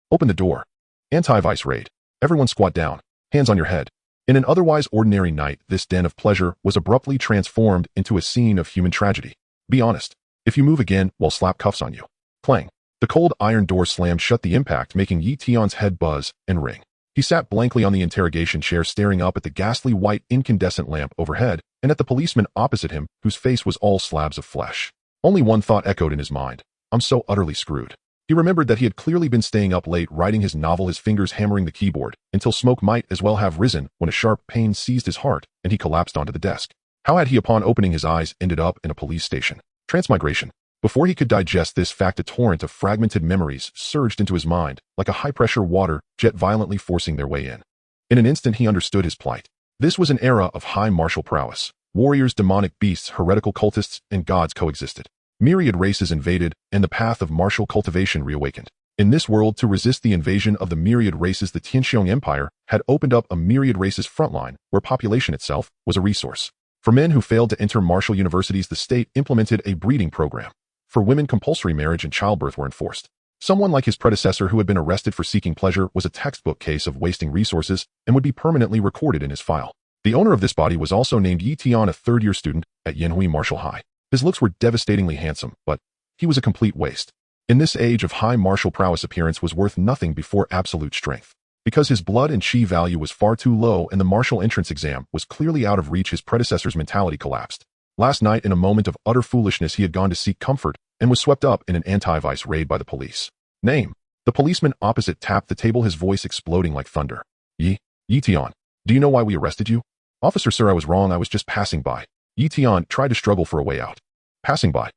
Open the door. Anti-vice raid. Everyone squat down. Hands on your head. In an otherwise ordinary night, this den of pleasure was abruptly transformed into a scene of human tragedy. Be honest. If you move again, we'll slap cuffs on you. Clang. The cold iron door slammed shut, the impact making Yi Tian's head buzz and ring. He sat blankly on the interrogation chair, staring up at the ghastly white incandescent lamp overhead and at the policeman opposite him, whose face was all slabs of flesh. Only one thought echoed in his mind. I'm so utterly screwed. He remembered that he had clearly been staying up late writing his novel, his fingers hammering the keyboard, until smoke might as well have risen when a sharp pain seized his heart and he collapsed onto the desk. How had he, upon opening his eyes, ended up in a police station? Transmigration. Before he could digest this fact, a torrent of fragmented memories surged into his mind, like a high-pressure water jet violently forcing their way in. In an instant he understood his plight. This was an era of high martial prowess. Warriors, demonic beasts, heretical cultists, and gods coexisted. Myriad races invaded, and the path of martial cultivation reawakened. In this world, to resist the invasion of the myriad races, the Tianxiong Empire had opened up a myriad races frontline, where population itself was a resource. For men who failed to enter martial universities, the state implemented a breeding program. For women, compulsory marriage and childbirth were enforced. Someone like his predecessor who had been arrested for seeking pleasure was a textbook case of wasting resources and would be permanently recorded in his file. The owner of this body was also named Yi Tian, a third-year student at Yanhui Martial High. His looks were devastatingly handsome, but he was a complete waste. In this age of high martial prowess, appearance was worth nothing before absolute strength. Because his blood and chi value was far too low and the martial entrance exam was clearly out of reach, his predecessor's mentality collapsed. Last night, in a moment of utter foolishness, he had gone to seek comfort and was swept up in an anti-vice raid by the police. Name. The policeman opposite tapped the table, his voice exploding like thunder. Yi Tian. Do you know why we arrested you? Officer, sir, I was wrong. I was just passing by. Yi Tian tried to struggle for a way out. Passing by,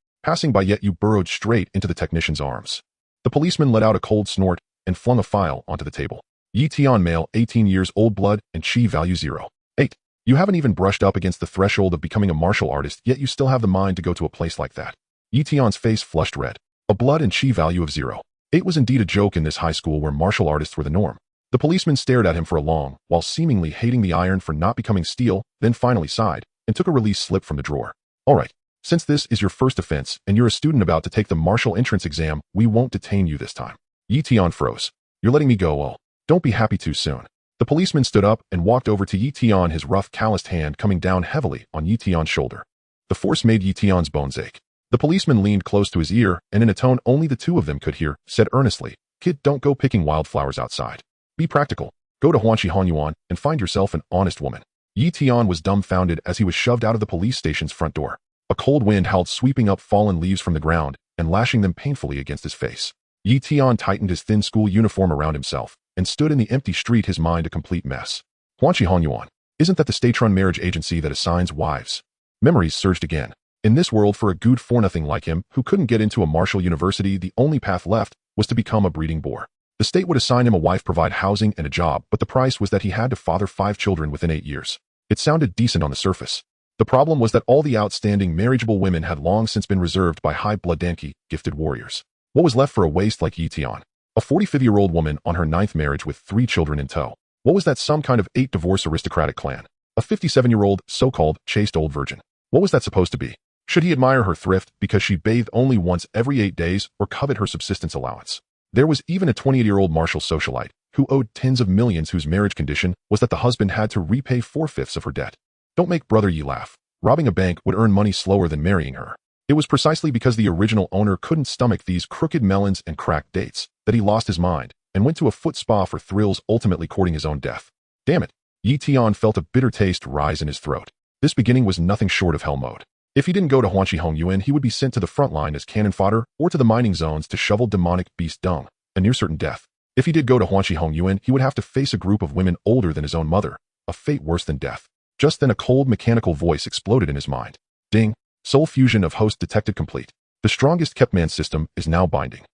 yet you burrowed straight into the technician's arms. The policeman let out a cold snort and flung a file onto the table. Yi Tian, male, 18 years old, blood and chi value 0.8. You haven't even brushed up against the threshold of becoming a martial artist, yet you still have the mind to go to a place like that. Yi Tian's face flushed red. A blood and chi value of 0.8 was indeed a joke in this high school where martial artists were the norm. The policeman stared at him for a long, while seemingly hating the iron for not becoming steel, then finally sighed and took a release slip from the drawer. All right, since this is your first offense and you're a student about to take the martial entrance exam, we won't detain you this time. Yi Tian froze. You're letting me go? Oh, don't be happy too soon. The policeman stood up and walked over to Yi Tian, his rough, calloused hand coming down heavily on Yi Tian's shoulder. The force made Yi Tian's bones ache. The policeman leaned close to his ear and, in a tone only the two of them could hear, said earnestly, Kid, don't go picking wildflowers outside. Be practical. Go to Huanxi Honyuan and find yourself an honest woman. Yi Tian was dumbfounded as he was shoved out of the police station's front door. A cold wind howled, sweeping up fallen leaves from the ground and lashing them painfully against his face. Yi Tian tightened his thin school uniform around himself and stood in the empty street, his mind a complete mess. Huanxi Honyuan. Isn't that the state-run marriage agency that assigns wives? Memories surged again. In this world, for a good-for-nothing like him, who couldn't get into a martial university, the only path left was to become a breeding boar. The state would assign him a wife, provide housing and a job, but the price was that he had to father 5 children within 8 years. It sounded decent on the surface. The problem was that all the outstanding marriageable women had long since been reserved by high-blood Danqi, gifted warriors. What was left for a waste like Yi Tian? A 45-year-old woman on her 9th marriage with 3 children in tow. What was that? Some kind of 8-divorce aristocratic clan. A 57-year-old, so-called, chaste old virgin. What was that supposed to be? Should he admire her thrift because she bathed only once every 8 days, or covet her subsistence allowance? There was even a 28-year-old martial socialite who owed tens of millions, whose marriage condition was that the husband had to repay 4/5 of her debt. Don't make brother Yi laugh. Robbing a bank would earn money slower than marrying her. It was precisely because the original owner couldn't stomach these crooked melons and cracked dates that he lost his mind and went to a foot spa for thrills, ultimately courting his own death. Damn it. Yi Tian felt a bitter taste rise in his throat. This beginning was nothing short of hell mode. If he didn't go to Huanxi Hongyuan, he would be sent to the front line as cannon fodder or to the mining zones to shovel demonic beast dung, a near certain death. If he did go to Huanxi Hongyuan, he would have to face a group of women older than his own mother, a fate worse than death. Just then a cold mechanical voice exploded in his mind. Ding. Soul fusion of host detected complete. The strongest kept man system is now binding.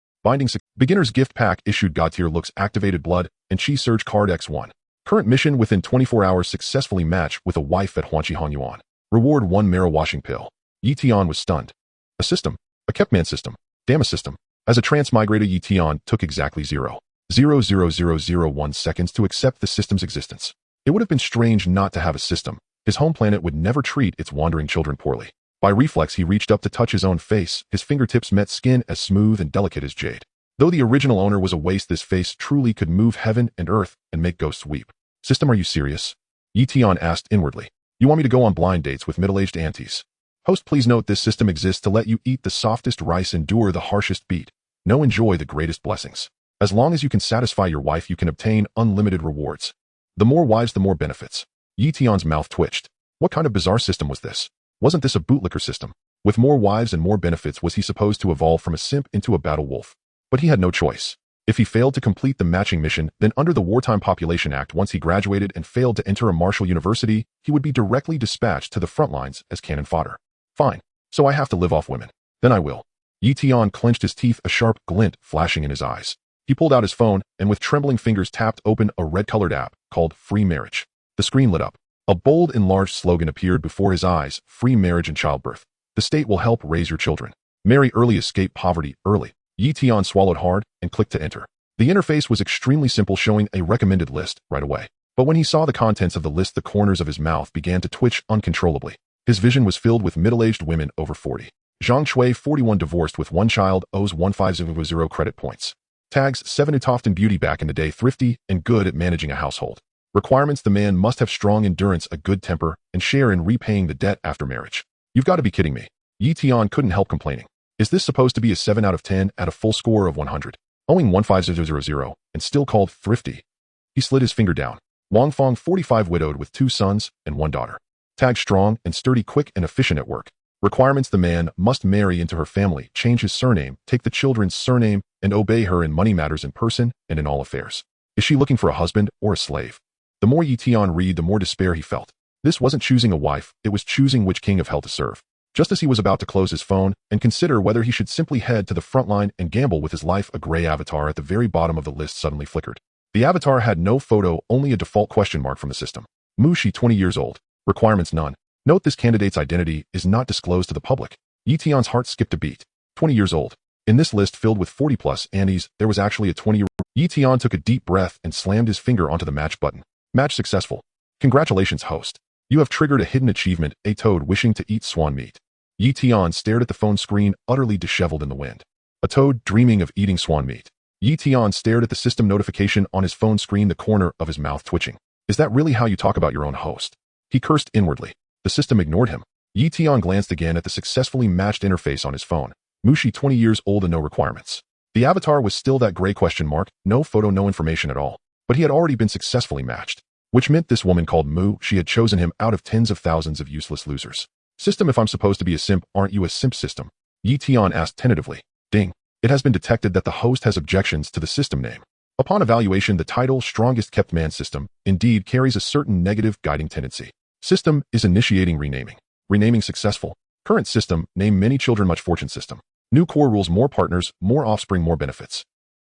Beginner's gift pack issued. God tier looks activated. Blood and chi surge card X1. Current mission within 24 hours successfully match with a wife at Huanxi Honyuan. Reward 1 marrow washing pill. Yi Tian was stunned. A system. A kept man system. Damn, a system. As a transmigrator, Yi Tian took exactly 0.00001 seconds to accept the system's existence. It would have been strange not to have a system. His home planet would never treat its wandering children poorly. By reflex, he reached up to touch his own face. His fingertips met skin as smooth and delicate as jade. Though the original owner was a waste, this face truly could move heaven and earth and make ghosts weep. System, are you serious? Yi Tian asked inwardly. You want me to go on blind dates with middle-aged aunties? Host, please note this system exists to let you eat the softest rice, endure the harshest beat. No, enjoy the greatest blessings. As long as you can satisfy your wife, you can obtain unlimited rewards. The more wives, the more benefits. Yi Tian's mouth twitched. What kind of bizarre system was this? Wasn't this a bootlicker system? With more wives and more benefits, was he supposed to evolve from a simp into a battle wolf? But he had no choice. If he failed to complete the matching mission, then under the Wartime Population Act, once he graduated and failed to enter a martial university, he would be directly dispatched to the front lines as cannon fodder. Fine. So I have to live off women. Then I will. Yi Tian clenched his teeth, a sharp glint flashing in his eyes. He pulled out his phone and with trembling fingers tapped open a red-colored app called Free Marriage. The screen lit up. A bold, enlarged slogan appeared before his eyes: free marriage and childbirth. The state will help raise your children. Marry early, escape poverty early. Yi Tian swallowed hard and clicked to enter. The interface was extremely simple, showing a recommended list right away. But when he saw the contents of the list, the corners of his mouth began to twitch uncontrollably. His vision was filled with middle-aged women over 40. Zhang Shui, 41, divorced with 1 child, owes 150 credit points. Tags: 7 Utofton beauty, back in the day, thrifty and good at managing a household. Requirements: the man must have strong endurance, a good temper, and share in repaying the debt after marriage. You've got to be kidding me. Yi Tian couldn't help complaining. Is this supposed to be a 7 out of 10 at a full score of 100? Owing 15000 and still called thrifty. He slid his finger down. Wang Fong, 45, widowed with 2 sons and 1 daughter. Tag: strong and sturdy, quick and efficient at work. Requirements: the man must marry into her family, change his surname, take the children's surname, and obey her in money matters, in person and in all affairs. Is she looking for a husband or a slave? The more Yi Tian read, the more despair he felt. This wasn't choosing a wife, it was choosing which king of hell to serve. Just as he was about to close his phone and consider whether he should simply head to the front line and gamble with his life, a gray avatar at the very bottom of the list suddenly flickered. The avatar had no photo, only a default question mark from the system. Mushi, 20 years old. Requirements: none. Note: this candidate's identity is not disclosed to the public. Yi Tian's heart skipped a beat. 20 years old. In this list filled with 40-plus aunties, there was actually a 20-year-old. Yi Tian took a deep breath and slammed his finger onto the match button. Match successful. Congratulations, host. You have triggered a hidden achievement: a toad wishing to eat swan meat. Yi Tian stared at the phone screen, utterly disheveled in the wind. A toad dreaming of eating swan meat. Yi Tian stared at the system notification on his phone screen, the corner of his mouth twitching. Is that really how you talk about your own host? He cursed inwardly. The system ignored him. Yi Tian glanced again at the successfully matched interface on his phone. Mushi, 20 years old and no requirements. The avatar was still that gray question mark, no photo, no information at all. But he had already been successfully matched. Which meant this woman called Mu, she had chosen him out of tens of thousands of useless losers. System, if I'm supposed to be a simp, aren't you a simp, system? Yi Tian asked tentatively. Ding. It has been detected that the host has objections to the system name. Upon evaluation, the title Strongest Kept Man System indeed carries a certain negative guiding tendency. System is initiating renaming. Renaming successful. Current system, name many children, much fortune system. New core rules: more partners, more offspring, more benefits.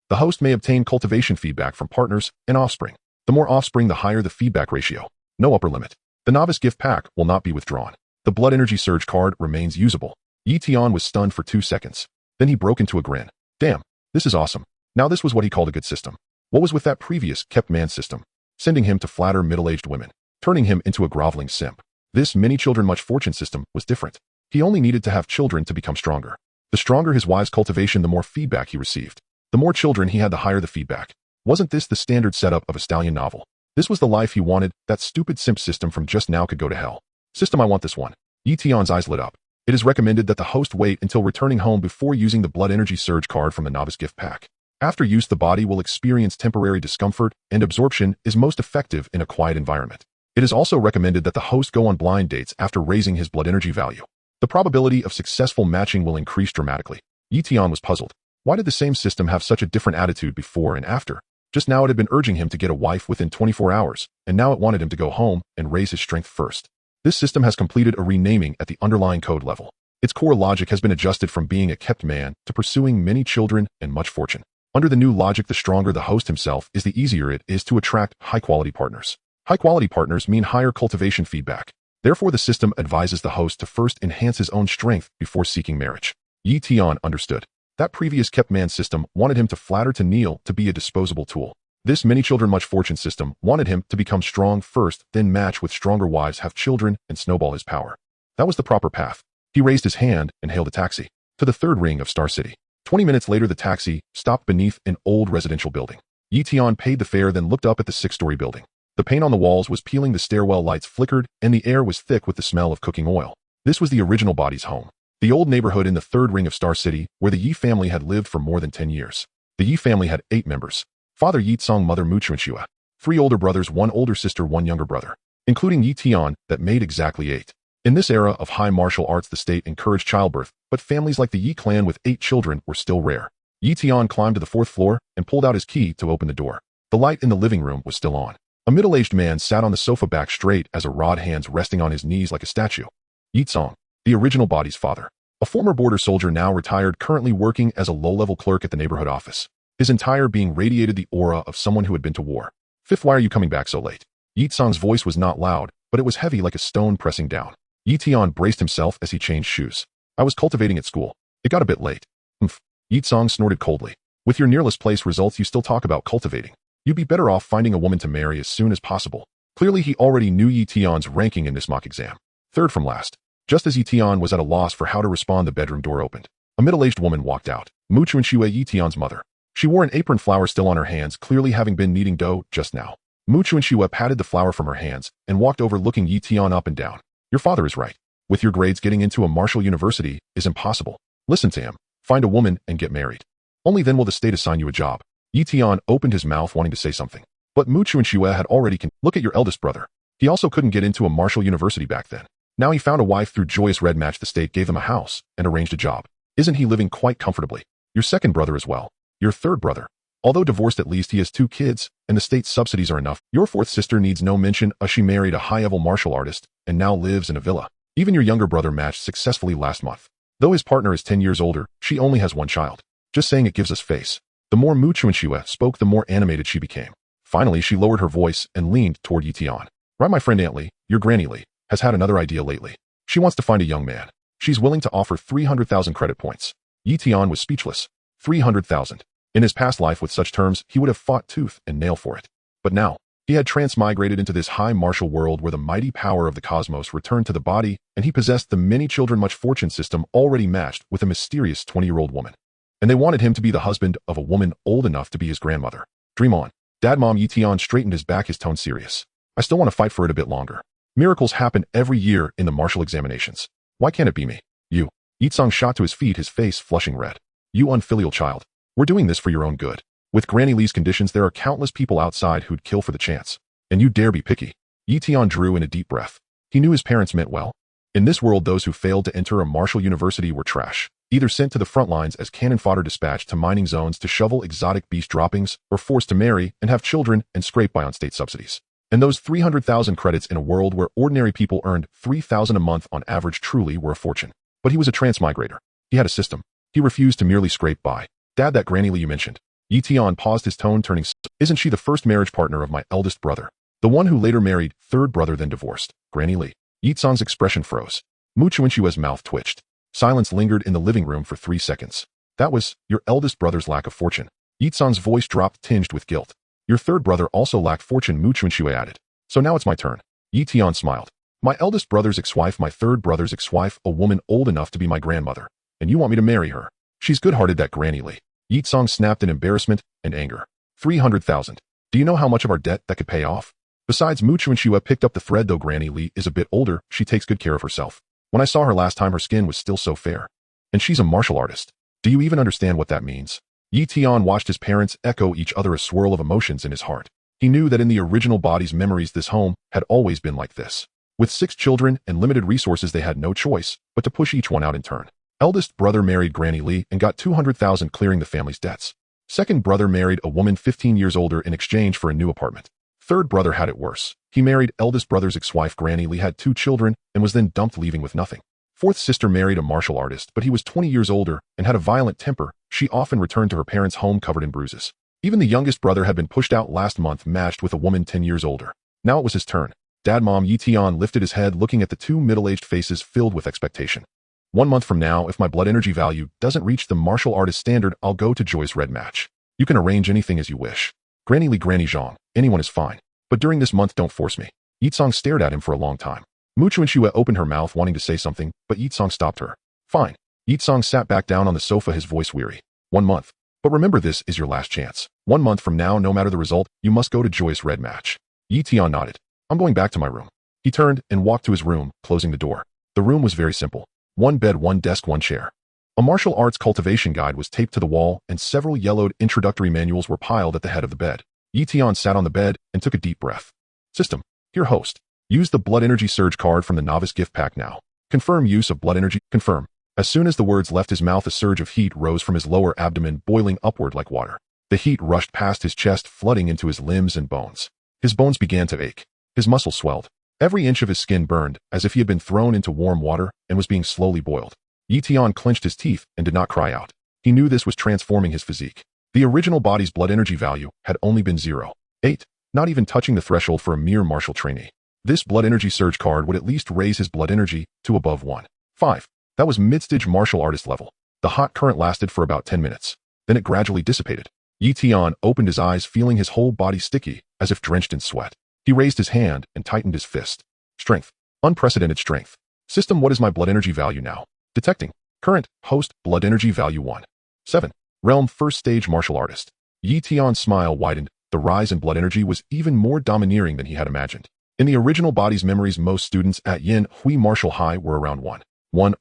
The host may obtain cultivation feedback from partners and offspring. The more offspring, the higher the feedback ratio. No upper limit. The novice gift pack will not be withdrawn. The blood energy surge card remains usable. Yi Tian was stunned for 2 seconds. Then he broke into a grin. Damn, this is awesome. Now this was what he called a good system. What was with that previous kept man system? Sending him to flatter middle-aged women. Turning him into a groveling simp. This many children, much fortune system was different. He only needed to have children to become stronger. The stronger his wife's cultivation, the more feedback he received. The more children he had, the higher the feedback. Wasn't this the standard setup of a stallion novel? This was the life he wanted. That stupid simp system from just now could go to hell. System, I want this one. Yi Tian's eyes lit up. It is recommended that the host wait until returning home before using the blood energy surge card from the novice gift pack. After use, the body will experience temporary discomfort, and absorption is most effective in a quiet environment. It is also recommended that the host go on blind dates after raising his blood energy value. The probability of successful matching will increase dramatically. Yi Tian was puzzled. Why did the same system have such a different attitude before and after? Just now it had been urging him to get a wife within 24 hours, and now it wanted him to go home and raise his strength first. This system has completed a renaming at the underlying code level. Its core logic has been adjusted from being a kept man to pursuing many children and much fortune. Under the new logic, the stronger the host himself is, the easier it is to attract high-quality partners. High-quality partners mean higher cultivation feedback. Therefore, the system advises the host to first enhance his own strength before seeking marriage. Yi Tian understood. That previous kept man system wanted him to flatter, to kneel, to be a disposable tool. This many children, much fortune system wanted him to become strong first, then match with stronger wives, have children, and snowball his power. That was the proper path. He raised his hand and hailed a taxi. To the third ring of Star City. 20 minutes later, the taxi stopped beneath an old residential building. Yi Tian paid the fare, then looked up at the 6-story building. The paint on the walls was peeling, the stairwell lights flickered, and the air was thick with the smell of cooking oil. This was the original body's home. The old neighborhood in the third ring of Star City, where the Yi family had lived for more than 10 years. The Yi family had 8 members. Father Yi Tsong, mother Mu Chuanxue, 3 older brothers, 1 older sister, 1 younger brother, including Yi Tian, that made exactly 8. In this era of high martial arts, the state encouraged childbirth, but families like the Yi clan with 8 children were still rare. Yi Tian climbed to the 4th floor and pulled out his key to open the door. The light in the living room was still on. A middle-aged man sat on the sofa, back straight as a rod, hands resting on his knees like a statue. Yi Tsong, the original body's father. A former border soldier, now retired, currently working as a low-level clerk at the neighborhood office. His entire being radiated the aura of someone who had been to war. "Fifth, why are you coming back so late?" Yi Tsong's voice was not loud, but it was heavy like a stone pressing down. Yi Tian braced himself as he changed shoes. "I was cultivating at school. It got a bit late." "Humph." Yi Tsong snorted coldly. "With your nearless place results, you still talk about cultivating. You'd be better off finding a woman to marry as soon as possible." Clearly he already knew Yi Tian's ranking in this mock exam. Third from last. Just as Yi Tian was at a loss for how to respond, the bedroom door opened. A middle-aged woman walked out. Mu Chuanxue, Yi Tian's mother. She wore an apron, flour still on her hands, clearly having been kneading dough just now. Mu Chuanxue patted the flour from her hands and walked over, looking Yi Tian up and down. "Your father is right. With your grades, getting into a martial university is impossible. Listen to him. Find a woman and get married. Only then will the state assign you a job." Yi Tian opened his mouth, wanting to say something, but Mu Chuanxue had already Look at your eldest brother. He also couldn't get into a martial university back then. Now he found a wife through joyous red match. The state gave him a house and arranged a job. Isn't he living quite comfortably? Your second brother as well. Your third brother. Although divorced, at least he has 2 kids, and the state's subsidies are enough. Your 4th sister needs no mention, as she married a high-level martial artist and now lives in a villa. Even your younger brother matched successfully last month. Though his partner is 10 years older, she only has 1 child. Just saying, it gives us face. The more Mu Chuanxue spoke, the more animated she became. Finally, she lowered her voice and leaned toward Yi Tian. "Right, my friend Aunt Li, your Granny Li, has had another idea lately. She wants to find a young man. She's willing to offer 300,000 credit points." Yi Tian was speechless. 300,000. In his past life, with such terms, he would have fought tooth and nail for it. But now, he had transmigrated into this high martial world where the mighty power of the cosmos returned to the body, and he possessed the many children, much fortune system already matched with a mysterious 20-year-old woman. And they wanted him to be the husband of a woman old enough to be his grandmother. "Dream on. Dad, Mom." Yi Tian straightened his back, his tone serious. "I still want to fight for it a bit longer. Miracles happen every year in the martial examinations. Why can't it be me? You." Yi Tsong shot to his feet, his face flushing red. "You unfilial child. We're doing this for your own good. With Granny Li's conditions, there are countless people outside who'd kill for the chance. And you dare be picky." Yi Tian drew in a deep breath. He knew his parents meant well. In this world, those who failed to enter a martial university were trash, either sent to the front lines as cannon fodder, dispatched to mining zones to shovel exotic beast droppings, or forced to marry and have children and scrape by on state subsidies. And those 300,000 credits in a world where ordinary people earned 3,000 a month on average truly were a fortune. But he was a transmigrator. He had a system. He refused to merely scrape by. "Dad, that Granny Li you mentioned." Yi Tian paused, his tone turning. "Isn't she the first marriage partner of my eldest brother? The one who later married third brother, then divorced, Granny Li?" Yi Tsong's expression froze. Mu Chuanxue's mouth twitched. Silence lingered in the living room for 3 seconds. "That was your eldest brother's lack of fortune." Yi Tsong's voice dropped, tinged with guilt. "Your third brother also lacked fortune," Mu Chuanxue added. "So now it's my turn." Yi Tian smiled. "My eldest brother's ex-wife, my third brother's ex-wife, a woman old enough to be my grandmother. And you want me to marry her? She's good-hearted, that Granny Li." Yi Tsong snapped in embarrassment and anger. 300,000. Do you know how much of our debt that could pay off? Besides, Mu Chuanxue picked up the thread, though Granny Li is a bit older, she takes good care of herself. When I saw her last time, her skin was still so fair. And she's a martial artist. Do you even understand what that means?" Yi Tian watched his parents echo each other, a swirl of emotions in his heart. He knew that in the original body's memories, this home had always been like this. With 6 children and limited resources, they had no choice but to push each one out in turn. Eldest brother married Granny Li and got 200,000, clearing the family's debts. Second brother married a woman 15 years older in exchange for a new apartment. Third brother had it worse. He married eldest brother's ex-wife. Granny Li had 2 children and was then dumped, leaving with nothing. Fourth sister married a martial artist, but he was 20 years older and had a violent temper. She often returned to her parents' home covered in bruises. Even the youngest brother had been pushed out last month, matched with a woman 10 years older. Now it was his turn. Dad, Mom. Yi Tian lifted his head, looking at the 2 middle-aged faces filled with expectation. 1 month from now, if my blood energy value doesn't reach the martial artist standard, I'll go to Joy's red match. You can arrange anything as you wish. Granny Li, Granny Zhang, anyone is fine. But during this month, don't force me." Yi Tsong stared at him for a long time. Mu Chuanxue opened her mouth, wanting to say something, but Yi Tsong stopped her. "Fine." Yi Tsong sat back down on the sofa, his voice weary. 1 month. But remember, this is your last chance. 1 month from now, no matter the result, you must go to Joyous Red Match. Yi Tian nodded. I'm going back to my room. He turned and walked to his room, closing the door. The room was very simple. 1 bed, 1 desk, 1 chair. A martial arts cultivation guide was taped to the wall, and several yellowed introductory manuals were piled at the head of the bed. Yi Tian sat on the bed and took a deep breath. System. Here, host. Use the blood energy surge card from the novice gift pack now. Confirm use of blood energy. Confirm. As soon as the words left his mouth, a surge of heat rose from his lower abdomen, boiling upward like water. The heat rushed past his chest, flooding into his limbs and bones. His bones began to ache. His muscles swelled. Every inch of his skin burned, as if he had been thrown into warm water and was being slowly boiled. Yi Tian clenched his teeth and did not cry out. He knew this was transforming his physique. The original body's blood energy value had only been 0.8, not even touching the threshold for a mere martial trainee. This blood energy surge card would at least raise his blood energy to above 1.5. That was mid-stage martial artist level. The hot current lasted for about 10 minutes. Then it gradually dissipated. Yi Tian opened his eyes, feeling his whole body sticky, as if drenched in sweat. He raised his hand and tightened his fist. Strength. Unprecedented strength. System, what is my blood energy value now? Detecting. Current. Host. Blood energy value 1.7. Realm. First stage martial artist. Yi Tian's smile widened. The rise in blood energy was even more domineering than he had imagined. In the original body's memories, most students at Yin Hui Martial High were around 1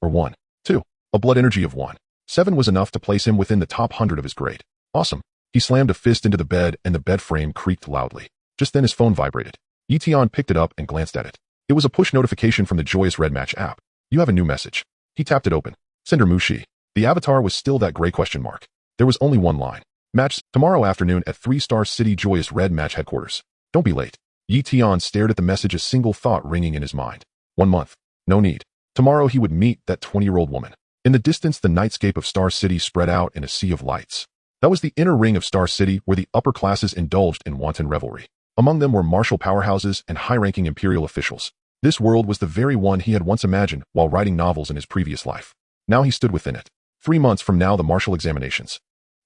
or 1.2. A blood energy of 1.7 was enough to place him within the top 100 of his grade. Awesome. He slammed a fist into the bed and the bed frame creaked loudly. Just then his phone vibrated. Yi Tian picked it up and glanced at it. It was a push notification from the Joyous Red Match app. You have a new message. He tapped it open. Sender Mushi. The avatar was still that gray question mark. There was only one line. Match tomorrow afternoon at 3-Star City Joyous Red Match headquarters. Don't be late. Yi Tian stared at the message, a single thought ringing in his mind. 1 month. No need. Tomorrow he would meet that 20-year-old woman. In the distance, the nightscape of Star City spread out in a sea of lights. That was the inner ring of Star City, where the upper classes indulged in wanton revelry. Among them were martial powerhouses and high-ranking imperial officials. This world was the very one he had once imagined while writing novels in his previous life. Now he stood within it. 3 months from now, the martial examinations.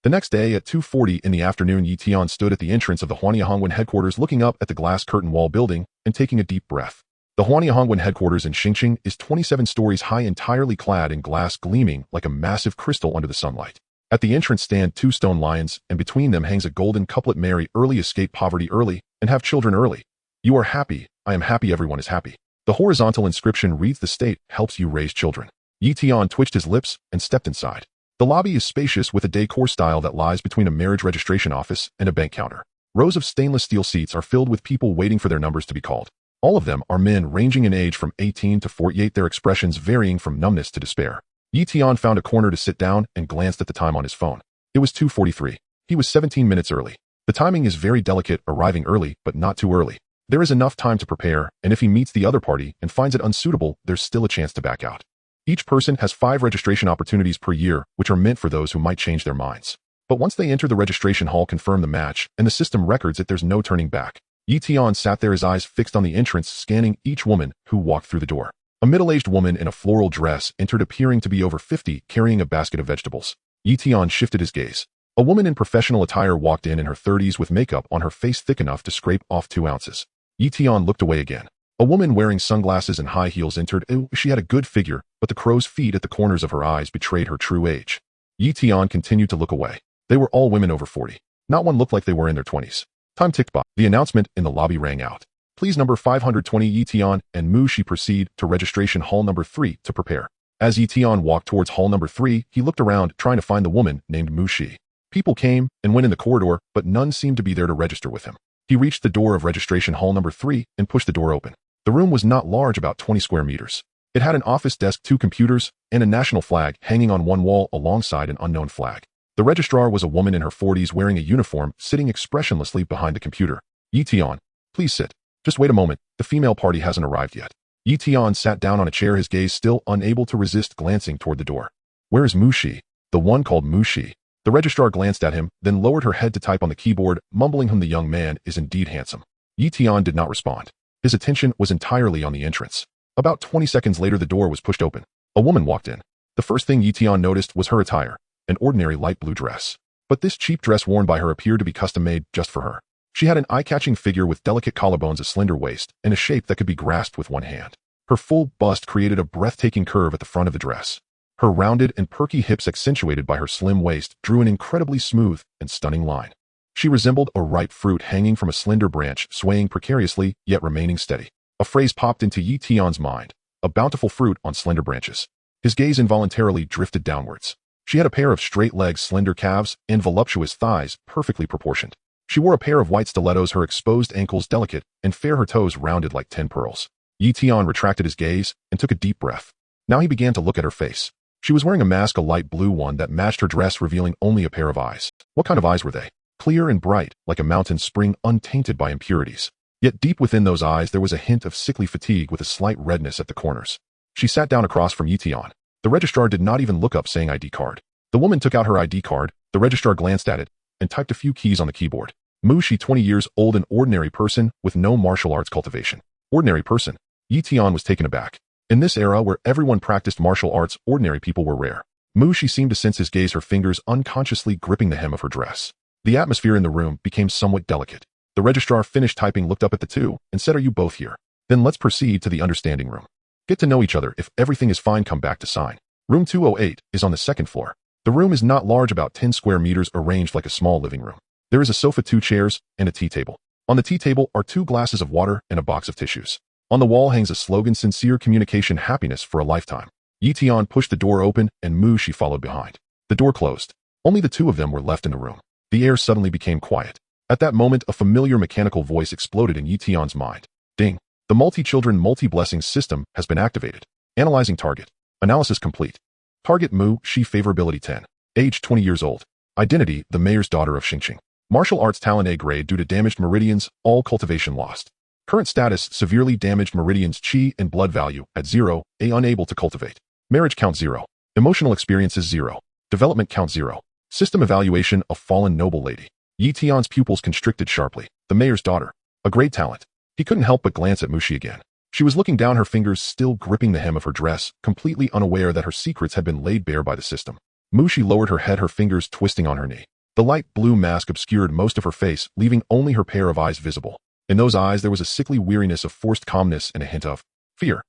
The next day at 2:40 in the afternoon, Yi Tian stood at the entrance of the Huanyiahongwen headquarters, looking up at the glass curtain wall building and taking a deep breath. The Huanyiahongwen headquarters in Xingqing is 27 stories high, entirely clad in glass, gleaming like a massive crystal under the sunlight. At the entrance stand 2 stone lions, and between them hangs a golden couplet: marry early, escape poverty early, and have children early. You are happy, I am happy, everyone is happy. The horizontal inscription reads: the state helps you raise children. Yi Tian twitched his lips and stepped inside. The lobby is spacious, with a decor style that lies between a marriage registration office and a bank counter. Rows of stainless steel seats are filled with people waiting for their numbers to be called. All of them are men ranging in age from 18 to 48, their expressions varying from numbness to despair. Yi Tian found a corner to sit down and glanced at the time on his phone. It was 2:43. He was 17 minutes early. The timing is very delicate, arriving early but not too early. There is enough time to prepare, and if he meets the other party and finds it unsuitable, there's still a chance to back out. Each person has 5 registration opportunities per year, which are meant for those who might change their minds. But once they enter the registration hall, confirm the match, and the system records it, there's no turning back. Yi Tian sat there, his eyes fixed on the entrance, scanning each woman who walked through the door. A middle-aged woman in a floral dress entered, appearing to be over 50, carrying a basket of vegetables. Yi Tian shifted his gaze. A woman in professional attire walked in her 30s, with makeup on her face thick enough to scrape off 2 ounces. Yi Tian looked away again. A woman wearing sunglasses and high heels entered. She had a good figure, but the crow's feet at the corners of her eyes betrayed her true age. Yi Tian continued to look away. They were all women over 40. Not one looked like they were in their 20s. Time ticked by. The announcement in the lobby rang out. Please, number 520. Yi Tian and Mu Shi proceed to registration hall number 3 to prepare. As Yi Tian walked towards hall number 3, he looked around, trying to find the woman named Mu Shi. People came and went in the corridor, but none seemed to be there to register with him. He reached the door of registration hall number 3 and pushed the door open. The room was not large, about 20 square meters. It had an office desk, 2 computers, and a national flag hanging on one wall alongside an unknown flag. The registrar was a woman in her 40s, wearing a uniform, sitting expressionlessly behind the computer. Yi Tian, please sit. Just wait a moment, the female party hasn't arrived yet. Yi Tian sat down on a chair, his gaze still unable to resist glancing toward the door. Where is Mu Shi? The one called Mu Shi. The registrar glanced at him, then lowered her head to type on the keyboard, mumbling, the young man is indeed handsome. Yi Tian did not respond. His attention was entirely on the entrance. About 20 seconds later, the door was pushed open. A woman walked in. The first thing Yi Tian noticed was her attire, an ordinary light blue dress. But this cheap dress worn by her appeared to be custom-made just for her. She had an eye-catching figure with delicate collarbones, a slender waist, and a shape that could be grasped with one hand. Her full bust created a breathtaking curve at the front of the dress. Her rounded and perky hips, accentuated by her slim waist, drew an incredibly smooth and stunning line. She resembled a ripe fruit hanging from a slender branch, swaying precariously, yet remaining steady. A phrase popped into Yi Tian's mind: a bountiful fruit on slender branches. His gaze involuntarily drifted downwards. She had a pair of straight legs, slender calves, and voluptuous thighs, perfectly proportioned. She wore a pair of white stilettos, her exposed ankles delicate and fair, her toes rounded like 10 pearls. Yi Tian retracted his gaze and took a deep breath. Now he began to look at her face. She was wearing a mask, a light blue one that matched her dress, revealing only a pair of eyes. What kind of eyes were they? Clear and bright, like a mountain spring, untainted by impurities. Yet deep within those eyes there was a hint of sickly fatigue with a slight redness at the corners. She sat down across from Yi Tian. The registrar did not even look up, saying ID card. The woman took out her ID card, the registrar glanced at it, and typed a few keys on the keyboard. Mu Shi, 20 years old, an ordinary person with no martial arts cultivation. Ordinary person? Yi Tian was taken aback. In this era where everyone practiced martial arts, ordinary people were rare. Mu Shi seemed to sense his gaze, her fingers unconsciously gripping the hem of her dress. The atmosphere in the room became somewhat delicate. The registrar finished typing, looked up at the two, and said, "Are you both here? Then let's proceed to the understanding room. Get to know each other. If everything is fine, come back to sign." Room 208 is on the second floor. The room is not large, about 10 square meters, arranged like a small living room. There is a sofa, 2 chairs, and a tea table. On the tea table are 2 glasses of water and a box of tissues. On the wall hangs a slogan: sincere communication, happiness for a lifetime. Yi Tian pushed the door open and Mu Shi followed behind. The door closed. Only the two of them were left in the room. The air suddenly became quiet. At that moment, a familiar mechanical voice exploded in Yi Tian's mind. Ding! The multi-children, multi-blessings system has been activated. Analyzing target. Analysis complete. Target: Mu Shi, favorability 10. Age: 20 years old. Identity: the mayor's daughter of Xingqing. Martial arts talent: A grade due to damaged meridians, all cultivation lost. Current status: severely damaged meridians, chi and blood value at 0, A unable to cultivate. Marriage count 0. Emotional experiences 0. Development count 0. System evaluation: a fallen noble lady. Yi Tian's pupils constricted sharply. The mayor's daughter. A great talent. He couldn't help but glance at Mu Shi again. She was looking down, her fingers still gripping the hem of her dress, completely unaware that her secrets had been laid bare by the system. Mu Shi lowered her head, her fingers twisting on her knee. The light blue mask obscured most of her face, leaving only her pair of eyes visible. In those eyes there was a sickly weariness of forced calmness and a hint of fear.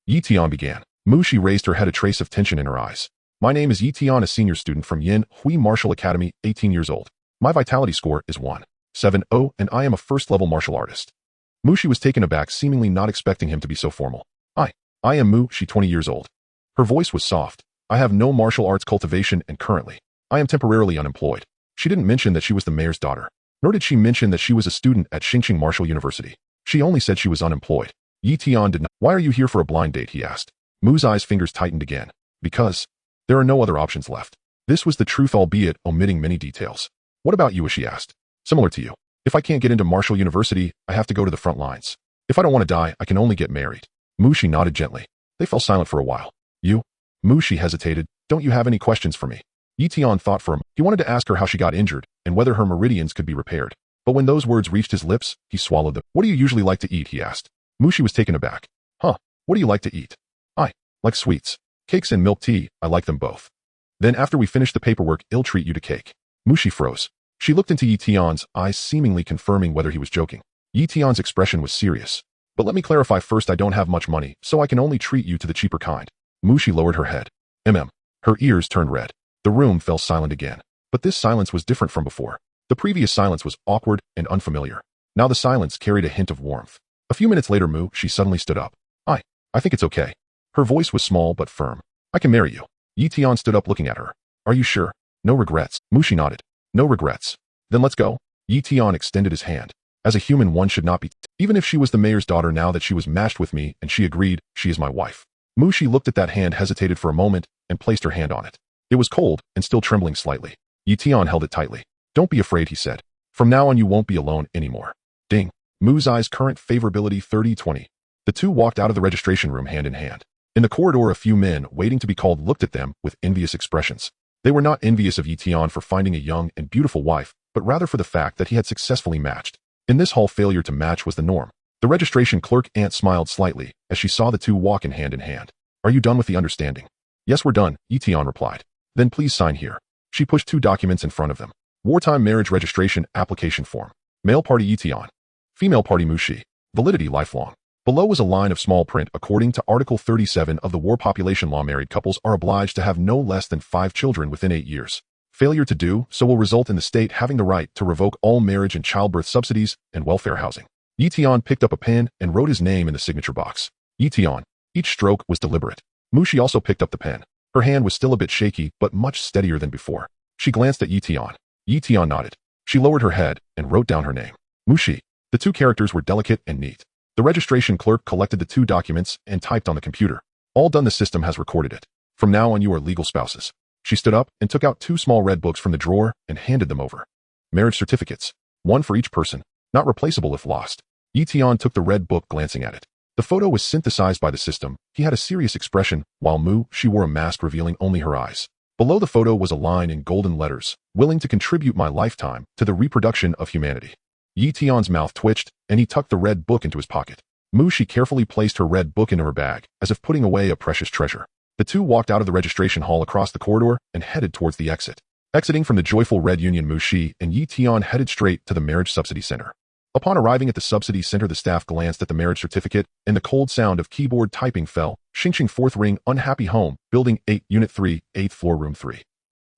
Yi Tian began. Mu Shi raised her head, a trace of tension in her eyes. My name is Yi Tian, a senior student from Yin Hui Martial Academy, 18 years old. My vitality score is 170, and I am a first-level martial artist. Mu Shi was taken aback, seemingly not expecting him to be so formal. I am Mu Shi, 20 years old. Her voice was soft. I have no martial arts cultivation and currently, I am temporarily unemployed. She didn't mention that she was the mayor's daughter, nor did she mention that she was a student at Xingqing Martial University. She only said she was unemployed. Yi Tian did not. Why are you here for a blind date? He asked. Mu's eyes fingers tightened again. Because there are no other options left. This was the truth, albeit omitting many details. What about you? She asked. Similar to you. If I can't get into Martial University, I have to go to the front lines. If I don't want to die, I can only get married. Mu Shi nodded gently. They fell silent for a while. You? Mu Shi hesitated. Don't you have any questions for me? Yi Tian thought for a moment. He wanted to ask her how she got injured and whether her meridians could be repaired. But when those words reached his lips, he swallowed them. What do you usually like to eat? He asked. Mu Shi was taken aback. What do you like to eat? I like sweets. Cakes and milk tea, I like them both. Then after we finish the paperwork, I'll treat you to cake. Mu Shi froze. She looked into Yi Tian's eyes, seemingly confirming whether he was joking. Yi Tian's expression was serious. But let me clarify first, I don't have much money, so I can only treat you to the cheaper kind. Mu Shi lowered her head. Her ears turned red. The room fell silent again. But this silence was different from before. The previous silence was awkward and unfamiliar. Now the silence carried a hint of warmth. A few minutes later, Mu Shi suddenly stood up. I think it's okay. Her voice was small but firm. I can marry you. Yi Tian stood up, looking at her. Are you sure? No regrets. Mu Shi nodded. No regrets. Then let's go. Yi Tian extended his hand. As a human, one should not be. Even if she was the mayor's daughter, now that she was matched with me and she agreed, she is my wife. Mu Shi looked at that hand, hesitated for a moment, and placed her hand on it. It was cold and still trembling slightly. Yi Tian held it tightly. Don't be afraid, he said. From now on you won't be alone anymore. Ding. Mu's eyes current favorability 30-20. The two walked out of the registration room hand in hand. In the corridor, a few men waiting to be called looked at them with envious expressions. They were not envious of Yi Tian for finding a young and beautiful wife, but rather for the fact that he had successfully matched. In this hall, failure to match was the norm. The registration clerk aunt smiled slightly as she saw the two walk in hand in hand. Are you done with the understanding? Yes, we're done, Yi Tian replied. Then please sign here. She pushed 2 documents in front of them. Wartime marriage registration application form. Male party Yi Tian. Female party Mu Shi. Validity lifelong. Below was a line of small print. According to Article 37 of the War Population Law, married couples are obliged to have no less than 5 children within 8 years. Failure to do so will result in the state having the right to revoke all marriage and childbirth subsidies and welfare housing. Yi Tian picked up a pen and wrote his name in the signature box. Yi Tian. Each stroke was deliberate. Mushi also picked up the pen. Her hand was still a bit shaky, but much steadier than before. She glanced at Yi Tian. Yi Tian nodded. She lowered her head and wrote down her name. Mushi. The 2 characters were delicate and neat. The registration clerk collected the 2 documents and typed on the computer. All done, the system has recorded it. From now on you are legal spouses. She stood up and took out 2 small red books from the drawer and handed them over. Marriage certificates. 1 for each person. Not replaceable if lost. Yi Tian took the red book, glancing at it. The photo was synthesized by the system. He had a serious expression, while she wore a mask revealing only her eyes. Below the photo was a line in golden letters, willing to contribute my lifetime to the reproduction of humanity. Yi Tian's mouth twitched, and he tucked the red book into his pocket. She carefully placed her red book into her bag, as if putting away a precious treasure. The 2 walked out of the registration hall across the corridor and headed towards the exit. Exiting from the joyful red union, Mushi and Yi Tian headed straight to the Marriage Subsidy Center. Upon arriving at the subsidy center, the staff glanced at the marriage certificate, and the cold sound of keyboard typing fell. Xingqing 4th ring, unhappy home, building 8, unit 3, 8th floor, room 3.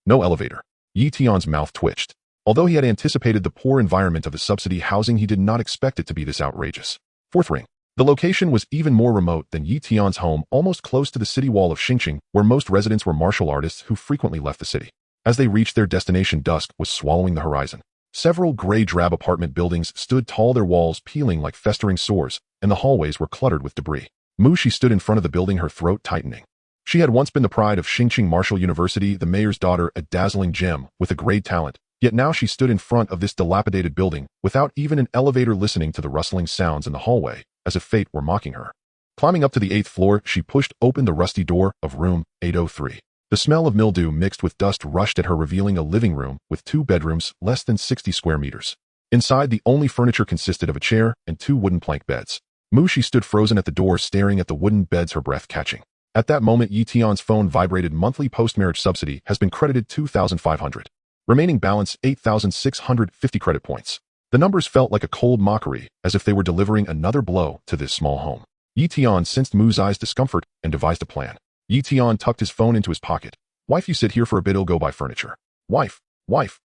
No elevator. Yi Tian's mouth twitched. Although he had anticipated the poor environment of the subsidy housing, he did not expect it to be this outrageous. 4th ring. The location was even more remote than Yi Tian's home, almost close to the city wall of Xingqing, where most residents were martial artists who frequently left the city. As they reached their destination, dusk was swallowing the horizon. Several gray-drab apartment buildings stood tall, their walls peeling like festering sores, and the hallways were cluttered with debris. She stood in front of the building, her throat tightening. She had once been the pride of Xingqing Martial University, the mayor's daughter, a dazzling gem with a great talent, yet now she stood in front of this dilapidated building, without even an elevator, listening to the rustling sounds in the hallway, as if fate were mocking her. Climbing up to the 8th floor, she pushed open the rusty door of room 803. The smell of mildew mixed with dust rushed at her, revealing a living room with 2 bedrooms, less than 60 square meters. Inside, the only furniture consisted of a chair and 2 wooden plank beds. She stood frozen at the door, staring at the wooden beds, her breath catching. At that moment, Yi Tian's phone vibrated. Monthly post-marriage subsidy has been credited 2,500. Remaining balance 8,650 credit points. The numbers felt like a cold mockery, as if they were delivering another blow to this small home. Yi Tian sensed Mu's eyes discomfort and devised a plan. Yi Tian tucked his phone into his pocket. Wife, you sit here for a bit, it'll go buy furniture. Wife.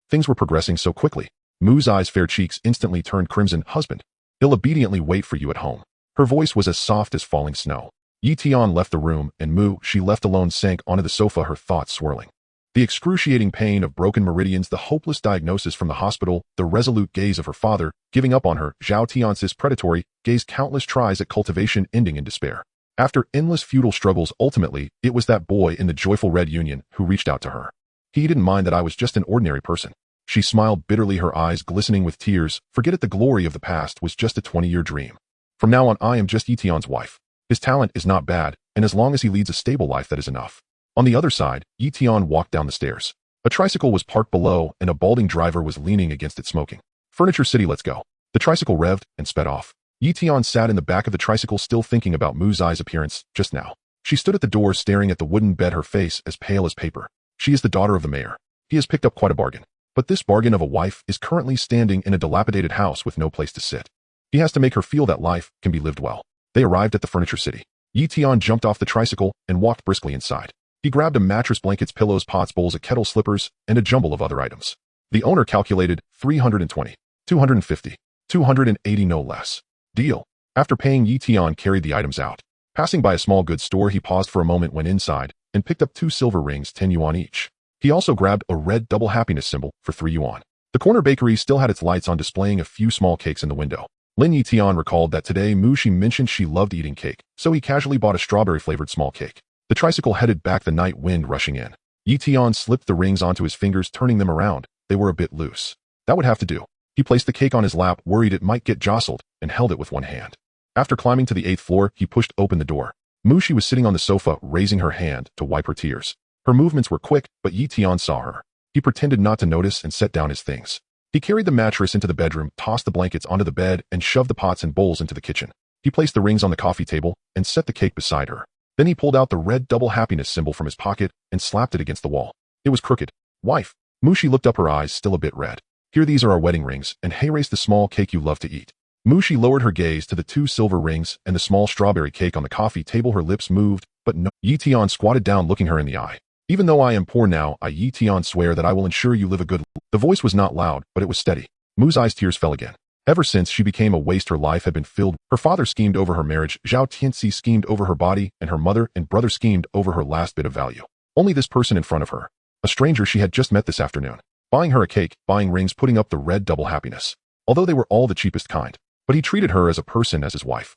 Things were progressing so quickly. Mu's eyes, fair cheeks instantly turned crimson. Husband. He'll obediently wait for you at home. Her voice was as soft as falling snow. Yi Tian left the room, and she left alone, sank onto the sofa, her thoughts swirling. The excruciating pain of broken meridians, the hopeless diagnosis from the hospital, the resolute gaze of her father, giving up on her, Zhao Tian's predatory gaze, countless tries at cultivation ending in despair. After endless futile struggles, ultimately, it was that boy in the joyful red union who reached out to her. He didn't mind that I was just an ordinary person. She smiled bitterly, her eyes glistening with tears. Forget it, the glory of the past was just a 20-year dream. From now on, I am just Yi Tian's wife. His talent is not bad, and as long as he leads a stable life, that is enough. On the other side, Yi Tian walked down the stairs. A tricycle was parked below, and a balding driver was leaning against it, smoking. Furniture City, let's go. The tricycle revved and sped off. Yi Tian sat in the back of the tricycle, still thinking about Mu's appearance just now. She stood at the door, staring at the wooden bed, her face as pale as paper. She is the daughter of the mayor. He has picked up quite a bargain. But this bargain of a wife is currently standing in a dilapidated house with no place to sit. He has to make her feel that life can be lived well. They arrived at the Furniture City. Yi Tian jumped off the tricycle and walked briskly inside. He grabbed a mattress, blankets, pillows, pots, bowls, a kettle, slippers, and a jumble of other items. The owner calculated 320, 250, 280, no less. Deal. After paying, Yi Tian carried the items out. Passing by a small goods store, he paused for a moment, went inside, and picked up 2 silver rings, 10 yuan each. He also grabbed a red double happiness symbol for 3 yuan. The corner bakery still had its lights on, displaying a few small cakes in the window. Yi Tian recalled that today she mentioned she loved eating cake, so he casually bought a strawberry-flavored small cake. The tricycle headed back, the night wind rushing in. Yi Tian slipped the rings onto his fingers, turning them around. They were a bit loose. That would have to do. He placed the cake on his lap, worried it might get jostled, and held it with one hand. After climbing to the 8th floor, he pushed open the door. She was sitting on the sofa, raising her hand to wipe her tears. Her movements were quick, but Yi Tian saw her. He pretended not to notice and set down his things. He carried the mattress into the bedroom, tossed the blankets onto the bed, and shoved the pots and bowls into the kitchen. He placed the rings on the coffee table and set the cake beside her. Then he pulled out the red double happiness symbol from his pocket and slapped it against the wall. It was crooked. Wife. She looked up, her eyes still a bit red. Here, these are our wedding rings, and hey, raise the small cake you love to eat. Mushi lowered her gaze to the 2 silver rings and the small strawberry cake on the coffee table. Her lips moved, but no. Yi Tian squatted down, looking her in the eye. Even though I am poor now, I Yi Tian swear that I will ensure you live a good life. The voice was not loud, but it was steady. Mu's eyes tears fell again. Ever since she became a waste, her life had been filled. Her father schemed over her marriage, Zhao Tianxi schemed over her body, and her mother and brother schemed over her last bit of value. Only this person in front of her, a stranger she had just met this afternoon, buying her a cake, buying rings, putting up the red double happiness. Although they were all the cheapest kind, but he treated her as a person, as his wife.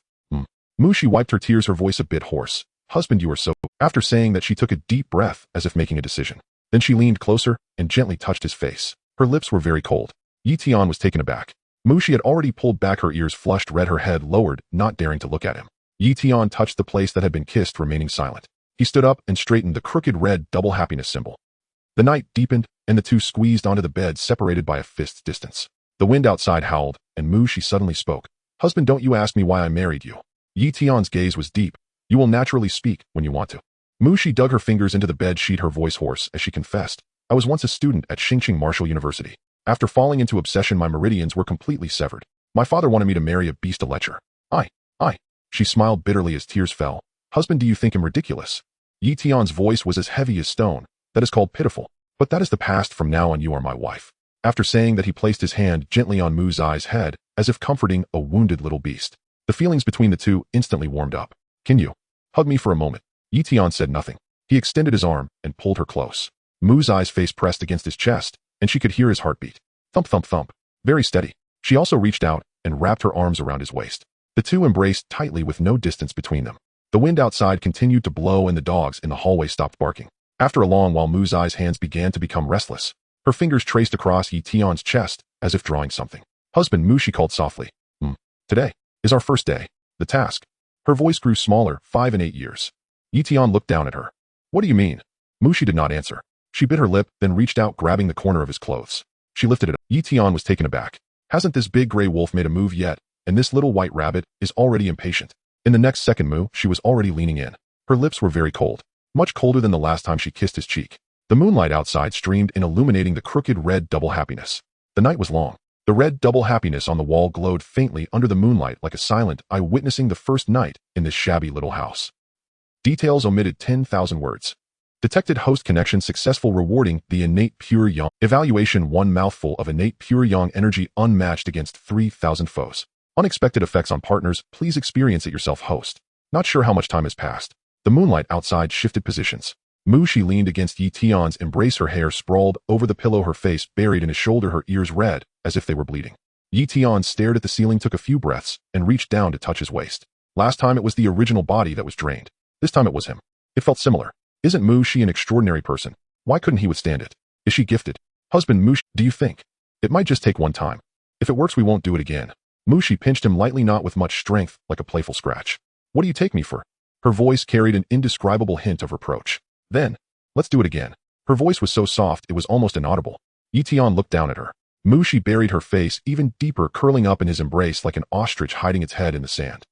Mushi wiped her tears, her voice a bit hoarse. Husband, you are so... After saying that, she took a deep breath as if making a decision. Then she leaned closer and gently touched his face. Her lips were very cold. Yi Tian was taken aback. Mushi had already pulled back, her ears flushed red, her head lowered, not daring to look at him. Yi Tian touched the place that had been kissed, remaining silent. He stood up and straightened the crooked red double happiness symbol. The night deepened, and the two squeezed onto the bed, separated by a fist's distance. The wind outside howled, and Mushi suddenly spoke. Husband, don't you ask me why I married you. Yi Tian's gaze was deep. You will naturally speak when you want to. Mushi dug her fingers into the bed sheet, her voice hoarse, as she confessed. I was once a student at Xingqing Martial University. After falling into obsession, my meridians were completely severed. My father wanted me to marry a beast, a lecher. I. She smiled bitterly as tears fell. Husband, do you think him ridiculous? Yi Tian's voice was as heavy as stone. That is called pitiful. But that is the past. From now on, you are my wife. After saying that, he placed his hand gently on Mu's head, as if comforting a wounded little beast. The feelings between the two instantly warmed up. Can you hug me for a moment? Yi Tian said nothing. He extended his arm and pulled her close. Mu's face pressed against his chest, and she could hear his heartbeat. Thump, thump, thump. Very steady. She also reached out and wrapped her arms around his waist. The two embraced tightly with no distance between them. The wind outside continued to blow, and the dogs in the hallway stopped barking. After a long while, Mu's hands began to become restless. Her fingers traced across Yi Tian's chest, as if drawing something. Husband, Mu, she called softly. Today is our first day. The task. Her voice grew smaller. 5 and 8 years. Yi Tian looked down at her. What do you mean? Mushi did not answer. She bit her lip, then reached out, grabbing the corner of his clothes. She lifted it up. Yi Tian was taken aback. Hasn't this big gray wolf made a move yet? And this little white rabbit is already impatient. In the next second, Mu, she was already leaning in. Her lips were very cold. Much colder than the last time she kissed his cheek. The moonlight outside streamed in, illuminating the crooked red double happiness. The night was long. The red double happiness on the wall glowed faintly under the moonlight, like a silent eye witnessing the first night in this shabby little house. Details omitted. 10,000 words. Detected host connection successful, rewarding the innate pure yang. Evaluation: 1 mouthful of innate pure yang energy unmatched against 3,000 foes. Unexpected effects on partners. Please experience it yourself. Host. Not sure how much time has passed. The moonlight outside shifted positions. Mushi leaned against Yi Tian's embrace, her hair sprawled over the pillow, her face buried in his shoulder, her ears red, as if they were bleeding. Yi Tian stared at the ceiling, took a few breaths, and reached down to touch his waist. Last time it was the original body that was drained. This time it was him. It felt similar. Isn't Mushi an extraordinary person? Why couldn't he withstand it? Is she gifted? Husband, Mushi, do you think? It might just take one time. If it works, we won't do it again. Mushi pinched him lightly, not with much strength, like a playful scratch. What do you take me for? Her voice carried an indescribable hint of reproach. Then, let's do it again. Her voice was so soft it was almost inaudible. Yi Tian looked down at her. Mushi buried her face even deeper, curling up in his embrace like an ostrich hiding its head in the sand.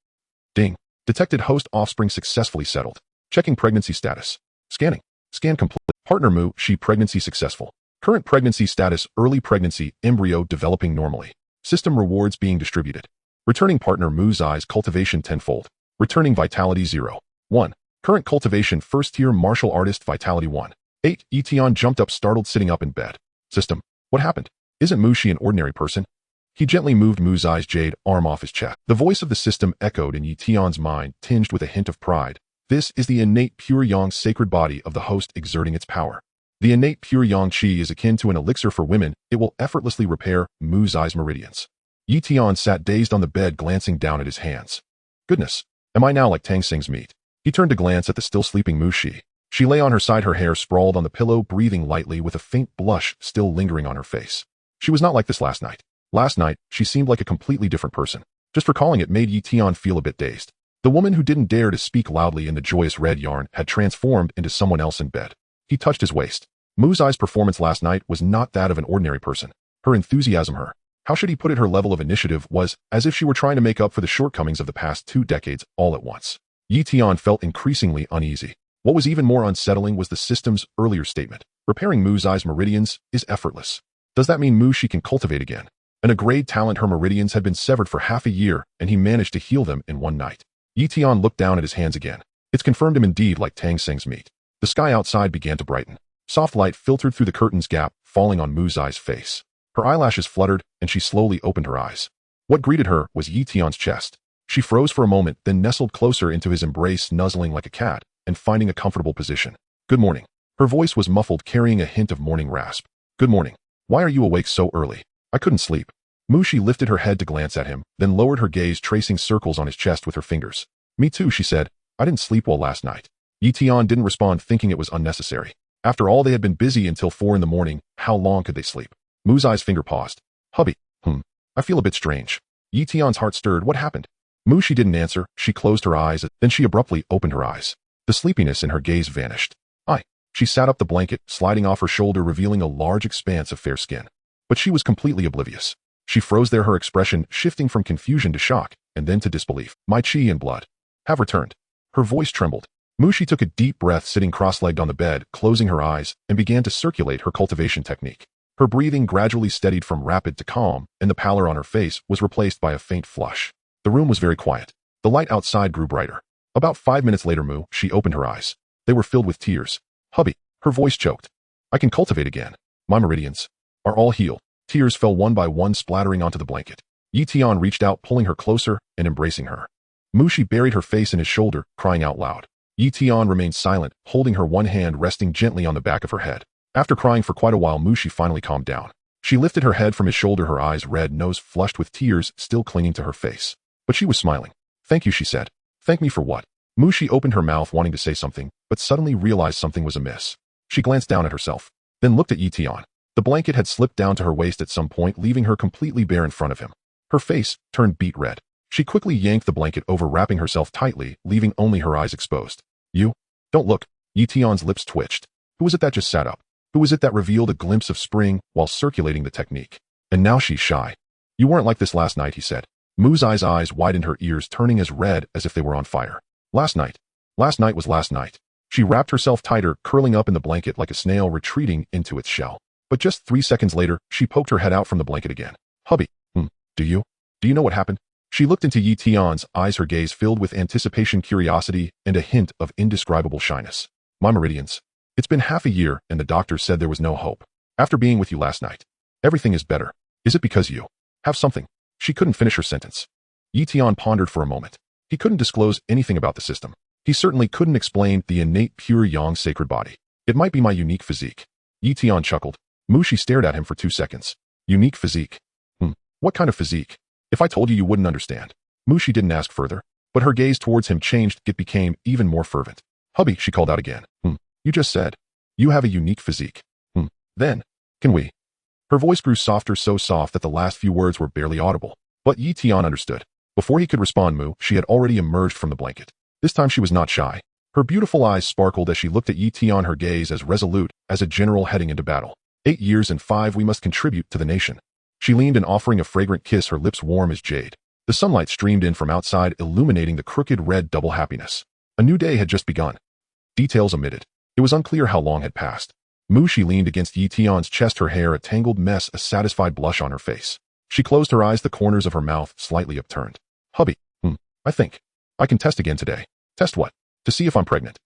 Ding. Detected host offspring successfully settled. Checking pregnancy status. Scanning. Scan complete. Partner Mu, she pregnancy successful. Current pregnancy status: early pregnancy, embryo developing normally. System rewards being distributed. Returning partner Mu's cultivation tenfold. Returning vitality 0. 1. Current cultivation first tier martial artist vitality 1. 8. Yi Tian jumped up, startled, sitting up in bed. System. What happened? Isn't Mushi an ordinary person? He gently moved Mu's jade arm off his chest. The voice of the system echoed in Yi Tian's mind, tinged with a hint of pride. This is the innate pure yang sacred body of the host exerting its power. The innate pure yang qi is akin to an elixir for women. It will effortlessly repair Mu's meridians. Yi Tian sat dazed on the bed, glancing down at his hands. Goodness, am I now like Tang Xing's meat? He turned to glance at the still sleeping Mushi. She lay on her side, her hair sprawled on the pillow, breathing lightly, with a faint blush still lingering on her face. She was not like this last night. Last night, she seemed like a completely different person. Just recalling it made Yi Tian feel a bit dazed. The woman who didn't dare to speak loudly in the joyous red yarn had transformed into someone else in bed. He touched his waist. Mu's performance last night was not that of an ordinary person. Her enthusiasm, how should he put it, her level of initiative was as if she were trying to make up for the shortcomings of the past 2 decades all at once. Yi Tian felt increasingly uneasy. What was even more unsettling was the system's earlier statement. Repairing Mu's meridians is effortless. Does that mean Mu she can cultivate again? An grade talent, her meridians had been severed for half a year, and he managed to heal them in one night. Yi Tian looked down at his hands again. It's confirmed him indeed like Tang Seng's meat. The sky outside began to brighten. Soft light filtered through the curtain's gap, falling on Mu Zai's face. Her eyelashes fluttered, and she slowly opened her eyes. What greeted her was Yi Tian's chest. She froze for a moment, then nestled closer into his embrace, nuzzling like a cat, and finding a comfortable position. Good morning. Her voice was muffled, carrying a hint of morning rasp. Good morning. Why are you awake so early? I couldn't sleep. Mushi lifted her head to glance at him, then lowered her gaze, tracing circles on his chest with her fingers. Me too, she said. I didn't sleep well last night. Yi Tian didn't respond, thinking it was unnecessary. After all, they had been busy until 4 in the morning. How long could they sleep? Mu Zai's finger paused. Hubby. I feel a bit strange. Yi Tian's heart stirred. What happened? Mushi didn't answer. She closed her eyes, then she abruptly opened her eyes. The sleepiness in her gaze vanished. She sat up the blanket, sliding off her shoulder, revealing a large expanse of fair skin. But she was completely oblivious. She froze there, her expression shifting from confusion to shock, and then to disbelief. My chi and blood have returned. Her voice trembled. Mushi took a deep breath, sitting cross-legged on the bed, closing her eyes, and began to circulate her cultivation technique. Her breathing gradually steadied from rapid to calm, and the pallor on her face was replaced by a faint flush. The room was very quiet. The light outside grew brighter. About 5 minutes later, she opened her eyes. They were filled with tears. Hubby. Her voice choked. I can cultivate again. My meridians are all healed. Tears fell one by one, splattering onto the blanket. Yi Tian reached out, pulling her closer and embracing her. Mushi buried her face in his shoulder, crying out loud. Yi Tian remained silent, holding her one hand resting gently on the back of her head. After crying for quite a while, Mushi finally calmed down. She lifted her head from his shoulder, her eyes red, nose flushed with tears still clinging to her face. But she was smiling. Thank you, she said. Thank me for what? Mushi opened her mouth, wanting to say something, but suddenly realized something was amiss. She glanced down at herself, then looked at Yi Tian. The blanket had slipped down to her waist at some point, leaving her completely bare in front of him. Her face turned beet red. She quickly yanked the blanket over, wrapping herself tightly, leaving only her eyes exposed. You? Don't look. Yi Tian's lips twitched. Who was it that just sat up? Who was it that revealed a glimpse of spring while circulating the technique? And now she's shy. You weren't like this last night, he said. Mu Zai's eyes widened, her ears turning as red as if they were on fire. Last night. Last night was last night. She wrapped herself tighter, curling up in the blanket like a snail retreating into its shell. But just 3 seconds later, she poked her head out from the blanket again. Hubby. Do you know what happened? She looked into Yi Tian's eyes, her gaze filled with anticipation, curiosity, and a hint of indescribable shyness. My meridians. It's been half a year, and the doctor said there was no hope. After being with you last night, everything is better. Is it because you have something? She couldn't finish her sentence. Yi Tian pondered for a moment. He couldn't disclose anything about the system. He certainly couldn't explain the innate pure yang sacred body. It might be my unique physique. Yi Tian chuckled. Mushi stared at him for 2 seconds. Unique physique? What kind of physique? If I told you, you wouldn't understand. Mushi didn't ask further, but her gaze towards him changed. It became even more fervent. Hubby, she called out again. You just said. You have a unique physique. Then, can we? Her voice grew softer, so soft that the last few words were barely audible. But Yi Tian understood. Before he could respond, she had already emerged from the blanket. This time she was not shy. Her beautiful eyes sparkled as she looked at Yi Tian, her gaze as resolute as a general heading into battle. 8 years and 5 we must contribute to the nation. She leaned and offering a fragrant kiss, her lips warm as jade. The sunlight streamed in from outside, illuminating the crooked red double happiness. A new day had just begun. Details omitted. It was unclear how long had passed. Mushi leaned against Yi Tian's chest, her hair a tangled mess, a satisfied blush on her face. She closed her eyes, the corners of her mouth slightly upturned. Hubby, I think I can test again today. Test what? To see if I'm pregnant.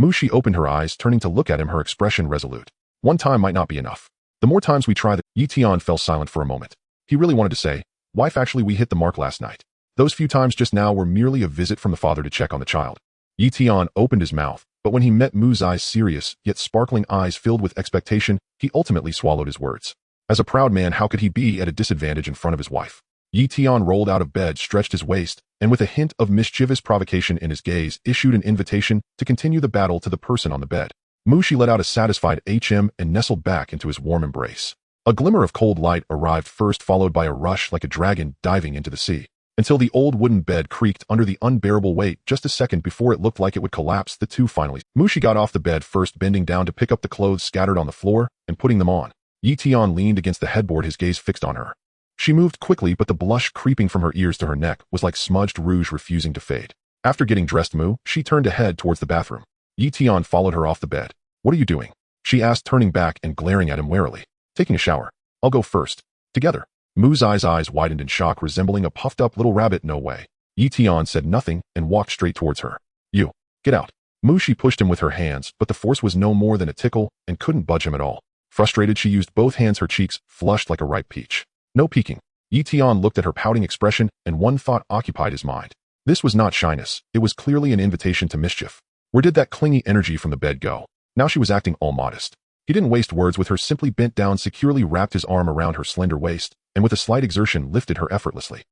Mushi opened her eyes, turning to look at him, her expression resolute. One time might not be enough. The more times we try, Yi Tian fell silent for a moment. He really wanted to say, wife, actually we hit the mark last night. Those few times just now were merely a visit from the father to check on the child. Yi Tian opened his mouth, but when he met Mu Zai's serious, yet sparkling eyes filled with expectation, he ultimately swallowed his words. As a proud man, how could he be at a disadvantage in front of his wife? Yi Tian rolled out of bed, stretched his waist, and with a hint of mischievous provocation in his gaze, issued an invitation to continue the battle to the person on the bed. Mushi let out a satisfied HM and nestled back into his warm embrace. A glimmer of cold light arrived first, followed by a rush like a dragon diving into the sea, until the old wooden bed creaked under the unbearable weight. Just a second before it looked like it would collapse, the two finally. Mushi got off the bed first, bending down to pick up the clothes scattered on the floor and putting them on. Yi Tian leaned against the headboard, his gaze fixed on her. She moved quickly, but the blush creeping from her ears to her neck was like smudged rouge refusing to fade. After getting dressed, she turned to head towards the bathroom. Yi Tian followed her off the bed. What are you doing? She asked, turning back and glaring at him warily. Taking a shower. I'll go first. Together. Mu's eyes widened in shock, resembling a puffed-up little rabbit. No way. Yi Tian said nothing and walked straight towards her. You. Get out. She pushed him with her hands, but the force was no more than a tickle and couldn't budge him at all. Frustrated, she used both hands, her cheeks flushed like a ripe peach. No peeking. Yi Tian looked at her pouting expression, and one thought occupied his mind. This was not shyness. It was clearly an invitation to mischief. Where did that clingy energy from the bed go? Now she was acting all modest. He didn't waste words with her, simply bent down, securely wrapped his arm around her slender waist, and with a slight exertion lifted her effortlessly.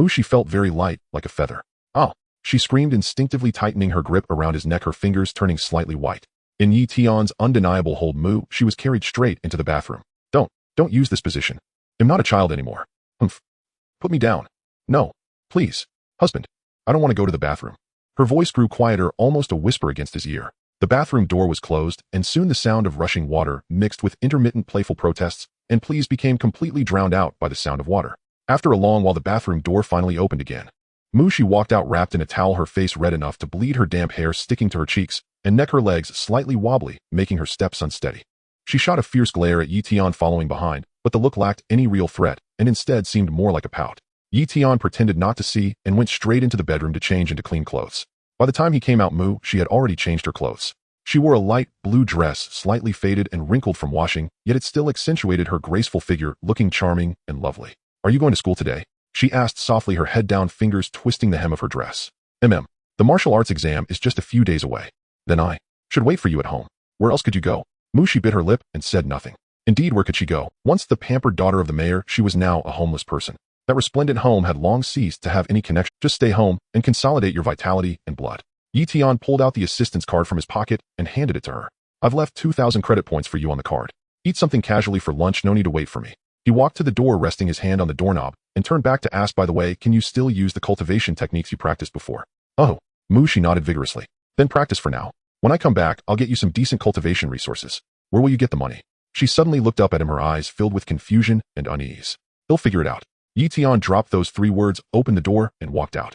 She felt very light, like a feather. Oh! She screamed, instinctively tightening her grip around his neck, her fingers turning slightly white. In Yi Tian's undeniable hold, she was carried straight into the bathroom. Don't use this position. I'm not a child anymore. Humph. Put me down. No. Please. Husband. I don't want to go to the bathroom. Her voice grew quieter, almost a whisper against his ear. The bathroom door was closed, and soon the sound of rushing water, mixed with intermittent playful protests and pleas, became completely drowned out by the sound of water. After a long while, the bathroom door finally opened again. She walked out wrapped in a towel, her face red enough to bleed, her damp hair sticking to her cheeks and neck, her legs slightly wobbly, making her steps unsteady. She shot a fierce glare at Yi Tian following behind, but the look lacked any real threat and instead seemed more like a pout. Yi Tian pretended not to see and went straight into the bedroom to change into clean clothes. By the time he came out, she had already changed her clothes. She wore a light blue dress, slightly faded and wrinkled from washing, yet it still accentuated her graceful figure, looking charming and lovely. Are you going to school today? She asked softly, her head down, fingers twisting the hem of her dress. The martial arts exam is just a few days away. Then I should wait for you at home. Where else could you go? She bit her lip and said nothing. Indeed, where could she go? Once the pampered daughter of the mayor, she was now a homeless person. That resplendent home had long ceased to have any connection. Just stay home and consolidate your vitality and blood. Yi Tian pulled out the assistant's card from his pocket and handed it to her. I've left 2,000 credit points for you on the card. Eat something casually for lunch, no need to wait for me. He walked to the door, resting his hand on the doorknob, and turned back to ask, by the way, can you still use the cultivation techniques you practiced before? Oh. She nodded vigorously. Then practice for now. When I come back, I'll get you some decent cultivation resources. Where will you get the money? She suddenly looked up at him, her eyes filled with confusion and unease. He'll figure it out. Yi Tian dropped those 3 words, opened the door, and walked out.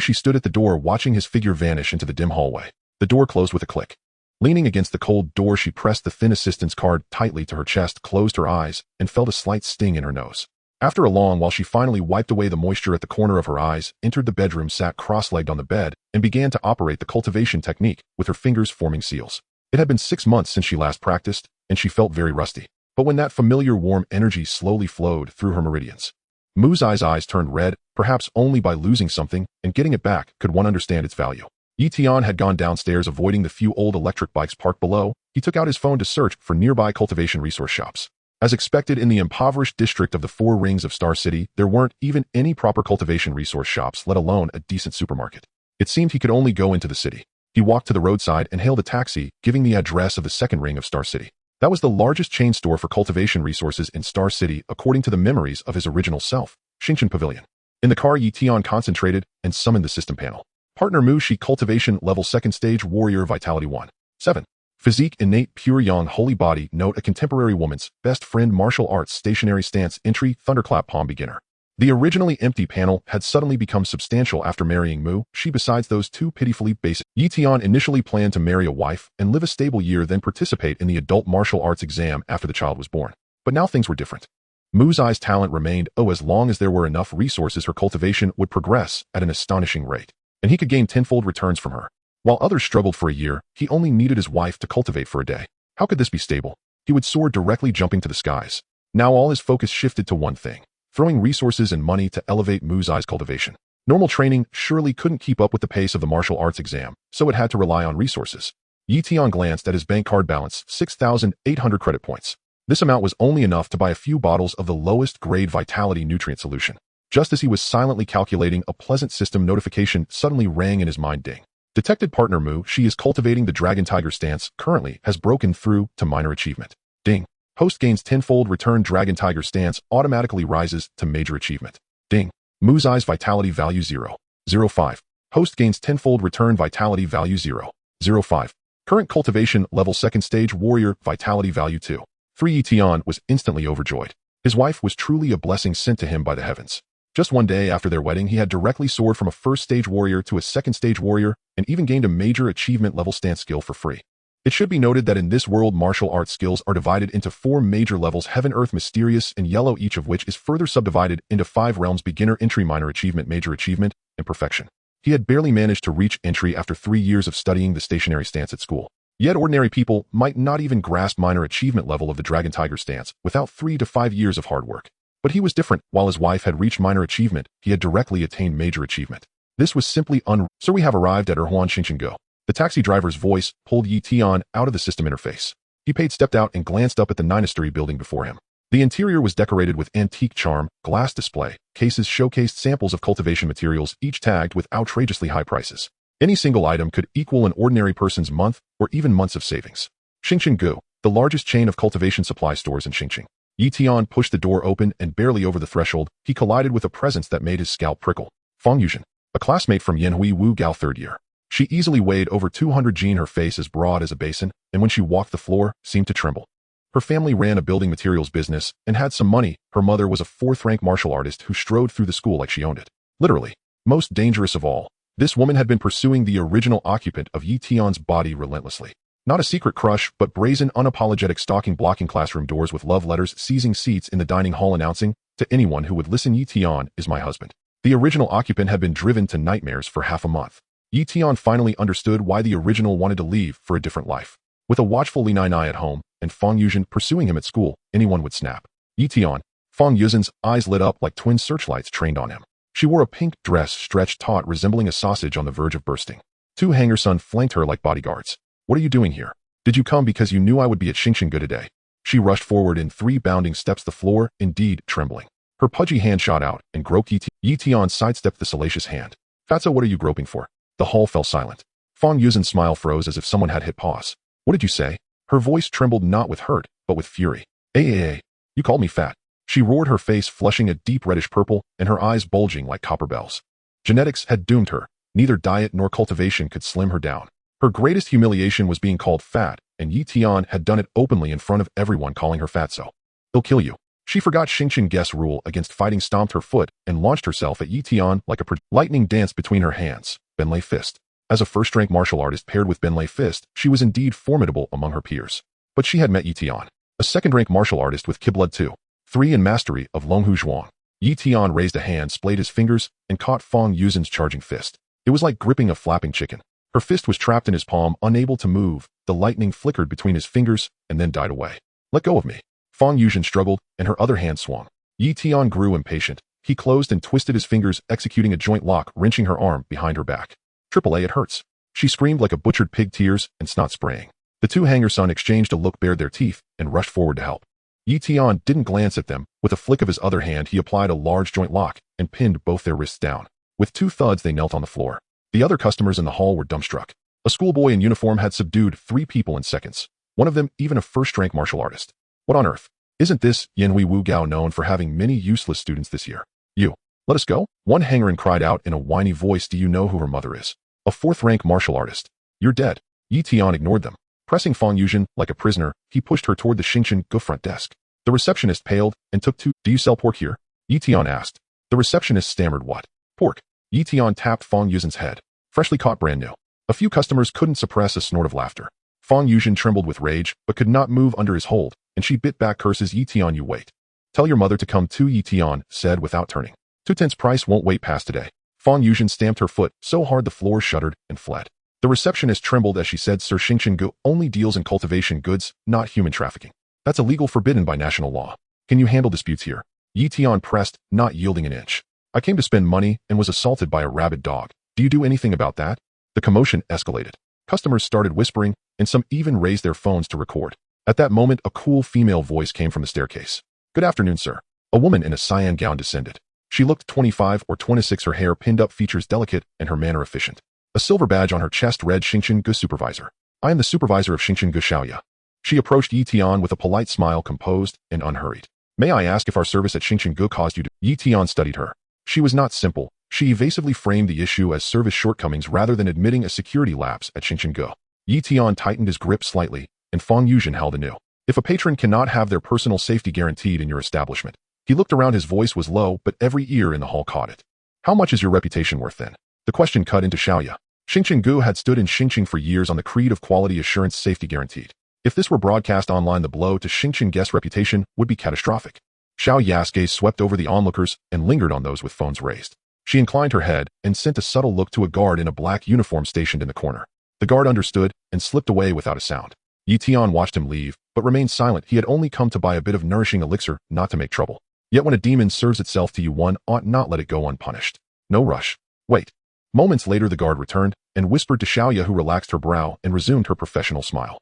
She stood at the door, watching his figure vanish into the dim hallway. The door closed with a click. Leaning against the cold door, she pressed the thin assistant's card tightly to her chest, closed her eyes, and felt a slight sting in her nose. After a long while, she finally wiped away the moisture at the corner of her eyes, entered the bedroom, sat cross-legged on the bed, and began to operate the cultivation technique, with her fingers forming seals. It had been 6 months since she last practiced, and she felt very rusty. But when that familiar warm energy slowly flowed through her meridians, Mu's eyes turned red. Perhaps only by losing something and getting it back could one understand its value. Yi Tian had gone downstairs, avoiding the few old electric bikes parked below. He took out his phone to search for nearby cultivation resource shops. As expected, in the impoverished district of the 4 Rings of Star City, there weren't even any proper cultivation resource shops, let alone a decent supermarket. It seemed he could only go into the city. He walked to the roadside and hailed a taxi, giving the address of the 2nd Ring of Star City. That was the largest chain store for cultivation resources in Star City, according to the memories of his original self, Shinshin Pavilion. In the car, Yi Tian concentrated and summoned the system panel. Partner Mu Shi, cultivation level 2nd stage, warrior, vitality 1. 7. Physique innate, pure yang, holy body, note a contemporary woman's best friend, martial arts, stationary stance, entry, thunderclap, palm, beginner. The originally empty panel had suddenly become substantial after marrying Mu Shi. Besides those 2 pitifully basic, Yi Tian initially planned to marry a wife and live a stable year, then participate in the adult martial arts exam after the child was born. But now things were different. Mu's talent remained, as long as there were enough resources, her cultivation would progress at an astonishing rate, and he could gain tenfold returns from her. While others struggled for a year, he only needed his wife to cultivate for a day. How could this be stable? He would soar directly, jumping to the skies. Now all his focus shifted to one thing: throwing resources and money to elevate Mu's cultivation. Normal training surely couldn't keep up with the pace of the martial arts exam, so it had to rely on resources. Yi Tian glanced at his bank card balance, 6,800 credit points. This amount was only enough to buy a few bottles of the lowest grade vitality nutrient solution. Just as he was silently calculating, a pleasant system notification suddenly rang in his mind. Ding. Detected. Partner Mu Shi is cultivating the Dragon Tiger stance, currently has broken through to minor achievement. Ding. Host gains tenfold return. Dragon Tiger stance automatically rises to major achievement. Ding. Mu's vitality value 0.05. Host gains tenfold return. Vitality value 0.05. Current cultivation level 2nd stage, warrior, vitality value 2. 3. Yi Tian was instantly overjoyed. His wife was truly a blessing sent to him by the heavens. Just one day after their wedding, he had directly soared from a 1st stage warrior to a 2nd stage warrior and even gained a major achievement level stance skill for free. It should be noted that in this world, martial arts skills are divided into 4 major levels: heaven, earth, mysterious, and yellow, each of which is further subdivided into 5 realms: beginner, entry, minor achievement, major achievement, and perfection. He had barely managed to reach entry after 3 years of studying the stationary stance at school. Yet ordinary people might not even grasp minor achievement level of the Dragon Tiger stance without 3 to 5 years of hard work. But he was different. While his wife had reached minor achievement, he had directly attained major achievement. This was simply Sir, we have arrived at Erhuan Xingqianggu. The taxi driver's voice pulled Yi Tian out of the system interface. He stepped out and glanced up at the nine-story building before him. The interior was decorated with antique charm, glass display, cases showcased samples of cultivation materials, each tagged with outrageously high prices. Any single item could equal an ordinary person's month or even months of savings. Xingqianggu, the largest chain of cultivation supply stores in Xingqiang. Yi Tian pushed the door open, and barely over the threshold, he collided with a presence that made his scalp prickle. Fang Yuzhen, a classmate from Yanhui Wu Gao 3rd year. She easily weighed over 200 Jin, her face as broad as a basin, and when she walked the floor, seemed to tremble. Her family ran a building materials business and had some money. Her mother was a 4th-rank martial artist who strode through the school like she owned it. Literally. Most dangerous of all, this woman had been pursuing the original occupant of Yi Tian's body relentlessly. Not a secret crush, but brazen, unapologetic stalking, blocking classroom doors with love letters, seizing seats in the dining hall, announcing to anyone who would listen, "Yi Tian is my husband." The original occupant had been driven to nightmares for half a month. Yi Tian finally understood why the original wanted to leave for a different life. With a watchful Li Nai at home and Fang Yuzhen pursuing him at school, anyone would snap. Yi Tian. Fang Yuzhen's eyes lit up like twin searchlights trained on him. She wore a pink dress stretched taut, resembling a sausage on the verge of bursting. 2 hangers-on flanked her like bodyguards. "What are you doing here? Did you come because you knew I would be at Xingqianggu today?" She rushed forward in 3 bounding steps, the floor, indeed, trembling. Her pudgy hand shot out and groped Yi Tian. Yi Tian sidestepped the salacious hand. "Fatso, what are you groping for?" The hall fell silent. Fang Yuzhen's smile froze as if someone had hit pause. "What did you say?" Her voice trembled not with hurt, but with fury. "Ay, you called me fat." She roared, her face flushing a deep reddish purple and her eyes bulging like copper bells. Genetics had doomed her. Neither diet nor cultivation could slim her down. Her greatest humiliation was being called fat, and Yi Tian had done it openly in front of everyone, calling her fatso. "He'll kill you." She forgot Xingqianggu's rule against fighting, stomped her foot, and launched herself at Yi Tian like a lightning danced between her hands. Benlei Fist. As a 1st-rank martial artist paired with Benlei Fist, she was indeed formidable among her peers. But she had met Yi Tian, a 2nd-rank martial artist with Kiblood 2, 3 in mastery of Longhu Zhuang. Yi Tian raised a hand, splayed his fingers, and caught Fang Yuzhen's charging fist. It was like gripping a flapping chicken. Her fist was trapped in his palm, unable to move. The lightning flickered between his fingers and then died away. "Let go of me." Fang Yuzhen struggled, and her other hand swung. Yi Tian grew impatient. He closed and twisted his fingers, executing a joint lock, wrenching her arm behind her back. "AAA, it hurts." She screamed like a butchered pig, tears and snot spraying. The 2 hangers-on exchanged a look, bared their teeth, and rushed forward to help. Yi Tian didn't glance at them. With a flick of his other hand, he applied a large joint lock and pinned both their wrists down. With 2 thuds, they knelt on the floor. The other customers in the hall were dumbstruck. A schoolboy in uniform had subdued 3 people in seconds. One of them even a 1st-rank martial artist. What on earth? Isn't this Yanhui Wu Gao known for having many useless students this year? "You. Let us go." One hangerin cried out in a whiny voice. "Do you know who her mother is?" "A 4th-rank martial artist." "You're dead." Yi Tian ignored them. Pressing Fang Yuzhen like a prisoner, he pushed her toward the Xingqianggu front desk. The receptionist paled and took 2. "Do you sell pork here?" Yi Tian asked. The receptionist stammered, "What? Pork?" Yi Tian tapped Fang Yuzhen's head. "Freshly caught, brand new." A few customers couldn't suppress a snort of laughter. Fang Yuzhen trembled with rage, but could not move under his hold, and she bit back curses. "Yi Tian, you wait. Tell your mother to come too," Yi Tian said without turning. 2/10 price won't wait past today. Fang Yuzhen stamped her foot so hard the floor shuddered and fled. The receptionist trembled as she said, "Sir, Xingqianggu only deals in cultivation goods, not human trafficking. That's illegal, forbidden by national law. Can you handle disputes here?" Yi Tian pressed, not yielding an inch. "I came to spend money and was assaulted by a rabid dog. Do you do anything about that?" The commotion escalated. Customers started whispering, and some even raised their phones to record. At that moment, a cool female voice came from the staircase. "Good afternoon, sir." A woman in a cyan gown descended. She looked 25 or 26, her hair pinned up, features delicate, and her manner efficient. A silver badge on her chest read Xingqianggu Supervisor. "I am the supervisor of Xingqianggu Xiaoya." She approached Yi Tian with a polite smile, composed and unhurried. "May I ask if our service at Xingqianggu caused you to—" Yi Tian studied her. She was not simple. She evasively framed the issue as service shortcomings rather than admitting a security lapse at Xingqianggu. Yi Tian tightened his grip slightly, and Fang Yuzhen held anew. "If a patron cannot have their personal safety guaranteed in your establishment." He looked around, his voice was low, but every ear in the hall caught it. "How much is your reputation worth then?" The question cut into Xiaoya. Xingqing Gu had stood in Xingqing for years on the creed of quality assurance safety guaranteed. If this were broadcast online, the blow to Xingqing Guest's reputation would be catastrophic. Xiao Ya's gaze swept over the onlookers and lingered on those with phones raised. She inclined her head and sent a subtle look to a guard in a black uniform stationed in the corner. The guard understood and slipped away without a sound. Yi Tian watched him leave, but remained silent. He had only come to buy a bit of nourishing elixir, not to make trouble. Yet when a demon serves itself to you, one ought not let it go unpunished. No rush. Wait. Moments later the guard returned and whispered to Xiaoya, who relaxed her brow and resumed her professional smile.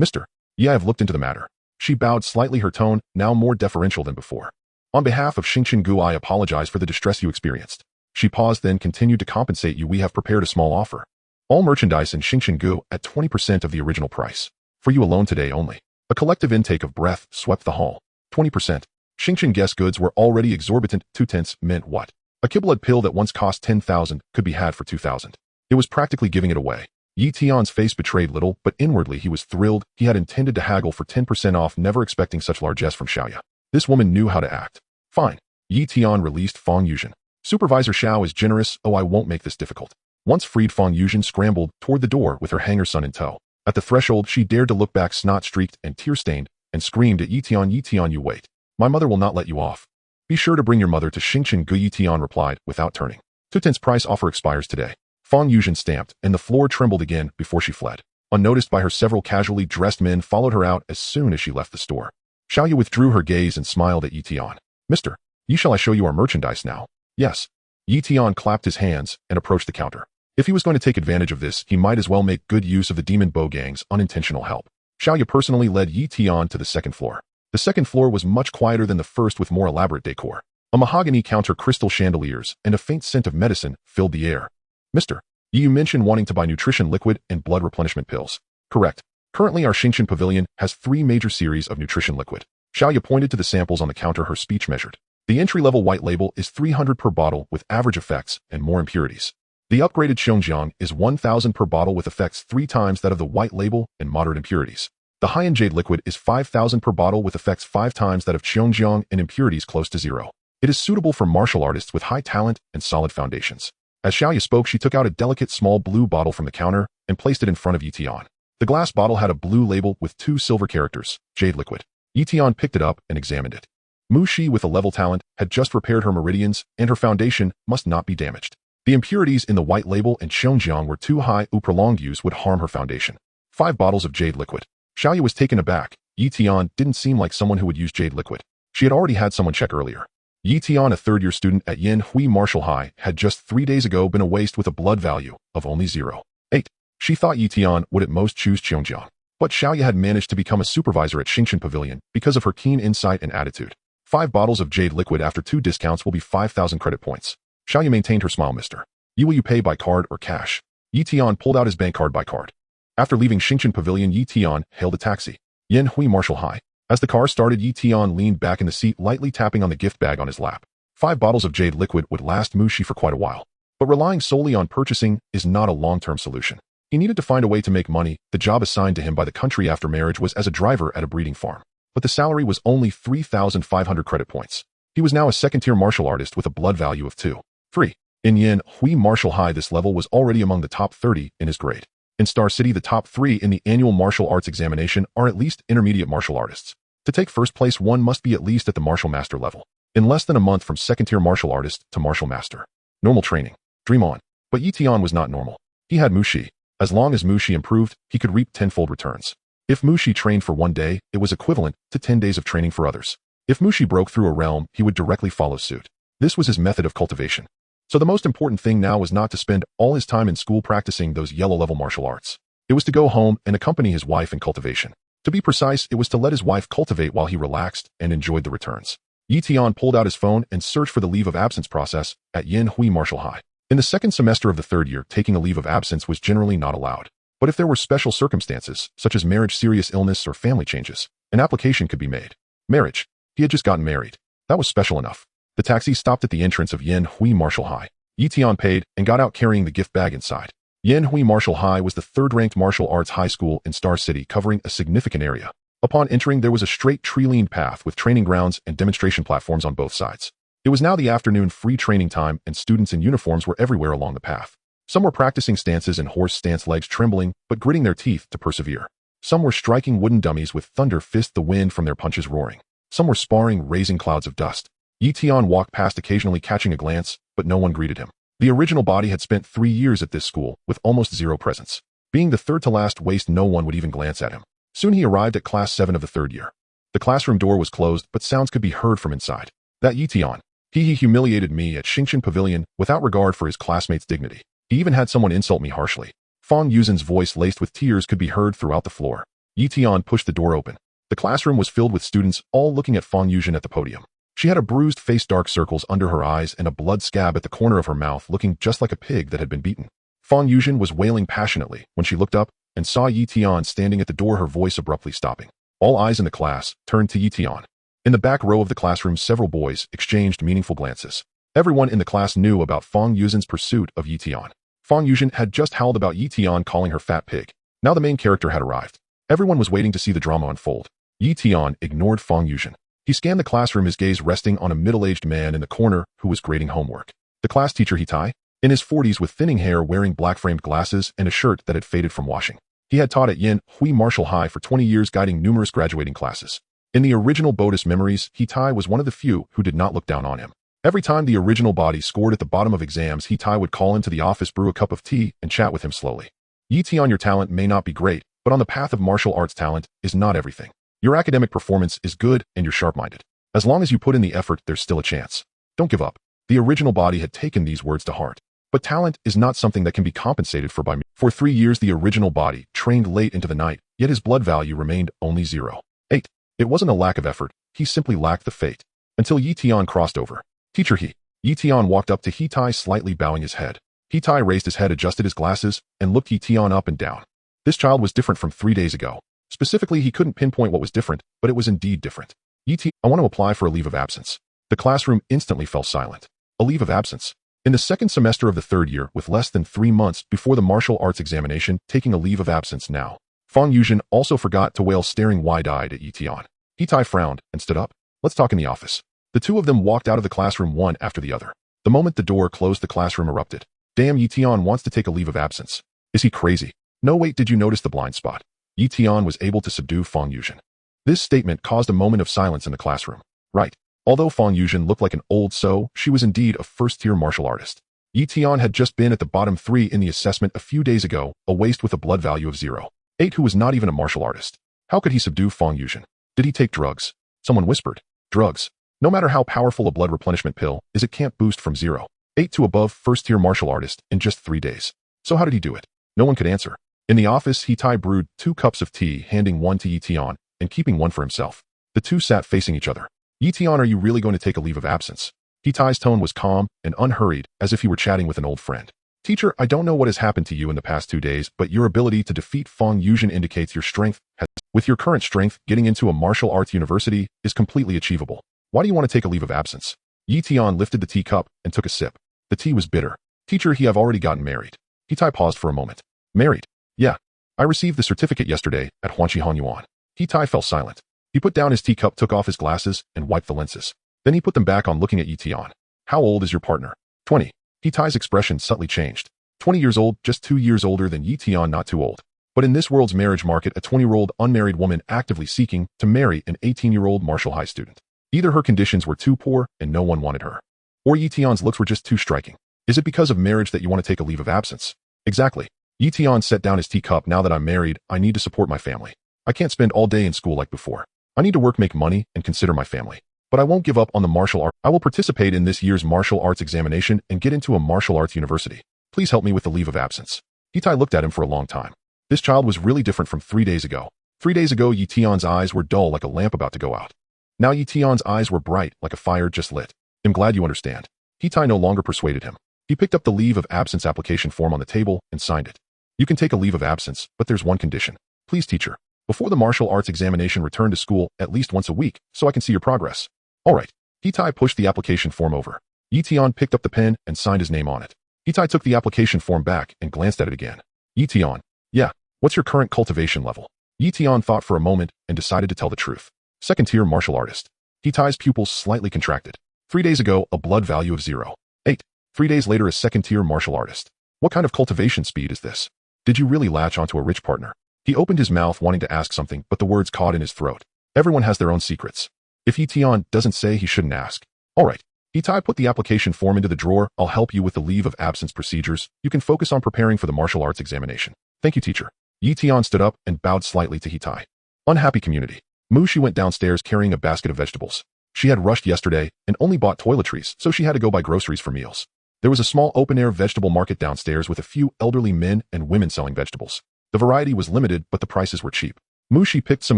Mr. Yi, I have looked into the matter. She bowed slightly, her tone now more deferential than before. On behalf of Xingqing Gu, I apologize for the distress you experienced. She paused, then continued to compensate you. We have prepared a small offer. All merchandise in Xingqing Gu at 20% of the original price. For you alone today only. A collective intake of breath swept the hall. 20%. Xingqing Guest goods were already exorbitant. 2/10 meant what? A kibbled pill that once cost 10,000 could be had for 2,000. It was practically giving it away. Yi Tian's face betrayed little, but inwardly he was thrilled. He had intended to haggle for 10% off, never expecting such largesse from Xiaoya. This woman knew how to act. Fine. Yi Tian released Feng Yuzhen. Supervisor Xiao is generous. Oh, I won't make this difficult. Once freed, Feng Yuzhen scrambled toward the door with her hanger son in tow. At the threshold, she dared to look back, snot-streaked and tear-stained, and screamed at Yi Tian. Yi Tian, you wait. My mother will not let you off. Be sure to bring your mother to Xingqing Gu. Yi Tian replied, without turning. 2/10 price offer expires today. Feng Yuzhen stamped, and the floor trembled again before she fled. Unnoticed by her, several casually dressed men followed her out as soon as she left the store. Xiaoya withdrew her gaze and smiled at Yi Tian. Mr. Yi, shall I show you our merchandise now? Yes. Yi Tian clapped his hands and approached the counter. If he was going to take advantage of this, he might as well make good use of the demon bow gang's unintentional help. Xiaoya personally led Yi Tian to the second floor. The second floor was much quieter than the first, with more elaborate decor. A mahogany counter, crystal chandeliers, and a faint scent of medicine filled the air. Mr. Yi, you mentioned wanting to buy nutrition liquid and blood replenishment pills. Correct. Currently our Xingqing Pavilion has 3 major series of nutrition liquid. Xiaoya pointed to the samples on the counter, her speech measured. The entry-level white label is 300 per bottle with average effects and more impurities. The upgraded Xiongjiang is 1,000 per bottle with effects 3 times that of the white label and moderate impurities. The high-end jade liquid is 5,000 per bottle with effects 5 times that of Xiongjiang and impurities close to 0. It is suitable for martial artists with high talent and solid foundations. As Xiaoya spoke, she took out a delicate small blue bottle from the counter and placed it in front of Yi Tian. The glass bottle had a blue label with 2 silver characters, jade liquid. Yi Tian picked it up and examined it. Mu Shi, with a level talent, had just repaired her meridians, and her foundation must not be damaged. The impurities in the white label and Xiongjiang were too high, prolonged use would harm her foundation. 5 bottles of jade liquid. Xiaoya was taken aback. Yi Tian didn't seem like someone who would use jade liquid. She had already had someone check earlier. Yi Tian, a third-year student at Yin Hui Martial High, had just 3 days ago been a waste with a blood value of only 0.8. She thought Yi Tian would at most choose Xiongjiang. But Xiaoya had managed to become a supervisor at Xingqing Pavilion because of her keen insight and attitude. 5 bottles of jade liquid after 2 discounts will be 5,000 credit points. Xiaoya maintained her smile. Mr. Yi, will you pay by card or cash? Yi Tian pulled out his bank card. By card. After leaving Xingqing Pavilion, Yi Tian hailed a taxi. Yin Hui Martial High. As the car started, Yi Tian leaned back in the seat, lightly tapping on the gift bag on his lap. 5 bottles of jade liquid would last Mu Shi for quite a while. But relying solely on purchasing is not a long-term solution. He needed to find a way to make money. The job assigned to him by the country after marriage was as a driver at a breeding farm. But the salary was only 3,500 credit points. He was now a second-tier martial artist with a blood value of 2.3. In Yin Hui Martial High, this level was already among the top 30 in his grade. In Star City, the top 3 in the annual martial arts examination are at least intermediate martial artists. To take first place, one must be at least at the martial master level. In less than a month from second-tier martial artist to martial master. Normal training. Dream on. But Yi Tian was not normal. He had Mu Shi. As long as Mu Shi improved, he could reap tenfold returns. If Mu Shi trained for 1 day, it was equivalent to 10 days of training for others. If Mu Shi broke through a realm, he would directly follow suit. This was his method of cultivation. So the most important thing now was not to spend all his time in school practicing those yellow-level martial arts. It was to go home and accompany his wife in cultivation. To be precise, it was to let his wife cultivate while he relaxed and enjoyed the returns. Yi Tian pulled out his phone and searched for the leave of absence process at Yin Hui Martial High. In the second semester of the 3rd year, taking a leave of absence was generally not allowed. But if there were special circumstances, such as marriage, serious illness, or family changes, an application could be made. Marriage. He had just gotten married. That was special enough. The taxi stopped at the entrance of Yin Hui Martial High. Yi Tian paid and got out carrying the gift bag inside. Yin Hui Martial High was the 3rd-ranked martial arts high school in Star City, covering a significant area. Upon entering, there was a straight tree-lined path with training grounds and demonstration platforms on both sides. It was now the afternoon free training time, and students in uniforms were everywhere along the path. Some were practicing stances in horse stance, legs trembling, but gritting their teeth to persevere. Some were striking wooden dummies with thunder fist, the wind from their punches roaring. Some were sparring, raising clouds of dust. Yi Tian walked past, occasionally catching a glance, but no one greeted him. The original body had spent 3 years at this school, with almost zero presence. Being the third to last waste, no one would even glance at him. Soon he arrived at class 7 of the 3rd year. The classroom door was closed, but sounds could be heard from inside. That Yi Tian. He humiliated me at Xingqian Pavilion without regard for his classmates' dignity. He even had someone insult me harshly. Fang Yuzin's voice, laced with tears, could be heard throughout the floor. Yi Tian pushed the door open. The classroom was filled with students, all looking at Fang Yuzhen at the podium. She had a bruised face, dark circles under her eyes, and a blood scab at the corner of her mouth, looking just like a pig that had been beaten. Fang Yuzhen was wailing passionately when she looked up and saw Yi Tian standing at the door, her voice abruptly stopping. All eyes in the class turned to Yi Tian. In the back row of the classroom, several boys exchanged meaningful glances. Everyone in the class knew about Fang Yuzin's pursuit of Yi Tian. Fang Yuzhen had just howled about Yi Tian calling her fat pig. Now the main character had arrived. Everyone was waiting to see the drama unfold. Yi Tian ignored Fang Yuzhen. He scanned the classroom, his gaze resting on a middle-aged man in the corner who was grading homework. The class teacher, Hitai, in his 40s with thinning hair, wearing black-framed glasses and a shirt that had faded from washing. He had taught at Yin Hui Martial High for 20 years, guiding numerous graduating classes. In the original Buddhist memories, Hitai was one of the few who did not look down on him. Every time the original body scored at the bottom of exams, Hitai would call him to the office, brew a cup of tea, and chat with him slowly. Yi Tian, your talent may not be great, but on the path of martial arts, talent is not everything. Your academic performance is good and you're sharp-minded. As long as you put in the effort, there's still a chance. Don't give up. The original body had taken these words to heart. But talent is not something that can be compensated for by me. For 3 years, the original body trained late into the night, yet his blood value remained only 0.8. It wasn't a lack of effort, he simply lacked the fate. Until Yi Tian crossed over. Teacher Yi Tian walked up to Hitai, slightly bowing his head. Hitai raised his head, adjusted his glasses, and looked Yi Tian up and down. This child was different from 3 days ago. Specifically, he couldn't pinpoint what was different, but it was indeed different. Yi Tian, I want to apply for a leave of absence. The classroom instantly fell silent. A leave of absence? In the 2nd semester of the 3rd year, with less than 3 months before the martial arts examination, taking a leave of absence now. Fang Yuzhen also forgot to wail, staring wide-eyed at Yi Tian. Hitai frowned and stood up. Let's talk in the office. The two of them walked out of the classroom, one after the other. The moment the door closed, the classroom erupted. Damn, Yi Tian wants to take a leave of absence. Is he crazy? No, wait, did you notice the blind spot? Yi Tian was able to subdue Fang Yuzhen. This statement caused a moment of silence in the classroom. Right. Although Fang Yuzhen looked like an old so, she was indeed a first-tier martial artist. Yi Tian had just been at the bottom 3 in the assessment a few days ago, a waste with a blood value of 0.8 who was not even a martial artist. How could he subdue Fang Yuzhen? Did he take drugs? Someone whispered. Drugs. No matter how powerful a blood replenishment pill is, it can't boost from 0.8 to above first-tier martial artist in just 3 days. So how did he do it? No one could answer. In the office, Hitai brewed 2 cups of tea, handing one to Yi Tian and keeping one for himself. The two sat facing each other. Yi Tian, are you really going to take a leave of absence? Hitai's tone was calm and unhurried, as if he were chatting with an old friend. Teacher, I don't know what has happened to you in the past 2 days, but your ability to defeat Fang Yuzhen indicates your strength has. With your current strength, getting into a martial arts university is completely achievable. Why do you want to take a leave of absence? Yi Tian lifted the teacup and took a sip. The tea was bitter. Teacher, I've already gotten married. Hitai paused for a moment. Married? Yeah. I received the certificate yesterday at Huanqi Yuan. Hitai fell silent. He put down his teacup, took off his glasses, and wiped the lenses. Then he put them back on, looking at Yi Tian. How old is your partner? 20. Hitai's expression subtly changed. 20 years old, just 2 years older than Yi Tian, not too old. But in this world's marriage market, a 20-year-old unmarried woman actively seeking to marry an 18-year-old martial high student. Either her conditions were too poor and no one wanted her, or Yi Tian's looks were just too striking. Is it because of marriage that you want to take a leave of absence? Exactly. Yi Tian set down his teacup. Now that I'm married, I need to support my family. I can't spend all day in school like before. I need to work, make money, and consider my family. But I won't give up on the martial art. I will participate in this year's martial arts examination and get into a martial arts university. Please help me with the leave of absence. Hitai looked at him for a long time. This child was really different from 3 days ago. 3 days ago, Yi Tian's eyes were dull like a lamp about to go out. Now Yi Tian's eyes were bright like a fire just lit. I'm glad you understand. Hitai no longer persuaded him. He picked up the leave of absence application form on the table and signed it. You can take a leave of absence, but there's one condition. Please, teacher. Before the martial arts examination, return to school at least once a week so I can see your progress. All right. Hitai pushed the application form over. Yi Tian picked up the pen and signed his name on it. Hitai took the application form back and glanced at it again. Yi Tian. Yeah. What's your current cultivation level? Yi Tian thought for a moment and decided to tell the truth. Second-tier martial artist. Hitai's pupils slightly contracted. 3 days ago, a blood value of 0.8. 3 days later, a second-tier martial artist. What kind of cultivation speed is this? Did you really latch onto a rich partner? He opened his mouth wanting to ask something, but the words caught in his throat. Everyone has their own secrets. If Yi-Tian doesn't say, he shouldn't ask. All right. Yi-Tai put the application form into the drawer. I'll help you with the leave of absence procedures. You can focus on preparing for the martial arts examination. Thank you, teacher. Yi-Tian stood up and bowed slightly to Yi-Tai. Unhappy community. Mushi went downstairs carrying a basket of vegetables. She had rushed yesterday and only bought toiletries, so she had to go buy groceries for meals. There was a small open-air vegetable market downstairs with a few elderly men and women selling vegetables. The variety was limited, but the prices were cheap. Mushi picked some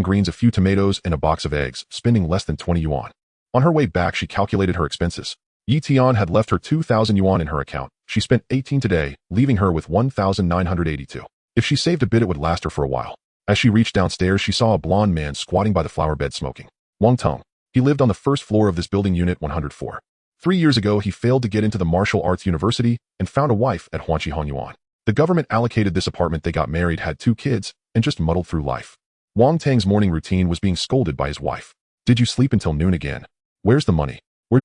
greens, a few tomatoes, and a box of eggs, spending less than 20 yuan. On her way back, she calculated her expenses. Yi-Tian had left her 2,000 yuan in her account. She spent 18 today, leaving her with 1,982. If she saved a bit, it would last her for a while. As she reached downstairs, she saw a blond man squatting by the flower bed smoking. Wang Tong. He lived on the first floor of this building, unit 104. 3 years ago, he failed to get into the martial arts university and found a wife at Huanqi Hongyuan. The government allocated this apartment. They got married, had 2 kids, and just muddled through life. Wang Tang's morning routine was being scolded by his wife. Did you sleep until noon again? Where's the money?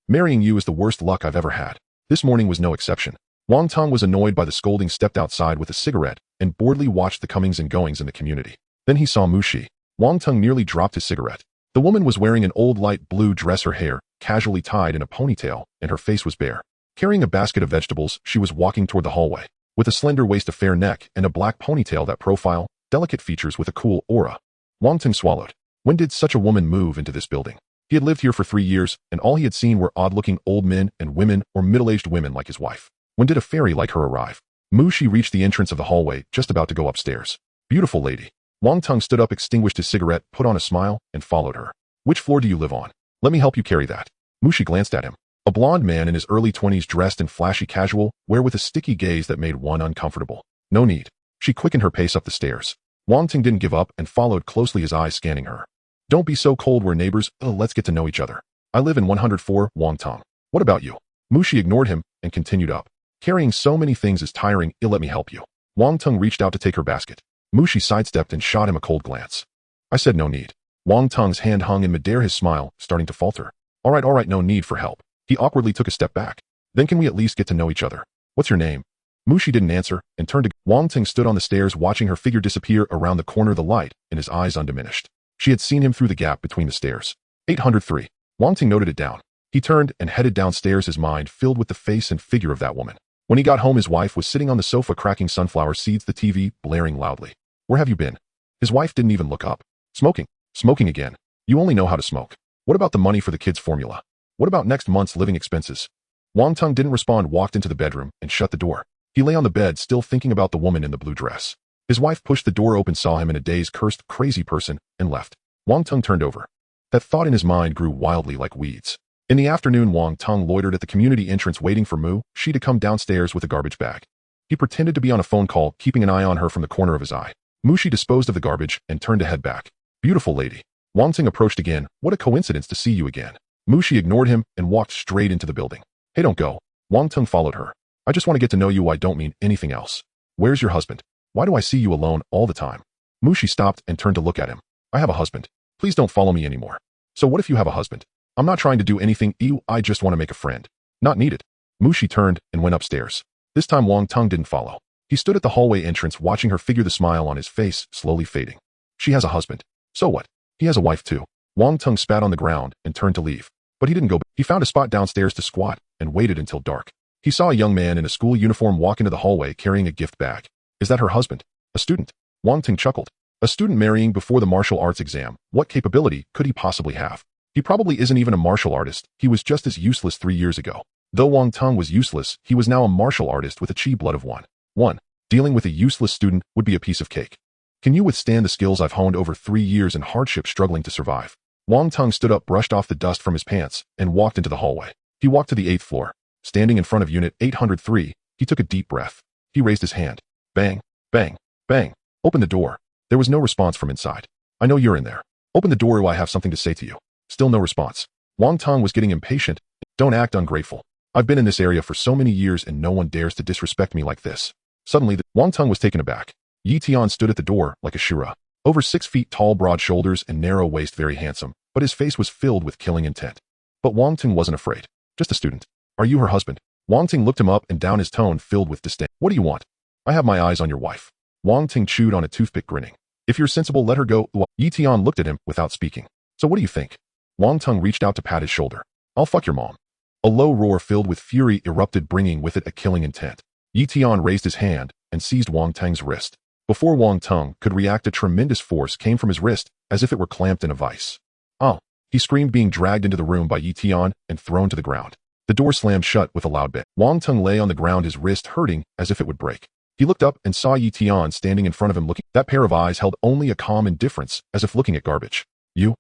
Marrying you is the worst luck I've ever had. This morning was no exception. Wang Tong was annoyed by the scolding, stepped outside with a cigarette, and boredly watched the comings and goings in the community. Then he saw Mushi. Wang Tong nearly dropped his cigarette. The woman was wearing an old light blue dress, her hair casually tied in a ponytail, and her face was bare. Carrying a basket of vegetables, she was walking toward the hallway. With a slender waist, a fair neck, and a black ponytail that profile, delicate features with a cool aura. Wang Tong swallowed. When did such a woman move into this building? He had lived here for 3 years, and all he had seen were odd-looking old men and women or middle-aged women like his wife. When did a fairy like her arrive? Mushi reached the entrance of the hallway, just about to go upstairs. Beautiful lady. Wang Tong stood up, extinguished his cigarette, put on a smile, and followed her. Which floor do you live on? Let me help you carry that. Mushi glanced at him. A blond man in his early 20s, dressed in flashy casual wear with a sticky gaze that made one uncomfortable. No need. She quickened her pace up the stairs. Wang Tong didn't give up and followed closely, his eyes scanning her. Don't be so cold, we're neighbors. Let's get to know each other. I live in 104, Wang Tong. What about you? Mushi ignored him and continued up. Carrying so many things is tiring. Let me help you. Wang Tong reached out to take her basket. Mushi sidestepped and shot him a cold glance. I said no need. Wang Tong's hand hung in midair, his smile starting to falter. All right, no need for help. He awkwardly took a step back. Then can we at least get to know each other? What's your name? Mushi didn't answer and turned to Wang Tong stood on the stairs watching her figure disappear around the corner of the light, and his eyes undiminished. She had seen him through the gap between the stairs. 803. Wang Tong noted it down. He turned and headed downstairs, his mind filled with the face and figure of that woman. When he got home, his wife was sitting on the sofa cracking sunflower seeds, the TV blaring loudly. Where have you been? His wife didn't even look up. Smoking. Smoking again. You only know how to smoke. What about the money for the kids' formula? What about next month's living expenses? Wang Tong didn't respond, walked into the bedroom and shut the door. He lay on the bed, still thinking about the woman in the blue dress. His wife pushed the door open, saw him in a daze, cursed crazy person, and left. Wang Tong turned over. That thought in his mind grew wildly like weeds. In the afternoon, Wang Tong loitered at the community entrance waiting for She to come downstairs with a garbage bag. He pretended to be on a phone call, keeping an eye on her from the corner of his eye. She disposed of the garbage and turned to head back. Beautiful lady. Wang Tong approached again. What a coincidence to see you again. She ignored him and walked straight into the building. Hey, don't go. Wang Tong followed her. I just want to get to know you. I don't mean anything else. Where's your husband? Why do I see you alone all the time? She stopped and turned to look at him. I have a husband. Please don't follow me anymore. So what if you have a husband? I'm not trying to do anything. I just want to make a friend. Not needed. She turned and went upstairs. This time Wang Tong didn't follow. He stood at the hallway entrance watching her figure, the smile on his face slowly fading. She has a husband. So what? He has a wife too. Wang Tong spat on the ground and turned to leave. But he didn't go. He found a spot downstairs to squat and waited until dark. He saw a young man in a school uniform walk into the hallway carrying a gift bag. Is that her husband? A student? Wang Tong chuckled. A student marrying before the martial arts exam. What capability could he possibly have? He probably isn't even a martial artist. He was just as useless 3 years ago. Though Wang Tong was useless, he was now a martial artist with a chi blood of 1. Dealing with a useless student would be a piece of cake. Can you withstand the skills I've honed over 3 years in hardship struggling to survive? Wang Tong stood up, brushed off the dust from his pants, and walked into the hallway. He walked to the 8th floor. Standing in front of unit 803, he took a deep breath. He raised his hand. Bang, bang, bang. Open the door. There was no response from inside. I know you're in there. Open the door or I have something to say to you. Still no response. Wang Tong was getting impatient. Don't act ungrateful. I've been in this area for so many years and no one dares to disrespect me like this. Suddenly, Wang Tong was taken aback. Yi-Tian stood at the door like a Shura. Over 6 feet tall, broad shoulders and narrow waist, very handsome, but his face was filled with killing intent. But Wang Tong wasn't afraid. Just a student. Are you her husband? Wang Ting looked him up and down, his tone filled with disdain. What do you want? I have my eyes on your wife. Wang Ting chewed on a toothpick, grinning. If you're sensible, let her go. Yi Tian looked at him without speaking. So what do you think? Wang Ting reached out to pat his shoulder. I'll fuck your mom. A low roar filled with fury erupted, bringing with it a killing intent. Yi Tian raised his hand and seized Wang Ting's wrist. Before Wang Ting could react, a tremendous force came from his wrist, as if it were clamped in a vice. Oh! He screamed, being dragged into the room by Yi Tian and thrown to the ground. The door slammed shut with a loud bang. Wang Ting lay on the ground, his wrist hurting as if it would break. He looked up and saw Yi Tian standing in front of him, looking. That pair of eyes held only a calm indifference, as if looking at garbage. You.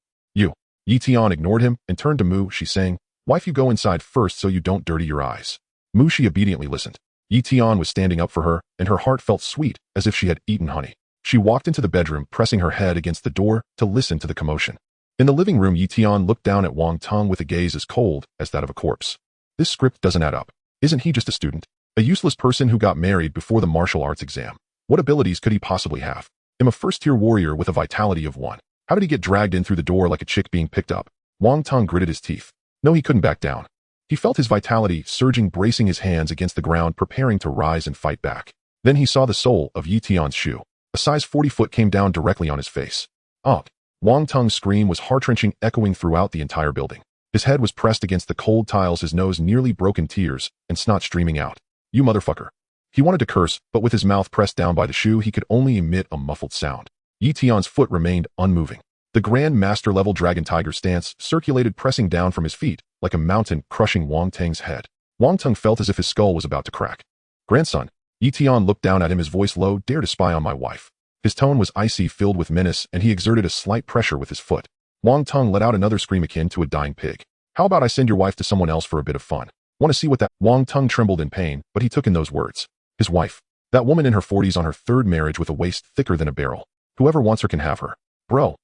Yi Tian ignored him and turned to Mu Shi, saying, Wife, you go inside first so you don't dirty your eyes. Mu Shi obediently listened. Yi Tian was standing up for her, and her heart felt sweet as if she had eaten honey. She walked into the bedroom, pressing her head against the door to listen to the commotion. In the living room, Yi Tian looked down at Wang Ting with a gaze as cold as that of a corpse. This script doesn't add up. Isn't he just a student? A useless person who got married before the martial arts exam. What abilities could he possibly have? I'm a first-tier warrior with a vitality of 1. How did he get dragged in through the door like a chick being picked up? Wang Ting gritted his teeth. No, he couldn't back down. He felt his vitality surging, bracing his hands against the ground, preparing to rise and fight back. Then he saw the sole of Yi Tian's shoe. A size 40 foot came down directly on his face. Oh! Wang Ting's scream was heart-wrenching, echoing throughout the entire building. His head was pressed against the cold tiles, his nose nearly broken, tears and snot streaming out. You motherfucker. He wanted to curse, but with his mouth pressed down by the shoe, he could only emit a muffled sound. Yi Tian's foot remained unmoving. The Grand Master-level Dragon Tiger stance circulated, pressing down from his feet like a mountain, crushing Wang Ting's head. Wang Ting felt as if his skull was about to crack. Grandson. Yi Tian looked down at him, his voice low. Dare to spy on my wife. His tone was icy, filled with menace, and he exerted a slight pressure with his foot. Wang Ting let out another scream akin to a dying pig. How about I send your wife to someone else for a bit of fun? Want to see what that— Wang Ting trembled in pain, but he took in those words. His wife. That woman in her 40s, on her 3rd marriage, with a waist thicker than a barrel. Whoever wants her can have her. Bro,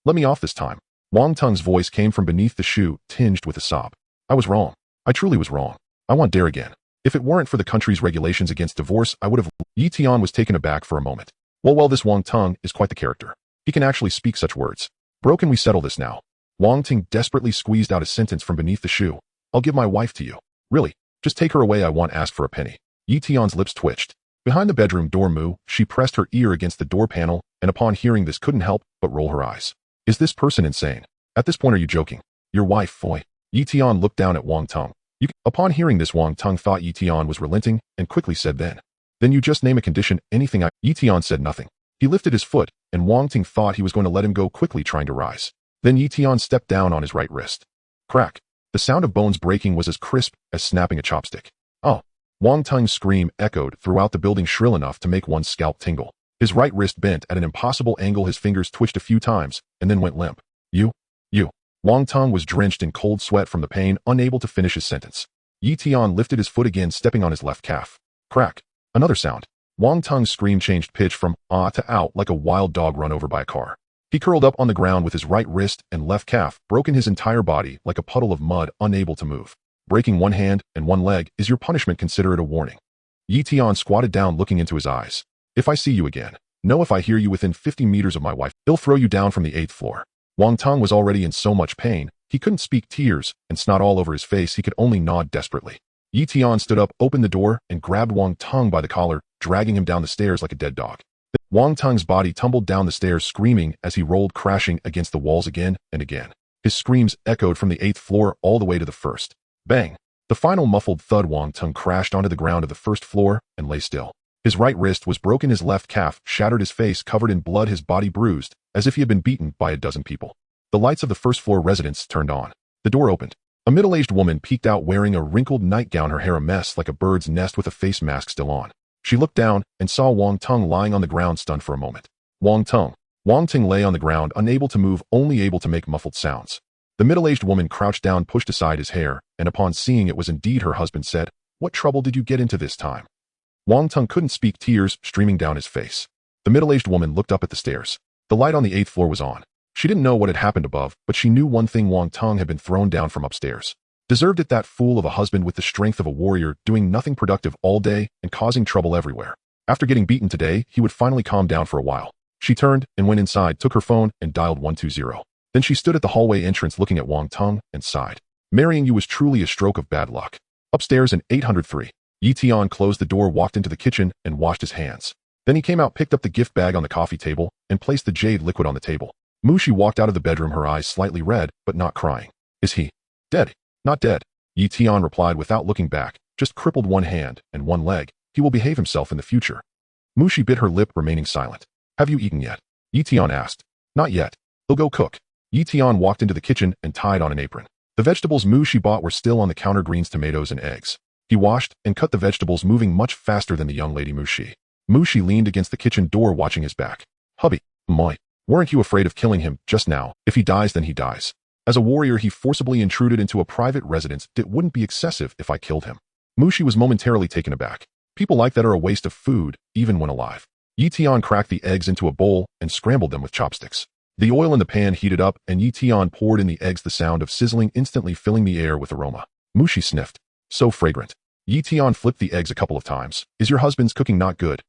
let me off this time. Wang Ting's voice came from beneath the shoe, tinged with a sob. I was wrong. I truly was wrong. I want Dare again. If it weren't for the country's regulations against divorce, I would have— Yi Tian was taken aback for a moment. Well, this Wang Ting is quite the character. He can actually speak such words. Bro, can we settle this now? Wang Ting desperately squeezed out a sentence from beneath the shoe. I'll give my wife to you. Really? Just take her away, I won't ask for a penny. Yi Tian's lips twitched. Behind the bedroom door, Mu Shi pressed her ear against the door panel, and upon hearing this couldn't help but roll her eyes. Is this person insane? At this point, are you joking? Your wife, boy. Yi Tian looked down at Wang Ting. Upon hearing this, Wang Ting thought Yi Tian was relenting and quickly said, Then you just name a condition, anything. Yi Tian said nothing. He lifted his foot, and Wang Ting thought he was going to let him go, quickly trying to rise. Then Yi Tian stepped down on his right wrist. Crack. The sound of bones breaking was as crisp as snapping a chopstick. Oh! Wang Ting's scream echoed throughout the building, shrill enough to make one's scalp tingle. His right wrist bent at an impossible angle, his fingers twitched a few times, and then went limp. You. Wang Ting was drenched in cold sweat from the pain, unable to finish his sentence. Yi Tian lifted his foot again, stepping on his left calf. Crack. Another sound. Wang Ting's scream changed pitch from ah to out, like a wild dog run over by a car. He curled up on the ground with his right wrist and left calf broken, his entire body like a puddle of mud, unable to move. Breaking one hand and one leg is your punishment, consider it a warning. Yi Tian squatted down, looking into his eyes. If I see you again, know if I hear you within 50 meters of my wife, he'll throw you down from the 8th floor. Wang Ting was already in so much pain, he couldn't speak, tears and snot all over his face, he could only nod desperately. Yi Tian stood up, opened the door, and grabbed Wang Ting by the collar, dragging him down the stairs like a dead dog. Wang Ting's body tumbled down the stairs, screaming as he rolled crashing against the walls again and again. His screams echoed from the 8th floor all the way to the 1st. Bang! The final muffled thud. Wang Ting crashed onto the ground of the 1st floor and lay still. His right wrist was broken, his left calf shattered, his face covered in blood, his body bruised, as if he had been beaten by a dozen people. The lights of the 1st floor residence turned on. The door opened. A middle-aged woman peeked out, wearing a wrinkled nightgown, her hair a mess like a bird's nest, with a face mask still on. She looked down and saw Wang Ting lying on the ground, stunned for a moment. Wang Ting lay on the ground, unable to move, only able to make muffled sounds. The middle-aged woman crouched down, pushed aside his hair, and upon seeing it was indeed her husband, said, What trouble did you get into this time? Wang Ting couldn't speak, tears streaming down his face. The middle-aged woman looked up at the stairs. The light on the 8th floor was on. She didn't know what had happened above, but she knew one thing: Wang Ting had been thrown down from upstairs. Deserved it, that fool of a husband with the strength of a warrior, doing nothing productive all day and causing trouble everywhere. After getting beaten today, he would finally calm down for a while. She turned and went inside, took her phone, and dialed 120. Then she stood at the hallway entrance, looking at Wang Ting, and sighed. Marrying you was truly a stroke of bad luck. Upstairs in 803. Yi Tian closed the door, walked into the kitchen, and washed his hands. Then he came out, picked up the gift bag on the coffee table, and placed the jade liquid on the table. Mushi walked out of the bedroom, her eyes slightly red, but not crying. Is he dead? Not dead. Yi Tian replied without looking back, just crippled one hand and one leg. He will behave himself in the future. Mushi bit her lip, remaining silent. Have you eaten yet? Yi Tian asked. Not yet. He'll go cook. Yi Tian walked into the kitchen and tied on an apron. The vegetables Mushi bought were still on the counter, greens, tomatoes, and eggs. He washed and cut the vegetables, moving much faster than the young lady Mushi. Mushi leaned against the kitchen door, watching his back. Hubby, moi, weren't you afraid of killing him just now? If he dies, then he dies. As a warrior, he forcibly intruded into a private residence. It wouldn't be excessive if I killed him. Mushi was momentarily taken aback. People like that are a waste of food, even when alive. Yi Tian cracked the eggs into a bowl and scrambled them with chopsticks. The oil in the pan heated up, and Yi Tian poured in the eggs, the sound of sizzling instantly filling the air with aroma. Mushi sniffed. So fragrant. Yi Tian flipped the eggs a couple of times. Is your husband's cooking not good?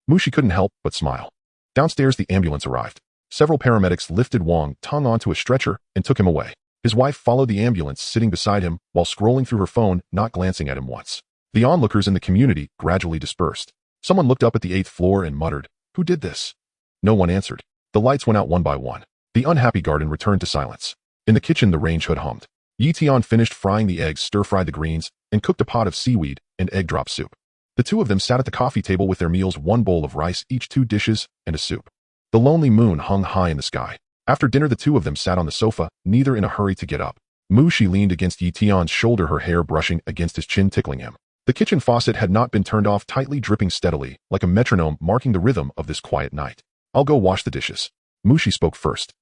Mushi couldn't help but smile. Downstairs, the ambulance arrived. Several paramedics lifted Wang Tong onto a stretcher and took him away. His wife followed the ambulance, sitting beside him while scrolling through her phone, not glancing at him once. The onlookers in the community gradually dispersed. Someone looked up at the 8th floor and muttered, "Who did this?" No one answered. The lights went out one by one. The unhappy garden returned to silence. In the kitchen, the range hood hummed. Yi Tian finished frying the eggs, stir-fried the greens, and cooked a pot of seaweed and egg drop soup. The two of them sat at the coffee table with their meals, one bowl of rice each, 2 dishes, and a soup. The lonely moon hung high in the sky. After dinner, the two of them sat on the sofa, neither in a hurry to get up. Mushi leaned against Yi Tian's shoulder, her hair brushing against his chin, tickling him. The kitchen faucet had not been turned off, tightly dripping steadily, like a metronome, marking the rhythm of this quiet night. I'll go wash the dishes. Mushi spoke first.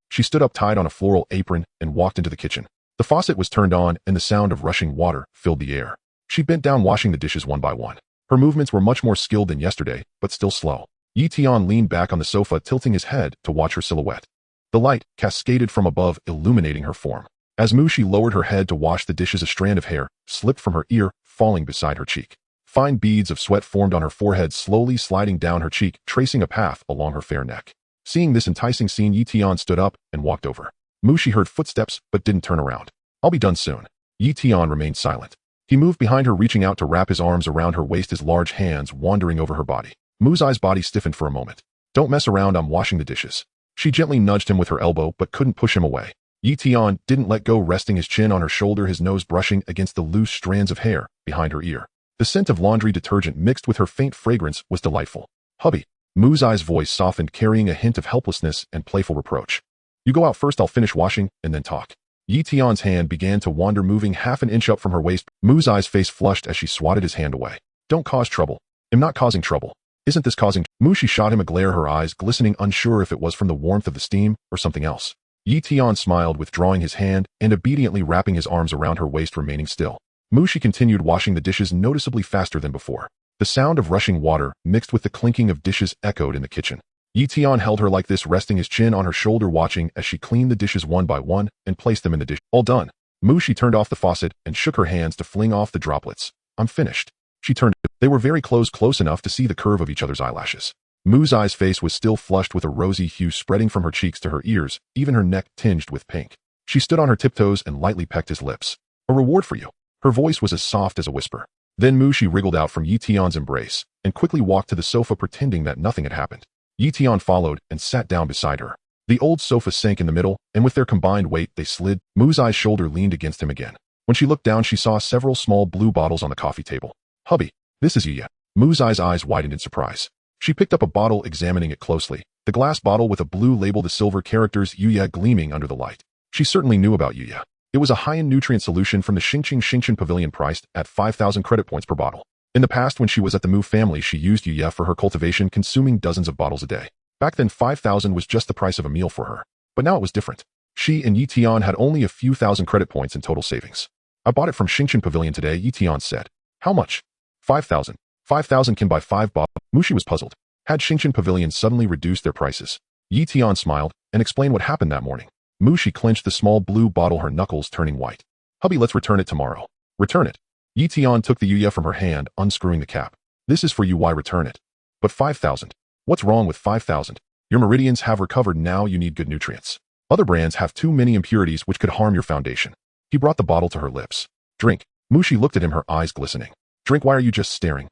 She stood up, tied on a floral apron, and walked into the kitchen. The faucet was turned on, and the sound of rushing water filled the air. She bent down, washing the dishes one by one. Her movements were much more skilled than yesterday, but still slow. Yi Tian leaned back on the sofa, tilting his head to watch her silhouette. The light cascaded from above, illuminating her form. As Mushi lowered her head to wash the dishes, a strand of hair slipped from her ear, falling beside her cheek. Fine beads of sweat formed on her forehead, slowly sliding down her cheek, tracing a path along her fair neck. Seeing this enticing scene, Yi Tian stood up and walked over. Mushi heard footsteps but didn't turn around. I'll be done soon. Yi Tian remained silent. He moved behind her, reaching out to wrap his arms around her waist, his large hands wandering over her body. Mu's body stiffened for a moment. Don't mess around, I'm washing the dishes. She gently nudged him with her elbow but couldn't push him away. Yi Tian didn't let go, resting his chin on her shoulder, his nose brushing against the loose strands of hair behind her ear. The scent of laundry detergent mixed with her faint fragrance was delightful. Hubby. Mu's voice softened, carrying a hint of helplessness and playful reproach. You go out first, I'll finish washing and then talk. Yi Tian's hand began to wander, moving half an inch up from her waist. Mu's face flushed as she swatted his hand away. Don't cause trouble. I'm not causing trouble. Isn't this causing? Mushi shot him a glare, her eyes glistening, unsure if it was from the warmth of the steam or something else. Yi Tian smiled, withdrawing his hand and obediently wrapping his arms around her waist, remaining still. Mushi continued washing the dishes, noticeably faster than before. The sound of rushing water, mixed with the clinking of dishes, echoed in the kitchen. Yi Tian held her like this, resting his chin on her shoulder, watching as she cleaned the dishes one by one and placed them in the dish. All done. Mushi turned off the faucet and shook her hands to fling off the droplets. I'm finished. She turned. They were very close enough to see the curve of each other's eyelashes. Mu's face was still flushed with a rosy hue spreading from her cheeks to her ears, even her neck tinged with pink. She stood on her tiptoes and lightly pecked his lips. A reward for you. Her voice was as soft as a whisper. Then Mushi wriggled out from Yi Tian's embrace and quickly walked to the sofa, pretending that nothing had happened. Yi Tian followed and sat down beside her. The old sofa sank in the middle, and with their combined weight, they slid. Mu's shoulder leaned against him again. When she looked down, she saw several small blue bottles on the coffee table. Hubby, this is Yuya. Mu's eyes widened in surprise. She picked up a bottle, examining it closely. The glass bottle with a blue label, the silver characters Yuya gleaming under the light. She certainly knew about Yuya. It was a high-end nutrient solution from the Xingqing Pavilion, priced at 5,000 credit points per bottle. In the past, when she was at the Mu family, she used Yuya for her cultivation, consuming dozens of bottles a day. Back then, 5,000 was just the price of a meal for her. But now it was different. She and Yi Tian had only a few thousand credit points in total savings. I bought it from Xingqing Pavilion today, Yi Tian said. How much? 5,000. 5,000 can buy 5 bottles. Mushi was puzzled. Had Xingqing Pavilion suddenly reduced their prices? Yi Tian smiled and explained what happened that morning. Mushi clenched the small blue bottle, her knuckles turning white. Hubby, let's return it tomorrow. Return it. Yi Tian took the Yuya from her hand, unscrewing the cap. This is for you, why return it? But 5,000. What's wrong with 5,000? Your meridians have recovered, now you need good nutrients. Other brands have too many impurities which could harm your foundation. He brought the bottle to her lips. Drink. Mushi looked at him, her eyes glistening. Drink, why are you just staring?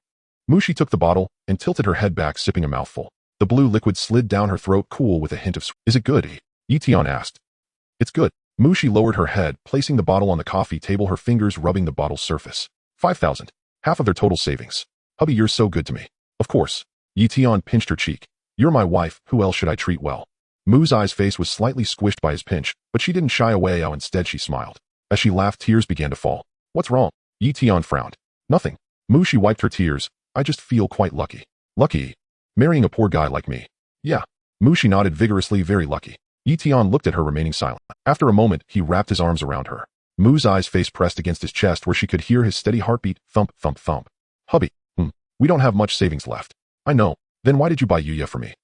Mushi took the bottle and tilted her head back, sipping a mouthful. The blue liquid slid down her throat, cool with a hint of Is it good? Yi-Tian asked. It's good. Mushi lowered her head, placing the bottle on the coffee table, her fingers rubbing the bottle's surface. 5,000. Half of their total savings. Hubby, you're so good to me. Of course. Yi-Tian pinched her cheek. You're my wife, who else should I treat well? Mu's face was slightly squished by his pinch, but she didn't shy away. Instead she smiled. As she laughed, tears began to fall. What's wrong? Yi-Tian frowned. Nothing. Mushi wiped her tears. I just feel quite lucky. Lucky? Marrying a poor guy like me. Yeah. Mushi nodded vigorously, very lucky. Yi-Tian looked at her, remaining silent. After a moment, he wrapped his arms around her. Mu's face pressed against his chest where she could hear his steady heartbeat, thump, thump, thump. Hubby, we don't have much savings left. I know. Then why did you buy Yuya for me?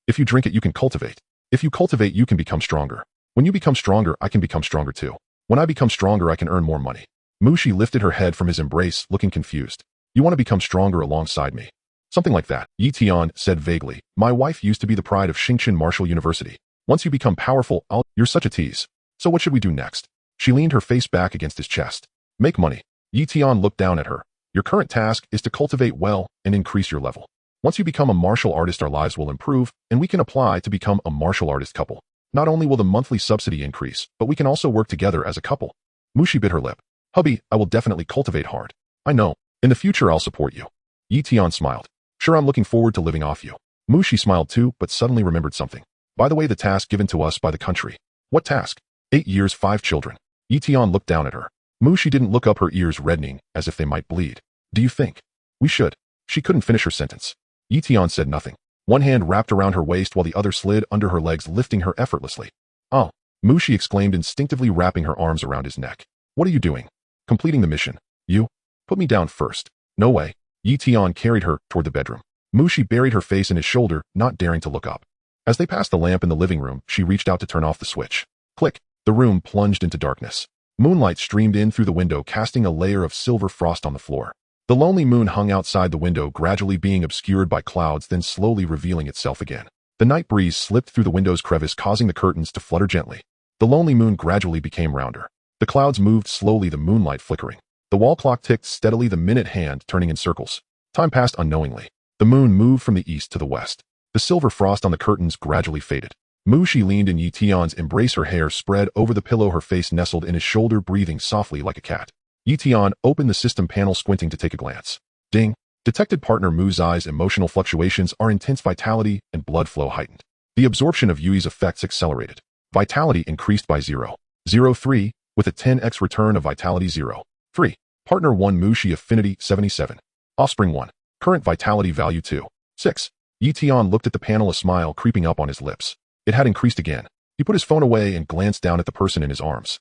If you drink it, you can cultivate. If you cultivate, you can become stronger. When you become stronger, I can become stronger too. When I become stronger, I can earn more money. Mushi lifted her head from his embrace, looking confused. You want to become stronger alongside me? Something like that, Yi-Tian said vaguely. My wife used to be the pride of Xingqian Martial University. Once you become powerful, You're such a tease. So what should we do next? She leaned her face back against his chest. Make money. Yi-Tian looked down at her. Your current task is to cultivate well and increase your level. Once you become a martial artist, our lives will improve, and we can apply to become a martial artist couple. Not only will the monthly subsidy increase, but we can also work together as a couple. Mushi bit her lip. Hubby, I will definitely cultivate hard. I know. In the future, I'll support you. Yi-Tian smiled. Sure, I'm looking forward to living off you. Mushi smiled too, but suddenly remembered something. By the way, the task given to us by the country. What task? 8 years, 5 children. Yi-Tian looked down at her. Mushi didn't look up, her ears reddening, as if they might bleed. Do you think we should? She couldn't finish her sentence. Yi-Tian said nothing. One hand wrapped around her waist while the other slid under her legs, lifting her effortlessly. Oh, Mushi exclaimed, instinctively wrapping her arms around his neck. What are you doing? Completing the mission. You? Put me down first. No way. Yi-Tian carried her toward the bedroom. Mushi buried her face in his shoulder, not daring to look up. As they passed the lamp in the living room, she reached out to turn off the switch. Click. The room plunged into darkness. Moonlight streamed in through the window, casting a layer of silver frost on the floor. The lonely moon hung outside the window, gradually being obscured by clouds, then slowly revealing itself again. The night breeze slipped through the window's crevice, causing the curtains to flutter gently. The lonely moon gradually became rounder. The clouds moved slowly, the moonlight flickering. The wall clock ticked steadily, the minute hand turning in circles. Time passed unknowingly. The moon moved from the east to the west. The silver frost on the curtains gradually faded. Mushi leaned in Yi-Tian's embrace, her hair spread over the pillow, her face nestled in his shoulder, breathing softly like a cat. Yi-Tian opened the system panel, squinting to take a glance. Ding. Detected. Partner Mu's emotional fluctuations are intense, vitality and blood flow heightened. The absorption of Yui's effects accelerated. Vitality increased by 0.03, with a 10x return of vitality 0.3. Partner 1 Mushi affinity 77. Offspring 1. Current vitality value 2.6. Yi-Tian looked at the panel, a smile creeping up on his lips. It had increased again. He put his phone away and glanced down at the person in his arms.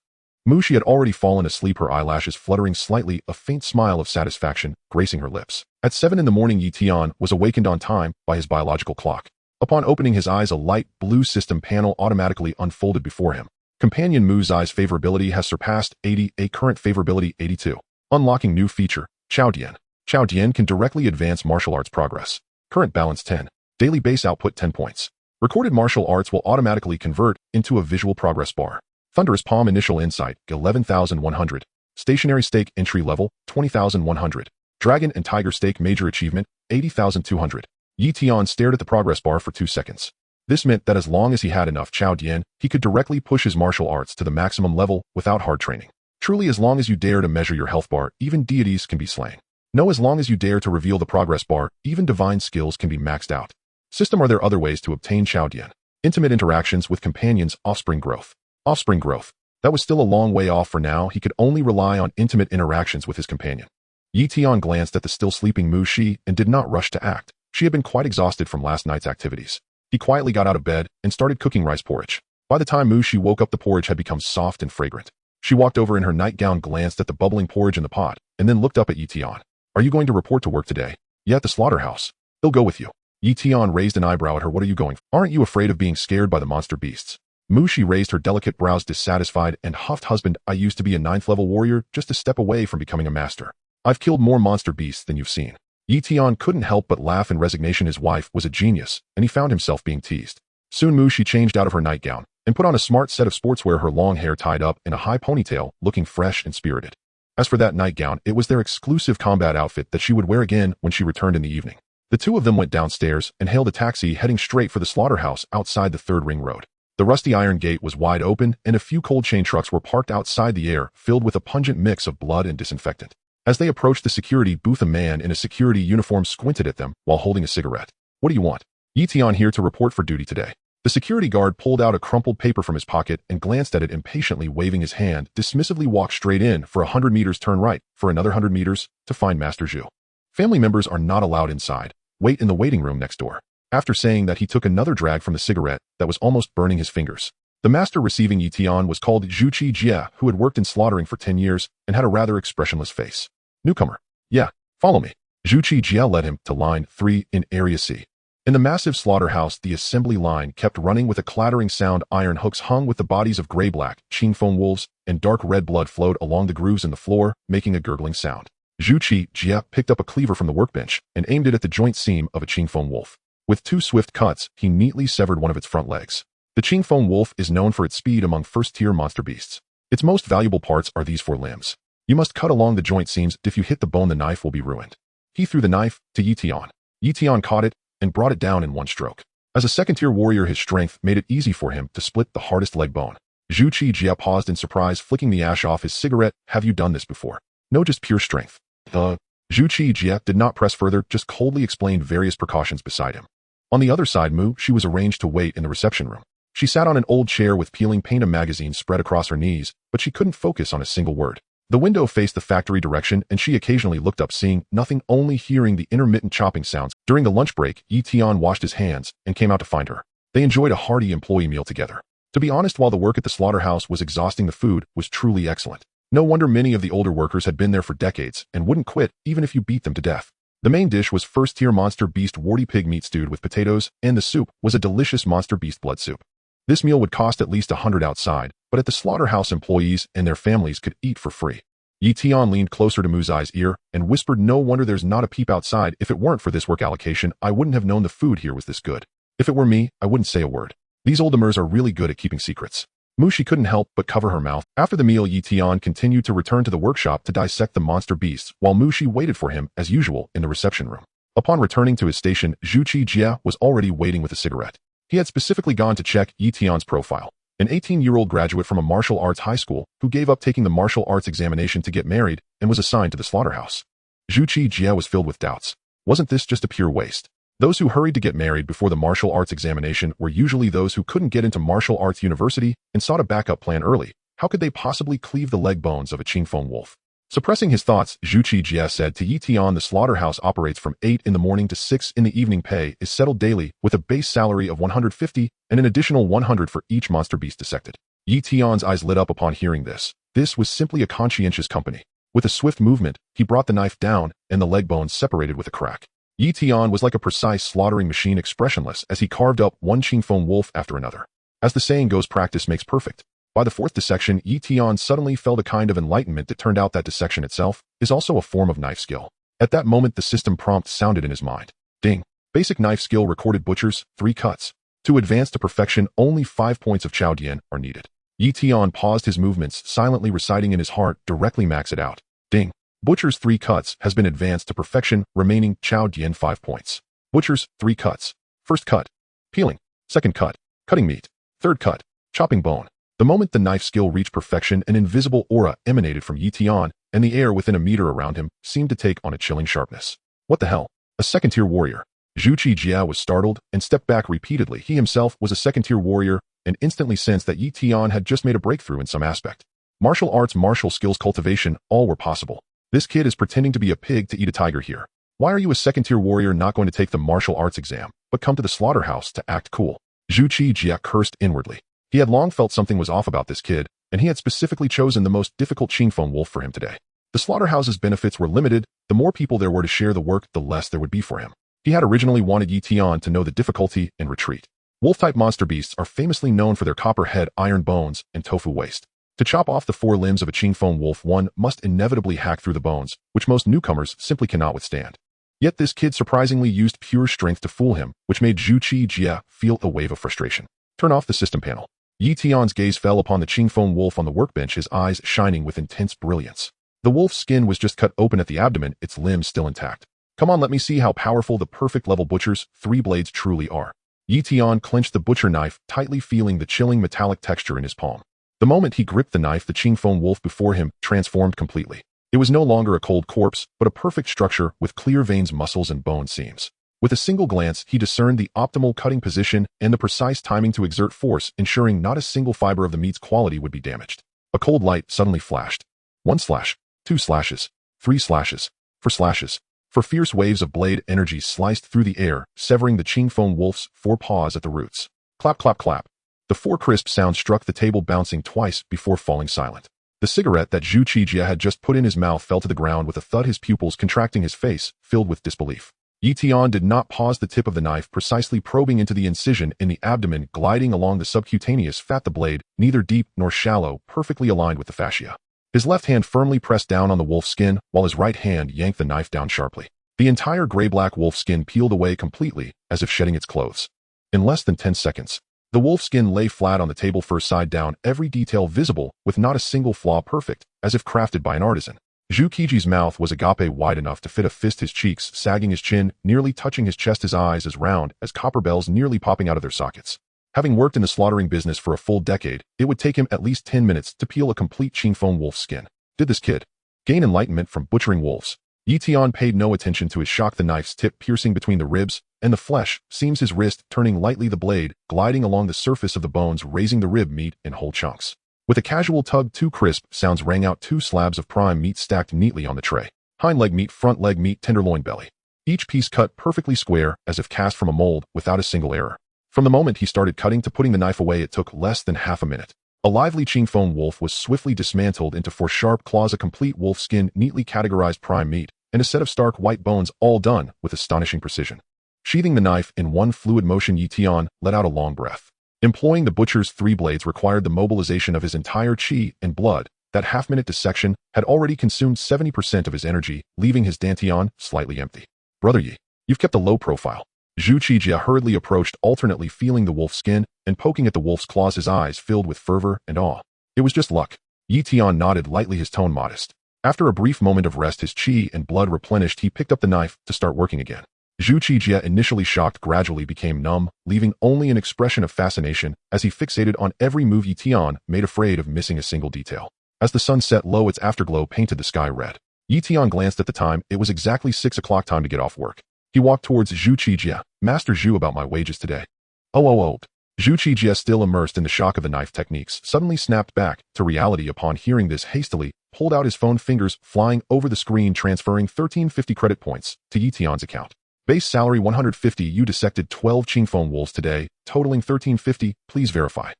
Mushi had already fallen asleep, her eyelashes fluttering slightly, a faint smile of satisfaction gracing her lips. At 7 in the morning, Yi-Tian was awakened on time by his biological clock. Upon opening his eyes, a light blue system panel automatically unfolded before him. Companion Mu's favorability has surpassed 80, a current favorability 82. Unlocking new feature, Chao Dian. Chao Dian can directly advance martial arts progress. Current balance 10. Daily base output 10 points. Recorded martial arts will automatically convert into a visual progress bar. Thunderous Palm initial insight 11,100. Stationary stake entry level 20,100. Dragon and Tiger stake major achievement 80,200. Yi-Tian stared at the progress bar for 2 seconds. This meant that as long as he had enough Chao Dian, he could directly push his martial arts to the maximum level without hard training. Truly, as long as you dare to measure your health bar, even deities can be slain. No, as long as you dare to reveal the progress bar, even divine skills can be maxed out. System, are there other ways to obtain Chao Dian? Intimate interactions with companions, offspring growth. Offspring growth. That was still a long way off. For now, he could only rely on intimate interactions with his companion. Yi-Tian glanced at the still sleeping Mushi and did not rush to act. She had been quite exhausted from last night's activities. He quietly got out of bed and started cooking rice porridge. By the time Mushi woke up, the porridge had become soft and fragrant. She walked over in her nightgown, glanced at the bubbling porridge in the pot, and then looked up at Yi-Tian. Are you going to report to work today? Yeah, at the slaughterhouse. They'll go with you. Yi-Tian raised an eyebrow at her. What are you going for? Aren't you afraid of being scared by the monster beasts? Mushi raised her delicate brows, dissatisfied, and huffed. Husband, I used to be a 9th level warrior, just a step away from becoming a master. I've killed more monster beasts than you've seen. Yi-Tian couldn't help but laugh in resignation. His wife was a genius, and he found himself being teased. Soon Mushi changed out of her nightgown and put on a smart set of sportswear, her long hair tied up in a high ponytail, looking fresh and spirited. As for that nightgown, it was their exclusive combat outfit that she would wear again when she returned in the evening. The two of them went downstairs and hailed a taxi heading straight for the slaughterhouse outside the third ring road. The rusty iron gate was wide open, and a few cold chain trucks were parked outside the air, filled with a pungent mix of blood and disinfectant. As they approached the security booth, a man in a security uniform squinted at them while holding a cigarette. "What do you want?" "Yition here to report for duty today." The security guard pulled out a crumpled paper from his pocket and glanced at it impatiently, waving his hand, dismissively walked straight in. "For 100 meters, turn right. For another 100 meters, to find Master Zhu. Family members are not allowed inside. Wait in the waiting room next door." After saying that, he took another drag from the cigarette that was almost burning his fingers. The master receiving Yition was called Zhu Jie, who had worked in slaughtering for 10 years and had a rather expressionless face. "Newcomer." "Yeah, follow me." Zhu Jie led him to line 3 in Area C. In the massive slaughterhouse, the assembly line kept running with a clattering sound. Iron hooks hung with the bodies of gray-black Qingfeng wolves, and dark red blood flowed along the grooves in the floor, making a gurgling sound. Zhu Jie picked up a cleaver from the workbench and aimed it at the joint seam of a Qingfeng wolf. With 2 swift cuts, he neatly severed one of its front legs. The Qingfeng wolf is known for its speed among first-tier monster beasts. Its most valuable parts are these 4 limbs. You must cut along the joint seams. If you hit the bone, the knife will be ruined. He threw the knife to Yition. Yition caught it and brought it down in one stroke. As a second-tier warrior, his strength made it easy for him to split the hardest leg bone. Zhu Jie paused in surprise, flicking the ash off his cigarette. "Have you done this before?" "No, just pure strength." Zhu Jie did not press further, just coldly explained various precautions beside him. On the other side, she was arranged to wait in the reception room. She sat on an old chair with peeling paint, a magazine spread across her knees, but she couldn't focus on a single word. The window faced the factory direction, and she occasionally looked up, seeing nothing, only hearing the intermittent chopping sounds. During the lunch break, Yition washed his hands and came out to find her. They enjoyed a hearty employee meal together. To be honest, while the work at the slaughterhouse was exhausting, the food was truly excellent. No wonder many of the older workers had been there for decades and wouldn't quit even if you beat them to death. The main dish was first-tier monster beast warty pig meat stewed with potatoes, and the soup was a delicious monster beast blood soup. This meal would cost at least 100 outside, but at the slaughterhouse, employees and their families could eat for free. Yition leaned closer to Muzai's ear and whispered, "No wonder there's not a peep outside. If it weren't for this work allocation, I wouldn't have known the food here was this good. If it were me, I wouldn't say a word. These oldemers are really good at keeping secrets." She couldn't help but cover her mouth. After the meal, Yition continued to return to the workshop to dissect the monster beasts, while Shi waited for him, as usual, in the reception room. Upon returning to his station, Zhu Jie was already waiting with a cigarette. He had specifically gone to check Yition's profile. An 18-year-old graduate from a martial arts high school who gave up taking the martial arts examination to get married and was assigned to the slaughterhouse. Zhu Jie was filled with doubts. Wasn't this just a pure waste? Those who hurried to get married before the martial arts examination were usually those who couldn't get into martial arts university and sought a backup plan early. How could they possibly cleave the leg bones of a Qingfeng wolf? Suppressing his thoughts, Zhu Jie said to Yition, "The slaughterhouse operates from 8 in the morning to 6 in the evening. Pay is settled daily, with a base salary of 150 and an additional 100 for each monster beast dissected." Yition's eyes lit up upon hearing this. This was simply a conscientious company. With a swift movement, he brought the knife down, and the leg bones separated with a crack. Yition was like a precise slaughtering machine, expressionless as he carved up one Qingfeng wolf after another. As the saying goes, practice makes perfect. By the 4th dissection, Yition suddenly felt a kind of enlightenment. It turned out that dissection itself is also a form of knife skill. At that moment, the system prompt sounded in his mind. Ding. Basic knife skill recorded: butchers, 3 cuts. To advance to perfection, only 5 points of Chao Dian are needed. Yition paused his movements, silently reciting in his heart, "Directly max it out." Ding. Butchers, 3 cuts has been advanced to perfection, remaining Chao Dian 5 points. Butchers, 3 cuts. First cut, peeling. Second cut, cutting meat. Third cut, chopping bone. The moment the knife skill reached perfection, an invisible aura emanated from Yition, and the air within a meter around him seemed to take on a chilling sharpness. What the hell? A second-tier warrior. Zhu Jie was startled and stepped back repeatedly. He himself was a second-tier warrior and instantly sensed that Yition had just made a breakthrough in some aspect. Martial arts, martial skills, cultivation, all were possible. This kid is pretending to be a pig to eat a tiger here. Why are you, a second-tier warrior, not going to take the martial arts exam, but come to the slaughterhouse to act cool? Zhu Jie cursed inwardly. He had long felt something was off about this kid, and he had specifically chosen the most difficult Qingfeng wolf for him today. The slaughterhouse's benefits were limited. The more people there were to share the work, the less there would be for him. He had originally wanted Yition to know the difficulty and retreat. Wolf-type monster beasts are famously known for their copper head, iron bones, and tofu waste. To chop off the 4 limbs of a Qingfeng wolf, one must inevitably hack through the bones, which most newcomers simply cannot withstand. Yet this kid surprisingly used pure strength to fool him, which made Zhu Jie feel a wave of frustration. Turn off the system panel. Yition's gaze fell upon the Qingfeng wolf on the workbench, his eyes shining with intense brilliance. The wolf's skin was just cut open at the abdomen, its limbs still intact. Come on, let me see how powerful the perfect level butcher's 3 blades truly are. Yi Tian clenched the butcher knife, tightly feeling the chilling metallic texture in his palm. The moment he gripped the knife, the Qingfeng wolf before him transformed completely. It was no longer a cold corpse, but a perfect structure with clear veins, muscles, and bone seams. With a single glance, he discerned the optimal cutting position and the precise timing to exert force, ensuring not a single fiber of the meat's quality would be damaged. A cold light suddenly flashed. 1 slash, 2 slashes, 3 slashes, 4 slashes. For fierce waves of blade energy sliced through the air, severing the Qingfeng wolf's 4 paws at the roots. Clap, clap, clap. The 4 crisp sounds struck the table, bouncing twice before falling silent. The cigarette that Zhu Qijie had just put in his mouth fell to the ground with a thud, his pupils contracting, his face filled with disbelief. Yi Tian did not pause, the tip of the knife precisely probing into the incision in the abdomen, gliding along the subcutaneous fat, the blade, neither deep nor shallow, perfectly aligned with the fascia. His left hand firmly pressed down on the wolf's skin, while his right hand yanked the knife down sharply. The entire gray-black wolf skin peeled away completely, as if shedding its clothes. In less than 10 seconds, the wolf skin lay flat on the table, first side down, every detail visible, with not a single flaw, perfect, as if crafted by an artisan. Zhu Qijie's mouth was agape wide enough to fit a fist, his cheeks sagging, his chin nearly touching his chest, his eyes as round as copper bells nearly popping out of their sockets. Having worked in the slaughtering business for a full decade, it would take him at least 10 minutes to peel a complete Qingfeng wolf's skin. Did this kid gain enlightenment from butchering wolves? Yi Tian paid no attention to his shock, the knife's tip piercing between the ribs and the flesh, seams his wrist, turning lightly, the blade gliding along the surface of the bones, raising the rib meat in whole chunks. With a casual tug, 2 crisp sounds rang out, 2 slabs of prime meat stacked neatly on the tray. Hind leg meat, front leg meat, tenderloin, belly. Each piece cut perfectly square, as if cast from a mold, without a single error. From the moment he started cutting to putting the knife away, it took less than half a minute. A lively Qingfeng wolf was swiftly dismantled into 4 sharp claws, a complete wolf skin, neatly categorized prime meat, and a set of stark white bones, all done with astonishing precision. Sheathing the knife in one fluid motion, Yi Tian let out a long breath. Employing the butcher's 3 blades required the mobilization of his entire qi and blood. That half-minute dissection had already consumed 70% of his energy, leaving his dantian slightly empty. Brother Yi, you've kept a low profile. Zhu Qijie hurriedly approached, alternately feeling the wolf's skin and poking at the wolf's claws, his eyes filled with fervor and awe. It was just luck. Yi Tian nodded lightly, his tone modest. After a brief moment of rest, his qi and blood replenished, he picked up the knife to start working again. Zhu Qijie, initially shocked, gradually became numb, leaving only an expression of fascination as he fixated on every move. Yi Tian made afraid of missing a single detail. As the sun set low, its afterglow painted the sky red. Yi Tian glanced at the time. It was exactly 6 o'clock, time to get off work. He walked towards Zhu Qijie. Master Zhu, about my wages today. Oh. Zhu Qijie, still immersed in the shock of the knife techniques, suddenly snapped back to reality upon hearing this, hastily pulled out his phone, fingers flying over the screen, transferring 1350 credit points to Yi Tian's account. Base salary 150. You dissected 12 Qingfeng wolves today, totaling 1350. Please verify.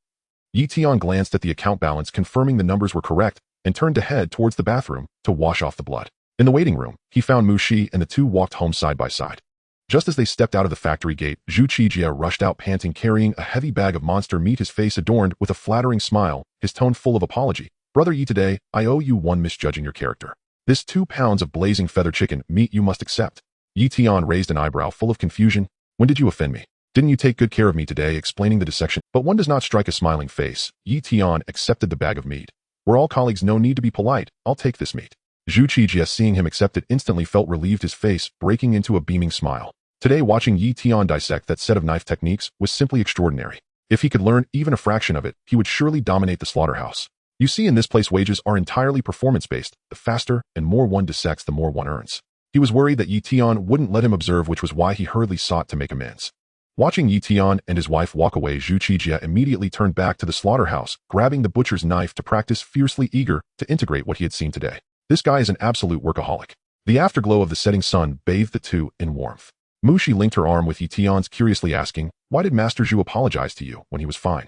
Yi Tian glanced at the account balance, confirming the numbers were correct, and turned to head towards the bathroom to wash off the blood. In the waiting room, he found Mu Shi, and the two walked home side by side. Just as they stepped out of the factory gate, Zhu Qijie rushed out, panting, carrying a heavy bag of monster meat, his face adorned with a flattering smile, his tone full of apology. Brother Yi, today, I owe you one, misjudging your character. This 2 pounds of blazing feather chicken meat you must accept. Yi Tian raised an eyebrow, full of confusion. When did you offend me? Didn't you take good care of me today, explaining the dissection? But one does not strike a smiling face. Yi Tian accepted the bag of meat. We're all colleagues, no need to be polite. I'll take this meat. Zhu Qijie, seeing him accept it, instantly felt relieved, his face breaking into a beaming smile. Today, watching Yi Tian dissect that set of knife techniques was simply extraordinary. If he could learn even a fraction of it, he would surely dominate the slaughterhouse. You see, in this place, wages are entirely performance-based. The faster and more one dissects, the more one earns. He was worried that Yi Tian wouldn't let him observe, which was why he hurriedly sought to make amends. Watching Yi Tian and his wife walk away, Zhu Qijie immediately turned back to the slaughterhouse, grabbing the butcher's knife to practice, fiercely eager to integrate what he had seen today. This guy is an absolute workaholic. The afterglow of the setting sun bathed the two in warmth. Mu Shi linked her arm with Yi Tian's, curiously asking, why did Master Zhu apologize to you when he was fine?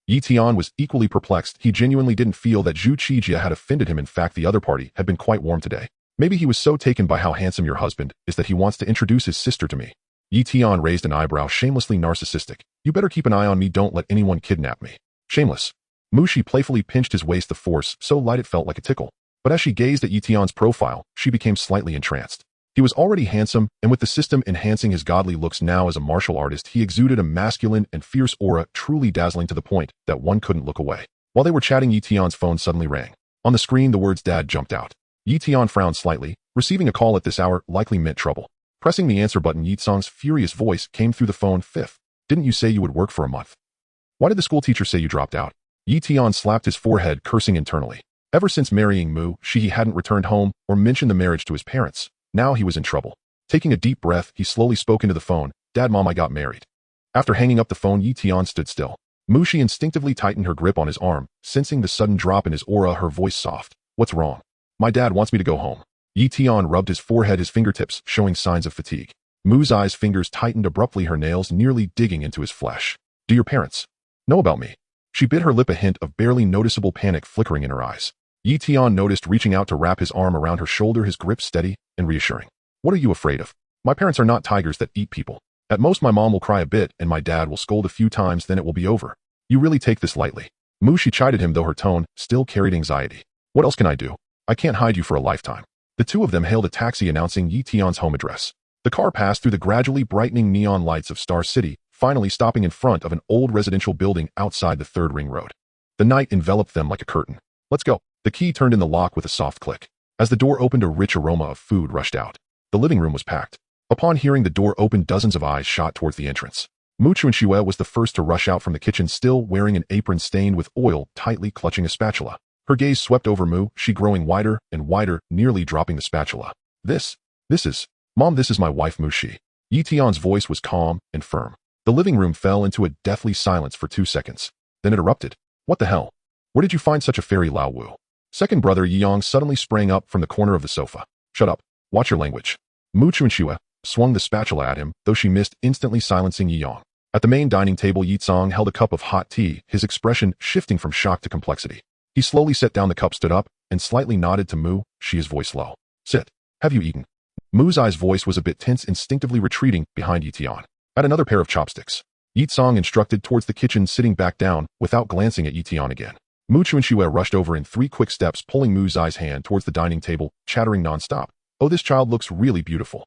Yi Tian was equally perplexed. He genuinely didn't feel that Zhu Qijie had offended him. In fact, the other party had been quite warm today. Maybe he was so taken by how handsome your husband is that he wants to introduce his sister to me. Yi Tian raised an eyebrow, shamelessly narcissistic. You better keep an eye on me, don't let anyone kidnap me. Shameless. Mu Shi playfully pinched his waist, the force so light it felt like a tickle. But as she gazed at Yi Tian's profile, she became slightly entranced. He was already handsome, and with the system enhancing his godly looks now as a martial artist, he exuded a masculine and fierce aura, truly dazzling to the point that one couldn't look away. While they were chatting, Yi Tian's phone suddenly rang. On the screen, the words "Dad" jumped out. Yi Tian frowned slightly. Receiving a call at this hour likely meant trouble. Pressing the answer button, Yi Tsong's furious voice came through the phone. Fifth, didn't you say you would work for a month? Why did the school teacher say you dropped out? Yi Tian slapped his forehead, cursing internally. Ever since marrying Mu, he hadn't returned home or mentioned the marriage to his parents. Now he was in trouble. Taking a deep breath, he slowly spoke into the phone. Dad, Mom, I got married. After hanging up the phone, Yi Tian stood still. Mu instinctively tightened her grip on his arm, sensing the sudden drop in his aura, her voice soft. What's wrong? My dad wants me to go home. Yi Tian rubbed his forehead, his fingertips showing signs of fatigue. Mu's eyes fingers tightened abruptly, her nails nearly digging into his flesh. Do your parents know about me? She bit her lip, a hint of barely noticeable panic flickering in her eyes. Yi Tian noticed, reaching out to wrap his arm around her shoulder, his grip steady and reassuring. What are you afraid of? My parents are not tigers that eat people. At most, my mom will cry a bit and my dad will scold a few times, then it will be over. You really take this lightly. Mu, she chided him, though her tone still carried anxiety. What else can I do? I can't hide you for a lifetime. The two of them hailed a taxi, announcing Yi Tian's home address. The car passed through the gradually brightening neon lights of Star City, finally stopping in front of an old residential building outside the third ring road. The night enveloped them like a curtain. Let's go. The key turned in the lock with a soft click. As the door opened, a rich aroma of food rushed out. The living room was packed. Upon hearing the door open, dozens of eyes shot towards the entrance. Mu Chuanxue was the first to rush out from the kitchen, still wearing an apron stained with oil, tightly clutching a spatula. Her gaze swept over Mu, she growing wider and wider, nearly dropping the spatula. This is, Mom, this is my wife Mu Shi. Yi Tian's voice was calm and firm. The living room fell into a deathly silence for 2 seconds. Then it erupted. What the hell? Where did you find such a fairy, Lao Wu? Second brother Yi Yang suddenly sprang up from the corner of the sofa. Shut up. Watch your language. Mu Chuanxue swung the spatula at him, though she missed, instantly silencing Yi Yang. At the main dining table, Yi Tsong held a cup of hot tea, his expression shifting from shock to complexity. He slowly set down the cup, stood up, and slightly nodded to Mu, his voice low. Sit. Have you eaten? Mu's voice was a bit tense, instinctively retreating behind Yi Tian. Add another pair of chopsticks. Yi Tsong instructed, towards the kitchen, sitting back down, without glancing at Yi Tian again. Mu Chuanxue rushed over in 3 quick steps, pulling Mu's hand towards the dining table, chattering nonstop. Oh, this child looks really beautiful.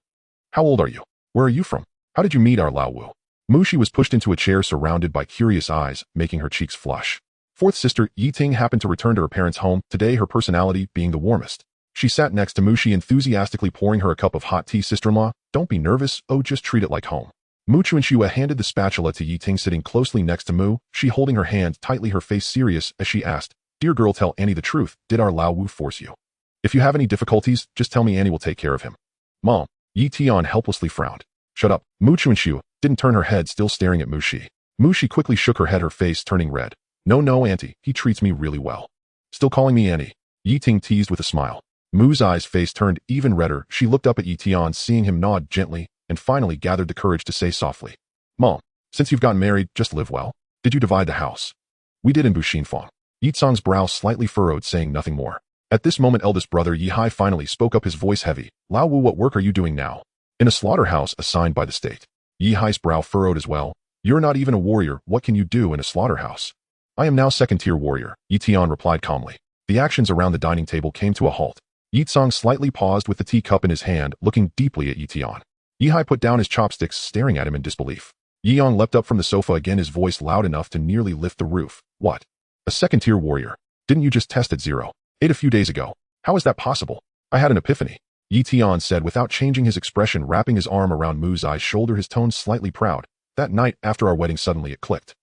How old are you? Where are you from? How did you meet our Lao Wu? Mu was pushed into a chair, surrounded by curious eyes, making her cheeks flush. Fourth sister, Yi Ting, happened to return to her parents' home, today her personality being the warmest. She sat next to Mu, enthusiastically pouring her a cup of hot tea. Sister-in-law, don't be nervous, oh, just treat it like home. Mu Chuanxue handed the spatula to Yi Ting, sitting closely next to Mu, she holding her hand tightly, her face serious, as she asked, Dear girl, tell Annie the truth, did our Lao Wu force you? If you have any difficulties, just tell me, Annie will take care of him. Mom. Yi Tian helplessly frowned. Shut up. Mu Chuanxue didn't turn her head, still staring at Mu Shi. Mu Shi quickly shook her head, her face turning red. No, auntie, he treats me really well. Still calling me Annie? Yi Ting teased with a smile. Mu's face turned even redder. She looked up at Yi Tian, seeing him nod gently, and finally gathered the courage to say softly, Mom, since you've gotten married, just live well. Did you divide the house? We did in Buxinfang. Yi Tsong's brow slightly furrowed, saying nothing more. At this moment, eldest brother Yi Hai finally spoke up, his voice heavy. Lao Wu, what work are you doing now? In a slaughterhouse assigned by the state. Yi Hai's brow furrowed as well. You're not even a warrior, what can you do in a slaughterhouse? I am now second-tier warrior, Yi Tian replied calmly. The actions around the dining table came to a halt. Yi Tsong slightly paused with the teacup in his hand, looking deeply at Yi Tian. Yi Hai put down his chopsticks, staring at him in disbelief. Yi Yang leapt up from the sofa again, his voice loud enough to nearly lift the roof. What? A second-tier warrior? Didn't you just test at 0, 8 a few days ago? How is that possible? I had an epiphany. Yi Tian said without changing his expression, wrapping his arm around Mu's shoulder, his tone slightly proud. That night, after our wedding, suddenly it clicked.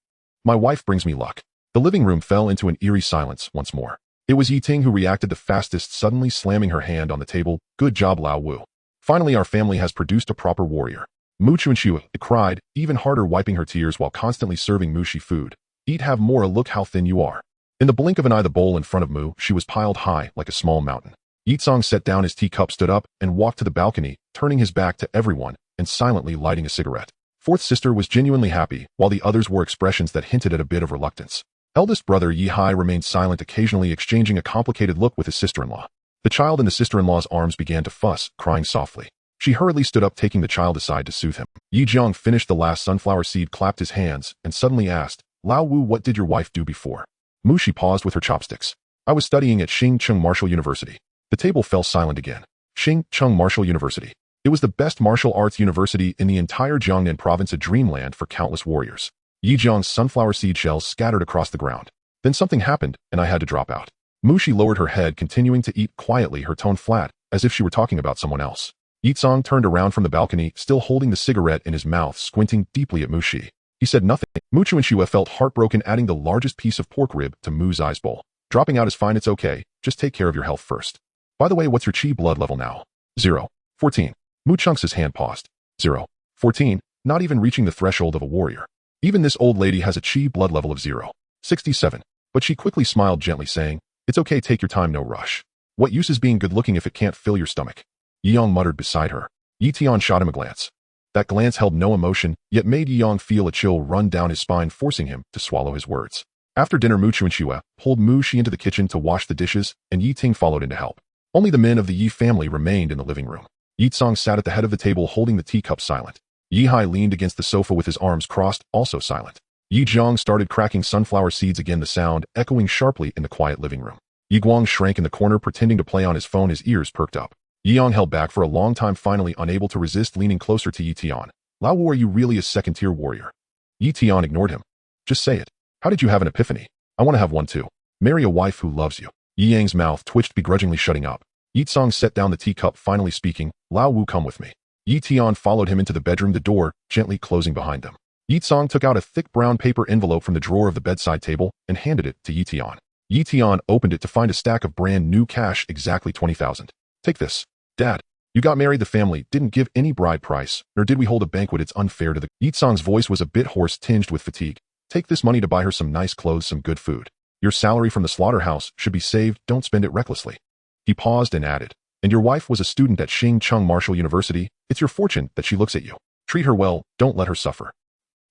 My wife brings me luck. The living room fell into an eerie silence once more. It was Yi Ting who reacted the fastest, suddenly slamming her hand on the table. Good job, Lao Wu. Finally, our family has produced a proper warrior. Mu Chuanxue cried, even harder, wiping her tears while constantly serving Mu Shi food. Eat, have more, look how thin you are. In the blink of an eye, the bowl in front of Mu Shi was piled high like a small mountain. Yi Tsong set down his teacup, stood up, and walked to the balcony, turning his back to everyone and silently lighting a cigarette. Fourth sister was genuinely happy, while the others wore expressions that hinted at a bit of reluctance. Eldest brother Yi Hai remained silent, occasionally exchanging a complicated look with his sister-in-law. The child in the sister-in-law's arms began to fuss, crying softly. She hurriedly stood up, taking the child aside to soothe him. Yi Jiang finished the last sunflower seed, clapped his hands, and suddenly asked, Lao Wu, what did your wife do before? Mu Shi paused with her chopsticks. I was studying at Xingcheng Martial University. The table fell silent again. Xingcheng Martial University. It was the best martial arts university in the entire Jiangnan province, a dreamland for countless warriors. Yi Jiang's sunflower seed shells scattered across the ground. Then something happened, and I had to drop out. Mushi lowered her head, continuing to eat quietly, her tone flat, as if she were talking about someone else. Yitsong turned around from the balcony, still holding the cigarette in his mouth, squinting deeply at Mushi. He said nothing. Muchu and Shue felt heartbroken, adding the largest piece of pork rib to Mu's ice bowl. Dropping out is fine, it's okay. Just take care of your health first. By the way, what's your chi blood level now? 0. 14. Mu Chunks' hand paused. 0. 14. Not even reaching the threshold of a warrior. Even this old lady has a chi blood level of 0. 67. But she quickly smiled gently, saying, it's okay, take your time, no rush. What use is being good looking if it can't fill your stomach? Yiyong muttered beside her. Yi Tian shot him a glance. That glance held no emotion, yet made Yiyong feel a chill run down his spine, forcing him to swallow his words. After dinner, Muchu and Shue pulled Mu Shi into the kitchen to wash the dishes, and Yi Ting followed in to help. Only the men of the Yi family remained in the living room. Yi Tsong sat at the head of the table holding the teacup, silent. Yi Hai leaned against the sofa with his arms crossed, also silent. Yi Zhang started cracking sunflower seeds again, the sound echoing sharply in the quiet living room. Yi Guang shrank in the corner, pretending to play on his phone, his ears perked up. Yi Yong held back for a long time, finally unable to resist, leaning closer to Yi Tian. Lao Wu, are you really a second-tier warrior? Yi Tian ignored him. Just say it. How did you have an epiphany? I want to have one too. Marry a wife who loves you. Yi Yang's mouth twitched, begrudgingly shutting up. Yi Tsong set down the teacup, finally speaking. Lao Wu, come with me. Yi Tian followed him into the bedroom, the door gently closing behind them. Yi Tsong took out a thick brown paper envelope from the drawer of the bedside table and handed it to Yi Tian. Yi Tian opened it to find a stack of brand new cash, exactly 20,000. Take this. Dad, you got married, the family didn't give any bride price, nor did we hold a banquet, it's unfair to the— Yi Tsong's voice was a bit hoarse, tinged with fatigue. Take this money to buy her some nice clothes, some good food. Your salary from the slaughterhouse should be saved, don't spend it recklessly. He paused and added, and your wife was a student at Xing Chung Martial University, it's your fortune that she looks at you. Treat her well, don't let her suffer.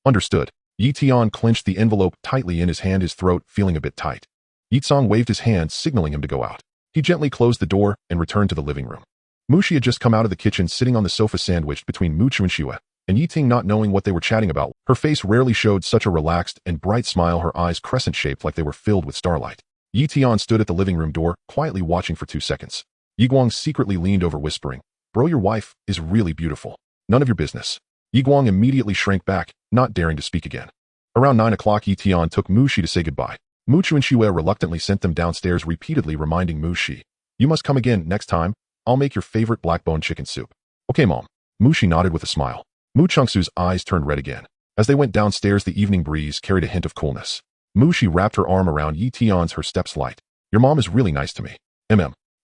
Understood. Yi Tian clenched the envelope tightly in his hand, his throat feeling a bit tight. Yi Tsong waved his hand, signaling him to go out. He gently closed the door and returned to the living room. Mushi had just come out of the kitchen, sitting on the sofa sandwiched between Muchu and Shue, and Yi Ting not knowing what they were chatting about. Her face rarely showed such a relaxed and bright smile, her eyes crescent-shaped like they were filled with starlight. Yi Tian stood at the living room door, quietly watching for 2 seconds. Yi Guang secretly leaned over, whispering, bro, your wife is really beautiful. None of your business. Yi Guang immediately shrank back, not daring to speak again. Around 9 o'clock, Yi Tian took Mushi to say goodbye. Muchu and Shue reluctantly sent them downstairs, repeatedly reminding Mushi, you must come again next time. I'll make your favorite black-bone chicken soup. Okay, Mom. Mushi nodded with a smile. Mu Chungsu's eyes turned red again. As they went downstairs, the evening breeze carried a hint of coolness. Mushi wrapped her arm around Yi Tian's, her steps light. Your mom is really nice to me.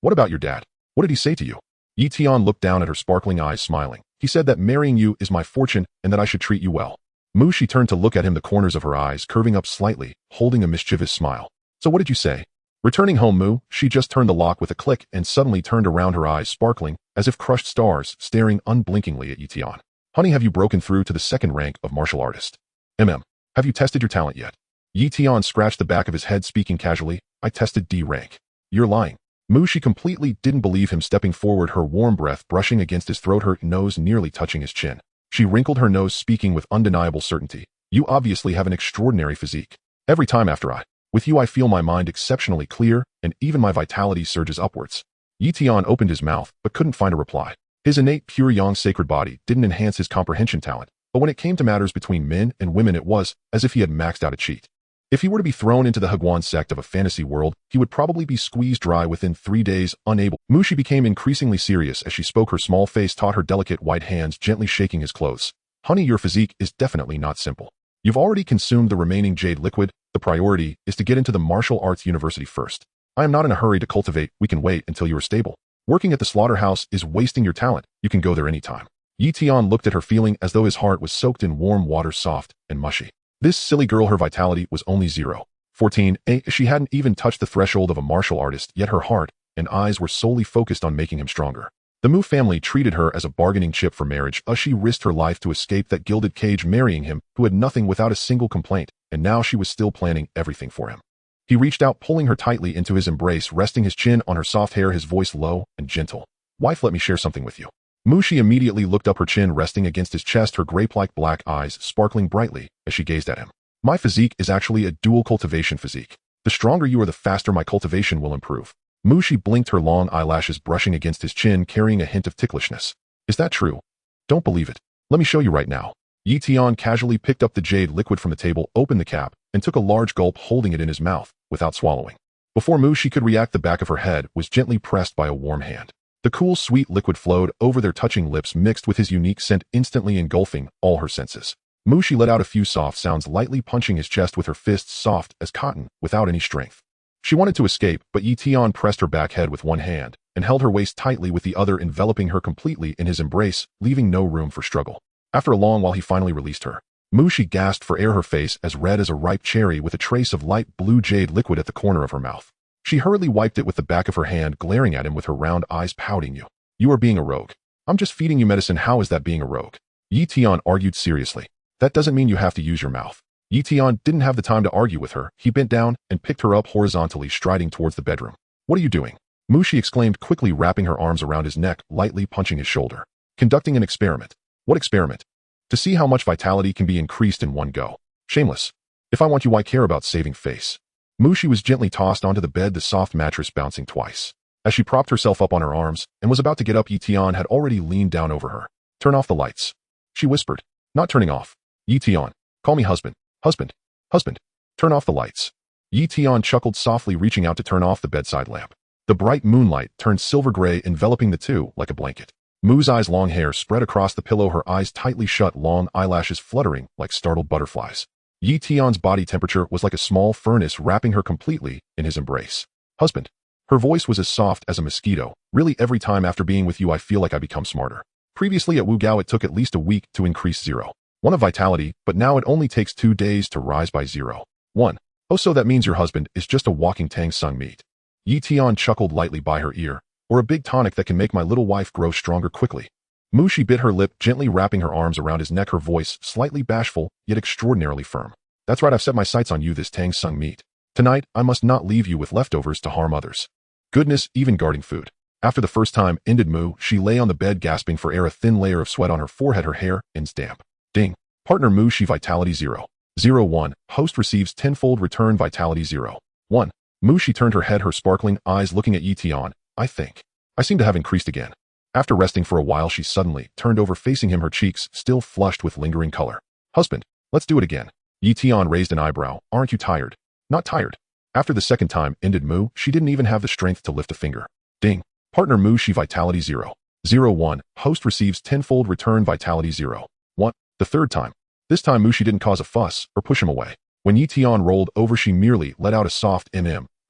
What about your dad? What did he say to you? Yi Tian looked down at her sparkling eyes, smiling. He said that marrying you is my fortune and that I should treat you well. Mushi turned to look at him, the corners of her eyes curving up slightly, holding a mischievous smile. So what did you say? Returning home, Mu, she just turned the lock with a click and suddenly turned around, her eyes sparkling, as if crushed stars, staring unblinkingly at Yi Tian. Honey, have you broken through to the second rank of martial artist? Have you tested your talent yet? Yi Tian scratched the back of his head, speaking casually. I tested D rank. You're lying. Mu, she completely didn't believe him, stepping forward, her warm breath brushing against his throat, her nose nearly touching his chin. She wrinkled her nose, speaking with undeniable certainty. You obviously have an extraordinary physique. Every time after with you I feel my mind exceptionally clear, and even my vitality surges upwards. Yi Tian opened his mouth, but couldn't find a reply. His innate pure yang sacred body didn't enhance his comprehension talent, but when it came to matters between men and women, it was as if he had maxed out a cheat. If he were to be thrown into the Hagwan sect of a fantasy world, he would probably be squeezed dry within 3 days, unable. Mushi became increasingly serious as she spoke, her small face taut, her delicate white hands gently shaking his clothes. Honey, your physique is definitely not simple. You've already consumed the remaining jade liquid. The priority is to get into the martial arts university first. I am not in a hurry to cultivate, we can wait until you are stable. Working at the slaughterhouse is wasting your talent, you can go there anytime. Yi Tian looked at her, feeling as though his heart was soaked in warm water, soft and mushy. This silly girl, her vitality was only 0. 14. She hadn't even touched the threshold of a martial artist, yet her heart and eyes were solely focused on making him stronger. The Mu family treated her as a bargaining chip for marriage, as she risked her life to escape that gilded cage, marrying him who had nothing without a single complaint, and now she was still planning everything for him. He reached out, pulling her tightly into his embrace, resting his chin on her soft hair, his voice low and gentle. Wife, let me share something with you. Mushi immediately looked up, her chin resting against his chest, her grape-like black eyes sparkling brightly as she gazed at him. My physique is actually a dual cultivation physique. The stronger you are, the faster my cultivation will improve. Mushi blinked, her long eyelashes brushing against his chin, carrying a hint of ticklishness. Is that true? Don't believe it. Let me show you right now. Yi Tian casually picked up the jade liquid from the table, opened the cap, and took a large gulp, holding it in his mouth without swallowing. Before Mushi could react, the back of her head was gently pressed by a warm hand. The cool, sweet liquid flowed over their touching lips, mixed with his unique scent, instantly engulfing all her senses. Mushi let out a few soft sounds, lightly punching his chest with her fists, soft as cotton, without any strength. She wanted to escape, but Yi Tian pressed her back head with one hand and held her waist tightly with the other, enveloping her completely in his embrace, leaving no room for struggle. After a long while, he finally released her. Mushi gasped for air, her face as red as a ripe cherry with a trace of light blue jade liquid at the corner of her mouth. She hurriedly wiped it with the back of her hand, glaring at him with her round eyes, pouting. You are being a rogue. I'm just feeding you medicine. How is that being a rogue? Yi Tian argued seriously. That doesn't mean you have to use your mouth. Yi Tian didn't have the time to argue with her. He bent down and picked her up horizontally, striding towards the bedroom. What are you doing? Mushi exclaimed quickly, wrapping her arms around his neck, lightly punching his shoulder. Conducting an experiment. What experiment? To see how much vitality can be increased in one go. Shameless. If I want you, why care about saving face? Mushi was gently tossed onto the bed, the soft mattress bouncing twice. As she propped herself up on her arms and was about to get up, Yi Tian had already leaned down over her. Turn off the lights. She whispered. Not turning off. Yi Tian. Call me husband. Husband. Husband. Turn off the lights. Yi Tian chuckled softly, reaching out to turn off the bedside lamp. The bright moonlight turned silver gray, enveloping the two like a blanket. Mu's eyes, long hair spread across the pillow, her eyes tightly shut, long eyelashes fluttering like startled butterflies. Yi Tian's body temperature was like a small furnace, wrapping her completely in his embrace. Husband. Her voice was as soft as a mosquito. Really, every time after being with you, I feel like I become smarter. Previously at Wu Gao, it took at least a week to increase 0.1 of vitality, but now it only takes 2 days to rise by 0.1. Oh, so that means your husband is just a walking Tang Sung meat. Yi Tian chuckled lightly by her ear. Or a big tonic that can make my little wife grow stronger quickly. Mushi bit her lip, gently wrapping her arms around his neck, her voice slightly bashful, yet extraordinarily firm. That's right, I've set my sights on you, this Tang Sung meat. Tonight, I must not leave you with leftovers to harm others. Goodness, even guarding food. After the first time ended Mu, she lay on the bed gasping for air, a thin layer of sweat on her forehead, her hair ends damp. Ding. Partner Mushi vitality 0.01. Host receives tenfold return vitality 0.1. Mushi turned her head, her sparkling eyes looking at Yi Tian. I seem to have increased again. After resting for a while, she suddenly turned over, facing him, her cheeks still flushed with lingering color. Husband, let's do it again. Yi Tian raised an eyebrow. Aren't you tired? Not tired. After the second time ended Mu, she didn't even have the strength to lift a finger. Ding. Partner Mushi vitality 0.01. Host receives tenfold return vitality 0.1. The third time. This time Mushi didn't cause a fuss or push him away. When Yi Tian rolled over, she merely let out a soft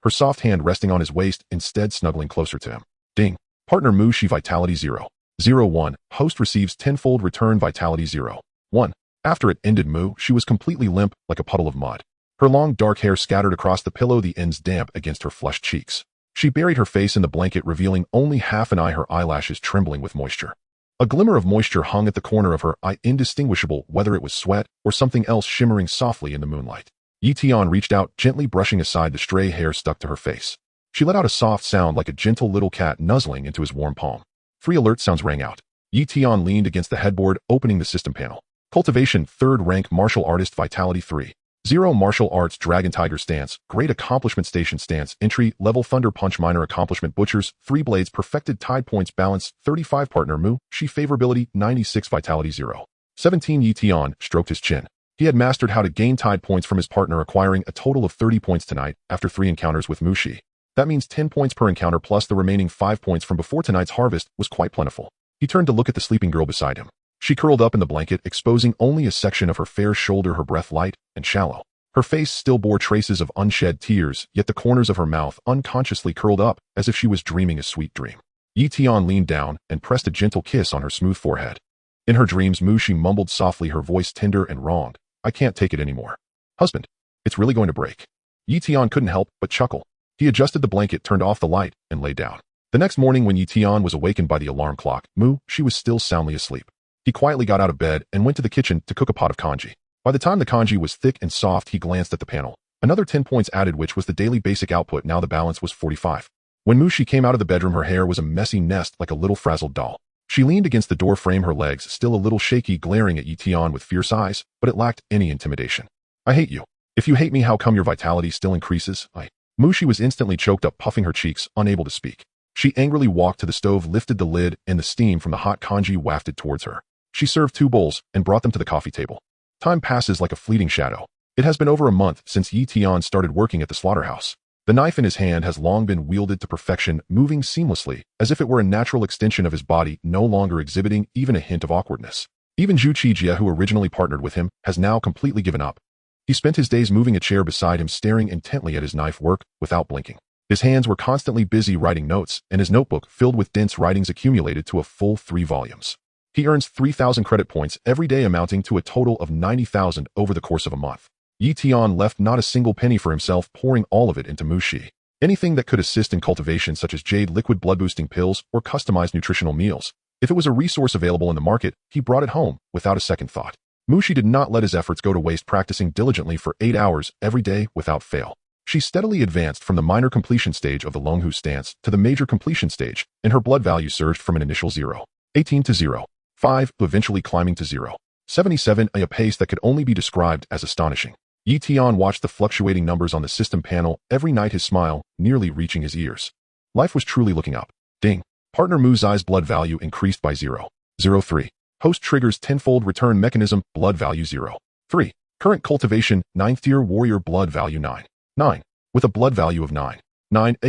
her soft hand resting on his waist, instead snuggling closer to him. Ding. Partner Mushi vitality 0.01. Host receives tenfold return vitality 0.1. After it ended Mu, she was completely limp like a puddle of mud. Her long dark hair scattered across the pillow, the ends damp against her flushed cheeks. She buried her face in the blanket, revealing only half an eye, her eyelashes trembling with moisture. A glimmer of moisture hung at the corner of her eye, indistinguishable whether it was sweat or something else, shimmering softly in the moonlight. Yi Tian reached out, gently brushing aside the stray hair stuck to her face. She let out a soft sound like a gentle little cat nuzzling into his warm palm. 3 alert sounds rang out. Yi Tian leaned against the headboard, opening the system panel. Cultivation 3rd rank martial artist vitality 3.0 martial arts dragon tiger stance, great accomplishment station stance, entry level thunder punch, minor accomplishment butchers 3 blades, perfected tide points, balance 35. Partner Mu, she favorability 96 vitality 0.17. Yi Tian stroked his chin. He had mastered how to gain tide points from his partner, acquiring a total of 30 points tonight after 3 encounters with Mushi. That means 10 points per encounter plus the remaining 5 points from before. Tonight's harvest was quite plentiful. He turned to look at the sleeping girl beside him. She curled up in the blanket, exposing only a section of her fair shoulder, her breath light and shallow. Her face still bore traces of unshed tears, yet the corners of her mouth unconsciously curled up as if she was dreaming a sweet dream. Yi Tian leaned down and pressed a gentle kiss on her smooth forehead. In her dreams, Mushi mumbled softly, her voice tender and wronged. I can't take it anymore. Husband, it's really going to break. Yi Tian couldn't help but chuckle. He adjusted the blanket, turned off the light, and lay down. The next morning when Yi Tian was awakened by the alarm clock, she was still soundly asleep. He quietly got out of bed and went to the kitchen to cook a pot of congee. By the time the congee was thick and soft, he glanced at the panel. Another 10 points added, which was the daily basic output. Now the balance was 45. When Mushi came out of the bedroom, her hair was a messy nest like a little frazzled doll. She leaned against the door frame, her legs still a little shaky, glaring at Yi Tian with fierce eyes, but it lacked any intimidation. I hate you. If you hate me, how come your vitality still increases? Mushi was instantly choked up, puffing her cheeks, unable to speak. She angrily walked to the stove, lifted the lid, and the steam from the hot congee wafted towards her. She served 2 bowls and brought them to the coffee table. Time passes like a fleeting shadow. It has been over a month since Yi Tian started working at the slaughterhouse. The knife in his hand has long been wielded to perfection, moving seamlessly, as if it were a natural extension of his body, no longer exhibiting even a hint of awkwardness. Even Zhu Qijie, who originally partnered with him, has now completely given up. He spent his days moving a chair beside him, staring intently at his knife work without blinking. His hands were constantly busy writing notes, and his notebook, filled with dense writings, accumulated to a full 3 volumes. He earns 3,000 credit points every day, amounting to a total of 90,000 over the course of a month. Yi Tian left not a single penny for himself, pouring all of it into Mu Shi. Anything that could assist in cultivation, such as jade liquid blood-boosting pills or customized nutritional meals. If it was a resource available in the market, he brought it home without a second thought. Mu Shi did not let his efforts go to waste, practicing diligently for 8 hours every day without fail. She steadily advanced from the minor completion stage of the Longhu stance to the major completion stage, and her blood value surged from an initial 0.18 to 0.5, eventually climbing to 0.77, a pace that could only be described as astonishing. Yi Tian watched the fluctuating numbers on the system panel every night, his smile nearly reaching his ears. Life was truly looking up. Ding. Partner Mu Zai's blood value increased by 0.03. Host triggers tenfold return mechanism, blood value 0.3. Current cultivation, 9th tier warrior, blood value 9. With a blood value of 9,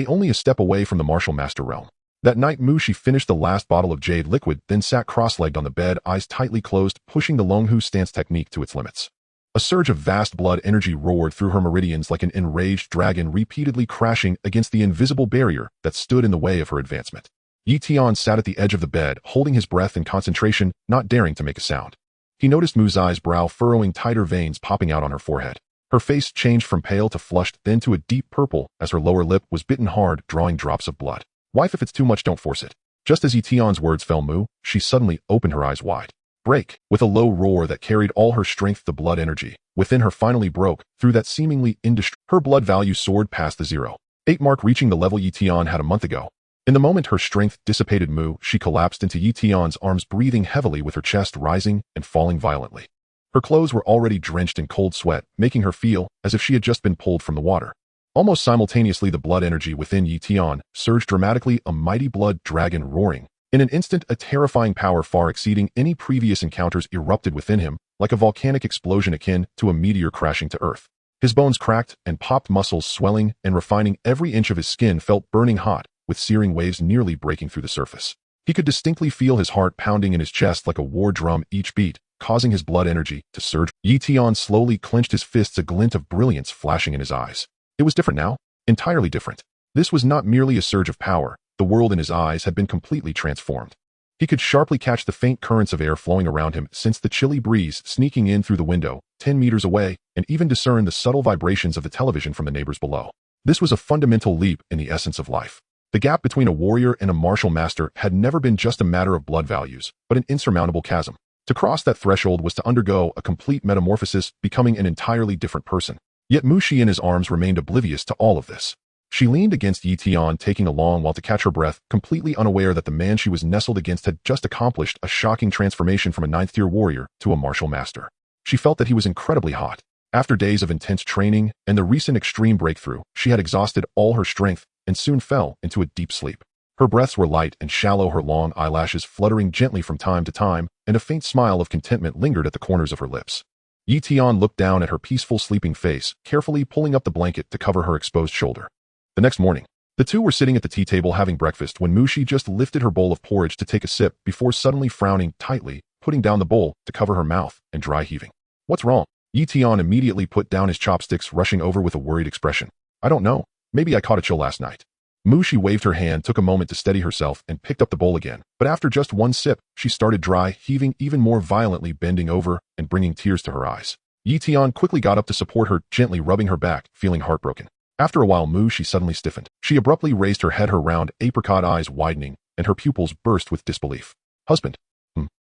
only a step away from the martial master realm. That night, Mu Shi finished the last bottle of jade liquid, then sat cross-legged on the bed, eyes tightly closed, pushing the Longhu stance technique to its limits. A surge of vast blood energy roared through her meridians like an enraged dragon, repeatedly crashing against the invisible barrier that stood in the way of her advancement. Yi Tian sat at the edge of the bed, holding his breath in concentration, not daring to make a sound. He noticed Mu Zai's brow furrowing, tighter veins popping out on her forehead. Her face changed from pale to flushed, then to a deep purple, as her lower lip was bitten hard, drawing drops of blood. Wife, if it's too much, don't force it. Just as Yi Tian's words fell, she suddenly opened her eyes wide. Break. With a low roar that carried all her strength, the blood energy within her finally broke through that seemingly indestructible. Her blood value soared past the 0.8 mark, reaching the level Yi Tian had a month ago. In the moment her strength dissipated, she collapsed into Yi Tian's arms, breathing heavily with her chest rising and falling violently. Her clothes were already drenched in cold sweat, making her feel as if she had just been pulled from the water. Almost simultaneously, the blood energy within Yi Tian surged dramatically, a mighty blood dragon roaring. In an instant, a terrifying power far exceeding any previous encounters erupted within him, like a volcanic explosion akin to a meteor crashing to earth. His bones cracked and popped, muscles swelling and refining, every inch of his skin felt burning hot, with searing waves nearly breaking through the surface. He could distinctly feel his heart pounding in his chest like a war drum, each beat causing his blood energy to surge. Yi Tian slowly clenched his fists, a glint of brilliance flashing in his eyes. It was different now, entirely different. This was not merely a surge of power. The world in his eyes had been completely transformed. He could sharply catch the faint currents of air flowing around him, sense the chilly breeze sneaking in through the window 10 meters away, and even discern the subtle vibrations of the television from the neighbors below. This was a fundamental leap in the essence of life. The gap between a warrior and a martial master had never been just a matter of blood values, but an insurmountable chasm. To cross that threshold was to undergo a complete metamorphosis, becoming an entirely different person. Yet Mu Shi in his arms remained oblivious to all of this. She leaned against Yi Tian, taking a long while to catch her breath, completely unaware that the man she was nestled against had just accomplished a shocking transformation from a 9th-tier warrior to a martial master. She felt that he was incredibly hot. After days of intense training and the recent extreme breakthrough, she had exhausted all her strength and soon fell into a deep sleep. Her breaths were light and shallow, her long eyelashes fluttering gently from time to time, and a faint smile of contentment lingered at the corners of her lips. Yi Tian looked down at her peaceful sleeping face, carefully pulling up the blanket to cover her exposed shoulder. The next morning, the two were sitting at the tea table having breakfast when Mu Shi just lifted her bowl of porridge to take a sip before suddenly frowning tightly, putting down the bowl to cover her mouth and dry heaving. What's wrong? Yi Tian immediately put down his chopsticks, rushing over with a worried expression. I don't know. Maybe I caught a chill last night. Mu Shi waved her hand, took a moment to steady herself, and picked up the bowl again. But after just one sip, she started dry heaving even more violently, bending over and bringing tears to her eyes. Yi Tian quickly got up to support her, gently rubbing her back, feeling heartbroken. After a while, Mu Shi suddenly stiffened. She abruptly raised her head, her round, apricot eyes widening, and her pupils burst with disbelief. Husband?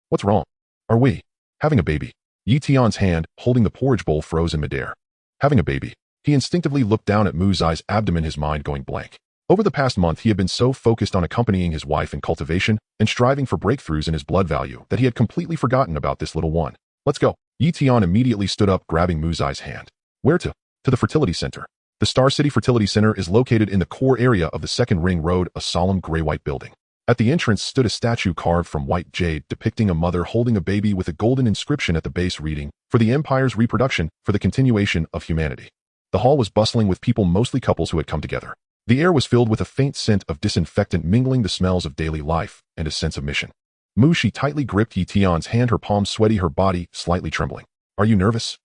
What's wrong? Are we having a baby? Yi Tian's hand, holding the porridge bowl, froze in midair. Having a baby? He instinctively looked down at Mu Zai's abdomen, his mind going blank. Over the past month, he had been so focused on accompanying his wife in cultivation and striving for breakthroughs in his blood value that he had completely forgotten about this little one. Let's go. Yi Tian immediately stood up, grabbing Mu Zai's hand. Where to? To the fertility center. The Star City Fertility Center is located in the core area of the Second Ring Road, a solemn gray-white building. At the entrance stood a statue carved from white jade depicting a mother holding a baby with a golden inscription at the base reading, "For the Empire's reproduction, for the continuation of humanity." The hall was bustling with people, mostly couples who had come together. The air was filled with a faint scent of disinfectant, mingling the smells of daily life and a sense of mission. She tightly gripped Yi Tian's hand, her palms sweaty, her body slightly trembling. Are you nervous?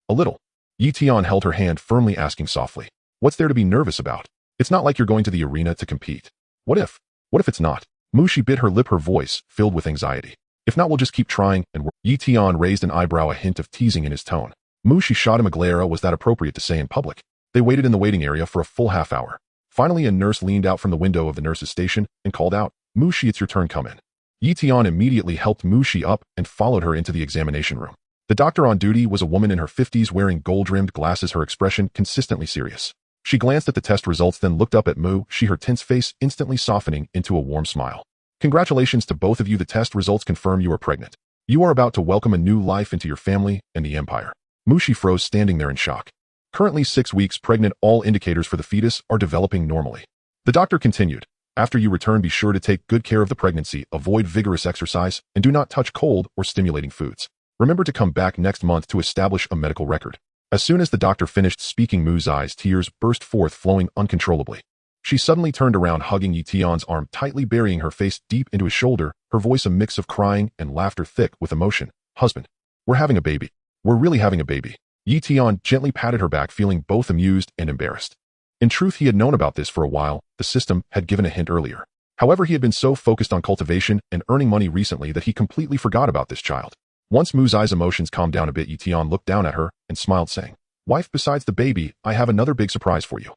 A little. Yi Tian held her hand firmly, asking softly. What's there to be nervous about? It's not like you're going to the arena to compete. What if it's not? She bit her lip, her voice filled with anxiety. If not, we'll just keep trying and work. Yi Tian raised an eyebrow, a hint of teasing in his tone. She shot him a glare. Was that appropriate to say in public? They waited in the waiting area for a full half hour. Finally, a nurse leaned out from the window of the nurse's station and called out, it's your turn, come in. Yi Tian immediately helped Shi up and followed her into the examination room. The doctor on duty was a woman in her 50s wearing gold-rimmed glasses, her expression consistently serious. She glanced at the test results, then looked up at Shi, her tense face instantly softening into a warm smile. Congratulations to both of you. The test results confirm you are pregnant. You are about to welcome a new life into your family and the empire. Shi froze, standing there in shock. Currently 6 weeks pregnant, all indicators for the fetus are developing normally. The doctor continued. After you return, be sure to take good care of the pregnancy, avoid vigorous exercise, and do not touch cold or stimulating foods. Remember to come back next month to establish a medical record. As soon as the doctor finished speaking, Mu's eyes, tears burst forth, flowing uncontrollably. She suddenly turned around, hugging Yi Tian's arm, tightly burying her face deep into his shoulder, her voice a mix of crying and laughter, thick with emotion. Husband, we're having a baby. We're really having a baby. Yi Tian gently patted her back, feeling both amused and embarrassed. In truth, he had known about this for a while. The system had given a hint earlier. However, he had been so focused on cultivation and earning money recently that he completely forgot about this child. Once Mu's eyes' emotions calmed down a bit, Yi Tian looked down at her and smiled, saying, Wife, besides the baby, I have another big surprise for you.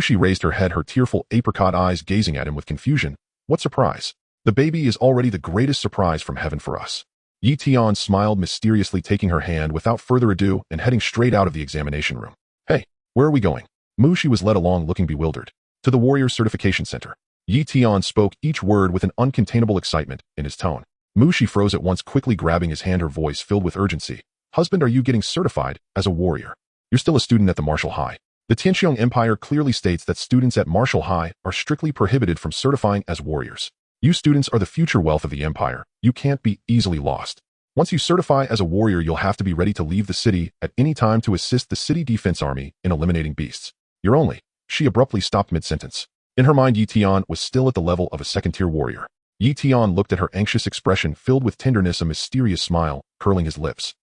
Shi raised her head, her tearful apricot eyes gazing at him with confusion. What surprise? The baby is already the greatest surprise from heaven for us. Yi Tian smiled mysteriously, taking her hand without further ado and heading straight out of the examination room. Hey, where are we going? Shi was led along, looking bewildered. To the Warrior Certification Center. Yi Tian spoke each word with an uncontainable excitement in his tone. Shi froze at once, quickly grabbing his hand, her voice filled with urgency. Husband, are you getting certified as a warrior? You're still a student at the Martial High. The Tianqiong Empire clearly states that students at Martial High are strictly prohibited from certifying as warriors. You students are the future wealth of the empire. You can't be easily lost. Once you certify as a warrior, you'll have to be ready to leave the city at any time to assist the city defense army in eliminating beasts. You're only. She abruptly stopped mid-sentence. In her mind, Yi Tian was still at the level of a second-tier warrior. Yi Tian looked at her anxious expression, filled with tenderness, a mysterious smile curling his lips.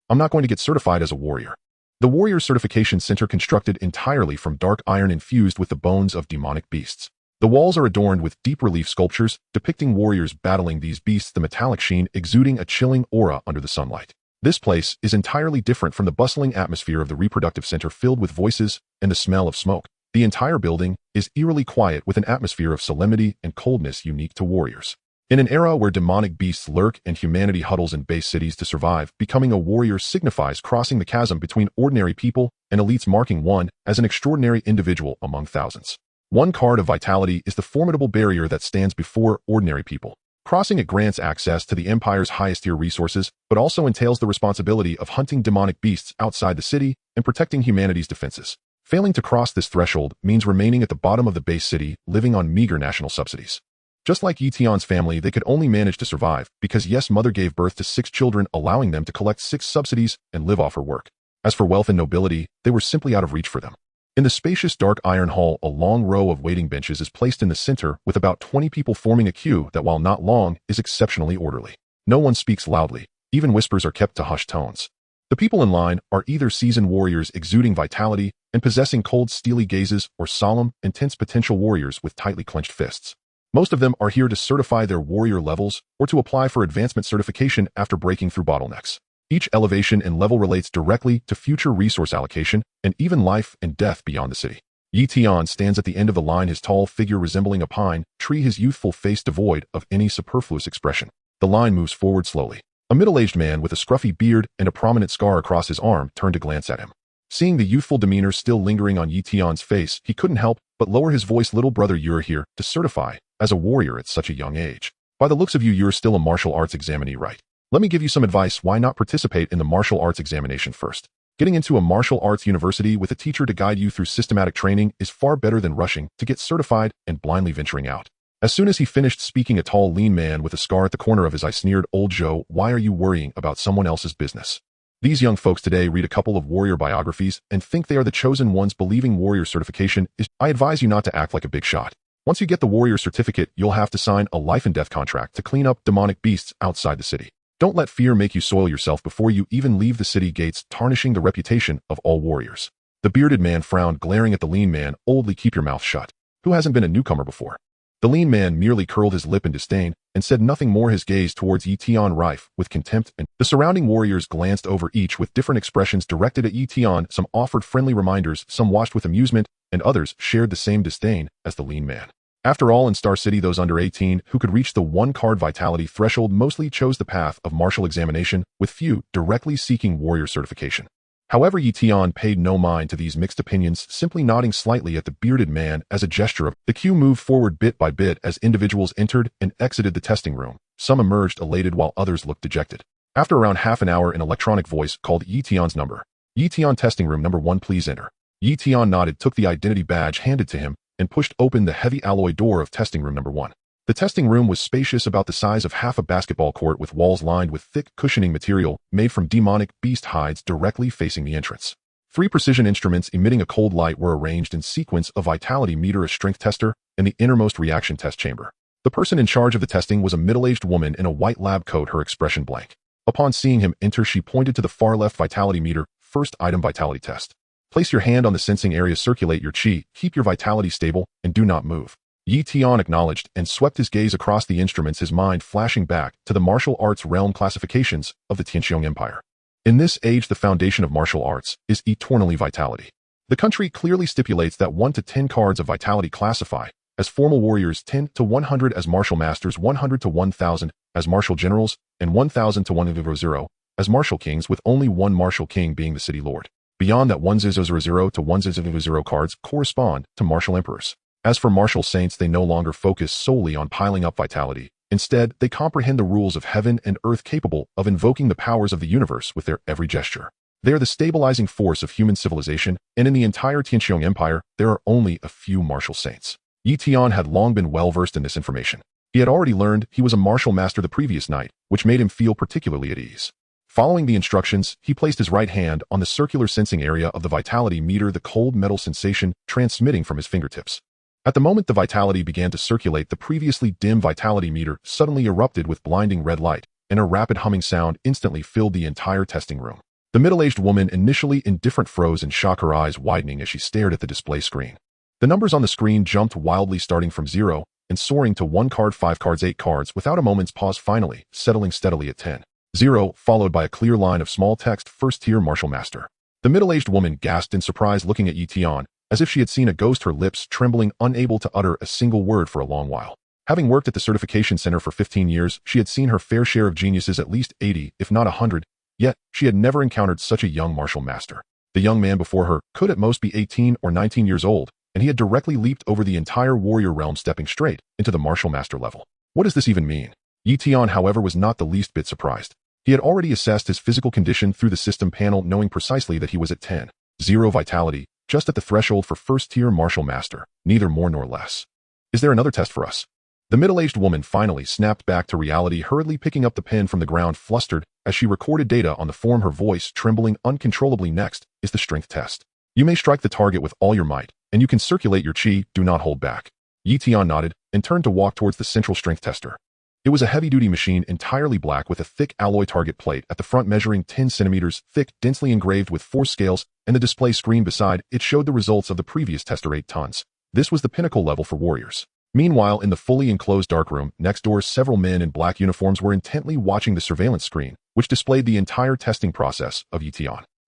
I'm not going to get certified as a warrior. The Warrior Certification Center, constructed entirely from dark iron infused with the bones of demonic beasts. The walls are adorned with deep relief sculptures depicting warriors battling these beasts, the metallic sheen exuding a chilling aura under the sunlight. This place is entirely different from the bustling atmosphere of the reproductive center, filled with voices and the smell of smoke. The entire building is eerily quiet, with an atmosphere of solemnity and coldness unique to warriors. In an era where demonic beasts lurk and humanity huddles in base cities to survive, becoming a warrior signifies crossing the chasm between ordinary people and elites, marking one as an extraordinary individual among thousands. One card of vitality is the formidable barrier that stands before ordinary people. Crossing it grants access to the Empire's highest-tier resources, but also entails the responsibility of hunting demonic beasts outside the city and protecting humanity's defenses. Failing to cross this threshold means remaining at the bottom of the base city, living on meager national subsidies. Just like Yi Tian's family, they could only manage to survive because Mother gave birth to 6 children, allowing them to collect 6 subsidies and live off her work. As for wealth and nobility, they were simply out of reach for them. In the spacious dark iron hall, a long row of waiting benches is placed in the center, with about 20 people forming a queue that, while not long, is exceptionally orderly. No one speaks loudly. Even whispers are kept to hushed tones. The people in line are either seasoned warriors exuding vitality and possessing cold, steely gazes, or solemn, intense potential warriors with tightly clenched fists. Most of them are here to certify their warrior levels or to apply for advancement certification after breaking through bottlenecks. Each elevation and level relates directly to future resource allocation and even life and death beyond the city. Yi Tian stands at the end of the line, his tall figure resembling a pine tree, his youthful face devoid of any superfluous expression. The line moves forward slowly. A middle-aged man with a scruffy beard and a prominent scar across his arm turned to glance at him. Seeing the youthful demeanor still lingering on Yi Tian's face, he couldn't help but lower his voice. Little brother, you're here to certify as a warrior at such a young age. By the looks of you, you're still a martial arts examinee, right? Let me give you some advice. Why not participate in the martial arts examination first? Getting into a martial arts university with a teacher to guide you through systematic training is far better than rushing to get certified and blindly venturing out. As soon as he finished speaking, a tall, lean man with a scar at the corner of his eye sneered, Old Joe, why are you worrying about someone else's business? These young folks today read a couple of warrior biographies and think they are the chosen ones. Believing warrior certification is. I advise you not to act like a big shot. Once you get the warrior certificate, you'll have to sign a life and death contract to clean up demonic beasts outside the city. Don't let fear make you soil yourself before you even leave the city gates, tarnishing the reputation of all warriors. The bearded man frowned, glaring at the lean man. Oldly, keep your mouth shut. Who hasn't been a newcomer before? The lean man merely curled his lip in disdain and said nothing more. His gaze towards Yi rife with contempt, and the surrounding warriors glanced over, each with different expressions directed at Yi. Some offered friendly reminders, some watched with amusement, and others shared the same disdain as the lean man. After all, in Star City, those under 18 who could reach the one-card vitality threshold mostly chose the path of martial examination, with few directly seeking warrior certification. However, Yi paid no mind to these mixed opinions, simply nodding slightly at the bearded man as a gesture of. The queue moved forward bit by bit as individuals entered and exited the testing room. Some emerged elated while others looked dejected. After around half an hour, an electronic voice called Yi number. Yi testing room number 1, please enter. Yi nodded, took the identity badge handed to him, and pushed open the heavy alloy door of testing room number 1. The testing room was spacious, about the size of half a basketball court, with walls lined with thick cushioning material made from demonic beast hides directly facing the entrance. 3 precision instruments emitting a cold light were arranged in sequence: a vitality meter, a strength tester, and the innermost reaction test chamber. The person in charge of the testing was a middle-aged woman in a white lab coat, her expression blank. Upon seeing him enter, she pointed to the far left vitality meter. First item, vitality test. Place your hand on the sensing area, circulate your chi, keep your vitality stable, and do not move. Yi acknowledged and swept his gaze across the instruments, his mind flashing back to the martial arts realm classifications of the Tianqiong Empire. In this age, the foundation of martial arts is eternally vitality. The country clearly stipulates that 1 to 10 cards of vitality classify as formal warriors, 10 to 100 as martial masters, 100 to 1000 as martial generals, and 1000 to 100 as martial kings, with only one martial king being the city lord. Beyond that, 1000 to 1000 cards correspond to martial emperors. As for martial saints, they no longer focus solely on piling up vitality. Instead, they comprehend the rules of heaven and earth, capable of invoking the powers of the universe with their every gesture. They are the stabilizing force of human civilization, and in the entire Tianqiong Empire, there are only a few martial saints. Yi had long been well versed in this information. He had already learned he was a martial master the previous night, which made him feel particularly at ease. Following the instructions, he placed his right hand on the circular sensing area of the vitality meter, the cold metal sensation transmitting from his fingertips. At the moment the vitality began to circulate, the previously dim vitality meter suddenly erupted with blinding red light, and a rapid humming sound instantly filled the entire testing room. The middle-aged woman, initially indifferent, froze in shock, her eyes widening as she stared at the display screen. The numbers on the screen jumped wildly, starting from 0 and soaring to 1 card, 5 cards, 8 cards, without a moment's pause, finally settling steadily at 10. 0, followed by a clear line of small text: first-tier martial master. The middle-aged woman gasped in surprise, looking at Yi as if she had seen a ghost, her lips trembling, unable to utter a single word for a long while. Having worked at the certification center for 15 years, she had seen her fair share of geniuses, at least 80, if not 100, yet she had never encountered such a young martial master. The young man before her could at most be 18 or 19 years old, and he had directly leaped over the entire warrior realm, stepping straight into the martial master level. What does this even mean? Yi however, was not the least bit surprised. He had already assessed his physical condition through the system panel, knowing precisely that he was at 10.0 vitality, just at the threshold for first-tier martial master, neither more nor less. Is there another test for us? The middle-aged woman finally snapped back to reality, hurriedly picking up the pen from the ground, flustered as she recorded data on the form, her voice trembling uncontrollably. Next is the strength test. You may strike the target with all your might, and you can circulate your chi, do not hold back. Yi nodded and turned to walk towards the central strength tester. It was a heavy-duty machine, entirely black, with a thick alloy target plate at the front measuring 10 centimeters thick, densely engraved with 4 scales, and the display screen beside it showed the results of the previous tester, 8 tons. This was the pinnacle level for warriors. Meanwhile, in the fully enclosed darkroom next door, several men in black uniforms were intently watching the surveillance screen, which displayed the entire testing process of Yi.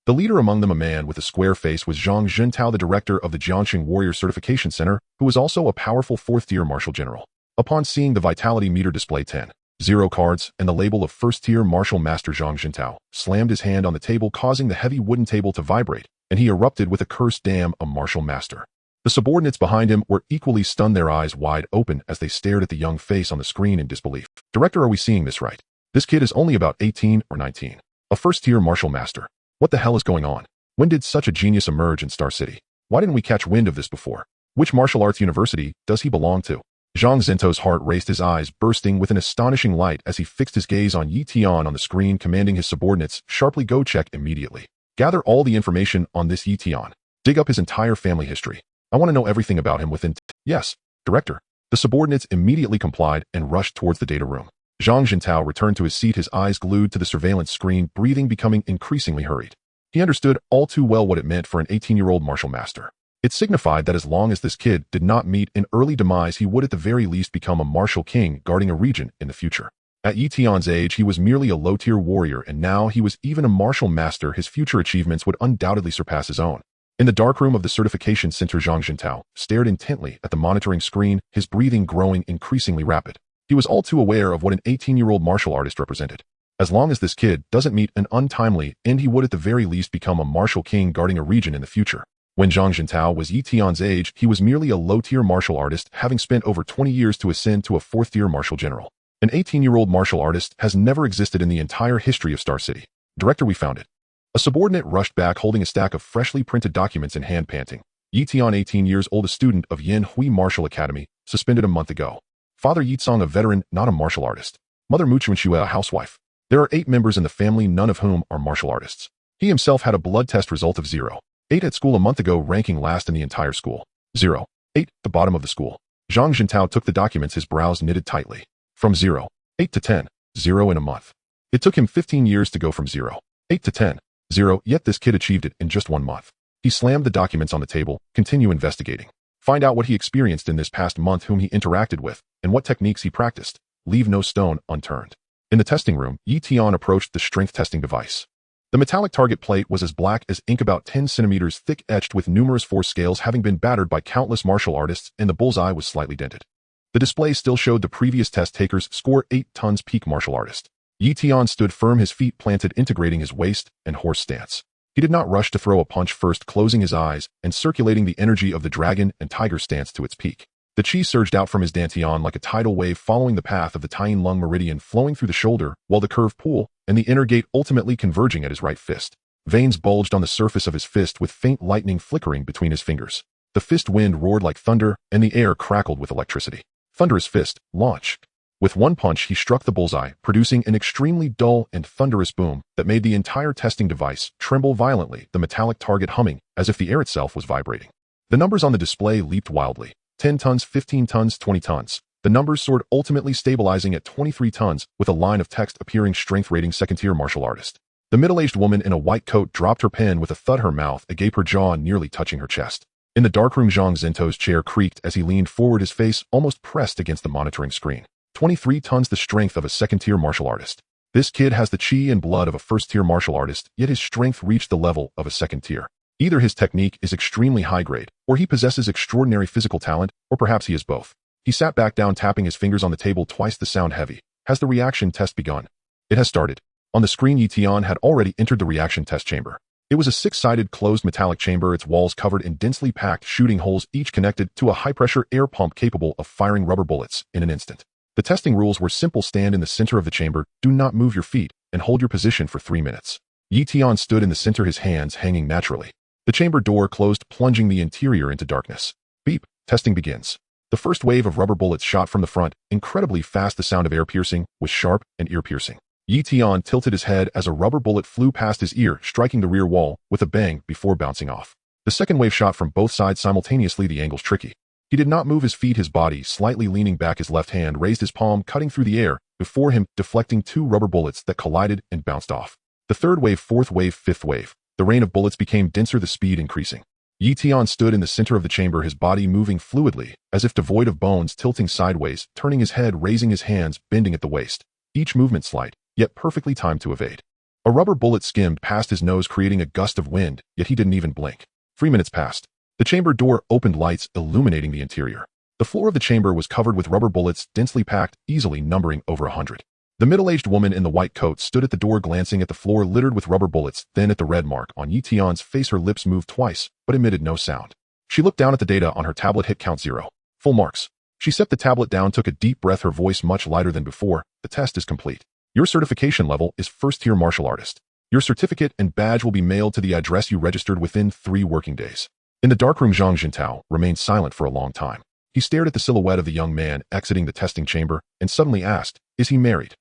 The leader among them, a man with a square face, was Zhang Juntao, the director of the Jiangxing Warrior Certification Center, who was also a powerful 4th-tier martial general. Upon seeing the vitality meter display 10.0 cards and the label of first-tier martial master, Zhang Juntao slammed his hand on the table, causing the heavy wooden table to vibrate, and he erupted with a curse: "Damn, a martial master." The subordinates behind him were equally stunned, their eyes wide open as they stared at the young face on the screen in disbelief. "Director, are we seeing this right? This kid is only about 18 or 19. A first-tier martial master. What the hell is going on? When did such a genius emerge in Star City? Why didn't we catch wind of this before? Which martial arts university does he belong to? Zhang Zhento's heart raced, his eyes bursting with an astonishing light as he fixed his gaze on Yi Tian on the screen, commanding his subordinates, sharply go check immediately. Gather all the information on this Yi Tian. Dig up his entire family history. I want to know everything about him within— Yes, Director. The subordinates immediately complied and rushed towards the data room. Zhang Zhentao returned to his seat, his eyes glued to the surveillance screen, breathing becoming increasingly hurried. He understood all too well what it meant for an 18-year-old martial master. It signified that as long as this kid did not meet an early demise, he would at the very least become a martial king guarding a region in the future. At Yi Tian's age, he was merely a low-tier warrior, and now he was even a martial master. His future achievements would undoubtedly surpass his own. In the darkroom of the certification center, Zhang Zhentao stared intently at the monitoring screen, his breathing growing increasingly rapid. He was all too aware of what an 18-year-old martial artist represented. As long as this kid doesn't meet an untimely end, he would at the very least become a martial king guarding a region in the future. When Zhang Zhentao was Yi Tian's age, he was merely a low-tier martial artist, having spent over 20 years to ascend to a 4th-tier martial general. An 18-year-old martial artist has never existed in the entire history of Star City. Director, we found it. A subordinate rushed back holding a stack of freshly printed documents in hand, panting. Yi Tian, 18 years old, a student of Yin Hui Martial Academy, suspended a month ago. Father Yitsong, a veteran, not a martial artist. Mother Muchuanxue, a housewife. There are 8 members in the family, none of whom are martial artists. He himself had a blood test result of 0. 8 at school a month ago, ranking last in the entire school. 0. 8, the bottom of the school. Zhang Zhentao took the documents, his brows knitted tightly. From 0. 8 to 10. 0 in a month. It took him 15 years to go from 0. 8 to 10. 0, yet this kid achieved it in just 1 month. He slammed the documents on the table. Continue investigating. Find out what he experienced in this past month, whom he interacted with, and what techniques he practiced. Leave no stone unturned. In the testing room, Yi Tian approached the strength testing device. The metallic target plate was as black as ink, about 10 centimeters thick, etched with numerous force scales, having been battered by countless martial artists, and the bullseye was slightly dented. The display still showed the previous test taker's score: 8 tons, peak martial artist. Yi Tian stood firm, his feet planted, integrating his waist and horse stance. He did not rush to throw a punch, first closing his eyes and circulating the energy of the dragon and tiger stance to its peak. The chi surged out from his dantian like a tidal wave, following the path of the Taiyin Lung meridian, flowing through the shoulder, while the curved pool and the inner gate ultimately converging at his right fist. Veins bulged on the surface of his fist, with faint lightning flickering between his fingers. The fist wind roared like thunder, and the air crackled with electricity. Thunderous fist, launch. With one punch, he struck the bullseye, producing an extremely dull and thunderous boom that made the entire testing device tremble violently, the metallic target humming as if the air itself was vibrating. The numbers on the display leaped wildly. 10 tons, 15 tons, 20 tons. The numbers soared, ultimately stabilizing at 23 tons, with a line of text appearing: strength rating 2nd-tier martial artist. The middle-aged woman in a white coat dropped her pen with a thud, her mouth agape, her jaw nearly touching her chest. In the darkroom, Zhang Zhento's chair creaked as he leaned forward, his face almost pressed against the monitoring screen. 23 tons, the strength of a 2nd-tier martial artist. This kid has the chi and blood of a 1st-tier martial artist, yet his strength reached the level of a 2nd-tier. Either his technique is extremely high-grade, or he possesses extraordinary physical talent, or perhaps he is both. He sat back down, tapping his fingers on the table, twice the sound heavy. Has the reaction test begun? It has started. On the screen, Yi Tian had already entered the reaction test chamber. It was a 6-sided closed metallic chamber, its walls covered in densely packed shooting holes, each connected to a high-pressure air pump capable of firing rubber bullets in an instant. The testing rules were simple: stand in the center of the chamber, do not move your feet, and hold your position for 3 minutes. Yi Tian stood in the center, his hands hanging naturally. The chamber door closed, plunging the interior into darkness. Beep. Testing begins. The first wave of rubber bullets shot from the front, incredibly fast. The sound of air piercing was sharp and ear-piercing. Yi Tian tilted his head as a rubber bullet flew past his ear, striking the rear wall with a bang before bouncing off. The second wave shot from both sides simultaneously, the angles tricky. He did not move his feet, his body slightly leaning back, his left hand raised, his palm cutting through the air before him, deflecting 2 rubber bullets that collided and bounced off. The third wave, fourth wave, fifth wave. The rain of bullets became denser, the speed increasing. Yi Tian stood in the center of the chamber, his body moving fluidly, as if devoid of bones, tilting sideways, turning his head, raising his hands, bending at the waist. Each movement slight, yet perfectly timed to evade. A rubber bullet skimmed past his nose, creating a gust of wind, yet he didn't even blink. 3 minutes passed. The chamber door opened, lights illuminating the interior. The floor of the chamber was covered with rubber bullets, densely packed, easily numbering over 100. The middle-aged woman in the white coat stood at the door, glancing at the floor littered with rubber bullets, then at the red mark on Yi Tian's face. Her lips moved twice, but emitted no sound. She looked down at the data on her tablet. Hit count 0. Full marks. She set the tablet down, took a deep breath, her voice much lighter than before. The test is complete. Your certification level is 1st-tier martial artist. Your certificate and badge will be mailed to the address you registered within 3 working days. In the darkroom, Zhang Zhentao remained silent for a long time. He stared at the silhouette of the young man exiting the testing chamber and suddenly asked, "Is he married?"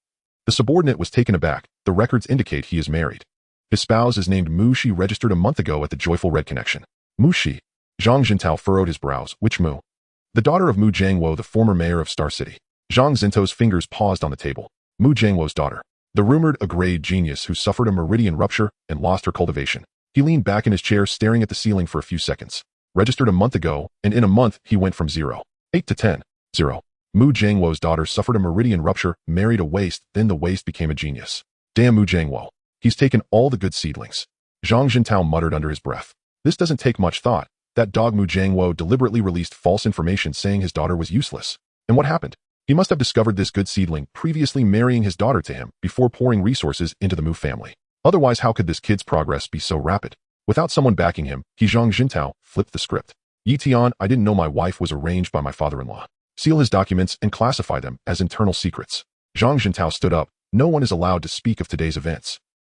The subordinate was taken aback. The records indicate he is married. His spouse is named Mu Shi, registered a month ago at the Joyful Red Connection. Mu Shi. Zhang Jintao furrowed his brows. Which Mu? The daughter of Mu Jiangwo, the former mayor of Star City. Zhang Zinto's fingers paused on the table. Mu Jiangwo's daughter. The rumored A-grade genius who suffered a meridian rupture and lost her cultivation. He leaned back in his chair, staring at the ceiling for a few seconds. Registered a month ago, and in a month he went from 8 to 10. 0. Mu Jiangwo's daughter suffered a meridian rupture, married a waste, then the waste became a genius. Damn Mu Jiangwo. He's taken all the good seedlings. Zhang Jintao muttered under his breath. This doesn't take much thought. That dog Mu Jiangwo deliberately released false information saying his daughter was useless. And what happened? He must have discovered this good seedling, previously marrying his daughter to him, before pouring resources into the Mu family. Otherwise, how could this kid's progress be so rapid? Without someone backing him, Zhang Jintao flipped the script. Yi Tian, I didn't know my wife was arranged by my father-in-law. Seal his documents and classify them as internal secrets. Zhang Jintao stood up. No one is allowed to speak of today's events.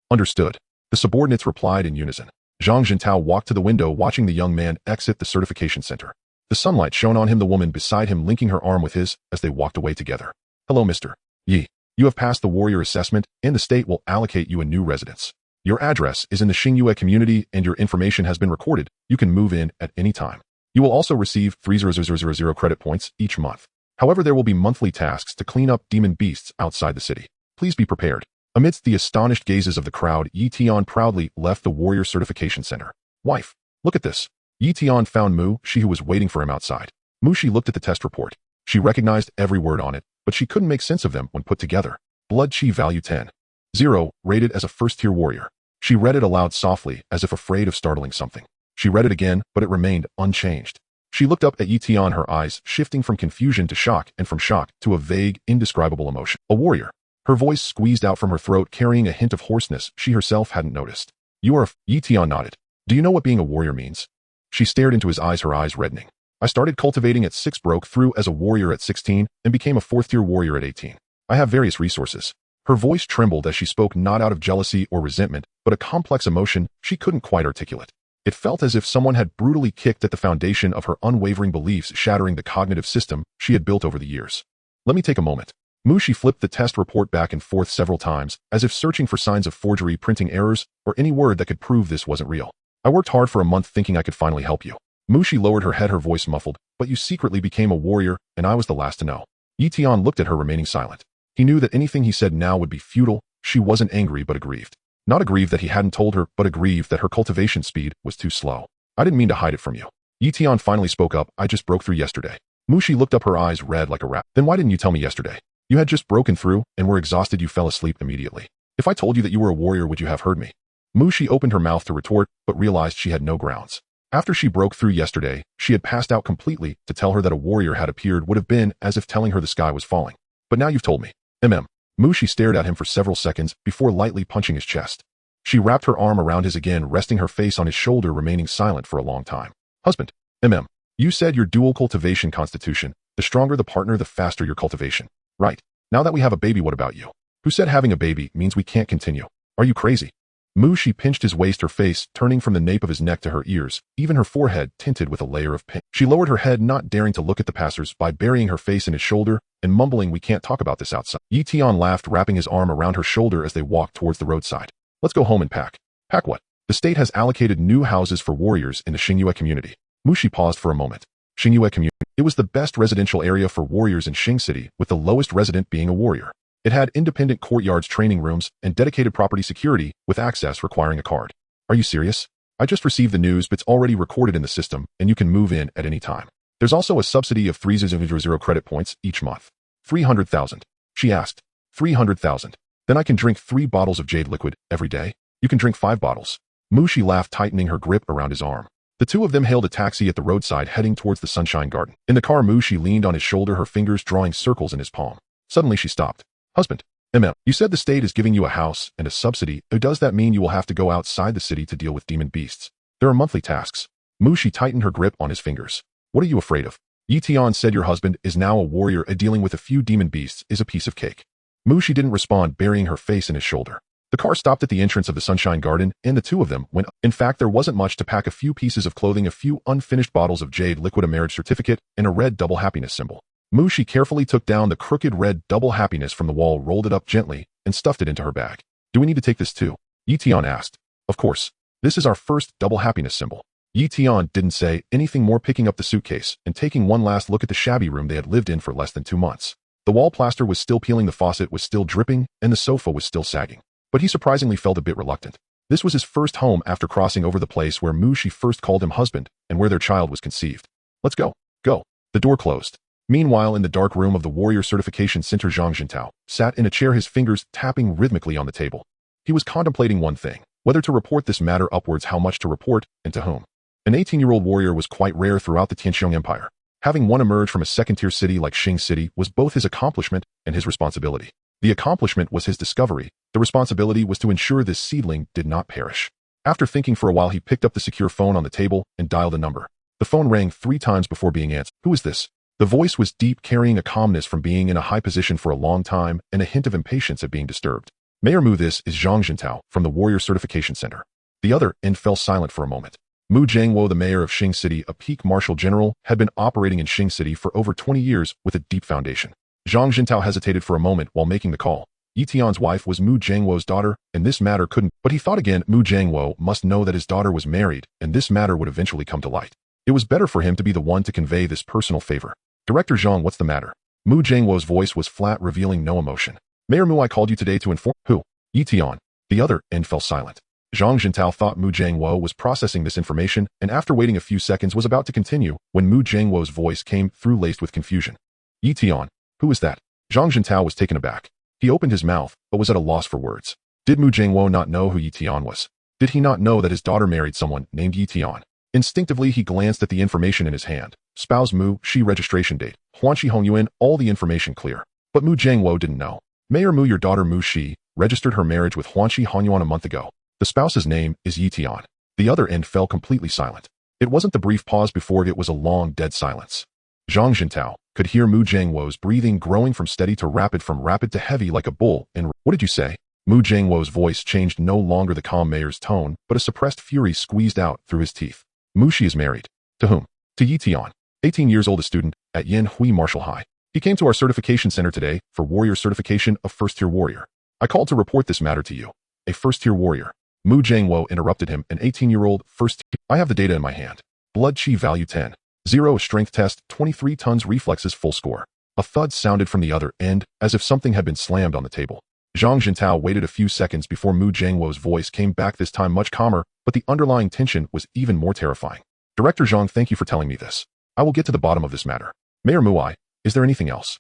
Understood. The subordinates replied in unison. Zhang Jintao walked to the window, watching the young man exit the certification center. The sunlight shone on him, the woman beside him linking her arm with his as they walked away together. Hello, Mr. Yi. You have passed the warrior assessment, and the state will allocate you a new residence. Your address is in the Xingyue community, and your information has been recorded. You can move in at any time. You will also receive 30000 credit points each month. However, there will be monthly tasks to clean up demon beasts outside the city. Please be prepared. Amidst the astonished gazes of the crowd, Yi Tian proudly left the warrior certification center. Wife, look at this. Yi Tian found Mu Shi, who was waiting for him outside. Mu Shi looked at the test report. She recognized every word on it, but she couldn't make sense of them when put together. Blood Chi value 10. 0, rated as a first-tier warrior. She read it aloud softly, as if afraid of startling something. She read it again, but it remained unchanged. She looked up at Yi Tian, her eyes shifting from confusion to shock and from shock to a vague, indescribable emotion. A warrior. Her voice squeezed out from her throat, carrying a hint of hoarseness she herself hadn't noticed. You are Yi Tian nodded. Do you know what being a warrior means? She stared into his eyes, her eyes reddening. I started cultivating at 6, broke through as a warrior at 16, and became a 4th-tier warrior at 18. I have various resources. Her voice trembled as she spoke, not out of jealousy or resentment, but a complex emotion she couldn't quite articulate. It felt as if someone had brutally kicked at the foundation of her unwavering beliefs, shattering the cognitive system she had built over the years. Let me take a moment. Mu Shi flipped the test report back and forth several times, as if searching for signs of forgery, printing errors, or any word that could prove this wasn't real. I worked hard for a month thinking I could finally help you. Mu Shi lowered her head, her voice muffled, but you secretly became a warrior, and I was the last to know. Yi Tian looked at her, remaining silent. He knew that anything he said now would be futile. She wasn't angry, but aggrieved. Not aggrieved that he hadn't told her, but aggrieved that her cultivation speed was too slow. I didn't mean to hide it from you. Yi Tian finally spoke up. I just broke through yesterday. Mu Shi looked up, her eyes red like a rat. Then why didn't you tell me yesterday? You had just broken through and were exhausted. You fell asleep immediately. If I told you that you were a warrior, would you have heard me? Mu Shi opened her mouth to retort, but realized she had no grounds. After she broke through yesterday, she had passed out completely. To tell her that a warrior had appeared would have been as if telling her the sky was falling. But now you've told me. Mu Shi stared at him for several seconds before lightly punching his chest. She wrapped her arm around his again, resting her face on his shoulder, remaining silent for a long time. Husband. You said your dual cultivation constitution. The stronger the partner, the faster your cultivation. Right. Now that we have a baby, what about you? Who said having a baby means we can't continue? Are you crazy? Mu Shi pinched his waist, her face turning from the nape of his neck to her ears, even her forehead tinted with a layer of pink. She lowered her head, not daring to look at the passers-by, burying her face in his shoulder and mumbling, we can't talk about this outside. Yi Tian laughed, wrapping his arm around her shoulder as they walked towards the roadside. Let's go home and pack. Pack what? The state has allocated new houses for warriors in the Xingyue community. Mu Shi paused for a moment. Xingyue community. It was the best residential area for warriors in Xing City, with the lowest resident being a warrior. It had independent courtyards, training rooms, and dedicated property security, with access requiring a card. Are you serious? I just received the news, but it's already recorded in the system, and you can move in at any time. There's also a subsidy of 300 credit points each month. 300,000. She asked. 300,000. Then I can drink 3 bottles of jade liquid every day? You can drink 5 bottles. Mu Shi laughed, tightening her grip around his arm. The two of them hailed a taxi at the roadside, heading towards the Sunshine Garden. In the car, Mu Shi leaned on his shoulder, her fingers drawing circles in his palm. Suddenly she stopped. Husband. You said the state is giving you a house and a subsidy. Does that mean you will have to go outside the city to deal with demon beasts? There are monthly tasks. Mu Shi tightened her grip on his fingers. What are you afraid of? Yi Tian said your husband is now a warrior. Dealing with a few demon beasts is a piece of cake. Mu Shi didn't respond, burying her face in his shoulder. The car stopped at the entrance of the Sunshine Garden, and the two of them went. In fact, there wasn't much to pack: a few pieces of clothing, a few unfinished bottles of jade liquid, a marriage certificate, and a red double happiness symbol. She carefully took down the crooked red double happiness from the wall, rolled it up gently, and stuffed it into her bag. Do we need to take this too? Yi Tian asked. Of course. This is our first double happiness symbol. Yi Tian didn't say anything more, picking up the suitcase and taking one last look at the shabby room they had lived in for less than 2 months. The wall plaster was still peeling, the faucet was still dripping, and the sofa was still sagging. But he surprisingly felt a bit reluctant. This was his first home after crossing over the place where Shi first called him husband and where their child was conceived. Let's go. Go. The door closed. Meanwhile, in the dark room of the Warrior Certification Center, Zhang Jintao sat in a chair, his fingers tapping rhythmically on the table. He was contemplating one thing: whether to report this matter upwards, how much to report, and to whom. An 18-year-old warrior was quite rare throughout the Tianqiang Empire. Having one emerge from a second-tier city like Xing City was both his accomplishment and his responsibility. The accomplishment was his discovery. The responsibility was to ensure this seedling did not perish. After thinking for a while, he picked up the secure phone on the table and dialed a number. The phone rang 3 times before being answered. Who is this? The voice was deep, carrying a calmness from being in a high position for a long time and a hint of impatience at being disturbed. Mayor Mu, this is Zhang Jintao from the Warrior Certification Center. The other end fell silent for a moment. Mu Jiangwo, the mayor of Xing City, a peak marshal general, had been operating in Xing City for over 20 years with a deep foundation. Zhang Jintao hesitated for a moment while making the call. Yi Tian's wife was Mu Jiangwo's daughter, and this matter couldn't, but he thought again. Mu Jiangwo must know that his daughter was married, and this matter would eventually come to light. It was better for him to be the one to convey this personal favor. Director Zhang, what's the matter? Mu Jiangwo's voice was flat, revealing no emotion. Mayor Mu, I called you today to inform. Who? Yi Tian. The other end fell silent. Zhang Jintao thought Mu Jiangwo was processing this information, and after waiting a few seconds was about to continue when Mu Jiangwo's voice came through, laced with confusion. Yi Tian. Who is that? Zhang Jintao was taken aback. He opened his mouth, but was at a loss for words. Did Mu Jiangwo not know who Yi Tian was? Did he not know that his daughter married someone named Yi Tian? Instinctively, he glanced at the information in his hand. Spouse Mu Shi, registration date, Huanxi Hongyuan, all the information clear. But Mu Jiangwo didn't know. Mayor Mu, your daughter Mu Shi registered her marriage with Huanxi Hongyuan a month ago. The spouse's name is Yi Tian. The other end fell completely silent. It wasn't the brief pause before it was a long, dead silence. Zhang Jintao could hear Mu Jiangwo's breathing growing from steady to rapid, from rapid to heavy like a bull. And what did you say? Mu Jiangwo's voice changed, no longer the calm mayor's tone, but a suppressed fury squeezed out through his teeth. Mu Shi is married. To whom? To Yi Tian. 18 years old, a student at Yan Hui Martial High. He came to our certification center today for warrior certification of first-tier warrior. I called to report this matter to you. A first-tier warrior. Mu Jiangwo interrupted him. An 18-year-old first. I have the data in my hand. Blood chi value 10. 0, a strength test, 23 tons, reflexes, full score. A thud sounded from the other end, as if something had been slammed on the table. Zhang Jintao waited a few seconds before Mu Jiangwo's voice came back, this time much calmer, but the underlying tension was even more terrifying. Director Zhang, thank you for telling me this. I will get to the bottom of this matter. Mayor Mu, is there anything else?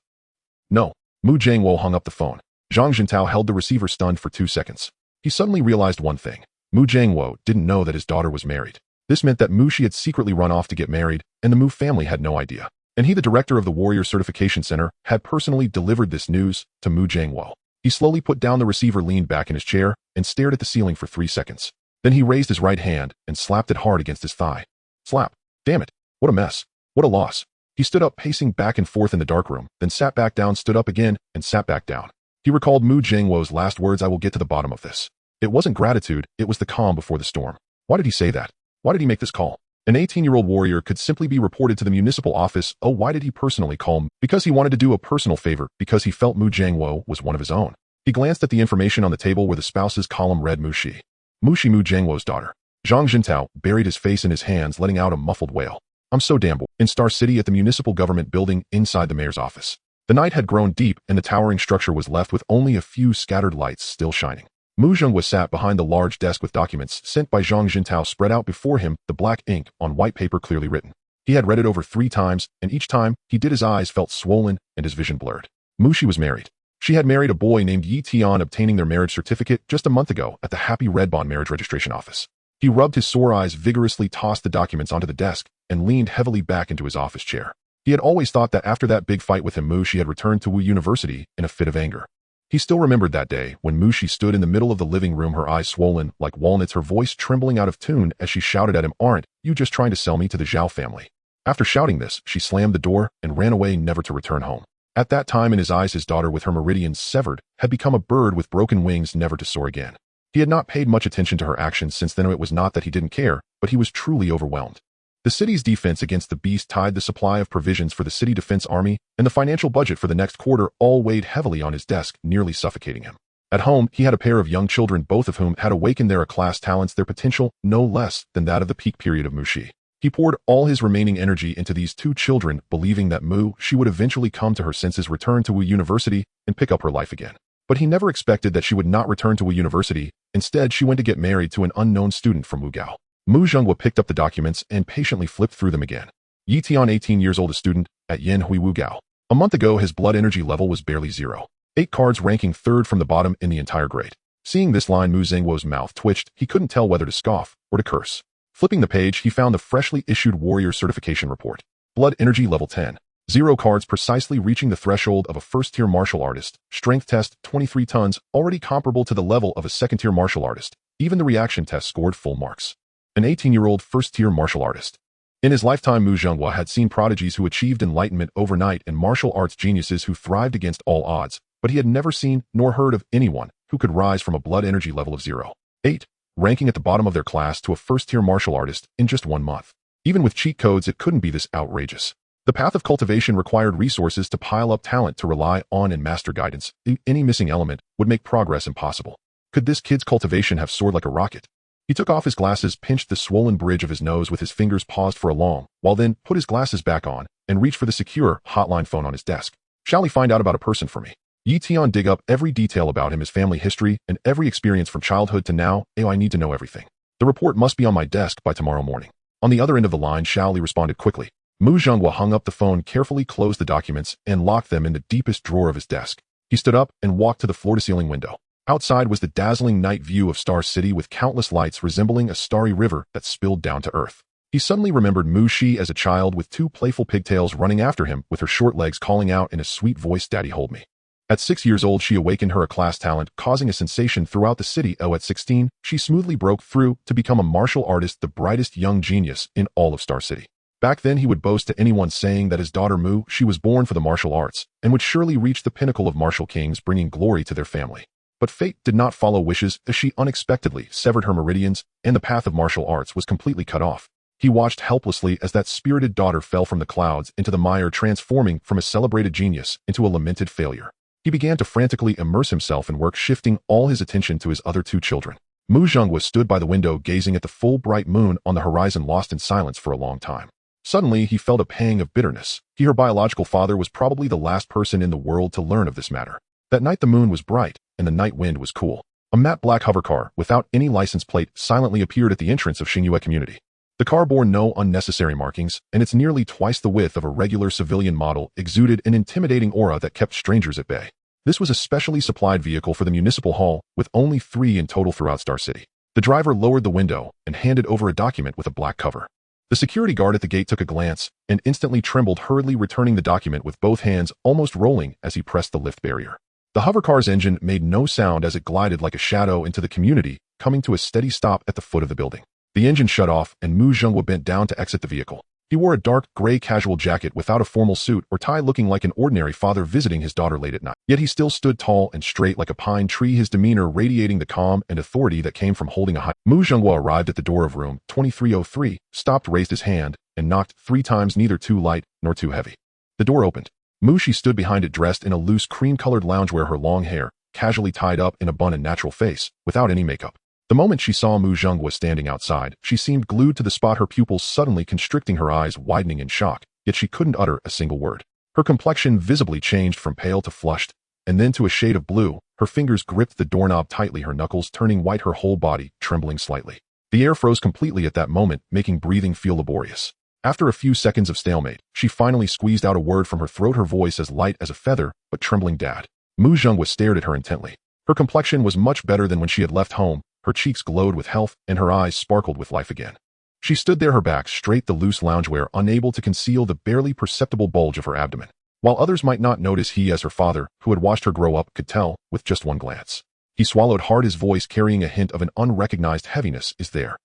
No. Mu Jiangwo hung up the phone. Zhang Jintao held the receiver, stunned for 2 seconds. He suddenly realized one thing. Mu Jiangwo didn't know that his daughter was married. This meant that Mu Shi had secretly run off to get married, and the Mu family had no idea. And he, the director of the Warrior Certification Center, had personally delivered this news to Mu Jiangwo. He slowly put down the receiver, leaned back in his chair, and stared at the ceiling for 3 seconds. Then he raised his right hand and slapped it hard against his thigh. Slap. Damn it. What a mess. What a loss. He stood up, pacing back and forth in the dark room, then sat back down, stood up again, and sat back down. He recalled Mu Jiangwo's last words, I will get to the bottom of this. It wasn't gratitude, it was the calm before the storm. Why did he say that? Why did he make this call? An 18-year-old warrior could simply be reported to the municipal office. Oh, why did he personally call him? Because he wanted to do a personal favor, because he felt Mu Jiangwo was one of his own. He glanced at the information on the table where the spouse's column read Mu Shi. Mu Shi, Mu Jiangwo's daughter. Zhang Jintao buried his face in his hands, letting out a muffled wail. I'm so damn bored. In Star City, at the municipal government building inside the mayor's office. The night had grown deep, and the towering structure was left with only a few scattered lights still shining. Mu Zhengwa sat behind the large desk with documents sent by Zhang Jintao spread out before him, the black ink on white paper clearly written. He had read it over 3 times, and each time he did, his eyes felt swollen and his vision blurred. Mu Shi was married. She had married a boy named Yi Tian, obtaining their marriage certificate just a month ago at the Happy Reborn marriage registration office. He rubbed his sore eyes, vigorously tossed the documents onto the desk, and leaned heavily back into his office chair. He had always thought that after that big fight with him, Mu Shi had returned to Wu University in a fit of anger. He still remembered that day when Mu Shi stood in the middle of the living room, her eyes swollen like walnuts, her voice trembling out of tune as she shouted at him, "Aren't you just trying to sell me to the Zhao family?" After shouting this, she slammed the door and ran away, never to return home. At that time in his eyes, his daughter with her meridians severed had become a bird with broken wings never to soar again. He had not paid much attention to her actions since then. It was not that he didn't care, but he was truly overwhelmed. The city's defense against the beast tied the supply of provisions for the city defense army and the financial budget for the next quarter all weighed heavily on his desk, nearly suffocating him. At home, he had a pair of young children, both of whom had awakened their class talents, their potential no less than that of the peak period of Mushi. He poured all his remaining energy into these two children, believing that She would eventually come to her senses, return to Wu University, and pick up her life again. But he never expected that she would not return to Wu University. Instead, she went to get married to an unknown student from Wugao. Mu Zhenghua picked up the documents and patiently flipped through them again. Yi Tian, 18 years old, a student at Yanhui Wugao. A month ago, his blood energy level was barely 0. 8 cards, ranking 3rd from the bottom in the entire grade. Seeing this line, Mu Zhenghuo's mouth twitched. He couldn't tell whether to scoff or to curse. Flipping the page, he found the freshly issued warrior certification report. Blood energy level 10. 0 cards, precisely reaching the threshold of a first-tier martial artist. Strength test, 23 tons, already comparable to the level of a second-tier martial artist. Even the reaction test scored full marks. An 18-year-old first-tier martial artist. In his lifetime, Mu Zhenghua had seen prodigies who achieved enlightenment overnight and martial arts geniuses who thrived against all odds, but he had never seen nor heard of anyone who could rise from a blood energy level of 0. 8, ranking at the bottom of their class, to a first-tier martial artist in just 1 month. Even with cheat codes, it couldn't be this outrageous. The path of cultivation required resources to pile up talent to rely on and master guidance. Any missing element would make progress impossible. Could this kid's cultivation have soared like a rocket? He took off his glasses, pinched the swollen bridge of his nose with his fingers, paused for a long while, then put his glasses back on and reached for the secure hotline phone on his desk. Shall he find out about a person for me? Yi Tian, dig up every detail about him, his family history, and every experience from childhood to now. I need to know everything. The report must be on my desk by tomorrow morning. On the other end of the line, Shaoli responded quickly. Mu Zhenghua hung up the phone, carefully closed the documents, and locked them in the deepest drawer of his desk. He stood up and walked to the floor-to-ceiling window. Outside was the dazzling night view of Star City with countless lights resembling a starry river that spilled down to earth. He suddenly remembered Mu Shi as a child with 2 playful pigtails running after him with her short legs, calling out in a sweet voice, "Daddy, hold me." At 6 years old, she awakened her class talent, causing a sensation throughout the city. At 16, she smoothly broke through to become a martial artist, the brightest young genius in all of Star City. Back then, he would boast to anyone saying that his daughter Mu Shi was born for the martial arts and would surely reach the pinnacle of martial kings, bringing glory to their family. But fate did not follow wishes, as she unexpectedly severed her meridians and the path of martial arts was completely cut off. He watched helplessly as that spirited daughter fell from the clouds into the mire, transforming from a celebrated genius into a lamented failure. He began to frantically immerse himself in work, shifting all his attention to his other 2 children. Mu Zhenghua stood by the window, gazing at the full bright moon on the horizon, lost in silence for a long time. Suddenly, he felt a pang of bitterness. Her biological father was probably the last person in the world to learn of this matter. That night the moon was bright, and the night wind was cool. A matte black hovercar, without any license plate, silently appeared at the entrance of Xingyue Community. The car bore no unnecessary markings, and its nearly twice the width of a regular civilian model exuded an intimidating aura that kept strangers at bay. This was a specially supplied vehicle for the municipal hall, with only 3 in total throughout Star City. The driver lowered the window and handed over a document with a black cover. The security guard at the gate took a glance and instantly trembled, hurriedly returning the document with both hands almost rolling as he pressed the lift barrier. The hovercar's engine made no sound as it glided like a shadow into the community, coming to a steady stop at the foot of the building. The engine shut off, and Mu Zhenghua bent down to exit the vehicle. He wore a dark gray casual jacket without a formal suit or tie, looking like an ordinary father visiting his daughter late at night. Yet he still stood tall and straight like a pine tree, his demeanor radiating the calm and authority that came from holding a high. Mu Zhenghua arrived at the door of room 2303, stopped, raised his hand, and knocked 3 times, neither too light nor too heavy. The door opened. Mu Shi stood behind it, dressed in a loose cream-colored loungewear, her long hair casually tied up in a bun, and natural face, without any makeup. The moment she saw Mu Zhenghua standing outside, she seemed glued to the spot, her pupils suddenly constricting, her eyes widening in shock, yet she couldn't utter a single word. Her complexion visibly changed from pale to flushed, and then to a shade of blue. Her fingers gripped the doorknob tightly, her knuckles turning white, her whole body trembling slightly. The air froze completely at that moment, making breathing feel laborious. After a few seconds of stalemate, she finally squeezed out a word from her throat, her voice as light as a feather, but trembling. "Dad." Mu Zhenghua stared at her intently. Her complexion was much better than when she had left home. Her cheeks glowed with health, and her eyes sparkled with life again. She stood there, her back straight, the loose loungewear unable to conceal the barely perceptible bulge of her abdomen. While others might not notice, he, as her father, who had watched her grow up, could tell with just one glance. He swallowed hard, his voice carrying a hint of an unrecognized heaviness. Is there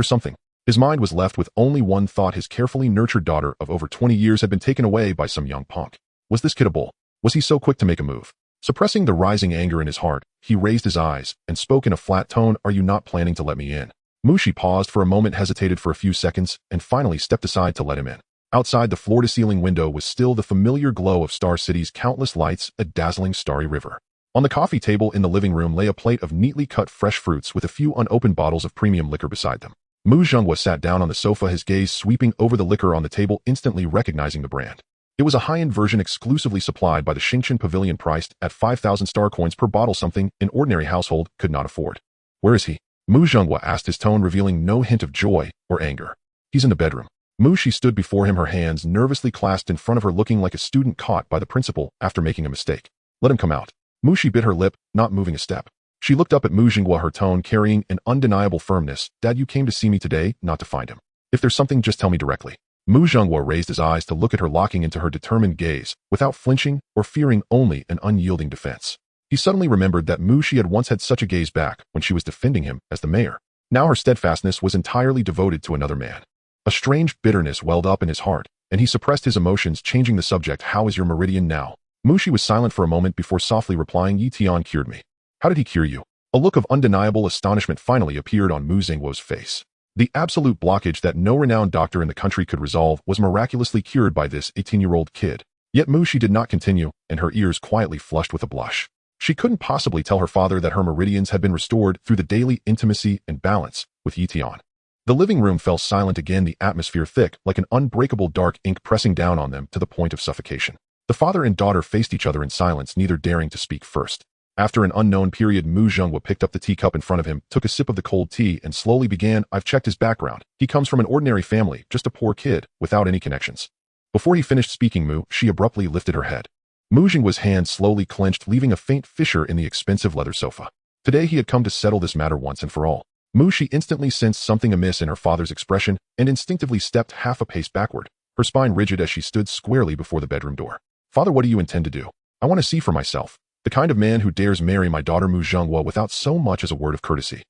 something? His mind was left with only one thought. His carefully nurtured daughter of over 20 years had been taken away by some young punk. Was this kid a bull? Was he so quick to make a move? Suppressing the rising anger in his heart, he raised his eyes and spoke in a flat tone, "Are you not planning to let me in?" Mushi paused for a moment, hesitated for a few seconds, and finally stepped aside to let him in. Outside the floor-to-ceiling window was still the familiar glow of Star City's countless lights, a dazzling starry river. On the coffee table in the living room lay a plate of neatly cut fresh fruits with a few unopened bottles of premium liquor beside them. Mu Zhenghua sat down on the sofa, his gaze sweeping over the liquor on the table, instantly recognizing the brand. It was a high-end version exclusively supplied by the Xingqian Pavilion, priced at 5,000 star coins per bottle, something an ordinary household could not afford. "Where is he?" Mu Zhenghua asked, his tone revealing no hint of joy or anger. "He's in the bedroom." She stood before him, her hands nervously clasped in front of her, looking like a student caught by the principal after making a mistake. "Let him come out." Mushi bit her lip, not moving a step. She looked up at Mu Zhenghua, her tone carrying an undeniable firmness. "Dad, you came to see me today, not to find him. If there's something, just tell me directly." Mu Zhenghua raised his eyes to look at her, locking into her determined gaze, without flinching or fearing, only an unyielding defense. He suddenly remembered that She had once had such a gaze back when she was defending him as the mayor. Now her steadfastness was entirely devoted to another man. A strange bitterness welled up in his heart, and he suppressed his emotions, changing the subject. "How is your meridian now?" Mushi was silent for a moment before softly replying, "Yi Tian cured me." "How did he cure you?" A look of undeniable astonishment finally appeared on Mu Zhenghua's face. The absolute blockage that no renowned doctor in the country could resolve was miraculously cured by this 18-year-old kid. Yet Mushi did not continue, and her ears quietly flushed with a blush. She couldn't possibly tell her father that her meridians had been restored through the daily intimacy and balance with Yi Tian. The living room fell silent again, the atmosphere thick like an unbreakable dark ink pressing down on them to the point of suffocation. The father and daughter faced each other in silence, neither daring to speak first. After an unknown period, Mu Zhenghua picked up the teacup in front of him, took a sip of the cold tea, and slowly began, "I've checked his background. He comes from an ordinary family, just a poor kid, without any connections." Before he finished speaking, she abruptly lifted her head. Mu Zhenghua's hand slowly clenched, leaving a faint fissure in the expensive leather sofa. Today he had come to settle this matter once and for all. She instantly sensed something amiss in her father's expression and instinctively stepped half a pace backward, her spine rigid as she stood squarely before the bedroom door. "Father, what do you intend to do? I want to see for myself. The kind of man who dares marry my daughter Mu Zhenghua without so much as a word of courtesy."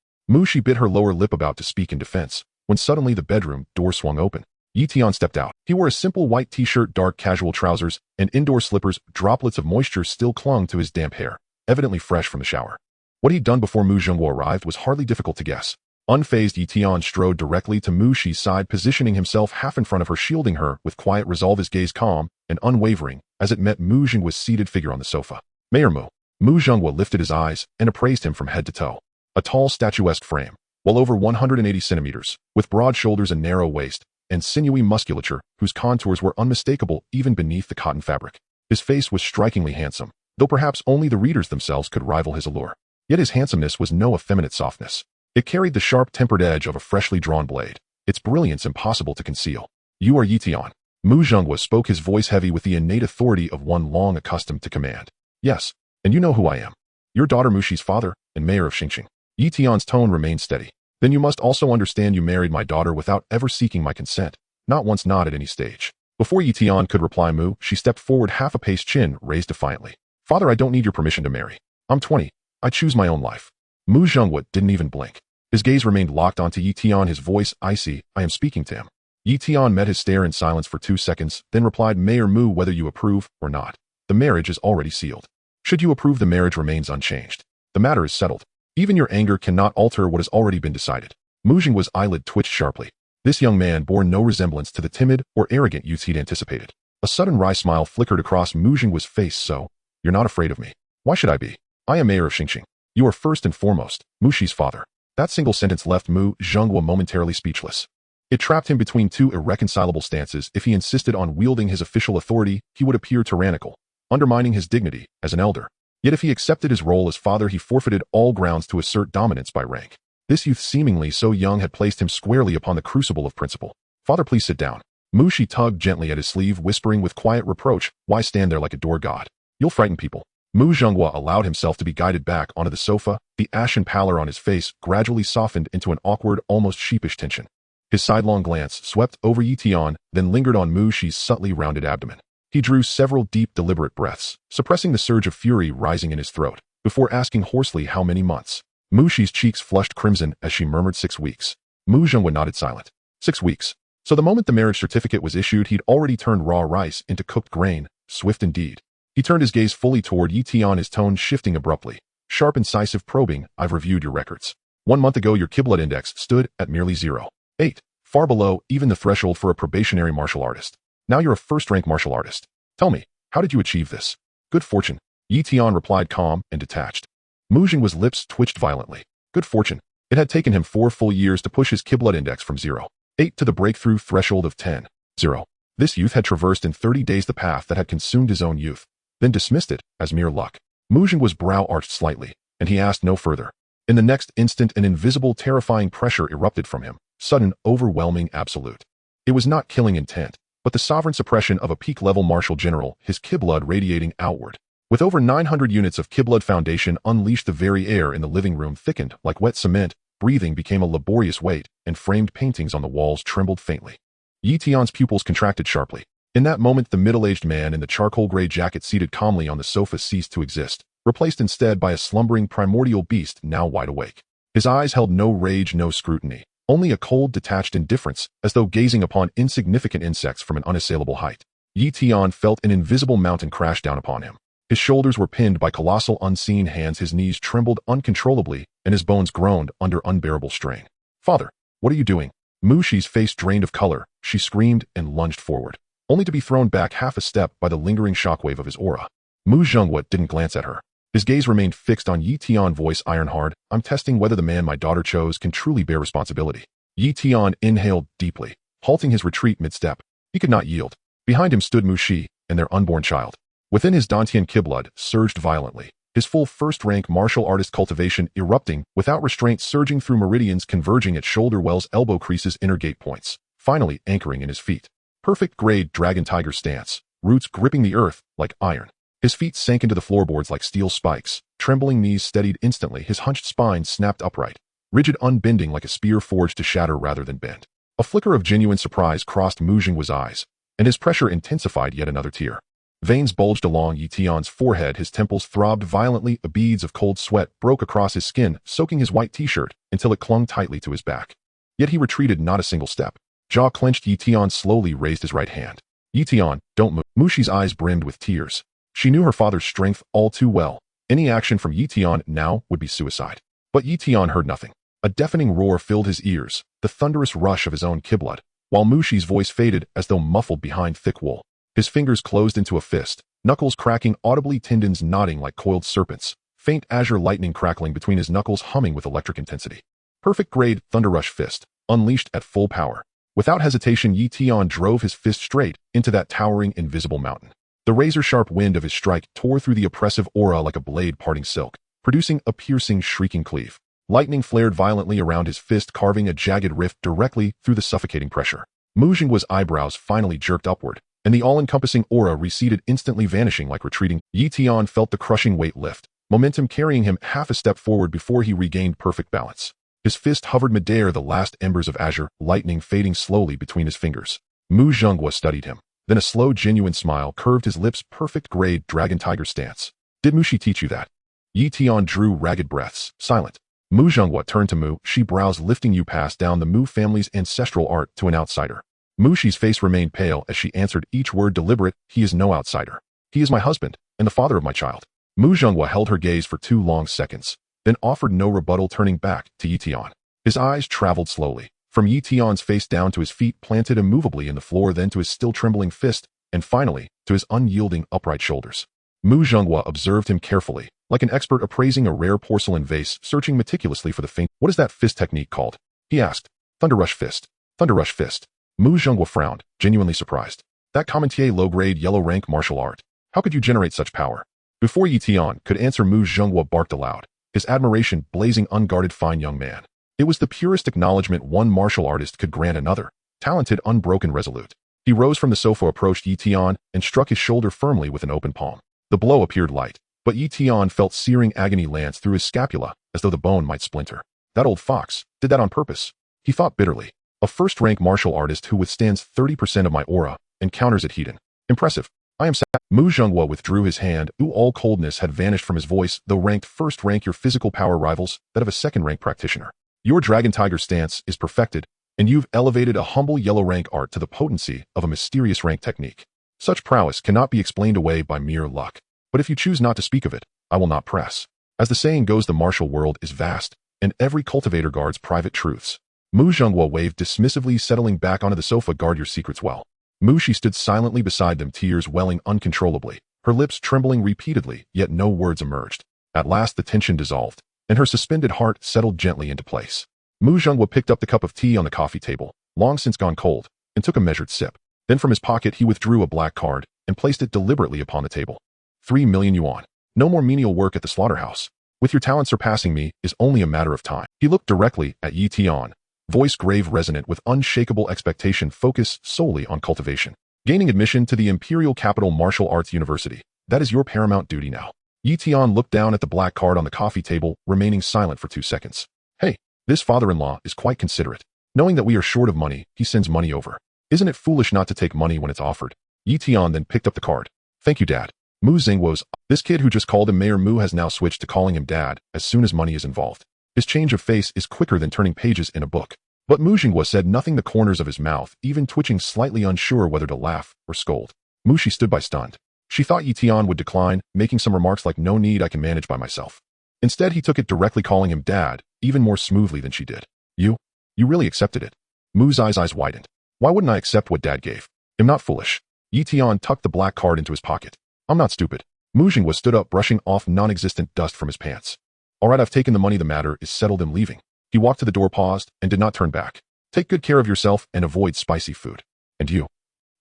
She bit her lower lip, about to speak in defense, when suddenly the bedroom door swung open. Yi Tian stepped out. He wore a simple white t-shirt, dark casual trousers, and indoor slippers. Droplets of moisture still clung to his damp hair, evidently fresh from the shower. What he'd done before Mu Zhenghua arrived was hardly difficult to guess. Unfazed, Yi Tian strode directly to Mushi's side, positioning himself half in front of her, shielding her with quiet resolve, his gaze calm and unwavering as it met Mu Zhenghua's seated figure on the sofa. "Mayor Mu." Mu Zhenghua lifted his eyes and appraised him from head to toe. A tall, statuesque frame, well over 180 centimeters, with broad shoulders and narrow waist, and sinewy musculature whose contours were unmistakable even beneath the cotton fabric. His face was strikingly handsome, though perhaps only the readers themselves could rival his allure. Yet his handsomeness was no effeminate softness. It carried the sharp-tempered edge of a freshly drawn blade, its brilliance impossible to conceal. "You are Yi Tian." Mu Zhenghua spoke, his voice heavy with the innate authority of one long accustomed to command. "Yes, and you know who I am. Your daughter Mushi's father and mayor of Xingqiang." Yi Tian's tone remained steady. "Then you must also understand you married my daughter without ever seeking my consent, not once, not at any stage." Before Yi Tian could reply, she stepped forward half a pace, chin raised defiantly. "Father, I don't need your permission to marry. I'm 20. I choose my own life." Mu Zhenghua didn't even blink. His gaze remained locked onto Yi Tian, his voice icy. "I am speaking to him." Yi Tian met his stare in silence for 2 seconds, then replied, "Mayor Mu, whether you approve or not, the marriage is already sealed. Should you approve, the marriage remains unchanged. The matter is settled. Even your anger cannot alter what has already been decided." Mu Zhenghua's eyelid twitched sharply. This young man bore no resemblance to the timid or arrogant youths he'd anticipated. A sudden wry smile flickered across Mu Zhenghua's face. "So, you're not afraid of me?" "Why should I be? I am mayor of Xingqiang. You are first and foremost Mushi's father." That single sentence left Mu Zhenghua momentarily speechless. It trapped him between two irreconcilable stances. If he insisted on wielding his official authority, he would appear tyrannical, undermining his dignity as an elder. Yet if he accepted his role as father, he forfeited all grounds to assert dominance by rank. This youth, seemingly so young, had placed him squarely upon the crucible of principle. "Father, please sit down." Mushi tugged gently at his sleeve, whispering with quiet reproach, "Why stand there like a door god? You'll frighten people." Mu Zhenghua allowed himself to be guided back onto the sofa, the ashen pallor on his face gradually softened into an awkward, almost sheepish tension. His sidelong glance swept over Yi Tian, then lingered on Mushi's subtly rounded abdomen. He drew several deep, deliberate breaths, suppressing the surge of fury rising in his throat, before asking hoarsely, "How many months?" Mushi's cheeks flushed crimson as she murmured, 6 weeks. Mu Zhenghua nodded silent. 6 weeks. So the moment the marriage certificate was issued, he'd already turned raw rice into cooked grain, swift indeed. He turned his gaze fully toward Yi Tian, his tone shifting abruptly. Sharp, incisive, probing. I've reviewed your records. 1 month ago, your Kiblet index stood at merely 0.8, far below even the threshold for a probationary martial artist. Now you're a first-rank martial artist. Tell me, how did you achieve this? Good fortune, Yi Tian replied, calm and detached. Mu Jingwa's lips twitched violently. Good fortune. It had taken him 4 full years to push his Kiblet index from 0.8 to the breakthrough threshold of 10.0. This youth had traversed in 30 days the path that had consumed his own youth, then dismissed it as mere luck. Mu Jingwa's brow arched slightly, and he asked no further. In the next instant, an invisible, terrifying pressure erupted from him, sudden, overwhelming, absolute. It was not killing intent, but the sovereign suppression of a peak-level martial general, his Kiblet radiating outward. With over 900 units of Kiblet foundation unleashed, the very air in the living room thickened like wet cement, breathing became a laborious weight, and framed paintings on the walls trembled faintly. Yi Tian's pupils contracted sharply. In that moment, the middle-aged man in the charcoal-gray jacket seated calmly on the sofa ceased to exist, replaced instead by a slumbering primordial beast now wide awake. His eyes held no rage, no scrutiny, only a cold, detached indifference, as though gazing upon insignificant insects from an unassailable height. Yi Tian felt an invisible mountain crash down upon him. His shoulders were pinned by colossal unseen hands, his knees trembled uncontrollably, and his bones groaned under unbearable strain. Father, what are you doing? Mu Shi's face drained of color. She screamed and lunged forward, only to be thrown back half a step by the lingering shockwave of his aura. Mu Jingwa didn't glance at her. His gaze remained fixed on Yi Tian, voice iron hard. I'm testing whether the man my daughter chose can truly bear responsibility. Yi Tian inhaled deeply, halting his retreat mid-step. He could not yield. Behind him stood Mu Shi and their unborn child. Within his Dantian Kiblet surged violently, his full first-rank martial artist cultivation erupting, without restraint, surging through meridians converging at shoulder wells, elbow creases, inner gate points, finally anchoring in his feet. Perfect grade dragon tiger stance, roots gripping the earth like iron. His feet sank into the floorboards like steel spikes, trembling knees steadied instantly, his hunched spine snapped upright, rigid, unbending like a spear forged to shatter rather than bend. A flicker of genuine surprise crossed Mu Jingwa's eyes, and his pressure intensified. Yet another tear. Veins bulged along Yi Tian's forehead, his temples throbbed violently, beads of cold sweat broke across his skin, soaking his white t-shirt until it clung tightly to his back. Yet he retreated not a single step. Jaw clenched, Yi Tian slowly raised his right hand. Yi Tian, don't move. Mu Shi's eyes brimmed with tears. She knew her father's strength all too well. Any action from Yi Tian now would be suicide. But Yi Tian heard nothing. A deafening roar filled his ears, the thunderous rush of his own Kiblet, while Mu Shi's voice faded as though muffled behind thick wool. His fingers closed into a fist, knuckles cracking audibly, tendons knotting like coiled serpents, faint azure lightning crackling between his knuckles, humming with electric intensity. Perfect grade thunder rush fist, unleashed at full power. Without hesitation, Yi Tian drove his fist straight into that towering invisible mountain. The razor-sharp wind of his strike tore through the oppressive aura like a blade parting silk, producing a piercing, shrieking cleave. Lightning flared violently around his fist, carving a jagged rift directly through the suffocating pressure. Mu Jingwa's eyebrows finally jerked upward, and the all-encompassing aura receded, instantly vanishing like retreating. Yi Tian felt the crushing weight lift, momentum carrying him half a step forward before he regained perfect balance. His fist hovered midair, the last embers of azure lightning fading slowly between his fingers. Mu Jingwa studied him. Then a slow, genuine smile curved his lips. Perfect grade dragon tiger stance. Did Mu Shi teach you that? Yi Tian drew ragged breaths, silent. Mu Jingwa turned to Mu Shi, brows lifting. You passed down the Mu family's ancestral art to an outsider. Mu Shi's face remained pale as she answered each word deliberate. He is no outsider. He is my husband, and the father of my child. Mu Jingwa held her gaze for 2 long seconds, then offered no rebuttal, turning back to Yi Tian. His eyes traveled slowly, from Yi Tian's face down to his feet planted immovably in the floor, then to his still trembling fist, and finally, to his unyielding upright shoulders. Mu Jingwa observed him carefully, like an expert appraising a rare porcelain vase, searching meticulously for the faint. What is that fist technique called? He asked. Thunder rush fist. Thunder rush fist. Mu Jingwa frowned, genuinely surprised. That commentier low-grade yellow-rank martial art. How could you generate such power? Before Yi Tian could answer, Mu Jingwa barked aloud, his admiration blazing. Unguarded, fine young man. It was the purest acknowledgement one martial artist could grant another. Talented, unbroken, resolute. He rose from the sofa, approached Yi Tian, and struck his shoulder firmly with an open palm. The blow appeared light, but Yi Tian felt searing agony lance through his scapula, as though the bone might splinter. That old fox did that on purpose, he thought bitterly. A first-rank martial artist who withstands 30% of my aura and counters it heathen. Impressive. I am sad. Mu Jingwa withdrew his hand. All coldness had vanished from his voice, though ranked first rank, your physical power rivals that of a second-rank practitioner. Your dragon tiger stance is perfected, and you've elevated a humble yellow rank art to the potency of a mysterious rank technique. Such prowess cannot be explained away by mere luck. But if you choose not to speak of it, I will not press. As the saying goes, the martial world is vast, and every cultivator guards private truths. Mu Zhonghua waved dismissively, settling back onto the sofa. Guard your secrets well. Mu Shi stood silently beside them, tears welling uncontrollably, her lips trembling repeatedly, yet no words emerged. At last the tension dissolved, and her suspended heart settled gently into place. Mu Zhonghua picked up the cup of tea on the coffee table, long since gone cold, and took a measured sip. Then from his pocket he withdrew a black card and placed it deliberately upon the table. 3 million yuan. No more menial work at the slaughterhouse. With your talent surpassing me is only a matter of time. He looked directly at Yi Tian, voice grave, resonant with unshakable expectation, focused solely on cultivation. Gaining admission to the Imperial Capital Martial Arts University. That is your paramount duty now. Yi Tian looked down at the black card on the coffee table, remaining silent for 2 seconds. Hey, this father-in-law is quite considerate. Knowing that we are short of money, he sends money over. Isn't it foolish not to take money when it's offered? Yi Tian then picked up the card. Thank you, Dad. Mu Zhonghua's. This kid who just called him Mayor Mu has now switched to calling him Dad as soon as money is involved. His change of face is quicker than turning pages in a book. But Mu Zhonghua said nothing, the corners of his mouth even twitching, slightly unsure whether to laugh or scold. Mu Shi stood by stunned. She thought Yi Tian would decline, making some remarks like, no need, I can manage by myself. Instead, he took it directly, calling him Dad, even more smoothly than she did. You really accepted it? Mu's eyes widened. Why wouldn't I accept what Dad gave? I'm not foolish. Yi Tian tucked the black card into his pocket. I'm not stupid. Mu Zhonghua stood up, brushing off non-existent dust from his pants. All right, I've taken the money, the matter is settled, I'm leaving. He walked to the door, paused, and did not turn back. Take good care of yourself and avoid spicy food. And you?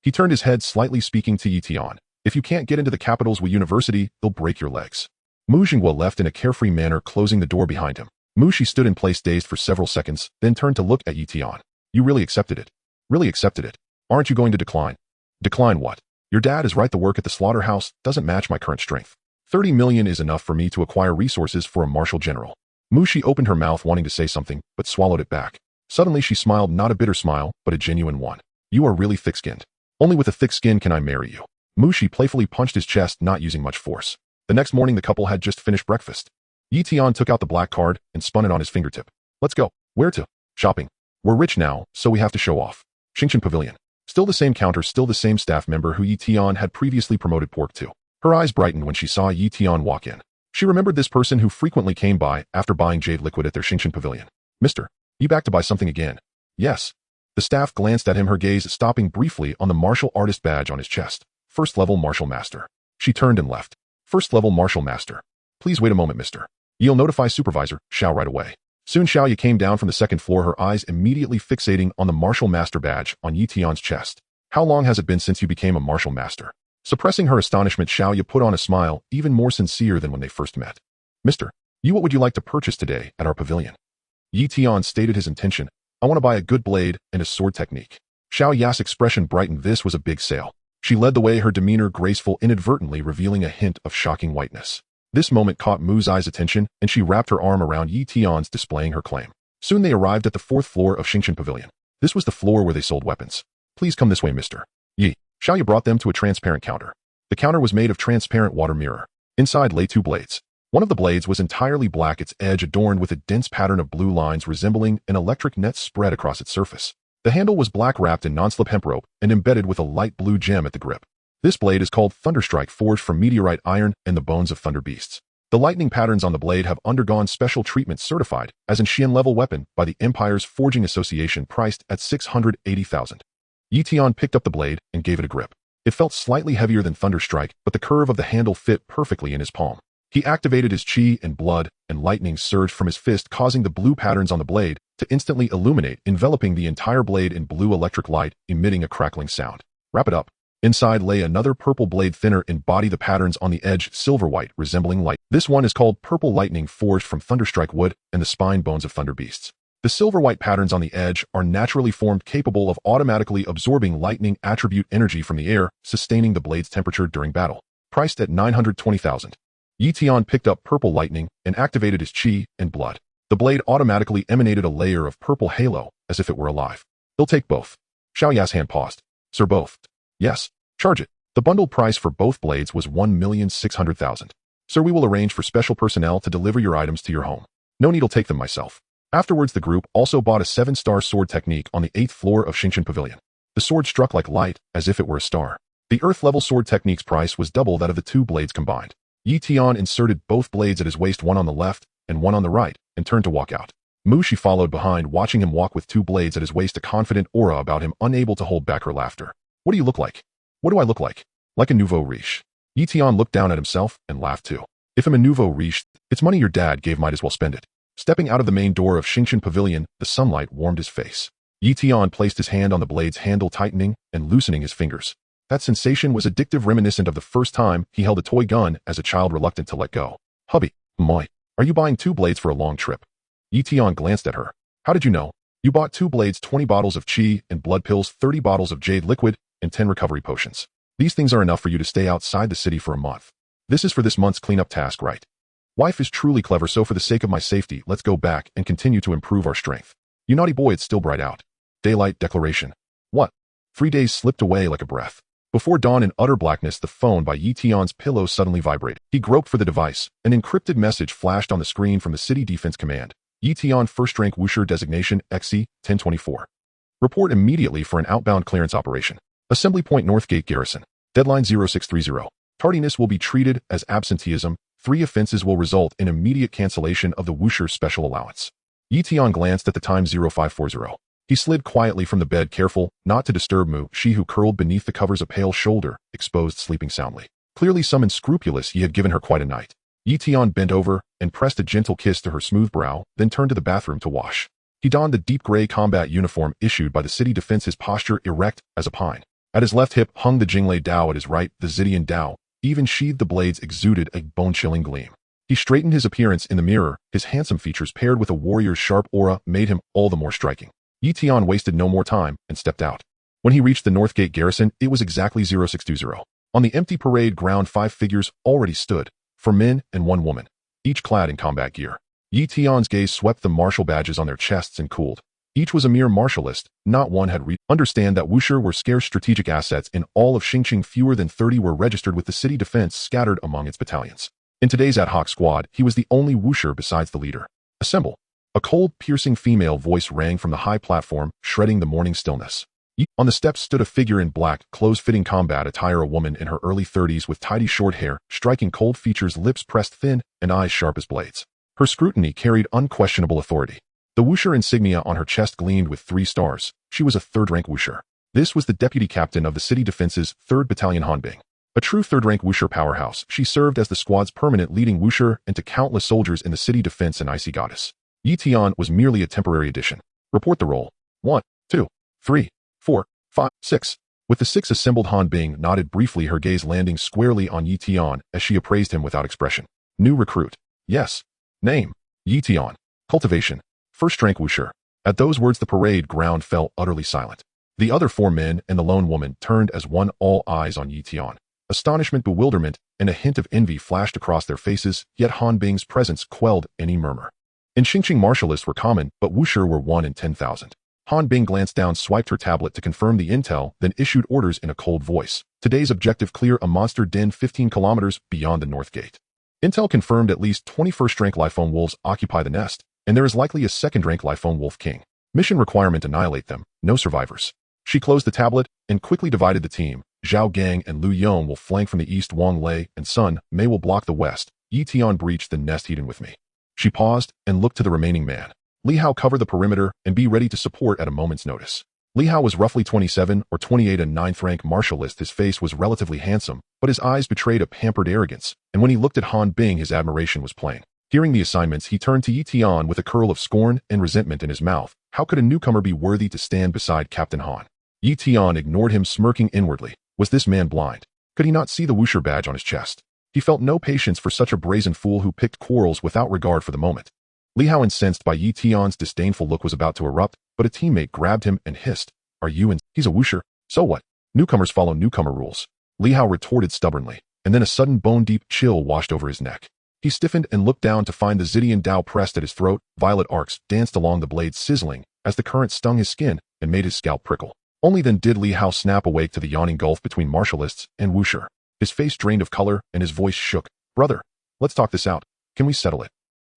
He turned his head slightly, speaking to Yi Tian. If you can't get into the capital's university, they'll break your legs. Mu Zhonghua left in a carefree manner, closing the door behind him. Mu Shi stood in place, dazed for several seconds, then turned to look at Yi Tian. You really accepted it? Really accepted it? Aren't you going to decline? Decline what? Your dad is right, the work at the slaughterhouse doesn't match my current strength. 30 million is enough for me to acquire resources for a martial general. Mu Shi opened her mouth, wanting to say something, but swallowed it back. Suddenly she smiled, not a bitter smile, but a genuine one. You are really thick-skinned. Only with a thick skin can I marry you. Mu Shi playfully punched his chest, not using much force. The next morning the couple had just finished breakfast. Yi Tian took out the black card and spun it on his fingertip. Let's go. Where to? Shopping. We're rich now, so we have to show off. Xingshan Pavilion. Still the same counter, still the same staff member who Yi Tian had previously promoted pork to. Her eyes brightened when she saw Yi Tian walk in. She remembered this person who frequently came by after buying jade liquid at their Xingshan Pavilion. Mister, you back to buy something again? Yes. The staff glanced at him, her gaze stopping briefly on the martial artist badge on his chest. First level martial master. She turned and left. First level martial master. Please wait a moment, mister. You'll notify supervisor, Xiao, right away. Soon Xiaoya came down from the second floor, her eyes immediately fixating on the martial master badge on Yi Tian's chest. How long has it been since you became a martial master? Suppressing her astonishment, Xiaoya put on a smile even more sincere than when they first met. Mister, what would you like to purchase today at our pavilion? Yi Tian stated his intention. I want to buy a good blade and a sword technique. Xiaoya's expression brightened. This was a big sale. She led the way, her demeanor graceful, inadvertently revealing a hint of shocking whiteness. This moment caught Mu's eyes attention, and she wrapped her arm around Yi Tian's, displaying her claim. Soon they arrived at the 4th floor of Xingshan Pavilion. This was the floor where they sold weapons. Please come this way, mister. Yi. Xiaoya brought them to a transparent counter. The counter was made of transparent water mirror. Inside lay 2 blades. One of the blades was entirely black, its edge adorned with a dense pattern of blue lines resembling an electric net spread across its surface. The handle was black, wrapped in non-slip hemp rope, and embedded with a light blue gem at the grip. This blade is called Thunderstrike, forged from meteorite iron and the bones of thunder beasts. The lightning patterns on the blade have undergone special treatment, certified as an Xian level weapon by the Empire's Forging Association, priced at 680,000. Yi Tian picked up the blade and gave it a grip. It felt slightly heavier than Thunderstrike, but the curve of the handle fit perfectly in his palm. He activated his chi and blood, and lightning surged from his fist, causing the blue patterns on the blade to instantly illuminate, enveloping the entire blade in blue electric light, emitting a crackling sound. Wrap it up. Inside lay another purple blade, thinner in body, the patterns on the edge silver-white, resembling light. This one is called Purple Lightning, forged from Thunderstrike wood and the spine bones of thunder beasts. The silver-white patterns on the edge are naturally formed, capable of automatically absorbing lightning attribute energy from the air, sustaining the blade's temperature during battle. Priced at 920,000. Yi Tian picked up Purple Lightning and activated his chi and blood. The blade automatically emanated a layer of purple halo, as if it were alive. He'll take both. Xiaoya's hand paused. Sir, both? Yes. Charge it. The bundled price for both blades was 1,600,000. Sir, we will arrange for special personnel to deliver your items to your home. No need, I'll take them myself. Afterwards, the group also bought a 7-star sword technique on the 8th floor of Xingshan Pavilion. The sword struck like light, as if it were a star. The earth-level sword technique's price was double that of the two blades combined. Yi Tian inserted both blades at his waist, one on the left and one on the right, and turned to walk out. Mu Shi followed behind, watching him walk with two blades at his waist, a confident aura about him, unable to hold back her laughter. What do you look like? What do I look like? Like a nouveau riche. Yi Tian looked down at himself and laughed too. If I'm a nouveau riche, it's money your dad gave, might as well spend it. Stepping out of the main door of Xingqian Pavilion, the sunlight warmed his face. Yi Tian placed his hand on the blade's handle, tightening and loosening his fingers. That sensation was addictive, reminiscent of the first time he held a toy gun as a child, reluctant to let go. Hubby, moi, are you buying two blades for a long trip? Yi Tian glanced at her. How did you know? You bought two blades, 20 bottles of qi and blood pills, 30 bottles of jade liquid, and 10 recovery potions. These things are enough for you to stay outside the city for a month. This is for this month's cleanup task, right? Wife is truly clever, so for the sake of my safety, let's go back and continue to improve our strength. You naughty boy, it's still bright out. Daylight declaration. What? 3 days slipped away like a breath. Before dawn, in utter blackness, the phone by Yi Tian's pillow suddenly vibrated. He groped for the device. An encrypted message flashed on the screen from the City Defense Command. Yi Tian, first rank Wusher, designation XC 1024. Report immediately for an outbound clearance operation. Assembly point, Northgate Garrison. Deadline 0630. Tardiness will be treated as absenteeism. 3 offenses will result in immediate cancellation of the Wusher special allowance. Yi Tian glanced at the time, 0540. He slid quietly from the bed, careful not to disturb Mu Shi, who curled beneath the covers, a pale shoulder, exposed, sleeping soundly. Clearly some unscrupulous, he had given her quite a night. Yi Tian bent over and pressed a gentle kiss to her smooth brow, then turned to the bathroom to wash. He donned the deep gray combat uniform issued by the city defense, his posture erect as a pine. At his left hip hung the Jinglei Dao, at his right the Zidian Dao. Even sheathed, the blades exuded a bone-chilling gleam. He straightened his appearance in the mirror. His handsome features paired with a warrior's sharp aura made him all the more striking. Yi Tian wasted no more time and stepped out. When he reached the Northgate Garrison, it was exactly 0620. On the empty parade ground, 5 figures already stood, 4 men and 1 woman, each clad in combat gear. Yi Tian's gaze swept the martial badges on their chests and cooled. Each was a mere martialist, not one had understand that Wusher were scarce strategic assets. In all of Xingqiang, fewer than 30 were registered with the city defense, scattered among its battalions. In today's ad hoc squad, he was the only Wusher besides the leader. Assemble. A cold, piercing female voice rang from the high platform, shredding the morning stillness. On the steps stood a figure in black, close-fitting combat attire, a woman in her early 30s with tidy short hair, striking cold features, lips pressed thin, and eyes sharp as blades. Her scrutiny carried unquestionable authority. The Wusher insignia on her chest gleamed with 3 stars. She was a third-rank Wusher. This was the deputy captain of the city defense's 3rd Battalion Hanbing. A true third-rank Wusher powerhouse, she served as the squad's permanent leading Wusher and to countless soldiers in the city defense and icy goddess. Yi Tian was merely a temporary addition. Report the roll. 1, 2, 3, 4, 5, 6. With the 6 assembled, Han Bing nodded briefly, her gaze landing squarely on Yi Tian as she appraised him without expression. New recruit. Yes. Name. Yi Tian. Cultivation. First rank Wusher. At those words, the parade ground fell utterly silent. The other 4 men and the lone woman turned as one, all eyes on Yi Tian. Astonishment, bewilderment, and a hint of envy flashed across their faces, yet Han Bing's presence quelled any murmur. In Xingqiang, martialists were common, but Wusher were 1 in 10,000. Han Bing glanced down, swiped her tablet to confirm the intel, then issued orders in a cold voice. Today's objective: clear a monster den 15 kilometers beyond the North Gate. Intel confirmed at least 21st rank Lifone wolves occupy the nest, and there is likely a 2nd rank Lifone wolf king. Mission requirement: annihilate them, no survivors. She closed the tablet and quickly divided the team. Zhao Gang and Lu Yong will flank from the east, Wang Lei and Sun Mei will block the west. Yi Tian breached the nest, hidden with me. She paused and looked to the remaining man. Li Hao, cover the perimeter and be ready to support at a moment's notice. Li Hao was roughly 27 or 28, a 9th rank martialist. His face was relatively handsome, but his eyes betrayed a pampered arrogance, and when he looked at Han Bing, his admiration was plain. Hearing the assignments, he turned to Yi Tian with a curl of scorn and resentment in his mouth. How could a newcomer be worthy to stand beside Captain Han? Yi Tian ignored him, smirking inwardly. Was this man blind? Could he not see the Wusher badge on his chest? He felt no patience for such a brazen fool who picked quarrels without regard for the moment. Li Hao, incensed by Yi Tian's disdainful look, was about to erupt, but a teammate grabbed him and hissed, "Are you in? He's a Wusher. So what? Newcomers follow newcomer rules." Li Hao retorted stubbornly, and then a sudden bone-deep chill washed over his neck. He stiffened and looked down to find the Zidian Dao pressed at his throat. Violet arcs danced along the blade, sizzling as the current stung his skin and made his scalp prickle. Only then did Li Hao snap awake to the yawning gulf between martialists and Wusher. His face drained of color and his voice shook. "Brother, let's talk this out. Can we settle it?"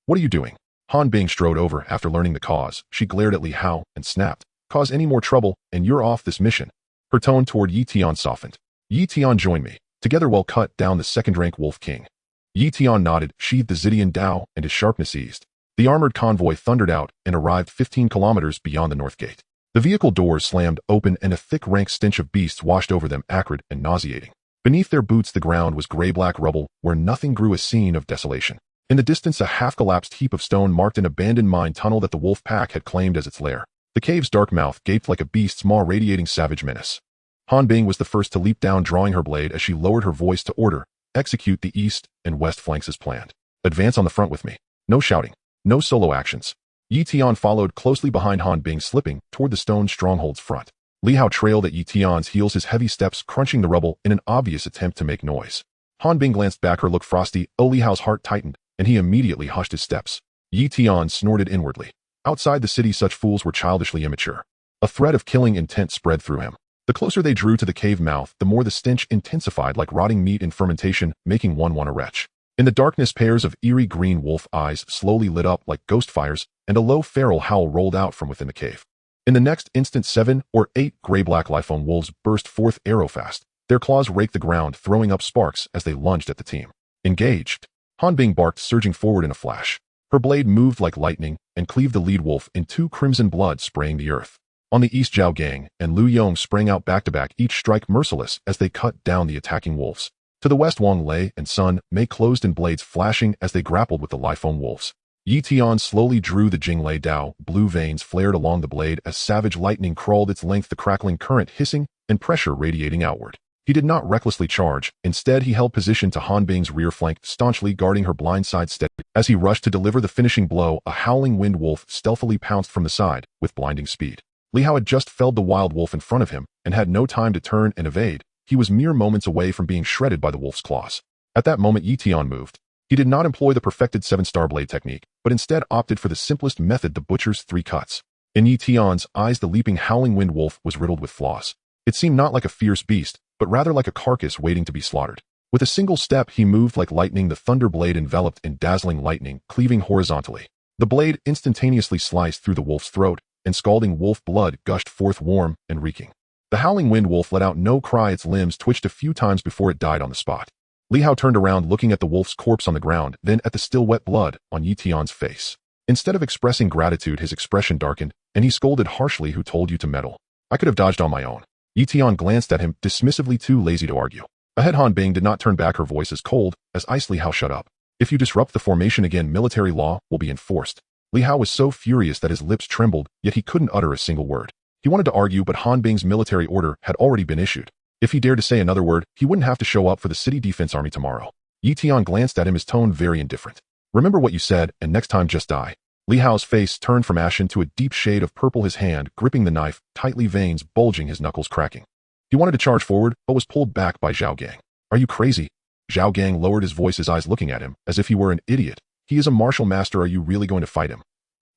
"What are you doing?" Han Bing strode over after learning the cause. She glared at Li Hao and snapped, "Cause any more trouble and you're off this mission." Her tone toward Yi Tian softened. Yi Tian join me. Together we'll cut down the second-rank Wolf King. Yi Tian nodded, sheathed the Zidian Dao, and his sharpness eased. The armored convoy thundered out and arrived 15 kilometers beyond the north gate. The vehicle doors slammed open and a thick rank stench of beasts washed over them, acrid and nauseating. Beneath their boots the ground was gray-black rubble, where nothing grew, a scene of desolation. In the distance a half-collapsed heap of stone marked an abandoned mine tunnel that the wolf pack had claimed as its lair. The cave's dark mouth gaped like a beast's maw, radiating savage menace. Han Bing was the first to leap down, drawing her blade as she lowered her voice to order, execute the east and west flanks as planned. Advance on the front with me. No shouting. No solo actions. Yi Tian followed closely behind Han Bing, slipping toward the stone stronghold's front. Li Hao trailed at Yi Tian's heels, his heavy steps crunching the rubble in an obvious attempt to make noise. Han Bing glanced back, her look frosty. Li Hao's heart tightened, and he immediately hushed his steps. Yi Tian snorted inwardly. Outside the city such fools were childishly immature. A thread of killing intent spread through him. The closer they drew to the cave mouth, the more the stench intensified, like rotting meat in fermentation, making one want to retch. In the darkness, pairs of eerie green wolf eyes slowly lit up like ghost fires, and a low feral howl rolled out from within the cave. In the next instant 7 or 8 gray-black Lifone wolves burst forth arrow-fast. Their claws raked the ground, throwing up sparks as they lunged at the team. Engaged. Han Bing barked, surging forward in a flash. Her blade moved like lightning and cleaved the lead wolf in 2, crimson blood spraying the earth. On the east, Zhao Gang and Lu Yong sprang out back-to-back, each strike merciless as they cut down the attacking wolves. To the west, Wang Lei and Sun Mei closed in, blades flashing as they grappled with the Lifone wolves. Yi Tian slowly drew the Jinglei Dao, blue veins flared along the blade as savage lightning crawled its length, the crackling current hissing and pressure radiating outward. He did not recklessly charge. Instead, he held position to Han Bing's rear flank, staunchly guarding her blind side steady. As he rushed to deliver the finishing blow, a howling wind wolf stealthily pounced from the side with blinding speed. Li Hao had just felled the wild wolf in front of him and had no time to turn and evade. He was mere moments away from being shredded by the wolf's claws. At that moment, Yi Tian moved. He did not employ the perfected 7-star blade technique, but instead opted for the simplest method, the butcher's 3 cuts. In Yi Tian's eyes, the leaping howling wind wolf was riddled with flaws. It seemed not like a fierce beast, but rather like a carcass waiting to be slaughtered. With a single step, he moved like lightning, the thunder blade enveloped in dazzling lightning, cleaving horizontally. The blade instantaneously sliced through the wolf's throat, and scalding wolf blood gushed forth warm and reeking. The howling wind wolf let out no cry, its limbs twitched a few times before it died on the spot. Li Hao turned around, looking at the wolf's corpse on the ground, then at the still wet blood on Yi Tian's face. Instead of expressing gratitude, his expression darkened, and he scolded harshly, "Who told you to meddle? I could have dodged on my own." Yi Tian glanced at him, dismissively, too lazy to argue. Ahead, Han Bing did not turn back, her voice as cold as ice. "Li Hao, shut up. If you disrupt the formation again, military law will be enforced." Li Hao was so furious that his lips trembled, yet he couldn't utter a single word. He wanted to argue, but Han Bing's military order had already been issued. If he dared to say another word, he wouldn't have to show up for the city defense army tomorrow. Yi Tian glanced at him, his tone very indifferent. "Remember what you said, and next time just die." Li Hao's face turned from ashen to a deep shade of purple, his hand gripping the knife, tightly, veins bulging, his knuckles cracking. He wanted to charge forward, but was pulled back by Zhao Gang. "Are you crazy?" Zhao Gang lowered his voice, his eyes looking at him as if he were an idiot. "He is a martial master. Are you really going to fight him?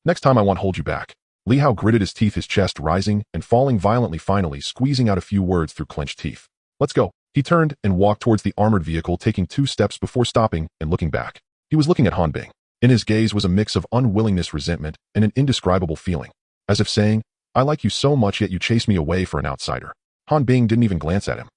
Next time I won't hold you back." Li Hao gritted his teeth, his chest rising and falling violently, finally squeezing out a few words through clenched teeth. "Let's go." He turned and walked towards the armored vehicle, taking 2 steps before stopping and looking back. He was looking at Han Bing. In his gaze was a mix of unwillingness, resentment, and an indescribable feeling, as if saying, "I like you so much, yet you chase me away for an outsider." Han Bing didn't even glance at him.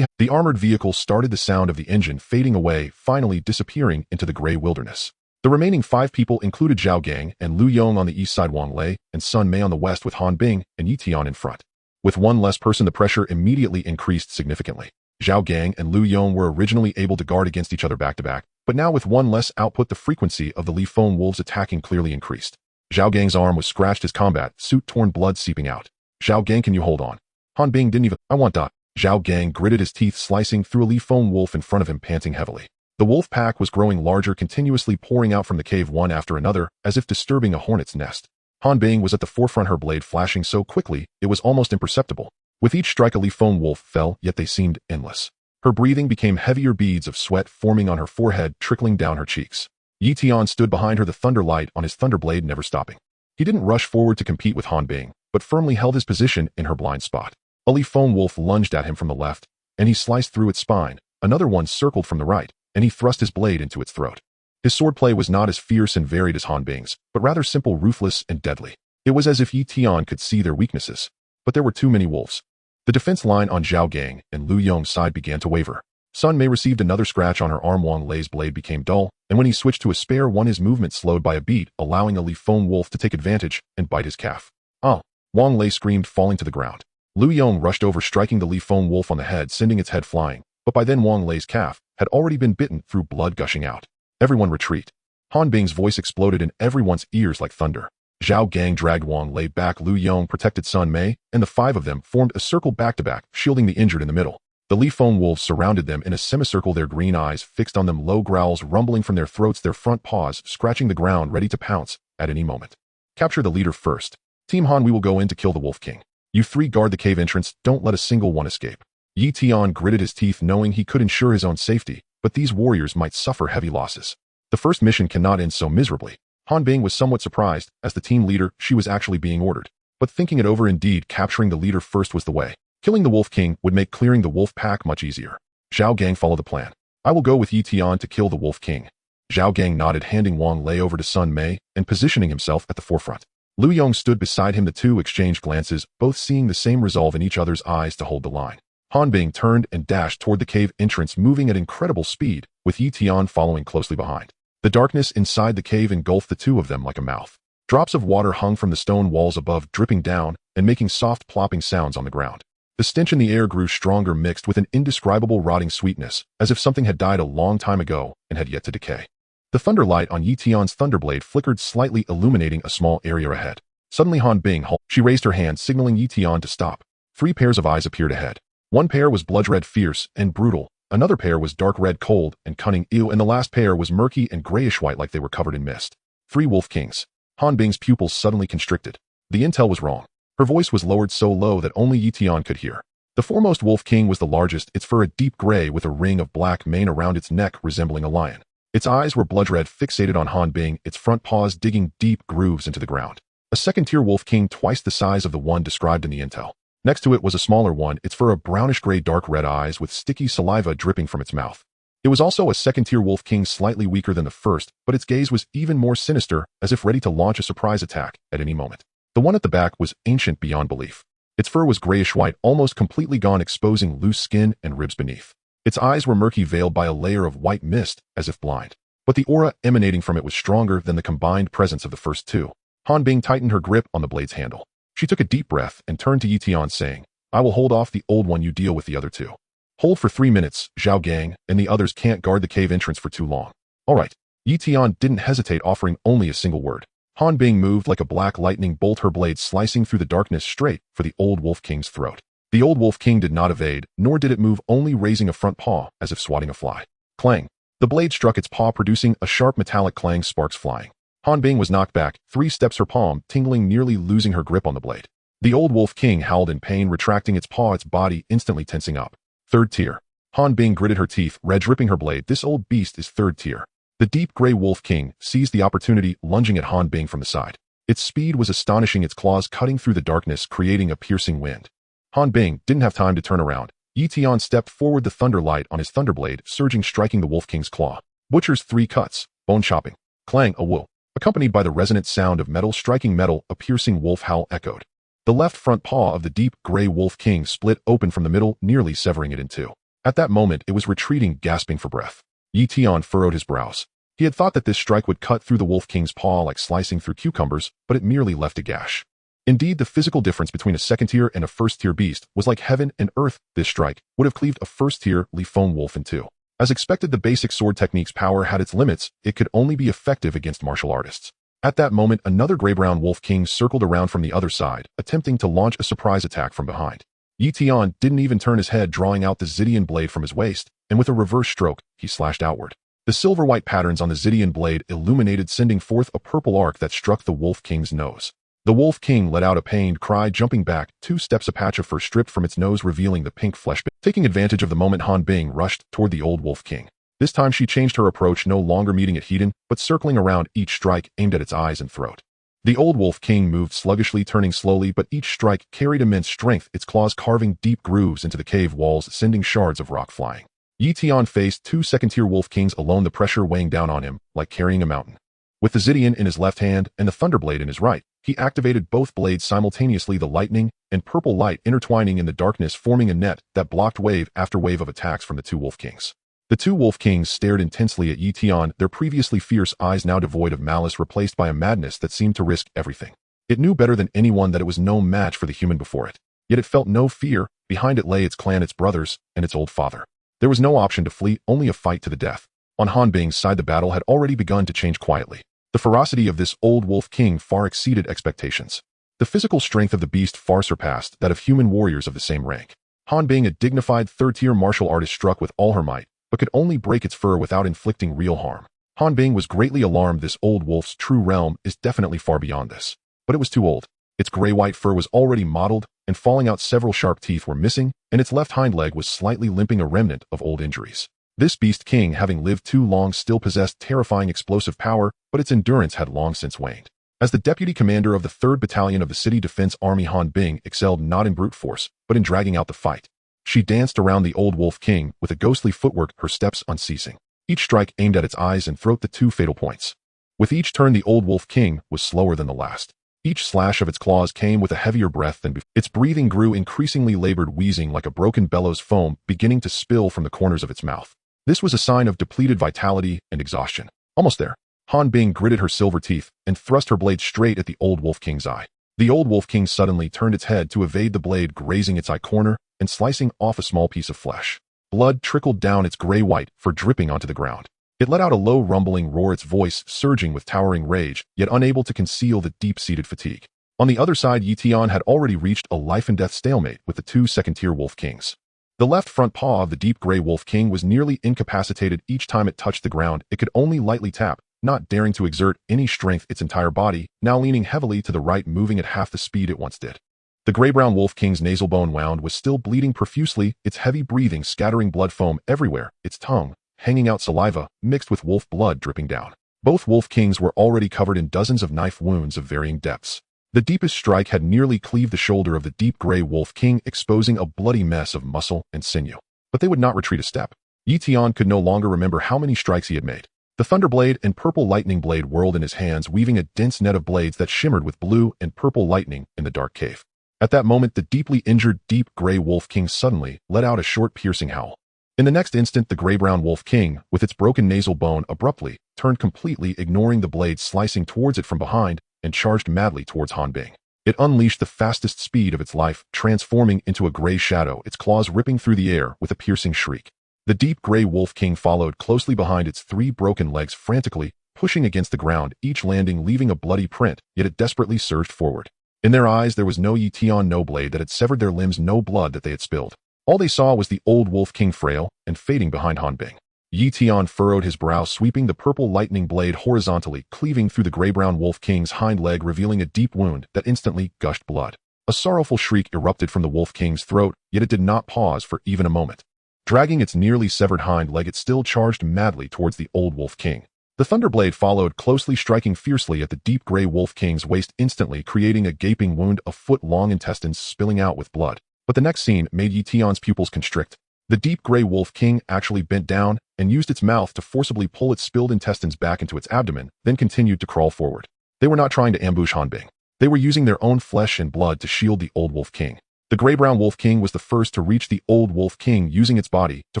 The armored vehicle started, the sound of the engine fading away, finally disappearing into the gray wilderness. The remaining 5 people included Zhao Gang and Lu Yong on the east side, Wang Lei and Sun Mei on the west, with Han Bing and Yi Tian in front. With one less person, the pressure immediately increased significantly. Zhao Gang and Lu Yong were originally able to guard against each other back-to-back, but now with one less output, the frequency of the Lifone wolves attacking clearly increased. Zhao Gang's arm was scratched, his combat suit torn, blood seeping out. "Zhao Gang, can you hold on?" Han Bing didn't even, "I want that." Zhao Gang gritted his teeth, slicing through a Lifone wolf in front of him, panting heavily. The wolf pack was growing larger, continuously pouring out from the cave one after another, as if disturbing a hornet's nest. Han Bing was at the forefront, her blade flashing so quickly it was almost imperceptible. With each strike, a Lifone wolf fell, yet they seemed endless. Her breathing became heavier, beads of sweat forming on her forehead, trickling down her cheeks. Yi Tian stood behind her, the thunder light on his thunder blade never stopping. He didn't rush forward to compete with Han Bing, but firmly held his position in her blind spot. A Lifone wolf lunged at him from the left, and he sliced through its spine. Another one circled from the right, and he thrust his blade into its throat. His swordplay was not as fierce and varied as Han Bing's, but rather simple, ruthless, and deadly. It was as if Yi Tian could see their weaknesses. But there were too many wolves. The defense line on Zhao Gang and Lu Yong's side began to waver. Sun Mei received another scratch on her arm. Wang Lei's blade became dull, and when he switched to a spare one, his movement slowed by a beat, allowing a Li Feng wolf to take advantage and bite his calf. "Ah!" Wang Lei screamed, falling to the ground. Lu Yong rushed over, striking the Li Feng wolf on the head, sending its head flying, but by then Wang Lei's calf had already been bitten through blood gushing out. "Everyone retreat." Han Bing's voice exploded in everyone's ears like thunder. Zhao Gang dragged Wang Lei back, Lu Yong protected Sun Mei, and the five of them formed a circle back-to-back, shielding the injured in the middle. The Li Feng wolves surrounded them in a semicircle, their green eyes fixed on them, low growls rumbling from their throats, their front paws scratching the ground, ready to pounce at any moment. "Capture the leader first. Team Han, we will go in to kill the Wolf King. You three guard the cave entrance, don't let a single one escape." Yi Tian gritted his teeth, knowing he could ensure his own safety, but these warriors might suffer heavy losses. The first mission cannot end so miserably. Han Bing was somewhat surprised. As the team leader, she was actually being ordered. But thinking it over, indeed, capturing the leader first was the way. Killing the Wolf King would make clearing the wolf pack much easier. Zhao Gang followed the plan. "I will go with Yi Tian to kill the Wolf King." Zhao Gang nodded, handing Wang Lei over to Sun Mei and positioning himself at the forefront. Lu Yong stood beside him. The two exchanged glances, both seeing the same resolve in each other's eyes to hold the line. Han Bing turned and dashed toward the cave entrance, moving at incredible speed, with Yi Tian following closely behind. The darkness inside the cave engulfed the two of them like a mouth. Drops of water hung from the stone walls above, dripping down and making soft plopping sounds on the ground. The stench in the air grew stronger, mixed with an indescribable rotting sweetness, as if something had died a long time ago and had yet to decay. The thunder light on Yi Tian's thunderblade flickered slightly, illuminating a small area ahead. Suddenly Han Bing halted. She raised her hand, signaling Yi Tian to stop. Three pairs of eyes appeared ahead. One pair was blood red, fierce and brutal. Another pair was dark red, cold and cunning, and the last pair was murky and grayish-white, like they were covered in mist. Three Wolf Kings. Han Bing's pupils suddenly constricted. The intel was wrong. Her voice was lowered so low that only Yi Tian could hear. The foremost Wolf King was the largest, its fur a deep gray with a ring of black mane around its neck resembling a lion. Its eyes were blood red, fixated on Han Bing, its front paws digging deep grooves into the ground. A second-tier Wolf King twice the size of the one described in the intel. Next to it was a smaller one, its fur a brownish-gray, dark red eyes with sticky saliva dripping from its mouth. It was also a second-tier Wolf King, slightly weaker than the first, but its gaze was even more sinister, as if ready to launch a surprise attack at any moment. The one at the back was ancient beyond belief. Its fur was grayish-white, almost completely gone, exposing loose skin and ribs beneath. Its eyes were murky, veiled by a layer of white mist, as if blind. But the aura emanating from it was stronger than the combined presence of the first two. Han Bing tightened her grip on the blade's handle. She took a deep breath and turned to Yi Tian, saying, "I will hold off the old one, you deal with the other two. Hold for 3 minutes, Zhao Gang, and the others can't guard the cave entrance for too long." "All right." Yi Tian didn't hesitate, offering only a single word. Han Bing moved like a black lightning bolt, her blade slicing through the darkness straight for the old Wolf King's throat. The old Wolf King did not evade, nor did it move, only raising a front paw as if swatting a fly. Clang! The blade struck its paw, producing a sharp metallic clang, sparks flying. Han Bing was knocked back 3 steps, her palm tingling, nearly losing her grip on the blade. The old Wolf King howled in pain, retracting its paw, its body instantly tensing up. Third tier. Han Bing gritted her teeth, red dripping her blade. This old beast is third tier. The deep gray Wolf King seized the opportunity, lunging at Han Bing from the side. Its speed was astonishing, its claws cutting through the darkness, creating a piercing wind. Han Bing didn't have time to turn around. Yi Tian stepped forward, the thunder light on his thunderblade surging, striking the Wolf King's claw. Butcher's 3 cuts, bone chopping. Clang, a woo. Accompanied by the resonant sound of metal striking metal, a piercing wolf howl echoed. The left front paw of the deep gray Wolf King split open from the middle, nearly severing it in two. At that moment, it was retreating, gasping for breath. Yi Tian furrowed his brows. He had thought that this strike would cut through the Wolf King's paw like slicing through cucumbers, but it merely left a gash. Indeed, the physical difference between a second-tier and a first-tier beast was like heaven and earth. This strike would have cleaved a first-tier Li Feng wolf in two. As expected, the basic sword technique's power had its limits. It could only be effective against martial artists. At that moment, another gray-brown Wolf King circled around from the other side, attempting to launch a surprise attack from behind. Yi Tian didn't even turn his head, drawing out the Zidian blade from his waist, and with a reverse stroke, he slashed outward. The silver-white patterns on the Zidian blade illuminated, sending forth a purple arc that struck the Wolf King's nose. The Wolf King let out a pained cry, jumping back 2 steps, a patch of fur stripped from its nose, revealing the pink flesh. Taking advantage of the moment, Han Bing rushed toward the old Wolf King. This time she changed her approach, no longer meeting it head-on, but circling around, each strike aimed at its eyes and throat. The old Wolf King moved sluggishly, turning slowly, but each strike carried immense strength, its claws carving deep grooves into the cave walls, sending shards of rock flying. Yi Tian faced 2 second-tier Wolf Kings alone, the pressure weighing down on him like carrying a mountain. With the Zidian in his left hand and the Thunderblade in his right, He activated both blades simultaneously, the lightning and purple light intertwining in the darkness, forming a net that blocked wave after wave of attacks from the two wolf kings. The two wolf kings stared intensely at Yi Tian, their previously fierce eyes now devoid of malice, replaced by a madness that seemed to risk everything. It knew better than anyone that it was no match for the human before it. Yet it felt no fear. Behind it lay its clan, its brothers, and its old father. There was no option to flee, only a fight to the death. On Han Bing's side, the battle had already begun to change quietly. The ferocity of this old wolf king far exceeded expectations. The physical strength of the beast far surpassed that of human warriors of the same rank. Han Bing, a dignified third-tier martial artist, struck with all her might, but could only break its fur without inflicting real harm. Han Bing was greatly alarmed. This old wolf's true realm is definitely far beyond this. But it was too old. Its gray-white fur was already mottled and falling out, several sharp teeth were missing, and its left hind leg was slightly limping, a remnant of old injuries. This beast king, having lived too long, still possessed terrifying explosive power, but its endurance had long since waned. As the deputy commander of the 3rd Battalion of the City Defense Army, Han Bing excelled not in brute force, but in dragging out the fight. She danced around the old wolf king with a ghostly footwork, her steps unceasing. Each strike aimed at its eyes and throat, the 2 fatal points. With each turn, the old wolf king was slower than the last. Each slash of its claws came with a heavier breath than before. Its breathing grew increasingly labored, wheezing like a broken bellows, foam beginning to spill from the corners of its mouth. This was a sign of depleted vitality and exhaustion. Almost there. Han Bing gritted her silver teeth and thrust her blade straight at the old wolf king's eye. The old wolf king suddenly turned its head to evade the blade, grazing its eye corner and slicing off a small piece of flesh. Blood trickled down its gray-white fur, dripping onto the ground. It let out a low rumbling roar, its voice surging with towering rage, yet unable to conceal the deep-seated fatigue. On the other side, Yi Tian had already reached a life-and-death stalemate with the 2 second-tier wolf kings. The left front paw of the deep gray wolf king was nearly incapacitated. Each time it touched the ground, it could only lightly tap, not daring to exert any strength. Its entire body, now leaning heavily to the right, moving at half the speed it once did. The gray-brown wolf king's nasal bone wound was still bleeding profusely, its heavy breathing scattering blood foam everywhere, its tongue hanging out saliva mixed with wolf blood dripping down. Both wolf kings were already covered in dozens of knife wounds of varying depths. The deepest strike had nearly cleaved the shoulder of the deep gray wolf king, exposing a bloody mess of muscle and sinew. But they would not retreat a step. Yi Tian could no longer remember how many strikes he had made. The thunder blade and purple lightning blade whirled in his hands, weaving a dense net of blades that shimmered with blue and purple lightning in the dark cave. At that moment, the deeply injured deep gray wolf king suddenly let out a short piercing howl. In the next instant, the gray-brown wolf king, with its broken nasal bone, abruptly turned completely, ignoring the blade slicing towards it from behind, and charged madly towards Han Bing. It unleashed the fastest speed of its life, transforming into a gray shadow, its claws ripping through the air with a piercing shriek. The deep gray wolf king followed closely behind, its 3 broken legs frantically pushing against the ground, each landing leaving a bloody print, yet it desperately surged forward. In their eyes there was no Yi Tian, no blade that had severed their limbs, no blood that they had spilled. All they saw was the old wolf king, frail and fading behind Han Bing. Yi Tian furrowed his brow, sweeping the purple lightning blade horizontally, cleaving through the gray-brown wolf king's hind leg, revealing a deep wound that instantly gushed blood. A sorrowful shriek erupted from the wolf king's throat, yet it did not pause for even a moment. Dragging its nearly severed hind leg, it still charged madly towards the old wolf king. The thunderblade followed closely, striking fiercely at the deep gray wolf king's waist, instantly creating a gaping wound, a foot long, intestines spilling out with blood. But the next scene made Yi Tian's pupils constrict. The deep gray wolf king actually bent down and used its mouth to forcibly pull its spilled intestines back into its abdomen, then continued to crawl forward. They were not trying to ambush Han Bing. They were using their own flesh and blood to shield the old wolf king. The gray-brown wolf king was the first to reach the old wolf king, using its body to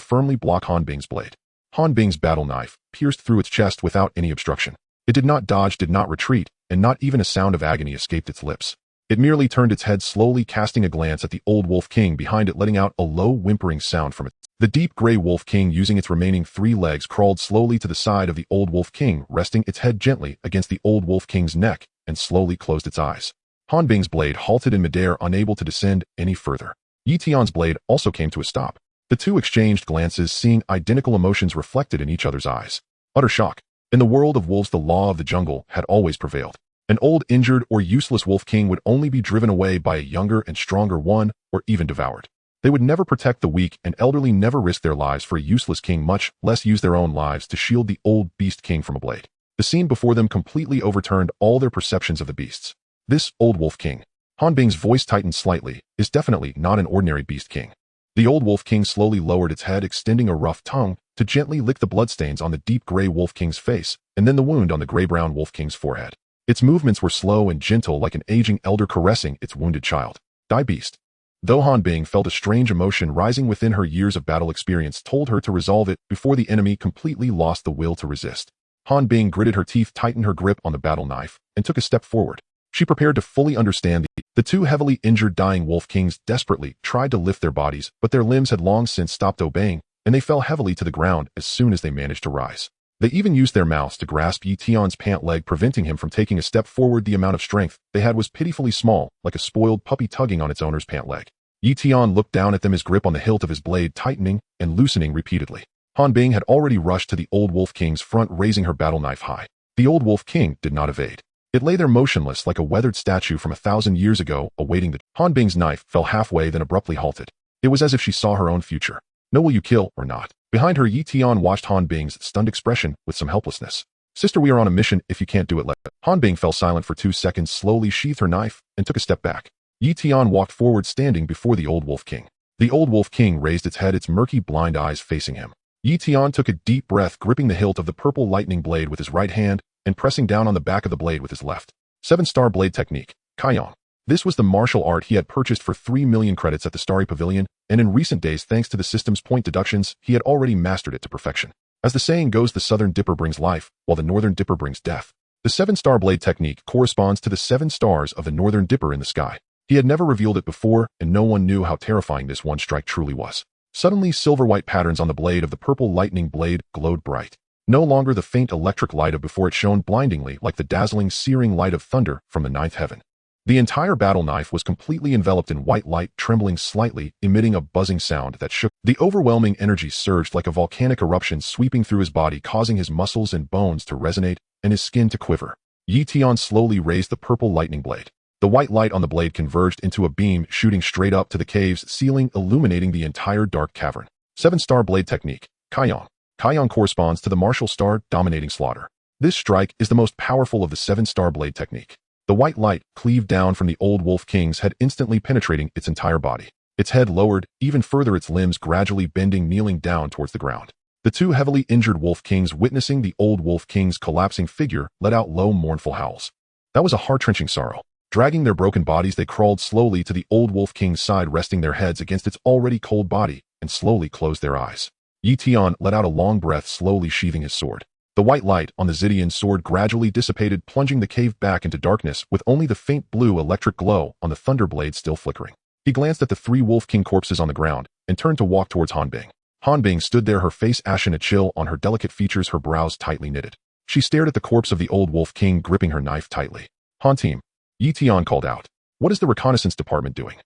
firmly block Han Bing's blade. Han Bing's battle knife pierced through its chest without any obstruction. It did not dodge, did not retreat, and not even a sound of agony escaped its lips. It merely turned its head slowly, casting a glance at the old wolf king behind it, letting out a low whimpering sound from it. The deep gray wolf king, using its remaining 3 legs, crawled slowly to the side of the old wolf king, resting its head gently against the old wolf king's neck, and slowly closed its eyes. Han Bing's blade halted in midair, unable to descend any further. Yi Tian's blade also came to a stop. The two exchanged glances, seeing identical emotions reflected in each other's eyes. Utter shock. In the world of wolves, the law of the jungle had always prevailed. An old, injured, or useless wolf king would only be driven away by a younger and stronger one, or even devoured. They would never protect the weak and elderly, never risk their lives for a useless king, much less use their own lives to shield the old beast king from a blade. The scene before them completely overturned all their perceptions of the beasts. This old wolf king, Han Bing's voice tightened slightly, is definitely not an ordinary beast king. The old wolf king slowly lowered its head, extending a rough tongue to gently lick the bloodstains on the deep gray wolf king's face, and then the wound on the gray-brown wolf king's forehead. Its movements were slow and gentle like an aging elder caressing its wounded child. Die beast. Though Han Bing felt a strange emotion rising within her, years of battle experience told her to resolve it before the enemy completely lost the will to resist. Han Bing gritted her teeth, tightened her grip on the battle knife, and took a step forward. She prepared to fully understand. The two heavily injured dying wolf kings desperately tried to lift their bodies, but their limbs had long since stopped obeying, and they fell heavily to the ground as soon as they managed to rise. They even used their mouths to grasp Yi Tian's pant leg, preventing him from taking a step forward. The amount of strength they had was pitifully small, like a spoiled puppy tugging on its owner's pant leg. Yi Tian looked down at them, his grip on the hilt of his blade tightening and loosening repeatedly. Han Bing had already rushed to the old wolf king's front, raising her battle knife high. The old wolf king did not evade. It lay there motionless like a weathered statue from 1,000 years ago, awaiting the— Han Bing's knife fell halfway, then abruptly halted. It was as if she saw her own future. No, will you kill or not? Behind her, Yi Tian watched Han Bing's stunned expression with some helplessness. Sister, we are on a mission. If you can't do it, let— Han Bing fell silent for 2 seconds, slowly sheathed her knife, and took a step back. Yi Tian walked forward, standing before the old wolf king. The old wolf king raised its head, its murky blind eyes facing him. Yi Tian took a deep breath, gripping the hilt of the purple lightning blade with his right hand and pressing down on the back of the blade with his left. 7-star blade technique, Kaiyang. This was the martial art he had purchased for 3 million credits at the Starry Pavilion, and in recent days, thanks to the system's point deductions, he had already mastered it to perfection. As the saying goes, the Southern Dipper brings life, while the Northern Dipper brings death. The 7-star blade technique corresponds to the 7 stars of the Northern Dipper in the sky. He had never revealed it before, and no one knew how terrifying this one strike truly was. Suddenly, silver-white patterns on the blade of the purple lightning blade glowed bright. No longer the faint electric light of before, it shone blindingly like the dazzling, searing light of thunder from the 9th heaven. The entire battle knife was completely enveloped in white light, trembling slightly, emitting a buzzing sound that shook. The overwhelming energy surged like a volcanic eruption, sweeping through his body, causing his muscles and bones to resonate and his skin to quiver. Yi Tian slowly raised the purple lightning blade. The white light on the blade converged into a beam, shooting straight up to the cave's ceiling, illuminating the entire dark cavern. 7-star blade technique, Kaiyang. Kaiyang corresponds to the martial star dominating slaughter. This strike is the most powerful of the 7-star blade technique. The white light cleaved down from the old wolf king's head, instantly penetrating its entire body. Its head lowered even further, its limbs gradually bending, kneeling down towards the ground. The two heavily injured wolf kings, witnessing the old wolf king's collapsing figure, let out low, mournful howls. That was a heart-wrenching sorrow. Dragging their broken bodies, they crawled slowly to the old wolf king's side, resting their heads against its already cold body, and slowly closed their eyes. Yi Tian let out a long breath, slowly sheathing his sword. The white light on the Zidian sword gradually dissipated, plunging the cave back into darkness, with only the faint blue electric glow on the thunder blade still flickering. He glanced at the 3 wolf king corpses on the ground, and turned to walk towards Han Bing. Han Bing stood there, her face ashen, a chill on her delicate features, her brows tightly knitted. She stared at the corpse of the old wolf king, gripping her knife tightly. Han team. Yi Tian called out. What is the reconnaissance department doing?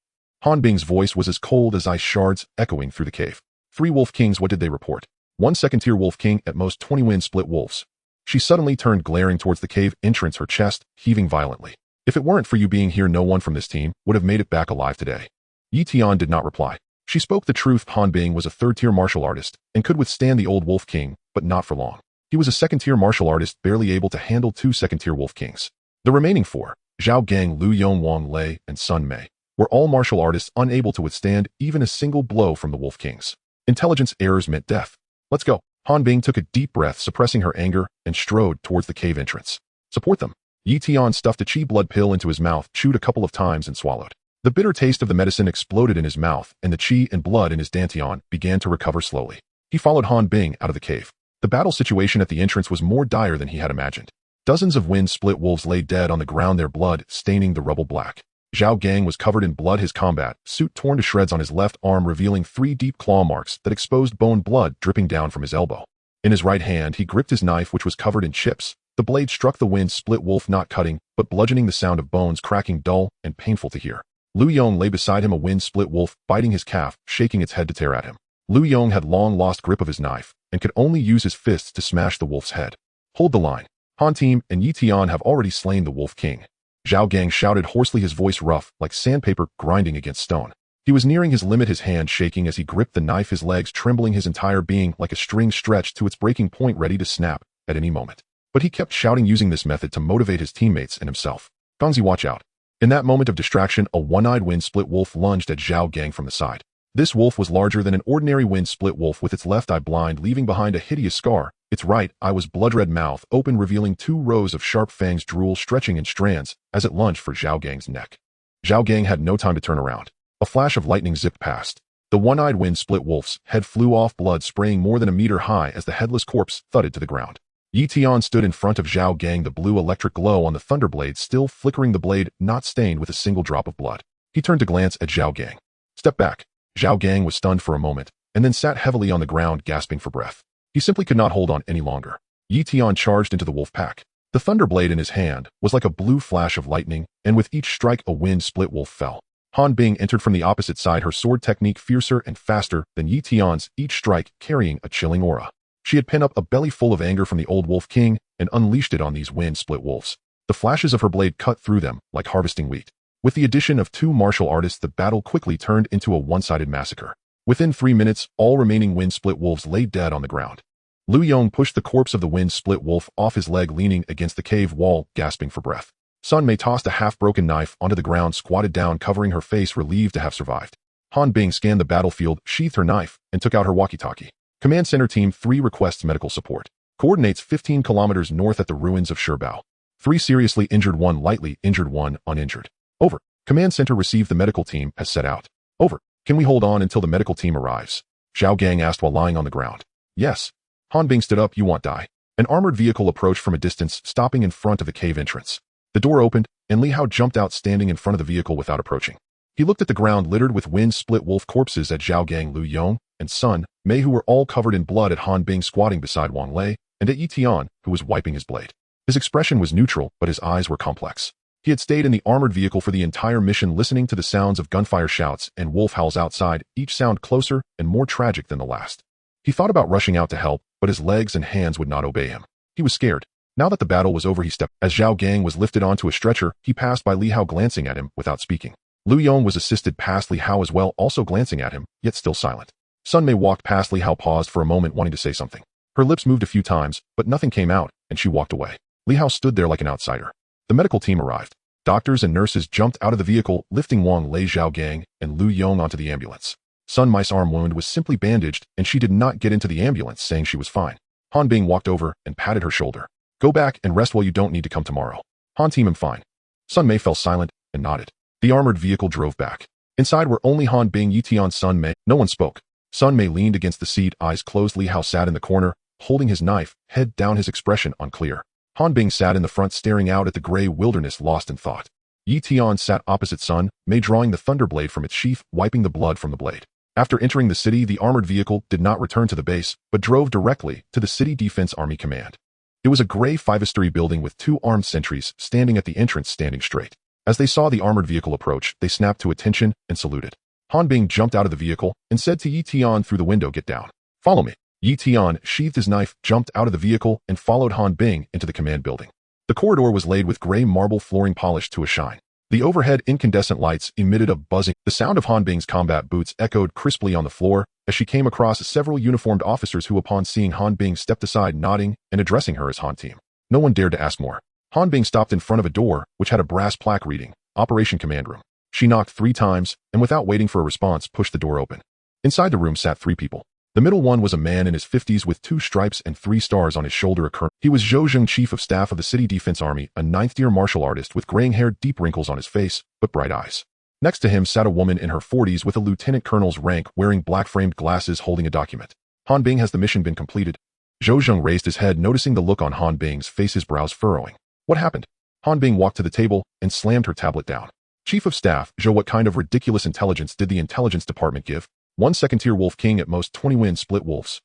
Han Bing's voice was as cold as ice shards, echoing through the cave. 3 wolf kings, what did they report? 1 second-tier wolf king, at most 20 wind split wolves. She suddenly turned, glaring towards the cave entrance, her chest heaving violently. If it weren't for you being here, no one from this team would have made it back alive today. Yi Tian did not reply. She spoke the truth. Han Bing was a 3rd-tier martial artist and could withstand the old wolf king, but not for long. He was a 2nd-tier martial artist, barely able to handle 2 second-tier wolf kings. The remaining 4, Zhao Gang, Liu Yong, Wang Lei, and Sun Mei, were all martial artists unable to withstand even a single blow from the wolf kings. Intelligence errors meant death. Let's go. Han Bing took a deep breath, suppressing her anger, and strode towards the cave entrance. Support them. Yi Tian stuffed a chi blood pill into his mouth, chewed a couple of times, and swallowed. The bitter taste of the medicine exploded in his mouth, and the chi and blood in his dantian began to recover slowly. He followed Han Bing out of the cave. The battle situation at the entrance was more dire than he had imagined. Dozens of wind-split wolves lay dead on the ground, their blood staining the rubble black. Zhao Gang was covered in blood, his combat suit torn to shreds on his left arm, revealing 3 deep claw marks that exposed bone, blood dripping down from his elbow. In his right hand, he gripped his knife, which was covered in chips. The blade struck the wind-split wolf, not cutting, but bludgeoning, the sound of bones cracking dull and painful to hear. Liu Yong lay beside him, a wind-split wolf, biting his calf, shaking its head to tear at him. Liu Yong had long lost grip of his knife and could only use his fists to smash the wolf's head. Hold the line. Han team and Yi Tian have already slain the wolf king. Zhao Gang shouted hoarsely, his voice rough, like sandpaper grinding against stone. He was nearing his limit, his hand shaking as he gripped the knife, his legs trembling, his entire being like a string stretched to its breaking point, ready to snap at any moment. But he kept shouting, using this method to motivate his teammates and himself. Gongzi, watch out. In that moment of distraction, a one-eyed wind-split wolf lunged at Zhao Gang from the side. This wolf was larger than an ordinary wind-split wolf, with its left eye blind, leaving behind a hideous scar Its right eye was blood-red mouth open, revealing 2 rows of sharp fangs, drool stretching in strands as it lunged for Zhao Gang's neck. Zhao Gang had no time to turn around. A flash of lightning zipped past. The one-eyed wind-split wolf's head flew off, blood spraying more than a meter high as the headless corpse thudded to the ground. Yi Tian stood in front of Zhao Gang, the blue electric glow on the thunderblade still flickering, the blade not stained with a single drop of blood. He turned to glance at Zhao Gang. "Step back." Zhao Gang was stunned for a moment, and then sat heavily on the ground, gasping for breath. He simply could not hold on any longer. Yi Tian charged into the wolf pack. The thunderblade in his hand was like a blue flash of lightning, and with each strike a wind-split wolf fell. Han Bing entered from the opposite side, her sword technique fiercer and faster than Yi Tian's, each strike carrying a chilling aura. She had pent up a belly full of anger from the old Wolf King and unleashed it on these wind-split wolves. The flashes of her blade cut through them like harvesting wheat. With the addition of 2 martial artists, the battle quickly turned into a one-sided massacre. Within 3 minutes, all remaining wind-split wolves lay dead on the ground. Lu Yong pushed the corpse of the wind-split wolf off his leg, leaning against the cave wall, gasping for breath. Sun Mei tossed a half-broken knife onto the ground, squatted down, covering her face, relieved to have survived. Han Bing scanned the battlefield, sheathed her knife, and took out her walkie-talkie. Command Center Team 3 requests medical support. Coordinates 15 kilometers north at the ruins of Shirbao. 3 seriously injured, 1 lightly injured, 1 uninjured. Over. Command Center received. The medical team has set out. Over. Can we hold on until the medical team arrives? Zhao Gang asked while lying on the ground. Yes. Han Bing stood up. You want die? An armored vehicle approached from a distance, stopping in front of the cave entrance. The door opened, and Li Hao jumped out, standing in front of the vehicle without approaching. He looked at the ground littered with wind-split wolf corpses, at Zhao Gang, Lu Yong, and Sun Mei, who were all covered in blood, at Han Bing squatting beside Wang Lei, and at Yi Tian, who was wiping his blade. His expression was neutral, but his eyes were complex. He had stayed in the armored vehicle for the entire mission, listening to the sounds of gunfire, shouts, and wolf howls outside, each sound closer and more tragic than the last. He thought about rushing out to help, but his legs and hands would not obey him. He was scared. Now that the battle was over, he stepped. As Zhao Gang was lifted onto a stretcher, he passed by Li Hao, glancing at him without speaking. Lu Yong was assisted past Li Hao as well, also glancing at him, yet still silent. Sun Mei walked past Li Hao, paused for a moment, wanting to say something. Her lips moved a few times, but nothing came out, and she walked away. Li Hao stood there like an outsider. The medical team arrived. Doctors and nurses jumped out of the vehicle, lifting Wang Lei, Zhao Gang, and Lu Yong onto the ambulance. Sun Mei's arm wound was simply bandaged, and she did not get into the ambulance, saying she was fine. Han Bing walked over and patted her shoulder. Go back and rest while you don't need to come tomorrow. Han Team, I'm fine. Sun Mei fell silent and nodded. The armored vehicle drove back. Inside were only Han Bing, Yi Tian, Sun Mei. No one spoke. Sun Mei leaned against the seat, eyes closed. Li Hao sat in the corner, holding his knife, head down, his expression unclear. Han Bing sat in the front, staring out at the gray wilderness, lost in thought. Yi Tian sat opposite Sun Mei, drawing the thunderblade from its sheath, wiping the blood from the blade. After entering the city, the armored vehicle did not return to the base, but drove directly to the City Defense Army Command. It was a gray 5-story building with 2 armed sentries standing at the entrance, standing straight. As they saw the armored vehicle approach, they snapped to attention and saluted. Han Bing jumped out of the vehicle and said to Yi Tian through the window, "Get down. Follow me." Yi Tian sheathed his knife, jumped out of the vehicle, and followed Han Bing into the command building. The corridor was laid with gray marble flooring, polished to a shine. The overhead incandescent lights emitted a buzzing. The sound of Han Bing's combat boots echoed crisply on the floor as she came across several uniformed officers who, upon seeing Han Bing, stepped aside, nodding and addressing her as Han Team. No one dared to ask more. Han Bing stopped in front of a door which had a brass plaque reading, Operation Command Room. She knocked 3 times, and without waiting for a response, pushed the door open. Inside the room sat 3 people. The middle one was a man in his 50s with 2 stripes and 3 stars on his shoulder, a colonel. He was Zhou Zheng, Chief of Staff of the City Defense Army, a 9th-tier martial artist with graying hair, deep wrinkles on his face, but bright eyes. Next to him sat a woman in her 40s with a lieutenant colonel's rank, wearing black-framed glasses, holding a document. Han Bing, has the mission been completed? Zhou Zheng raised his head, noticing the look on Han Bing's face, his brows furrowing. What happened? Han Bing walked to the table and slammed her tablet down. Chief of Staff, Zhou, what kind of ridiculous intelligence did the intelligence department give? 1 second-tier Wolf King, at most 20 wind-split wolves.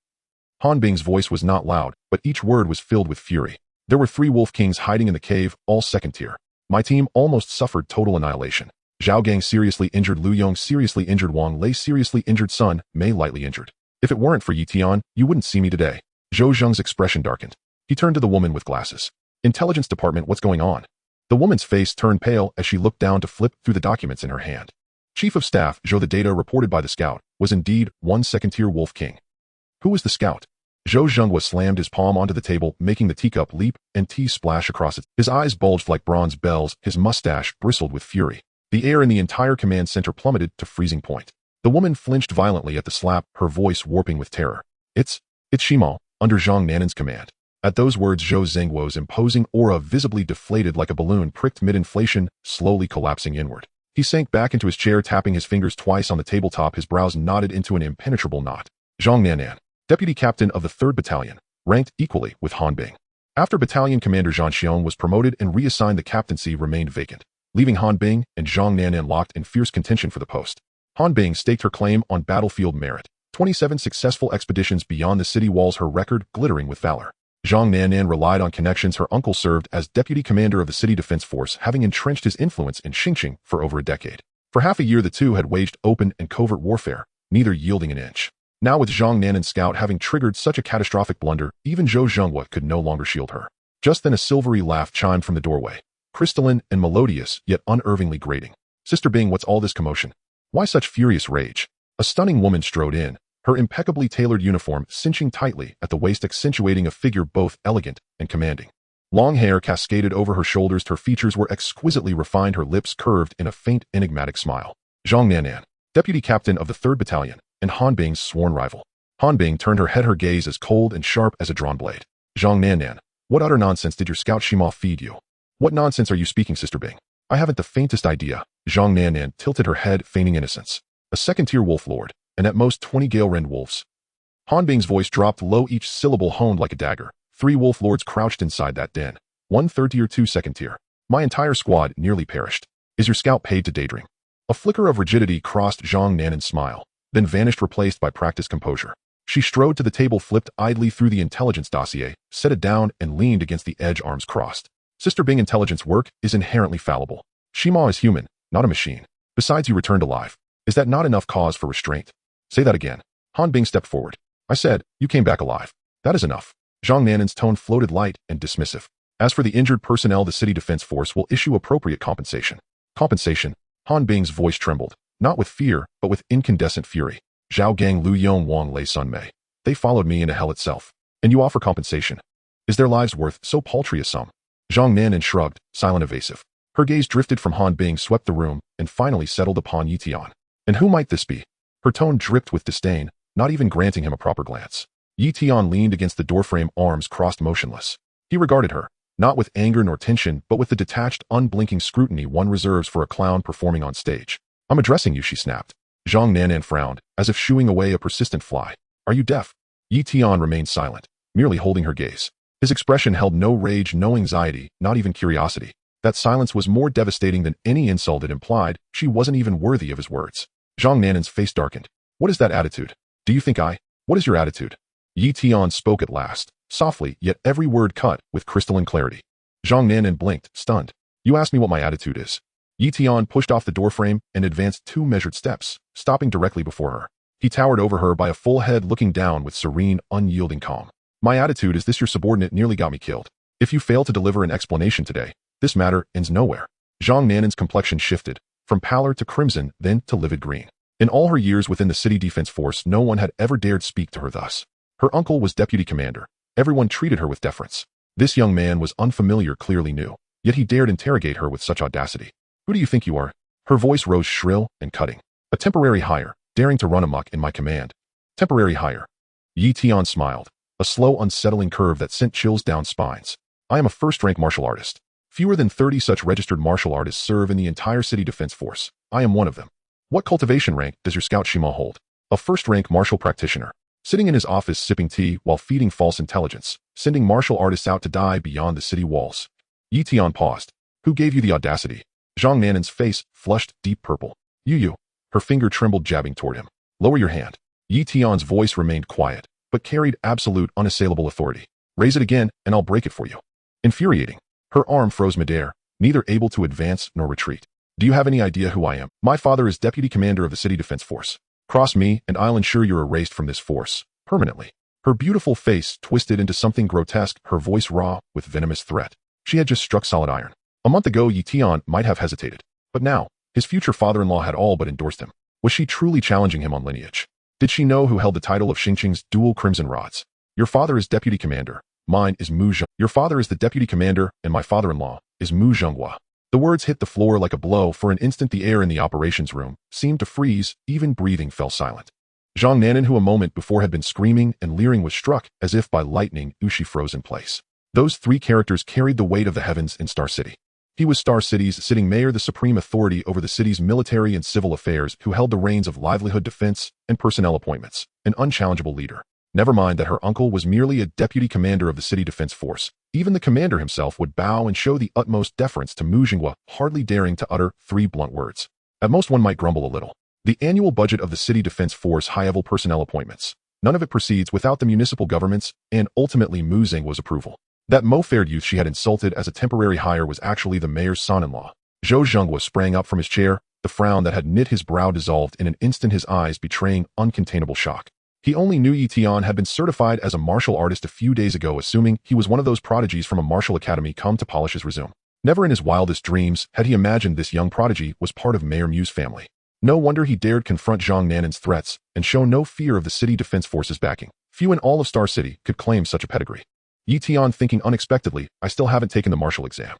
Han Bing's voice was not loud, but each word was filled with fury. There were 3 Wolf Kings hiding in the cave, all second-tier. My team almost suffered total annihilation. Zhao Gang seriously injured, Lu Yong seriously injured, Wang Lei seriously injured, Sun Mei lightly injured. If it weren't for Yi Tian, you wouldn't see me today. Zhou Zheng's expression darkened. He turned to the woman with glasses. Intelligence Department, what's going on? The woman's face turned pale as she looked down to flip through the documents in her hand. Chief of Staff, Zhou, the data reported by the scout was indeed 1 second-tier Wolf King. Who was the scout? Zhou Zheng was slammed his palm onto the table, making the teacup leap and tea splash across it. His eyes bulged like bronze bells, his mustache bristled with fury. The air in the entire command center plummeted to freezing point. The woman flinched violently at the slap, her voice warping with terror. It's Shimao, under Zhang Nanan's command. At those words, Zhou Zhengguo's imposing aura visibly deflated like a balloon pricked mid-inflation, slowly collapsing inward. He sank back into his chair, tapping his fingers twice on the tabletop, his brows knotted into an impenetrable knot. Zhang Nanan, deputy captain of the 3rd Battalion, ranked equally with Han Bing. After Battalion Commander Zhang Xiong was promoted and reassigned, the captaincy remained vacant, leaving Han Bing and Zhang Nanan locked in fierce contention for the post. Han Bing staked her claim on battlefield merit. 27 successful expeditions beyond the city walls, her record glittering with valor. Zhang Nanan relied on connections. Her uncle served as deputy commander of the city defense force, having entrenched his influence in Xingqing for over a decade. For half a year, the two had waged open and covert warfare, neither yielding an inch. Now, with Zhang Nanan's scout having triggered such a catastrophic blunder, even Zhou Zhenghua could no longer shield her. Just then a silvery laugh chimed from the doorway, crystalline and melodious, yet unervingly grating. "Sister Bing, what's all this commotion? Why such furious rage?" A stunning woman strode in, her impeccably tailored uniform cinching tightly at the waist, accentuating a figure both elegant and commanding. Long hair cascaded over her shoulders, her features were exquisitely refined, her lips curved in a faint, enigmatic smile. Zhang Nanan, deputy captain of the 3rd Battalion, and Han Bing's sworn rival. Han Bing turned her head, her gaze as cold and sharp as a drawn blade. "Zhang Nanan, what utter nonsense did your scout Shima feed you? What nonsense are you speaking, Sister Bing?" "I haven't the faintest idea." Zhang Nanan tilted her head, feigning innocence. "A second-tier wolf lord, and at most 20 Gale-Rend wolves." Han Bing's voice dropped low, each syllable honed like a dagger. 3 wolf lords crouched inside that den. 1 third-tier, 2 second-tier. My entire squad nearly perished. Is your scout paid to daydream? A flicker of rigidity crossed Zhang Nanan's smile, then vanished, replaced by practiced composure. She strode to the table, flipped idly through the intelligence dossier, set it down, and leaned against the edge, arms crossed. "Sister Bing, intelligence work is inherently fallible. Shima is human, not a machine. Besides, you returned alive. Is that not enough cause for restraint?" "Say that again." Han Bing stepped forward. "I said, you came back alive. That is enough." Zhang Nanan's tone floated light and dismissive. "As for the injured personnel, the city defense force will issue appropriate compensation." "Compensation?" Han Bing's voice trembled, not with fear, but with incandescent fury. "Zhao Gang, Lu Yong, Wang Lei, Sun Mei. They followed me into hell itself. And you offer compensation? Is their lives worth so paltry a sum?" Zhang Nanan shrugged, silent, evasive. Her gaze drifted from Han Bing, swept the room, and finally settled upon Yi Tian. "And who might this be?" Her tone dripped with disdain, not even granting him a proper glance. Yi Tian leaned against the doorframe, arms crossed, motionless. He regarded her, not with anger nor tension, but with the detached, unblinking scrutiny one reserves for a clown performing on stage. "I'm addressing you," she snapped. Zhang Nanan frowned, as if shooing away a persistent fly. "Are you deaf?" Yi Tian remained silent, merely holding her gaze. His expression held no rage, no anxiety, not even curiosity. That silence was more devastating than any insult it implied. She wasn't even worthy of his words. Zhang Nanan's face darkened. "What is that attitude? Do you think What is your attitude?" Yi Tian spoke at last, softly, yet every word cut with crystalline clarity. Zhang Nanan blinked, stunned. "You ask me what my attitude is." Yi Tian pushed off the doorframe and advanced 2 measured steps, stopping directly before her. He towered over her by a full head, looking down with serene, unyielding calm. "My attitude is this: your subordinate nearly got me killed. If you fail to deliver an explanation today, this matter ends nowhere." Zhang Nanan's complexion shifted, from pallor to crimson, then to livid green. In all her years within the city defense force, no one had ever dared speak to her thus. Her uncle was deputy commander. Everyone treated her with deference. This young man was unfamiliar, clearly new, yet he dared interrogate her with such audacity. "Who do you think you are?" Her voice rose shrill and cutting. "A temporary hire, daring to run amok in my command." "Temporary hire." Yi Tian smiled, a slow, unsettling curve that sent chills down spines. "I am a first-rank martial artist. Fewer than 30 such registered martial artists serve in the entire city defense force. I am one of them." "What cultivation rank does your scout Shima hold?" "A first-rank martial practitioner. Sitting in his office sipping tea while feeding false intelligence, sending martial artists out to die beyond the city walls." Yi Tian paused. "Who gave you the audacity?" Zhang Nanan's face flushed deep purple. You. Her finger trembled, jabbing toward him. "Lower your hand." Yi Tian's voice remained quiet, but carried absolute, unassailable authority. "Raise it again, and I'll break it for you." Infuriating. Her arm froze midair, neither able to advance nor retreat. "Do you have any idea who I am?" "My father is deputy commander of the city defense force. Cross me, and I'll ensure you're erased from this force, permanently." Her beautiful face twisted into something grotesque, her voice raw with venomous threat. She had just struck solid iron. A month ago, Yi Tian might have hesitated, but now, his future father-in-law had all but endorsed him. Was she truly challenging him on lineage? Did she know who held the title of Xingqing's dual crimson rods? "Your father is deputy commander. Mine is Mu Zheng. Your father is the deputy commander, and my father-in-law is Mu Zhenghua." The words hit the floor like a blow. For an instant, the air in the operations room seemed to freeze, even breathing fell silent. Zhang Nanan, who a moment before had been screaming and leering, was struck as if by lightning. She froze in place. Those three characters carried the weight of the heavens in Star City. He was Star City's sitting mayor, the supreme authority over the city's military and civil affairs, who held the reins of livelihood, defense, and personnel appointments, an unchallengeable leader. Never mind that her uncle was merely a deputy commander of the city defense force. Even the commander himself would bow and show the utmost deference to Mu Xinghua, hardly daring to utter 3 blunt words. At most one might grumble a little. The annual budget of the city defense force high-level personnel appointments. None of it proceeds without the municipal government's and ultimately Mu Xinghua's approval. That mo-fared youth she had insulted as a temporary hire was actually the mayor's son-in-law. Zhou Zhenghua sprang up from his chair, the frown that had knit his brow dissolved in an instant, his eyes betraying uncontainable shock. He only knew Yi Tian had been certified as a martial artist a few days ago, assuming he was one of those prodigies from a martial academy come to polish his resume. Never in his wildest dreams had he imagined this young prodigy was part of Mayor Mu's family. No wonder he dared confront Zhang Nanan's threats and show no fear of the city defense force's backing. Few in all of Star City could claim such a pedigree. Yi Tian, thinking unexpectedly, I still haven't taken the martial exam.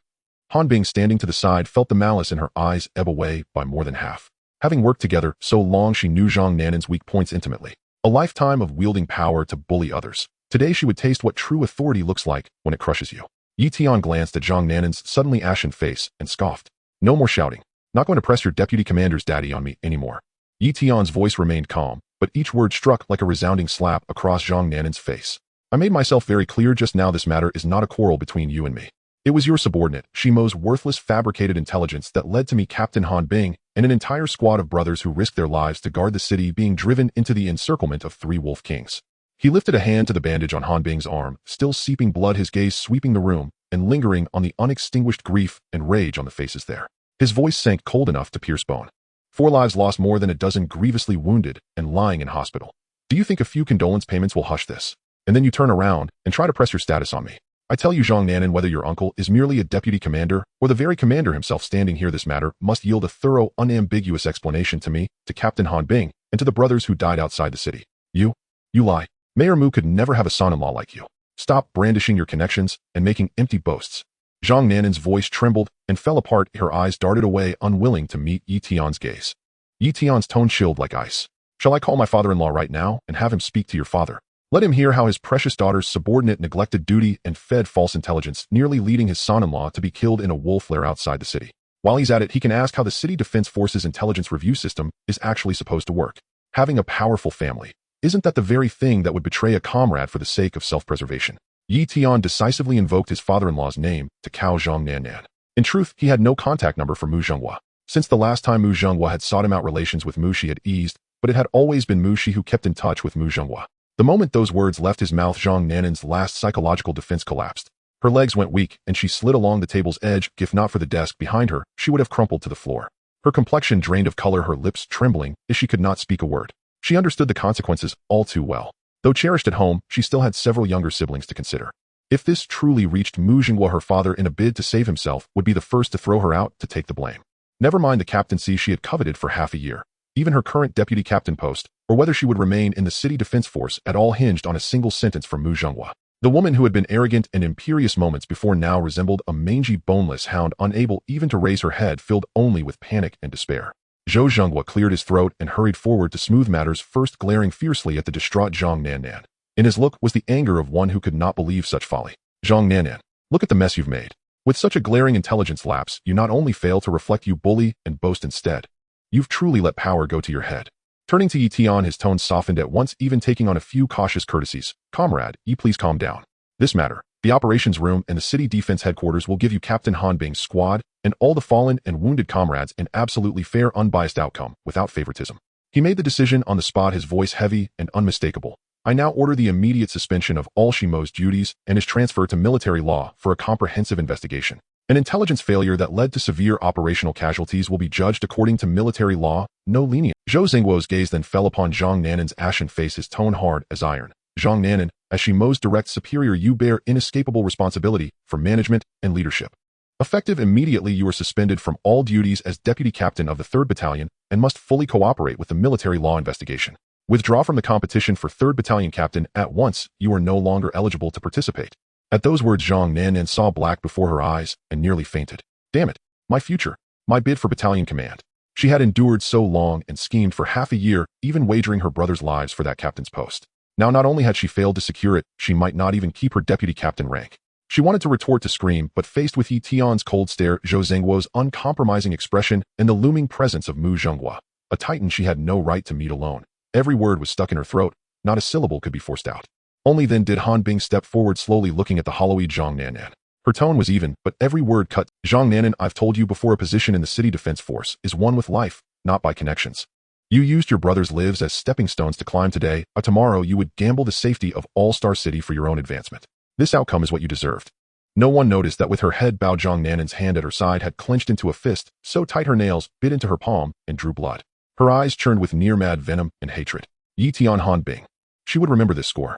Han Bing, standing to the side, felt the malice in her eyes ebb away by more than half. Having worked together so long, she knew Zhang Nanan's weak points intimately. A lifetime of wielding power to bully others. Today she would taste what true authority looks like when it crushes you. Yi Tian glanced at Zhang Nanan's suddenly ashen face and scoffed. No more shouting. Not going to press your deputy commander's daddy on me anymore. Yi Tian's voice remained calm, but each word struck like a resounding slap across Zhang Nanan's face. I made myself very clear just now, this matter is not a quarrel between you and me. It was your subordinate, Shimo's worthless fabricated intelligence that led to me, Captain Han Bing, and an entire squad of brothers who risked their lives to guard the city being driven into the encirclement of 3 wolf kings. He lifted a hand to the bandage on Han Bing's arm, still seeping blood, his gaze sweeping the room and lingering on the unextinguished grief and rage on the faces there. His voice sank cold enough to pierce bone. 4 lives lost, more than a dozen grievously wounded and lying in hospital. Do you think a few condolence payments will hush this? And then you turn around and try to press your status on me. I tell you, Zhang Nanan, whether your uncle is merely a deputy commander or the very commander himself standing here, this matter must yield a thorough, unambiguous explanation to me, to Captain Han Bing, and to the brothers who died outside the city. You lie. Mayor Mu could never have a son-in-law like you. Stop brandishing your connections and making empty boasts. Zhang Nanan's voice trembled and fell apart. Her eyes darted away, unwilling to meet Yi Tian's gaze. Yi Tian's tone chilled like ice. Shall I call my father-in-law right now and have him speak to your father? Let him hear how his precious daughter's subordinate neglected duty and fed false intelligence, nearly leading his son-in-law to be killed in a wolf lair outside the city. While he's at it, he can ask how the City Defense Force's intelligence review system is actually supposed to work. Having a powerful family, isn't that the very thing that would betray a comrade for the sake of self-preservation? Yi Tian decisively invoked his father-in-law's name to cow Zhang Nanan. In truth, he had no contact number for Mu Xinghua. Since the last time Mu Xinghua had sought him out, relations with Mu Shi had eased, but it had always been Mu Shi who kept in touch with Mu Xinghua. The moment those words left his mouth, Zhang Nanan's last psychological defense collapsed. Her legs went weak, and she slid along the table's edge. If not for the desk behind her, she would have crumpled to the floor. Her complexion drained of color, her lips trembling, as she could not speak a word. She understood the consequences all too well. Though cherished at home, she still had several younger siblings to consider. If this truly reached Mu Xinghua, her father, in a bid to save himself, would be the first to throw her out, to take the blame. Never mind the captaincy she had coveted for half a year. Even her current deputy captain post, or whether she would remain in the city defense force at all, hinged on a single sentence from Mu Xinghua. The woman who had been arrogant and imperious moments before now resembled a mangy, boneless hound, unable even to raise her head, filled only with panic and despair. Zhou Zhenghua cleared his throat and hurried forward to smooth matters, first glaring fiercely at the distraught Zhang Nanan. In his look was the anger of one who could not believe such folly. Zhang Nanan, look at the mess you've made. With such a glaring intelligence lapse, you not only fail to reflect, you bully and boast instead. You've truly let power go to your head. Turning to Yi Tian, his tone softened at once, even taking on a few cautious courtesies. Comrade, please calm down. This matter, the operations room and the city defense headquarters will give you Captain Han Bing's squad and all the fallen and wounded comrades an absolutely fair, unbiased outcome, without favoritism. He made the decision on the spot, his voice heavy and unmistakable. I now order the immediate suspension of all Shimo's duties and his transfer to military law for a comprehensive investigation. An intelligence failure that led to severe operational casualties will be judged according to military law, no lenient. Zhou Zingguo's gaze then fell upon Zhang Nanan's ashen face, his tone hard as iron. Zhang Nanan, as Shimo's direct superior, you bear inescapable responsibility for management and leadership. Effective immediately, you are suspended from all duties as deputy captain of the 3rd Battalion and must fully cooperate with the military law investigation. Withdraw from the competition for 3rd Battalion captain at once. You are no longer eligible to participate. At those words, Zhang Nanan saw black before her eyes and nearly fainted. Damn it. My future. My bid for battalion command. She had endured so long and schemed for half a year, even wagering her brother's lives for that captain's post. Now not only had she failed to secure it, she might not even keep her deputy captain rank. She wanted to retort to scream, but faced with Yi Tian's cold stare, Zhou Zhengguo's uncompromising expression, and the looming presence of Mu Zhenghua, a titan she had no right to meet alone. Every word was stuck in her throat, not a syllable could be forced out. Only then did Han Bing step forward, slowly looking at the hollow-eyed Zhang Nanan. Her tone was even, but every word cut. Zhang Nanan, I've told you before, a position in the city defense force is won with life, not by connections. You used your brother's lives as stepping stones to climb today, or tomorrow you would gamble the safety of All-Star City for your own advancement. This outcome is what you deserved. No one noticed that with her head bowed, Zhang Nanan's hand at her side had clenched into a fist, so tight her nails bit into her palm and drew blood. Her eyes churned with near-mad venom and hatred. Yi Tian Han Bing. She would remember this score.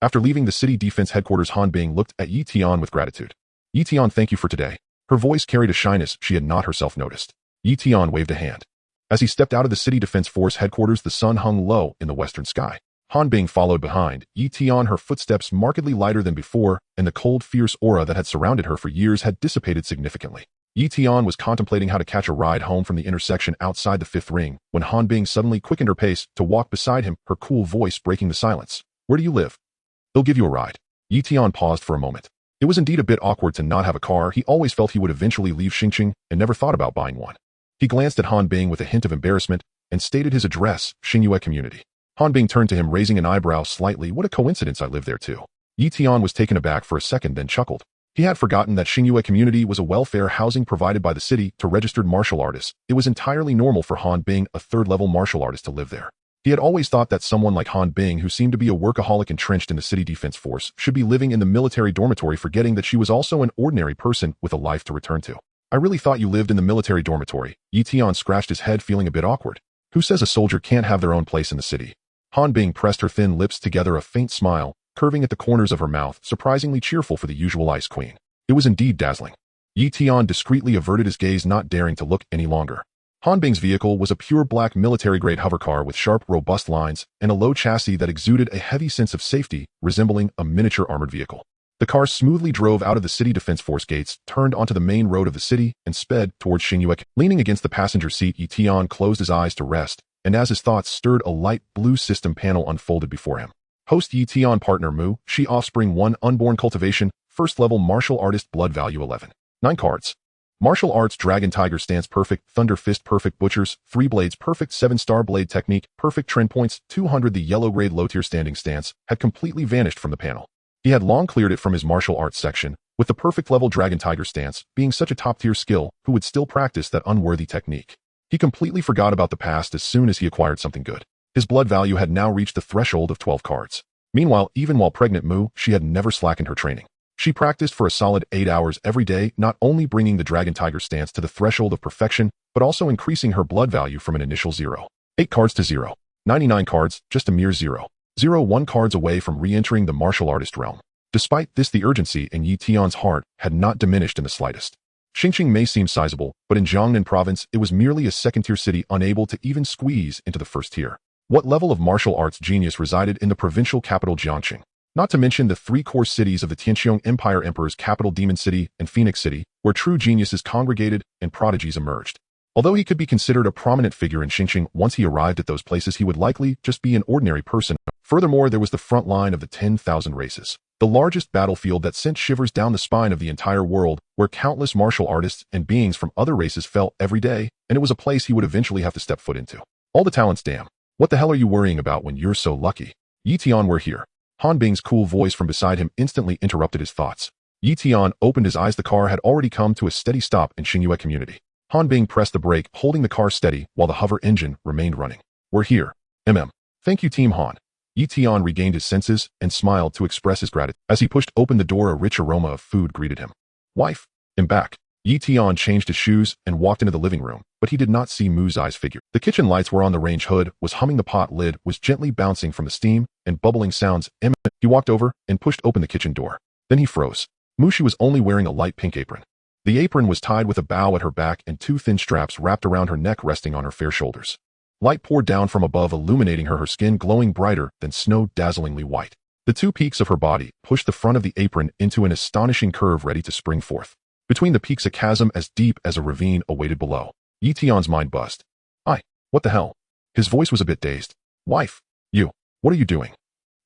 After leaving the city defense headquarters, Han Bing looked at Yi Tian with gratitude. Yi Tian, thank you for today. Her voice carried a shyness she had not herself noticed. Yi Tian waved a hand. As he stepped out of the city defense force headquarters, the sun hung low in the western sky. Han Bing followed behind, Yi Tian, her footsteps markedly lighter than before, and the cold, fierce aura that had surrounded her for years had dissipated significantly. Yi Tian was contemplating how to catch a ride home from the intersection outside the fifth ring, when Han Bing suddenly quickened her pace to walk beside him, her cool voice breaking the silence. Where do you live? They'll give you a ride. Yi Tian paused for a moment. It was indeed a bit awkward to not have a car. He always felt he would eventually leave Xingqing and never thought about buying one. He glanced at Han Bing with a hint of embarrassment and stated his address, Xingyue Community. Han Bing turned to him, raising an eyebrow slightly. What a coincidence, I live there too. Yi Tian was taken aback for a second, then chuckled. He had forgotten that Xingyue Community was a welfare housing provided by the city to registered martial artists. It was entirely normal for Han Bing, a third-level martial artist, to live there. He had always thought that someone like Han Bing, who seemed to be a workaholic entrenched in the city defense force, should be living in the military dormitory, forgetting that she was also an ordinary person with a life to return to. I really thought you lived in the military dormitory. Yi Tian scratched his head, feeling a bit awkward. Who says a soldier can't have their own place in the city? Han Bing pressed her thin lips together, a faint smile curving at the corners of her mouth, surprisingly cheerful for the usual Ice Queen. It was indeed dazzling. Yi Tian discreetly averted his gaze, not daring to look any longer. Han Bing's vehicle was a pure black military-grade hovercar with sharp, robust lines and a low chassis that exuded a heavy sense of safety, resembling a miniature armored vehicle. The car smoothly drove out of the city defense force gates, turned onto the main road of the city, and sped towards Xingyue. Leaning against the passenger seat, Yi Tian closed his eyes to rest, and as his thoughts stirred, a light blue system panel unfolded before him. Host Yi Tian, partner Mu, Shi, offspring 1, unborn, cultivation, first level martial artist, blood value 11. 9 cards. Martial arts, dragon tiger stance perfect, thunder fist perfect, butchers, 3 blades perfect, 7-star blade technique, perfect, trend points 200. The yellow grade low tier standing stance had completely vanished from the panel. He had long cleared it from his martial arts section, with the perfect level dragon tiger stance being such a top tier skill. Who would still practice that unworthy technique? He completely forgot about the past as soon as he acquired something good. His blood value had now reached the threshold of 12 cards. Meanwhile, even while pregnant Mu, she had never slackened her training. She practiced for a solid 8 hours every day, not only bringing the dragon tiger stance to the threshold of perfection, but also increasing her blood value from an initial 0. 8 cards to 0. 99 cards, just a mere 0. 1 cards away from re-entering the martial artist realm. Despite this, the urgency in Yi Tian's heart had not diminished in the slightest. Xingqing may seem sizable, but in Jiangnan province, it was merely a second-tier city, unable to even squeeze into the first tier. What level of martial arts genius resided in the provincial capital Jiangxing? Not to mention the 3 core cities of the Tianqiong Empire, Emperor's capital Demon City and Phoenix City, where true geniuses congregated and prodigies emerged. Although he could be considered a prominent figure in Xingqing, once he arrived at those places he would likely just be an ordinary person. Furthermore, there was the front line of the 10,000 races, the largest battlefield that sent shivers down the spine of the entire world, where countless martial artists and beings from other races fell every day, and it was a place he would eventually have to step foot into. All the talents, damn. What the hell are you worrying about when you're so lucky? Yi Tian, we're here. Han Bing's cool voice from beside him instantly interrupted his thoughts. Yi Tian opened his eyes. The car had already come to a steady stop in Xingyue Community. Han Bing pressed the brake, holding the car steady while the hover engine remained running. We're here. Thank you, Team Han. Yi Tian regained his senses and smiled to express his gratitude. As he pushed open the door, a rich aroma of food greeted him. Wife, I'm back. Yi Tian changed his shoes and walked into the living room, but he did not see Mu's eyes figure. The kitchen lights were on, the range hood was humming, the pot lid was gently bouncing from the steam and bubbling sounds. He walked over and pushed open the kitchen door. Then he froze. Mu, she was only wearing a light pink apron. The apron was tied with a bow at her back and 2 thin straps wrapped around her neck, resting on her fair shoulders. Light poured down from above, illuminating her skin glowing brighter than snow, dazzlingly white. The 2 peaks of her body pushed the front of the apron into an astonishing curve, ready to spring forth. Between the peaks, a chasm as deep as a ravine awaited below. Yi Tian's mind buzzed. What the hell? His voice was a bit dazed. Wife, what are you doing?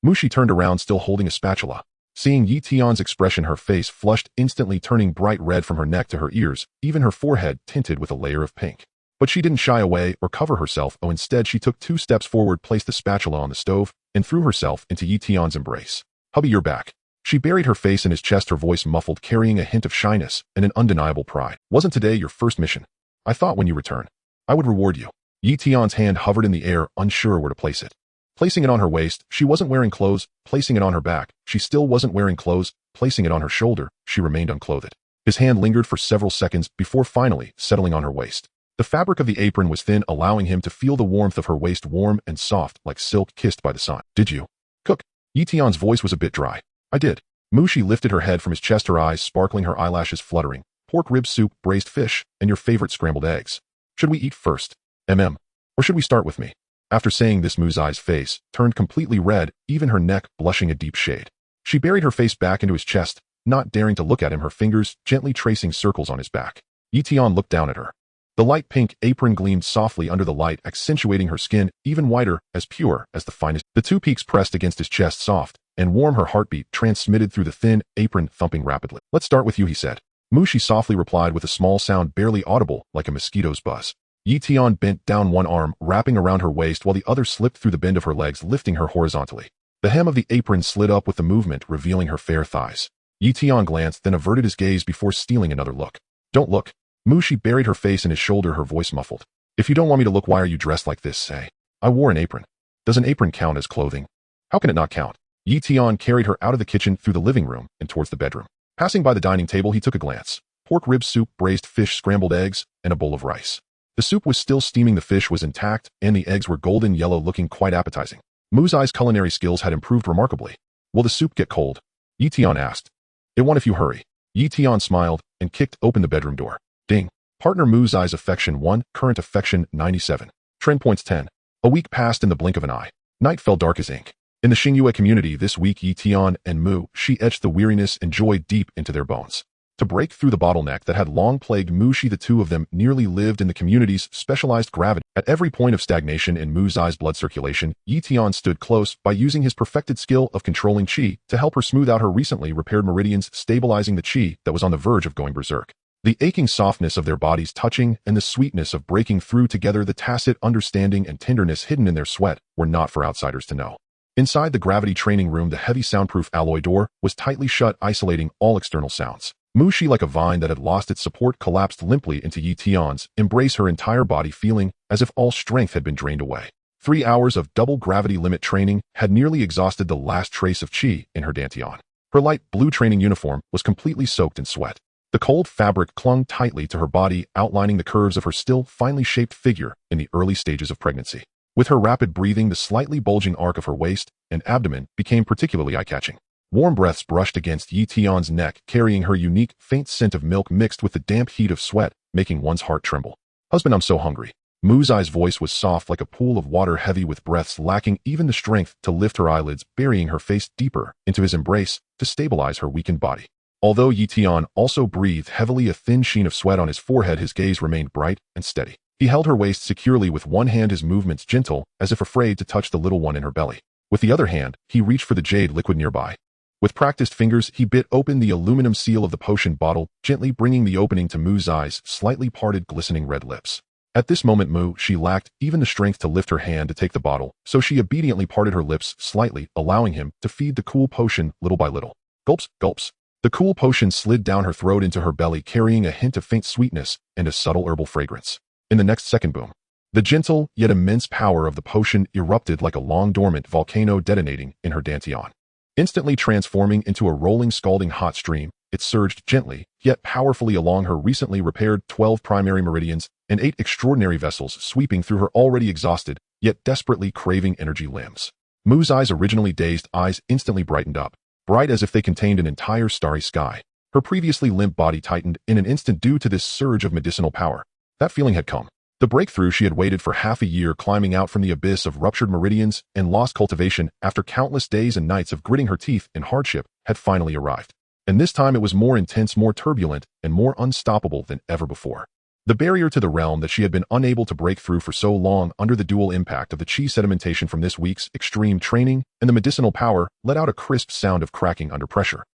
Mushi turned around still holding a spatula. Seeing Yi Tian's expression, her face flushed, instantly turning bright red from her neck to her ears, even her forehead tinted with a layer of pink. But she didn't shy away or cover herself. Instead she took 2 steps forward, placed the spatula on the stove, and threw herself into Yi Tian's embrace. Hubby, you're back. She buried her face in his chest, her voice muffled, carrying a hint of shyness and an undeniable pride. Wasn't today your first mission? I thought when you return, I would reward you. Yi Tian's hand hovered in the air, unsure where to place it. Placing it on her waist, she wasn't wearing clothes. Placing it on her back, she still wasn't wearing clothes. Placing it on her shoulder, she remained unclothed. His hand lingered for several seconds before finally settling on her waist. The fabric of the apron was thin, allowing him to feel the warmth of her waist, warm and soft like silk kissed by the sun. Did you cook? Yi Tian's voice was a bit dry. I did. Mushi lifted her head from his chest, her eyes sparkling, her eyelashes fluttering. Pork rib soup, braised fish, and your favorite scrambled eggs. Should we eat first? Or should we start with me? After saying this, Muzai's face turned completely red, even her neck blushing a deep shade. She buried her face back into his chest, not daring to look at him, her fingers gently tracing circles on his back. Yi Tian looked down at her. The light pink apron gleamed softly under the light, accentuating her skin, even whiter, as pure as the finest. The 2 peaks pressed against his chest, soft and warm, her heartbeat transmitted through the thin apron, thumping rapidly. Let's start with you, he said. Mushi softly replied with a small sound barely audible, like a mosquito's buzz. Yi Tian bent down, one arm wrapping around her waist while the other slipped through the bend of her legs, lifting her horizontally. The hem of the apron slid up with the movement, revealing her fair thighs. Yi Tian glanced, then averted his gaze before stealing another look. Don't look. Mushi buried her face in his shoulder, her voice muffled. If you don't want me to look, why are you dressed like this? Say. I wore an apron. Does an apron count as clothing? How can it not count? Yi Tian carried her out of the kitchen, through the living room, and towards the bedroom. Passing by the dining table, he took a glance. Pork rib soup, braised fish, scrambled eggs, and a bowl of rice. The soup was still steaming, the fish was intact, and the eggs were golden yellow, looking quite appetizing. Muzai's culinary skills had improved remarkably. Will the soup get cold? Yi Tian asked. It won't if you hurry. Yi Tian smiled and kicked open the bedroom door. Ding. Partner Muzai's affection 1, current affection 97. Trend points 10. A week passed in the blink of an eye. Night fell dark as ink. In the Xingyue community this week, Yi Tian and Mu Shi etched the weariness and joy deep into their bones. To break through the bottleneck that had long plagued Mushi, the 2 of them nearly lived in the community's specialized gravity. At every point of stagnation in Muzai's blood circulation, Yi Tian stood close by using his perfected skill of controlling qi to help her smooth out her recently repaired meridians, stabilizing the qi that was on the verge of going berserk. The aching softness of their bodies touching and the sweetness of breaking through together, the tacit understanding and tenderness hidden in their sweat, were not for outsiders to know. Inside the gravity training room, the heavy soundproof alloy door was tightly shut, isolating all external sounds. Mushi, like a vine that had lost its support, collapsed limply into Yi Tian's embrace, her entire body feeling as if all strength had been drained away. 3 hours of double gravity limit training had nearly exhausted the last trace of qi in her dantian. Her light blue training uniform was completely soaked in sweat. The cold fabric clung tightly to her body, outlining the curves of her still finely shaped figure in the early stages of pregnancy. With her rapid breathing, the slightly bulging arc of her waist and abdomen became particularly eye-catching. Warm breaths brushed against Yi Tian's neck, carrying her unique, faint scent of milk mixed with the damp heat of sweat, making one's heart tremble. Husband, I'm so hungry. Muzai's voice was soft like a pool of water, heavy with breaths lacking even the strength to lift her eyelids, burying her face deeper into his embrace to stabilize her weakened body. Although Yi Tian also breathed heavily, a thin sheen of sweat on his forehead, his gaze remained bright and steady. He held her waist securely with one hand, his movements gentle, as if afraid to touch the little one in her belly. With the other hand, he reached for the jade liquid nearby. With practiced fingers, he bit open the aluminum seal of the potion bottle, gently bringing the opening to Muzai's slightly parted, glistening red lips. At this moment, she lacked even the strength to lift her hand to take the bottle, so she obediently parted her lips slightly, allowing him to feed the cool potion little by little. Gulps, gulps. The cool potion slid down her throat into her belly, carrying a hint of faint sweetness and a subtle herbal fragrance. In the next second, boom. The gentle yet immense power of the potion erupted like a long-dormant volcano, detonating in her dantian. Instantly transforming into a rolling, scalding hot stream, it surged gently, yet powerfully along her recently repaired 12 primary meridians and 8 extraordinary vessels, sweeping through her already exhausted, yet desperately craving energy limbs. Muzai's originally dazed eyes instantly brightened up, bright as if they contained an entire starry sky. Her previously limp body tightened in an instant due to this surge of medicinal power. That feeling had come. The breakthrough she had waited for half a year, climbing out from the abyss of ruptured meridians and lost cultivation after countless days and nights of gritting her teeth in hardship, had finally arrived. And this time it was more intense, more turbulent, and more unstoppable than ever before. The barrier to the realm that she had been unable to break through for so long under the dual impact of the chi sedimentation from this week's extreme training and the medicinal power let out a crisp sound of cracking under pressure.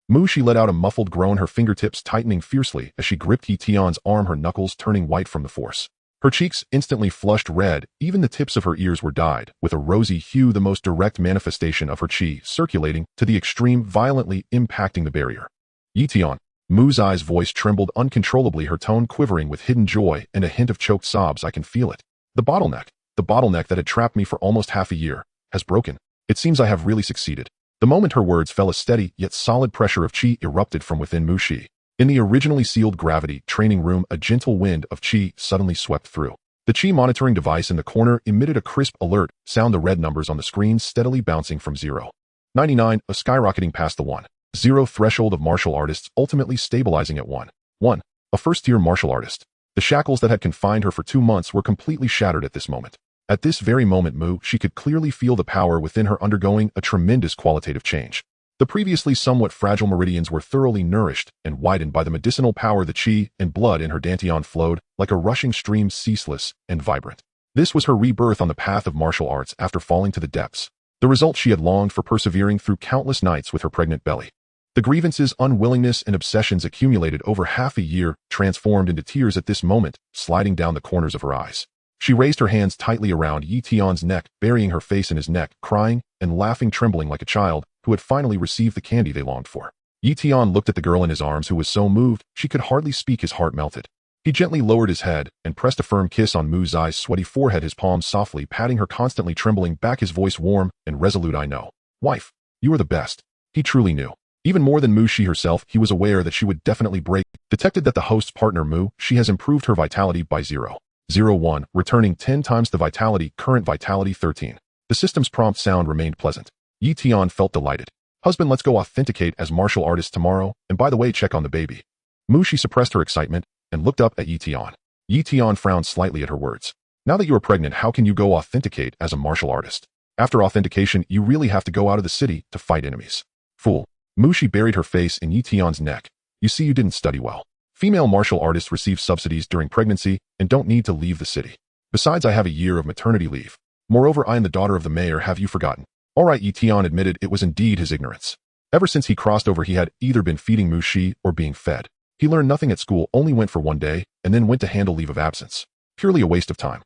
Mu, she let out a muffled groan, her fingertips tightening fiercely as she gripped Yi-Tian's arm, her knuckles turning white from the force. Her cheeks instantly flushed red, even the tips of her ears were dyed, with a rosy hue, the most direct manifestation of her chi circulating to the extreme, violently impacting the barrier. Yi-Tian. Mu's eyes voice trembled uncontrollably, her tone quivering with hidden joy and a hint of choked sobs. I can feel it. The bottleneck that had trapped me for almost half a year, has broken. It seems I have really succeeded. The moment her words fell, a steady yet solid pressure of chi erupted from within Mu Shi. In the originally sealed gravity training room, a gentle wind of chi suddenly swept through. The chi monitoring device in the corner emitted a crisp alert sound, the red numbers on the screen steadily bouncing from 0.99, skyrocketing past the 1.0 threshold of martial artists, ultimately stabilizing at 1.1, a first-tier martial artist. The shackles that had confined her for 2 months were completely shattered at this moment. At this very moment, Mu, she could clearly feel the power within her undergoing a tremendous qualitative change. The previously somewhat fragile meridians were thoroughly nourished and widened by the medicinal power. The chi and blood in her dantian flowed like a rushing stream, ceaseless and vibrant. This was her rebirth on the path of martial arts after falling to the depths. The result she had longed for, persevering through countless nights with her pregnant belly. The grievances, unwillingness, and obsessions accumulated over half a year transformed into tears at this moment, sliding down the corners of her eyes. She raised her hands tightly around Yi-Tian's neck, burying her face in his neck, crying and laughing, trembling like a child who had finally received the candy they longed for. Yi-Tian looked at the girl in his arms, who was so moved she could hardly speak. His heart melted. He gently lowered his head and pressed a firm kiss on Mu's eyes, sweaty forehead, his palms softly patting her constantly trembling back, his voice warm and resolute. I know, wife, you are the best. He truly knew. Even more than Mu Shi herself, he was aware that she would definitely break. Detected that the host's partner Mu, she has improved her vitality by 0.01, returning 10 times the vitality, current vitality 13. The system's prompt sound remained pleasant. Yi-Tian felt delighted. Husband, let's go authenticate as martial artists tomorrow, and by the way, check on the baby. Mu Shi suppressed her excitement and looked up at Yi-Tian. Yi-Tian frowned slightly at her words. Now that you are pregnant, how can you go authenticate as a martial artist? After authentication, you really have to go out of the city to fight enemies. Fool. Mu Shi buried her face in Yi-Tian's neck. You see, you didn't study well. Female martial artists receive subsidies during pregnancy and don't need to leave the city. Besides, I have a year of maternity leave. Moreover, I am the daughter of the mayor. Have you forgotten? All right, Yi-Tian admitted it was indeed his ignorance. Ever since he crossed over, he had either been feeding Mu Shi or being fed. He learned nothing at school, only went for 1 day, and then went to handle leave of absence. Purely a waste of time.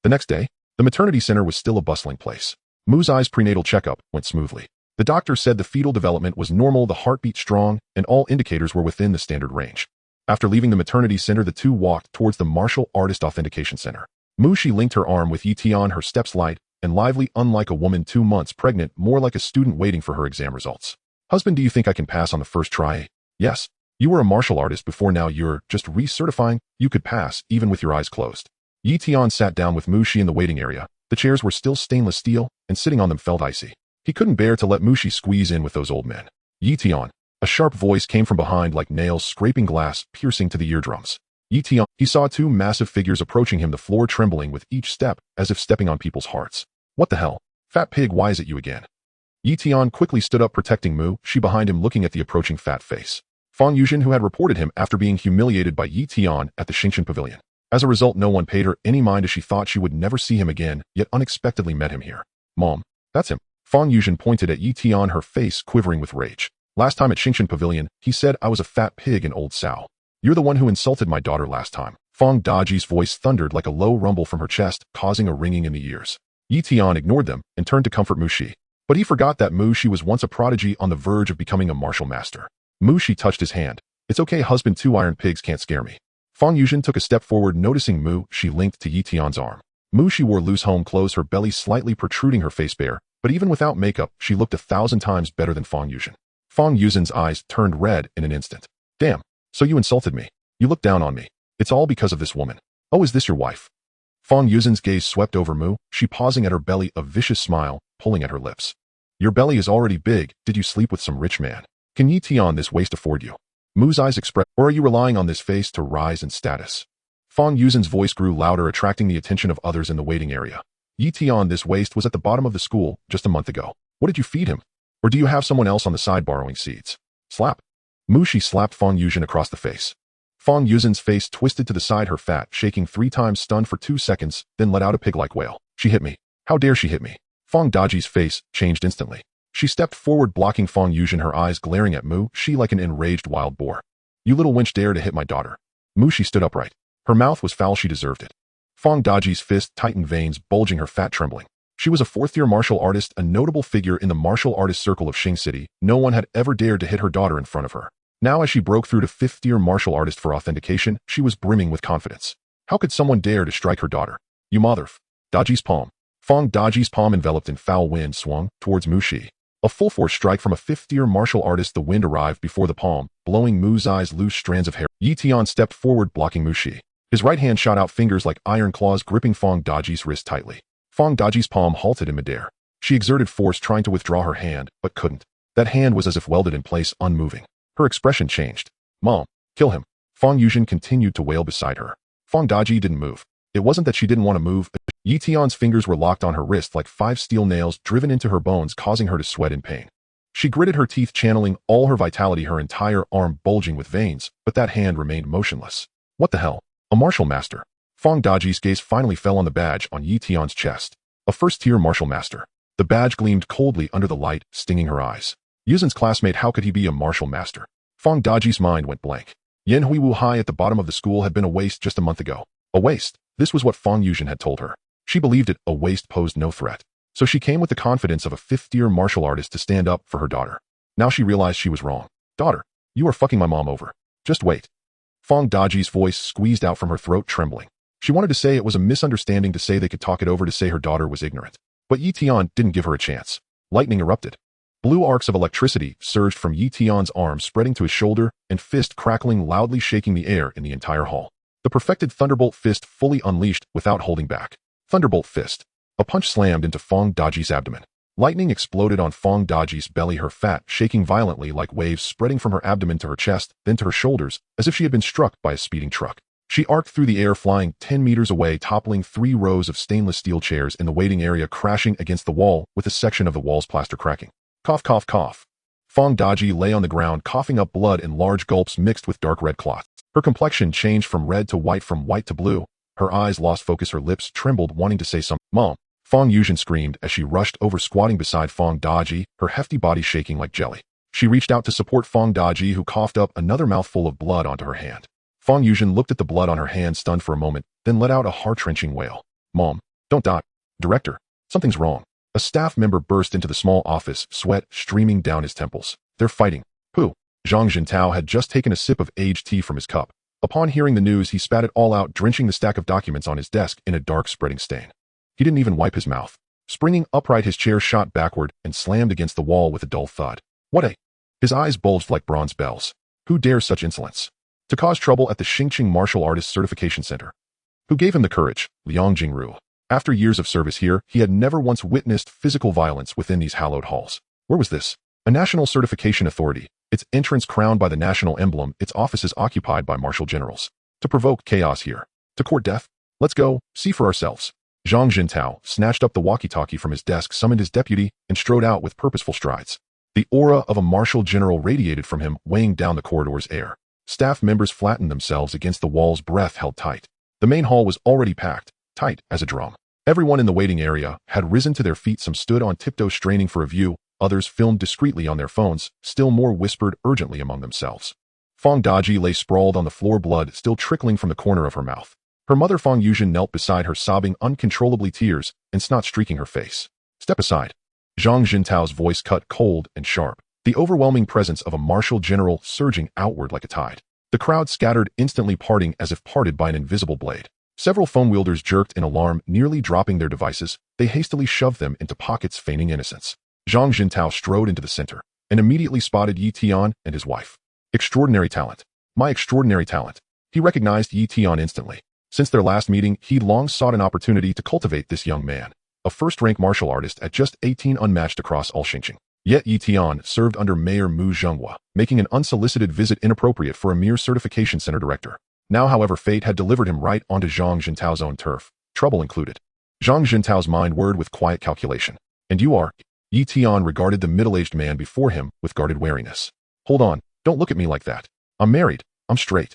The next day, the maternity center was still a bustling place. Mu's eyes prenatal checkup went smoothly. The doctor said the fetal development was normal, the heartbeat strong, and all indicators were within the standard range. After leaving the maternity center, the two walked towards the martial artist authentication center. Mu Shi linked her arm with Yi-Tian, her steps light and lively, unlike a woman 2 months pregnant, more like a student waiting for her exam results. Husband, do you think I can pass on the first try? Yes. You were a martial artist before, now you're just recertifying. You could pass, even with your eyes closed. Yi-Tian sat down with Mu Shi in the waiting area. The chairs were still stainless steel, and sitting on them felt icy. He couldn't bear to let Mu Shi squeeze in with those old men. Yi-Tian. A sharp voice came from behind like nails scraping glass, piercing to the eardrums. Yi-Tian. He saw 2 massive figures approaching him, the floor trembling with each step, as if stepping on people's hearts. What the hell? Fat pig, why is it you again? Yi-Tian quickly stood up, protecting Mu Shi behind him, looking at the approaching fat face. Fang Yuzhen, who had reported him after being humiliated by Yi-Tian at the Xingshan Pavilion. As a result, no one paid her any mind, as she thought she would never see him again, yet unexpectedly met him here. Mom, that's him. Fang Yuzhen pointed at Yi-Tian, her face quivering with rage. Last time at Xingshan Pavilion, he said I was a fat pig and old sow. You're the one who insulted my daughter last time. Fang Daji's voice thundered like a low rumble from her chest, causing a ringing in the ears. Yi-Tian ignored them and turned to comfort Mu Shi. But he forgot that Mu Shi was once a prodigy on the verge of becoming a martial master. Mu Shi touched his hand. It's okay, husband, 2 iron pigs can't scare me. Fang Yuzhen took a step forward, noticing Mu Shi linked to Yi-Tian's arm. Mu Shi wore loose home clothes, her belly slightly protruding, her face bare, but even without makeup, she looked 1,000 times better than Fang Yuzhen. Fang Yuzhen's eyes turned red in an instant. Damn, so you insulted me. You looked down on me. It's all because of this woman. Oh, is this your wife? Fang Yuzhen's gaze swept over Mu Shi, pausing at her belly, a vicious smile pulling at her lips. Your belly is already big. Did you sleep with some rich man? Can Yi-Tian this waist afford you? Mu's eyes expressed, or are you relying on this face to rise in status? Fang Yuzhen's voice grew louder, attracting the attention of others in the waiting area. Yi-Tian, this waist was at the bottom of the school just a month ago. What did you feed him? Or do you have someone else on the side borrowing seeds? Slap. Mu Shi slapped Fang Yuzhen across the face. Fang Yuzhen's face twisted to the side, her fat, shaking 3 times, stunned for 2 seconds, then let out a pig-like wail. She hit me. How dare she hit me? Fang Daji's face changed instantly. She stepped forward, blocking Fang Yuzhen, her eyes glaring at Mu Shi like an enraged wild boar. You little wench dare to hit my daughter. Mu Shi stood upright. Her mouth was foul, she deserved it. Fang Daji's fist tightened, veins bulging, her fat trembling. She was a 4th-year martial artist, a notable figure in the martial artist circle of Xing City. No one had ever dared to hit her daughter in front of her. Now, as she broke through to 5th-year martial artist for authentication, she was brimming with confidence. How could someone dare to strike her daughter? You motherf. Daji's palm. Fang Daji's palm, enveloped in foul wind, swung towards Mu Shi. A full-force strike from a 5th-year martial artist. The wind arrived before the palm, blowing Mu's eyes loose strands of hair. Yi Tian stepped forward, blocking Mu Shi. His right hand shot out, fingers like iron claws gripping Fang Daji's wrist tightly. Fang Daji's palm halted in midair. She exerted force, trying to withdraw her hand, but couldn't. That hand was as if welded in place, unmoving. Her expression changed. Mom, kill him. Fang Yuzhen continued to wail beside her. Fang Daji didn't move. It wasn't that she didn't want to move. Yi Tian's fingers were locked on her wrist like 5 steel nails driven into her bones, causing her to sweat in pain. She gritted her teeth, channeling all her vitality, her entire arm bulging with veins, but that hand remained motionless. What the hell? A martial master. Fang Daji's gaze finally fell on the badge on Yi Tian's chest. A 1st-tier martial master. The badge gleamed coldly under the light, stinging her eyes. Yuzhen's classmate, how could he be a martial master? Fang Daji's mind went blank. Yan Hui Wu Hai at the bottom of the school had been a waste just a month ago. A waste. This was what Fang Yuzhen had told her. She believed it. A waste posed no threat. So she came with the confidence of a 5th-year martial artist to stand up for her daughter. Now she realized she was wrong. Daughter, you are fucking my mom over. Just wait. Fang Daji's voice squeezed out from her throat, trembling. She wanted to say it was a misunderstanding, to say they could talk it over, to say her daughter was ignorant. But Yi Tian didn't give her a chance. Lightning erupted. Blue arcs of electricity surged from Yi Tian's arm, spreading to his shoulder, and fist crackling loudly, shaking the air in the entire hall. The perfected Thunderbolt fist fully unleashed without holding back. Thunderbolt fist. A punch slammed into Fang Daji's abdomen. Lightning exploded on Fang Daji's belly, her fat shaking violently like waves, spreading from her abdomen to her chest, then to her shoulders, as if she had been struck by a speeding truck. She arced through the air, flying 10 meters away, toppling 3 rows of stainless steel chairs in the waiting area, crashing against the wall, with a section of the wall's plaster cracking. Cough, cough, cough. Fang Daji lay on the ground, coughing up blood in large gulps mixed with dark red clots. Her complexion changed from red to white, from white to blue. Her eyes lost focus, her lips trembled, wanting to say something. Mom! Fang Yuzhen screamed as she rushed over, squatting beside Fang Daji, her hefty body shaking like jelly. She reached out to support Fang Daji, who coughed up another mouthful of blood onto her hand. Fang Yuzhen looked at the blood on her hand, stunned for a moment, then let out a heart-wrenching wail. Mom, don't die. Director, something's wrong. A staff member burst into the small office, sweat streaming down his temples. They're fighting. Who? Zhang Jintao had just taken a sip of aged tea from his cup. Upon hearing the news, he spat it all out, drenching the stack of documents on his desk in a dark spreading stain. He didn't even wipe his mouth. Springing upright, his chair shot backward and slammed against the wall with a dull thud. What a... His eyes bulged like bronze bells. Who dares such insolence? To cause trouble at the Xingqing Martial Artists Certification Center. Who gave him the courage? Liang Jingru. After years of service here, he had never once witnessed physical violence within these hallowed halls. Where was this? A national certification authority, its entrance crowned by the national emblem, its offices occupied by martial generals. To provoke chaos here. To court death? Let's go, see for ourselves. Zhang Jintao snatched up the walkie-talkie from his desk, summoned his deputy, and strode out with purposeful strides. The aura of a martial general radiated from him, weighing down the corridor's air. Staff members flattened themselves against the walls, breath held tight. The main hall was already packed, tight as a drum. Everyone in the waiting area had risen to their feet. Some stood on tiptoe, straining for a view. Others filmed discreetly on their phones. Still more whispered urgently among themselves. Fang Daji lay sprawled on the floor, blood still trickling from the corner of her mouth. Her mother Fang Yuzhen knelt beside her, sobbing uncontrollably, tears and snot streaking her face. Step aside. Zhang Jintao's voice cut cold and sharp. The overwhelming presence of a martial general surging outward like a tide. The crowd scattered, instantly parting as if parted by an invisible blade. Several phone wielders jerked in alarm, nearly dropping their devices. They hastily shoved them into pockets, feigning innocence. Zhang Jintao strode into the center and immediately spotted Yi Tian and his wife. Extraordinary talent. My extraordinary talent. He recognized Yi Tian instantly. Since their last meeting, he'd long sought an opportunity to cultivate this young man. A first-rank martial artist at just 18, unmatched across all Xingqing. Yet Yi Tian served under Mayor Mu Zhenghua, making an unsolicited visit inappropriate for a mere certification center director. Now, however, fate had delivered him right onto Zhang Jintao's own turf, trouble included. Zhang Jintao's mind whirred with quiet calculation. And you are? Yi Tian regarded the middle-aged man before him with guarded wariness. Hold on, don't look at me like that. I'm married, I'm straight.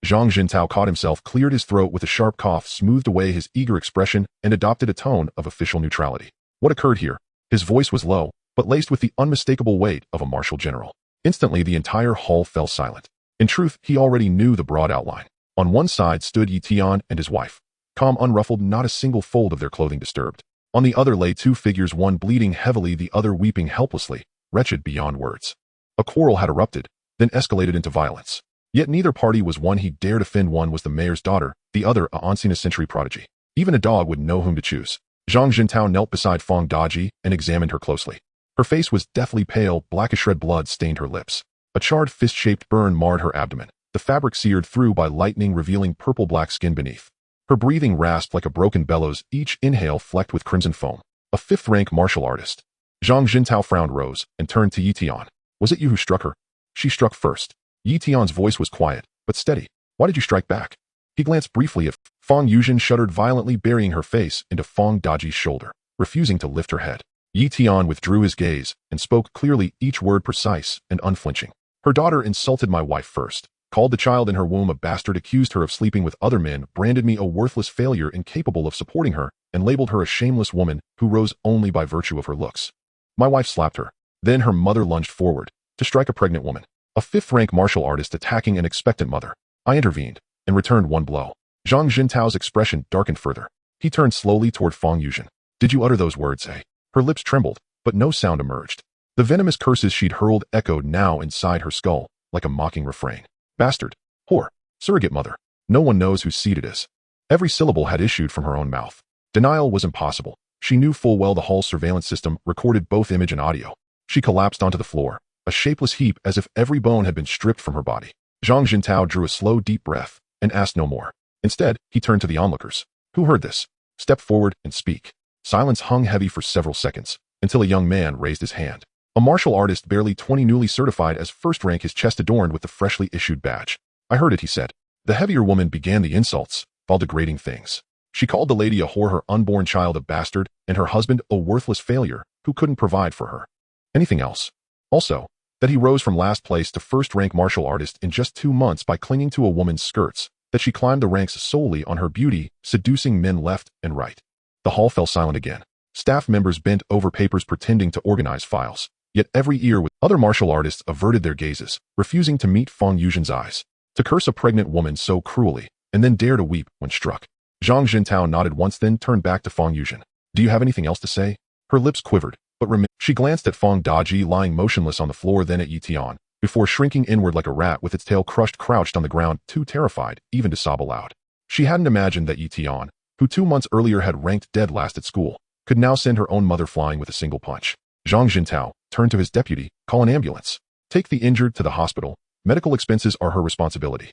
Zhang Jintao caught himself, cleared his throat with a sharp cough, smoothed away his eager expression, and adopted a tone of official neutrality. What occurred here? His voice was low, but laced with the unmistakable weight of a martial general. Instantly, the entire hall fell silent. In truth, he already knew the broad outline. On one side stood Yi Tian and his wife, calm, unruffled, not a single fold of their clothing disturbed. On the other lay two figures, one bleeding heavily, the other weeping helplessly, wretched beyond words. A quarrel had erupted, then escalated into violence. Yet neither party was one he dared offend. One was the mayor's daughter, the other a unseen-a-century prodigy. Even a dog would know whom to choose. Zhang Jintao knelt beside Fong Daji and examined her closely. Her face was deathly pale, blackish red blood stained her lips. A charred fist-shaped burn marred her abdomen, the fabric seared through by lightning revealing purple-black skin beneath. Her breathing rasped like a broken bellows, each inhale flecked with crimson foam. A fifth-rank martial artist. Zhang Jintao frowned, rose, and turned to Yi Tian. Was it you who struck her? She struck first. Yi Tian's voice was quiet, but steady. Why did you strike back? He glanced briefly at Fong Yuzhen, shuddered violently, burying her face into Fong Daji's shoulder, refusing to lift her head. Yi Tian withdrew his gaze and spoke clearly, each word precise and unflinching. Her daughter insulted my wife first, called the child in her womb a bastard, accused her of sleeping with other men, branded me a worthless failure incapable of supporting her, and labeled her a shameless woman who rose only by virtue of her looks. My wife slapped her. Then her mother lunged forward to strike a pregnant woman. A fifth-rank martial artist attacking an expectant mother. I intervened and returned one blow. Zhang Jintao's expression darkened further. He turned slowly toward Fong Yuzhen. Did you utter those words, eh? Her lips trembled, but no sound emerged. The venomous curses she'd hurled echoed now inside her skull, like a mocking refrain. Bastard. Whore. Surrogate mother. No one knows whose seed it is. Every syllable had issued from her own mouth. Denial was impossible. She knew full well the hall's surveillance system recorded both image and audio. She collapsed onto the floor, a shapeless heap as if every bone had been stripped from her body. Zhang Jintao drew a slow, deep breath and asked no more. Instead, he turned to the onlookers. Who heard this? Step forward and speak. Silence hung heavy for several seconds, until a young man raised his hand. A martial artist, barely 20, newly certified as first rank, his chest adorned with the freshly issued badge. I heard it, he said. The heavier woman began the insults, while degrading things. She called the lady a whore, her unborn child a bastard, and her husband a worthless failure who couldn't provide for her. Anything else? Also, that he rose from last place to first-rank martial artist in just 2 months by clinging to a woman's skirts, that she climbed the ranks solely on her beauty, seducing men left and right. The hall fell silent again. Staff members bent over papers pretending to organize files, yet every ear with other martial artists averted their gazes, refusing to meet Fong Yuzhen's eyes. To curse a pregnant woman so cruelly, and then dare to weep when struck. Zhang Jintao nodded once, then turned back to Fong Yuzhen. Do you have anything else to say? Her lips quivered, but remained. She glanced at Fong Daji lying motionless on the floor, then at Yi Tian, before shrinking inward like a rat with its tail crushed, crouched on the ground, too terrified even to sob aloud. She hadn't imagined that Yi Tian, who 2 months earlier had ranked dead last at school, could now send her own mother flying with a single punch. Zhang Jintao turned to his deputy. Call an ambulance. Take the injured to the hospital. Medical expenses are her responsibility.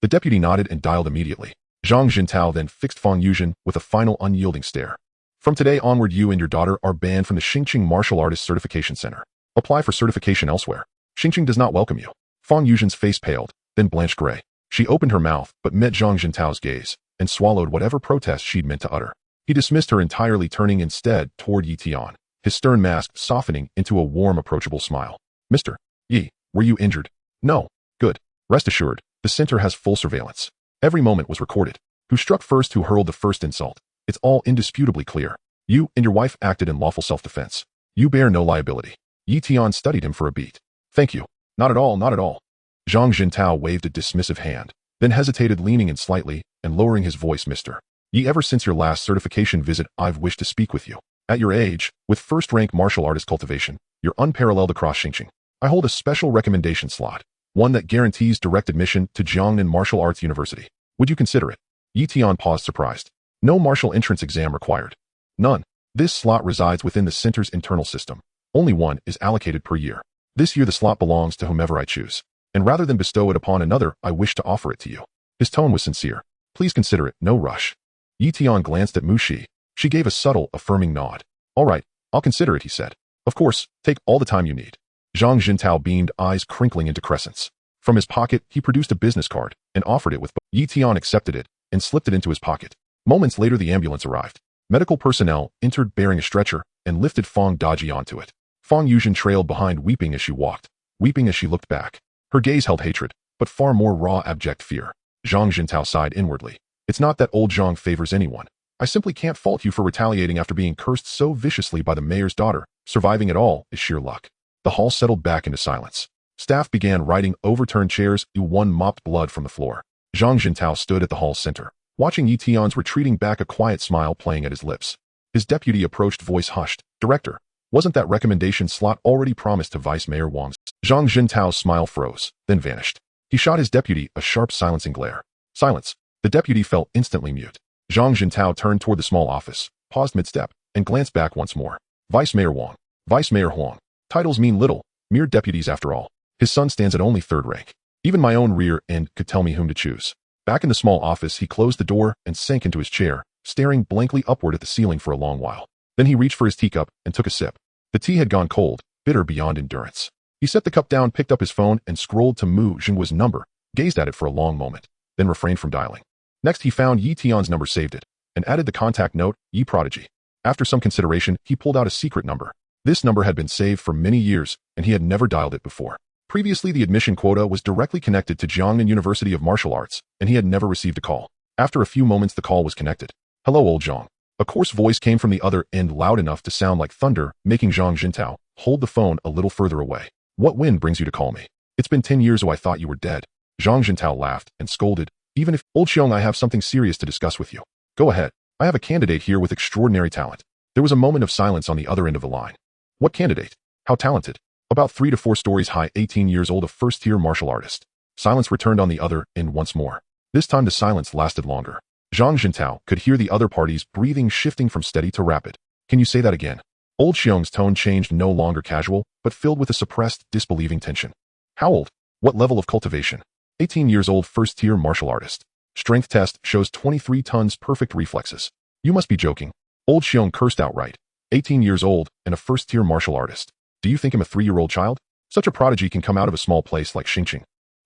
The deputy nodded and dialed immediately. Zhang Jintao then fixed Fong Yuzhen with a final unyielding stare. From today onward, you and your daughter are banned from the Xingqing Martial Artist Certification Center. Apply for certification elsewhere. Xingqing does not welcome you. Fong Yuzhen's face paled, then blanched gray. She opened her mouth, but met Zhang Jintao's gaze, and swallowed whatever protest she'd meant to utter. He dismissed her entirely, turning instead toward Yi Tian, his stern mask softening into a warm, approachable smile. Mr. Yi, were you injured? No. Good. Rest assured, the center has full surveillance. Every moment was recorded. Who struck first, who hurled the first insult. It's all indisputably clear. You and your wife acted in lawful self-defense. You bear no liability. Yi Tian studied him for a beat. Thank you. Not at all, not at all. Zhang Jintao waved a dismissive hand, then hesitated, leaning in slightly and lowering his voice. Mr. Yi, ever since your last certification visit, I've wished to speak with you. At your age, with first-rank martial artist cultivation, you're unparalleled across Xingqing. I hold a special recommendation slot, one that guarantees direct admission to Jiangnan Martial Arts University. Would you consider it? Yi Tian paused, surprised. No martial entrance exam required. None. This slot resides within the center's internal system. Only one is allocated per year. This year the slot belongs to whomever I choose. And rather than bestow it upon another, I wish to offer it to you. His tone was sincere. Please consider it, no rush. Yi Tian glanced at Mu Shi. She gave a subtle, affirming nod. All right, I'll consider it, he said. Of course, take all the time you need. Zhang Jintao beamed, eyes crinkling into crescents. From his pocket, he produced a business card and offered it with Yi Tian accepted it and slipped it into his pocket. Moments later, the ambulance arrived. Medical personnel entered bearing a stretcher and lifted Fong Daji onto it. Fong Yuzhen trailed behind, weeping as she walked, weeping as she looked back. Her gaze held hatred, but far more raw, abject fear. Zhang Jintao sighed inwardly. It's not that old Zhang favors anyone. I simply can't fault you for retaliating after being cursed so viciously by the mayor's daughter. Surviving it all is sheer luck. The hall settled back into silence. Staff began righting overturned chairs. One mopped blood from the floor. Zhang Jintao stood at the hall's center, watching Yi Tian's retreating back, a quiet smile playing at his lips. His deputy approached, voice hushed. Director, wasn't that recommendation slot already promised to Vice Mayor Wang's? Zhang Jintao's smile froze, then vanished. He shot his deputy a sharp silencing glare. Silence. The deputy fell instantly mute. Zhang Jintao turned toward the small office, paused mid-step, and glanced back once more. Vice Mayor Wang. Vice Mayor Huang. Titles mean little, mere deputies after all. His son stands at only third rank. Even my own rear end could tell me whom to choose. Back in the small office, he closed the door and sank into his chair, staring blankly upward at the ceiling for a long while. Then he reached for his teacup and took a sip. The tea had gone cold, bitter beyond endurance. He set the cup down, picked up his phone, and scrolled to Mu Zhengguo's number, gazed at it for a long moment, then refrained from dialing. Next, he found Yi Tian's number, saved it, and added the contact note, Yi Prodigy. After some consideration, he pulled out a secret number. This number had been saved for many years, and he had never dialed it before. Previously, the admission quota was directly connected to Jiangnan University of Martial Arts, and he had never received a call. After a few moments, the call was connected. Hello, old Zhang. A coarse voice came from the other end, loud enough to sound like thunder, making Zhang Jintao hold the phone a little further away. What wind brings you to call me? It's been 10 years, I thought you were dead. Zhang Jintao laughed and scolded. Even if, old Xiong, I have something serious to discuss with you. Go ahead. I have a candidate here with extraordinary talent. There was a moment of silence on the other end of the line. What candidate? How talented? About 3 to 4 stories high, 18 years old, a first-tier martial artist. Silence returned on the other end once more. This time the silence lasted longer. Zhang Jintao could hear the other party's breathing shifting from steady to rapid. Can you say that again? Old Xiong's tone changed, no longer casual, but filled with a suppressed, disbelieving tension. How old? What level of cultivation? 18 years old, first-tier martial artist. Strength test shows 23 tons, perfect reflexes. You must be joking. Old Xiong cursed outright. 18 years old and a first-tier martial artist. Do you think I'm a 3-year-old child? Such a prodigy can come out of a small place like Xingqing.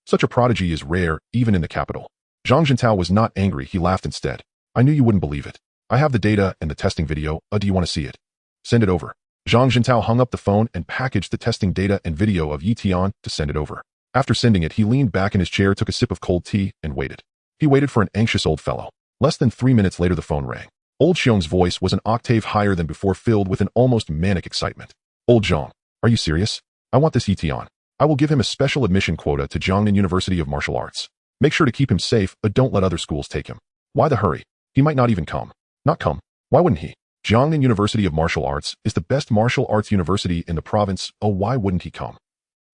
Such a prodigy is rare, even in the capital. Zhang Jintao was not angry, he laughed instead. I knew you wouldn't believe it. I have the data and the testing video. Do you want to see it? Send it over. Zhang Jintao hung up the phone and packaged the testing data and video of Yi Tian to send it over. After sending it, he leaned back in his chair, took a sip of cold tea, and waited. He waited for an anxious old fellow. Less than 3 minutes later, the phone rang. Old Xiong's voice was an octave higher than before, filled with an almost manic excitement. Old Zhang, are you serious? I want this Yi Tian. I will give him a special admission quota to Jiangnan University of Martial Arts. Make sure to keep him safe, but don't let other schools take him. Why the hurry? He might not even come. Not come? Why wouldn't he? Jiangnan University of Martial Arts is the best martial arts university in the province. Oh, why wouldn't he come?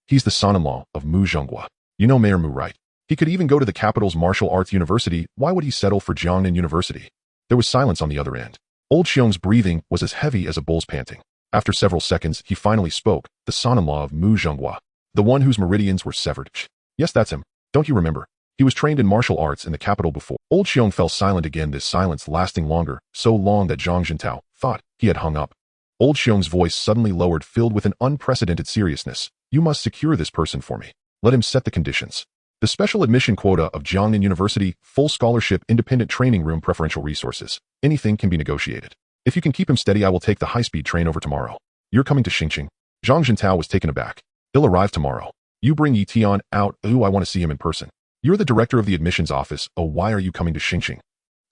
He's the son-in-law of Mu Zhenggua. You know Mayor Mu, right? He could even go to the capital's martial arts university. Why would he settle for Jiangnan University? There was silence on the other end. Old Xiong's breathing was as heavy as a bull's panting. After several seconds, he finally spoke, the son-in-law of Mu Zhenggua, the one whose meridians were severed. Yes, that's him. Don't you remember? He was trained in martial arts in the capital before. Old Xiong fell silent again, this silence lasting longer, so long that Zhang Jintao thought he had hung up. Old Xiong's voice suddenly lowered, filled with an unprecedented seriousness. You must secure this person for me. Let him set the conditions. The special admission quota of Jiangnan University, full scholarship, independent training room, preferential resources. Anything can be negotiated. If you can keep him steady, I will take the high-speed train over tomorrow. You're coming to Xingqing? Zhang Jintao was taken aback. He'll arrive tomorrow. You bring Yi Tian out. Ooh, I want to see him in person. You're the director of the admissions office. Oh, why are you coming to Xingqing?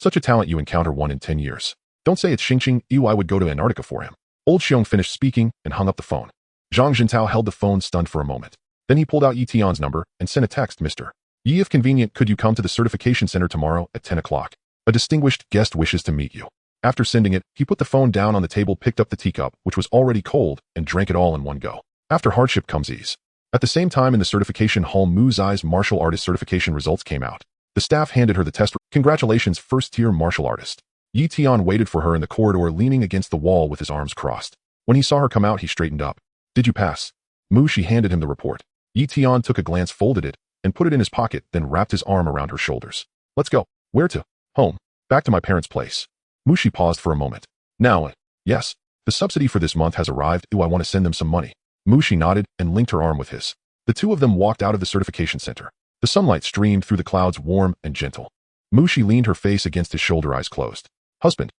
Such a talent you encounter 1 in 10 years. Don't say it's Xingqing. Ew, I would go to Antarctica for him. Old Xiong finished speaking and hung up the phone. Zhang Jintao held the phone stunned for a moment. Then he pulled out Yi Tian's number and sent a text. Mr. Yi, if convenient, could you come to the certification center tomorrow at 10 o'clock? A distinguished guest wishes to meet you. After sending it, he put the phone down on the table, picked up the teacup, which was already cold, and drank it all in one go. After hardship comes ease. At the same time, in the certification hall, Mu Zai's martial artist certification results came out. The staff handed her the test. Congratulations, first-tier martial artist. Yi Tian waited for her in the corridor, leaning against the wall with his arms crossed. When he saw her come out, he straightened up. Did you pass? Mu, she handed him the report. Yi Tian took a glance, folded it, and put it in his pocket, then wrapped his arm around her shoulders. Let's go. Where to? Home. Back to my parents' place. Mu, she paused for a moment. Now, yes. The subsidy for this month has arrived. Ooh, I want to send them some money. Mu, she nodded and linked her arm with his. The two of them walked out of the certification center. The sunlight streamed through the clouds, warm and gentle. Mu, she leaned her face against his shoulder, eyes closed. Husband.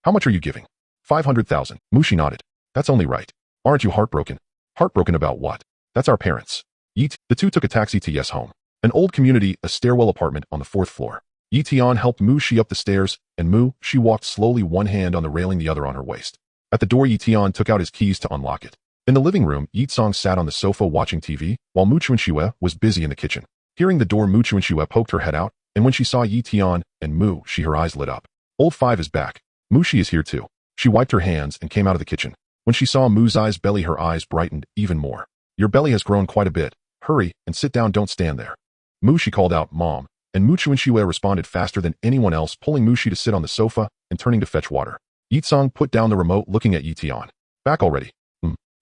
How much are you giving? 500,000. Mu, she nodded. That's only right. Aren't you heartbroken? Heartbroken about what? That's our parents. Yeet. The two took a taxi to Yes home. An old community, a stairwell apartment on the fourth floor. Yi Tian helped Mu Shi up the stairs, and Mu Shi walked slowly, one hand on the railing, the other on her waist. At the door, Yi Tian took out his keys to unlock it. In the living room, Yi Tsong sat on the sofa watching TV, while Mu Chuanxue was busy in the kitchen. Hearing the door, Mu Chuanxue poked her head out, and when she saw Yi Tian and Mu Shi, her eyes lit up. Old Five is back. Mu Shi is here too. She wiped her hands and came out of the kitchen. When she saw Mu's belly, her eyes brightened even more. Your belly has grown quite a bit. Hurry and sit down, don't stand there. Mu Shi called out, Mom, and Mu Chuanxue responded faster than anyone else, pulling Mu Shi to sit on the sofa and turning to fetch water. Yi Tsong put down the remote, looking at Yi Tian. Back already?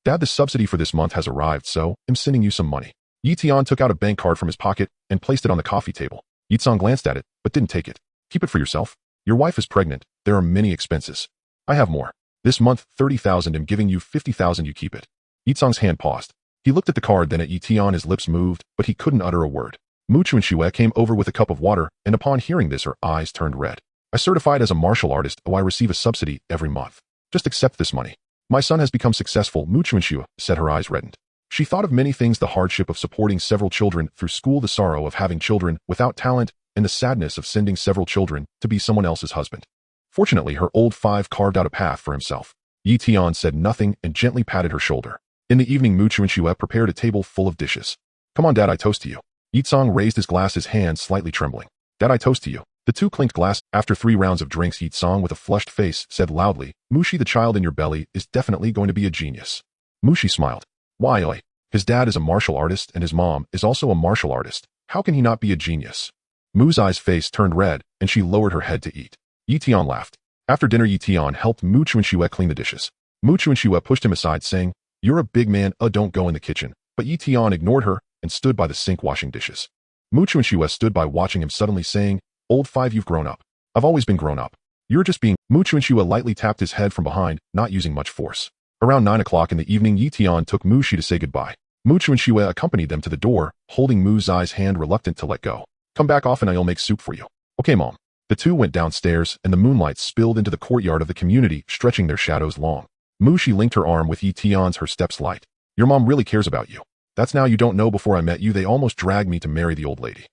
Dad, the subsidy for this month has arrived, so I'm sending you some money. Yi Tian took out a bank card from his pocket and placed it on the coffee table. Yi Tsong glanced at it, but didn't take it. Keep it for yourself. Your wife is pregnant. There are many expenses. I have more. This month, 30,000. I'm giving you 50,000. You keep it. Yi Tsong's hand paused. He looked at the card, then at Yi Tian. His lips moved, but he couldn't utter a word. Mu Chuanxue came over with a cup of water, and upon hearing this, her eyes turned red. I certified as a martial artist. I receive a subsidy every month. Just accept this money. My son has become successful, Mu Chuanxue said. Her eyes reddened. She thought of many things: the hardship of supporting several children through school, the sorrow of having children without talent, and the sadness of sending several children to be someone else's husband. Fortunately, her old Five carved out a path for himself. Yi Tian said nothing and gently patted her shoulder. In the evening, Mu Chuanxue prepared a table full of dishes. Come on, Dad, I toast to you. Yi Tsong raised his glass, his hand slightly trembling. Dad, I toast to you. The two clinked glass. After 3 rounds of drinks, Yi Tsong, with a flushed face, said loudly, Mu Shi, the child in your belly is definitely going to be a genius. Mu Shi smiled. Why? His dad is a martial artist and his mom is also a martial artist. How can he not be a genius? Mu's face turned red and she lowered her head to eat. Yi Tian laughed. After dinner, Yi Tian helped Mu Chuanxue clean the dishes. Mu Chuanxue pushed him aside, saying, You're a big man, don't go in the kitchen. But Yi Tian ignored her and stood by the sink washing dishes. Mu Chuanxue stood by watching him, suddenly saying, Old Five, you've grown up. I've always been grown up. You're just being. Mu Chuanxue lightly tapped his head from behind, not using much force. Around 9 o'clock in the evening, Yi Tian took Mu Shi to say goodbye. Mu Chuanxue accompanied them to the door, holding Mu's hand, reluctant to let go. Come back often, I'll make soup for you. Okay, Mom. The two went downstairs, and the moonlight spilled into the courtyard of the community, stretching their shadows long. Mu Shi linked her arm with Yi Tian's, her steps light. Your mom really cares about you. That's now, you don't know, before I met you, they almost dragged me to marry the old lady.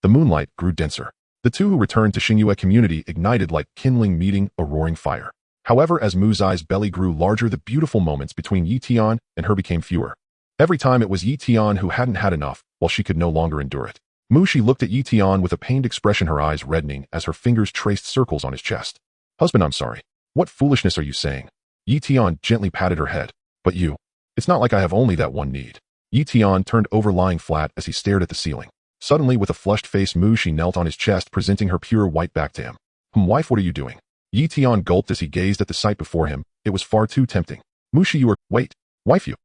The moonlight grew denser. The two who returned to Xingyue community ignited like kindling meeting a roaring fire. However, as Mu's belly grew larger, the beautiful moments between Yi Tian and her became fewer. Every time it was Yi Tian who hadn't had enough, while she could no longer endure it. Mu Shi looked at Yi Tian with a pained expression, her eyes reddening as her fingers traced circles on his chest. Husband, I'm sorry. What foolishness are you saying? Yi Tian gently patted her head. But you. It's not like I have only that one need. Yi Tian turned over, lying flat as he stared at the ceiling. Suddenly, with a flushed face, Mu Shi knelt on his chest, presenting her pure white back to him. Wife, what are you doing? Yi Tian gulped as he gazed at the sight before him. It was far too tempting. Mu Shi, you are. Wait. Wife, you.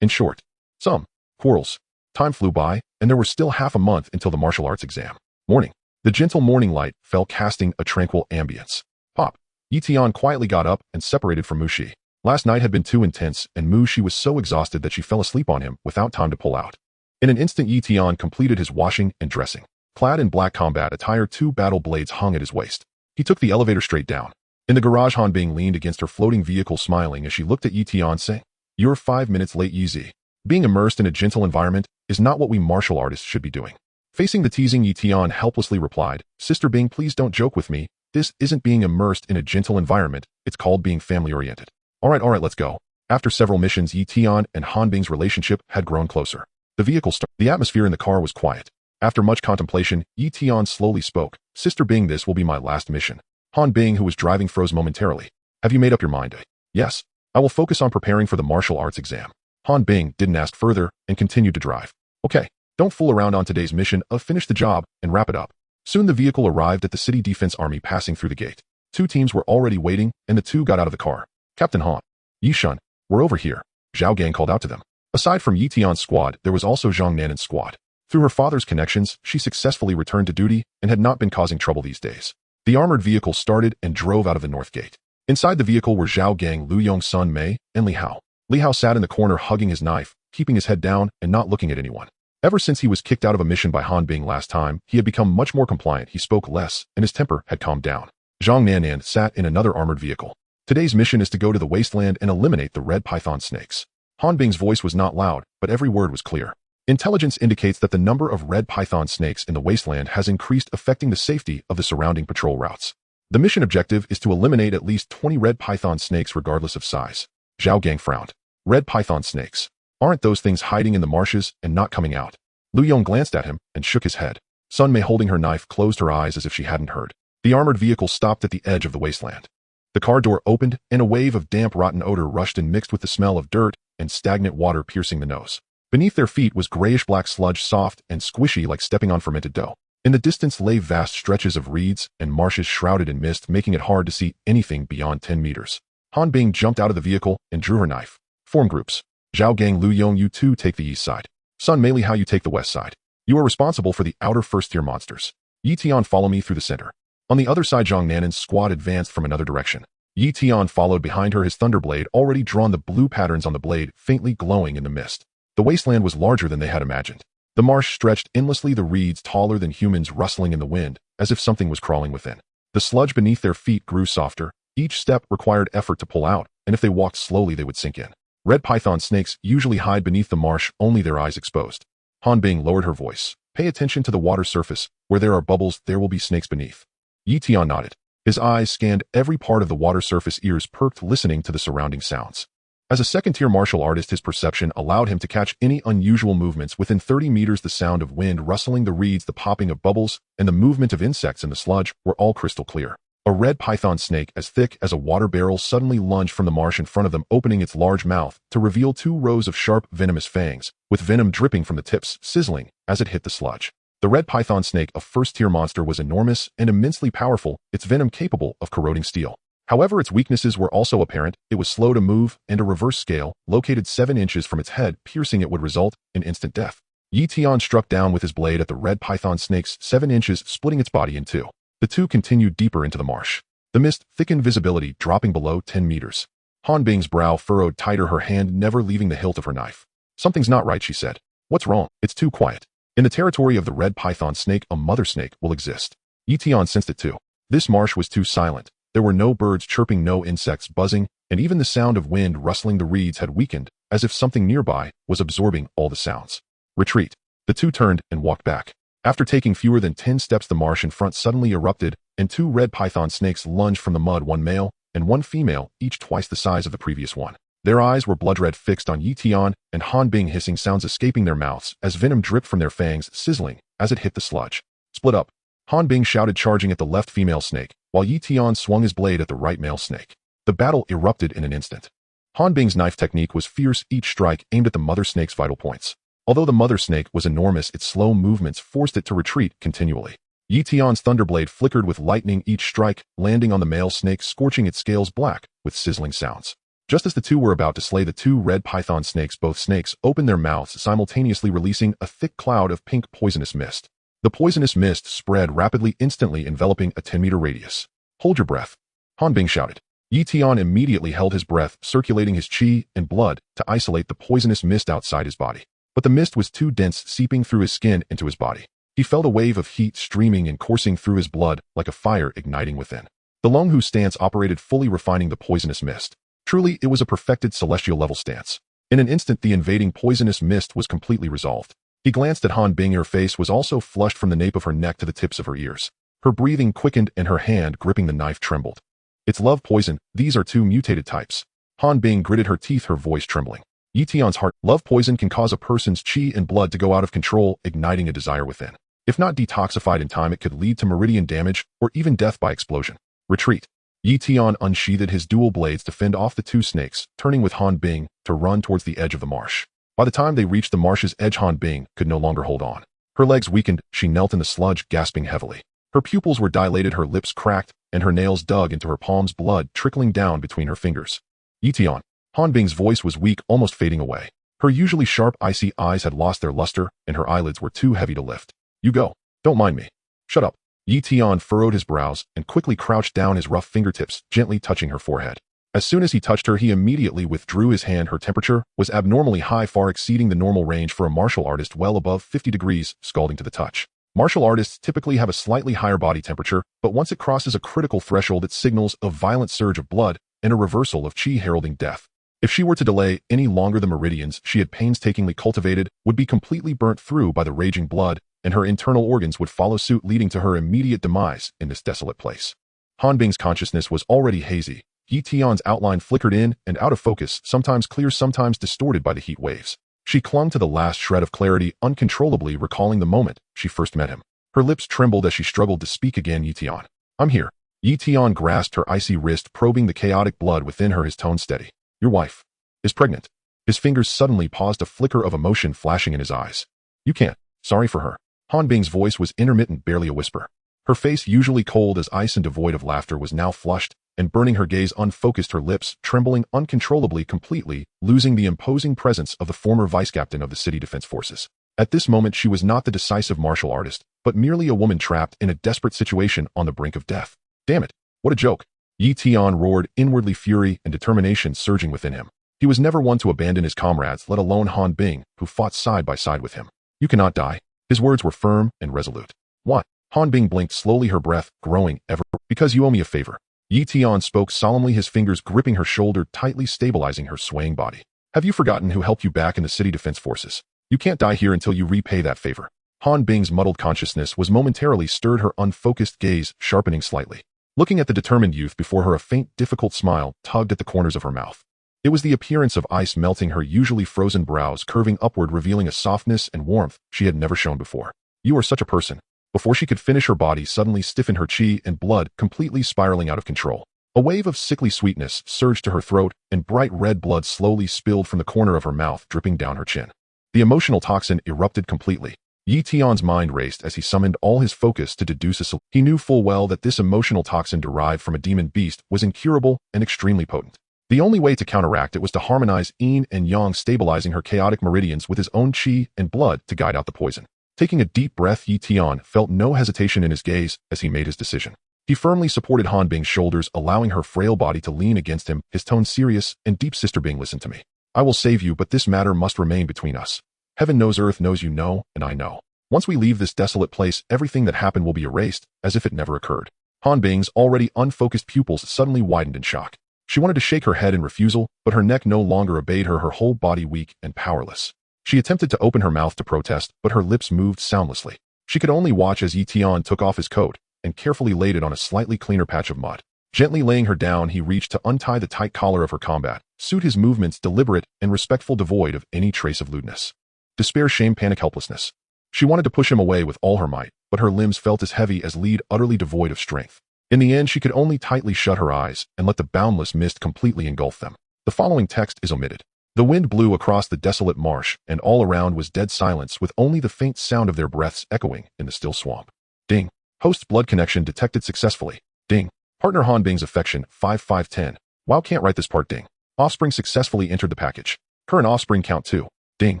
In short. Some. Quarrels. Time flew by, and there was still half a month until the martial arts exam. Morning. The gentle morning light fell, casting a tranquil ambience. Pop. Yi Tian quietly got up and separated from Mu Shi. Last night had been too intense, and Mu Shi was so exhausted that she fell asleep on him without time to pull out. In an instant, Yi Tian completed his washing and dressing. Clad in black combat attire, 2 battle blades hung at his waist. He took the elevator straight down. In the garage, Han Bing leaned against her floating vehicle, smiling as she looked at Yi Tian, saying, You're 5 minutes late, Yi Zi. Being immersed in a gentle environment is not what we martial artists should be doing. Facing the teasing, Yi Tian helplessly replied, Sister Bing, please don't joke with me. This isn't being immersed in a gentle environment. It's called being family-oriented. All right, let's go. After several missions, Yi Tian and Han Bing's relationship had grown closer. The vehicle started. The atmosphere in the car was quiet. After much contemplation, Yi Tian slowly spoke. Sister Bing, this will be my last mission. Han Bing, who was driving, froze momentarily. Have you made up your mind? Yes. I will focus on preparing for the martial arts exam. Han Bing didn't ask further and continued to drive. Okay. Don't fool around on today's mission. Finish the job and wrap it up. Soon the vehicle arrived at the City Defense Army. Passing through the gate, 2 teams were already waiting, and the two got out of the car. Captain Han. Yi Shun. We're over here. Zhao Gang called out to them. Aside from Yi Tian's squad, there was also Zhang Nanan's squad. Through her father's connections, she successfully returned to duty and had not been causing trouble these days. The armored vehicle started and drove out of the north gate. Inside the vehicle were Zhao Gang, Lu Yong's son Mei, and Li Hao. Li Hao sat in the corner hugging his knife, keeping his head down and not looking at anyone. Ever since he was kicked out of a mission by Han Bing last time, he had become much more compliant. He spoke less, and his temper had calmed down. Zhang Nanan sat in another armored vehicle. Today's mission is to go to the wasteland and eliminate the red python snakes. Han Bing's voice was not loud, but every word was clear. Intelligence indicates that the number of red python snakes in the wasteland has increased, affecting the safety of the surrounding patrol routes. The mission objective is to eliminate at least 20 red python snakes regardless of size. Zhao Gang frowned. Red python snakes. Aren't those things hiding in the marshes and not coming out? Lu Yong glanced at him and shook his head. Sun Mei, holding her knife, closed her eyes as if she hadn't heard. The armored vehicle stopped at the edge of the wasteland. The car door opened, and a wave of damp, rotten odor rushed and mixed with the smell of dirt and stagnant water piercing the nose. Beneath their feet was grayish-black sludge, soft and squishy like stepping on fermented dough. In the distance lay vast stretches of reeds and marshes shrouded in mist, making it hard to see anything beyond 10 meters. Han Bing jumped out of the vehicle and drew her knife. Form groups. Zhao Gang, Lu Yong, you two take the east side. Sun Mei, how you take the west side. You are responsible for the outer first-tier monsters. Yi Tian, follow me through the center. On the other side, Zhang Nanan's squad advanced from another direction. Yi Tian followed behind her, his thunderblade already drawn, the blue patterns on the blade faintly glowing in the mist. The wasteland was larger than they had imagined. The marsh stretched endlessly, the reeds taller than humans rustling in the wind, as if something was crawling within. The sludge beneath their feet grew softer. Each step required effort to pull out, and if they walked slowly, they would sink in. Red python snakes usually hide beneath the marsh, only their eyes exposed. Han Bing lowered her voice. Pay attention to the water surface. Where there are bubbles, there will be snakes beneath. Yi Tian nodded. His eyes scanned every part of the water surface, ears perked, listening to the surrounding sounds. As a second-tier martial artist, his perception allowed him to catch any unusual movements within 30 meters. The sound of wind rustling the reeds, the popping of bubbles, and the movement of insects in the sludge were all crystal clear. A red python snake as thick as a water barrel suddenly lunged from the marsh in front of them, opening its large mouth to reveal 2 rows of sharp, venomous fangs, with venom dripping from the tips, sizzling as it hit the sludge. The red python snake, a first-tier monster, was enormous and immensely powerful, its venom capable of corroding steel. However, its weaknesses were also apparent. It was slow to move, and a reverse scale, located 7 inches from its head, piercing it would result in instant death. Yi Tian struck down with his blade at the red python snake's 7 inches, splitting its body in 2. The two continued deeper into the marsh. The mist thickened visibility, dropping below 10 meters. Han Bing's brow furrowed tighter, her hand never leaving the hilt of her knife. Something's not right, she said. What's wrong? It's too quiet. In the territory of the red python snake, a mother snake will exist. Yi Tian sensed it too. This marsh was too silent. There were no birds chirping, no insects buzzing, and even the sound of wind rustling the reeds had weakened, as if something nearby was absorbing all the sounds. Retreat. The two turned and walked back. After taking fewer than 10 steps, the marsh in front suddenly erupted, and 2 red python snakes lunged from the mud, 1 male and 1 female, each twice the size of the previous one. Their eyes were blood-red, fixed on Yi Tian and Han Bing, hissing sounds escaping their mouths as venom dripped from their fangs, sizzling as it hit the sludge. Split up. Han Bing shouted, charging at the left female snake, while Yi Tian swung his blade at the right male snake. The battle erupted in an instant. Han Bing's knife technique was fierce, each strike aimed at the mother snake's vital points. Although the mother snake was enormous, its slow movements forced it to retreat continually. Yi Tian's thunderblade flickered with lightning, each strike landing on the male snake, scorching its scales black with sizzling sounds. Just as the two were about to slay the 2 red python snakes, both snakes opened their mouths, simultaneously releasing a thick cloud of pink poisonous mist. The poisonous mist spread rapidly, instantly enveloping a 10-meter radius. Hold your breath. Han Bing shouted. Yi Tian immediately held his breath, circulating his qi and blood to isolate the poisonous mist outside his body. But the mist was too dense, seeping through his skin into his body. He felt a wave of heat streaming and coursing through his blood like a fire igniting within. The Long Hu stance operated fully, refining the poisonous mist. Truly, it was a perfected celestial-level stance. In an instant, the invading poisonous mist was completely resolved. He glanced at Han Bing. Her face was also flushed from the nape of her neck to the tips of her ears. Her breathing quickened and her hand gripping the knife trembled. It's love poison. These are 2 mutated types. Han Bing gritted her teeth, her voice trembling. Yi Tian's heart. Love poison can cause a person's qi and blood to go out of control, igniting a desire within. If not detoxified in time, it could lead to meridian damage or even death by explosion. Retreat. Yi Tian unsheathed his dual blades to fend off the 2 snakes, turning with Han Bing to run towards the edge of the marsh. By the time they reached the marsh's edge, Han Bing could no longer hold on. Her legs weakened, she knelt in the sludge, gasping heavily. Her pupils were dilated, her lips cracked, and her nails dug into her palms, blood trickling down between her fingers. Yi Tian. Han Bing's voice was weak, almost fading away. Her usually sharp, icy eyes had lost their luster, and her eyelids were too heavy to lift. You go. Don't mind me. Shut up. Yi Tian furrowed his brows and quickly crouched down, his rough fingertips gently touching her forehead. As soon as he touched her, he immediately withdrew his hand. Her temperature was abnormally high, far exceeding the normal range for a martial artist, well above 50 degrees, scalding to the touch. Martial artists typically have a slightly higher body temperature, but once it crosses a critical threshold, it signals a violent surge of blood and a reversal of qi, heralding death. If she were to delay any longer, the meridians she had painstakingly cultivated would be completely burnt through by the raging blood, and her internal organs would follow suit, leading to her immediate demise in this desolate place. Han Bing's consciousness was already hazy. Yi Tian's outline flickered in and out of focus, sometimes clear, sometimes distorted by the heat waves. She clung to the last shred of clarity, uncontrollably recalling the moment she first met him. Her lips trembled as she struggled to speak again. Yi Tian. I'm here. Yi Tian grasped her icy wrist, probing the chaotic blood within her, his tone steady. Your wife is pregnant. His fingers suddenly paused, a flicker of emotion flashing in his eyes. You can't. Sorry for her. Han Bing's voice was intermittent, barely a whisper. Her face, usually cold as ice and devoid of laughter, was now flushed and burning. Her gaze unfocused, her lips trembling uncontrollably, completely losing the imposing presence of the former vice-captain of the City Defense Forces. At this moment, she was not the decisive martial artist, but merely a woman trapped in a desperate situation on the brink of death. Damn it, what a joke. Yi Tian roared, inwardly fury and determination surging within him. He was never one to abandon his comrades, let alone Han Bing, who fought side by side with him. You cannot die. His words were firm and resolute. What? Han Bing blinked slowly, her breath growing ever. Because you owe me a favor. Yi Tian spoke solemnly, his fingers gripping her shoulder, tightly stabilizing her swaying body. Have you forgotten who helped you back in the City Defense Forces? You can't die here until you repay that favor. Han Bing's muddled consciousness was momentarily stirred, her unfocused gaze sharpening slightly. Looking at the determined youth before her, a faint, difficult smile tugged at the corners of her mouth. It was the appearance of ice melting her usually frozen brows, curving upward, revealing a softness and warmth she had never shown before. You are such a person. Before she could finish, her body suddenly stiffened, her chi and blood completely spiraling out of control. A wave of sickly sweetness surged to her throat, and bright red blood slowly spilled from the corner of her mouth, dripping down her chin. The emotional toxin erupted completely. Yi Tian's mind raced as he summoned all his focus to deduce a solution. He knew full well that this emotional toxin derived from a demon beast was incurable and extremely potent. The only way to counteract it was to harmonize yin and yang, stabilizing her chaotic meridians with his own chi and blood to guide out the poison. Taking a deep breath, Yi Tian felt no hesitation in his gaze as he made his decision. He firmly supported Han Bing's shoulders, allowing her frail body to lean against him, his tone serious and deep. Sister Bing, listen to me. I will save you, but this matter must remain between us. Heaven knows, earth knows, you know, and I know. Once we leave this desolate place, everything that happened will be erased, as if it never occurred. Han Bing's already unfocused pupils suddenly widened in shock. She wanted to shake her head in refusal, but her neck no longer obeyed her whole body weak and powerless. She attempted to open her mouth to protest, but her lips moved soundlessly. She could only watch as Yi Tian took off his coat and carefully laid it on a slightly cleaner patch of mud. Gently laying her down, he reached to untie the tight collar of her combat suit, his movements deliberate and respectful, devoid of any trace of lewdness. Despair, shame, panic, helplessness. She wanted to push him away with all her might, but her limbs felt as heavy as lead, utterly devoid of strength. In the end, she could only tightly shut her eyes and let the boundless mist completely engulf them. The following text is omitted. The wind blew across the desolate marsh, and all around was dead silence, with only the faint sound of their breaths echoing in the still swamp. Ding. Host's blood connection detected successfully. Ding. Partner Han Bing's affection 5510. Wow, can't write this part. Ding. Offspring successfully entered the package. Current offspring count 2. Ding.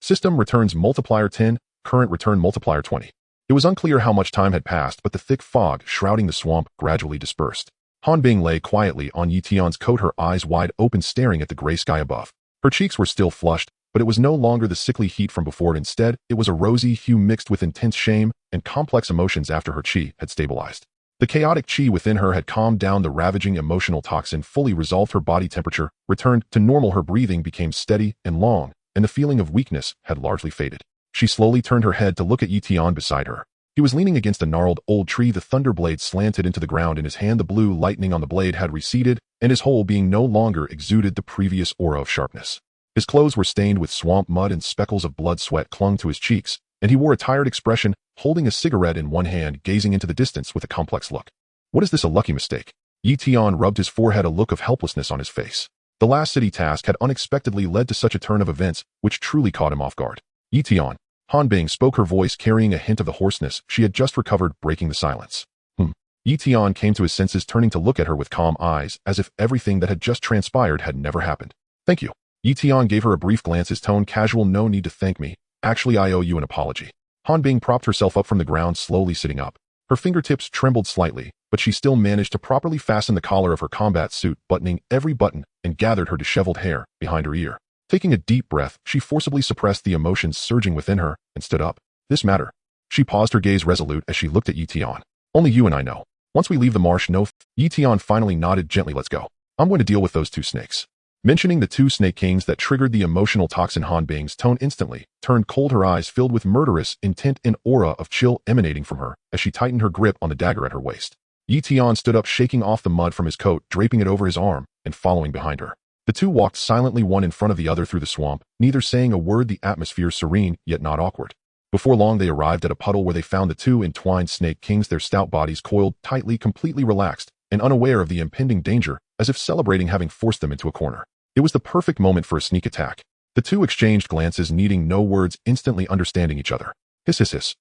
System returns multiplier 10, current return multiplier 20. It was unclear how much time had passed, but the thick fog shrouding the swamp gradually dispersed. Han Bing lay quietly on Yi Tian's coat, her eyes wide open, staring at the gray sky above. Her cheeks were still flushed, but it was no longer the sickly heat from before. Instead, it was a rosy hue mixed with intense shame and complex emotions after her chi had stabilized. The chaotic chi within her had calmed down, the ravaging emotional toxin fully resolved, her body temperature returned to normal, her breathing became steady and long, and the feeling of weakness had largely faded. She slowly turned her head to look at Yi Tian beside her. He was leaning against a gnarled old tree, the thunder blade slanted into the ground in his hand. The blue lightning on the blade had receded, and his whole being no longer exuded the previous aura of sharpness. His clothes were stained with swamp mud, and speckles of blood sweat clung to his cheeks, and he wore a tired expression, holding a cigarette in one hand, gazing into the distance with a complex look. What is this, a lucky mistake? Yi Tian rubbed his forehead, a look of helplessness on his face. The last city task had unexpectedly led to such a turn of events, which truly caught him off guard. Yi Tian. Han Bing spoke, her voice carrying a hint of the hoarseness she had just recovered, breaking the silence. Yi Tian came to his senses, turning to look at her with calm eyes, as if everything that had just transpired had never happened. Thank you. Yi Tian gave her a brief glance, his tone casual. No need to thank me. Actually, I owe you an apology. Han Bing propped herself up from the ground, slowly sitting up. Her fingertips trembled slightly, but she still managed to properly fasten the collar of her combat suit, buttoning every button, and gathered her disheveled hair behind her ear. Taking a deep breath, she forcibly suppressed the emotions surging within her and stood up. This matter. She paused, her gaze resolute as she looked at Yi Tian. Only you and I know. Once we leave the marsh, no. Yi Tian finally nodded gently. Let's go. I'm going to deal with those two snakes. Mentioning the two Snake Kings that triggered the emotional toxin, Han Bing's tone instantly turned cold, her eyes filled with murderous intent, an aura of chill emanating from her as she tightened her grip on the dagger at her waist. Yi Tian stood up, shaking off the mud from his coat, draping it over his arm, and following behind her. The two walked silently, one in front of the other through the swamp, neither saying a word, the atmosphere serene yet not awkward. Before long they arrived at a puddle where they found the two entwined Snake Kings, their stout bodies coiled tightly, completely relaxed, and unaware of the impending danger, as if celebrating having forced them into a corner. It was the perfect moment for a sneak attack. The two exchanged glances, needing no words, instantly understanding each other. Hiss hiss hiss.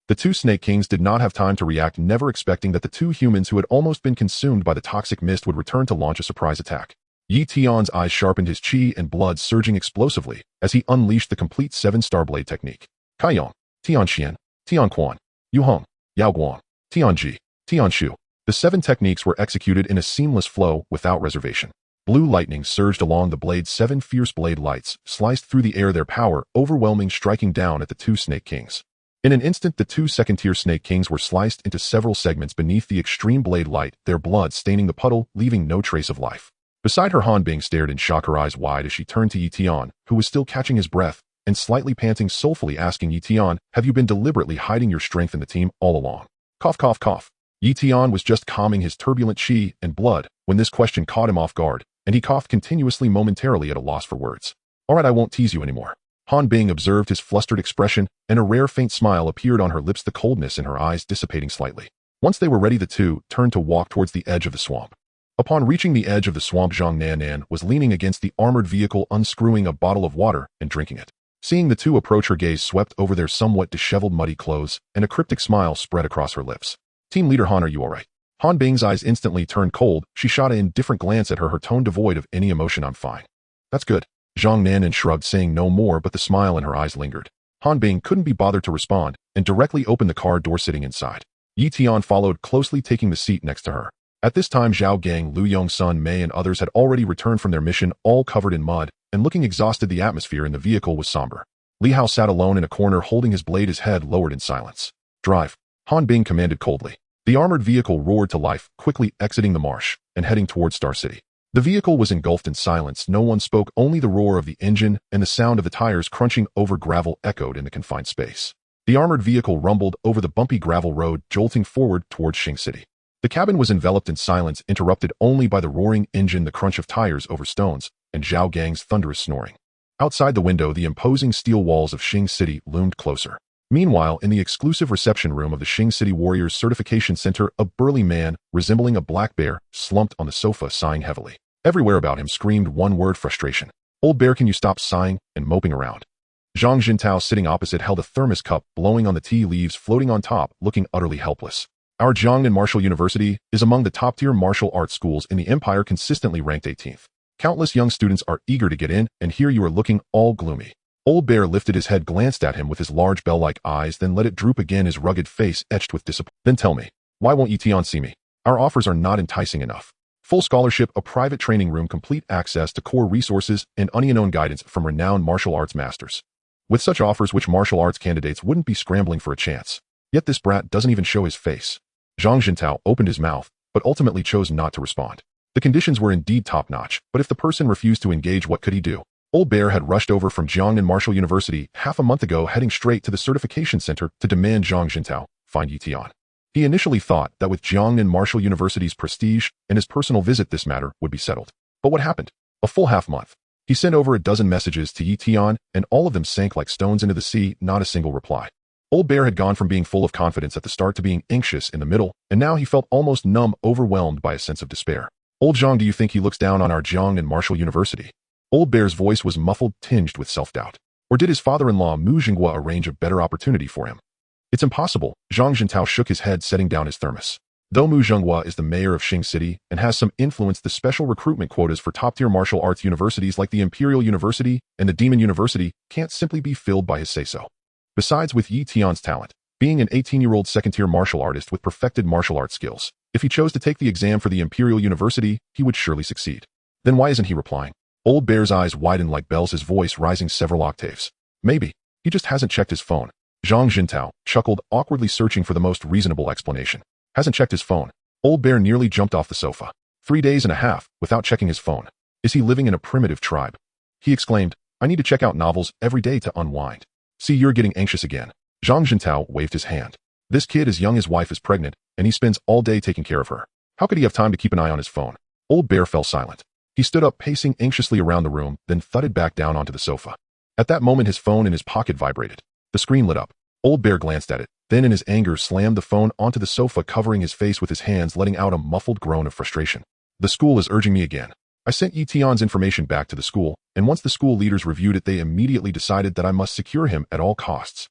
The two Snake Kings did not have time to react, never expecting that the two humans who had almost been consumed by the toxic mist would return to launch a surprise attack. Yi Tian's eyes sharpened, his chi and blood surging explosively as he unleashed the complete 7-star blade technique. Kaiyong, Tianxian, Tianquan, Yuheng, Yaoguang, Tianji, Tianshu. The 7 techniques were executed in a seamless flow without reservation. Blue lightning surged along the blade's 7 fierce blade lights, sliced through the air, their power overwhelming, striking down at the two Snake Kings. In an instant, the two second-tier Snake Kings were sliced into several segments beneath the extreme blade light, their blood staining the puddle, leaving no trace of life. Beside her, Han Bing stared in shock, her eyes wide as she turned to Yi Tian, who was still catching his breath and slightly panting, soulfully asking, Yi Tian, have you been deliberately hiding your strength in the team all along? Cough, cough, cough. Yi Tian was just calming his turbulent chi and blood when this question caught him off guard, and he coughed continuously, momentarily at a loss for words. All right, I won't tease you anymore. Han Bing observed his flustered expression, and a rare faint smile appeared on her lips, the coldness in her eyes dissipating slightly. Once they were ready, the two turned to walk towards the edge of the swamp. Upon reaching the edge of the swamp, Zhang Nan was leaning against the armored vehicle, unscrewing a bottle of water and drinking it. Seeing the two approach, her gaze swept over their somewhat disheveled, muddy clothes, and a cryptic smile spread across her lips. Team leader Han, are you all right? Han Bing's eyes instantly turned cold. She shot an indifferent glance at her, her tone devoid of any emotion. I'm fine. That's good. Zhang Nan shrugged, saying no more, but the smile in her eyes lingered. Han Bing couldn't be bothered to respond and directly opened the car door, sitting inside. Yi Tian followed closely, taking the seat next to her. At this time, Zhao Gang, Lu Yong, Sun Mei, and others had already returned from their mission, all covered in mud and looking exhausted. The atmosphere in the vehicle was somber. Li Hao sat alone in a corner, holding his blade, his head lowered in silence. Drive, Han Bing commanded coldly. The armored vehicle roared to life, quickly exiting the marsh and heading toward Star City. The vehicle was engulfed in silence. No one spoke, only the roar of the engine and the sound of the tires crunching over gravel echoed in the confined space. The armored vehicle rumbled over the bumpy gravel road, jolting forward towards Xing City. The cabin was enveloped in silence, interrupted only by the roaring engine, the crunch of tires over stones, and Zhao Gang's thunderous snoring. Outside the window, the imposing steel walls of Xing City loomed closer. Meanwhile, in the exclusive reception room of the Xing City Warriors Certification Center, a burly man, resembling a black bear, slumped on the sofa, sighing heavily. Everywhere about him screamed one word: frustration. Old bear, can you stop sighing and moping around? Zhang Jintao, sitting opposite, held a thermos cup, blowing on the tea leaves floating on top, looking utterly helpless. Our Jiangnan Martial University is among the top-tier martial arts schools in the empire, consistently ranked 18th. Countless young students are eager to get in, and here you are looking all gloomy. Old bear lifted his head, glanced at him with his large bell-like eyes, then let it droop again, his rugged face etched with disappointment. Then tell me, why won't Yi Tian see me? Our offers are not enticing enough. Full scholarship, a private training room, complete access to core resources, and unknown guidance from renowned martial arts masters. With such offers, which martial arts candidates wouldn't be scrambling for a chance? Yet this brat doesn't even show his face. Zhang Jintao opened his mouth, but ultimately chose not to respond. The conditions were indeed top-notch, but if the person refused to engage, what could he do? Old bear had rushed over from Jiangnan Martial University half a month ago, heading straight to the certification center to demand Zhang Jintao find Yi Tian. He initially thought that with Jiangnan Martial University's prestige and his personal visit, this matter would be settled. But what happened? A full half-month. He sent over a dozen messages to Yi Tian, and all of them sank like stones into the sea, not a single reply. Old bear had gone from being full of confidence at the start to being anxious in the middle, and now he felt almost numb, overwhelmed by a sense of despair. Old Zhang, do you think he looks down on our Jiangnan Martial University? Old bear's voice was muffled, tinged with self-doubt. Or did his father-in-law Mu Jinghua arrange a better opportunity for him? It's impossible. Zhang Jintao shook his head, setting down his thermos. Though Mu Jinghua is the mayor of Xing City and has some influence, the special recruitment quotas for top-tier martial arts universities like the Imperial University and the Demon University can't simply be filled by his say-so. Besides, with Yi Tian's talent, being an 18-year-old second-tier martial artist with perfected martial arts skills, if he chose to take the exam for the Imperial University, he would surely succeed. Then why isn't he replying? Old bear's eyes widened like bells, his voice rising several octaves. Maybe he just hasn't checked his phone. Zhang Jintao chuckled, awkwardly searching for the most reasonable explanation. Hasn't checked his phone. Old bear nearly jumped off the sofa. 3 days and a half without checking his phone. Is he living in a primitive tribe? He exclaimed, I need to check out novels every day to unwind. See, you're getting anxious again. Zhang Jintao waved his hand. This kid is young, his wife is pregnant, and he spends all day taking care of her. How could he have time to keep an eye on his phone? Old Bear fell silent. He stood up, pacing anxiously around the room, then thudded back down onto the sofa. At that moment, his phone in his pocket vibrated. The screen lit up. Old Bear glanced at it, then in his anger slammed the phone onto the sofa, covering his face with his hands, letting out a muffled groan of frustration. The school is urging me again. I sent Yi Tian's information back to the school, and once the school leaders reviewed it, they immediately decided that I must secure him at all costs.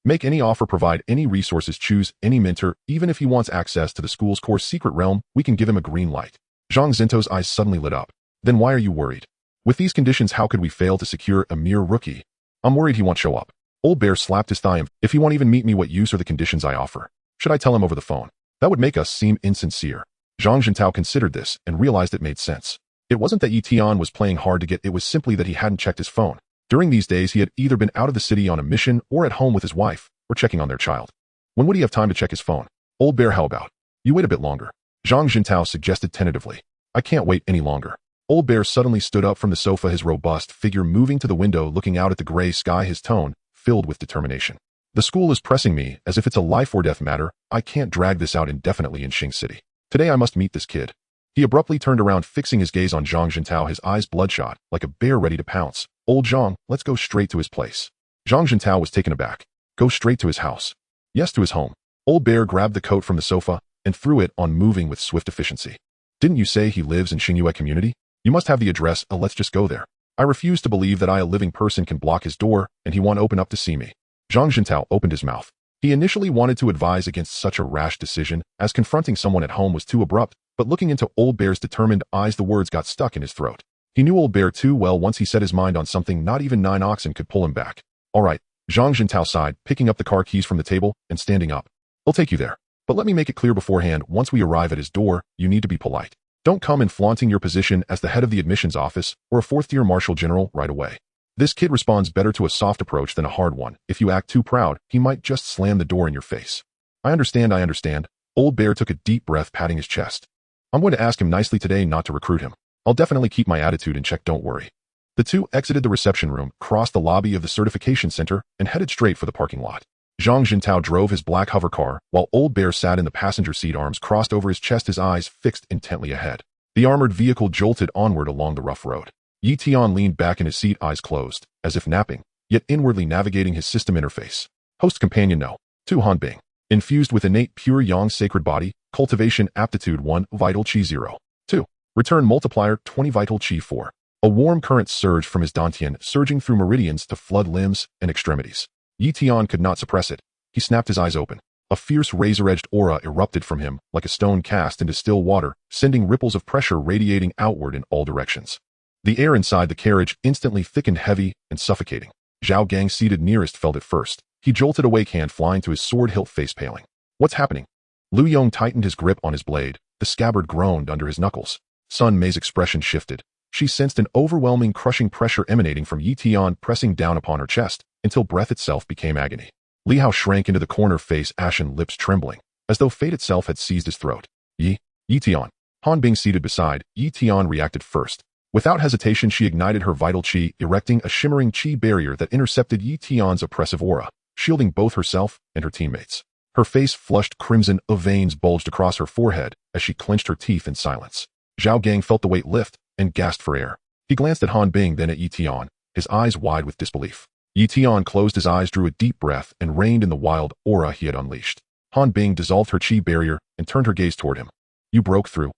Make any offer, provide any resources, choose any mentor, even if he wants access to the school's core secret realm, we can give him a green light. Zhang Zhento's eyes suddenly lit up. Then why are you worried? With these conditions, how could we fail to secure a mere rookie? I'm worried he won't show up. Old Bear slapped his thigh. If he won't even meet me, what use are the conditions I offer? Should I tell him over the phone? That would make us seem insincere. Zhang Jintao considered this and realized it made sense. It wasn't that Yi Tian was playing hard to get, it was simply that he hadn't checked his phone. During these days, he had either been out of the city on a mission or at home with his wife, or checking on their child. When would he have time to check his phone? Old Bear, how about? You wait a bit longer. Zhang Jintao suggested tentatively. I can't wait any longer. Old Bear suddenly stood up from the sofa, his robust figure moving to the window, looking out at the gray sky, his tone filled with determination. The school is pressing me as if it's a life or death matter. I can't drag this out indefinitely in Xing City. Today I must meet this kid. He abruptly turned around, fixing his gaze on Zhang Jintao, his eyes bloodshot, like a bear ready to pounce. Old Zhang, let's go straight to his place. Zhang Jintao was taken aback. Go straight to his house? Yes, to his home. Old Bear grabbed the coat from the sofa and threw it on, moving with swift efficiency. Didn't you say he lives in Xingyue community? You must have the address. Let's just go there. I refuse to believe that I, a living person, can block his door and he won't open up to see me. Zhang Jintao opened his mouth. He initially wanted to advise against such a rash decision, as confronting someone at home was too abrupt, but looking into Old Bear's determined eyes, the words got stuck in his throat. He knew Old Bear too well. Once he set his mind on something, not even 9 oxen could pull him back. All right, Zhang Jintao sighed, picking up the car keys from the table and standing up. I'll take you there. But let me make it clear beforehand, once we arrive at his door, you need to be polite. Don't come in flaunting your position as the head of the admissions office or a 4th-tier marshal general right away. This kid responds better to a soft approach than a hard one. If you act too proud, he might just slam the door in your face. I understand. Old Bear took a deep breath, patting his chest. I'm going to ask him nicely today not to recruit him. I'll definitely keep my attitude in check, don't worry. The two exited the reception room, crossed the lobby of the certification center, and headed straight for the parking lot. Zhang Jintao drove his black hover car, while Old Bear sat in the passenger seat, arms crossed over his chest, his eyes fixed intently ahead. The armored vehicle jolted onward along the rough road. Yi Tian leaned back in his seat, eyes closed, as if napping, yet inwardly navigating his system interface. Host companion no. 2 Han Bing. Infused with innate pure yang sacred body, cultivation aptitude 1, vital chi 0. 2. Return multiplier 20, vital chi 4. A warm current surged from his dantian, surging through meridians to flood limbs and extremities. Yi Tian could not suppress it. He snapped his eyes open. A fierce razor-edged aura erupted from him, like a stone cast into still water, sending ripples of pressure radiating outward in all directions. The air inside the carriage instantly thickened, heavy and suffocating. Zhao Gang, seated nearest, felt it first. He jolted awake, hand flying to his sword hilt, face paling. What's happening? Lu Yong tightened his grip on his blade. The scabbard groaned under his knuckles. Sun Mei's expression shifted. She sensed an overwhelming, crushing pressure emanating from Yi Tian, pressing down upon her chest, until breath itself became agony. Li Hao shrank into the corner, face ashen, lips trembling, as though fate itself had seized his throat. Yi Tian. Han Bing, seated beside, Yi Tian reacted first. Without hesitation, she ignited her vital chi, erecting a shimmering chi barrier that intercepted Yi Tian's oppressive aura, shielding both herself and her teammates. Her face flushed crimson, veins bulged across her forehead as she clenched her teeth in silence. Zhao Gang felt the weight lift and gasped for air. He glanced at Han Bing, then at Yi Tian, his eyes wide with disbelief. Yi Tian closed his eyes, drew a deep breath, and reigned in the wild aura he had unleashed. Han Bing dissolved her chi barrier and turned her gaze toward him. You broke through.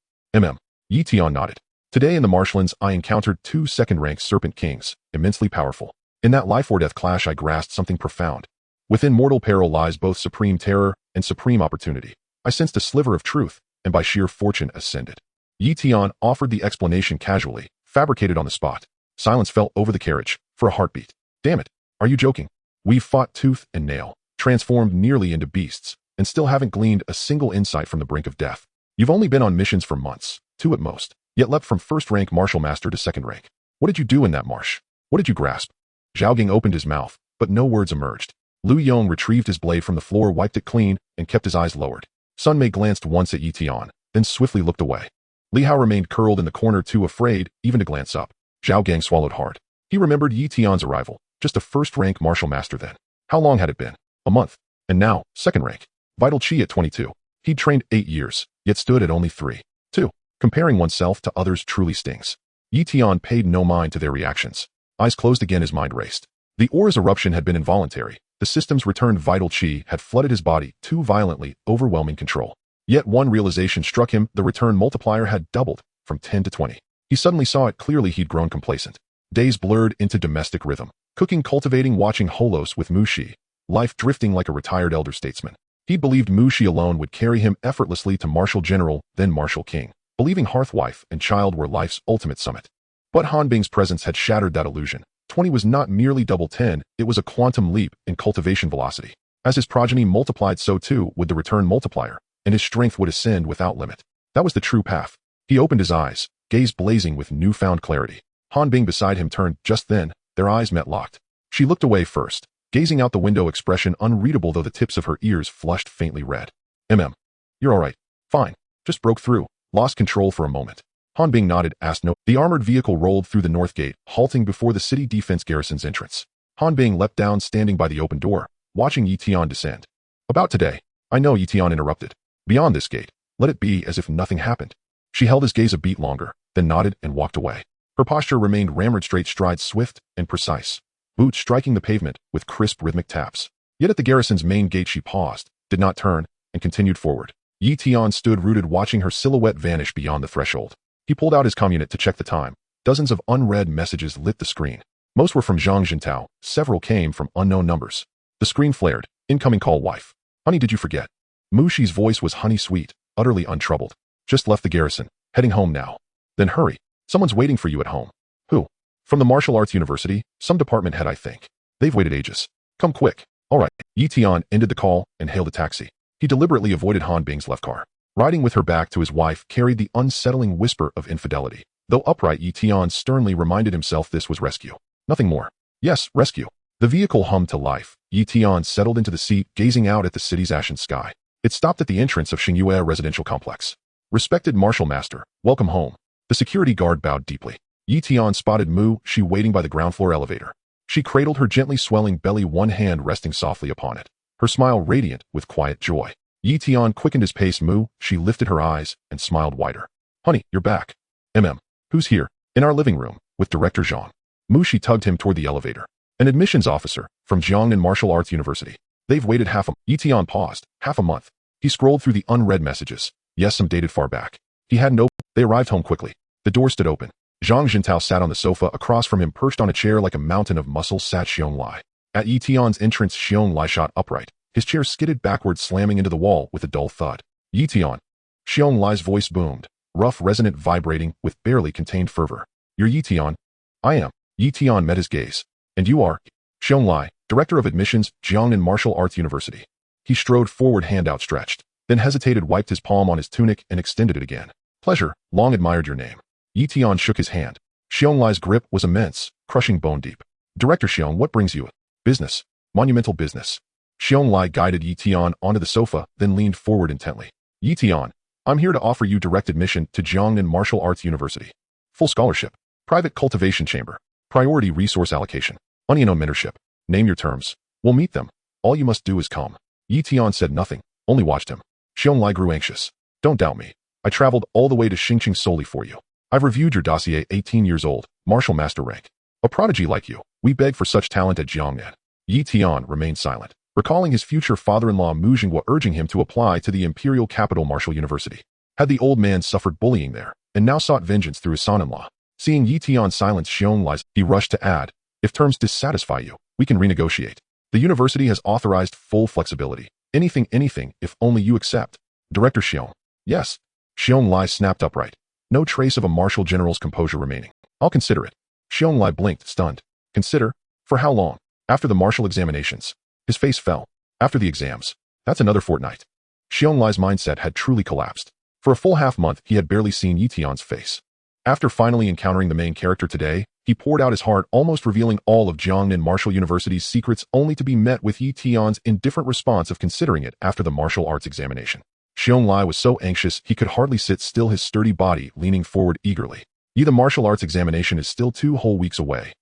Yi Tian nodded. Today in the marshlands, I encountered 2 second-rank serpent kings, immensely powerful. In that life-or-death clash, I grasped something profound. Within mortal peril lies both supreme terror and supreme opportunity. I sensed a sliver of truth, and by sheer fortune ascended. Yi Tian offered the explanation casually, fabricated on the spot. Silence fell over the carriage, for a heartbeat. Damn it, are you joking? We've fought tooth and nail, transformed nearly into beasts, and still haven't gleaned a single insight from the brink of death. You've only been on missions for months, 2 at most, yet leapt from 1st-rank martial master to 2nd rank. What did you do in that marsh? What did you grasp? Zhao Ging opened his mouth, but no words emerged. Lu Yong retrieved his blade from the floor, wiped it clean, and kept his eyes lowered. Sun Mei glanced once at Yi Tian, then swiftly looked away. Li Hao remained curled in the corner, too afraid even to glance up. Zhao Gang swallowed hard. He remembered Yi Tian's arrival, just a first-rank martial master then. How long had it been? A month. And now, second rank. Vital Qi at 22. He'd trained 8 years, yet stood at only 3. 2. Comparing oneself to others truly stings. Yi Tian paid no mind to their reactions. Eyes closed again, his mind raced. The aura's eruption had been involuntary. The system's returned vital qi had flooded his body too violently, overwhelming control. Yet one realization struck him: the return multiplier had doubled, from 10 to 20. He suddenly saw it clearly. He'd grown complacent. Days blurred into domestic rhythm. Cooking, cultivating, watching Holos with Mu Shi. Life drifting like a retired elder statesman. He believed Mu Shi alone would carry him effortlessly to martial general, then martial king. Believing hearthwife and child were life's ultimate summit. But Han Bing's presence had shattered that illusion. 20 was not merely double 10, it was a quantum leap in cultivation velocity. As his progeny multiplied, so too would the return multiplier, and his strength would ascend without limit. That was the true path. He opened his eyes, gaze blazing with newfound clarity. Han Bing beside him turned. Just then, their eyes met locked. She looked away first, gazing out the window, expression unreadable though the tips of her ears flushed faintly red. You're all right. Fine. Just broke through. Lost control for a moment. Han Bing nodded, asked no. The armored vehicle rolled through the north gate, halting before the city defense garrison's entrance. Han Bing leapt down, standing by the open door, watching Yi Tian descend. About today. I know, Yi Tian interrupted. Beyond this gate, let it be as if nothing happened. She held his gaze a beat longer, then nodded and walked away. Her posture remained ramrod, straight strides swift and precise. Boots striking the pavement with crisp rhythmic taps. Yet at the garrison's main gate she paused, did not turn, and continued forward. Yi Tian stood rooted, watching her silhouette vanish beyond the threshold. He pulled out his communit to check the time. Dozens of unread messages lit the screen. Most were from Zhang Jintao, several came from unknown numbers. The screen flared. Incoming call, wife. Honey, did you forget? Mu Shi's voice was honey sweet, utterly untroubled. Just left the garrison, heading home now. Then hurry. Someone's waiting for you at home. Who? From the Martial Arts University, some department head, I think. They've waited ages. Come quick. All right. Yi Tian ended the call and hailed a taxi. He deliberately avoided Han Bing's left car. Riding with her back to his wife carried the unsettling whisper of infidelity. Though upright, Yi Tian sternly reminded himself this was rescue. Nothing more. Yes, rescue. The vehicle hummed to life. Yi Tian settled into the seat, gazing out at the city's ashen sky. It stopped at the entrance of Xingyue residential complex. Respected Martial Master, welcome home. The security guard bowed deeply. Yi Tian spotted Mu Shi waiting by the ground floor elevator. She cradled her gently swelling belly, one hand resting softly upon it, her smile radiant with quiet joy. Yi Tian quickened his pace. Mu Shi lifted her eyes and smiled wider. Honey, you're back. Who's here? In our living room, with Director Zhang. Mu Shi tugged him toward the elevator. An admissions officer, from Jiangnan Martial Arts University. They've waited Yi Tian paused. Half a month. He scrolled through the unread messages. Yes, some dated far back. He hadn't opened. They arrived home quickly. The door stood open. Zhang Jintao sat on the sofa. Across from him, perched on a chair like a mountain of muscle, sat Xiong Lai. At Yi Tian's entrance, Xiong Lai shot upright. His chair skidded backward, slamming into the wall with a dull thud. Yi Tian. Xiong Lai's voice boomed, rough, resonant, vibrating with barely contained fervor. You're Yi Tian? I am. Yi Tian met his gaze. And you are? Xiong Lai, Director of Admissions, Jiangnan Martial Arts University. He strode forward, hand outstretched, then hesitated, wiped his palm on his tunic, and extended it again. Pleasure, long admired your name. Yi Tian shook his hand. Xiong Lai's grip was immense, crushing bone deep. Director Xiong, what brings you? Business. Monumental business. Xiong Lai guided Yi Tian onto the sofa, then leaned forward intently. Yi Tian, I'm here to offer you direct admission to Jiangnan Martial Arts University. Full scholarship. Private cultivation chamber. Priority resource allocation. Unknown mentorship. Name your terms. We'll meet them. All you must do is come. Yi Tian said nothing, only watched him. Xiong Lai grew anxious. Don't doubt me. I traveled all the way to Xingqing solely for you. I've reviewed your dossier. 18 years old, martial master rank. A prodigy like you. We beg for such talent at Jiangnan. Yi Tian remained silent, recalling his future father-in-law Mu Jinghua urging him to apply to the imperial capital Martial University. Had the old man suffered bullying there, and now sought vengeance through his son-in-law? Seeing Yi Tian's silence, Xiong Lai, he rushed to add, if terms dissatisfy you, we can renegotiate. The university has authorized full flexibility. Anything, if only you accept. Director Xiong. Yes. Xiong Lai snapped upright. No trace of a martial general's composure remaining. I'll consider it. Xiong Lai blinked, stunned. Consider? For how long? After the martial examinations. His face fell. After the exams. That's another fortnight. Xiong Lai's mindset had truly collapsed. For a full half-month, he had barely seen Yi Tian's face. After finally encountering the main character today, he poured out his heart, almost revealing all of Jiangnan Martial University's secrets, only to be met with Yi Tian's indifferent response of considering it after the martial arts examination. Xiong was so anxious he could hardly sit still, his sturdy body leaning forward eagerly. The martial arts examination is still 2 whole weeks away.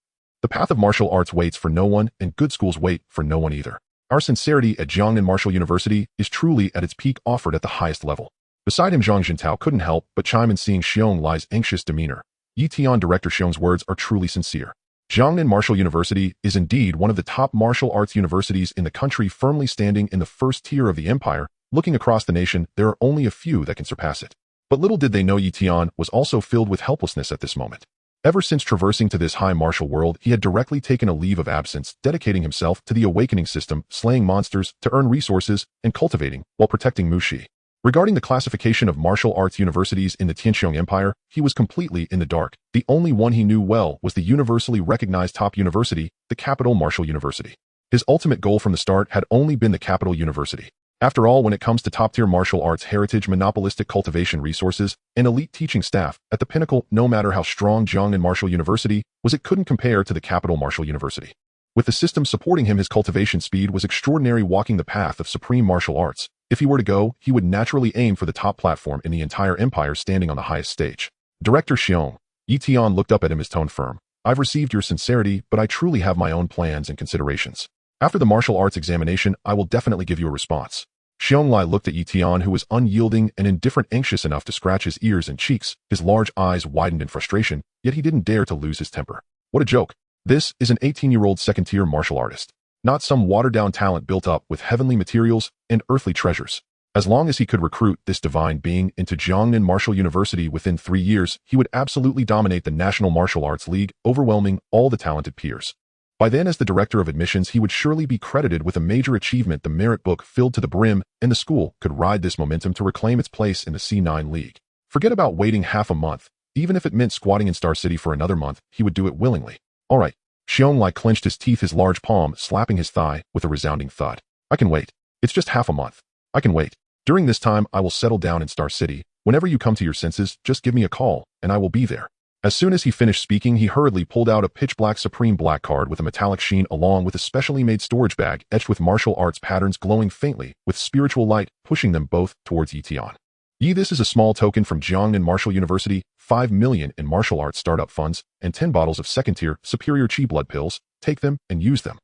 The path of martial arts waits for no one, and good schools wait for no one either. Our sincerity at Jiangnan Martial University is truly at its peak, offered at the highest level. Beside him, Zhang Jintao couldn't help but chime in, seeing Xiong anxious demeanor. Yi Tian, Director Xiong's words are truly sincere. Jiangnan Martial University is indeed one of the top martial arts universities in the country, firmly standing in the first tier of the empire. Looking across the nation, there are only a few that can surpass it. But little did they know Yi Tian was also filled with helplessness at this moment. Ever since traversing to this high martial world, he had directly taken a leave of absence, dedicating himself to the awakening system, slaying monsters to earn resources, and cultivating while protecting Muxi. Regarding the classification of martial arts universities in the Tianqiong Empire, he was completely in the dark. The only one he knew well was the universally recognized top university, the Capital Martial University. His ultimate goal from the start had only been the Capital University. After all, when it comes to top-tier martial arts heritage, monopolistic cultivation resources, and elite teaching staff, at the pinnacle, no matter how strong Jiangnan Martial University was, it couldn't compare to the Capital Martial University. With the system supporting him, his cultivation speed was extraordinary, walking the path of supreme martial arts. If he were to go, he would naturally aim for the top platform in the entire empire, standing on the highest stage. Director Xiong. Yi Tian looked up at him, his tone firm. I've received your sincerity, but I truly have my own plans and considerations. After the martial arts examination, I will definitely give you a response. Xiong looked at Yi Tian, who was unyielding and indifferent, anxious enough to scratch his ears and cheeks. His large eyes widened in frustration, yet he didn't dare to lose his temper. What a joke. This is an 18-year-old second-tier martial artist, not some watered-down talent built up with heavenly materials and earthly treasures. As long as he could recruit this divine being into Jiangnan Martial University within 3 years, he would absolutely dominate the National Martial Arts League, overwhelming all the talented peers. By then, as the director of admissions, he would surely be credited with a major achievement, the merit book filled to the brim, and the school could ride this momentum to reclaim its place in the C9 League. Forget about waiting half a month. Even if it meant squatting in Star City for another month, he would do it willingly. All right. Xiong clenched his teeth, his large palm slapping his thigh with a resounding thud. I can wait. It's just half a month. I can wait. During this time, I will settle down in Star City. Whenever you come to your senses, just give me a call, and I will be there. As soon as he finished speaking, he hurriedly pulled out a pitch-black supreme black card with a metallic sheen, along with a specially made storage bag etched with martial arts patterns glowing faintly with spiritual light, pushing them both towards Yi Tian. This is a small token from Jiangnan Martial University, 5 million in martial arts startup funds, and 10 bottles of second-tier superior chi blood pills. Take them and use them.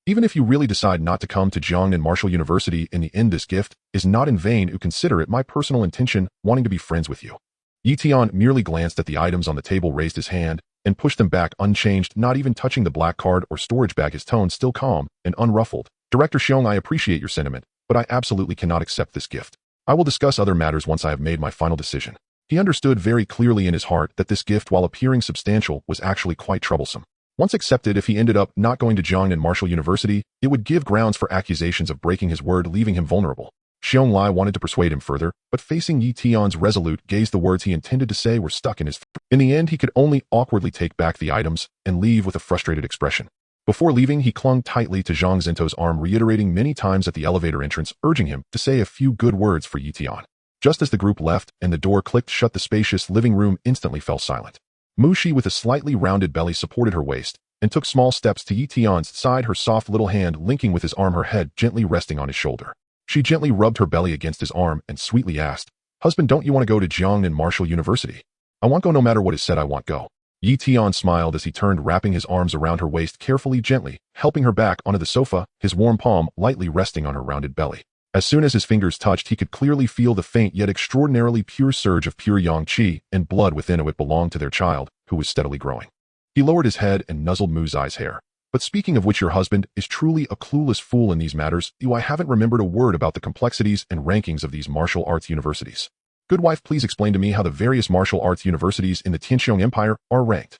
Even if you really decide not to come to Jiangnan Martial University in the end, this gift is not in vain. You consider it my personal intention, wanting to be friends with you. Yi Tian merely glanced at the items on the table, raised his hand, and pushed them back unchanged, not even touching the black card or storage bag, his tone still calm and unruffled. Director Xiong, I appreciate your sentiment, but I absolutely cannot accept this gift. I will discuss other matters once I have made my final decision. He understood very clearly in his heart that this gift, while appearing substantial, was actually quite troublesome. Once accepted, if he ended up not going to Jiangnan Martial University, it would give grounds for accusations of breaking his word, leaving him vulnerable. Xiong wanted to persuade him further, but facing Yi Tian's resolute gaze, the words he intended to say were stuck in his throat. In the end, he could only awkwardly take back the items and leave with a frustrated expression. Before leaving, he clung tightly to Zhang Zhento's arm, reiterating many times at the elevator entrance, urging him to say a few good words for Yi Tian. Just as the group left and the door clicked shut, the spacious living room instantly fell silent. Muxi, with a slightly rounded belly, supported her waist and took small steps to Yi Tian's side, her soft little hand linking with his arm, her head gently resting on his shoulder. She gently rubbed her belly against his arm and sweetly asked, Husband, don't you want to go to Jiangnan Martial University? I want go no matter what is said, I want go. Yi Tian smiled as he turned, wrapping his arms around her waist carefully, gently, helping her back onto the sofa, his warm palm lightly resting on her rounded belly. As soon as his fingers touched, he could clearly feel the faint yet extraordinarily pure surge of pure yang qi and blood within it belonged to their child, who was steadily growing. He lowered his head and nuzzled Muxi's hair. But speaking of which, your husband is truly a clueless fool in these matters. I haven't remembered a word about the complexities and rankings of these martial arts universities. Good wife, please explain to me how the various martial arts universities in the Tianqiong Empire are ranked.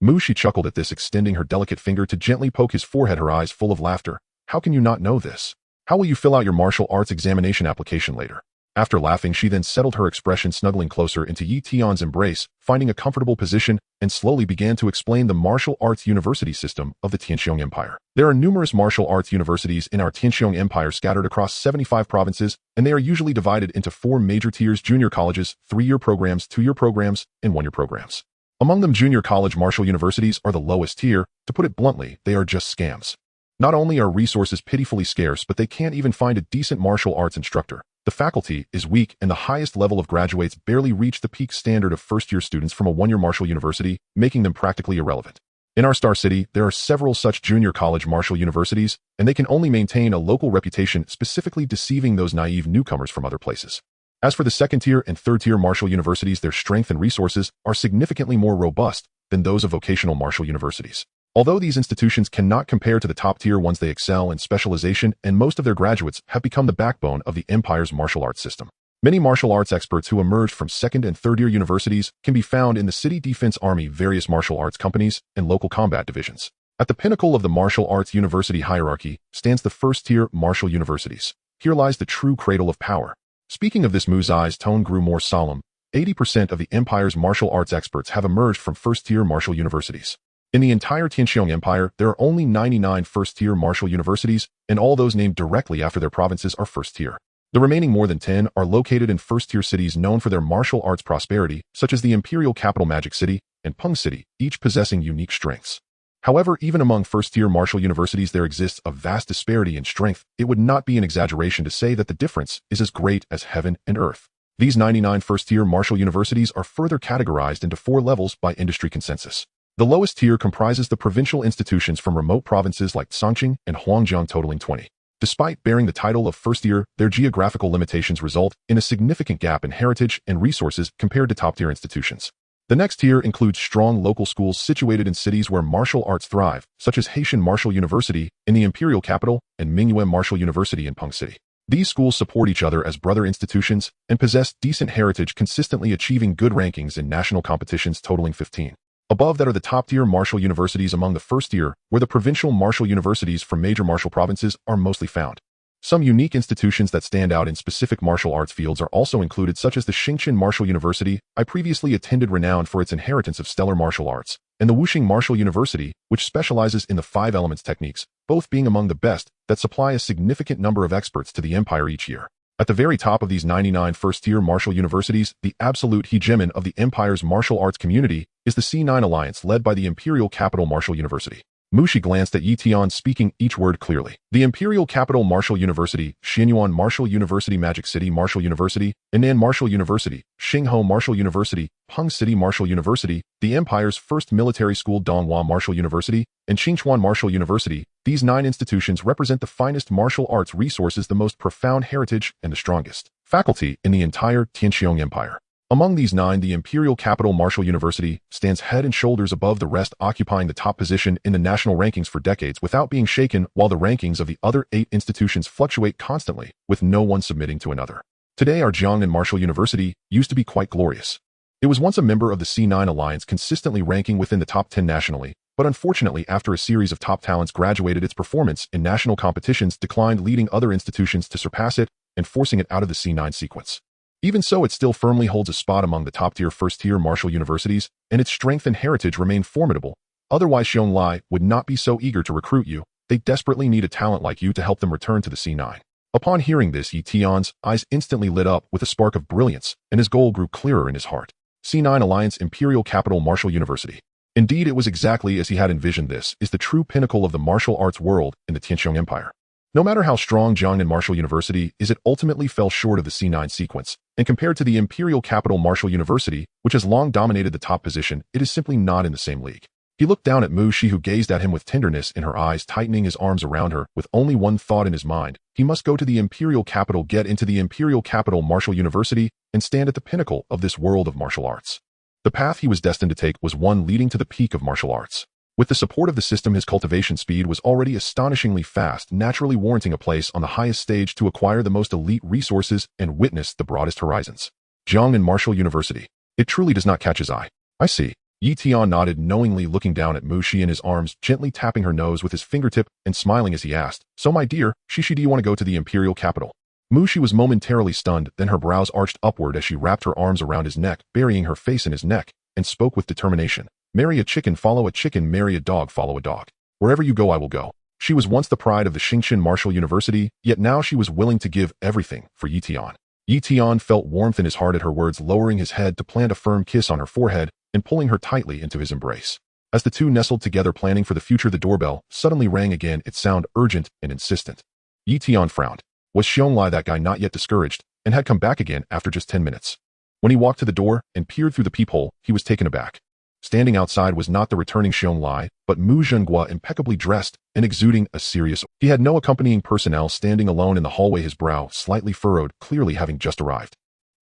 Muxi chuckled at this, extending her delicate finger to gently poke his forehead, her eyes full of laughter. How can you not know this? How will you fill out your martial arts examination application later? After laughing, she then settled her expression, snuggling closer into Yi Tian's embrace, finding a comfortable position, and slowly began to explain the martial arts university system of the Tianqiong Empire. There are numerous martial arts universities in our Tianqiong Empire scattered across 75 provinces, and they are usually divided into 4 major tiers: junior colleges, 3-year programs, 2-year programs, and 1-year programs. Among them, junior college martial universities are the lowest tier. To put it bluntly, they are just scams. Not only are resources pitifully scarce, but they can't even find a decent martial arts instructor. The faculty is weak and the highest level of graduates barely reach the peak standard of first-year students from a one-year Marshall University, making them practically irrelevant. In our star city, there are several such junior college Marshall Universities, and they can only maintain a local reputation, specifically deceiving those naive newcomers from other places. As for the second-tier and third-tier Marshall Universities, their strength and resources are significantly more robust than those of vocational Marshall Universities. Although these institutions cannot compare to the top-tier ones, they excel in specialization, and most of their graduates have become the backbone of the empire's martial arts system. Many martial arts experts who emerged from second- and third-year universities can be found in the City Defense Army, various martial arts companies, and local combat divisions. At the pinnacle of the martial arts university hierarchy stands the first-tier Martial Universities. Here lies the true cradle of power. Speaking of this, Mu's eyes tone grew more solemn. 80% of the empire's martial arts experts have emerged from first-tier Martial Universities. In the entire Tianqiong Empire, there are only 99 first-tier Martial Universities, and all those named directly after their provinces are first-tier. The remaining more than 10 are located in first-tier cities known for their martial arts prosperity, such as the imperial capital Magic City and Peng City, each possessing unique strengths. However, even among first-tier Martial Universities there exists a vast disparity in strength. It would not be an exaggeration to say that the difference is as great as heaven and earth. These 99 first-tier Martial Universities are further categorized into 4 levels by industry consensus. The lowest tier comprises the provincial institutions from remote provinces like Songqing and Huangjiang, totaling 20. Despite bearing the title of first tier, their geographical limitations result in a significant gap in heritage and resources compared to top-tier institutions. The next tier includes strong local schools situated in cities where martial arts thrive, such as Haitian Martial University in the imperial capital and Mingyuan Martial University in Peng City. These schools support each other as brother institutions and possess decent heritage, consistently achieving good rankings in national competitions, totaling 15. Above that are the top-tier martial universities among the first tier, where the provincial martial universities from major martial provinces are mostly found. Some unique institutions that stand out in specific martial arts fields are also included, such as the Xingqian Martial University, I previously attended, renowned for its inheritance of stellar martial arts, and the Wuxing Martial University, which specializes in the 5 elements techniques, both being among the best that supply a significant number of experts to the empire each year. At the very top of these 99 first-tier martial universities, the absolute hegemon of the empire's martial arts community is the C9 Alliance, led by the imperial capital Martial University. Mushi glanced at Yi Tian, speaking each word clearly. The imperial capital Martial University, Xianyuan Martial University, Magic City Martial University, Henan Martial University, Xinghou Martial University, Peng City Martial University, the empire's first military school Donghua Martial University, and Xinchuan Martial University. These 9 institutions represent the finest martial arts resources, the most profound heritage, and the strongest faculty in the entire Tianqiong Empire. Among these 9, the imperial capital Martial University stands head and shoulders above the rest, occupying the top position in the national rankings for decades without being shaken, while the rankings of the other 8 institutions fluctuate constantly, with no one submitting to another. Today, our Jiangnan Martial University used to be quite glorious. It was once a member of the C9 Alliance, consistently ranking within the top 10 nationally, but unfortunately, after a series of top talents graduated, its performance in national competitions declined, leading other institutions to surpass it and forcing it out of the C9 sequence. Even so, it still firmly holds a spot among the top-tier first-tier martial universities, and its strength and heritage remain formidable. Otherwise, Xiong would not be so eager to recruit you. They desperately need a talent like you to help them return to the C9. Upon hearing this, Yi Tian's eyes instantly lit up with a spark of brilliance, and his goal grew clearer in his heart. C9 Alliance, Imperial Capital Martial University. Indeed, it was exactly as he had envisioned. This is the true pinnacle of the martial arts world in the Tianqiong Empire. No matter how strong Jiangnan Martial University is, it ultimately fell short of the C9 sequence, and compared to the Imperial Capital Martial University, which has long dominated the top position, it is simply not in the same league. He looked down at Mu Shi, who gazed at him with tenderness in her eyes, tightening his arms around her, with only one thought in his mind. He must go to the Imperial Capital, get into the Imperial Capital Martial University, and stand at the pinnacle of this world of martial arts. The path he was destined to take was one leading to the peak of martial arts. With the support of the system, his cultivation speed was already astonishingly fast, naturally warranting a place on the highest stage to acquire the most elite resources and witness the broadest horizons. Jiangnan Martial University. It truly does not catch his eye. I see. Yi Tian nodded knowingly, looking down at Mu Shi in his arms, gently tapping her nose with his fingertip and smiling as he asked, "So my dear, Shishi, do you want to go to the Imperial Capital?" Mu Shi was momentarily stunned, then her brows arched upward as she wrapped her arms around his neck, burying her face in his neck, and spoke with determination. "Marry a chicken, follow a chicken, marry a dog, follow a dog. Wherever you go, I will go." She was once the pride of the Xingqian Martial University, yet now she was willing to give everything for Yi Tian. Yi Tian felt warmth in his heart at her words, lowering his head to plant a firm kiss on her forehead and pulling her tightly into his embrace. As the two nestled together, planning for the future, the doorbell suddenly rang again, its sound urgent and insistent. Yi Tian frowned. Was Xiong that guy not yet discouraged? and had come back again after just 10 minutes. When he walked to the door and peered through the peephole, he was taken aback. Standing outside was not the returning Xiong Lai, but Mu Zhenghua, impeccably dressed and exuding a serious. He had no accompanying personnel, standing alone in the hallway, his brow slightly furrowed, clearly having just arrived.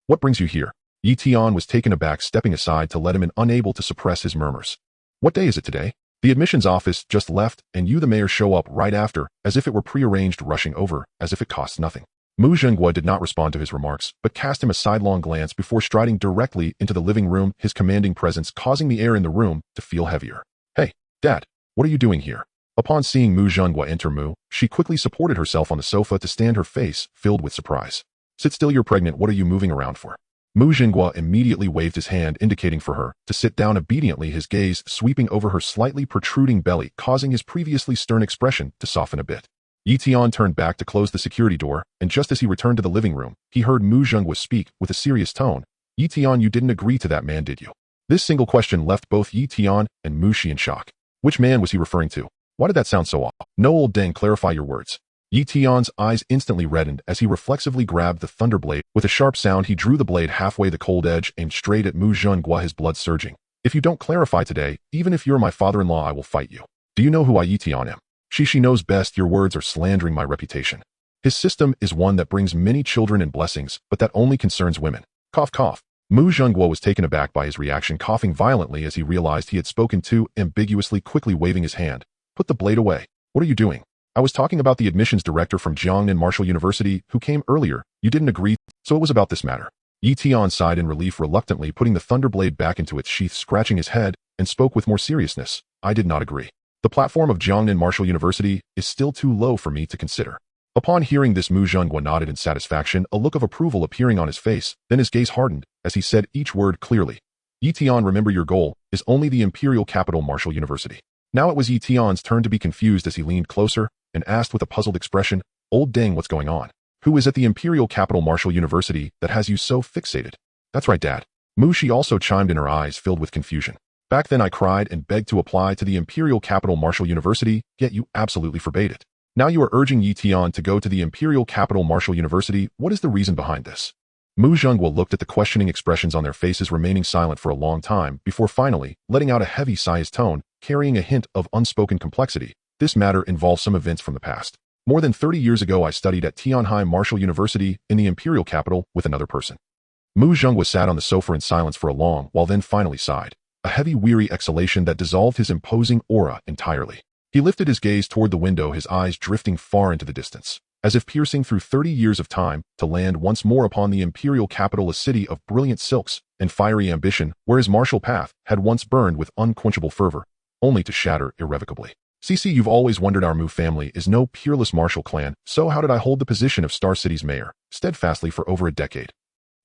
"What brings you here?" Yi Tian was taken aback, stepping aside to let him in, unable to suppress his murmurs. "What day is it today? The admissions office just left, and you, the mayor, show up right after, as if it were prearranged, rushing over, as if it costs nothing." Mu Zhenghua did not respond to his remarks, but cast him a sidelong glance before striding directly into the living room, his commanding presence causing the air in the room to feel heavier. "Hey, Dad, what are you doing here?" Upon seeing Mu Zhenghua enter she quickly supported herself on the sofa to stand, her face filled with surprise. "Sit still, you're pregnant. What are you moving around for?" Mu Zhenghua immediately waved his hand, indicating for her to sit down, obediently, his gaze sweeping over her slightly protruding belly, causing his previously stern expression to soften a bit. Yi Tian turned back to close the security door, and just as he returned to the living room, he heard Mu Zhenghua speak with a serious tone. "Yi Tian, you didn't agree to that man, did you?" This single question left both Yi Tian and Mu Xi in shock. Which man was he referring to? Why did that sound so off? "No, old Deng, clarify your words." Yi Tian's eyes instantly reddened as he reflexively grabbed the thunder blade. With a sharp sound, he drew the blade halfway, the cold edge aimed straight at Mu Zhenghua, his blood surging. "If you don't clarify today, even if you're my father-in-law, I will fight you. Do you know who I, Yi Tian, am? She knows best. Your words are slandering my reputation. His system is one that brings many children and blessings, but that only concerns women." Cough, cough. Mu Zhenghua was taken aback by his reaction, coughing violently as he realized he had spoken too ambiguously, quickly waving his hand. "Put the blade away. What are you doing?" "I was talking about the admissions director from Jiangnan Martial University who came earlier. You didn't agree, so it was about this matter." Yi Tian sighed in relief, reluctantly putting the thunder blade back into its sheath, scratching his head, and spoke with more seriousness. "I did not agree. The platform of Jiangnan Martial University is still too low for me to consider." Upon hearing this, Mu Zhenghua nodded in satisfaction, a look of approval appearing on his face, then his gaze hardened as he said each word clearly. "Yi Tian, remember your goal is only the Imperial Capital Martial University." Now it was Yi Tian's turn to be confused as he leaned closer and asked with a puzzled expression, "Old Deng, what's going on? Who is at the Imperial Capital Martial University that has you so fixated?" "That's right, Dad." Mu Xi also chimed in, her eyes filled with confusion. "Back then I cried and begged to apply to the Imperial Capital Martial University, yet you absolutely forbade it. Now you are urging Yi Tian to go to the Imperial Capital Martial University. What is the reason behind this?" Mu Zhenghua looked at the questioning expressions on their faces, remaining silent for a long time before finally letting out a heavy sigh, his tone carrying a hint of unspoken complexity. "This matter involves some events from the past. More than 30 years ago I studied at Tianhai Martial University in the Imperial Capital with another person." Mu Zhenghua sat on the sofa in silence for a long while, then finally sighed. A heavy, weary exhalation that dissolved his imposing aura entirely. He lifted his gaze toward the window, his eyes drifting far into the distance, as if piercing through 30 years of time to land once more upon the imperial capital, a city of brilliant silks and fiery ambition, where his martial path had once burned with unquenchable fervor, only to shatter irrevocably. "CC, you've always wondered our Mu family is no peerless martial clan, so how did I hold the position of Star City's mayor steadfastly for over a decade?"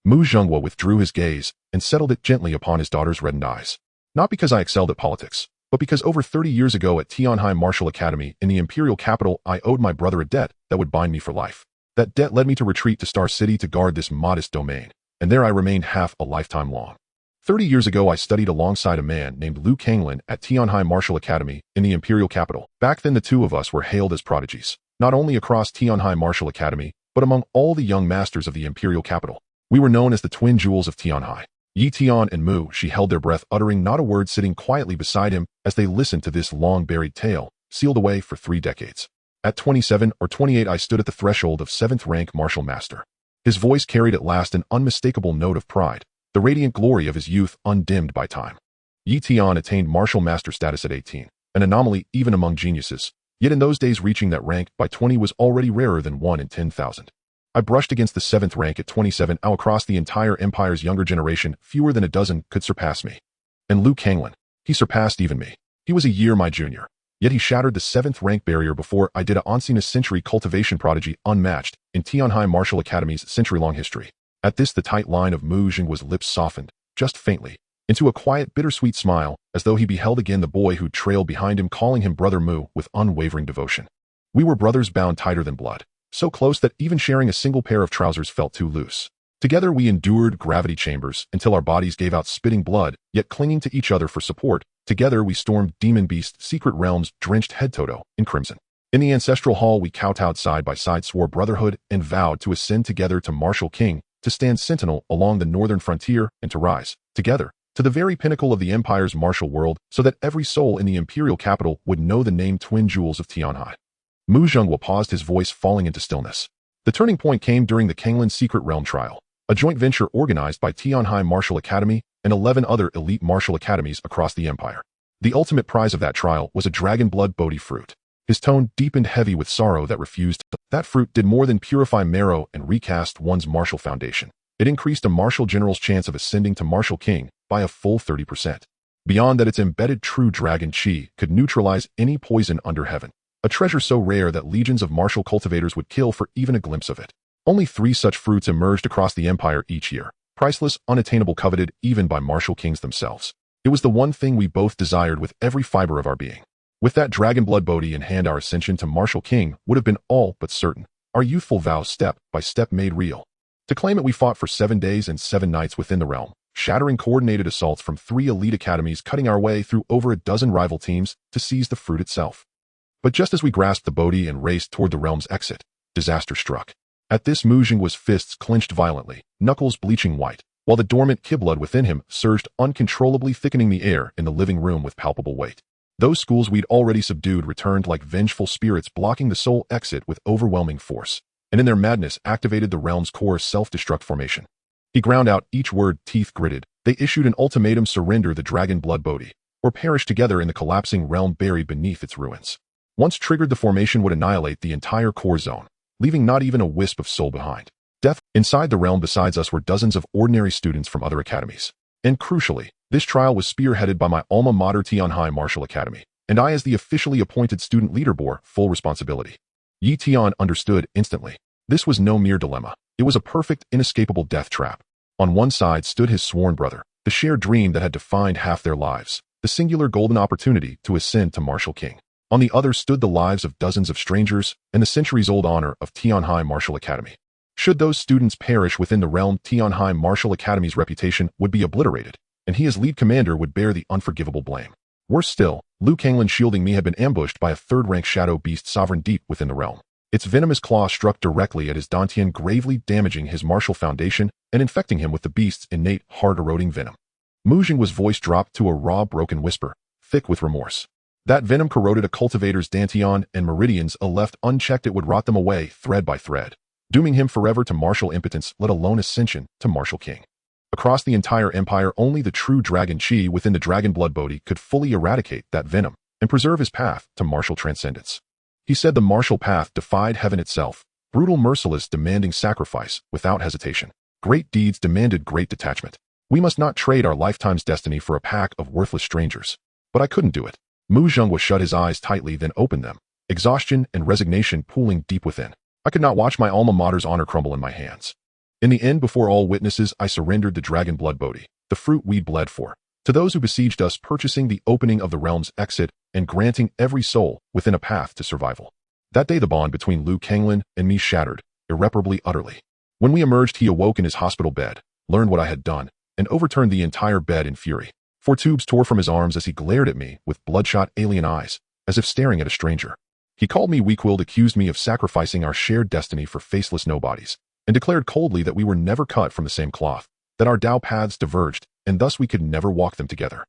Mu Zhenghua withdrew his gaze and settled it gently upon his daughter's reddened eyes. "Not because I excelled at politics, but because over 30 years ago at Tianhai Martial Academy in the imperial capital, I owed my brother a debt that would bind me for life. That debt led me to retreat to Star City to guard this modest domain, and there I remained half a lifetime long. 30 years ago I studied alongside a man named Liu Kanglin at Tianhai Martial Academy in the imperial capital. Back then the two of us were hailed as prodigies, not only across Tianhai Martial Academy, but among all the young masters of the imperial capital. We were known as the twin jewels of Tianhai." Yi Tian and Mu Xi held their breath, uttering not a word, sitting quietly beside him as they listened to this long-buried tale, sealed away for 3 decades. "At 27 or 28 I stood at the threshold of 7th rank martial master." His voice carried at last an unmistakable note of pride, the radiant glory of his youth undimmed by time. Yi Tian attained martial master status at 18, an anomaly even among geniuses, yet in those days reaching that rank by 20 was already rarer than 1 in 10,000. I brushed against the 7th rank at 27. Now across the entire empire's younger generation, fewer than a dozen could surpass me. And Liu Kanglin, he surpassed even me. He was a year my junior, yet he shattered the 7th rank barrier before I did. A Ancient century cultivation prodigy, unmatched in Tianhai Martial Academy's century-long history. At this the tight line of Mu Zhenghua's lips softened, just faintly, into a quiet bittersweet smile, as though he beheld again the boy who trailed behind him, calling him Brother Mu with unwavering devotion. We were brothers bound tighter than blood, so close that even sharing a single pair of trousers felt too loose. Together we endured gravity chambers until our bodies gave out spitting blood, yet clinging to each other for support. Together we stormed demon beast secret realms, drenched head to toe in crimson. In the ancestral hall we kowtowed side by side, swore brotherhood, and vowed to ascend together to martial king to stand sentinel along the northern frontier and to rise, together, to the very pinnacle of the Empire's martial world so that every soul in the imperial capital would know the name Twin Jewels of Tianhai. Mu Zhonghua paused, his voice falling into stillness. The turning point came during the Kanglan Secret Realm Trial, a joint venture organized by Tianhai Martial Academy and 11 other elite martial academies across the Empire. The ultimate prize of that trial was a dragon blood Bodhi fruit. His tone deepened heavy with sorrow that refused. That fruit did more than purify marrow and recast one's martial foundation. It increased a martial general's chance of ascending to martial king by a full 30%. Beyond that, its embedded true dragon chi could neutralize any poison under heaven, a treasure so rare that legions of martial cultivators would kill for even a glimpse of it. Only 3 such fruits emerged across the Empire each year, priceless, unattainable, coveted even by martial kings themselves. It was the one thing we both desired with every fiber of our being. With that dragon blood Bodhi in hand, our ascension to martial king would have been all but certain, our youthful vows step by step made real. To claim it, we fought for 7 days and 7 nights within the realm, shattering coordinated assaults from 3 elite academies, cutting our way through over a dozen rival teams to seize the fruit itself. But just as we grasped the Bodhi and raced toward the realm's exit, disaster struck. At this, Mu Zhonghua's fists clenched violently, knuckles bleaching white, while the dormant ki-blood within him surged uncontrollably, thickening the air in the living room with palpable weight. Those schools we'd already subdued returned like vengeful spirits, blocking the soul exit with overwhelming force, and in their madness activated the realm's core self-destruct formation. He ground out each word, teeth gritted. They issued an ultimatum: surrender the dragon blood Bodhi, or perish together in the collapsing realm buried beneath its ruins. Once triggered, the formation would annihilate the entire core zone, leaving not even a wisp of soul behind. Death. Inside the realm besides us were dozens of ordinary students from other academies. And crucially, this trial was spearheaded by my alma mater Tianhai Martial Academy, and I, as the officially appointed student leader, bore full responsibility. Yi Tian understood instantly. This was no mere dilemma. It was a perfect, inescapable death trap. On one side stood his sworn brother, the shared dream that had defined half their lives, the singular golden opportunity to ascend to martial king. On the other stood the lives of dozens of strangers and the centuries-old honor of Tianhai Martial Academy. Should those students perish within the realm, Tianhai Martial Academy's reputation would be obliterated, and he as lead commander would bear the unforgivable blame. Worse still, Liu Kanglan shielding me had been ambushed by a third-rank shadow beast sovereign deep within the realm. Its venomous claw struck directly at his dantian, gravely damaging his martial foundation and infecting him with the beast's innate, heart-eroding venom. Mu Zhonghua's voice dropped to a raw, broken whisper, thick with remorse. That venom corroded a cultivator's dantian and meridians. Left unchecked, it would rot them away thread by thread, dooming him forever to martial impotence, let alone ascension to martial king. Across the entire empire, only the true dragon chi within the dragon blood Bodhi could fully eradicate that venom and preserve his path to martial transcendence. He said the martial path defied heaven itself, brutal, merciless, demanding sacrifice without hesitation. Great deeds demanded great detachment. We must not trade our lifetime's destiny for a pack of worthless strangers. But I couldn't do it. Mu Zhonghua shut his eyes tightly, then opened them, exhaustion and resignation pooling deep within. I could not watch my alma mater's honor crumble in my hands. In the end, before all witnesses, I surrendered the dragon blood Bodhi, the fruit we'd bled for, to those who besieged us, purchasing the opening of the realm's exit and granting every soul within a path to survival. That day, the bond between Liu Kanglan and me shattered, irreparably, utterly. When we emerged, he awoke in his hospital bed, learned what I had done, and overturned the entire bed in fury. 4 tubes tore from his arms as he glared at me with bloodshot, alien eyes, as if staring at a stranger. He called me weak-willed, accused me of sacrificing our shared destiny for faceless nobodies, and declared coldly that we were never cut from the same cloth, that our Tao paths diverged, and thus we could never walk them together.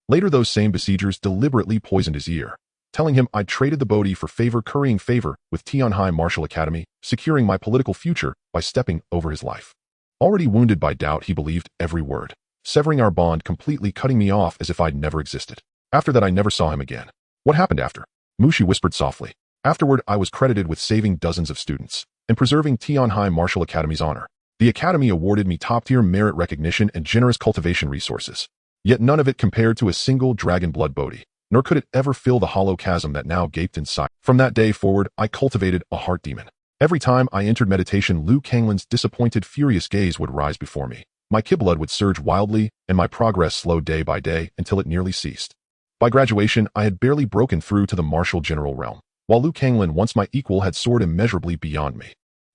Later, those same besiegers deliberately poisoned his ear, telling him I'd traded the Bodhi for favor, currying favor with Tianhai Martial Academy, securing my political future by stepping over his life. Already wounded by doubt, he believed every word, severing our bond completely, cutting me off as if I'd never existed. After that, I never saw him again. What happened after? Mushi whispered softly. Afterward, I was credited with saving dozens of students and preserving Tianhai Martial Academy's honor. The Academy awarded me top-tier merit recognition and generous cultivation resources. Yet none of it compared to a single dragon blood Bodhi, nor could it ever fill the hollow chasm that now gaped inside. From that day forward, I cultivated a heart demon. Every time I entered meditation, Liu Kanglan's disappointed, furious gaze would rise before me. My ki-blood would surge wildly, and my progress slowed day by day until it nearly ceased. By graduation, I had barely broken through to the martial general realm, while Liu Kanglan, once my equal, had soared immeasurably beyond me.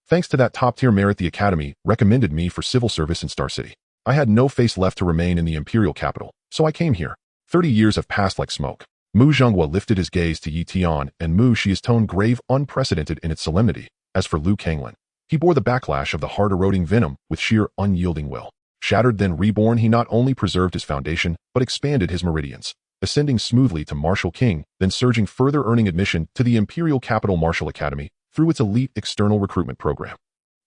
Thanks to that top-tier merit, the Academy recommended me for civil service in Star City. I had no face left to remain in the imperial capital, so I came here. 30 years have passed like smoke. Mu Zhonghua lifted his gaze to Yi Tian, and Mu Shi's tone grave, unprecedented in its solemnity. As for Liu Kanglan, He bore the backlash of the heart-eroding venom with sheer unyielding will. Shattered then reborn, he not only preserved his foundation, but expanded his meridians, ascending smoothly to Martial King, then surging further, earning admission to the Imperial Capital Martial Academy through its elite external recruitment program.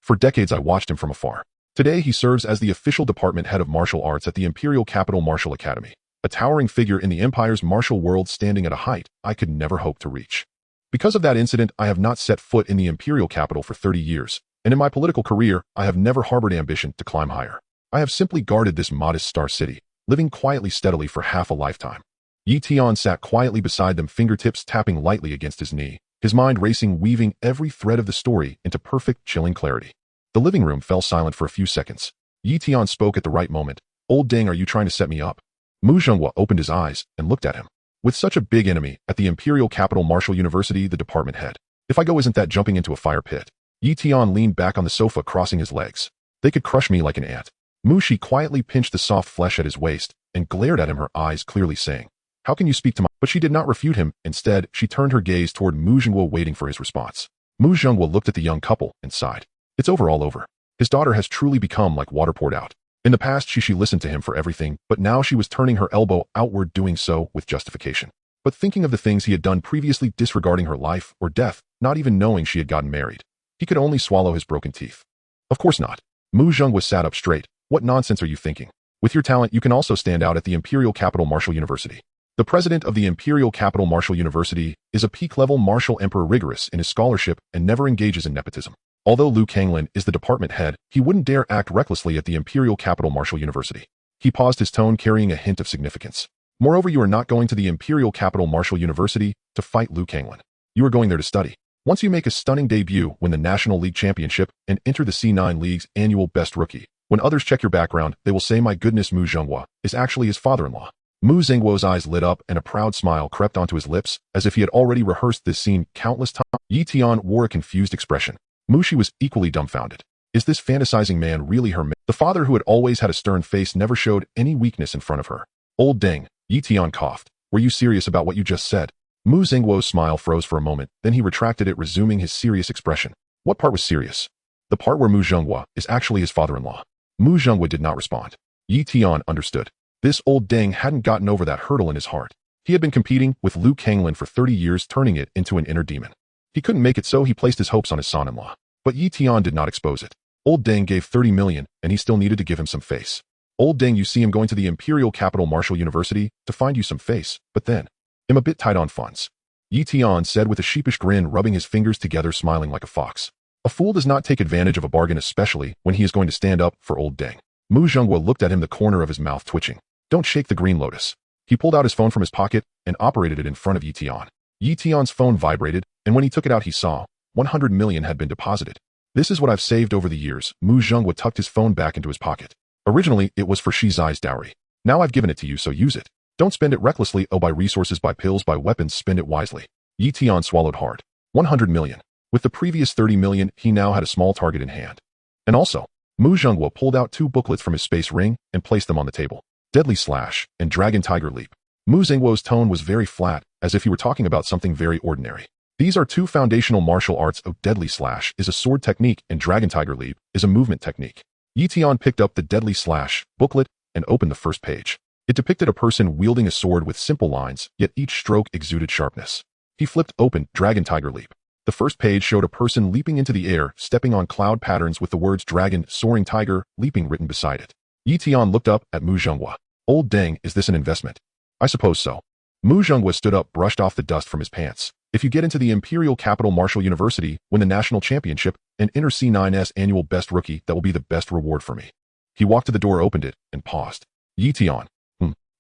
For decades I watched him from afar. Today he serves as the official department head of martial arts at the Imperial Capital Martial Academy, a towering figure in the Empire's martial world, standing at a height I could never hope to reach. Because of that incident, I have not set foot in the Imperial Capital for 30 years, and in my political career, I have never harbored ambition to climb higher. I have simply guarded this modest star city, living quietly steadily for half a lifetime. Yi Tian sat quietly beside them, fingertips tapping lightly against his knee, his mind racing, weaving every thread of the story into perfect, chilling clarity. The living room fell silent for a few seconds. Yi Tian spoke at the right moment. "Old Deng, are you trying to set me up?" Mu Zhenghua opened his eyes and looked at him. With such a big enemy at the Imperial Capital Martial University, the department head. If I go, isn't that jumping into a fire pit? Yi Tian leaned back on the sofa, crossing his legs. They could crush me like an ant. Mu Shi quietly pinched the soft flesh at his waist and glared at him, her eyes clearly saying, "How can you speak to my—" But she did not refute him. Instead, she turned her gaze toward Mu Zhenghua, waiting for his response. Mu Zhenghua looked at the young couple and sighed. It's over, all over. His daughter has truly become like water poured out. In the past, she listened to him for everything, but now she was turning her elbow outward, doing so with justification. But thinking of the things he had done previously, disregarding her life or death, not even knowing she had gotten married, he could only swallow his broken teeth. Of course not. Mu Zhenghua sat up straight. What nonsense are you thinking? With your talent, you can also stand out at the Imperial Capital Martial University. The president of the Imperial Capital Martial University is a peak-level martial emperor, rigorous in his scholarship and never engages in nepotism. Although Liu Kanglin is the department head, he wouldn't dare act recklessly at the Imperial Capital Martial University. He paused, his tone carrying a hint of significance. Moreover, you are not going to the Imperial Capital Martial University to fight Liu Kanglin. You are going there to study. Once you make a stunning debut, win the National League Championship, and enter the C9 League's annual Best Rookie, when others check your background, they will say, my goodness, Mu Zhenghua is actually his father-in-law. Mu Zhenghua's eyes lit up and a proud smile crept onto his lips, as if he had already rehearsed this scene countless times. Yi Tian wore a confused expression. Mu Shi was equally dumbfounded. Is this fantasizing man really her man? The father, who had always had a stern face, never showed any weakness in front of her. Old Deng, Yi Tian coughed. Were you serious about what you just said? Mu Zhenghua's smile froze for a moment, then he retracted it, resuming his serious expression. What part was serious? The part where Mu Zhenghua is actually his father-in-law. Mu Zhenghua did not respond. Yi Tian understood. This old Deng hadn't gotten over that hurdle in his heart. He had been competing with Liu Kanglin for 30 years, turning it into an inner demon. He couldn't make it, so he placed his hopes on his son-in-law. But Yi Tian did not expose it. Old Deng gave 30 million, and he still needed to give him some face. Old Deng, you see him going to the Imperial Capital Martial University to find you some face, but then, I'm a bit tight on funds. Yi Tian said with a sheepish grin, rubbing his fingers together, smiling like a fox. A fool does not take advantage of a bargain, especially when he is going to stand up for old Deng. Mu Zhenghua looked at him, the corner of his mouth twitching. Don't shake the green lotus. He pulled out his phone from his pocket and operated it in front of Yi Tian. Yi Tian's phone vibrated, and when he took it out, he saw 100 million had been deposited. This is what I've saved over the years. Mu Zhenghua tucked his phone back into his pocket. Originally, it was for Shizai's dowry. Now I've given it to you, so use it. Don't spend it recklessly. Oh, buy resources, buy pills, buy weapons, spend it wisely. Yi Tian swallowed hard. 100 million. With the previous 30 million, he now had a small target in hand. And also, Mu Zhenghua pulled out 2 booklets from his space ring and placed them on the table. Deadly Slash and Dragon Tiger Leap. Mu Zhenghua's tone was very flat, as if he were talking about something very ordinary. These are 2 foundational martial arts. Deadly Slash is a sword technique and Dragon Tiger Leap is a movement technique. Yi Tian picked up the Deadly Slash booklet and opened the first page. It depicted a person wielding a sword with simple lines, yet each stroke exuded sharpness. He flipped open Dragon Tiger Leap. The first page showed a person leaping into the air, stepping on cloud patterns with the words dragon, soaring tiger, leaping written beside it. Yi Tian looked up at Mu Zhenghua. Old Deng, is this an investment? I suppose so. Mu Zhenghua stood up, brushed off the dust from his pants. If you get into the Imperial Capital Martial University, win the national championship, and enter C9's annual Best Rookie, that will be the best reward for me. He walked to the door, opened it, and paused. Yi Tian.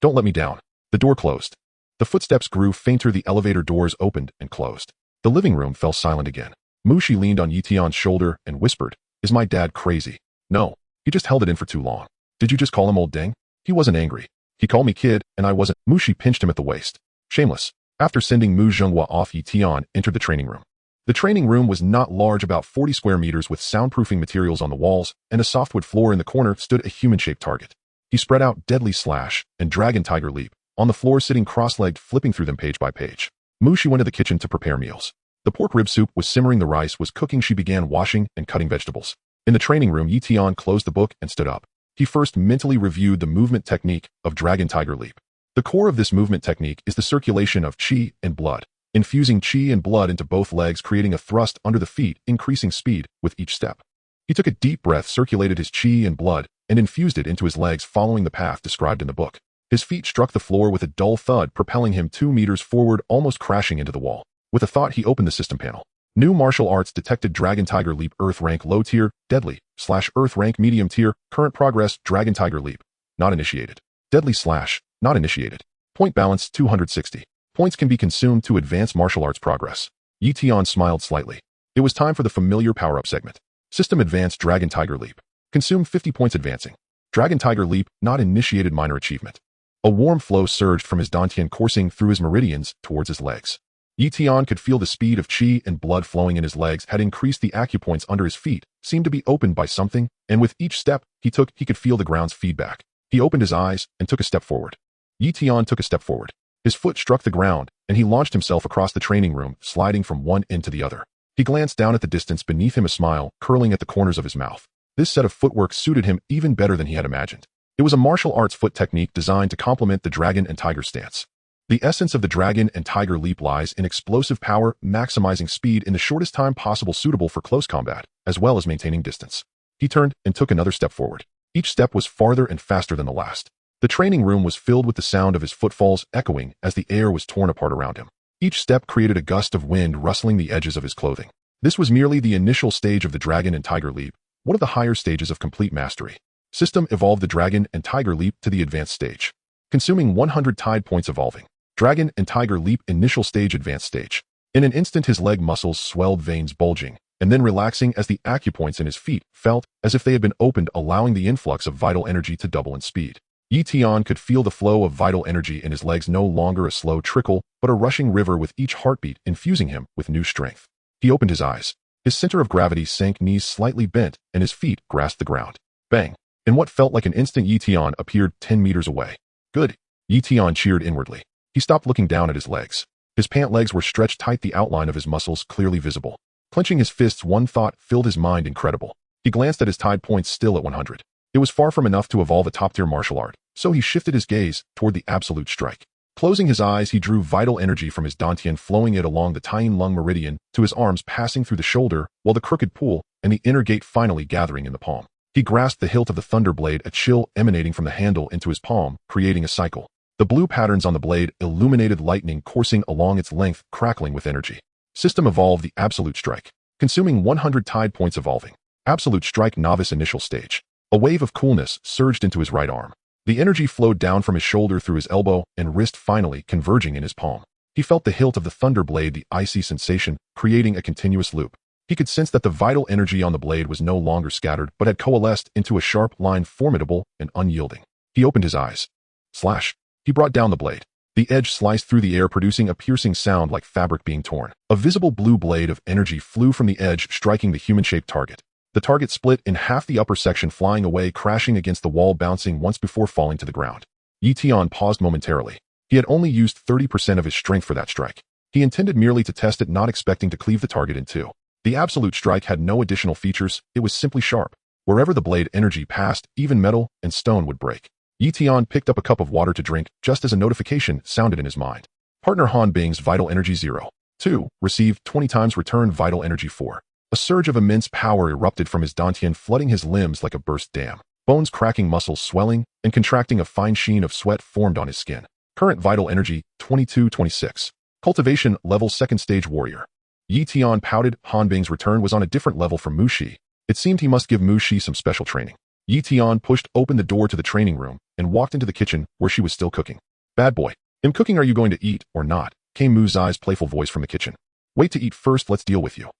Don't let me down. The door closed. The footsteps grew fainter, the elevator doors opened and closed. The living room fell silent again. Mu Shi leaned on Yi Tian's shoulder and whispered, is my dad crazy? No. He just held it in for too long. Did you just call him old Deng? He wasn't angry. He called me kid, and I wasn't. Mu Shi pinched him at the waist. Shameless. After sending Mu Zhenghua off, Yi Tian entered the training room. The training room was not large, about 40 square meters, with soundproofing materials on the walls and a softwood floor. In the corner stood a human-shaped target. He spread out Deadly Slash and Dragon Tiger Leap on the floor, sitting cross-legged, flipping through them page by page. Mu Shi went to the kitchen to prepare meals. The pork rib soup was simmering, the rice was cooking, she began washing and cutting vegetables. In the training room, Yi-Tian closed the book and stood up. He first mentally reviewed the movement technique of Dragon Tiger Leap. The core of this movement technique is the circulation of qi and blood, infusing qi and blood into both legs, creating a thrust under the feet, increasing speed with each step. He took a deep breath, circulated his qi and blood, and infused it into his legs, following the path described in the book. His feet struck the floor with a dull thud, propelling him 2 meters forward, almost crashing into the wall. With a thought, he opened the system panel. New martial arts detected: Dragon Tiger Leap, Earth rank low tier, deadly, / Earth rank medium tier, current progress, Dragon Tiger Leap, not initiated. Deadly / not initiated. Point balance 260. Points can be consumed to advance martial arts progress. Yi-Tian smiled slightly. It was time for the familiar power-up segment. System advanced Dragon Tiger Leap. Consume 50 points advancing. Dragon Tiger Leap, not initiated, minor achievement. A warm flow surged from his dantian, coursing through his meridians towards his legs. Yi-Tian could feel the speed of qi and blood flowing in his legs had increased. The acupoints under his feet seemed to be opened by something, and with each step he took, he could feel the ground's feedback. He opened his eyes and took a step forward. Yi-Tian took a step forward. His foot struck the ground, and he launched himself across the training room, sliding from one end to the other. He glanced down at the distance beneath him, a smile curling at the corners of his mouth. This set of footwork suited him even better than he had imagined. It was a martial arts foot technique designed to complement the dragon and tiger stance. The essence of the Dragon and Tiger Leap lies in explosive power, maximizing speed in the shortest time possible, suitable for close combat, as well as maintaining distance. He turned and took another step forward. Each step was farther and faster than the last. The training room was filled with the sound of his footfalls, echoing as the air was torn apart around him. Each step created a gust of wind, rustling the edges of his clothing. This was merely the initial stage of the Dragon and Tiger Leap, one of the higher stages of complete mastery. System evolved the Dragon and Tiger Leap to the advanced stage. Consuming 100 tide points, evolving. Dragon and Tiger Leap, initial stage, advanced stage. In an instant his leg muscles swelled, veins bulging, and then relaxing as the acupoints in his feet felt as if they had been opened, allowing the influx of vital energy to double in speed. Yi-Tian could feel the flow of vital energy in his legs, no longer a slow trickle, but a rushing river with each heartbeat, infusing him with new strength. He opened his eyes. His center of gravity sank, knees slightly bent, and his feet grasped the ground. Bang! In what felt like an instant, Yi-Tian appeared 10 meters away. Good! Yi-Tian cheered inwardly. He stopped, looking down at his legs. His pant legs were stretched tight, the outline of his muscles clearly visible. Clenching his fists, one thought filled his mind: incredible. He glanced at his tide points, still at 100. It was far from enough to evolve a top-tier martial art, so he shifted his gaze toward the absolute strike. Closing his eyes, he drew vital energy from his dantian, flowing it along the Tian lung meridian to his arms, passing through the shoulder, while the crooked pool and the inner gate finally gathering in the palm. He grasped the hilt of the thunder blade, a chill emanating from the handle into his palm, creating a cycle. The blue patterns on the blade illuminated lightning coursing along its length, crackling with energy. System evolved the absolute strike. Consuming 100 tide points, evolving. Absolute strike, novice, initial stage. A wave of coolness surged into his right arm. The energy flowed down from his shoulder through his elbow and wrist, finally converging in his palm. He felt the hilt of the thunder blade, the icy sensation, creating a continuous loop. He could sense that the vital energy on the blade was no longer scattered, but had coalesced into a sharp line, formidable and unyielding. He opened his eyes. Slash. He brought down the blade. The edge sliced through the air, producing a piercing sound like fabric being torn. A visible blue blade of energy flew from the edge, striking the human-shaped target. The target split in half, the upper section flying away, crashing against the wall, bouncing once before falling to the ground. Yi-Tian paused momentarily. He had only used 30% of his strength for that strike. He intended merely to test it, not expecting to cleave the target in two. The absolute strike had no additional features, it was simply sharp. Wherever the blade energy passed, even metal and stone would break. Yi-Tian picked up a cup of water to drink, just as a notification sounded in his mind. Partner Han Bing's vital energy 0. 2. Received 20 times, return vital energy 4. A surge of immense power erupted from his dantian, flooding his limbs like a burst dam. Bones cracking, muscles swelling and contracting, a fine sheen of sweat formed on his skin. Current vital energy 22-26. Cultivation level 2nd stage warrior. Yi-Tian pouted. Han Bing's return was on a different level from Mu Shi. It seemed he must give Mu Shi some special training. Yi-Tian pushed open the door to the training room and walked into the kitchen where she was still cooking. Bad boy. I'm cooking, are you going to eat or not? Came Mu Zai's playful voice from the kitchen. Wait to eat first, let's deal with you.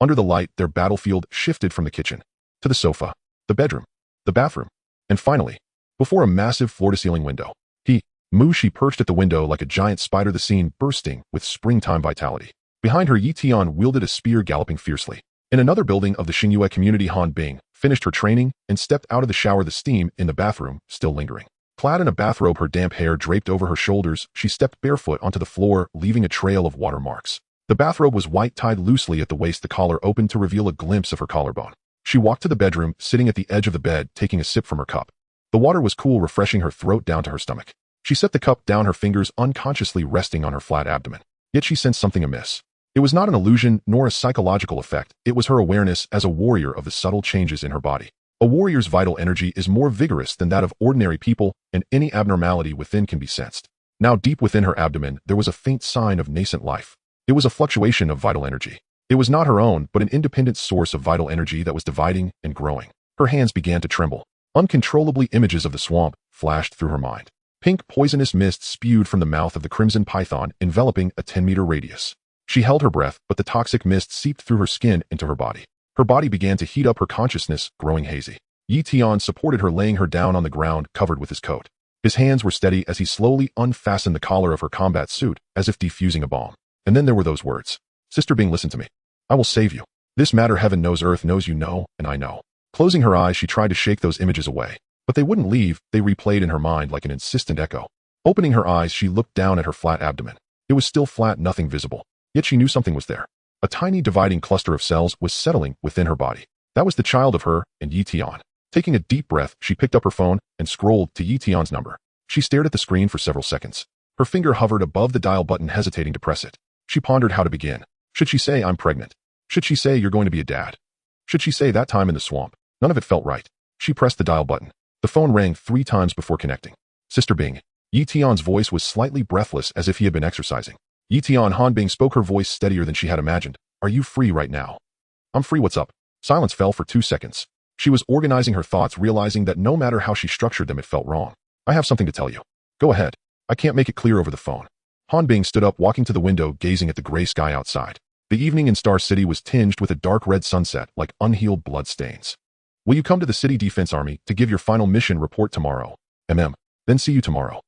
Under the light, their battlefield shifted from the kitchen to the sofa, the bedroom, the bathroom, and finally, before a massive floor-to-ceiling window. Mu Shi perched at the window like a giant spider, the scene bursting with springtime vitality. Behind her, Yi-Tian wielded a spear, galloping fiercely. In another building of the Xingyue community, Han Bing finished her training and stepped out of the shower, the steam in the bathroom still lingering. Clad in a bathrobe, her damp hair draped over her shoulders, she stepped barefoot onto the floor, leaving a trail of water marks. The bathrobe was white, tied loosely at the waist, the collar opened to reveal a glimpse of her collarbone. She walked to the bedroom, sitting at the edge of the bed, taking a sip from her cup. The water was cool, refreshing her throat down to her stomach. She set the cup down, her fingers unconsciously resting on her flat abdomen. Yet she sensed something amiss. It was not an illusion nor a psychological effect. It was her awareness as a warrior of the subtle changes in her body. A warrior's vital energy is more vigorous than that of ordinary people, and any abnormality within can be sensed. Now deep within her abdomen, there was a faint sign of nascent life. It was a fluctuation of vital energy. It was not her own, but an independent source of vital energy that was dividing and growing. Her hands began to tremble. Uncontrollably, images of the swamp flashed through her mind. Pink, poisonous mist spewed from the mouth of the crimson python, enveloping a 10-meter radius. She held her breath, but the toxic mist seeped through her skin into her body. Her body began to heat up, her consciousness growing hazy. Yi Tian supported her, laying her down on the ground, covered with his coat. His hands were steady as he slowly unfastened the collar of her combat suit, as if defusing a bomb. And then there were those words. Sister Bing, listen to me. I will save you. This matter, heaven knows, earth knows, you know, and I know. Closing her eyes, she tried to shake those images away. But they wouldn't leave. They replayed in her mind like an insistent echo. Opening her eyes, she looked down at her flat abdomen. It was still flat, nothing visible. Yet she knew something was there. A tiny dividing cluster of cells was settling within her body. That was the child of her and Yi Tian. Taking a deep breath, she picked up her phone and scrolled to Yi Tian's number. She stared at the screen for several seconds. Her finger hovered above the dial button, hesitating to press it. She pondered how to begin. Should she say, I'm pregnant? Should she say, you're going to be a dad? Should she say, that time in the swamp? None of it felt right. She pressed the dial button. The phone rang 3 times before connecting. Sister Bing. Yi Tian's voice was slightly breathless, as if he had been exercising. Yi Tian. Han Bing spoke, her voice steadier than she had imagined. Are you free right now? I'm free, what's up? Silence fell for 2 seconds. She was organizing her thoughts, realizing that no matter how she structured them, it felt wrong. I have something to tell you. Go ahead. I can't make it clear over the phone. Han Bing stood up, walking to the window, gazing at the gray sky outside. The evening in Star City was tinged with a dark red sunset, like unhealed blood stains. Will you come to the City Defense Army to give your final mission report tomorrow? Then see you tomorrow.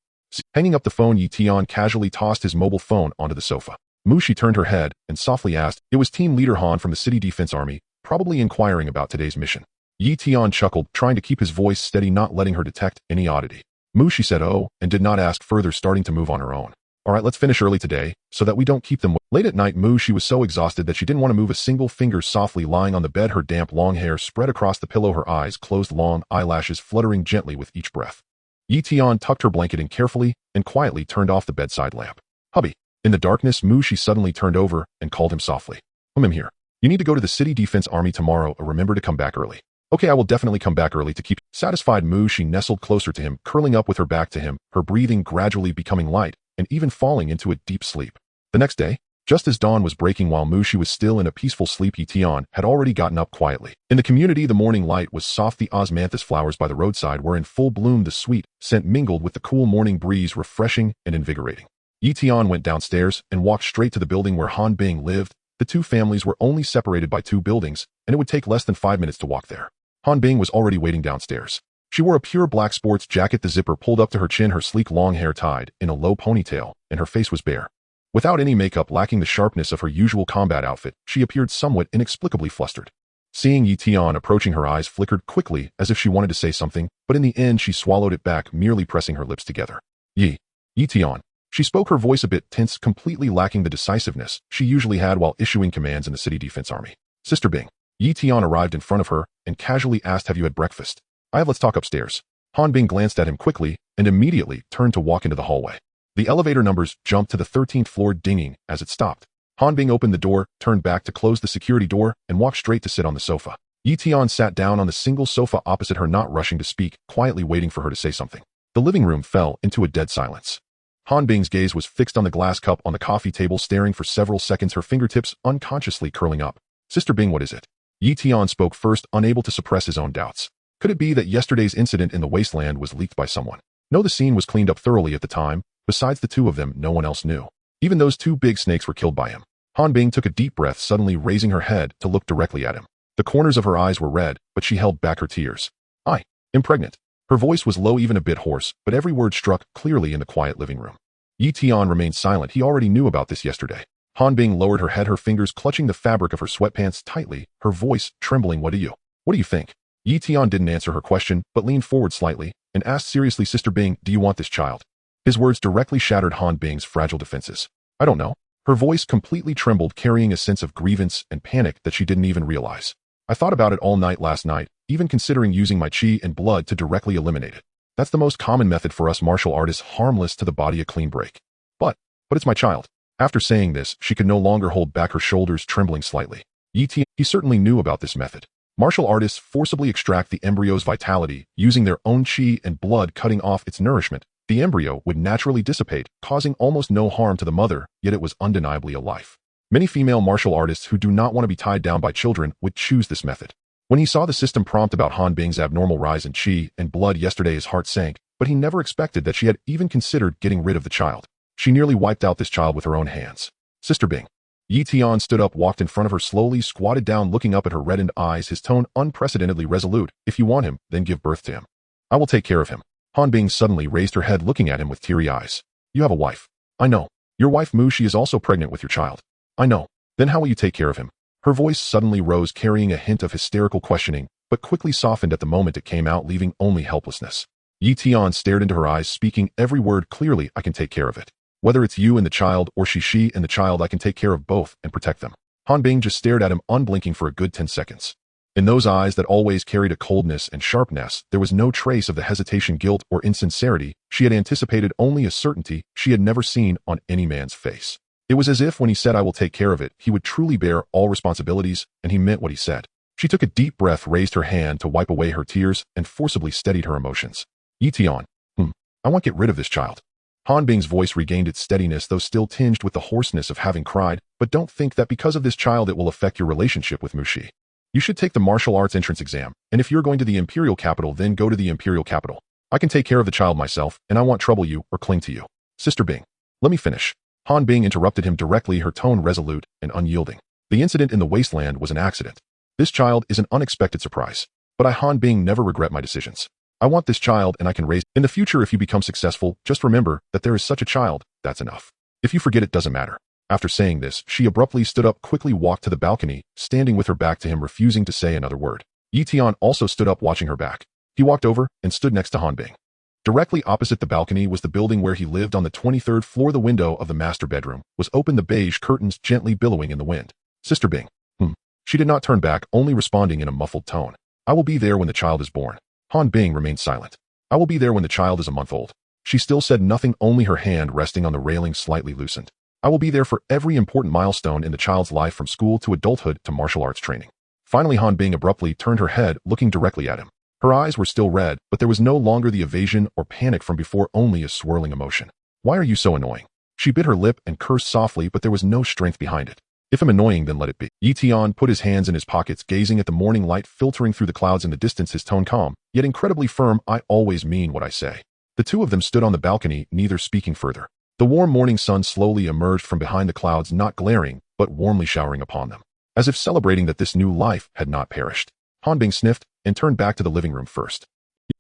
Hanging up the phone, Yi Tian casually tossed his mobile phone onto the sofa. She turned her head and softly asked. It was Team Leader Han from the City Defense Army, probably inquiring about today's mission. Yi Tian chuckled, trying to keep his voice steady, not letting her detect any oddity. She said oh, and did not ask further, starting to move on her own. All right, let's finish early today, so that we don't keep them late at night. She was so exhausted that she didn't want to move a single finger. Softly lying on the bed, her damp long hair spread across the pillow, her eyes closed, long eyelashes fluttering gently with each breath. Yi Tian tucked her blanket in carefully and quietly turned off the bedside lamp. Hubby. In the darkness, she suddenly turned over and called him softly. I'm here. You need to go to the City Defense Army tomorrow, or remember to come back early. Okay, I will definitely come back early to keep you satisfied. She nestled closer to him, curling up with her back to him, her breathing gradually becoming light and even falling into a deep sleep. The next day, just as dawn was breaking, while she was still in a peaceful sleep, Yi Tian had already gotten up quietly. In the community, the morning light was soft. The osmanthus flowers by the roadside were in full bloom, the sweet scent mingled with the cool morning breeze, refreshing and invigorating. Yi Tian went downstairs and walked straight to the building where Han Bing lived. The two families were only separated by 2 buildings, and it would take less than 5 minutes to walk there. Han Bing was already waiting downstairs. She wore a pure black sports jacket, the zipper pulled up to her chin, her sleek long hair tied in a low ponytail, and her face was bare. Without any makeup, lacking the sharpness of her usual combat outfit, she appeared somewhat inexplicably flustered. Seeing Yi Tian approaching, her eyes flickered quickly as if she wanted to say something, but in the end she swallowed it back, merely pressing her lips together. Yi Tian. She spoke, her voice a bit tense, completely lacking the decisiveness she usually had while issuing commands in the City Defense Army. Sister Bing. Yi Tian arrived in front of her and casually asked, have you had breakfast? Let's talk upstairs. Han Bing glanced at him quickly and immediately turned to walk into the hallway. The elevator numbers jumped to the 13th floor, dinging as it stopped. Han Bing opened the door, turned back to close the security door, and walked straight to sit on the sofa. Yi Tian sat down on the single sofa opposite her, not rushing to speak, quietly waiting for her to say something. The living room fell into a dead silence. Han Bing's gaze was fixed on the glass cup on the coffee table, staring for several seconds, her fingertips unconsciously curling up. Sister Bing, what is it? Yi Tian spoke first, unable to suppress his own doubts. Could it be that yesterday's incident in the wasteland was leaked by someone? No, the scene was cleaned up thoroughly at the time. Besides the 2 of them, no one else knew. Even those 2 big snakes were killed by him. Han Bing took a deep breath, suddenly raising her head to look directly at him. The corners of her eyes were red, but she held back her tears. I am pregnant. Her voice was low, even a bit hoarse, but every word struck clearly in the quiet living room. Yi Tian remained silent. He already knew about this yesterday. Han Bing lowered her head, her fingers clutching the fabric of her sweatpants tightly, her voice trembling. What do you think? Yi Tian didn't answer her question, but leaned forward slightly and asked seriously, Sister Bing, do you want this child? His words directly shattered Han Bing's fragile defenses. I don't know. Her voice completely trembled, carrying a sense of grievance and panic that she didn't even realize. I thought about it all night last night, even considering using my chi and blood to directly eliminate it. That's the most common method for us martial artists, harmless to the body, a clean break. But it's my child. After saying this, she could no longer hold back, her shoulders trembling slightly. He certainly knew about this method. Martial artists forcibly extract the embryo's vitality using their own chi and blood, cutting off its nourishment. The embryo would naturally dissipate, causing almost no harm to the mother, yet it was undeniably a life. Many female martial artists who do not want to be tied down by children would choose this method. When he saw the system prompt about Han Bing's abnormal rise in chi and blood yesterday, his heart sank, but he never expected that she had even considered getting rid of the child. She nearly wiped out this child with her own hands. Sister Bing. Yi Tian stood up, walked in front of her, slowly squatted down, looking up at her reddened eyes, his tone unprecedentedly resolute. If you want him, then give birth to him. I will take care of him. Han Bing suddenly raised her head, looking at him with teary eyes. You have a wife. I know. Your wife Mu, she is also pregnant with your child. I know. Then how will you take care of him? Her voice suddenly rose, carrying a hint of hysterical questioning, but quickly softened at the moment it came out, leaving only helplessness. Yi Tian stared into her eyes, speaking every word clearly. I can take care of it. Whether it's you and the child, or she and the child, I can take care of both and protect them. Han Bing just stared at him, unblinking for a good 10 seconds. In those eyes that always carried a coldness and sharpness, there was no trace of the hesitation, guilt, or insincerity she had anticipated, only a certainty she had never seen on any man's face. It was as if when he said, I will take care of it, he would truly bear all responsibilities, and he meant what he said. She took a deep breath, raised her hand to wipe away her tears, and forcibly steadied her emotions. Yi Tian. I want to get rid of this child. Han Bing's voice regained its steadiness, though still tinged with the hoarseness of having cried, but don't think that because of this child it will affect your relationship with Mushi. You should take the martial arts entrance exam, and if you're going to the imperial capital, then go to the imperial capital. I can take care of the child myself, and I won't trouble you or cling to you. Sister Bing. Let me finish. Han Bing interrupted him directly, her tone resolute and unyielding. The incident in the wasteland was an accident. This child is an unexpected surprise. But I, Han Bing, never regret my decisions. I want this child, and I can raise in the future. If you become successful, just remember that there is such a child. That's enough. If you forget, it doesn't matter. After saying this, she abruptly stood up, quickly walked to the balcony, standing with her back to him, refusing to say another word. Yi Tian also stood up, watching her back. He walked over and stood next to Han Bing. Directly opposite the balcony was the building where he lived on the 23rd floor. The window of the master bedroom was open, the beige curtains gently billowing in the wind. Sister Bing. She did not turn back, only responding in a muffled tone. I will be there when the child is born. Han Bing remained silent. I will be there when the child is a month old. She still said nothing, only her hand resting on the railing slightly loosened. I will be there for every important milestone in the child's life, from school to adulthood to martial arts training. Finally, Han Bing abruptly turned her head, looking directly at him. Her eyes were still red, but there was no longer the evasion or panic from before, only a swirling emotion. Why are you so annoying? She bit her lip and cursed softly, but there was no strength behind it. If I'm annoying, then let it be. Yi Tian put his hands in his pockets, gazing at the morning light filtering through the clouds in the distance, his tone calm, yet incredibly firm. I always mean what I say. The two of them stood on the balcony, neither speaking further. The warm morning sun slowly emerged from behind the clouds, not glaring, but warmly showering upon them, as if celebrating that this new life had not perished. Han Bing sniffed and turned back to the living room first.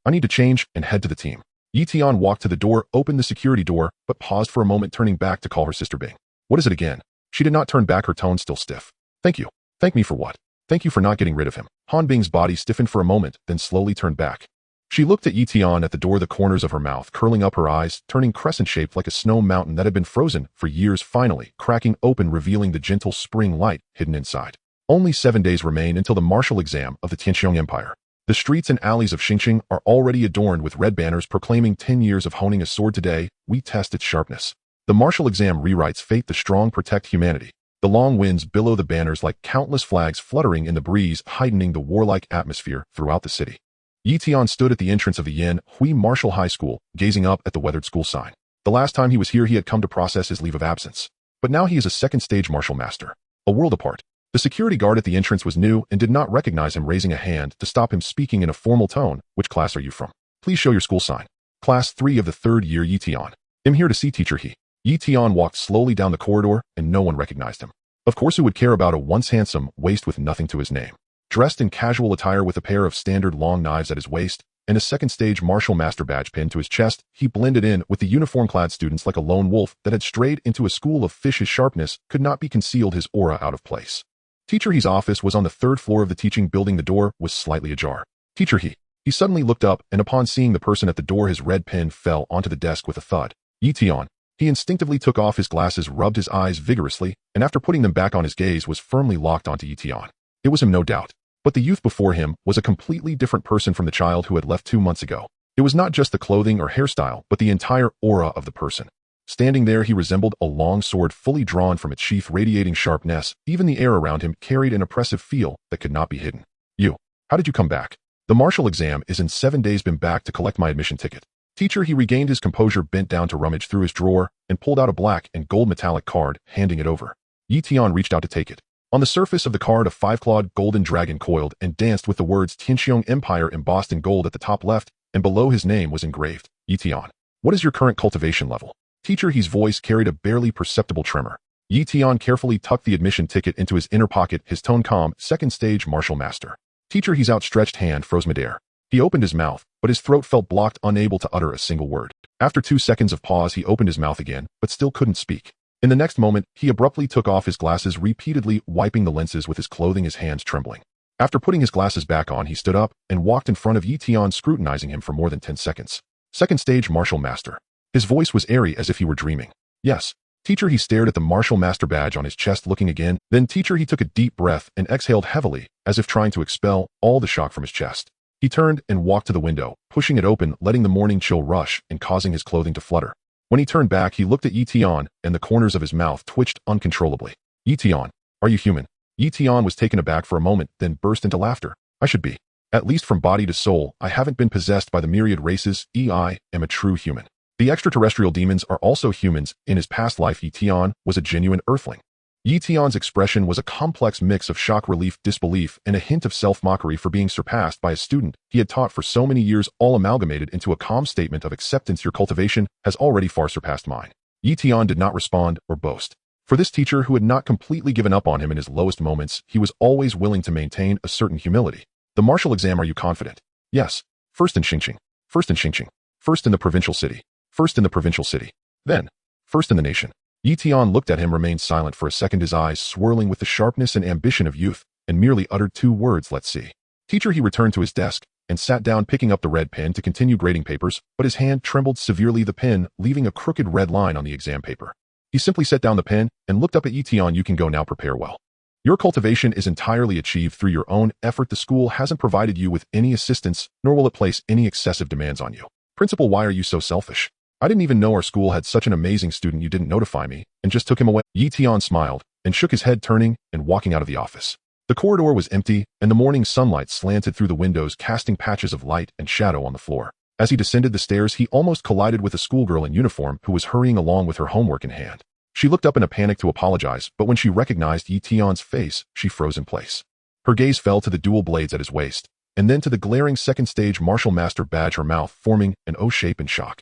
I need to change and head to the team. Yi Tian walked to the door, opened the security door, but paused for a moment, turning back to call her Sister Bing. What is it again? She did not turn back, her tone still stiff. Thank you. Thank me for what? Thank you for not getting rid of him. Han Bing's body stiffened for a moment, then slowly turned back. She looked at Yi Tian at the door, the corners of her mouth curling up, her eyes turning crescent-shaped like a snow mountain that had been frozen for years, finally cracking open, revealing the gentle spring light hidden inside. Only 7 days remain until the martial exam of the Tianqiang Empire. The streets and alleys of Xingqing are already adorned with red banners proclaiming 10 years of honing a sword. Today, we test its sharpness. The martial exam rewrites fate, the strong protect humanity. The long winds billow the banners like countless flags fluttering in the breeze, heightening the warlike atmosphere throughout the city. Yi Tian stood at the entrance of the Yan Hui Martial High School, gazing up at the weathered school sign. The last time he was here, he had come to process his leave of absence. But now he is a second-stage martial master, a world apart. The security guard at the entrance was new and did not recognize him, raising a hand to stop him, speaking in a formal tone. Which class are you from? Please show your school sign. Class 3 of the 3rd year, Yi Tian. I'm here to see teacher He. Yi Tian walked slowly down the corridor, and no one recognized him. Of course, who would care about a once handsome waist with nothing to his name? Dressed in casual attire with a pair of standard long knives at his waist and a second-stage martial master badge pinned to his chest, he blended in with the uniform-clad students like a lone wolf that had strayed into a school of fish. His sharpness could not be concealed, his aura out of place. Teacher He's office was on the 3rd floor of the teaching building. The door was slightly ajar. Teacher He. He suddenly looked up, and upon seeing the person at the door, his red pen fell onto the desk with a thud. Yi Tian. He instinctively took off his glasses, rubbed his eyes vigorously, and after putting them back on, his gaze was firmly locked onto Yition. It was him, no doubt. But the youth before him was a completely different person from the child who had left 2 months ago. It was not just the clothing or hairstyle, but the entire aura of the person. Standing there, he resembled a long sword fully drawn from its sheath, radiating sharpness. Even the air around him carried an oppressive feel that could not be hidden. You. How did you come back? The martial exam is in 7 days. Been back to collect my admission ticket. Teacher, he regained his composure, bent down to rummage through his drawer, and pulled out a black and gold metallic card, handing it over. Yition reached out to take it. On the surface of the card, a 5-clawed golden dragon coiled and danced with the words Tianxiong Empire embossed in gold at the top left, and below his name was engraved, Yition. What is your current cultivation level? Teacher, his voice carried a barely perceptible tremor. Yition carefully tucked the admission ticket into his inner pocket, his tone calm, 2nd stage martial master. Teacher, his outstretched hand froze midair. He opened his mouth, but his throat felt blocked, unable to utter a single word. After 2 seconds of pause, he opened his mouth again, but still couldn't speak. In the next moment, he abruptly took off his glasses, repeatedly wiping the lenses with his clothing, his hands trembling. After putting his glasses back on, he stood up and walked in front of Yition, scrutinizing him for more than 10 seconds. 2nd stage martial master. His voice was airy, as if he were dreaming. Yes. Teacher, he stared at the martial master badge on his chest, looking again. Then teacher, he took a deep breath and exhaled heavily, as if trying to expel all the shock from his chest. He turned and walked to the window, pushing it open, letting the morning chill rush and causing his clothing to flutter. When he turned back, he looked at Yition, and the corners of his mouth twitched uncontrollably. Yition, are you human? Yition was taken aback for a moment, then burst into laughter. I should be. At least from body to soul, I haven't been possessed by the myriad races. I am a true human. The extraterrestrial demons are also humans. In his past life, Yition was a genuine earthling. Yition's expression was a complex mix of shock, relief, disbelief, and a hint of self-mockery for being surpassed by a student he had taught for so many years, all amalgamated into a calm statement of acceptance. Your cultivation has already far surpassed mine. Yition did not respond or boast. For this teacher who had not completely given up on him in his lowest moments, he was always willing to maintain a certain humility. The martial exam, are you confident? Yes. First in Xingqing. First in Xingqing. First in the provincial city. First in the provincial city. Then, first in the nation. Yition looked at him, remained silent for a second, his eyes swirling with the sharpness and ambition of youth, and merely uttered 2 words, let's see. Teacher, he returned to his desk and sat down, picking up the red pen to continue grading papers, but his hand trembled severely, the pen leaving a crooked red line on the exam paper. He simply set down the pen and looked up at Yition. You can go now, prepare well. Your cultivation is entirely achieved through your own effort. The school hasn't provided you with any assistance, nor will it place any excessive demands on you. Principal, why are you so selfish? I didn't even know our school had such an amazing student. You didn't notify me and just took him away. Yition smiled and shook his head, turning and walking out of the office. The corridor was empty, and the morning sunlight slanted through the windows, casting patches of light and shadow on the floor. As he descended the stairs, he almost collided with a schoolgirl in uniform who was hurrying along with her homework in hand. She looked up in a panic to apologize, but when she recognized Yition's face, she froze in place. Her gaze fell to the dual blades at his waist, and then to the glaring 2nd stage martial master badge, her mouth forming an O shape in shock.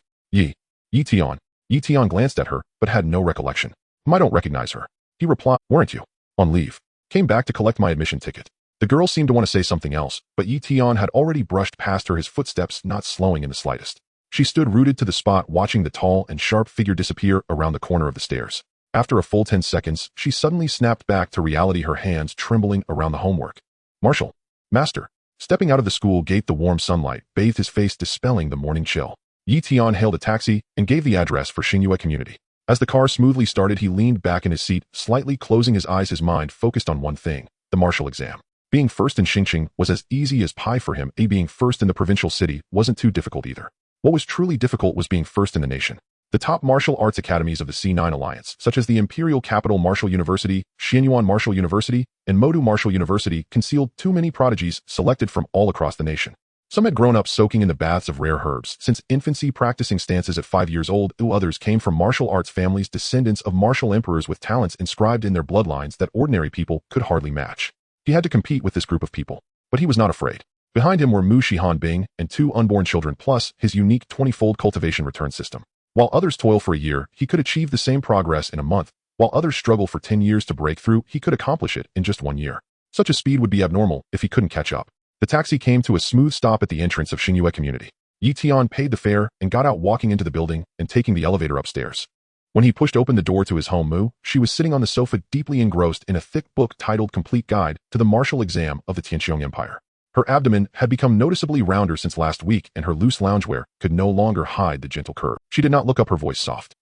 Yition. Yition glanced at her, but had no recollection. I don't recognize her. He replied, weren't you on leave? Came back to collect my admission ticket. The girl seemed to want to say something else, but Yition had already brushed past her, his footsteps not slowing in the slightest. She stood rooted to the spot, watching the tall and sharp figure disappear around the corner of the stairs. After a full 10 seconds, she suddenly snapped back to reality, her hands trembling around the homework. Martial master. Stepping out of the school gate, the warm sunlight bathed his face, dispelling the morning chill. Yition hailed a taxi and gave the address for Xingyue Community. As the car smoothly started, he leaned back in his seat, slightly closing his eyes, his mind focused on one thing, the martial exam. Being first in Xingqing was as easy as pie for him. Being first in the provincial city wasn't too difficult either. What was truly difficult was being first in the nation. The top martial arts academies of the C9 Alliance, such as the Imperial Capital Martial University, Xianyuan Martial University, and Modu Martial University, concealed too many prodigies selected from all across the nation. Some had grown up soaking in the baths of rare herbs since infancy, practicing stances at 5 years old. Others came from martial arts families, descendants of martial emperors with talents inscribed in their bloodlines that ordinary people could hardly match. He had to compete with this group of people, but he was not afraid. Behind him were Mu Shihan Bing and 2 unborn children, plus his unique 20-fold cultivation return system. While others toil for a year, he could achieve the same progress in a month. While others struggle for 10 years to break through, he could accomplish it in just 1 year. Such a speed would be abnormal if he couldn't catch up. The taxi came to a smooth stop at the entrance of Xingyue Community. Yition paid the fare and got out, walking into the building and taking the elevator upstairs. When he pushed open the door to his home, Mu, she was sitting on the sofa, deeply engrossed in a thick book titled Complete Guide to the Martial Exam of the Tianxiong Empire. Her abdomen had become noticeably rounder since last week, and her loose loungewear could no longer hide the gentle curve. She did not look up, her voice soft.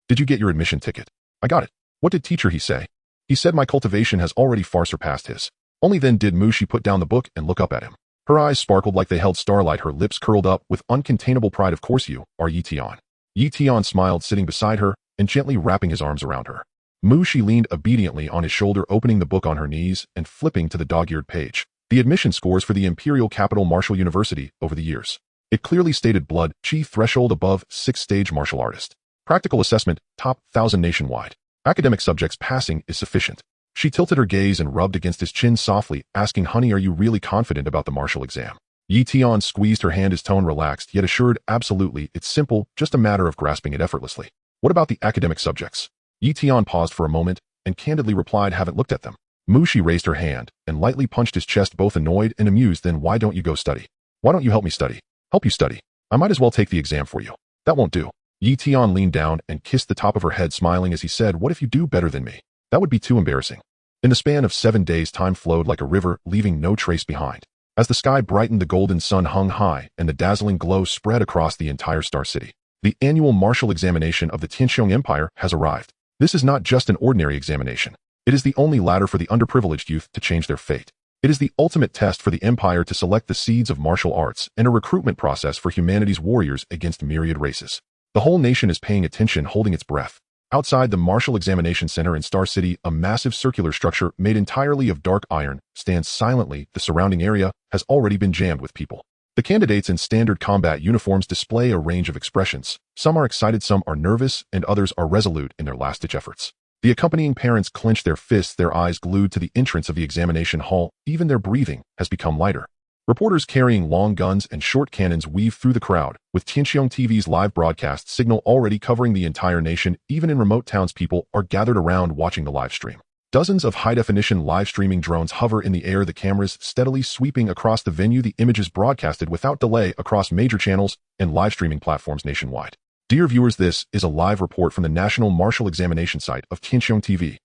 Did you get your admission ticket? I got it. What did teacher he say? He said my cultivation has already far surpassed his. Only then did Mushi put down the book and look up at him. Her eyes sparkled like they held starlight, her lips curled up with uncontainable pride. Of course you are Yi Tian. Yi Tian smiled, sitting beside her and gently wrapping his arms around her. Mushi leaned obediently on his shoulder, opening the book on her knees and flipping to the dog-eared page. The admission scores for the Imperial Capital Martial University over the years. It clearly stated blood, chi threshold above, 6th-stage martial artist. Practical assessment, top 1,000 nationwide. Academic subjects passing is sufficient. She tilted her gaze and rubbed against his chin softly, asking, honey, are you really confident about the martial exam? Yi Tian squeezed her hand, his tone relaxed, yet assured, absolutely, it's simple, just a matter of grasping it effortlessly. What about the academic subjects? Yi Tian paused for a moment and candidly replied, haven't looked at them. Mushi raised her hand and lightly punched his chest, both annoyed and amused. Then why don't you go study? Why don't you help me study? Help you study? I might as well take the exam for you. That won't do. Yi Tian leaned down and kissed the top of her head, smiling as he said, what if you do better than me? That would be too embarrassing. In the span of 7 days, time flowed like a river, leaving no trace behind. As the sky brightened, the golden sun hung high and the dazzling glow spread across the entire Star City. The annual martial examination of the Tianxiong Empire has arrived. This is not just an ordinary examination. It is the only ladder for the underprivileged youth to change their fate. It is the ultimate test for the Empire to select the seeds of martial arts and a recruitment process for humanity's warriors against myriad races. The whole nation is paying attention, holding its breath. Outside the Martial Examination Center in Star City, a massive circular structure made entirely of dark iron stands silently. The surrounding area has already been jammed with people. The candidates in standard combat uniforms display a range of expressions. Some are excited, some are nervous, and others are resolute in their last-ditch efforts. The accompanying parents clench their fists, their eyes glued to the entrance of the examination hall. Even their breathing has become lighter. Reporters carrying long guns and short cannons weave through the crowd, with Tianxiong TV's live broadcast signal already covering the entire nation. Even in remote towns, people are gathered around watching the live stream. Dozens of high-definition live streaming drones hover in the air, the cameras steadily sweeping across the venue, the images broadcasted without delay across major channels and live streaming platforms nationwide. Dear viewers, this is a live report from the National Martial Examination site of Tianxiong TV.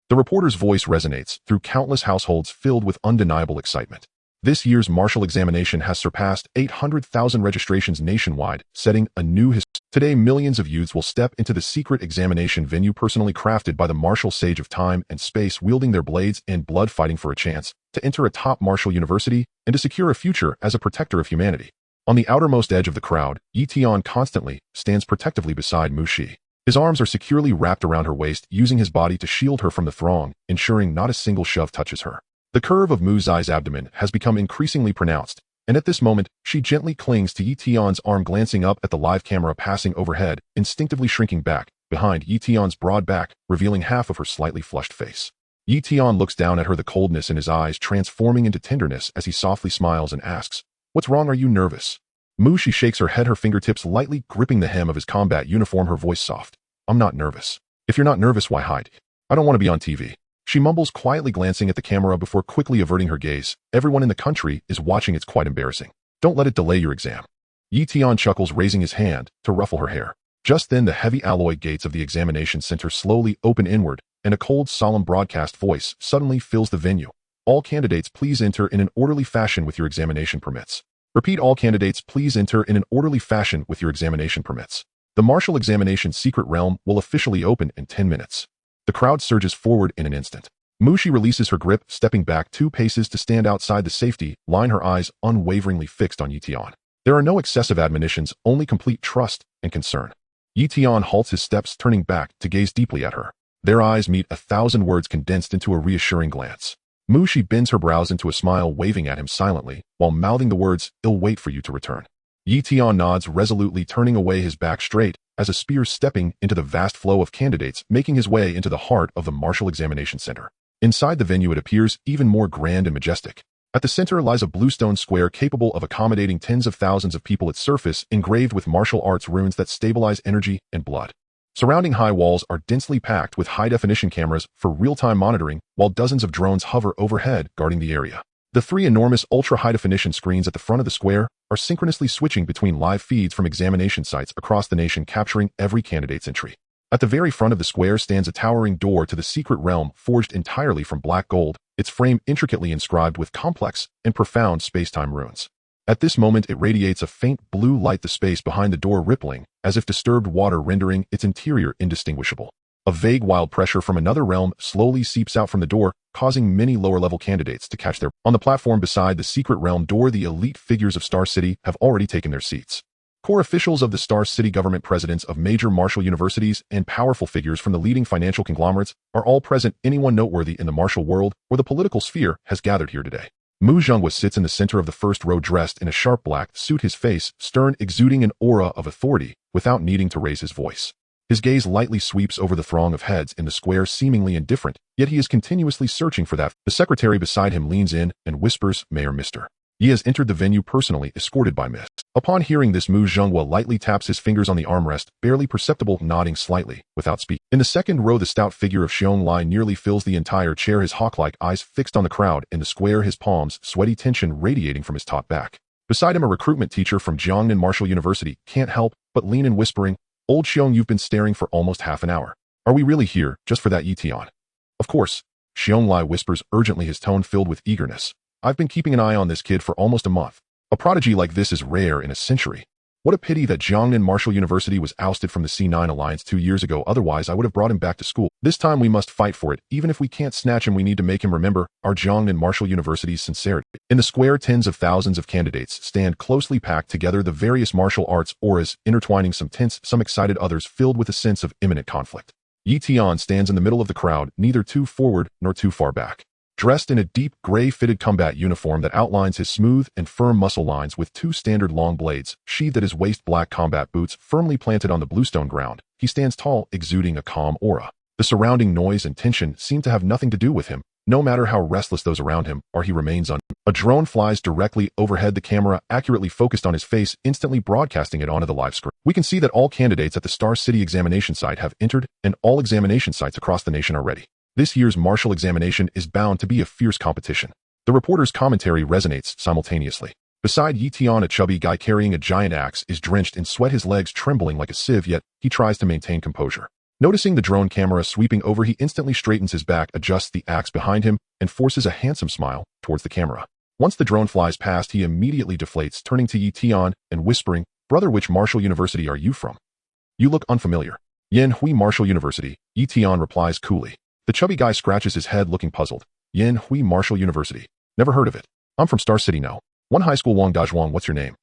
The reporter's voice resonates through countless households filled with undeniable excitement. This year's martial examination has surpassed 800,000 registrations nationwide, setting a new history. Today, millions of youths will step into the secret examination venue personally crafted by the martial sage of time and space, wielding their blades and blood, fighting for a chance to enter a top martial university and to secure a future as a protector of humanity. On the outermost edge of the crowd, Yi Tian constantly stands protectively beside Mushi. His arms are securely wrapped around her waist, using his body to shield her from the throng, ensuring not a single shove touches her. The curve of Mu Zai's abdomen has become increasingly pronounced, and at this moment, she gently clings to Yi Tian's arm, glancing up at the live camera passing overhead, instinctively shrinking back behind Yi Tian's broad back, revealing half of her slightly flushed face. Yi Tian looks down at her, the coldness in his eyes transforming into tenderness as he softly smiles and asks, what's wrong? Are you nervous? Mushi shakes her head, her fingertips lightly gripping the hem of his combat uniform, her voice soft. I'm not nervous. If you're not nervous, why hide? I don't want to be on TV. She mumbles, quietly glancing at the camera before quickly averting her gaze. Everyone in the country is watching. It's quite embarrassing. Don't let it delay your exam. Yi Tian chuckles, raising his hand to ruffle her hair. Just then, the heavy alloy gates of the examination center slowly open inward, and a cold, solemn broadcast voice suddenly fills the venue. All candidates, please enter in an orderly fashion with your examination permits. Repeat, all candidates, please enter in an orderly fashion with your examination permits. The martial examination secret realm will officially open in 10 minutes. The crowd surges forward in an instant. Mushi releases her grip, stepping back 2 paces to stand outside the safety line, her eyes unwaveringly fixed on Yi Tian. There are no excessive admonitions, only complete trust and concern. Yi Tian halts his steps, turning back to gaze deeply at her. Their eyes meet, 1,000 words condensed into a reassuring glance. Mushi bends her brows into a smile, waving at him silently, while mouthing the words, "I'll wait for you to return." Yi Tian nods, resolutely turning away, his back straight, as a spear stepping into the vast flow of candidates, making his way into the heart of the Martial Examination Center. Inside the venue, it appears even more grand and majestic. At the center lies a bluestone square capable of accommodating tens of thousands of people, its surface engraved with martial arts runes that stabilize energy and blood. Surrounding high walls are densely packed with high-definition cameras for real-time monitoring, while dozens of drones hover overhead, guarding the area. The 3 enormous ultra-high-definition screens at the front of the square are synchronously switching between live feeds from examination sites across the nation, capturing every candidate's entry. At the very front of the square stands a towering door to the secret realm, forged entirely from black gold, its frame intricately inscribed with complex and profound space-time runes. At this moment, it radiates a faint blue light, the space behind the door rippling, as if disturbed water, rendering its interior indistinguishable. A vague wild pressure from another realm slowly seeps out from the door, causing many lower-level candidates to catch their... On the platform beside the secret realm door, the elite figures of Star City have already taken their seats. Core officials of the Star City government, presidents of major martial universities, and powerful figures from the leading financial conglomerates are all present. Anyone noteworthy in the martial world or the political sphere has gathered here today. Mu Zhenghua sits in the center of the first row, dressed in a sharp black suit, his face stern, exuding an aura of authority without needing to raise his voice. His gaze lightly sweeps over the throng of heads in the square, seemingly indifferent, yet he is continuously searching for that. The secretary beside him leans in and whispers, "Mayor Mr. He has entered the venue personally, escorted by Miss." Upon hearing this, Mu Zhenghua lightly taps his fingers on the armrest, barely perceptible, nodding slightly, without speaking. In the second row, the stout figure of Xiong Lai nearly fills the entire chair, his hawk-like eyes fixed on the crowd in the square, his palms, sweaty tension radiating from his taut back. Beside him, a recruitment teacher from Jiangnan Martial University can't help but lean in, whispering, "Old Xiong, you've been staring for almost half an hour. Are we really here just for that, Yi Tian?" "Of course," Xiong Lai whispers urgently, his tone filled with eagerness. "I've been keeping an eye on this kid for almost a month. A prodigy like this is rare in a century. What a pity that Jiangnan Martial University was ousted from the C9 Alliance 2 years ago, otherwise I would have brought him back to school. This time we must fight for it. Even if we can't snatch him, we need to make him remember our Jiangnan Martial University's sincerity." In the square, tens of thousands of candidates stand closely packed together, the various martial arts auras intertwining, some tense, some excited, others filled with a sense of imminent conflict. Yi Tian stands in the middle of the crowd, neither too forward nor too far back. Dressed in a deep gray fitted combat uniform that outlines his smooth and firm muscle lines with 2 standard long blades sheathed at his waist, black combat boots firmly planted on the bluestone ground, he stands tall, exuding a calm aura. The surrounding noise and tension seem to have nothing to do with him, no matter how restless those around him are. He remains A drone flies directly overhead, the camera accurately focused on his face, instantly broadcasting it onto the live screen. We can see that all candidates at the Star City examination site have entered, and all examination sites across the nation are ready. This year's martial examination is bound to be a fierce competition. The reporter's commentary resonates simultaneously. Beside Yi Tian, a chubby guy carrying a giant axe is drenched in sweat, his legs trembling like a sieve, yet he tries to maintain composure. Noticing the drone camera sweeping over, he instantly straightens his back, adjusts the axe behind him, and forces a handsome smile towards the camera. Once the drone flies past, he immediately deflates, turning to Yi Tian and whispering, "Brother, which martial university are you from? You look unfamiliar." "Yan Hui Martial University," Yi Tian replies coolly. The chubby guy scratches his head, looking puzzled. "Yan Hui Martial University. Never heard of it. I'm from Star City, no. One high school. Wang Dazhuang, what's your name?"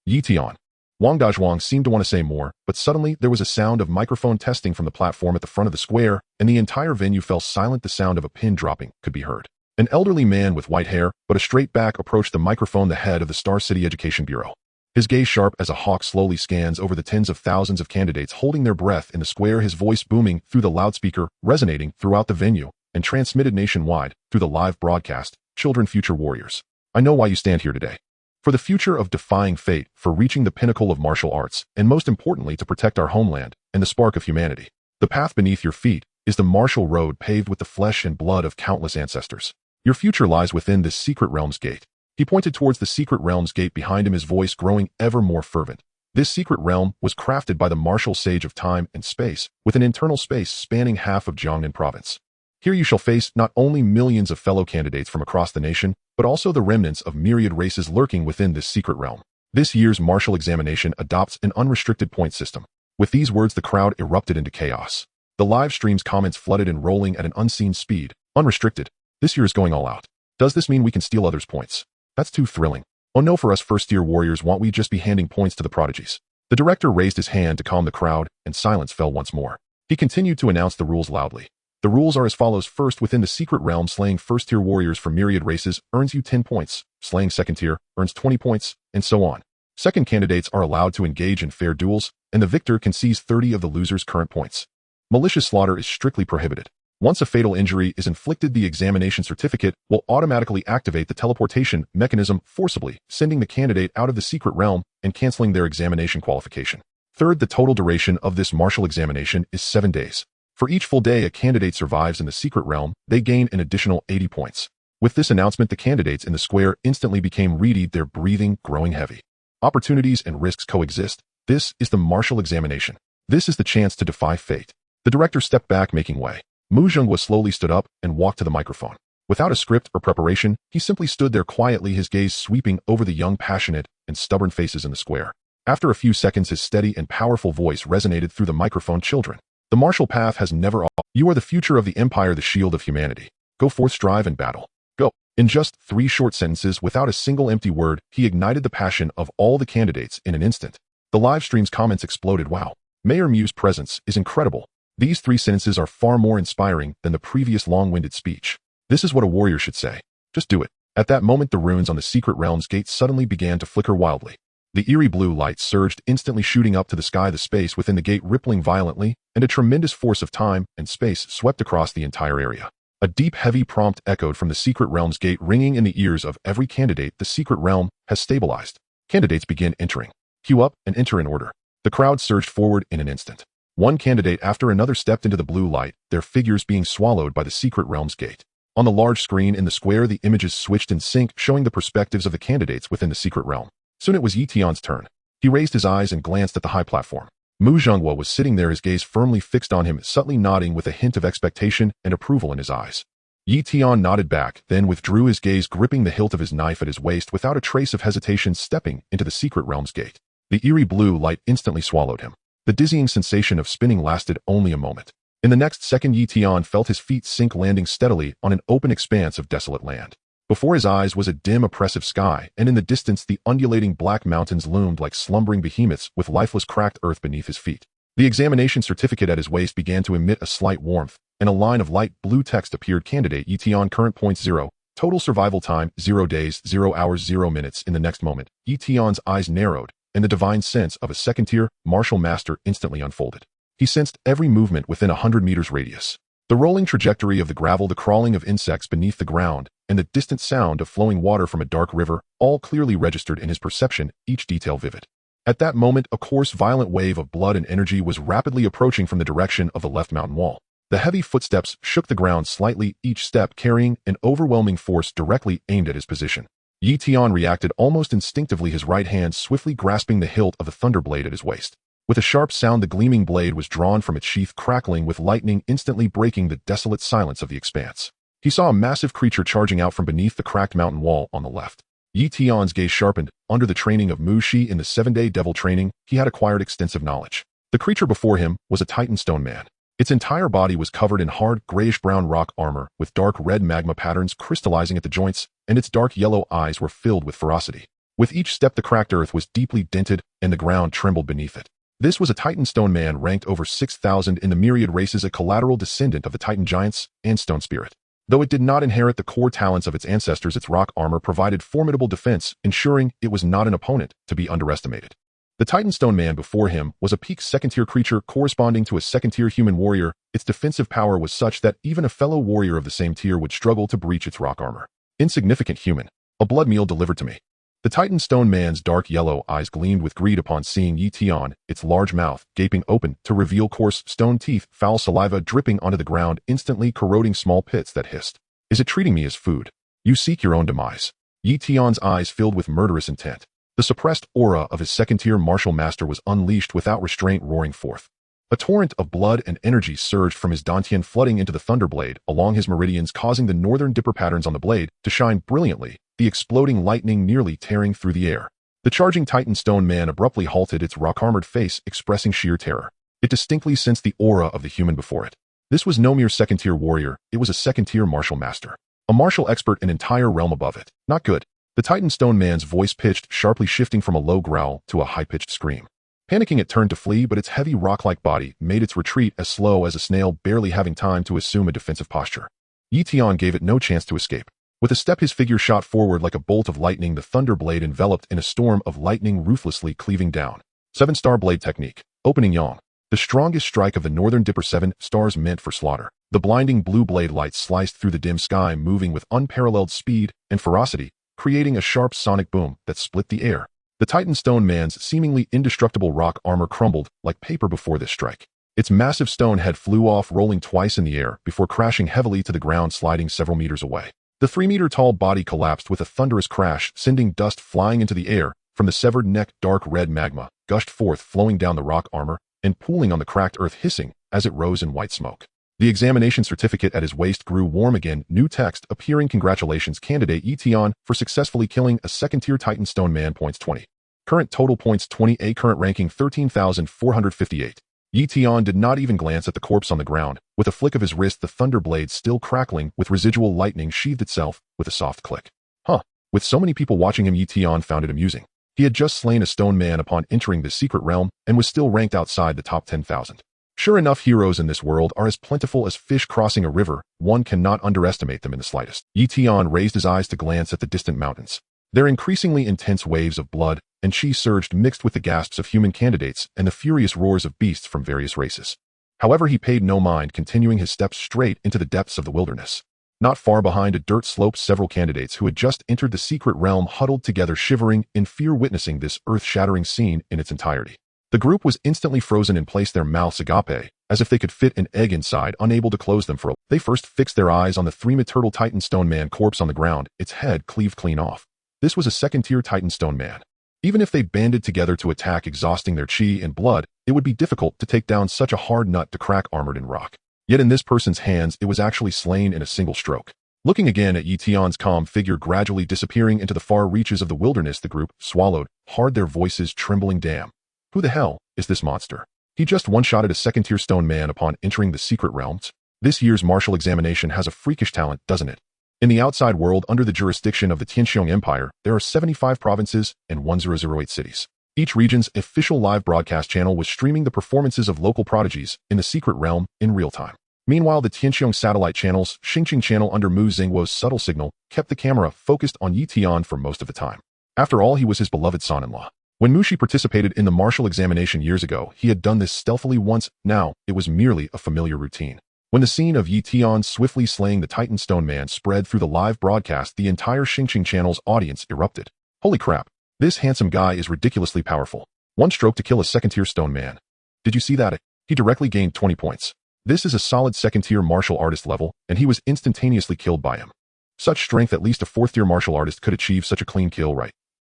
"Yi Tian." Wang Dazhuang seemed to want to say more, but suddenly there was a sound of microphone testing from the platform at the front of the square, and the entire venue fell silent. The sound of a pin dropping could be heard. An elderly man with white hair but a straight back approached the microphone, the head of the Star City Education Bureau. His gaze sharp as a hawk slowly scans over the tens of thousands of candidates holding their breath in the square, his voice booming through the loudspeaker, resonating throughout the venue, and transmitted nationwide through the live broadcast. "Children, future warriors. I know why you stand here today. For the future of defying fate, for reaching the pinnacle of martial arts, and most importantly to protect our homeland and the spark of humanity. The path beneath your feet is the martial road paved with the flesh and blood of countless ancestors. Your future lies within this secret realm's gate." He pointed towards the secret realm's gate behind him, his voice growing ever more fervent. This secret realm was crafted by the martial sage of time and space, with an internal space spanning half of Jiangnan province. Here you shall face not only millions of fellow candidates from across the nation, but also the remnants of myriad races lurking within this secret realm. This year's martial examination adopts an unrestricted point system. With these words, the crowd erupted into chaos. The live stream's comments flooded in, rolling at an unseen speed. "Unrestricted. This year is going all out. Does this mean we can steal others' points? That's too thrilling. Oh no, for us first-year warriors, won't we just be handing points to the prodigies?" The director raised his hand to calm the crowd, and silence fell once more. He continued to announce the rules loudly. The rules are as follows. First, within the secret realm, slaying first-tier warriors from myriad races earns you 10 points. Slaying second-tier earns 20 points, and so on. Second, candidates are allowed to engage in fair duels, and the victor can seize 30 of the loser's current points. Malicious slaughter is strictly prohibited. Once a fatal injury is inflicted, the examination certificate will automatically activate the teleportation mechanism, forcibly sending the candidate out of the secret realm and canceling their examination qualification. Third, the total duration of this martial examination is 7 days. For each full day a candidate survives in the secret realm, they gain an additional 80 points. With this announcement, the candidates in the square instantly became ready, their breathing growing heavy. Opportunities and risks coexist. This is the martial examination. This is the chance to defy fate. The director stepped back, making way. Mu Zhenghua slowly stood up and walked to the microphone. Without a script or preparation, he simply stood there quietly, his gaze sweeping over the young, passionate, and stubborn faces in the square. After a few seconds, his steady and powerful voice resonated through the microphone. Children, the martial path has never. You are the future of the empire, the shield of humanity. Go forth, strive, and battle. Go. In just 3 short sentences, without a single empty word, he ignited the passion of all the candidates in an instant. The live stream's comments exploded. Wow. Mayor Mew's presence is incredible. These 3 sentences are far more inspiring than the previous long-winded speech. This is what a warrior should say. Just do it. At that moment, the runes on the secret realm's gate suddenly began to flicker wildly. The eerie blue light surged, instantly shooting up to the sky, the space within the gate rippling violently, and a tremendous force of time and space swept across the entire area. A deep, heavy prompt echoed from the secret realm's gate, ringing in the ears of every candidate. The secret realm has stabilized. Candidates begin entering. Queue up and enter in order. The crowd surged forward in an instant. One candidate after another stepped into the blue light, their figures being swallowed by the secret realm's gate. On the large screen in the square, the images switched in sync, showing the perspectives of the candidates within the secret realm. Soon it was Yi Tian's turn. He raised his eyes and glanced at the high platform. Mu Zhonghua was sitting there, his gaze firmly fixed on him, subtly nodding with a hint of expectation and approval in his eyes. Yi Tian nodded back, then withdrew his gaze, gripping the hilt of his knife at his waist without a trace of hesitation, stepping into the secret realm's gate. The eerie blue light instantly swallowed him. The dizzying sensation of spinning lasted only a moment. In the next second, Yi Tian felt his feet sink, landing steadily on an open expanse of desolate land. Before his eyes was a dim, oppressive sky, and in the distance the undulating black mountains loomed like slumbering behemoths with lifeless, cracked earth beneath his feet. The examination certificate at his waist began to emit a slight warmth, and a line of light blue text appeared. Candidate Yi Tian, current point 0, total survival time 0 days, 0 hours, 0 minutes. In the next moment, Yi Tian's eyes narrowed, and the divine sense of a second-tier martial master instantly unfolded. He sensed every movement within 100 meters radius. The rolling trajectory of the gravel, the crawling of insects beneath the ground, and the distant sound of flowing water from a dark river, all clearly registered in his perception, each detail vivid. At that moment, a coarse, violent wave of blood and energy was rapidly approaching from the direction of the left mountain wall. The heavy footsteps shook the ground slightly, each step carrying an overwhelming force directly aimed at his position. Yi Tian reacted almost instinctively, his right hand swiftly grasping the hilt of the thunderblade at his waist. With a sharp sound, the gleaming blade was drawn from its sheath, crackling with lightning, instantly breaking the desolate silence of the expanse. He saw a massive creature charging out from beneath the cracked mountain wall on the left. Yi Tian's gaze sharpened. Under the training of Mu Shi in the 7-day devil training, he had acquired extensive knowledge. The creature before him was a Titan stone man. Its entire body was covered in hard, grayish-brown rock armor, with dark red magma patterns crystallizing at the joints, and its dark yellow eyes were filled with ferocity. With each step, the cracked earth was deeply dented, and the ground trembled beneath it. This was a Titan stone man ranked over 6,000 in the myriad races, a collateral descendant of the Titan giants and stone spirit. Though it did not inherit the core talents of its ancestors, its rock armor provided formidable defense, ensuring it was not an opponent to be underestimated. The Titan stone man before him was a peak second-tier creature corresponding to a second-tier human warrior. Its defensive power was such that even a fellow warrior of the same tier would struggle to breach its rock armor. Insignificant human. A blood meal delivered to me. The Titan stone man's dark yellow eyes gleamed with greed upon seeing Yi Tian, its large mouth gaping open to reveal coarse stone teeth, foul saliva dripping onto the ground, instantly corroding small pits that hissed. Is it treating me as food? You seek your own demise. Yi Tian's eyes filled with murderous intent. The suppressed aura of his second-tier martial master was unleashed without restraint, roaring forth. A torrent of blood and energy surged from his dantian, flooding into the thunderblade along his meridians, causing the northern dipper patterns on the blade to shine brilliantly, the exploding lightning nearly tearing through the air. The charging Titan stone man abruptly halted, its rock-armored face expressing sheer terror. It distinctly sensed the aura of the human before it. This was no mere second-tier warrior, it was a second-tier martial master. A martial expert, an entire realm above it. Not good. The Titan stone man's voice pitched, sharply shifting from a low growl to a high-pitched scream. Panicking, it turned to flee, but its heavy rock-like body made its retreat as slow as a snail, barely having time to assume a defensive posture. Yi Tian gave it no chance to escape. With a step, his figure shot forward like a bolt of lightning, the thunder blade enveloped in a storm of lightning, ruthlessly cleaving down. 7-star blade technique. Opening yang. The strongest strike of the northern dipper, 7 stars meant for slaughter. The blinding blue blade light sliced through the dim sky, moving with unparalleled speed and ferocity, creating a sharp sonic boom that split the air. The Titan stone man's seemingly indestructible rock armor crumbled like paper before this strike. Its massive stone head flew off, rolling twice in the air before crashing heavily to the ground, sliding several meters away. The 3-meter-tall body collapsed with a thunderous crash, sending dust flying into the air. From the severed neck, dark red magma gushed forth, flowing down the rock armor and pooling on the cracked earth, hissing as it rose in white smoke. The examination certificate at his waist grew warm again, new text appearing. Congratulations, candidate Yetion, for successfully killing a second-tier Titan Stone Man. Points 20. Current total points 20. Current ranking 13,458. Yetion did not even glance at the corpse on the ground. With a flick of his wrist, the thunder blade, still crackling with residual lightning, sheathed itself with a soft click. With so many people watching him, Yetion found it amusing. He had just slain a stone man upon entering the secret realm and was still ranked outside the top 10,000. Sure enough, heroes in this world are as plentiful as fish crossing a river. One cannot underestimate them in the slightest. Yetion raised his eyes to glance at the distant mountains. Their increasingly intense waves of blood and chi surged, mixed with the gasps of human candidates and the furious roars of beasts from various races. However, he paid no mind, continuing his steps straight into the depths of the wilderness. Not far behind a dirt slope, several candidates who had just entered the secret realm huddled together, shivering in fear, witnessing this earth-shattering scene in its entirety. The group was instantly frozen in place, their mouths agape, as if they could fit an egg inside, unable to close them for a. They first fixed their eyes on the three-meter Titan Stone Man corpse on the ground, its head cleaved clean off. This was a second-tier Titan Stone Man. Even if they banded together to attack, exhausting their chi and blood, it would be difficult to take down such a hard nut to crack, armored in rock. Yet in this person's hands, it was actually slain in a single stroke. Looking again at Yetion's calm figure gradually disappearing into the far reaches of the wilderness, the group swallowed hard, their voices trembling. Damn. Who the hell is this monster? He just one-shotted a second-tier stone man upon entering the secret realms. This year's martial examination has a freakish talent, doesn't it? In the outside world, under the jurisdiction of the Tianxiong Empire, there are 75 provinces and 1008 cities. Each region's official live broadcast channel was streaming the performances of local prodigies in the secret realm in real time. Meanwhile, the Tianxiong satellite channel's Xingqing channel, under Mu Xingguo's subtle signal, kept the camera focused on Yetion for most of the time. After all, he was his beloved son-in-law. When Mushi participated in the martial examination years ago, he had done this stealthily once. Now, it was merely a familiar routine. When the scene of Yetion swiftly slaying the Titan Stone Man spread through the live broadcast, the entire Xingqing channel's audience erupted. Holy crap. This handsome guy is ridiculously powerful. One stroke to kill a second-tier stone man. Did you see that? He directly gained 20 points. This is a solid second-tier martial artist level, and he was instantaneously killed by him. Such strength, at least a fourth-tier martial artist could achieve such a clean kill, right?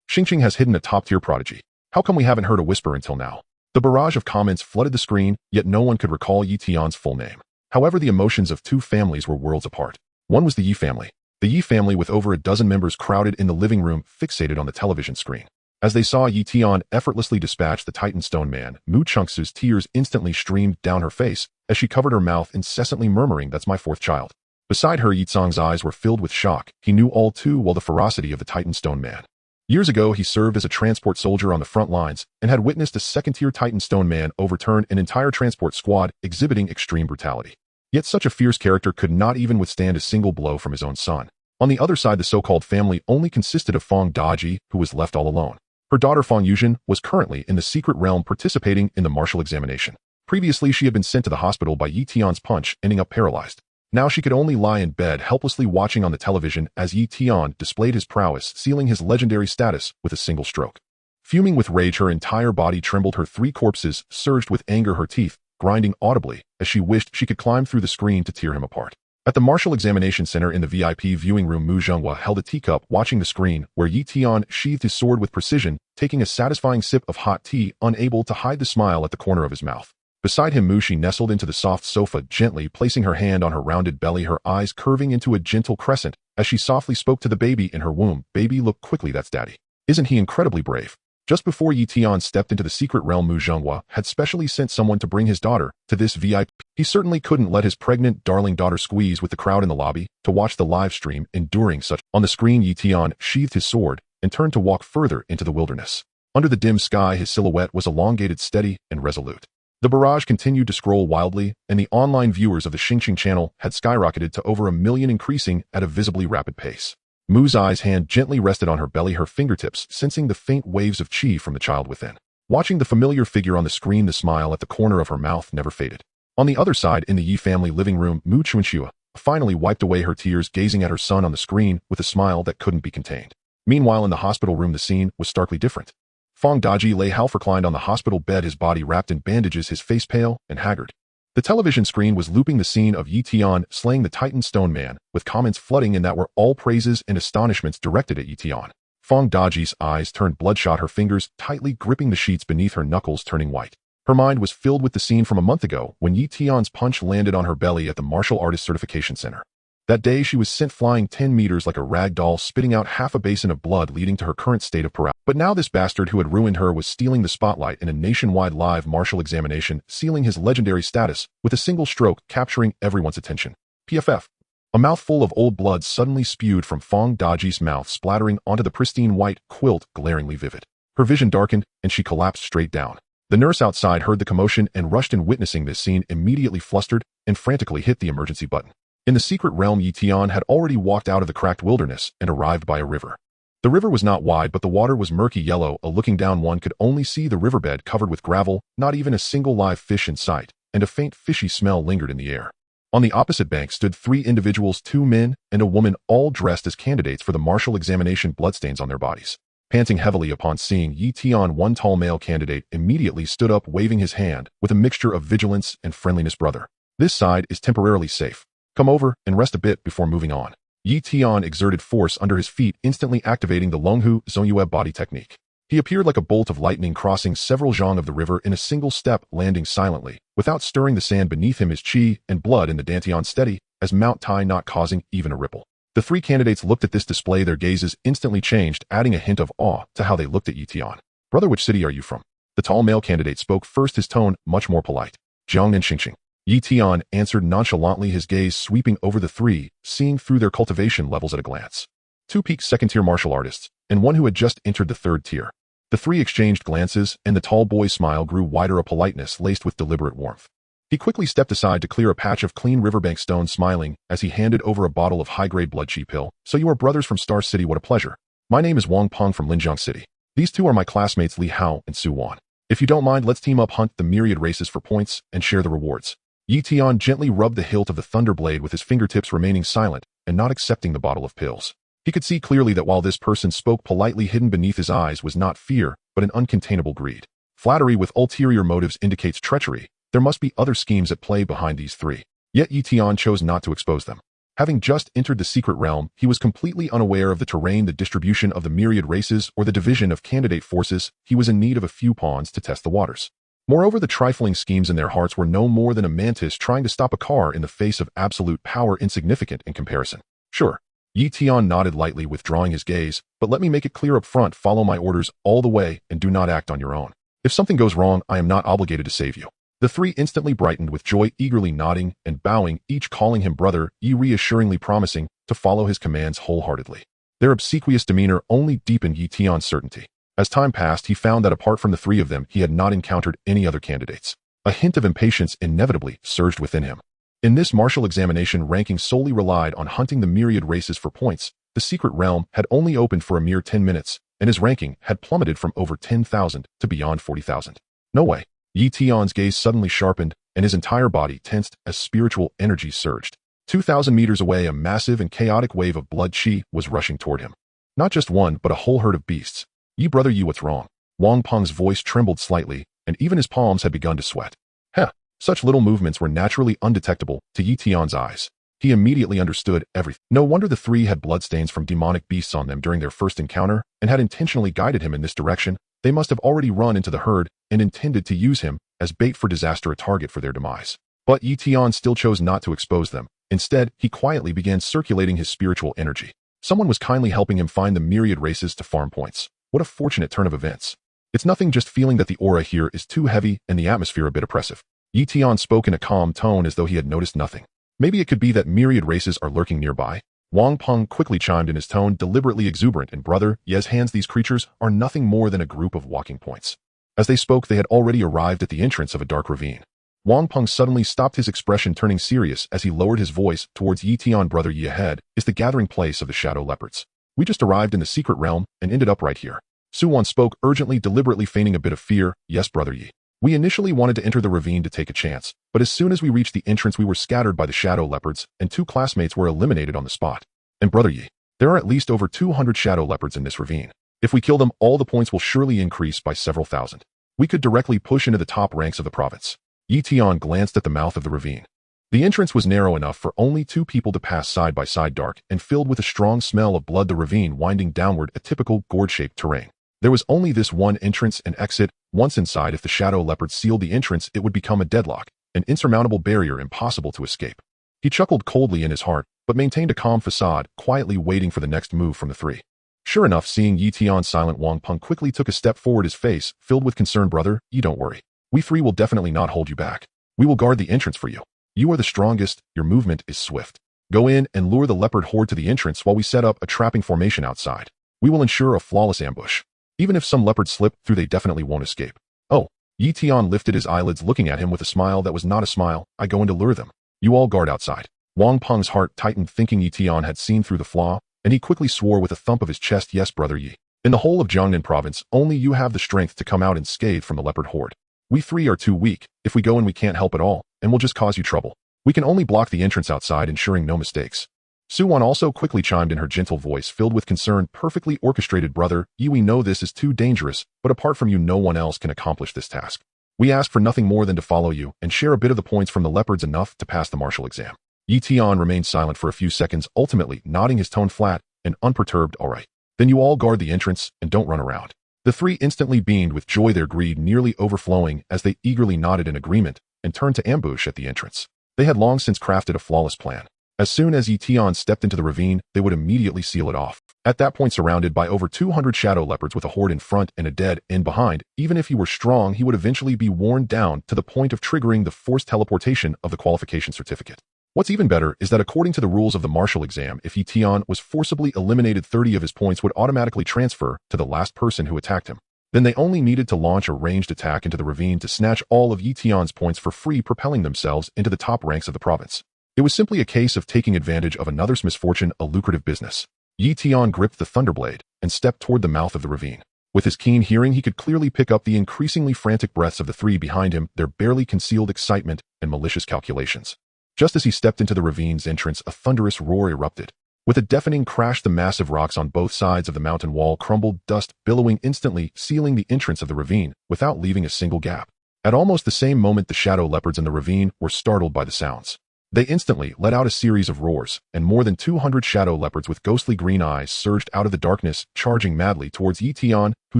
Xingqing has hidden a top-tier prodigy. How come we haven't heard a whisper until now? The barrage of comments flooded the screen, yet no one could recall Yetion's full name. However, the emotions of two families were worlds apart. One was the Yi family. The Yi family, with over a dozen members crowded in the living room, fixated on the television screen. As they saw Yetion effortlessly dispatch the Titan Stone Man, Mu Chunx's tears instantly streamed down her face as she covered her mouth, incessantly murmuring, "That's my fourth child." Beside her, Yizong's eyes were filled with shock. He knew all too well the ferocity of the Titan Stone Man. Years ago, he served as a transport soldier on the front lines and had witnessed a second-tier Titan Stone Man overturn an entire transport squad, exhibiting extreme brutality. Yet such a fierce character could not even withstand a single blow from his own son. On the other side, the so-called family only consisted of Fong Daji, who was left all alone. Her daughter Fong Yuzhen was currently in the secret realm participating in the martial examination. Previously, she had been sent to the hospital by Yetion's punch, ending up paralyzed. Now she could only lie in bed, helplessly watching on the television as Yetion displayed his prowess, sealing his legendary status with a single stroke. Fuming with rage, her entire body trembled, her three corpses surged with anger, her teeth grinding audibly as she wished she could climb through the screen to tear him apart. At the Martial Examination Center in the VIP viewing room, Mu Zhenghua held a teacup, watching the screen, where Yetion sheathed his sword with precision, taking a satisfying sip of hot tea, unable to hide the smile at the corner of his mouth. Beside him, Mushi nestled into the soft sofa, gently placing her hand on her rounded belly, her eyes curving into a gentle crescent as she softly spoke to the baby in her womb. "Baby, look quickly, that's Daddy. Isn't he incredibly brave?" Just before Yetion stepped into the secret realm, Mu Zhenghua had specially sent someone to bring his daughter to this VIP. He certainly couldn't let his pregnant, darling daughter squeeze with the crowd in the lobby to watch the live stream, enduring such. On the screen, Yetion sheathed his sword and turned to walk further into the wilderness. Under the dim sky, his silhouette was elongated, steady, and resolute. The barrage continued to scroll wildly, and the online viewers of the Xingqing channel had skyrocketed to over 1 million, increasing at a visibly rapid pace. Mu's hand gently rested on her belly, her fingertips sensing the faint waves of chi from the child within. Watching the familiar figure on the screen, the smile at the corner of her mouth never faded. On the other side, in the Yi family living room, Mu Chunxue finally wiped away her tears, gazing at her son on the screen with a smile that couldn't be contained. Meanwhile, in the hospital room, the scene was starkly different. Fong Daji lay half reclined on the hospital bed, his body wrapped in bandages, his face pale and haggard. The television screen was looping the scene of Yetion slaying the Titan Stone Man, with comments flooding in that were all praises and astonishments directed at Yetion. Fong Daji's eyes turned bloodshot, her fingers tightly gripping the sheets beneath her, knuckles turning white. Her mind was filled with the scene from a month ago when Yi Tian's punch landed on her belly at the Martial Artist Certification Center. That day, she was sent flying 10 meters like a rag doll, spitting out half a basin of blood, leading to her current state of paralysis. But now this bastard who had ruined her was stealing the spotlight in a nationwide live martial examination, sealing his legendary status with a single stroke, capturing everyone's attention. PFF. A mouthful of old blood suddenly spewed from Fong Daji's mouth, splattering onto the pristine white quilt, glaringly vivid. Her vision darkened, and she collapsed straight down. The nurse outside heard the commotion and rushed in, witnessing this scene, immediately flustered and frantically hit the emergency button. In the secret realm, Yi Tian had already walked out of the cracked wilderness and arrived by a river. The river was not wide, but the water was murky yellow. Looking down, one could only see the riverbed covered with gravel, not even a single live fish in sight, and a faint fishy smell lingered in the air. On the opposite bank stood 3 individuals, 2 men and a woman, all dressed as candidates for the martial examination, bloodstains on their bodies. Panting heavily upon seeing Yi Tian, one tall male candidate immediately stood up, waving his hand with a mixture of vigilance and friendliness. Brother, this side is temporarily safe. Come over and rest a bit before moving on. Yi Tian exerted force under his feet, instantly activating the Longhu Zhongyue body technique. He appeared like a bolt of lightning, crossing several zhang of the river in a single step, landing silently, without stirring the sand beneath him, his chi and blood in the dantian steady as Mount Tai, not causing even a ripple. The 3 candidates looked at this display, their gazes instantly changed, adding a hint of awe to how they looked at Yi Tian. Brother, which city are you from? The tall male candidate spoke first, his tone much more polite. Jiangnan Xingxing. Yi Tian answered nonchalantly, his gaze sweeping over the 3, seeing through their cultivation levels at a glance. 2 peak second-tier martial artists, and 1 who had just entered the 3rd tier. The 3 exchanged glances, and the tall boy's smile grew wider, a politeness laced with deliberate warmth. He quickly stepped aside to clear a patch of clean riverbank stone, smiling as he handed over a bottle of high-grade blood chi pill. So you are brothers from Star City, what a pleasure. My name is Wang Peng from Linjiang City. These 2 are my classmates, Li Hao and Su Wan. If you don't mind, let's team up, hunt the myriad races for points, and share the rewards. Yi Tian gently rubbed the hilt of the thunder blade with his fingertips, remaining silent and not accepting the bottle of pills. He could see clearly that while this person spoke politely, hidden beneath his eyes was not fear, but an uncontainable greed. Flattery with ulterior motives indicates treachery. There must be other schemes at play behind these 3. Yet Yi Tian chose not to expose them. Having just entered the secret realm, he was completely unaware of the terrain, the distribution of the myriad races, or the division of candidate forces. He was in need of a few pawns to test the waters. Moreover, the trifling schemes in their hearts were no more than a mantis trying to stop a car in the face of absolute power, insignificant in comparison. Sure. Yi Tian nodded lightly, withdrawing his gaze, but let me make it clear up front, follow my orders all the way and do not act on your own. If something goes wrong, I am not obligated to save you. The 3 instantly brightened with joy, eagerly nodding and bowing, each calling him brother, Yi reassuringly promising to follow his commands wholeheartedly. Their obsequious demeanor only deepened Yi Tian's certainty. As time passed, he found that apart from the 3 of them, he had not encountered any other candidates. A hint of impatience inevitably surged within him. In this martial examination, ranking solely relied on hunting the myriad races for points. The secret realm had only opened for a mere 10 minutes, and his ranking had plummeted from over 10,000 to beyond 40,000. No way. Yi Tian's gaze suddenly sharpened, and his entire body tensed as spiritual energy surged. 2,000 meters away, a massive and chaotic wave of blood chi was rushing toward him. Not just one, but a whole herd of beasts. Yi, brother Yi, what's wrong? Wang Peng's voice trembled slightly, and even his palms had begun to sweat. Heh, such little movements were naturally undetectable to Yi Tian's eyes. He immediately understood everything. No wonder the 3 had bloodstains from demonic beasts on them during their first encounter, and had intentionally guided him in this direction. They must have already run into the herd and intended to use him as bait for disaster, a target for their demise. But Yi Tian still chose not to expose them. Instead, he quietly began circulating his spiritual energy. Someone was kindly helping him find the myriad races to farm points. What a fortunate turn of events. It's nothing, just feeling that the aura here is too heavy and the atmosphere a bit oppressive. Yi Tian spoke in a calm tone, as though he had noticed nothing. Maybe it could be that myriad races are lurking nearby. Wang Peng quickly chimed in, his tone deliberately exuberant, and brother, Ye's hands, these creatures are nothing more than a group of walking points. As they spoke, they had already arrived at the entrance of a dark ravine. Wang Peng suddenly stopped, his expression turning serious as he lowered his voice towards Yi Tian. Brother Yi, ahead is the gathering place of the shadow leopards. We just arrived in the secret realm and ended up right here. Su Wan spoke urgently, deliberately feigning a bit of fear. Yes, brother Yi. We initially wanted to enter the ravine to take a chance, but as soon as we reached the entrance, we were scattered by the shadow leopards, and 2 classmates were eliminated on the spot. And brother Yi, there are at least over 200 shadow leopards in this ravine. If we kill them, all the points will surely increase by several thousand. We could directly push into the top ranks of the province. Yi Tian glanced at the mouth of the ravine. The entrance was narrow enough for only 2 people to pass side by side, dark and filled with a strong smell of blood, the ravine winding downward, a typical gourd-shaped terrain. There was only this one entrance and exit. Once inside, if the shadow leopard sealed the entrance, it would become a deadlock, an insurmountable barrier impossible to escape. He chuckled coldly in his heart, but maintained a calm facade, quietly waiting for the next move from the three. Sure enough, seeing Yi Tian's silent, Wang Peng quickly took a step forward, his face filled with concern. Brother, you don't worry. We three will definitely not hold you back. We will guard the entrance for you. You are the strongest, your movement is swift. Go in and lure the leopard horde to the entrance while we set up a trapping formation outside. We will ensure a flawless ambush. Even if some leopards slip through, they definitely won't escape. Oh, Yi Tian lifted his eyelids, looking at him with a smile that was not a smile. I go in to lure them. You all guard outside. Wang Peng's heart tightened, thinking Yi Tian had seen through the flaw, and he quickly swore with a thump of his chest, yes, brother Yi. In the whole of Jiangnan province, only you have the strength to come out unscathed from the leopard horde. We three are too weak. If we go in, we can't help at all, and we'll just cause you trouble. We can only block the entrance outside, ensuring no mistakes. Su Wan also quickly chimed in, her gentle voice filled with concern. Perfectly orchestrated, brother Yi. We know this is too dangerous, but apart from you, no one else can accomplish this task. We ask for nothing more than to follow you and share a bit of the points from the leopards, enough to pass the martial exam. Yi Tian remained silent for a few seconds, ultimately nodding his tone flat and unperturbed. All right. Then you all guard the entrance and don't run around. The three instantly beamed with joy, their greed nearly overflowing as they eagerly nodded in agreement and turned to ambush at the entrance. They had long since crafted a flawless plan. As soon as Yi Tian stepped into the ravine, they would immediately seal it off. At that point, surrounded by over 200 shadow leopards with a horde in front and a dead end behind, even if he were strong, he would eventually be worn down to the point of triggering the forced teleportation of the qualification certificate. What's even better is that according to the rules of the martial exam, if Yi Tian was forcibly eliminated, 30 of his points would automatically transfer to the last person who attacked him. Then they only needed to launch a ranged attack into the ravine to snatch all of Yi Tian's points for free, propelling themselves into the top ranks of the province. It was simply a case of taking advantage of another's misfortune, a lucrative business. Yi Tian gripped the thunderblade and stepped toward the mouth of the ravine. With his keen hearing, he could clearly pick up the increasingly frantic breaths of the three behind him, their barely concealed excitement and malicious calculations. Just as he stepped into the ravine's entrance, a thunderous roar erupted. With a deafening crash, the massive rocks on both sides of the mountain wall crumbled, dust billowing instantly, sealing the entrance of the ravine without leaving a single gap. At almost the same moment, the shadow leopards in the ravine were startled by the sounds. They instantly let out a series of roars, and more than 200 shadow leopards with ghostly green eyes surged out of the darkness, charging madly towards Yi Tian, who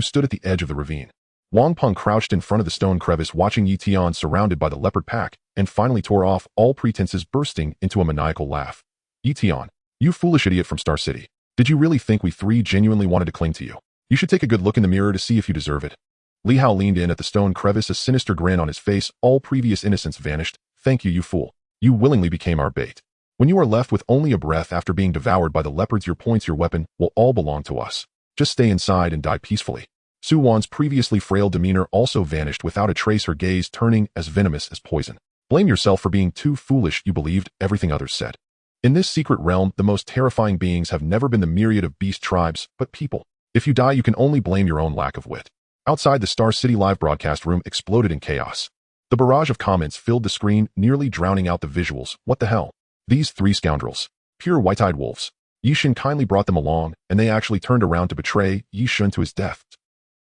stood at the edge of the ravine. Wang Peng crouched in front of the stone crevice, watching Yi Tian surrounded by the leopard pack, and finally tore off all pretenses, bursting into a maniacal laugh. Yi Tian, you foolish idiot from Star City. Did you really think we three genuinely wanted to cling to you? You should take a good look in the mirror to see if you deserve it. Li Hao leaned in at the stone crevice, a sinister grin on his face. All previous innocence vanished. Thank you, you fool. You willingly became our bait. When you are left with only a breath after being devoured by the leopards, your points, your weapon, will all belong to us. Just stay inside and die peacefully. Su Wan's previously frail demeanor also vanished without a trace, her gaze turning as venomous as poison. Blame yourself for being too foolish. You believed everything others said. In this secret realm, the most terrifying beings have never been the myriad of beast tribes, but people. If you die, you can only blame your own lack of wit. Outside, the Star City live broadcast room exploded in chaos. The barrage of comments filled the screen, nearly drowning out the visuals. What the hell? These three scoundrels. Pure white-eyed wolves. Yi Shen kindly brought them along, and they actually turned around to betray Yi Shen to his death.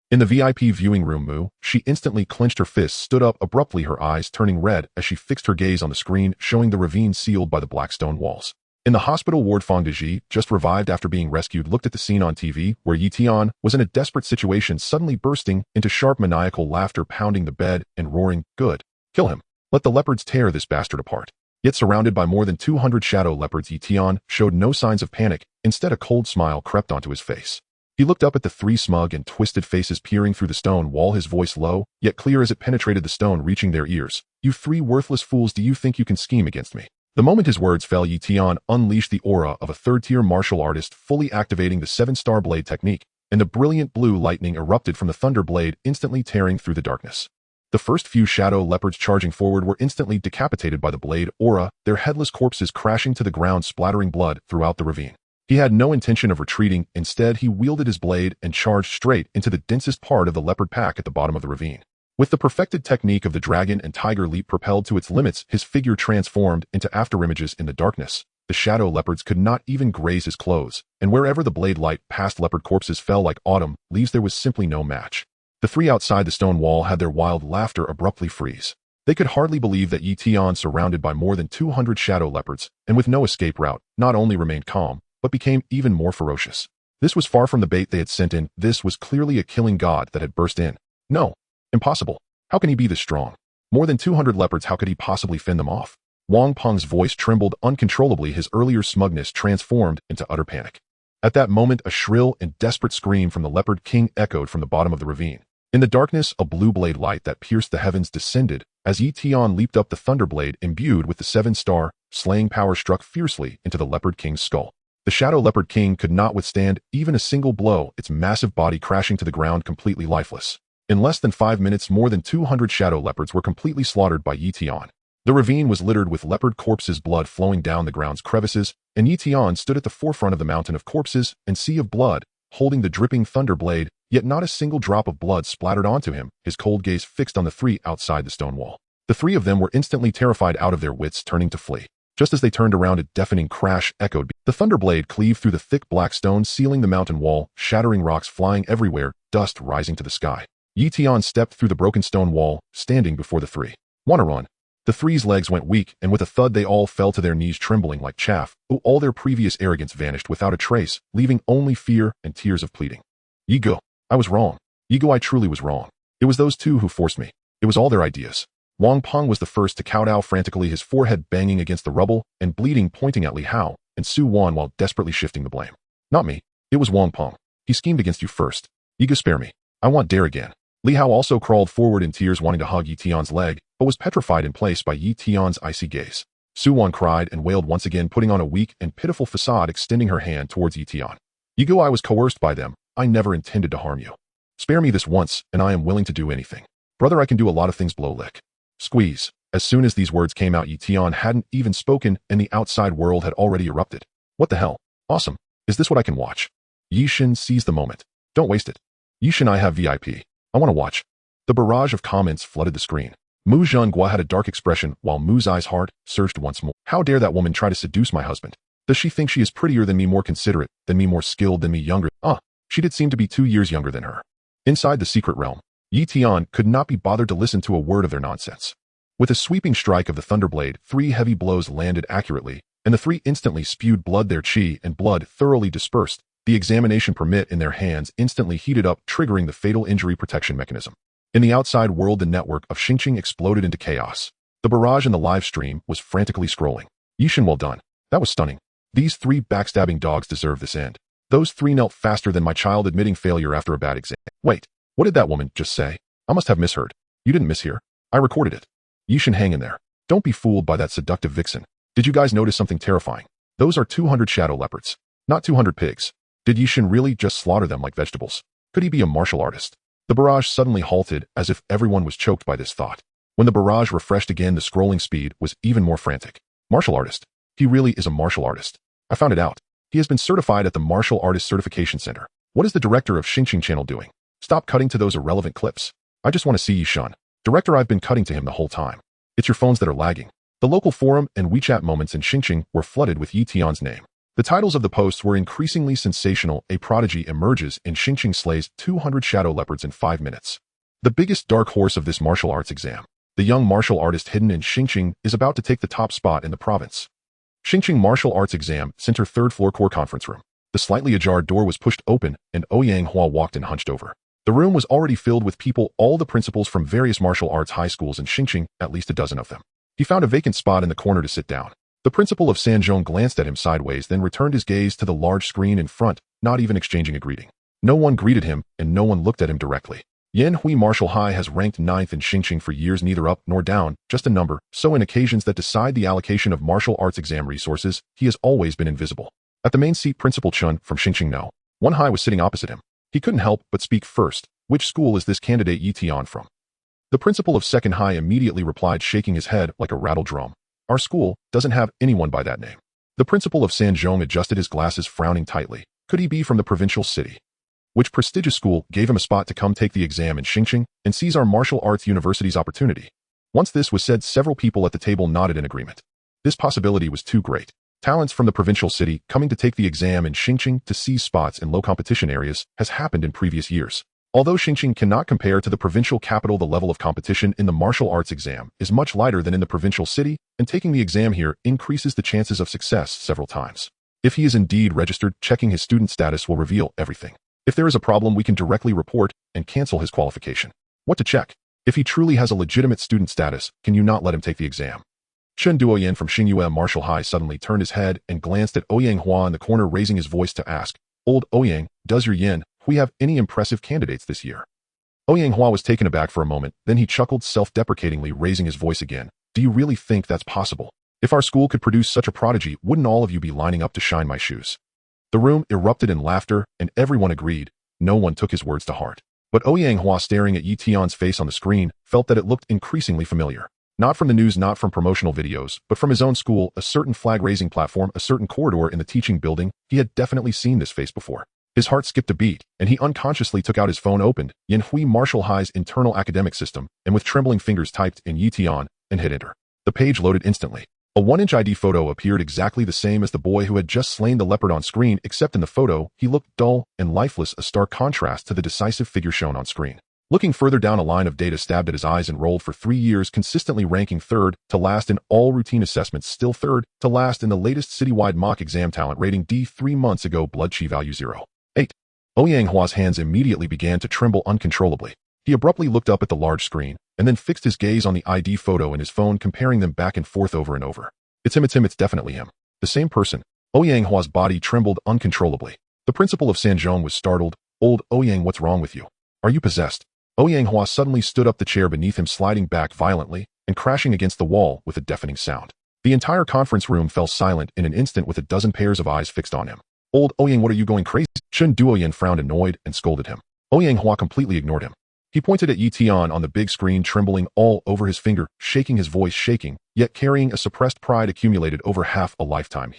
In the VIP viewing room, Mu, she instantly clenched her fists, stood up abruptly, her eyes turning red as she fixed her gaze on the screen, showing the ravine sealed by the black stone walls. In the hospital ward, Fang Deji, just revived after being rescued, looked at the scene on TV where Yi Tian was in a desperate situation, suddenly bursting into sharp maniacal laughter, pounding the bed and roaring, "Good. Kill him. Let the leopards tear this bastard apart." Yet surrounded by more than 200 shadow leopards, Yi Tian showed no signs of panic. Instead, a cold smile crept onto his face. He looked up at the three smug and twisted faces peering through the stone wall, his voice low, yet clear as it penetrated the stone, reaching their ears. "You three worthless fools, do you think you can scheme against me?" The moment his words fell, Yi Tian unleashed the aura of a third-tier martial artist, fully activating the 7-star blade technique, and the brilliant blue lightning erupted from the thunder blade, instantly tearing through the darkness. The first few shadow leopards charging forward were instantly decapitated by the blade aura, their headless corpses crashing to the ground, splattering blood throughout the ravine. He had no intention of retreating. Instead, he wielded his blade and charged straight into the densest part of the leopard pack at the bottom of the ravine. With the perfected technique of the dragon and tiger leap propelled to its limits, his figure transformed into afterimages in the darkness. The shadow leopards could not even graze his clothes, and wherever the blade light passed, leopard corpses fell like autumn leaves. There was simply no match. The three outside the stone wall had their wild laughter abruptly freeze. They could hardly believe that Yi Tian, surrounded by more than 200 shadow leopards, and with no escape route, not only remained calm, but became even more ferocious. This was far from the bait they had sent in. This was clearly a killing god that had burst in. No. Impossible. How can he be this strong? More than 200 leopards, how could he possibly fend them off? Wang Peng's voice trembled uncontrollably, his earlier smugness transformed into utter panic. At that moment, a shrill and desperate scream from the Leopard King echoed from the bottom of the ravine. In the darkness, a blue blade light that pierced the heavens descended as Yi Tian leaped up. The thunderblade, imbued with the seven-star slaying power, struck fiercely into the Leopard King's skull. The Shadow Leopard King could not withstand even a single blow, its massive body crashing to the ground completely lifeless. In less than 5 minutes, more than 200 shadow leopards were completely slaughtered by Yi Tian. The ravine was littered with leopard corpses, blood flowing down the ground's crevices, and Yi Tian stood at the forefront of the mountain of corpses and sea of blood, holding the dripping thunder blade, yet not a single drop of blood splattered onto him, his cold gaze fixed on the three outside the stone wall. The three of them were instantly terrified out of their wits, turning to flee. Just as they turned around, a deafening crash echoed. The thunderblade cleaved through the thick black stone sealing the mountain wall, shattering rocks flying everywhere, dust rising to the sky. Yi Tian stepped through the broken stone wall, standing before the three. "Wanna run?" The three's legs went weak, and with a thud they all fell to their knees, trembling like chaff. All their previous arrogance vanished without a trace, leaving only fear and tears of pleading. "Yigo, I was wrong. Yigo, I truly was wrong. It was those two who forced me. It was all their ideas." Wang Peng was the first to kowtow frantically, his forehead banging against the rubble and bleeding, pointing at Li Hao and Su Wan while desperately shifting the blame. "Not me. It was Wang Peng. He schemed against you first. Yigo, spare me. I want dare again." Li Hao also crawled forward in tears, wanting to hug Yi Tian's leg, but was petrified in place by Yi Tian's icy gaze. Su Wan cried and wailed once again, putting on a weak and pitiful facade, extending her hand towards Yi Tian. "Yigo, I was coerced by them. I never intended to harm you. Spare me this once, and I am willing to do anything. Brother, I can do a lot of things. Blow, lick, squeeze." As soon as these words came out, Yi Tian hadn't even spoken, and the outside world had already erupted. "What the hell? Awesome. Is this what I can watch?" Yi Shin seized the moment. "Don't waste it. Yi Shin, I have VIP. I want to watch." The barrage of comments flooded the screen. Mu Zhenghua had a dark expression, while Mu's eyes heart surged once more. "How dare that woman try to seduce my husband? Does she think she is prettier than me, more considerate than me, more skilled than me, younger? She did seem to be 2 years younger than her." Inside the secret realm, Yi Tian could not be bothered to listen to a word of their nonsense. With a sweeping strike of the thunderblade, 3 heavy blows landed accurately, and the 3 instantly spewed blood. Their chi and blood thoroughly dispersed. The examination permit in their hands instantly heated up, triggering the fatal injury protection mechanism. In the outside world, the network of Xingqing exploded into chaos. The barrage in the live stream was frantically scrolling. "Yi Shin, well done. That was stunning. These 3 backstabbing dogs deserve this end. Those 3 knelt faster than my child, admitting failure after a bad exam." "Wait, what did that woman just say? I must have misheard." "You didn't mishear. I recorded it. Yi Shin, hang in there. Don't be fooled by that seductive vixen. Did you guys notice something terrifying? Those are 200 shadow leopards, not 200 pigs. Did Yi Shin really just slaughter them like vegetables? Could he be a martial artist?" The barrage suddenly halted, as if everyone was choked by this thought. When the barrage refreshed again, the scrolling speed was even more frantic. "Martial artist? He really is a martial artist. I found it out. He has been certified at the Martial Artist Certification Center. What is the director of Xingqing Channel doing? Stop cutting to those irrelevant clips. I just want to see Yi Shin. Director, I've been cutting to him the whole time. It's your phones that are lagging." The local forum and WeChat moments in Xingqing were flooded with Yi Tian's name. The titles of the posts were increasingly sensational. "A prodigy emerges in Xingqing slays 200 shadow leopards in 5 minutes. The biggest dark horse of this martial arts exam. The young martial artist hidden in Xingqing is about to take the top spot in the province." Xingqing Martial Arts Exam Center, 3rd floor core conference room. The slightly ajar door was pushed open, and Ouyang Hua walked in hunched over. The room was already filled with people, all the principals from various martial arts high schools in Xingqing, at least a dozen of them. He found a vacant spot in the corner to sit down. The principal of Sanzhong glanced at him sideways, then returned his gaze to the large screen in front, not even exchanging a greeting. No one greeted him, and no one looked at him directly. Yan Hui Martial High has ranked 9th in Xingqing for years, neither up nor down, just a number, so in occasions that decide the allocation of martial arts exam resources, he has always been invisible. At the main seat, Principal Chun from Xingqing No. 1 High was sitting opposite him. He couldn't help but speak first. "Which school is this candidate Yi Tian from?" The principal of 2nd High immediately replied, shaking his head like a rattled drum. "Our school doesn't have anyone by that name." The principal of Sanzhong adjusted his glasses, frowning tightly. Could he be from the provincial city? Which prestigious school gave him a spot to come take the exam in Xingqing and seize our martial arts university's opportunity? Once this was said, several people at the table nodded in agreement. This possibility was too great. Talents from the provincial city coming to take the exam in Xingqing to seize spots in low competition areas has happened in previous years. Although Xingqing cannot compare to the provincial capital, the level of competition in the martial arts exam is much lighter than in the provincial city, and taking the exam here increases the chances of success several times. If he is indeed registered, checking his student status will reveal everything. If there is a problem, we can directly report and cancel his qualification. What to check? If he truly has a legitimate student status, can you not let him take the exam? Chen Duoyan from Xingyue Martial High suddenly turned his head and glanced at Ouyang Hua in the corner, raising his voice to ask, "Old Ouyang, does your Yin Hui have any impressive candidates this year?" Ouyang Hua was taken aback for a moment, then he chuckled self-deprecatingly, raising his voice again. "Do you really think that's possible? If our school could produce such a prodigy, wouldn't all of you be lining up to shine my shoes?" The room erupted in laughter, and everyone agreed. No one took his words to heart. But Ouyang Hua, staring at Yi Tian's face on the screen, felt that it looked increasingly familiar. Not from the news, not from promotional videos, but from his own school, a certain flag-raising platform, a certain corridor in the teaching building. He had definitely seen this face before. His heart skipped a beat, and he unconsciously took out his phone, opened Yin Hui Martial High's internal academic system, and with trembling fingers typed in Yi Tian and hit enter. The page loaded instantly. A 1-inch ID photo appeared exactly the same as the boy who had just slain the leopard on screen, except in the photo, he looked dull and lifeless, a stark contrast to the decisive figure shown on screen. Looking further down, a line of data stabbed at his eyes. Enrolled for 3 years, consistently ranking third to last in all routine assessments, still third to last in the latest citywide mock exam, talent rating D, 3 months ago, blood chi value 0.8. Ouyang Hua's hands immediately began to tremble uncontrollably. He abruptly looked up at the large screen, and then fixed his gaze on the ID photo in his phone, comparing them back and forth over and over. It's him, it's definitely him. The same person. Ouyang Hua's body trembled uncontrollably. The principal of Sanzhong was startled. "Old Ouyang, what's wrong with you? Are you possessed?" Ouyang Hua suddenly stood up, the chair beneath him sliding back violently and crashing against the wall with a deafening sound. The entire conference room fell silent in an instant, with a dozen pairs of eyes fixed on him. "Old Ouyang, what are you going crazy?" Chen Duoyan frowned, annoyed, and scolded him. Ouyang Hua completely ignored him. He pointed at Yi Tian on the big screen, trembling all over his finger, shaking his voice, shaking, yet carrying a suppressed pride accumulated over half a lifetime.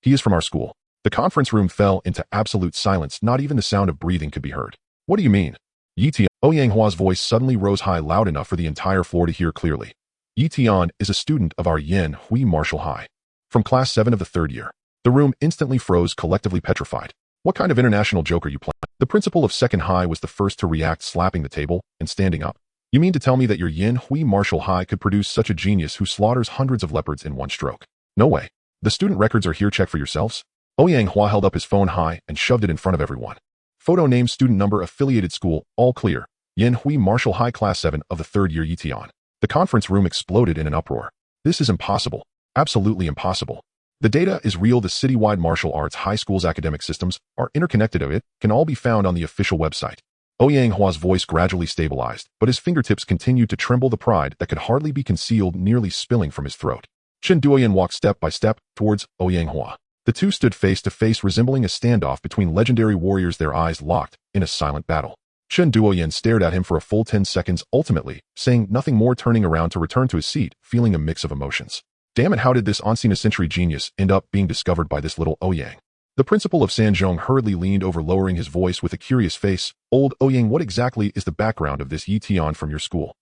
He is from our school. The conference room fell into absolute silence. Not even the sound of breathing could be heard. "What do you mean?" Yi Tian. Ouyang Hua's voice suddenly rose high, loud enough for the entire floor to hear clearly. "Yi Tian is a student of our Yin Hui Martial High. From class 7 of the 3rd year. The room instantly froze, collectively petrified. "What kind of international joke are you playing?" The principal of 2nd High was the first to react, slapping the table and standing up. "You mean to tell me that your Yin Hui Martial High could produce such a genius who slaughters hundreds of leopards in one stroke? No way. The student records are here, check for yourselves." Ouyang Hua held up his phone high and shoved it in front of everyone. Photo, name, student number, affiliated school, all clear. Yin Hui Martial High, class 7 of the 3rd year, Yi Tian. The conference room exploded in an uproar. This is impossible. Absolutely impossible. The data is real. The citywide martial arts high school's academic systems are interconnected. It can all be found on the official website. Ouyang Hua's voice gradually stabilized, but his fingertips continued to tremble, the pride that could hardly be concealed nearly spilling from his throat. Chen Duoyan walked step by step towards Ouyang Hua. The two stood face to face, resembling a standoff between legendary warriors, their eyes locked in a silent battle. Chen Duoyan stared at him for a full 10 seconds, ultimately saying nothing more, turning around to return to his seat, feeling a mix of emotions. Damn it, how did this unseen-a-century genius end up being discovered by this little Ouyang? The principal of Sanzhong hurriedly leaned over, lowering his voice with a curious face. "Old Ouyang, what exactly is the background of this Yi Tian from your school?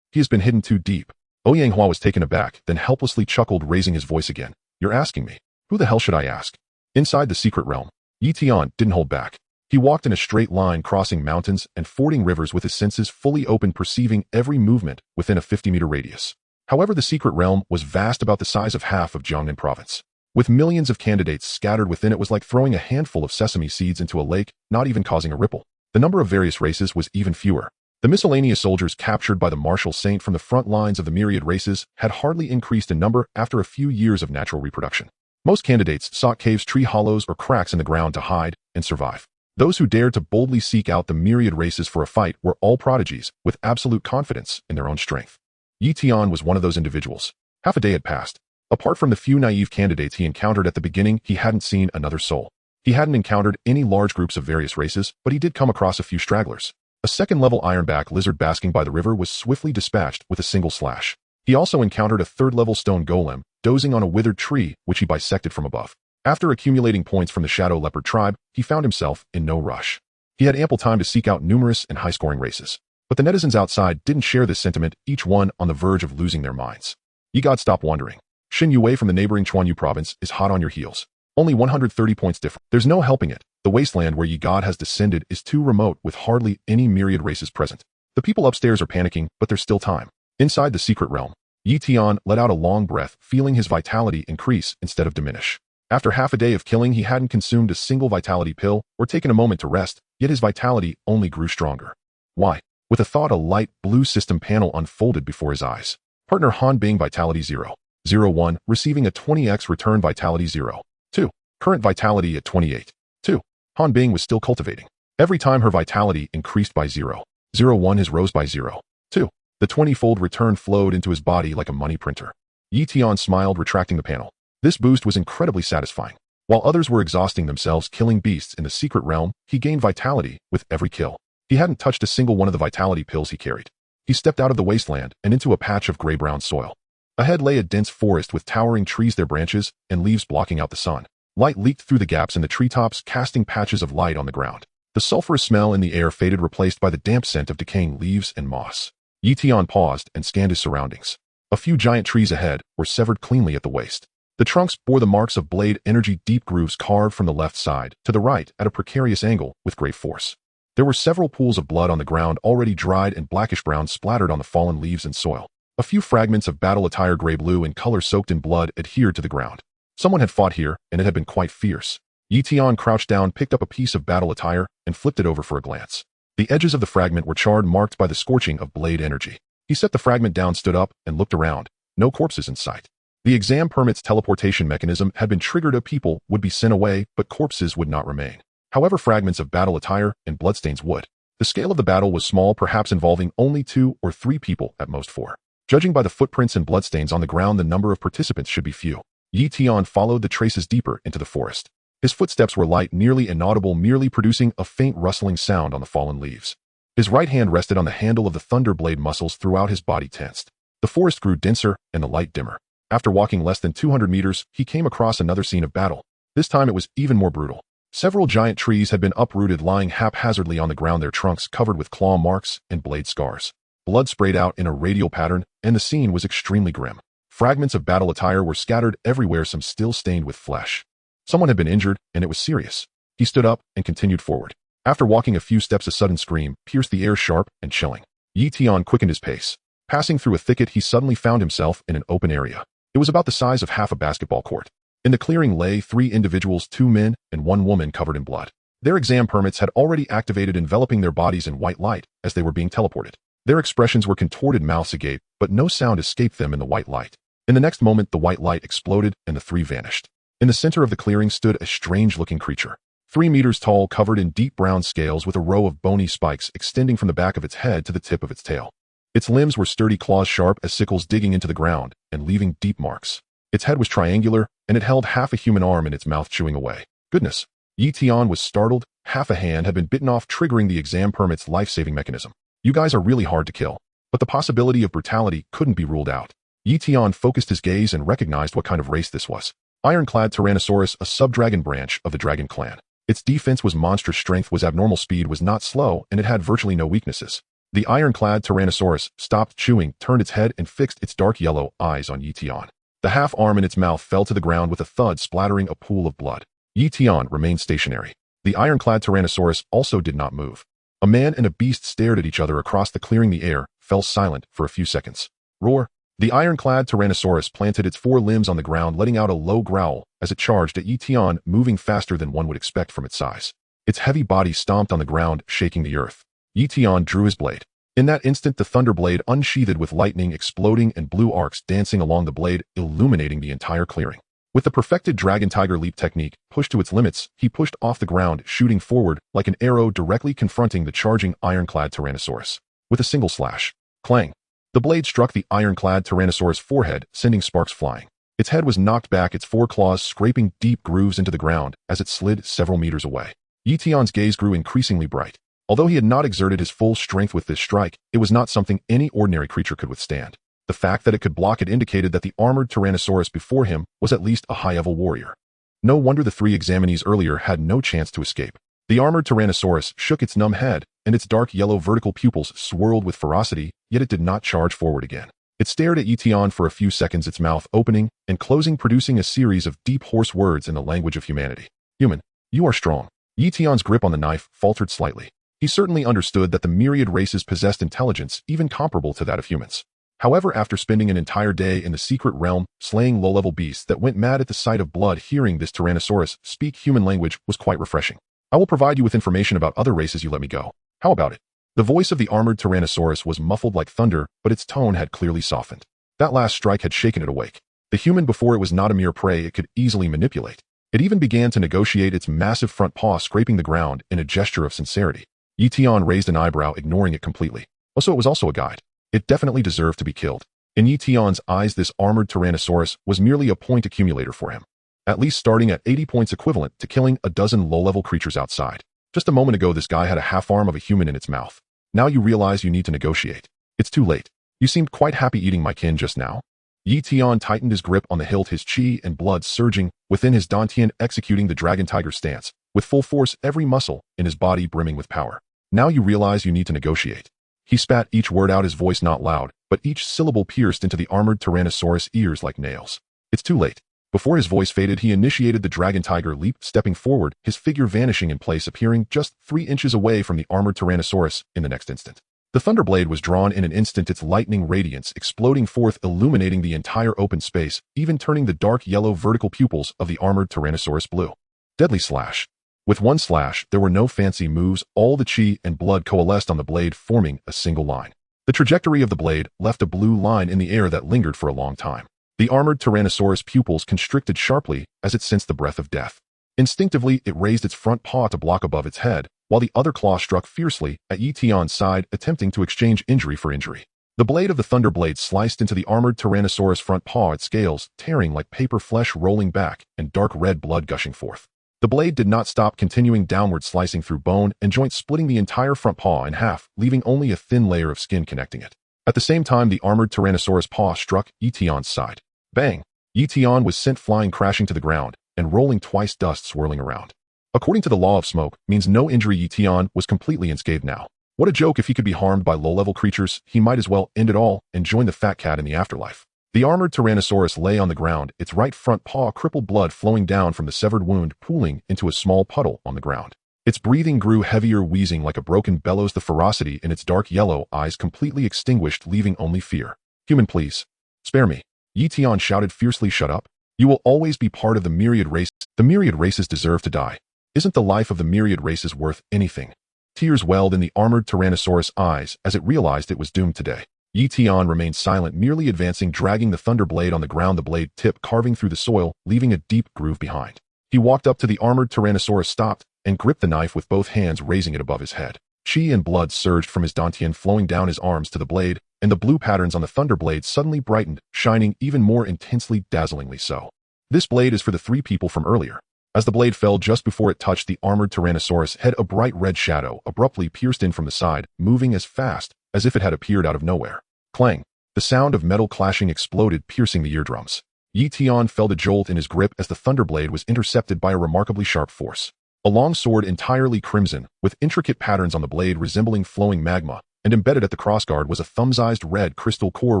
He has been hidden too deep." Ouyang Hua was taken aback, then helplessly chuckled, raising his voice again. "You're asking me? Who the hell should I ask?" Inside the secret realm, Yi Tian didn't hold back. He walked in a straight line, crossing mountains and fording rivers with his senses fully open, perceiving every movement within a 50-meter radius. However, the secret realm was vast, about the size of half of Jiangnan province. With millions of candidates scattered within, it was like throwing a handful of sesame seeds into a lake, not even causing a ripple. The number of various races was even fewer. The miscellaneous soldiers captured by the martial saint from the front lines of the myriad races had hardly increased in number after a few years of natural reproduction. Most candidates sought caves, tree hollows, or cracks in the ground to hide and survive. Those who dared to boldly seek out the myriad races for a fight were all prodigies, with absolute confidence in their own strength. Yi Tian was one of those individuals. Half a day had passed. Apart from the few naive candidates he encountered at the beginning, he hadn't seen another soul. He hadn't encountered any large groups of various races, but he did come across a few stragglers. A second-level ironback lizard basking by the river was swiftly dispatched with a single slash. He also encountered a third-level stone golem, dozing on a withered tree, which he bisected from above. After accumulating points from the shadow leopard tribe, he found himself in no rush. He had ample time to seek out numerous and high-scoring races. But the netizens outside didn't share this sentiment, each one on the verge of losing their minds. "Ye God, stop wandering. Xin Yue from the neighboring Chuanyu province is hot on your heels. Only 130 points different. There's no helping it. The wasteland where Ye God has descended is too remote, with hardly any myriad races present. The people upstairs are panicking, but there's still time." Inside the secret realm, Yi Tian let out a long breath, feeling his vitality increase instead of diminish. After half a day of killing, he hadn't consumed a single vitality pill or taken a moment to rest, yet his vitality only grew stronger. Why? With a thought, a light blue system panel unfolded before his eyes. Partner Han Bing Vitality 0.01, receiving a 20x return Vitality 0.2. Current vitality at 28.2. Han Bing was still cultivating. Every time her vitality increased by 0.01, his rose by 0.2. The 20-fold return flowed into his body like a money printer. Yi Tian smiled, retracting the panel. This boost was incredibly satisfying. While others were exhausting themselves killing beasts in the secret realm, he gained vitality with every kill. He hadn't touched a single one of the vitality pills he carried. He stepped out of the wasteland and into a patch of gray-brown soil. Ahead lay a dense forest with towering trees, their branches and leaves blocking out the sun. Light leaked through the gaps in the treetops, casting patches of light on the ground. The sulfurous smell in the air faded, replaced by the damp scent of decaying leaves and moss. Yi Tian paused and scanned his surroundings. A few giant trees ahead were severed cleanly at the waist. The trunks bore the marks of blade energy, deep grooves carved from the left side to the right at a precarious angle with great force. There were several pools of blood on the ground, already dried and blackish-brown, splattered on the fallen leaves and soil. A few fragments of battle attire, gray-blue in color soaked in blood, adhered to the ground. Someone had fought here, and it had been quite fierce. Yi Tian crouched down, picked up a piece of battle attire, and flipped it over for a glance. The edges of the fragment were charred, marked by the scorching of blade energy. He set the fragment down, stood up, and looked around. No corpses in sight. The exam permit's teleportation mechanism had been triggered. People would be sent away, but corpses would not remain. However, fragments of battle attire and bloodstains would. The scale of the battle was small, perhaps involving only 2 or 3 people, at most 4. Judging by the footprints and bloodstains on the ground, the number of participants should be few. Yi Tian followed the traces deeper into the forest. His footsteps were light, nearly inaudible, merely producing a faint rustling sound on the fallen leaves. His right hand rested on the handle of the thunder blade, muscles throughout his body tensed. The forest grew denser and the light dimmer. After walking less than 200 meters, he came across another scene of battle. This time it was even more brutal. Several giant trees had been uprooted, lying haphazardly on the ground, their trunks covered with claw marks and blade scars. Blood sprayed out in a radial pattern, and the scene was extremely grim. Fragments of battle attire were scattered everywhere, some still stained with flesh. Someone had been injured, and it was serious. He stood up and continued forward. After walking a few steps, a sudden scream pierced the air, sharp and chilling. Yi Tian quickened his pace. Passing through a thicket, he suddenly found himself in an open area. It was about the size of half a basketball court. In the clearing lay 3 individuals, 2 men and 1 woman, covered in blood. Their exam permits had already activated, enveloping their bodies in white light as they were being teleported. Their expressions were contorted, mouths agape, but no sound escaped them in the white light. In the next moment, the white light exploded and the 3 vanished. In the center of the clearing stood a strange-looking creature. 3 meters tall, covered in deep brown scales, with a row of bony spikes extending from the back of its head to the tip of its tail. Its limbs were sturdy, claws sharp as sickles, digging into the ground and leaving deep marks. Its head was triangular, and it held half a human arm in its mouth, chewing away. Goodness! Yi Tian was startled. Half a hand had been bitten off, triggering the exam permit's life-saving mechanism. You guys are really hard to kill. But the possibility of brutality couldn't be ruled out. Yi Tian focused his gaze and recognized what kind of race this was. Ironclad Tyrannosaurus, a sub-dragon branch of the dragon clan. Its defense was monstrous, strength was abnormal, speed was not slow, and it had virtually no weaknesses. The ironclad Tyrannosaurus stopped chewing, turned its head, and fixed its dark yellow eyes on Yi Tian. The half arm in its mouth fell to the ground with a thud, splattering a pool of blood. Yi Tian remained stationary. The ironclad Tyrannosaurus also did not move. A man and a beast stared at each other across the clearing. The air fell silent for a few seconds. Roar! The ironclad Tyrannosaurus planted its 4 limbs on the ground, letting out a low growl as it charged at Yi Tian, moving faster than one would expect from its size. Its heavy body stomped on the ground, shaking the earth. Yi Tian drew his blade. In that instant, the thunder blade unsheathed, with lightning exploding and blue arcs dancing along the blade, illuminating the entire clearing. With the perfected dragon tiger leap technique pushed to its limits, he pushed off the ground, shooting forward like an arrow, directly confronting the charging ironclad Tyrannosaurus. With a single slash, clang! The blade struck the ironclad Tyrannosaurus' forehead, sending sparks flying. Its head was knocked back, its 4 claws scraping deep grooves into the ground as it slid several meters away. Yi Tian's gaze grew increasingly bright. Although he had not exerted his full strength with this strike, it was not something any ordinary creature could withstand. The fact that it could block it indicated that the armored Tyrannosaurus before him was at least a high-level warrior. No wonder the 3 examinees earlier had no chance to escape. The armored Tyrannosaurus shook its numb head, and its dark yellow vertical pupils swirled with ferocity, yet it did not charge forward again. It stared at Yi Tian for a few seconds, its mouth opening and closing, producing a series of deep, hoarse words in the language of humanity. Human, you are strong. Yi Tian's grip on the knife faltered slightly. He certainly understood that the myriad races possessed intelligence even comparable to that of humans. However, after spending an entire day in the secret realm, slaying low-level beasts that went mad at the sight of blood, hearing this Tyrannosaurus speak human language was quite refreshing. I will provide you with information about other races you let me go. How about it? The voice of the armored Tyrannosaurus was muffled like thunder, but its tone had clearly softened. That last strike had shaken it awake. The human before it was not a mere prey it could easily manipulate. It even began to negotiate, its massive front paw scraping the ground in a gesture of sincerity. Yi Tian raised an eyebrow, ignoring it completely. Also, it was also a guide. It definitely deserved to be killed. In Yi Tian's eyes, this armored Tyrannosaurus was merely a point accumulator for him. At least starting at 80 points, equivalent to killing a dozen low-level creatures outside. Just a moment ago, this guy had a half-arm of a human in its mouth. Now you realize you need to negotiate. It's too late. You seemed quite happy eating my kin just now. Yi Tian tightened his grip on the hilt, his chi and blood surging within his dantian, executing the dragon tiger stance with full force, every muscle in his body brimming with power. Now you realize you need to negotiate. He spat each word out, his voice not loud, but each syllable pierced into the armored Tyrannosaurus' ears like nails. It's too late. Before his voice faded, he initiated the dragon tiger leap, stepping forward, his figure vanishing in place, appearing just 3 inches away from the armored Tyrannosaurus in the next instant. The thunderblade was drawn in an instant, its lightning radiance exploding forth, illuminating the entire open space, even turning the dark yellow vertical pupils of the armored Tyrannosaurus blue. Deadly slash. With one slash, there were no fancy moves, all the chi and blood coalesced on the blade, forming a single line. The trajectory of the blade left a blue line in the air that lingered for a long time. The armored Tyrannosaurus' pupils constricted sharply as it sensed the breath of death. Instinctively, it raised its front paw to block above its head, while the other claw struck fiercely at Yi Tian's side, attempting to exchange injury for injury. The blade of the thunderblade sliced into the armored Tyrannosaurus' front paw, its scales tearing like paper, flesh rolling back, and dark red blood gushing forth. The blade did not stop, continuing downward, slicing through bone and joint, splitting the entire front paw in half, leaving only a thin layer of skin connecting it. At the same time, the armored Tyrannosaurus' paw struck Yi Tian's side. Bang! Yi Tian was sent flying, crashing to the ground, and rolling twice, dust swirling around. According to the law of smoke, means no injury. Yi Tian was completely unscathed now. What a joke! If he could be harmed by low-level creatures, he might as well end it all and join the fat cat in the afterlife. The armored Tyrannosaurus lay on the ground, its right front paw crippled, blood flowing down from the severed wound, pooling into a small puddle on the ground. Its breathing grew heavier, wheezing like a broken bellows, the ferocity in its dark yellow eyes completely extinguished, leaving only fear. Human, please. Spare me. Yi Tian shouted fiercely. Shut up. You will always be part of the myriad race. The myriad races deserve to die. Isn't the life of the myriad races worth anything? Tears welled in the armored Tyrannosaurus' eyes as it realized it was doomed today. Yi Tian remained silent, merely advancing, dragging the thunderblade on the ground, the blade tip carving through the soil, leaving a deep groove behind. He walked up to the armored Tyrannosaurus, stopped, and gripped the knife with both hands, raising it above his head. Chi and blood surged from his dantian, flowing down his arms to the blade, and the blue patterns on the thunderblade suddenly brightened, shining even more intensely, dazzlingly so. This blade is for the 3 people from earlier. As the blade fell just before it touched the armored Tyrannosaurus' head, a bright red shadow abruptly pierced in from the side, moving as fast as if it had appeared out of nowhere. Clang! The sound of metal clashing exploded, piercing the eardrums. Yi Tian felt a jolt in his grip as the thunderblade was intercepted by a remarkably sharp force. A long sword entirely crimson, with intricate patterns on the blade resembling flowing magma, and embedded at the crossguard was a thumb-sized red crystal core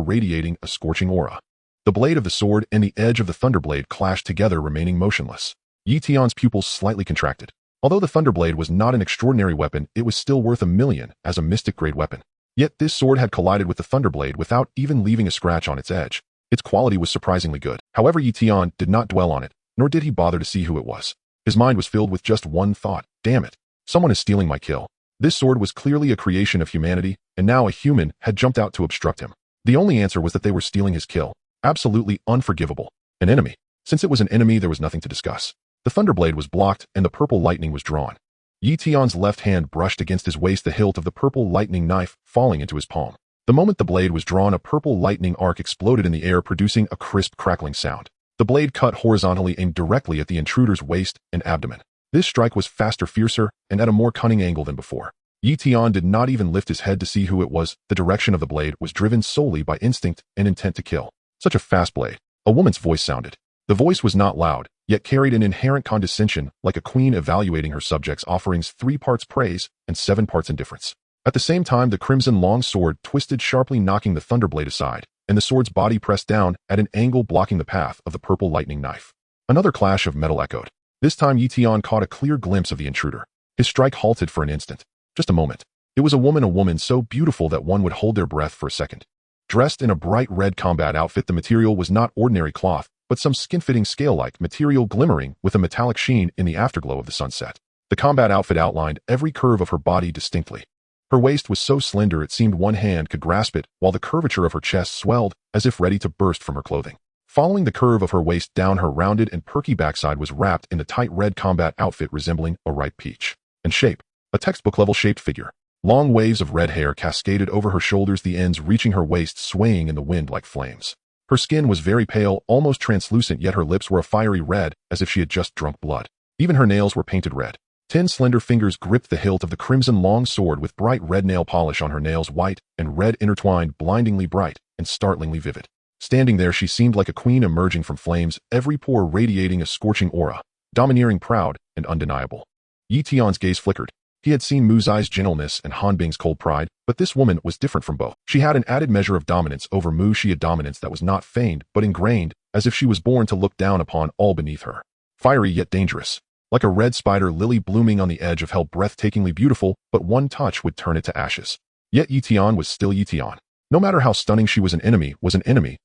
radiating a scorching aura. The blade of the sword and the edge of the thunderblade clashed together, remaining motionless. Yi Tian's pupils slightly contracted. Although the thunderblade was not an extraordinary weapon, it was still worth $1 million as a mystic-grade weapon. Yet this sword had collided with the thunderblade without even leaving a scratch on its edge. Its quality was surprisingly good. However, Yi Tian did not dwell on it, nor did he bother to see who it was. His mind was filled with just one thought. Damn it. Someone is stealing my kill. This sword was clearly a creation of humanity, and now a human had jumped out to obstruct him. The only answer was that they were stealing his kill. Absolutely unforgivable. An enemy. Since it was an enemy, there was nothing to discuss. The thunderblade was blocked, and the purple lightning was drawn. Yi Tian's left hand brushed against his waist, the hilt of the purple lightning knife falling into his palm. The moment the blade was drawn, a purple lightning arc exploded in the air, producing a crisp, crackling sound. The blade cut horizontally, aimed directly at the intruder's waist and abdomen. This strike was faster, fiercer, and at a more cunning angle than before. Yi Tian did not even lift his head to see who it was. The direction of the blade was driven solely by instinct and intent to kill. Such a fast blade. A woman's voice sounded. The voice was not loud, yet carried an inherent condescension, like a queen evaluating her subjects' offerings, 3 parts praise and 7 parts indifference. At the same time, the crimson long sword twisted sharply, knocking the thunderblade aside, and the sword's body pressed down at an angle, blocking the path of the purple lightning knife. Another clash of metal echoed. This time Yi Tian caught a clear glimpse of the intruder. His strike halted for an instant. Just a moment. It was a woman so beautiful that one would hold their breath for a second. Dressed in a bright red combat outfit, the material was not ordinary cloth, but some skin-fitting scale-like material glimmering with a metallic sheen in the afterglow of the sunset. The combat outfit outlined every curve of her body distinctly. Her waist was so slender it seemed one hand could grasp it, while the curvature of her chest swelled as if ready to burst from her clothing. Following the curve of her waist down, her rounded and perky backside was wrapped in the tight red combat outfit resembling a ripe peach. And shape, a textbook-level shaped figure. Long waves of red hair cascaded over her shoulders, the ends reaching her waist, swaying in the wind like flames. Her skin was very pale, almost translucent, yet her lips were a fiery red, as if she had just drunk blood. Even her nails were painted red. 10 slender fingers gripped the hilt of the crimson long sword with bright red nail polish on her nails, white and red intertwined, blindingly bright and startlingly vivid. Standing there, she seemed like a queen emerging from flames, every pore radiating a scorching aura, domineering, proud, and undeniable. Yi Tian's gaze flickered. He had seen Mu Zai's gentleness and Han Bing's cold pride, but this woman was different from both. She had an added measure of dominance over Mu, she had dominance that was not feigned, but ingrained, as if she was born to look down upon all beneath her. Fiery yet dangerous. Like a red spider lily blooming on the edge of hell, breathtakingly beautiful, but one touch would turn it to ashes. Yet Yi Tian was still Yi Tian. No matter how stunning she was, an enemy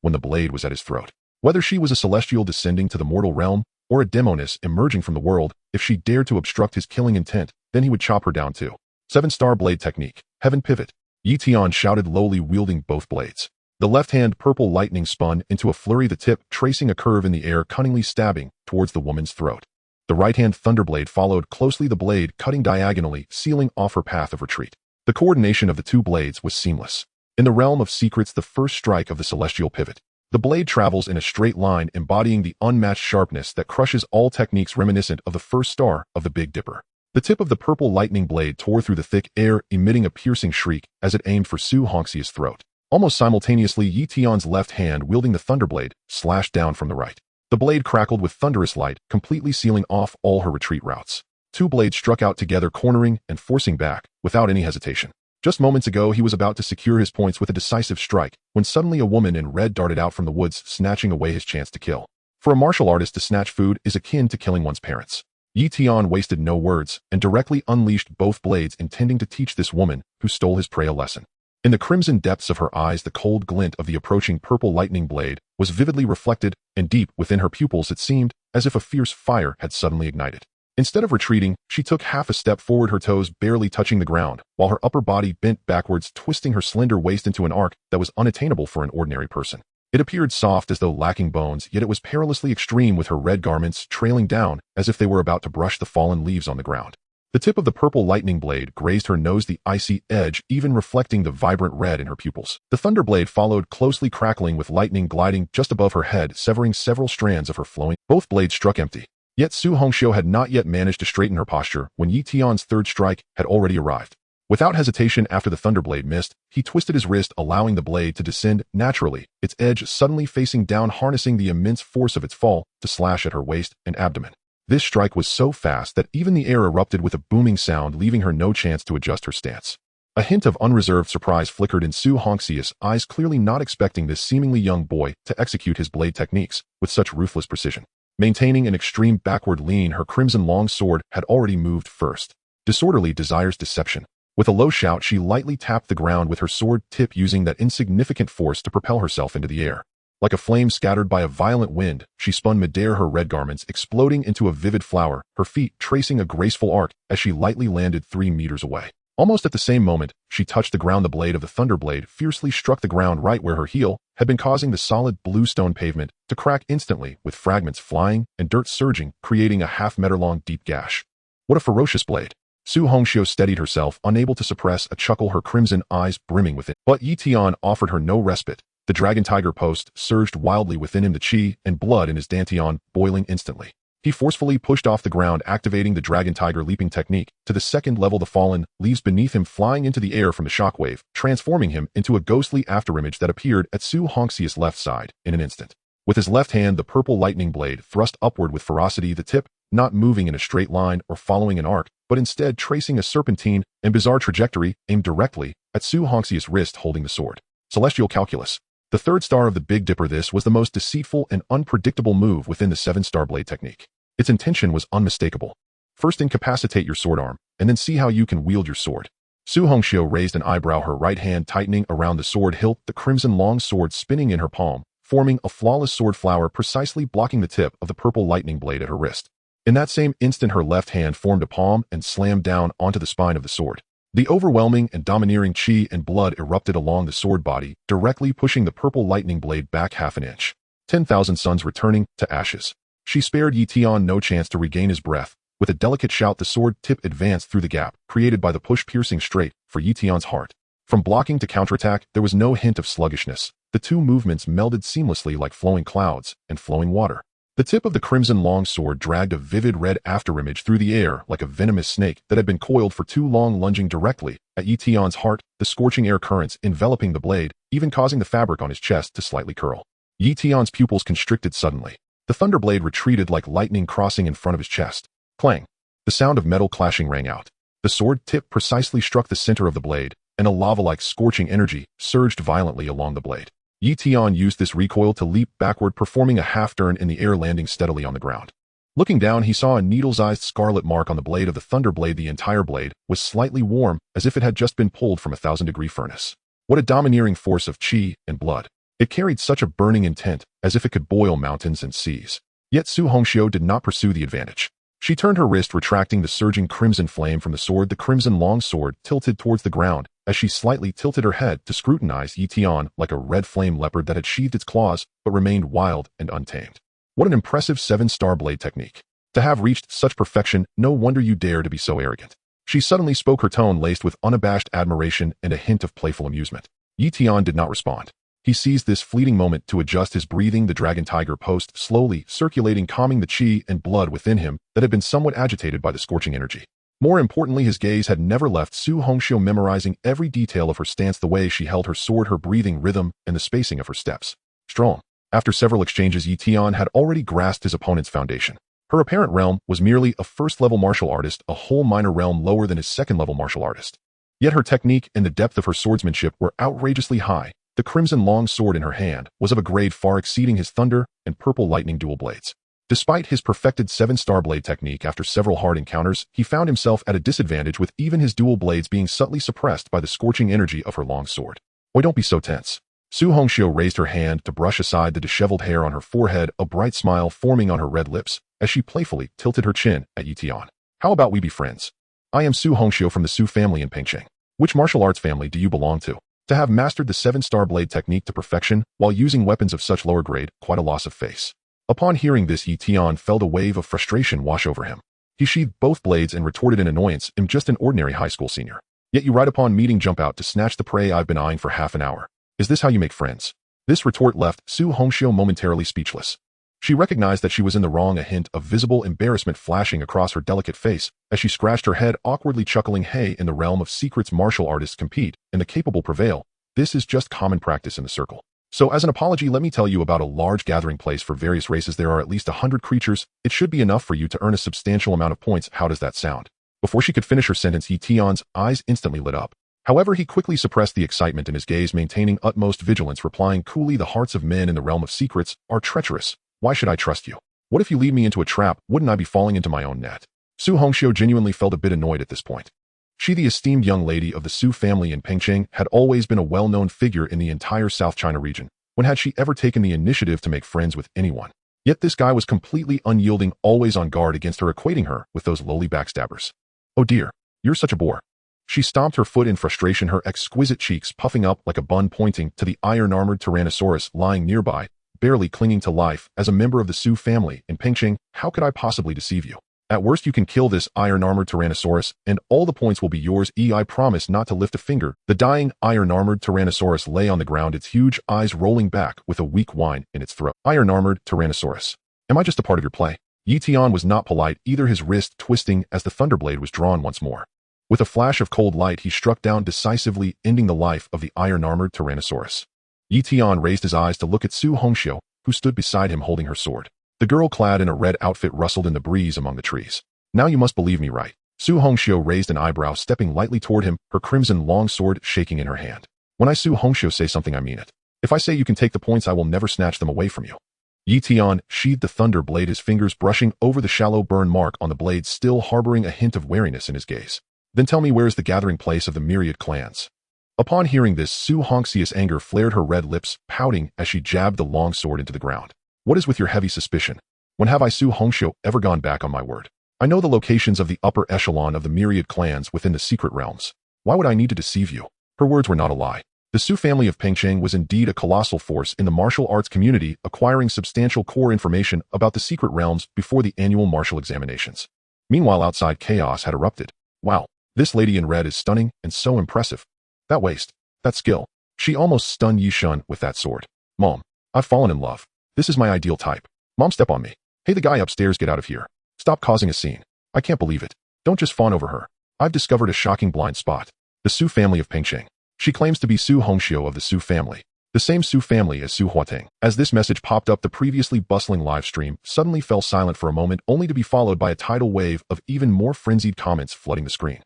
when the blade was at his throat. Whether she was a celestial descending to the mortal realm, or a demoness emerging from the world, if she dared to obstruct his killing intent, then he would chop her down too. 7-star blade technique, heaven pivot. Yi Tian shouted lowly, wielding both blades. The left hand purple lightning spun into a flurry, the tip tracing a curve in the air, cunningly stabbing towards the woman's throat. The right-hand thunderblade followed closely, the blade cutting diagonally, sealing off her path of retreat. The coordination of the two blades was seamless. In the realm of secrets, the first strike of the celestial pivot. The blade travels in a straight line, embodying the unmatched sharpness that crushes all techniques, reminiscent of the first star of the Big Dipper. The tip of the purple lightning blade tore through the thick air, emitting a piercing shriek as it aimed for Su Hongxia's throat. Almost simultaneously, Yi Tian's left hand, wielding the thunderblade, slashed down from the right. The blade crackled with thunderous light, completely sealing off all her retreat routes. Two blades struck out together, cornering and forcing back, without any hesitation. Just moments ago, he was about to secure his points with a decisive strike, when suddenly a woman in red darted out from the woods, snatching away his chance to kill. For a martial artist, to snatch food is akin to killing one's parents. Yi Tian wasted no words, and directly unleashed both blades, intending to teach this woman, who stole his prey, a lesson. In the crimson depths of her eyes, the cold glint of the approaching purple lightning blade was vividly reflected, and deep within her pupils it seemed as if a fierce fire had suddenly ignited. Instead of retreating, she took half a step forward, her toes barely touching the ground, while her upper body bent backwards, twisting her slender waist into an arc that was unattainable for an ordinary person. It appeared soft, as though lacking bones, yet it was perilously extreme, with her red garments trailing down as if they were about to brush the fallen leaves on the ground. The tip of the purple lightning blade grazed her nose, the icy edge even reflecting the vibrant red in her pupils. The thunder blade followed closely, crackling with lightning gliding just above her head, severing several strands of her flowing. Both blades struck empty. Yet Su Hongxiu had not yet managed to straighten her posture when Yi Tian's third strike had already arrived. Without hesitation, after the thunderblade missed, he twisted his wrist, allowing the blade to descend naturally, its edge suddenly facing down, harnessing the immense force of its fall to slash at her waist and abdomen. This strike was so fast that even the air erupted with a booming sound, leaving her no chance to adjust her stance. A hint of unreserved surprise flickered in Su Hongxia's eyes, clearly not expecting this seemingly young boy to execute his blade techniques with such ruthless precision. Maintaining an extreme backward lean, her crimson long sword had already moved first. Disorderly desires deception. With a low shout, she lightly tapped the ground with her sword tip, using that insignificant force to propel herself into the air. Like a flame scattered by a violent wind, she spun midair, her red garments exploding into a vivid flower, her feet tracing a graceful arc as she lightly landed 3 meters away. Almost at the same moment she touched the ground, the blade of the thunderblade fiercely struck the ground right where her heel had been, causing the solid blue stone pavement to crack instantly, with fragments flying and dirt surging, creating a half-meter-long deep gash. What a ferocious blade! Su Hongxiu steadied herself, unable to suppress a chuckle, her crimson eyes brimming with it. But Yi Tian offered her no respite. The dragon tiger post surged wildly within him, the qi and blood in his dantian boiling instantly. He forcefully pushed off the ground, activating the dragon tiger leaping technique to the second level, the fallen leaves beneath him flying into the air from the shockwave, transforming him into a ghostly afterimage that appeared at Su Hongxia's left side in an instant. With his left hand, the purple lightning blade thrust upward with ferocity, the tip not moving in a straight line or following an arc, but instead tracing a serpentine and bizarre trajectory aimed directly at Su Hongxia's wrist holding the sword. Celestial calculus. The third star of the Big Dipper, this was the most deceitful and unpredictable move within the 7-star blade technique. Its intention was unmistakable. First incapacitate your sword arm, and then see how you can wield your sword. Su Hongxiu raised an eyebrow, her right hand tightening around the sword hilt, the crimson long sword spinning in her palm, forming a flawless sword flower precisely blocking the tip of the purple lightning blade at her wrist. In that same instant, her left hand formed a palm and slammed down onto the spine of the sword. The overwhelming and domineering qi and blood erupted along the sword body, directly pushing the purple lightning blade back half an inch. 10,000 suns returning to ashes. She spared Yi Tian no chance to regain his breath. With a delicate shout, the sword tip advanced through the gap, created by the push, piercing straight for Yi Tian's heart. From blocking to counterattack, there was no hint of sluggishness. The two movements melded seamlessly like flowing clouds and flowing water. The tip of the crimson long sword dragged a vivid red afterimage through the air like a venomous snake that had been coiled for too long, lunging directly at Yi Tian's heart, the scorching air currents enveloping the blade, even causing the fabric on his chest to slightly curl. Yi Tian's pupils constricted suddenly. The thunder blade retreated like lightning crossing in front of his chest. Clang! The sound of metal clashing rang out. The sword tip precisely struck the center of the blade, and a lava-like scorching energy surged violently along the blade. Yi Tian used this recoil to leap backward, performing a half-turn in the air, landing steadily on the ground. Looking down, he saw a needle-sized scarlet mark on the blade of the thunder blade. The entire blade was slightly warm, as if it had just been pulled from a 1,000-degree furnace. What a domineering force of qi and blood! It carried such a burning intent, as if it could boil mountains and seas. Yet Su Hongxiu did not pursue the advantage. She turned her wrist, retracting the surging crimson flame from the sword. The crimson long sword tilted towards the ground as she slightly tilted her head to scrutinize Yi Tian like a red flame leopard that had sheathed its claws but remained wild and untamed. What an impressive 7-star blade technique. To have reached such perfection, no wonder you dare to be so arrogant. She suddenly spoke, her tone laced with unabashed admiration and a hint of playful amusement. Yi Tian did not respond. He seized this fleeting moment to adjust his breathing, the dragon tiger post slowly circulating, calming the qi and blood within him that had been somewhat agitated by the scorching energy. More importantly, his gaze had never left Su Hongxiu, memorizing every detail of her stance, the way she held her sword, her breathing rhythm, and the spacing of her steps. Strong. After several exchanges, Yi Tian had already grasped his opponent's foundation. Her apparent realm was merely a first-level martial artist, a whole minor realm lower than his second-level martial artist. Yet her technique and the depth of her swordsmanship were outrageously high. The crimson long sword in her hand was of a grade far exceeding his thunder and purple lightning dual blades. Despite his perfected 7-star blade technique, after several hard encounters, he found himself at a disadvantage, with even his dual blades being subtly suppressed by the scorching energy of her long sword. Why, don't be so tense. Su Hongxiu raised her hand to brush aside the disheveled hair on her forehead, a bright smile forming on her red lips as she playfully tilted her chin at Yi Tian. How about we be friends? I am Su Hongxiu from the Su family in Pengcheng. Which martial arts family do you belong to? To have mastered the 7-star blade technique to perfection while using weapons of such lower grade, quite a loss of face. Upon hearing this, Yi Tian felt a wave of frustration wash over him. He sheathed both blades and retorted in annoyance, "I'm just an ordinary high school senior. Yet you right upon meeting jump out to snatch the prey I've been eyeing for half an hour. Is this how you make friends?" This retort left Su Hongxiu momentarily speechless. She recognized that she was in the wrong, a hint of visible embarrassment flashing across her delicate face as she scratched her head, awkwardly chuckling. Hey, in the realm of secrets, martial artists compete, and the capable prevail. This is just common practice in the circle. So as an apology, let me tell you about a large gathering place for various races. There are at least 100 creatures. It should be enough for you to earn a substantial amount of points. How does that sound? Before she could finish her sentence, Yi Tian's eyes instantly lit up. However, he quickly suppressed the excitement in his gaze, maintaining utmost vigilance, replying coolly, "The hearts of men in the realm of secrets are treacherous. Why should I trust you? What if you lead me into a trap? Wouldn't I be falling into my own net?" Su Hongxiu genuinely felt a bit annoyed at this point. She, the esteemed young lady of the Su family in Pengcheng, had always been a well-known figure in the entire South China region. When had she ever taken the initiative to make friends with anyone? Yet this guy was completely unyielding, always on guard against her, equating her with those lowly backstabbers. "Oh dear, you're such a bore." She stomped her foot in frustration, her exquisite cheeks puffing up like a bun, pointing to the iron-armored Tyrannosaurus lying nearby, barely clinging to life. "As a member of the Su family in Pengcheng, how could I possibly deceive you? At worst, you can kill this iron-armored Tyrannosaurus, and all the points will be yours. I promise not to lift a finger." The dying iron-armored Tyrannosaurus lay on the ground, its huge eyes rolling back with a weak whine in its throat. "Iron-armored Tyrannosaurus, am I just a part of your play?" Yi Tian was not polite either, his wrist twisting as the thunderblade was drawn once more. With a flash of cold light, he struck down decisively, ending the life of the iron-armored Tyrannosaurus. Yi Tian raised his eyes to look at Su Hongxiu, who stood beside him holding her sword. The girl, clad in a red outfit, rustled in the breeze among the trees. "Now you must believe me, right?" Su Hongxiu raised an eyebrow, stepping lightly toward him, her crimson long sword shaking in her hand. "When I, Su Hongxiu, say something, I mean it. If I say you can take the points, I will never snatch them away from you." Yi Tian sheathed the thunder blade, his fingers brushing over the shallow burn mark on the blade, still harboring a hint of wariness in his gaze. Then tell me where is the gathering place of the myriad clans. Upon hearing this, Su Hongxia's anger flared her red lips, pouting as she jabbed the long sword into the ground. What is with your heavy suspicion? When have I, Su Hongxiu, ever gone back on my word? I know the locations of the upper echelon of the myriad clans within the secret realms. Why would I need to deceive you? Her words were not a lie. The Su family of Pengcheng was indeed a colossal force in the martial arts community, acquiring substantial core information about the secret realms before the annual martial examinations. Meanwhile, outside, chaos had erupted. Wow, this lady in red is stunning and so impressive. That waist, that skill. She almost stunned Yishun with that sword. Mom, I've fallen in love. This is my ideal type. Mom, step on me. Hey, the guy upstairs, get out of here. Stop causing a scene. I can't believe it. Don't just fawn over her. I've discovered a shocking blind spot. The Su family of Pengcheng. She claims to be Su Hongxiu of the Su family. The same Su family as Su Huateng. As this message popped up, the previously bustling live stream suddenly fell silent for a moment, only to be followed by a tidal wave of even more frenzied comments flooding the screen.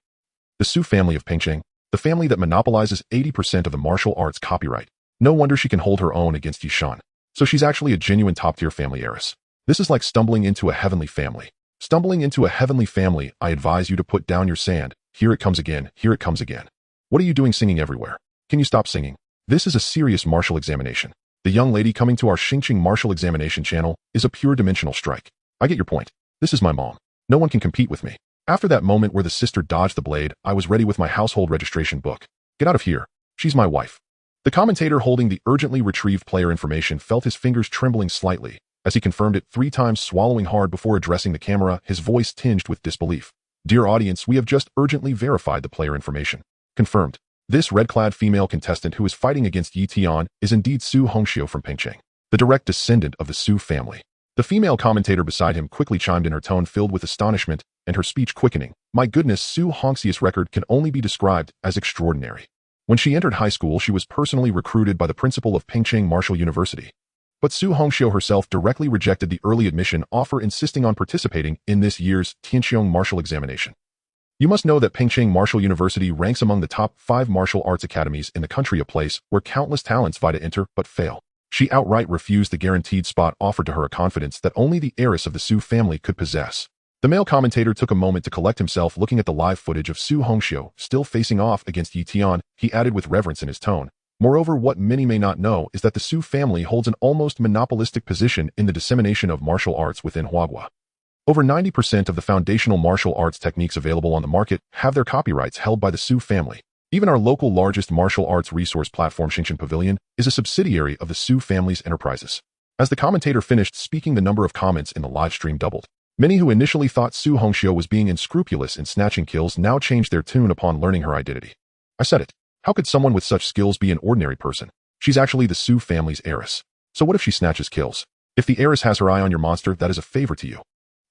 The Su family of Pengcheng, the family that monopolizes 80% of the martial arts copyright. No wonder she can hold her own against Yishan. So she's actually a genuine top-tier family heiress. This is like stumbling into a heavenly family. Stumbling into a heavenly family, I advise you to put down your sand. Here it comes again, here it comes again. What are you doing singing everywhere? Can you stop singing? This is a serious martial examination. The young lady coming to our Xingqing martial examination channel is a pure dimensional strike. I get your point. This is my mom. No one can compete with me. After that moment where the sister dodged the blade, I was ready with my household registration book. Get out of here. She's my wife. The commentator holding the urgently retrieved player information felt his fingers trembling slightly as he confirmed it 3 times, swallowing hard before addressing the camera, his voice tinged with disbelief. Dear audience, we have just urgently verified the player information. Confirmed. This red-clad female contestant who is fighting against Yi Tian is indeed Su Hongxiu from Pengcheng, the direct descendant of the Su family. The female commentator beside him quickly chimed in, her tone filled with astonishment and her speech quickening. My goodness, Su Hongxia's record can only be described as extraordinary. When she entered high school, she was personally recruited by the principal of Pengcheng Martial University. But Su Hongxiu herself directly rejected the early admission offer, insisting on participating in this year's Tianqiong martial examination. You must know that Pengcheng Martial University ranks among the top 5 martial arts academies in the country, a place where countless talents vie to enter but fail. She outright refused the guaranteed spot offered to her, a confidence that only the heiress of the Su family could possess. The male commentator took a moment to collect himself. Looking at the live footage of Su Hongxiu still facing off against Yi Tian, he added with reverence in his tone, moreover, what many may not know is that the Su family holds an almost monopolistic position in the dissemination of martial arts within Huagua. Over 90% of the foundational martial arts techniques available on the market have their copyrights held by the Su family. Even our local largest martial arts resource platform, Xingqiang Pavilion, is a subsidiary of the Su family's enterprises. As the commentator finished speaking, the number of comments in the live stream doubled. Many who initially thought Su Hongxiu was being unscrupulous in snatching kills now changed their tune upon learning her identity. I said it. How could someone with such skills be an ordinary person? She's actually the Su family's heiress. So what if she snatches kills? If the heiress has her eye on your monster, that is a favor to you.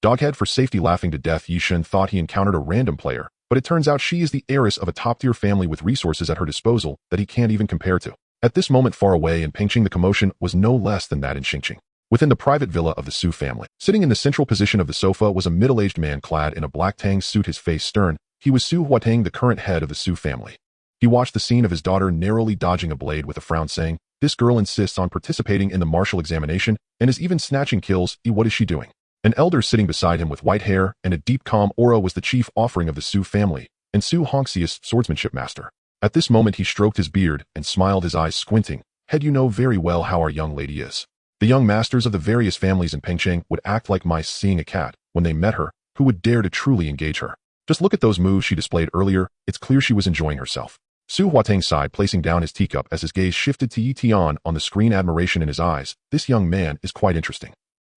Doghead for safety. Laughing to death, Yishen thought he encountered a random player, but it turns out she is the heiress of a top-tier family with resources at her disposal that he can't even compare to. At this moment, far away in Pengcheng, the commotion was no less than that in Xingqing. Within the private villa of the Su family, sitting in the central position of the sofa was a middle-aged man clad in a black tang suit, his face stern. He was Su Huateng, the current head of the Su family. He watched the scene of his daughter narrowly dodging a blade with a frown, saying, this girl insists on participating in the martial examination and is even snatching kills. What is she doing? An elder sitting beside him with white hair and a deep calm aura was the chief offering of the Su family, and Su Hongxia's swordsmanship master. At this moment he stroked his beard and smiled, his eyes squinting. Head, you know very well how our young lady is. The young masters of the various families in Pengcheng would act like mice seeing a cat when they met her. Who would dare to truly engage her? Just look at those moves she displayed earlier. It's clear she was enjoying herself. Su Huateng sighed, placing down his teacup as his gaze shifted to Yi Tian on the screen, admiration in his eyes. This young man is quite interesting.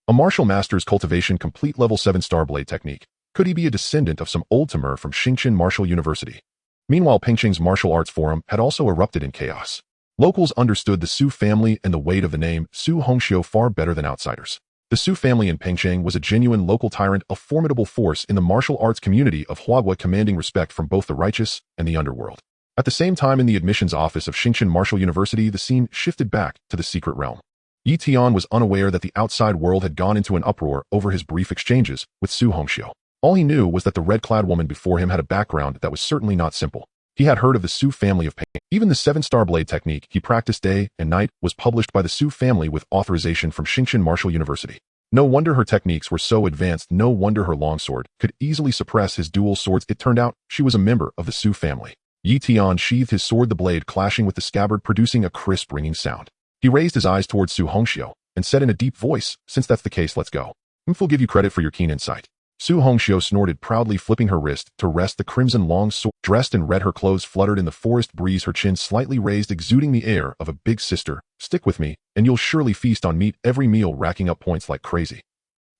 A martial master's cultivation, complete level 7 star blade technique. Could he be a descendant of some old timer from Xingqiang Martial University? Meanwhile, Pengcheng's martial arts forum had also erupted in chaos. Locals understood the Su family and the weight of the name Su Hongxiu far better than outsiders. The Su family in Pengcheng was a genuine local tyrant, a formidable force in the martial arts community of Huagua, commanding respect from both the righteous and the underworld. At the same time, in the admissions office of Xingqiang Martial University, the scene shifted back to the secret realm. Yi Tian was unaware that the outside world had gone into an uproar over his brief exchanges with Su Hongxiu. All he knew was that the red-clad woman before him had a background that was certainly not simple. He had heard of the Su family of pain. Even the 7-star blade technique he practiced day and night was published by the Su family with authorization from Xingqiang Martial University. No wonder her techniques were so advanced, no wonder her longsword could easily suppress his dual swords. It turned out she was a member of the Su family. Yi Tian sheathed his sword, the blade clashing with the scabbard, producing a crisp ringing sound. He raised his eyes towards Su Hongxiu and said in a deep voice, "Since that's the case, let's go. I'll give you credit for your keen insight." Su Hongxiu snorted proudly, flipping her wrist to rest the crimson long sword. Dressed in red, her clothes fluttered in the forest breeze, her chin slightly raised, exuding the air of a big sister. "Stick with me, and you'll surely feast on meat every meal," racking up points like crazy.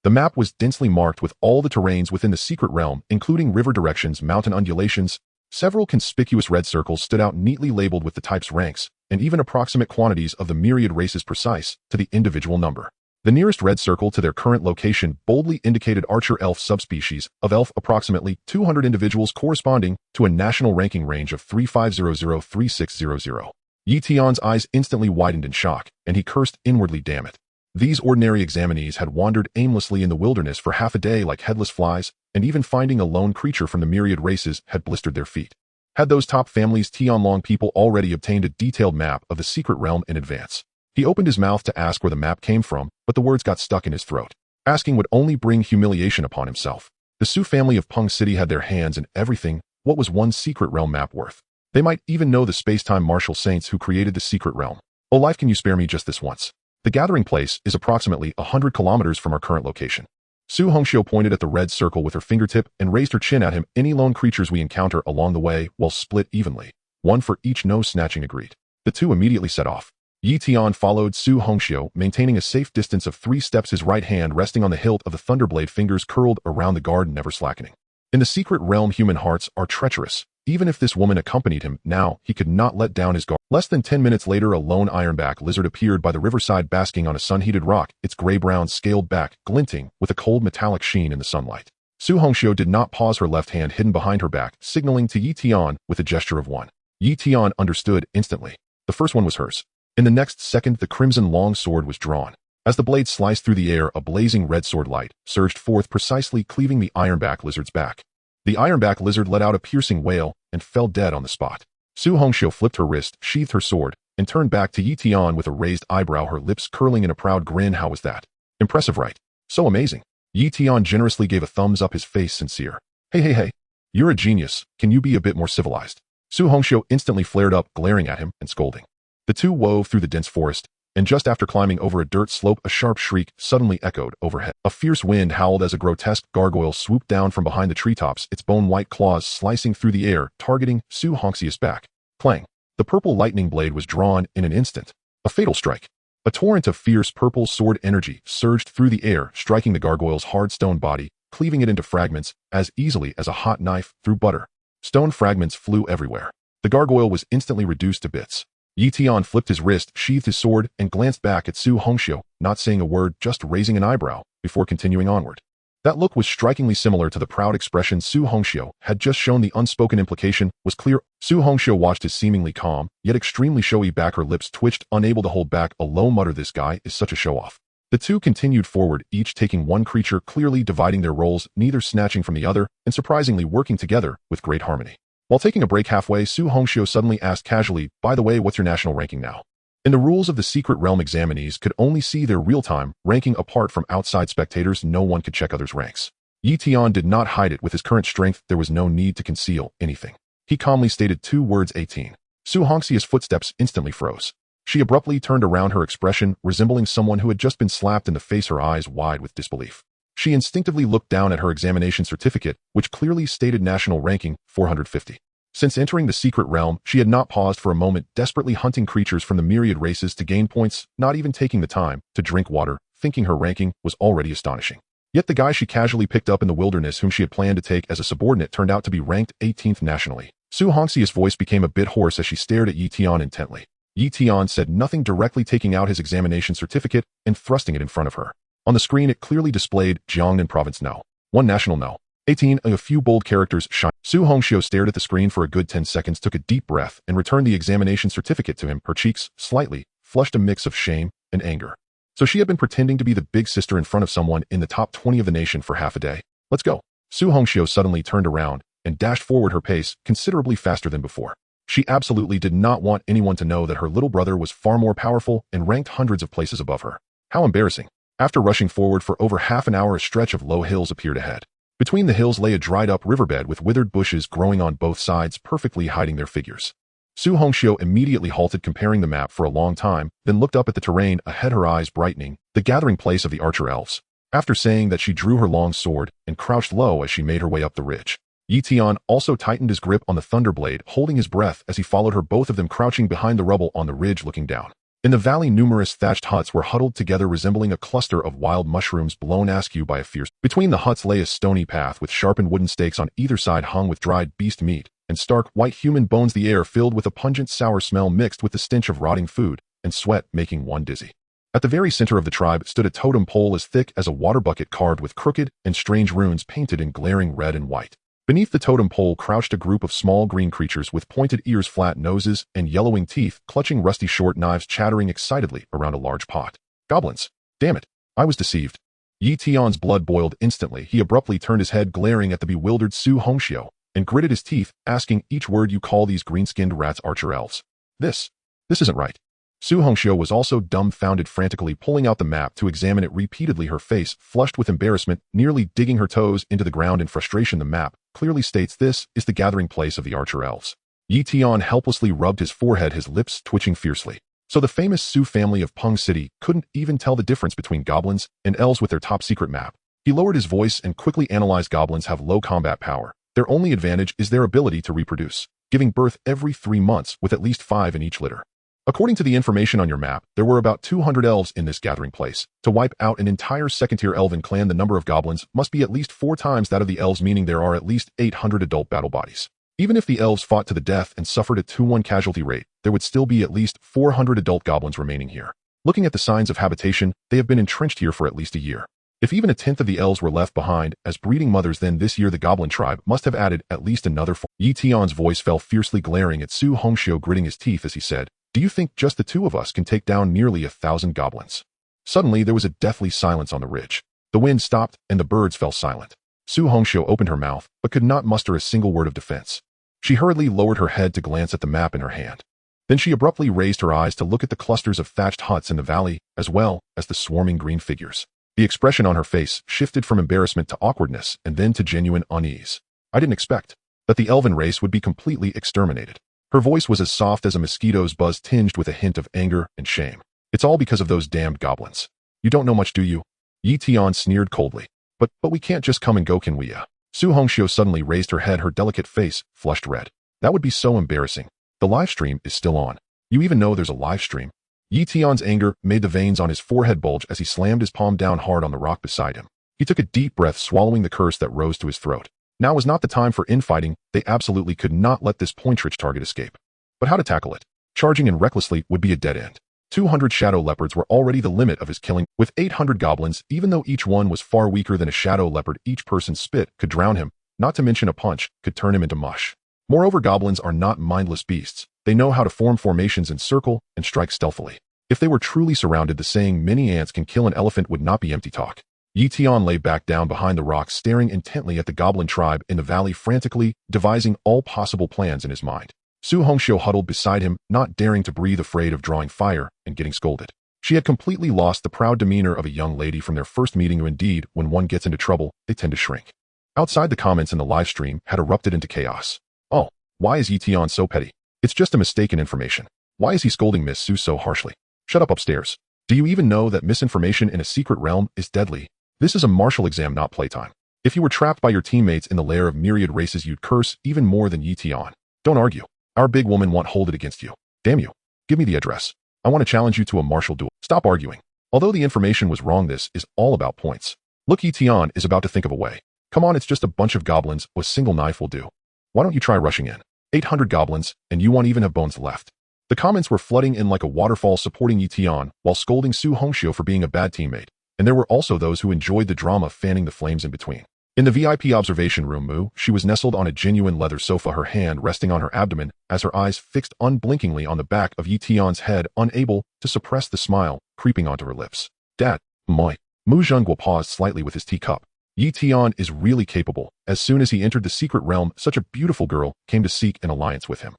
The map was densely marked with all the terrains within the secret realm, including river directions, mountain undulations. Several conspicuous red circles stood out, neatly labeled with the type's ranks, and even approximate quantities of the myriad races, precise to the individual number. The nearest red circle to their current location boldly indicated archer elf subspecies of elf, approximately 200 individuals, corresponding to a national ranking range of 3500-3600. Yi Tian's eyes instantly widened in shock, and he cursed inwardly, "Damn it. These ordinary examinees had wandered aimlessly in the wilderness for half a day like headless flies, and even finding a lone creature from the myriad races had blistered their feet. Had those top families Tianlong people already obtained a detailed map of the secret realm in advance?" He opened his mouth to ask where the map came from, but the words got stuck in his throat. Asking would only bring humiliation upon himself. The Su family of Peng City had their hands in everything. What was one secret realm map worth? They might even know the space-time martial saints who created the secret realm. "Oh, life, can you spare me just this once? The gathering place is approximately 100 kilometers from our current location." Su Hongxiu pointed at the red circle with her fingertip and raised her chin at him. "Any lone creatures we encounter along the way will split evenly. One for each." "No snatching." Agreed. The two immediately set off. Yi Tian followed Su Hongxiu, maintaining a safe distance of 3 steps, his right hand resting on the hilt of the thunderblade, fingers curled around the guard, never slackening. In the secret realm, human hearts are treacherous. Even if this woman accompanied him now, he could not let down his guard. Less than 10 minutes later, a lone ironback lizard appeared by the riverside, basking on a sun-heated rock, its gray-brown scaled back glinting with a cold metallic sheen in the sunlight. Su Hongxiu did not pause, her left hand hidden behind her back, signaling to Yi Tian with a gesture of one. Yi Tian understood instantly. The first one was hers. In the next second, the crimson long sword was drawn. As the blade sliced through the air, a blazing red sword light surged forth, precisely cleaving the ironback lizard's back. The ironback lizard let out a piercing wail and fell dead on the spot. Su Hongxiu flipped her wrist, sheathed her sword, and turned back to Yi Tian with a raised eyebrow, her lips curling in a proud grin. "How was that? Impressive, right? So amazing." Yi Tian generously gave a thumbs up, his face sincere. Hey. You're a genius. Can you be a bit more civilized?" Su Hongxiu instantly flared up, glaring at him and scolding. The two wove through the dense forest, and just after climbing over a dirt slope, a sharp shriek suddenly echoed overhead. A fierce wind howled as a grotesque gargoyle swooped down from behind the treetops, its bone-white claws slicing through the air, targeting Su Hongxiu's back. Clang! The purple lightning blade was drawn in an instant. A fatal strike. A torrent of fierce purple sword energy surged through the air, striking the gargoyle's hard stone body, cleaving it into fragments as easily as a hot knife through butter. Stone fragments flew everywhere. The gargoyle was instantly reduced to bits. Yi Tian flipped his wrist, sheathed his sword, and glanced back at Su Hongxiu, not saying a word, just raising an eyebrow, before continuing onward. That look was strikingly similar to the proud expression Su Hongxiu had just shown. The unspoken implication was clear. Su Hongxiu watched his seemingly calm, yet extremely showy back, her lips twitched, unable to hold back a low mutter. "This guy is such a show-off." The two continued forward, each taking one creature, clearly dividing their roles, neither snatching from the other, and surprisingly working together with great harmony. While taking a break halfway, Su Hongxiu suddenly asked casually, "By the way, what's your national ranking now?" In the rules of the secret realm, examinees could only see their real-time ranking apart from outside spectators. No one could check others' ranks. Yi Tian did not hide it. With his current strength, there was no need to conceal anything. He calmly stated 2 words, 18. Su Hongxiu's footsteps instantly froze. She abruptly turned around, her expression resembling someone who had just been slapped in the face, her eyes wide with disbelief. She instinctively looked down at her examination certificate, which clearly stated national ranking 450. Since entering the secret realm, she had not paused for a moment, desperately hunting creatures from the myriad races to gain points, not even taking the time to drink water, thinking her ranking was already astonishing. Yet the guy she casually picked up in the wilderness, whom she had planned to take as a subordinate, turned out to be ranked 18th nationally. Su Hongxiu's voice became a bit hoarse as she stared at Yi Tian intently. Yi Tian said nothing, directly taking out his examination certificate and thrusting it in front of her. On the screen, it clearly displayed Jiangnan Province No. 1 National No. 18, a few bold characters shine. Su Hongxiu stared at the screen for a good 10 seconds, took a deep breath, and returned the examination certificate to him, her cheeks, slightly, flushed a mix of shame and anger. So she had been pretending to be the big sister in front of someone in the top 20 of the nation for half a day. "Let's go." Su Hongxiu suddenly turned around and dashed forward, her pace considerably faster than before. She absolutely did not want anyone to know that her little brother was far more powerful and ranked hundreds of places above her. How embarrassing. After rushing forward for over half an hour, a stretch of low hills appeared ahead. Between the hills lay a dried-up riverbed with withered bushes growing on both sides, perfectly hiding their figures. Su Hongxiu immediately halted, comparing the map for a long time, then looked up at the terrain ahead, her eyes brightening, the gathering place of the archer elves. After saying that, she drew her long sword and crouched low as she made her way up the ridge. Yi Tian also tightened his grip on the thunderblade, holding his breath as he followed her, both of them crouching behind the rubble on the ridge looking down. In the valley, numerous thatched huts were huddled together, resembling a cluster of wild mushrooms blown askew by a fierce. Between the huts lay a stony path with sharpened wooden stakes on either side, hung with dried beast meat and stark white human bones, the air filled with a pungent sour smell mixed with the stench of rotting food and sweat, making one dizzy. At the very center of the tribe stood a totem pole as thick as a water bucket, carved with crooked and strange runes painted in glaring red and white. Beneath the totem pole crouched a group of small green creatures with pointed ears, flat noses, and yellowing teeth, clutching rusty short knives, chattering excitedly around a large pot. Goblins! Damn it! I was deceived. Yi Tian's blood boiled instantly. He abruptly turned his head, glaring at the bewildered Su Hongxiu, and gritted his teeth, asking, each word you call these green-skinned rats archer elves? This isn't right. Su Hongxiu was also dumbfounded, frantically pulling out the map to examine it repeatedly, her face flushed with embarrassment, nearly digging her toes into the ground in frustration. The map clearly states this is the gathering place of the archer elves. Yi Tian helplessly rubbed his forehead, his lips twitching fiercely. So the famous Su family of Peng City couldn't even tell the difference between goblins and elves with their top-secret map. He lowered his voice and quickly analyzed. Goblins have low combat power. Their only advantage is their ability to reproduce, giving birth every 3 months with at least 5 in each litter. According to the information on your map, there were about 200 elves in this gathering place. To wipe out an entire second-tier elven clan, the number of goblins must be at least 4 times that of the elves, meaning there are at least 800 adult battle bodies. Even if the elves fought to the death and suffered a 2-1 casualty rate, there would still be at least 400 adult goblins remaining here. Looking at the signs of habitation, they have been entrenched here for at least a year. If even a tenth of the elves were left behind as breeding mothers, then this year the goblin tribe must have added at least another 4. Yi Tian's voice fell fiercely, glaring at Su Hongxiu, gritting his teeth as he said, "Do you think just the 2 of us can take down nearly 1,000 goblins?" Suddenly, there was a deathly silence on the ridge. The wind stopped, and the birds fell silent. Su Hongxiu opened her mouth, but could not muster a single word of defense. She hurriedly lowered her head to glance at the map in her hand. Then she abruptly raised her eyes to look at the clusters of thatched huts in the valley, as well as the swarming green figures. The expression on her face shifted from embarrassment to awkwardness, and then to genuine unease. "I didn't expect that the elven race would be completely exterminated." Her voice was as soft as a mosquito's buzz, tinged with a hint of anger and shame. "It's all because of those damned goblins. You don't know much, do you?" Yi Tian sneered coldly. But we can't just come and go, can we? Su Hongxiu suddenly raised her head, her delicate face flushed red. "That would be so embarrassing. The live stream is still on. You even know there's a live stream?" Yi Tian's anger made the veins on his forehead bulge as he slammed his palm down hard on the rock beside him. He took a deep breath, swallowing the curse that rose to his throat. Now was not the time for infighting. They absolutely could not let this point-rich target escape. But how to tackle it? Charging in recklessly would be a dead end. 200 shadow leopards were already the limit of his killing. With 800 goblins, even though each one was far weaker than a shadow leopard, each person's spit could drown him, not to mention a punch could turn him into mush. Moreover, goblins are not mindless beasts. They know how to form formations and circle and strike stealthily. If they were truly surrounded, the saying "many ants can kill an elephant" would not be empty talk. Yi Tian lay back down behind the rocks, staring intently at the goblin tribe in the valley, frantically devising all possible plans in his mind. Su Hongxiu huddled beside him, not daring to breathe, afraid of drawing fire and getting scolded. She had completely lost the proud demeanor of a young lady from their first meeting. Indeed, when one gets into trouble, they tend to shrink. Outside, the comments in the live stream had erupted into chaos. "Oh, why is Yi Tian so petty? It's just a mistake in information. Why is he scolding Miss Su so harshly? Shut up upstairs. Do you even know that misinformation in a secret realm is deadly? This is a martial exam, not playtime. If you were trapped by your teammates in the lair of myriad races, you'd curse even more than Yi Tian. Don't argue. Our big woman won't hold it against you. Damn you. Give me the address. I want to challenge you to a martial duel. Stop arguing." Although the information was wrong, this is all about points. Look, Yi Tian is about to think of a way. "Come on, it's just a bunch of goblins. A single knife will do. Why don't you try rushing in? 800 goblins, and you won't even have bones left." The comments were flooding in like a waterfall, supporting Yi Tian while scolding Su Hongxiu for being a bad teammate. And there were also those who enjoyed the drama, fanning the flames in between. In the VIP observation room, she was nestled on a genuine leather sofa, her hand resting on her abdomen as her eyes fixed unblinkingly on the back of Yi Tian's head, unable to suppress the smile creeping onto her lips. "Dad, moi." Mu Zhengguo paused slightly with his teacup. Yi Tian is really capable. As soon as he entered the secret realm, such a beautiful girl came to seek an alliance with him.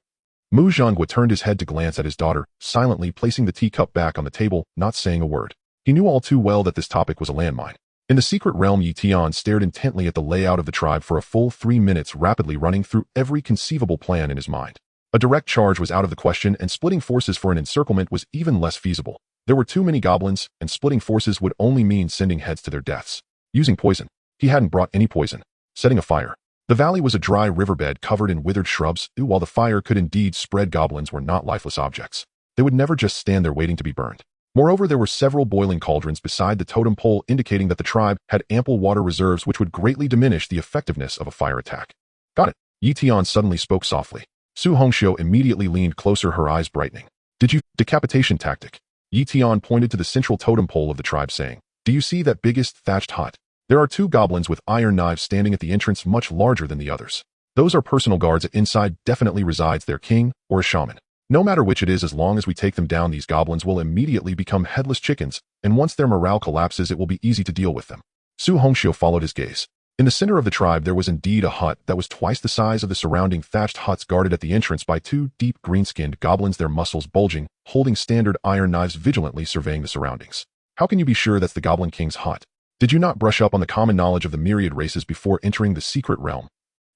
Mu Zhengguo turned his head to glance at his daughter, silently placing the teacup back on the table, not saying a word. He knew all too well that this topic was a landmine. In the secret realm, Yi stared intently at the layout of the tribe for a full 3 minutes, rapidly running through every conceivable plan in his mind. A direct charge was out of the question, and splitting forces for an encirclement was even less feasible. There were too many goblins, and splitting forces would only mean sending heads to their deaths. Using poison. He hadn't brought any poison. Setting a fire. The valley was a dry riverbed covered in withered shrubs. While the fire could indeed spread, goblins were not lifeless objects. They would never just stand there waiting to be burned. Moreover, there were several boiling cauldrons beside the totem pole, indicating that the tribe had ample water reserves, which would greatly diminish the effectiveness of a fire attack. Got it. Yi suddenly spoke softly. Su Hongxiu immediately leaned closer, her eyes brightening. Did you? Decapitation tactic. Yi pointed to the central totem pole of the tribe, saying, Do you see that biggest thatched hut? There are 2 goblins with iron knives standing at the entrance, much larger than the others. Those are personal guards. Inside definitely resides their king or a shaman. No matter which it is, as long as we take them down, these goblins will immediately become headless chickens, and once their morale collapses, it will be easy to deal with them. Su Hongxiu followed his gaze. In the center of the tribe, there was indeed a hut that was twice the size of the surrounding thatched huts, guarded at the entrance by 2 deep green-skinned goblins, their muscles bulging, holding standard iron knives, vigilantly surveying the surroundings. How can you be sure that's the Goblin King's hut? Did you not brush up on the common knowledge of the myriad races before entering the secret realm?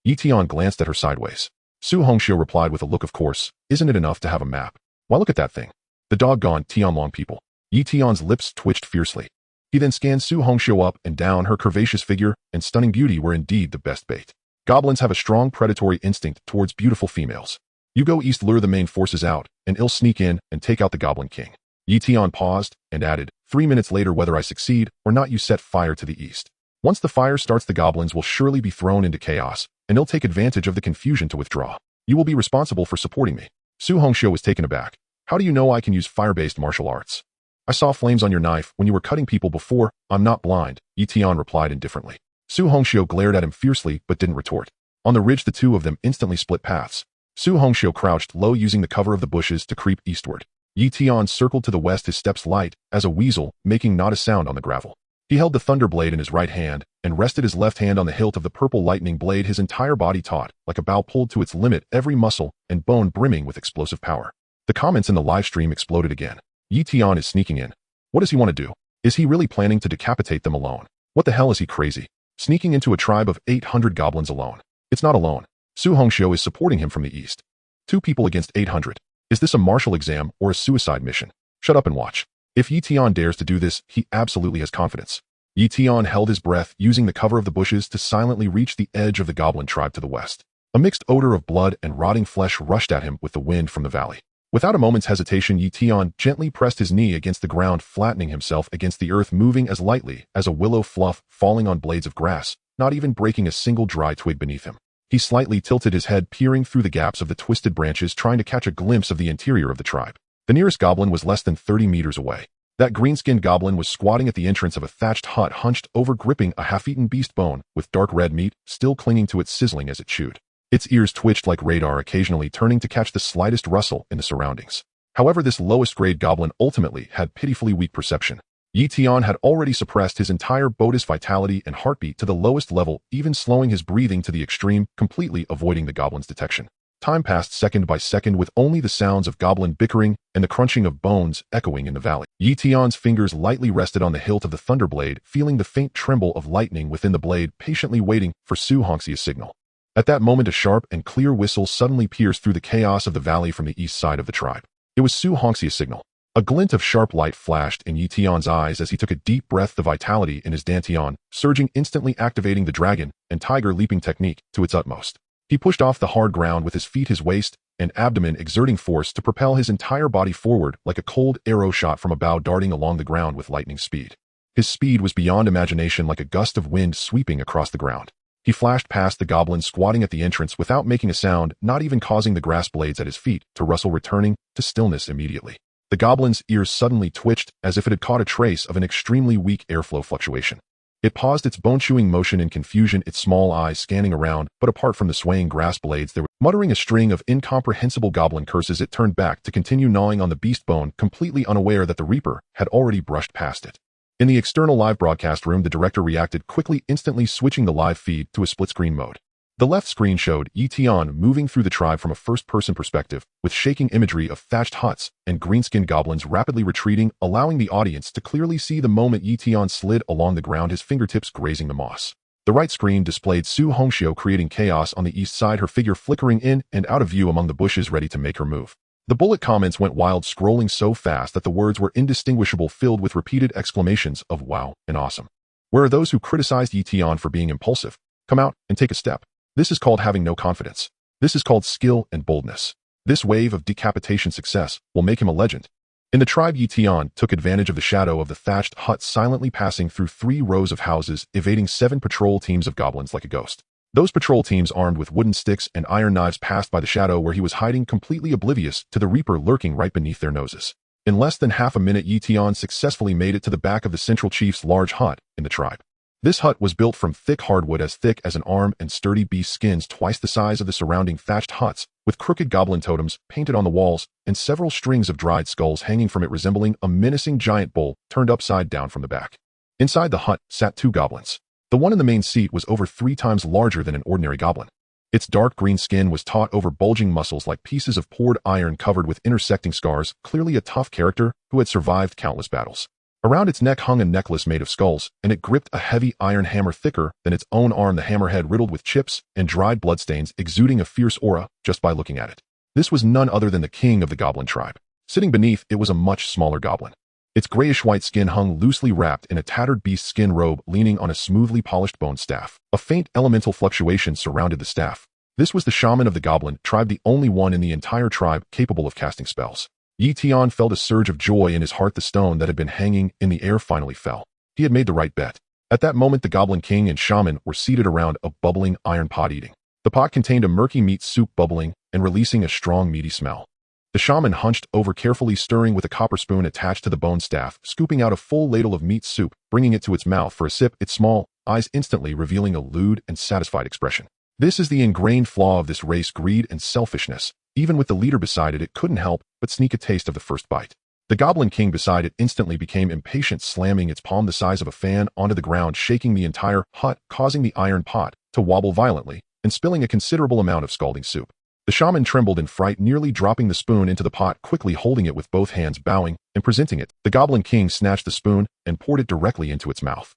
Yi glanced at her sideways. Su Hongxiu replied with a look, Of course, isn't it enough to have a map? Why, look at that thing. The doggone Tianlong people. Yi lips twitched fiercely. He then scanned Su Hongxiu up and down. Her curvaceous figure and stunning beauty were indeed the best bait. Goblins have a strong predatory instinct towards beautiful females. You go east, lure the main forces out, and I'll sneak in and take out the Goblin King. Yi paused and added, 3 minutes later, whether I succeed or not, you set fire to the east. Once the fire starts, the goblins will surely be thrown into chaos, and I'll take advantage of the confusion to withdraw. You will be responsible for supporting me. Su Hongxiu was taken aback. How do you know I can use fire-based martial arts? I saw flames on your knife when you were cutting people before. I'm not blind, Yi replied indifferently. Su Hongxiu glared at him fiercely but didn't retort. On the ridge, the 2 of them instantly split paths. Su Hongxiu crouched low, using the cover of the bushes to creep eastward. Yi circled to the west, his steps light as a weasel, making not a sound on the gravel. He held the thunder blade in his right hand and rested his left hand on the hilt of the purple lightning blade, his entire body taut, like a bow pulled to its limit, every muscle and bone brimming with explosive power. The comments in the live stream exploded again. Yi is sneaking in. What does he want to do? Is he really planning to decapitate them alone? What the hell, is he crazy? Sneaking into a tribe of 800 goblins alone. It's not alone. Su Hongxiu is supporting him from the east. 2 people against 800. Is this a martial exam or a suicide mission? Shut up and watch. If Yi dares to do this, he absolutely has confidence. Yi held his breath, using the cover of the bushes to silently reach the edge of the goblin tribe to the west. A mixed odor of blood and rotting flesh rushed at him with the wind from the valley. Without a moment's hesitation, Yi gently pressed his knee against the ground, flattening himself against the earth, moving as lightly as a willow fluff falling on blades of grass, not even breaking a single dry twig beneath him. He slightly tilted his head, peering through the gaps of the twisted branches, trying to catch a glimpse of the interior of the tribe. The nearest goblin was less than 30 meters away. That green-skinned goblin was squatting at the entrance of a thatched hut, hunched over, gripping a half-eaten beast bone, with dark red meat still clinging to it, sizzling as it chewed. Its ears twitched like radar, occasionally turning to catch the slightest rustle in the surroundings. However, this lowest-grade goblin ultimately had pitifully weak perception. Yi had already suppressed his entire bodhi's vitality and heartbeat to the lowest level, even slowing his breathing to the extreme, completely avoiding the goblin's detection. Time passed second by second, with only the sounds of goblin bickering and the crunching of bones echoing in the valley. Yi fingers lightly rested on the hilt of the thunderblade, feeling the faint tremble of lightning within the blade, patiently waiting for Su Hongxiu's signal. At that moment, a sharp and clear whistle suddenly pierced through the chaos of the valley from the east side of the tribe. It was Su Hongxiu's signal. A glint of sharp light flashed in Yi eyes as he took a deep breath, the vitality in his dantian surging, instantly activating the dragon and tiger leaping technique to its utmost. He pushed off the hard ground with his feet, his waist and abdomen exerting force to propel his entire body forward like a cold arrow shot from a bow, darting along the ground with lightning speed. His speed was beyond imagination, like a gust of wind sweeping across the ground. He flashed past the goblin squatting at the entrance without making a sound, not even causing the grass blades at his feet to rustle, returning to stillness immediately. The goblin's ears suddenly twitched as if it had caught a trace of an extremely weak airflow fluctuation. It paused its bone-chewing motion in confusion, its small eyes scanning around, but apart from the swaying grass blades, there was muttering a string of incomprehensible goblin curses. It turned back to continue gnawing on the beast bone, completely unaware that the Reaper had already brushed past it. In the external live broadcast room, the director reacted quickly, instantly switching the live feed to a split-screen mode. The left screen showed Yetion moving through the tribe from a first-person perspective, with shaking imagery of thatched huts and green-skinned goblins rapidly retreating, allowing the audience to clearly see the moment Yetion slid along the ground, his fingertips grazing the moss. The right screen displayed Su Hongxiu creating chaos on the east side, her figure flickering in and out of view among the bushes ready to make her move. The bullet comments went wild, scrolling so fast that the words were indistinguishable, filled with repeated exclamations of wow and awesome. Where are those who criticized Yetion for being impulsive? Come out and take a step. This is called having no confidence. This is called skill and boldness. This wave of decapitation success will make him a legend. In the tribe, Yetion took advantage of the shadow of the thatched hut, silently passing through 3 rows of houses, evading 7 patrol teams of goblins like a ghost. Those patrol teams, armed with wooden sticks and iron knives, passed by the shadow where he was hiding, completely oblivious to the Reaper lurking right beneath their noses. In less than half a minute, Yetion successfully made it to the back of the central chief's large hut in the tribe. This hut was built from thick hardwood as thick as an arm and sturdy beast skins twice the size of the surrounding thatched huts, with crooked goblin totems painted on the walls and several strings of dried skulls hanging from it, resembling a menacing giant bull turned upside down from the back. Inside the hut sat 2 goblins. The one in the main seat was over 3 times larger than an ordinary goblin. Its dark green skin was taut over bulging muscles like pieces of poured iron covered with intersecting scars, clearly a tough character who had survived countless battles. Around its neck hung a necklace made of skulls, and it gripped a heavy iron hammer thicker than its own arm, the hammerhead riddled with chips and dried bloodstains, exuding a fierce aura just by looking at it. This was none other than the king of the goblin tribe. Sitting beneath it was a much smaller goblin. Its grayish-white skin hung loosely wrapped in a tattered beast skin robe, leaning on a smoothly polished bone staff. A faint elemental fluctuation surrounded the staff. This was the shaman of the goblin tribe, the only one in the entire tribe capable of casting spells. Yetion felt a surge of joy in his heart. The stone that had been hanging in the air finally fell. He had made the right bet. At that moment, the goblin king and shaman were seated around a bubbling iron pot, eating. The pot contained a murky meat soup, bubbling and releasing a strong meaty smell. The shaman hunched over, carefully stirring with a copper spoon attached to the bone staff, scooping out a full ladle of meat soup, bringing it to its mouth for a sip, its small eyes instantly revealing a lewd and satisfied expression. This is the ingrained flaw of this race: greed and selfishness. Even with the leader beside it, it couldn't help but sneak a taste of the first bite. The goblin king beside it instantly became impatient, slamming its palm the size of a fan onto the ground, shaking the entire hut, causing the iron pot to wobble violently and spilling a considerable amount of scalding soup. The shaman trembled in fright, nearly dropping the spoon into the pot, quickly holding it with both hands, bowing and presenting it. The goblin king snatched the spoon and poured it directly into its mouth.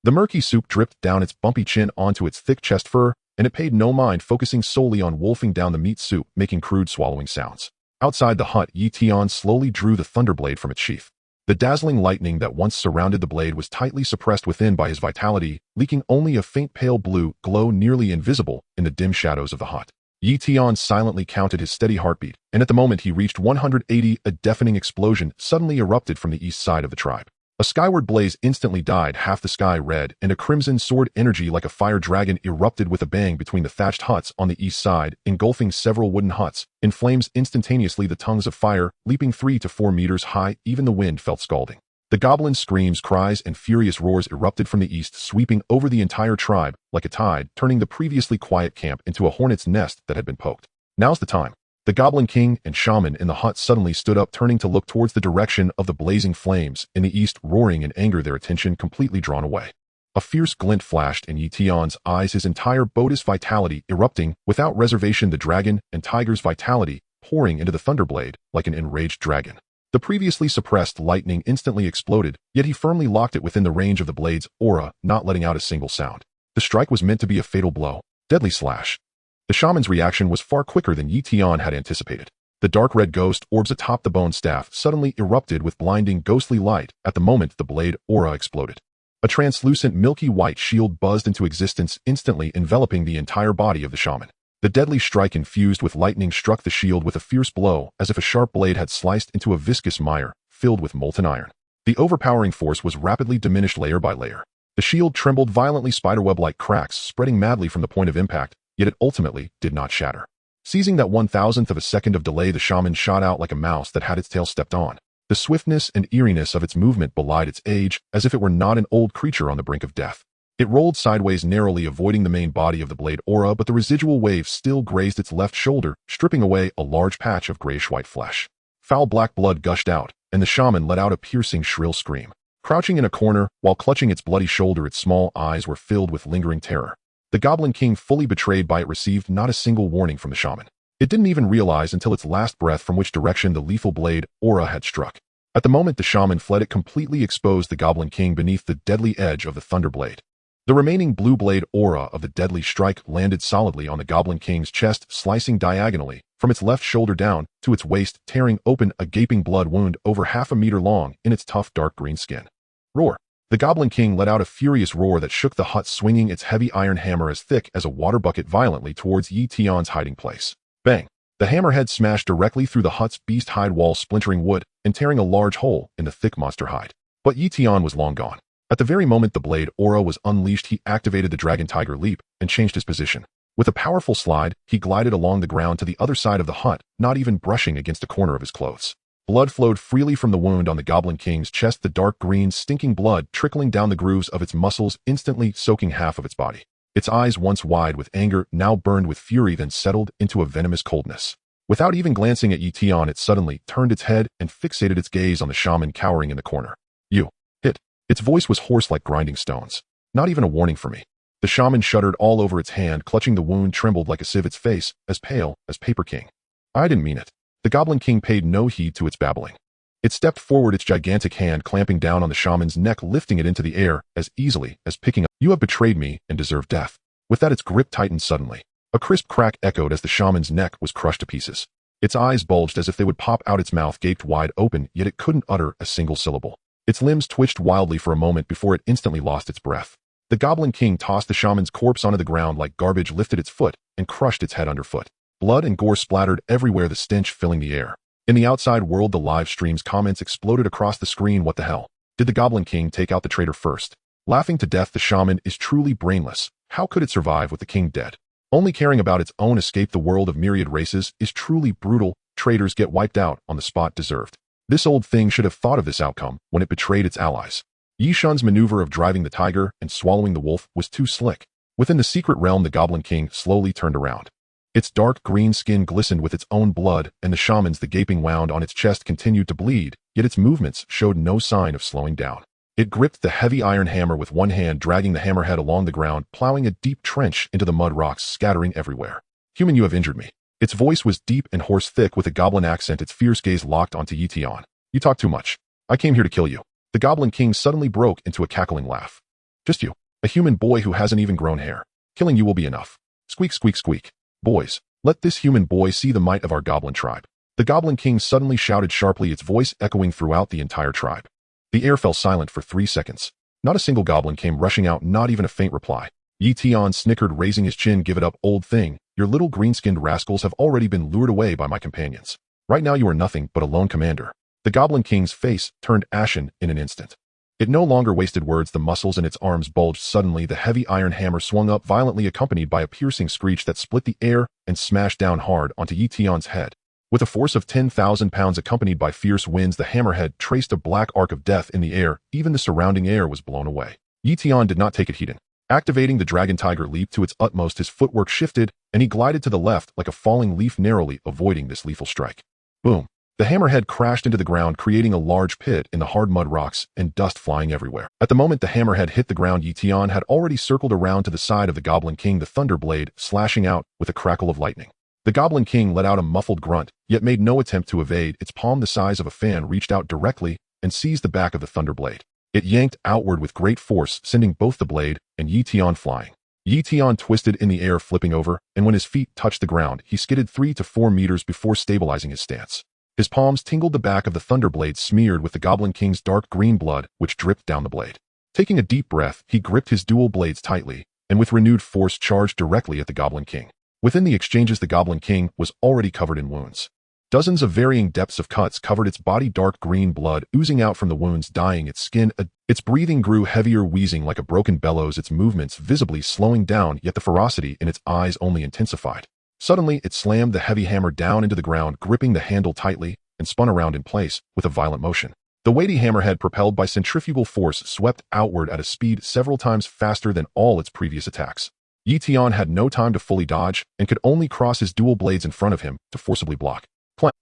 The murky soup dripped down its bumpy chin onto its thick chest fur, and it paid no mind, focusing solely on wolfing down the meat soup, making crude swallowing sounds. Outside the hut, Yetion slowly drew the thunderblade from its sheath. The dazzling lightning that once surrounded the blade was tightly suppressed within by his vitality, leaking only a faint pale blue glow, nearly invisible in the dim shadows of the hut. Yetion silently counted his steady heartbeat, and at the moment he reached 180, a deafening explosion suddenly erupted from the east side of the tribe. A skyward blaze instantly dyed half the sky red, and a crimson sword energy like a fire dragon erupted with a bang between the thatched huts on the east side, engulfing several wooden huts in flames instantaneously, the tongues of fire leaping 3 to 4 meters high. Even the wind felt scalding. The goblins' screams, cries, and furious roars erupted from the east, sweeping over the entire tribe like a tide, turning the previously quiet camp into a hornet's nest that had been poked. Now's the time. The goblin king and shaman in the hut suddenly stood up, turning to look towards the direction of the blazing flames in the east, roaring in anger, their attention completely drawn away. A fierce glint flashed in Yetion's eyes, his entire Bodis vitality erupting without reservation, the dragon and tiger's vitality pouring into the thunderblade like an enraged dragon. The previously suppressed lightning instantly exploded, yet he firmly locked it within the range of the blade's aura, not letting out a single sound. The strike was meant to be a fatal blow. Deadly slash. The shaman's reaction was far quicker than Yetion had anticipated. The dark red ghost orbs atop the bone staff suddenly erupted with blinding ghostly light at the moment the blade aura exploded. A translucent milky white shield buzzed into existence, instantly enveloping the entire body of the shaman. The deadly strike infused with lightning struck the shield with a fierce blow, as if a sharp blade had sliced into a viscous mire filled with molten iron. The overpowering force was rapidly diminished layer by layer. The shield trembled violently, spiderweb-like cracks spreading madly from the point of impact, yet it ultimately did not shatter. Seizing that 1,000th of a second of delay, the shaman shot out like a mouse that had its tail stepped on. The swiftness and eeriness of its movement belied its age, as if it were not an old creature on the brink of death. It rolled sideways, narrowly avoiding the main body of the blade aura, but the residual wave still grazed its left shoulder, stripping away a large patch of grayish-white flesh. Foul black blood gushed out, and the shaman let out a piercing, shrill scream. Crouching in a corner, while clutching its bloody shoulder, its small eyes were filled with lingering terror. The Goblin King, fully betrayed by it, received not a single warning from the shaman. It didn't even realize until its last breath from which direction the lethal blade aura had struck. At the moment the shaman fled, it completely exposed the Goblin King beneath the deadly edge of the thunder blade. The remaining blue blade aura of the deadly strike landed solidly on the Goblin King's chest, slicing diagonally from its left shoulder down to its waist, tearing open a gaping blood wound over half a meter long in its tough dark green skin. Roar! The Goblin King let out a furious roar that shook the hut, swinging its heavy iron hammer as thick as a water bucket violently towards Yi Tian's hiding place. Bang! The hammerhead smashed directly through the hut's beast hide wall, splintering wood and tearing a large hole in the thick monster hide. But Yi Tian was long gone. At the very moment the blade aura was unleashed, he activated the Dragon Tiger Leap and changed his position. With a powerful slide, he glided along the ground to the other side of the hut, not even brushing against a corner of his clothes. Blood flowed freely from the wound on the Goblin King's chest, the dark green, stinking blood trickling down the grooves of its muscles, instantly soaking half of its body. Its eyes, once wide with anger, now burned with fury, then settled into a venomous coldness. Without even glancing at Yi Tian, it suddenly turned its head and fixated its gaze on the shaman cowering in the corner. "You hit." Its voice was hoarse like grinding stones. "Not even a warning for me." The shaman shuddered all over, its hand clutching the wound trembled like a sieve, its face as pale as paper. "King, I didn't mean it." The Goblin King paid no heed to its babbling. It stepped forward, its gigantic hand clamping down on the shaman's neck, lifting it into the air as easily as picking up. "You have betrayed me and deserve death." With that, its grip tightened suddenly. A crisp crack echoed as the shaman's neck was crushed to pieces. Its eyes bulged as if they would pop out, its mouth gaped wide open, yet it couldn't utter a single syllable. Its limbs twitched wildly for a moment before it instantly lost its breath. The Goblin King tossed the shaman's corpse onto the ground like garbage, lifted its foot, and crushed its head underfoot. Blood and gore splattered everywhere, the stench filling the air. In the outside world, the live stream's comments exploded across the screen. "What the hell? Did the Goblin King take out the traitor first? Laughing to death, the shaman is truly brainless. How could it survive with the king dead? Only caring about its own escape. The world of myriad races is truly brutal. Traitors get wiped out on the spot, deserved. This old thing should have thought of this outcome when it betrayed its allies." Yi Shun's maneuver of driving the tiger and swallowing the wolf was too slick. Within the secret realm, the Goblin King slowly turned around. Its dark green skin glistened with its own blood, and the shaman's, the gaping wound on its chest, continued to bleed, yet its movements showed no sign of slowing down. It gripped the heavy iron hammer with one hand, dragging the hammerhead along the ground, plowing a deep trench into the mud rocks scattering everywhere. "Human, you have injured me." Its voice was deep and hoarse, thick with a goblin accent, its fierce gaze locked onto Yi Tian. "You talk too much. I came here to kill you." The Goblin King suddenly broke into a cackling laugh. "Just you, a human boy who hasn't even grown hair. Killing you will be enough." Squeak, squeak, squeak. "Boys, let this human boy see the might of our goblin tribe." The Goblin King suddenly shouted sharply, its voice echoing throughout the entire tribe. The air fell silent for 3 seconds. Not a single goblin came rushing out, not even a faint reply. Yi Tian snickered, raising his chin. "Give it up, old thing. Your little green-skinned rascals have already been lured away by my companions. Right now you are nothing but a lone commander." The Goblin King's face turned ashen in an instant. It no longer wasted words. The muscles in its arms bulged suddenly. The heavy iron hammer swung up violently, accompanied by a piercing screech that split the air and smashed down hard onto Yi Tian's head. With a force of 10,000 pounds, accompanied by fierce winds, the hammerhead traced a black arc of death in the air. Even the surrounding air was blown away. Yi Tian did not take it heeding. Activating the Dragon Tiger Leap to its utmost, his footwork shifted, and he glided to the left like a falling leaf, narrowly avoiding this lethal strike. Boom! The hammerhead crashed into the ground, creating a large pit in the hard mud rocks and dust flying everywhere. At the moment the hammerhead hit the ground, Yi Tian had already circled around to the side of the Goblin King, the thunder blade slashing out with a crackle of lightning. The Goblin King let out a muffled grunt, yet made no attempt to evade. Its palm, the size of a fan, reached out directly and seized the back of the thunder blade. It yanked outward with great force, sending both the blade and Yi Tian flying. Yi Tian twisted in the air, flipping over, and when his feet touched the ground, he skidded 3 to 4 meters before stabilizing his stance. His palms tingled, the back of the thunder blade smeared with the Goblin King's dark green blood, which dripped down the blade. Taking a deep breath, he gripped his dual blades tightly, and with renewed force charged directly at the Goblin King. Within the exchanges, the Goblin King was already covered in wounds. Dozens of varying depths of cuts covered its body, dark green blood oozing out from the wounds, dyeing its skin. Its breathing grew heavier, wheezing like a broken bellows, its movements visibly slowing down, yet the ferocity in its eyes only intensified. Suddenly, it slammed the heavy hammer down into the ground, gripping the handle tightly, and spun around in place with a violent motion. The weighty hammerhead, propelled by centrifugal force, swept outward at a speed several times faster than all its previous attacks. Yi Tian had no time to fully dodge and could only cross his dual blades in front of him to forcibly block.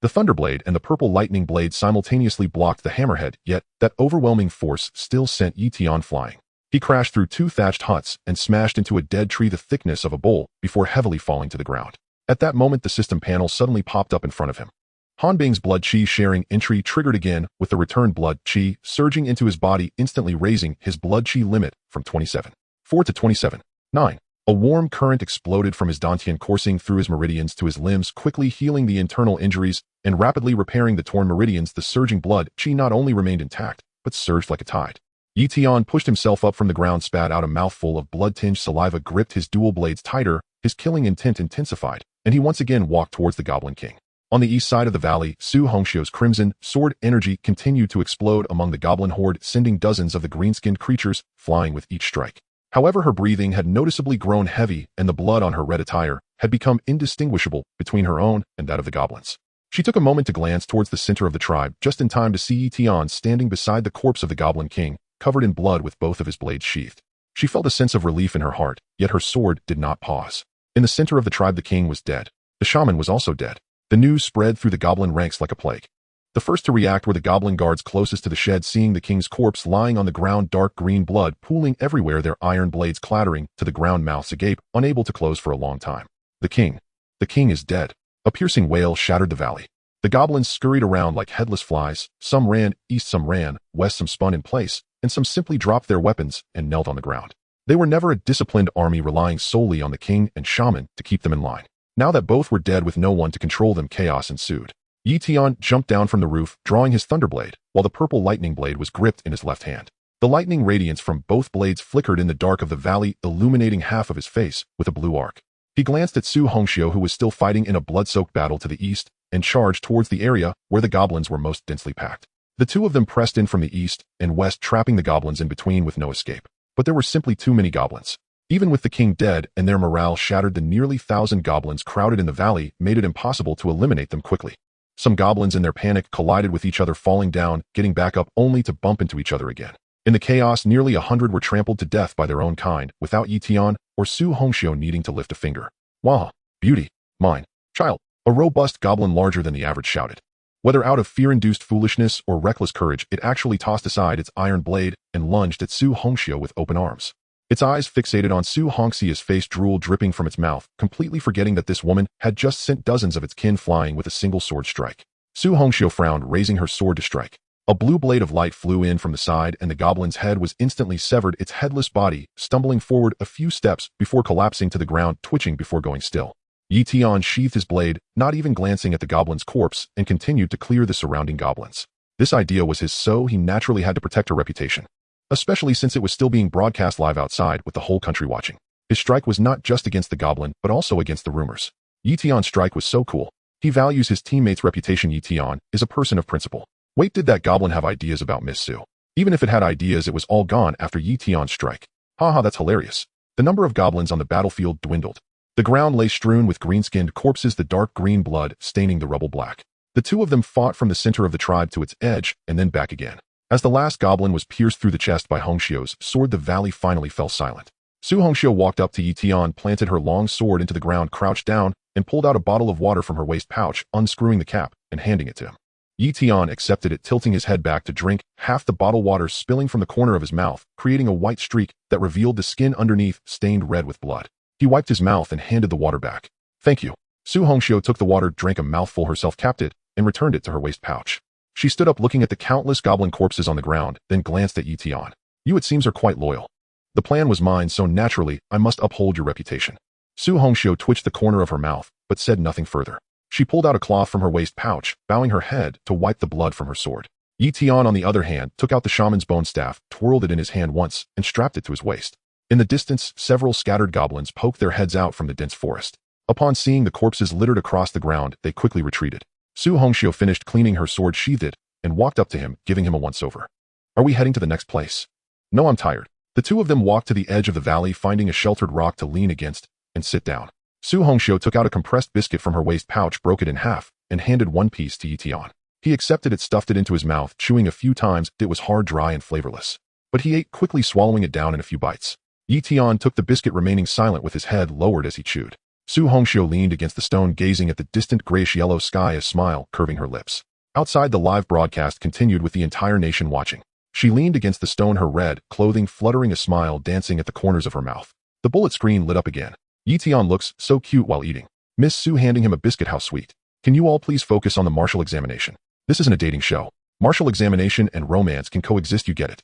The Thunderblade and the purple lightning blade simultaneously blocked the hammerhead, yet that overwhelming force still sent Yi Tian flying. He crashed through 2 thatched huts and smashed into a dead tree the thickness of a bowl before heavily falling to the ground. At that moment, the system panel suddenly popped up in front of him. Hanbing's blood chi sharing entry triggered again, with the returned blood chi surging into his body, instantly raising his blood chi limit from 27.4 to 27.9. A warm current exploded from his dantian, coursing through his meridians to his limbs, quickly healing the internal injuries and rapidly repairing the torn meridians. The surging blood chi not only remained intact, but surged like a tide. Yi Tian pushed himself up from the ground, spat out a mouthful of blood-tinged saliva, gripped his dual blades tighter, his killing intent intensified, and he once again walked towards the Goblin King. On the east side of the valley, Su Hongxiu's crimson sword energy continued to explode among the goblin horde, sending dozens of the green-skinned creatures flying with each strike. However, her breathing had noticeably grown heavy, and the blood on her red attire had become indistinguishable between her own and that of the goblins. She took a moment to glance towards the center of the tribe, just in time to see Yi Tian standing beside the corpse of the Goblin King, covered in blood with both of his blades sheathed. She felt a sense of relief in her heart, yet her sword did not pause. In the center of the tribe, the king was dead. The shaman was also dead. The news spread through the goblin ranks like a plague. The first to react were the goblin guards closest to the shed, seeing the king's corpse lying on the ground, dark green blood pooling everywhere, their iron blades clattering to the ground, mouths agape, unable to close for a long time. The king is dead. A piercing wail shattered the valley. The goblins scurried around like headless flies. Some ran east, some ran west, some spun in place, and some simply dropped their weapons and knelt on the ground. They were never a disciplined army relying solely on the king and shaman to keep them in line. Now that both were dead with no one to control them, chaos ensued. Yi Tian jumped down from the roof, drawing his thunderblade, while the purple lightning blade was gripped in his left hand. The lightning radiance from both blades flickered in the dark of the valley, illuminating half of his face with a blue arc. He glanced at Su Hongxiu, who was still fighting in a blood-soaked battle to the east, and charged towards the area where the goblins were most densely packed. The two of them pressed in from the east and west, trapping the goblins in between with no escape. But there were simply too many goblins. Even with the king dead and their morale shattered, the nearly 1,000 goblins crowded in the valley made it impossible to eliminate them quickly. Some goblins in their panic collided with each other, falling down, getting back up only to bump into each other again. In the chaos, nearly 100 were trampled to death by their own kind, without Yi Tian or Su Hongxiu needing to lift a finger. "Wah! Beauty! Mine! Child!" A robust goblin larger than the average shouted. Whether out of fear-induced foolishness or reckless courage, it actually tossed aside its iron blade and lunged at Su Hongxiu with open arms. Its eyes fixated on Su Hongxiu's face, drool dripping from its mouth, completely forgetting that this woman had just sent dozens of its kin flying with a single sword strike. Su Hongxiu frowned, raising her sword to strike. A blue blade of light flew in from the side, and the goblin's head was instantly severed, its headless body stumbling forward a few steps before collapsing to the ground, twitching before going still. Yi Tian sheathed his blade, not even glancing at the goblin's corpse, and continued to clear the surrounding goblins. This idea was his, so he naturally had to protect her reputation, especially since it was still being broadcast live outside with the whole country watching. His strike was not just against the goblin, but also against the rumors. Yi Tian's strike was so cool. He values his teammates' reputation. Yi Tian is a person of principle. Wait, did that goblin have ideas about Miss Su? Even if it had ideas, it was all gone after Yi Tian's strike. Haha, that's hilarious. The number of goblins on the battlefield dwindled. The ground lay strewn with green-skinned corpses, the dark green blood staining the rubble black. The two of them fought from the center of the tribe to its edge and then back again. As the last goblin was pierced through the chest by Hongxiu's sword, the valley finally fell silent. Su Hongxiu walked up to Yi Tian, planted her long sword into the ground, crouched down, and pulled out a bottle of water from her waist pouch, unscrewing the cap and handing it to him. Yi Tian accepted it, tilting his head back to drink, half the bottle water spilling from the corner of his mouth, creating a white streak that revealed the skin underneath, stained red with blood. He wiped his mouth and handed the water back. "Thank you." Su Hongxiu took the water, drank a mouthful herself, capped it, and returned it to her waist pouch. She stood up, looking at the countless goblin corpses on the ground, then glanced at Yi Tian. "You, it seems, are quite loyal. The plan was mine, so naturally, I must uphold your reputation." Su Hongxiu twitched the corner of her mouth, but said nothing further. She pulled out a cloth from her waist pouch, bowing her head to wipe the blood from her sword. Yi Tian, on the other hand, took out the shaman's bone staff, twirled it in his hand once, and strapped it to his waist. In the distance, several scattered goblins poked their heads out from the dense forest. Upon seeing the corpses littered across the ground, they quickly retreated. Su Hongxiu finished cleaning her sword, sheathed it, and walked up to him, giving him a once-over. "Are we heading to the next place?" "No, I'm tired." The two of them walked to the edge of the valley, finding a sheltered rock to lean against and sit down. Su Hongxiu took out a compressed biscuit from her waist pouch, broke it in half, and handed one piece to Yi Tian. He accepted it, stuffed it into his mouth, chewing a few times. It was hard, dry, and flavorless. But he ate quickly, swallowing it down in a few bites. Yi Tian took the biscuit, remaining silent with his head lowered as he chewed. Su Hongxiu leaned against the stone, gazing at the distant grayish-yellow sky, a smile curving her lips. Outside, the live broadcast continued with the entire nation watching. She leaned against the stone, her red clothing fluttering, a smile dancing at the corners of her mouth. The bullet screen lit up again. Yi-Tian looks so cute while eating. Miss Su handing him a biscuit. How sweet. Can you all please focus on the martial examination? This isn't a dating show. Martial examination and romance can coexist, you get it.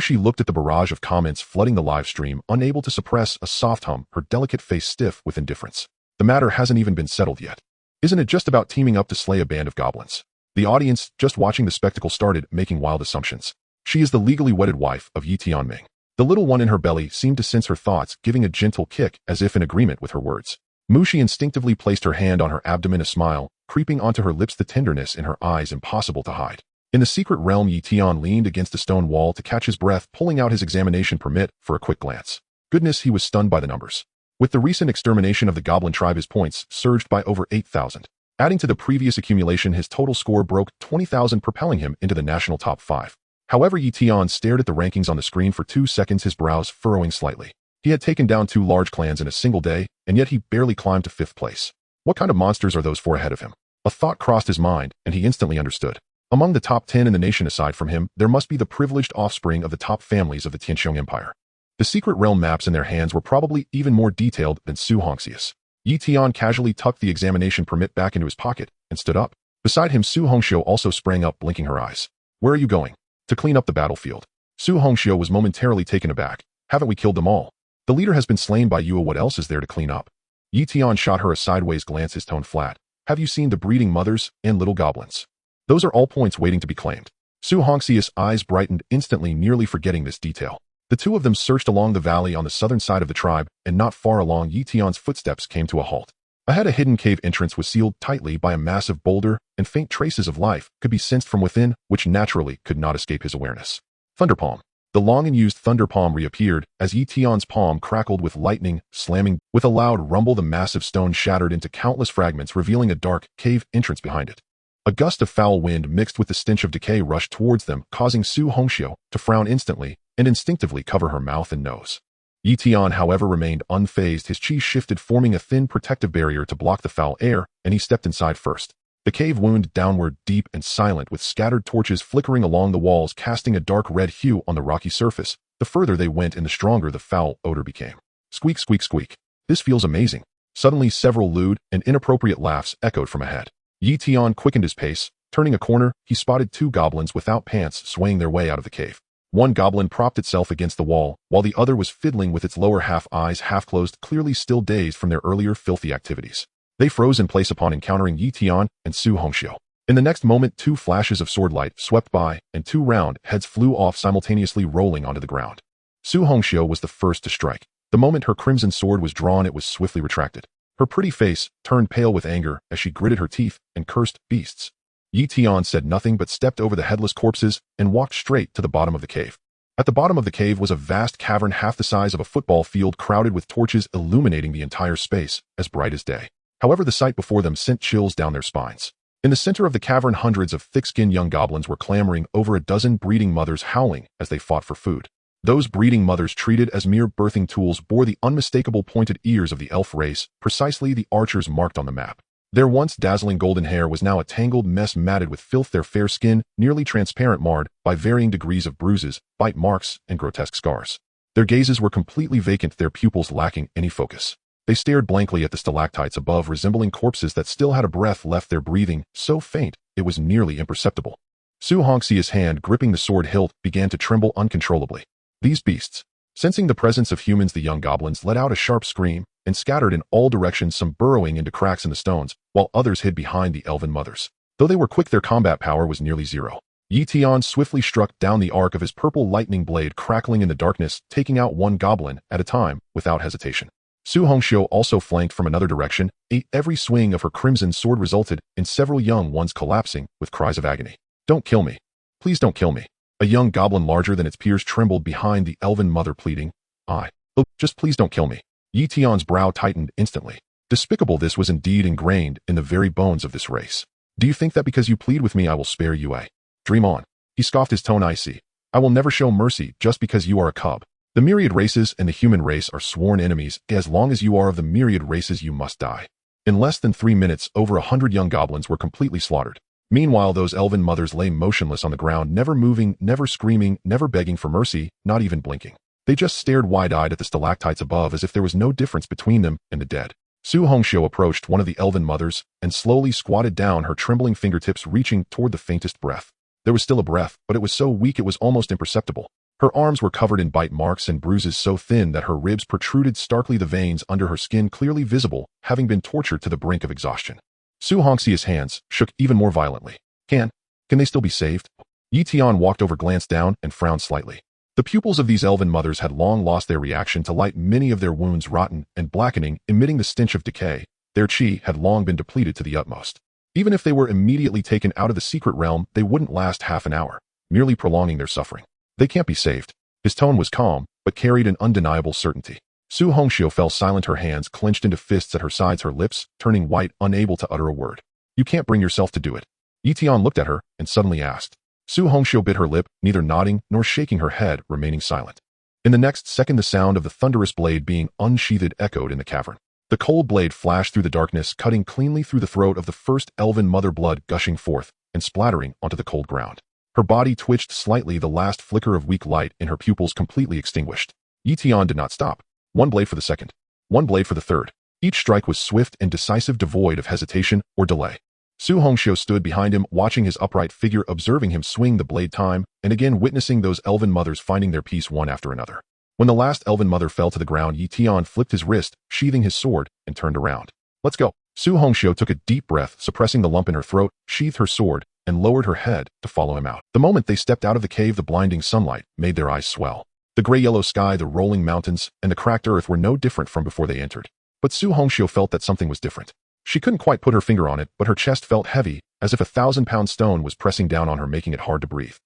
She looked at the barrage of comments flooding the live stream, unable to suppress a soft hum, her delicate face stiff with indifference. The matter hasn't even been settled yet. Isn't it just about teaming up to slay a band of goblins? The audience, just watching the spectacle, started making wild assumptions. She is the legally wedded wife of Yi Tianming. The little one in her belly seemed to sense her thoughts, giving a gentle kick as if in agreement with her words. She instinctively placed her hand on her abdomen, a smile creeping onto her lips, the tenderness in her eyes impossible to hide. In the secret realm, Yi Tian leaned against a stone wall to catch his breath, pulling out his examination permit for a quick glance. Goodness, he was stunned by the numbers. With the recent extermination of the goblin tribe, his points surged by over 8,000. Adding to the previous accumulation, his total score broke 20,000, propelling him into the national top 5. However, Yi Tian stared at the rankings on the screen for 2 seconds, his brows furrowing slightly. He had taken down 2 large clans in a single day, and yet he barely climbed to 5th place. What kind of monsters are those 4 ahead of him? A thought crossed his mind, and he instantly understood. Among the top 10 in the nation aside from him, there must be the privileged offspring of the top families of the Tianqiong Empire. The secret realm maps in their hands were probably even more detailed than Su Hongxia's. Yi Tian casually tucked the examination permit back into his pocket and stood up. Beside him, Su Hongxia also sprang up, blinking her eyes. Where are you going? To clean up the battlefield. Su Hongxia was momentarily taken aback. Haven't we killed them all? The leader has been slain by you. What else is there to clean up? Yi Tian shot her a sideways glance, his tone flat. Have you seen the breeding mothers and little goblins? Those are all points waiting to be claimed. Su Hongxia's eyes brightened instantly, nearly forgetting this detail. The 2 of them searched along the valley on the southern side of the tribe, and not far along, Yi Tian's footsteps came to a halt. Ahead, a hidden cave entrance was sealed tightly by a massive boulder, and faint traces of life could be sensed from within, which naturally could not escape his awareness. Thunder palm. The long unused thunder palm reappeared as Yi Tian's palm crackled with lightning, slamming. With a loud rumble, the massive stone shattered into countless fragments, revealing a dark cave entrance behind it. A gust of foul wind mixed with the stench of decay rushed towards them, causing Su Hongxia to frown instantly and instinctively cover her mouth and nose. Yi Tian, however, remained unfazed. His chi shifted, forming a thin protective barrier to block the foul air, and he stepped inside first. The cave wound downward, deep and silent, with scattered torches flickering along the walls, casting a dark red hue on the rocky surface. The further they went and the stronger the foul odor became. Squeak, squeak, squeak. This feels amazing. Suddenly, several lewd and inappropriate laughs echoed from ahead. Yi Tian quickened his pace. Turning a corner, he spotted 2 goblins without pants swaying their way out of the cave. One goblin propped itself against the wall, while the other was fiddling with its lower half, eyes half closed, clearly still dazed from their earlier filthy activities. They froze in place upon encountering Yi Tian and Su Hongxia. In the next moment, 2 flashes of sword light swept by, and 2 round heads flew off, simultaneously rolling onto the ground. Su Hongxia was the first to strike. The moment her crimson sword was drawn, it was swiftly retracted. Her pretty face turned pale with anger as she gritted her teeth and cursed, beasts. Yi Tian said nothing but stepped over the headless corpses and walked straight to the bottom of the cave. At the bottom of the cave was a vast cavern half the size of a football field, crowded with torches illuminating the entire space, as bright as day. However, the sight before them sent chills down their spines. In the center of the cavern, hundreds of thick-skinned young goblins were clamoring, over a dozen breeding mothers howling as they fought for food. Those breeding mothers, treated as mere birthing tools, bore the unmistakable pointed ears of the elf race, precisely the archers marked on the map. Their once dazzling golden hair was now a tangled mess, matted with filth, their fair skin nearly transparent, marred by varying degrees of bruises, bite marks, and grotesque scars. Their gazes were completely vacant, their pupils lacking any focus. They stared blankly at the stalactites above, resembling corpses that still had a breath left, their breathing so faint it was nearly imperceptible. Su Hongxia's hand, gripping the sword hilt, began to tremble uncontrollably. These beasts. Sensing the presence of humans, the young goblins let out a sharp scream and scattered in all directions, some burrowing into cracks in the stones, while others hid behind the elven mothers. Though they were quick, their combat power was nearly zero. Yi Tian swiftly struck down the arc of his purple lightning blade, crackling in the darkness, taking out one goblin at a time without hesitation. Su Hongxia also flanked from another direction. Every swing of her crimson sword resulted in several young ones collapsing with cries of agony. Don't kill me. Please don't kill me. A young goblin larger than its peers trembled behind the elven mother, pleading, "Oh, just please don't kill me." Yi Tian's brow tightened instantly. Despicable, this was indeed ingrained in the very bones of this race. Do you think that because you plead with me I will spare you, eh? Dream on. He scoffed, his tone icy. I will never show mercy just because you are a cub. The myriad races and the human race are sworn enemies. As long as you are of the myriad races, you must die. In less than 3 minutes, over 100 young goblins were completely slaughtered. Meanwhile, those elven mothers lay motionless on the ground, never moving, never screaming, never begging for mercy, not even blinking. They just stared wide-eyed at the stalactites above as if there was no difference between them and the dead. Su Hongxiu approached one of the elven mothers and slowly squatted down, her trembling fingertips reaching toward the faintest breath. There was still a breath, but it was so weak it was almost imperceptible. Her arms were covered in bite marks and bruises so thin that her ribs protruded starkly, the veins under her skin clearly visible, having been tortured to the brink of exhaustion. Su Hongxiu's hands shook even more violently. Can they still be saved? Yi Tian walked over, glanced down, and frowned slightly. The pupils of these elven mothers had long lost their reaction to light, many of their wounds rotten and blackening, emitting the stench of decay. Their qi had long been depleted to the utmost. Even if they were immediately taken out of the secret realm, they wouldn't last half an hour, merely prolonging their suffering. They can't be saved. His tone was calm, but carried an undeniable certainty. Su Hongxiu fell silent, her hands clenched into fists at her sides, her lips turning white, unable to utter a word. You can't bring yourself to do it. Yi Tian looked at her and suddenly asked. Su Hongxiu bit her lip, neither nodding nor shaking her head, remaining silent. In the next second, the sound of the thunderous blade being unsheathed echoed in the cavern. The cold blade flashed through the darkness, cutting cleanly through the throat of the first elven mother, blood gushing forth and splattering onto the cold ground. Her body twitched slightly, the last flicker of weak light in her pupils completely extinguished. Yi Tian did not stop. One blade for the second. One blade for the third. Each strike was swift and decisive, devoid of hesitation or delay. Su Hongxiu stood behind him, watching his upright figure, observing him swing the blade time and again, witnessing those elven mothers finding their peace one after another. When the last elven mother fell to the ground, Yi Tian flipped his wrist, sheathing his sword, and turned around. Let's go. Su Hongxiu took a deep breath, suppressing the lump in her throat, sheathed her sword, and lowered her head to follow him out. The moment they stepped out of the cave, the blinding sunlight made their eyes swell. The gray-yellow sky, the rolling mountains, and the cracked earth were no different from before they entered. But Su Hongxiu felt that something was different. She couldn't quite put her finger on it, but her chest felt heavy, as if a 1,000-pound stone was pressing down on her, making it hard to breathe.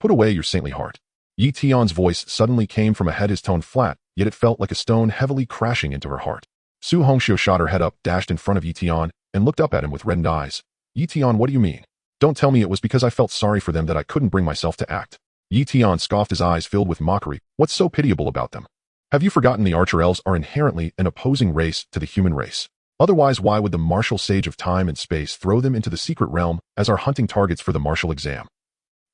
Put away your saintly heart. Yi Tian's voice suddenly came from ahead, his tone flat, yet it felt like a stone heavily crashing into her heart. Su Hongxiu shot her head up, dashed in front of Yi Tian, and looked up at him with reddened eyes. Yi Tian, what do you mean? Don't tell me it was because I felt sorry for them that I couldn't bring myself to act. Yi Tian scoffed, his eyes filled with mockery. What's so pitiable about them? Have you forgotten the archer elves are inherently an opposing race to the human race? Otherwise, why would the martial sage of time and space throw them into the secret realm as our hunting targets for the martial exam?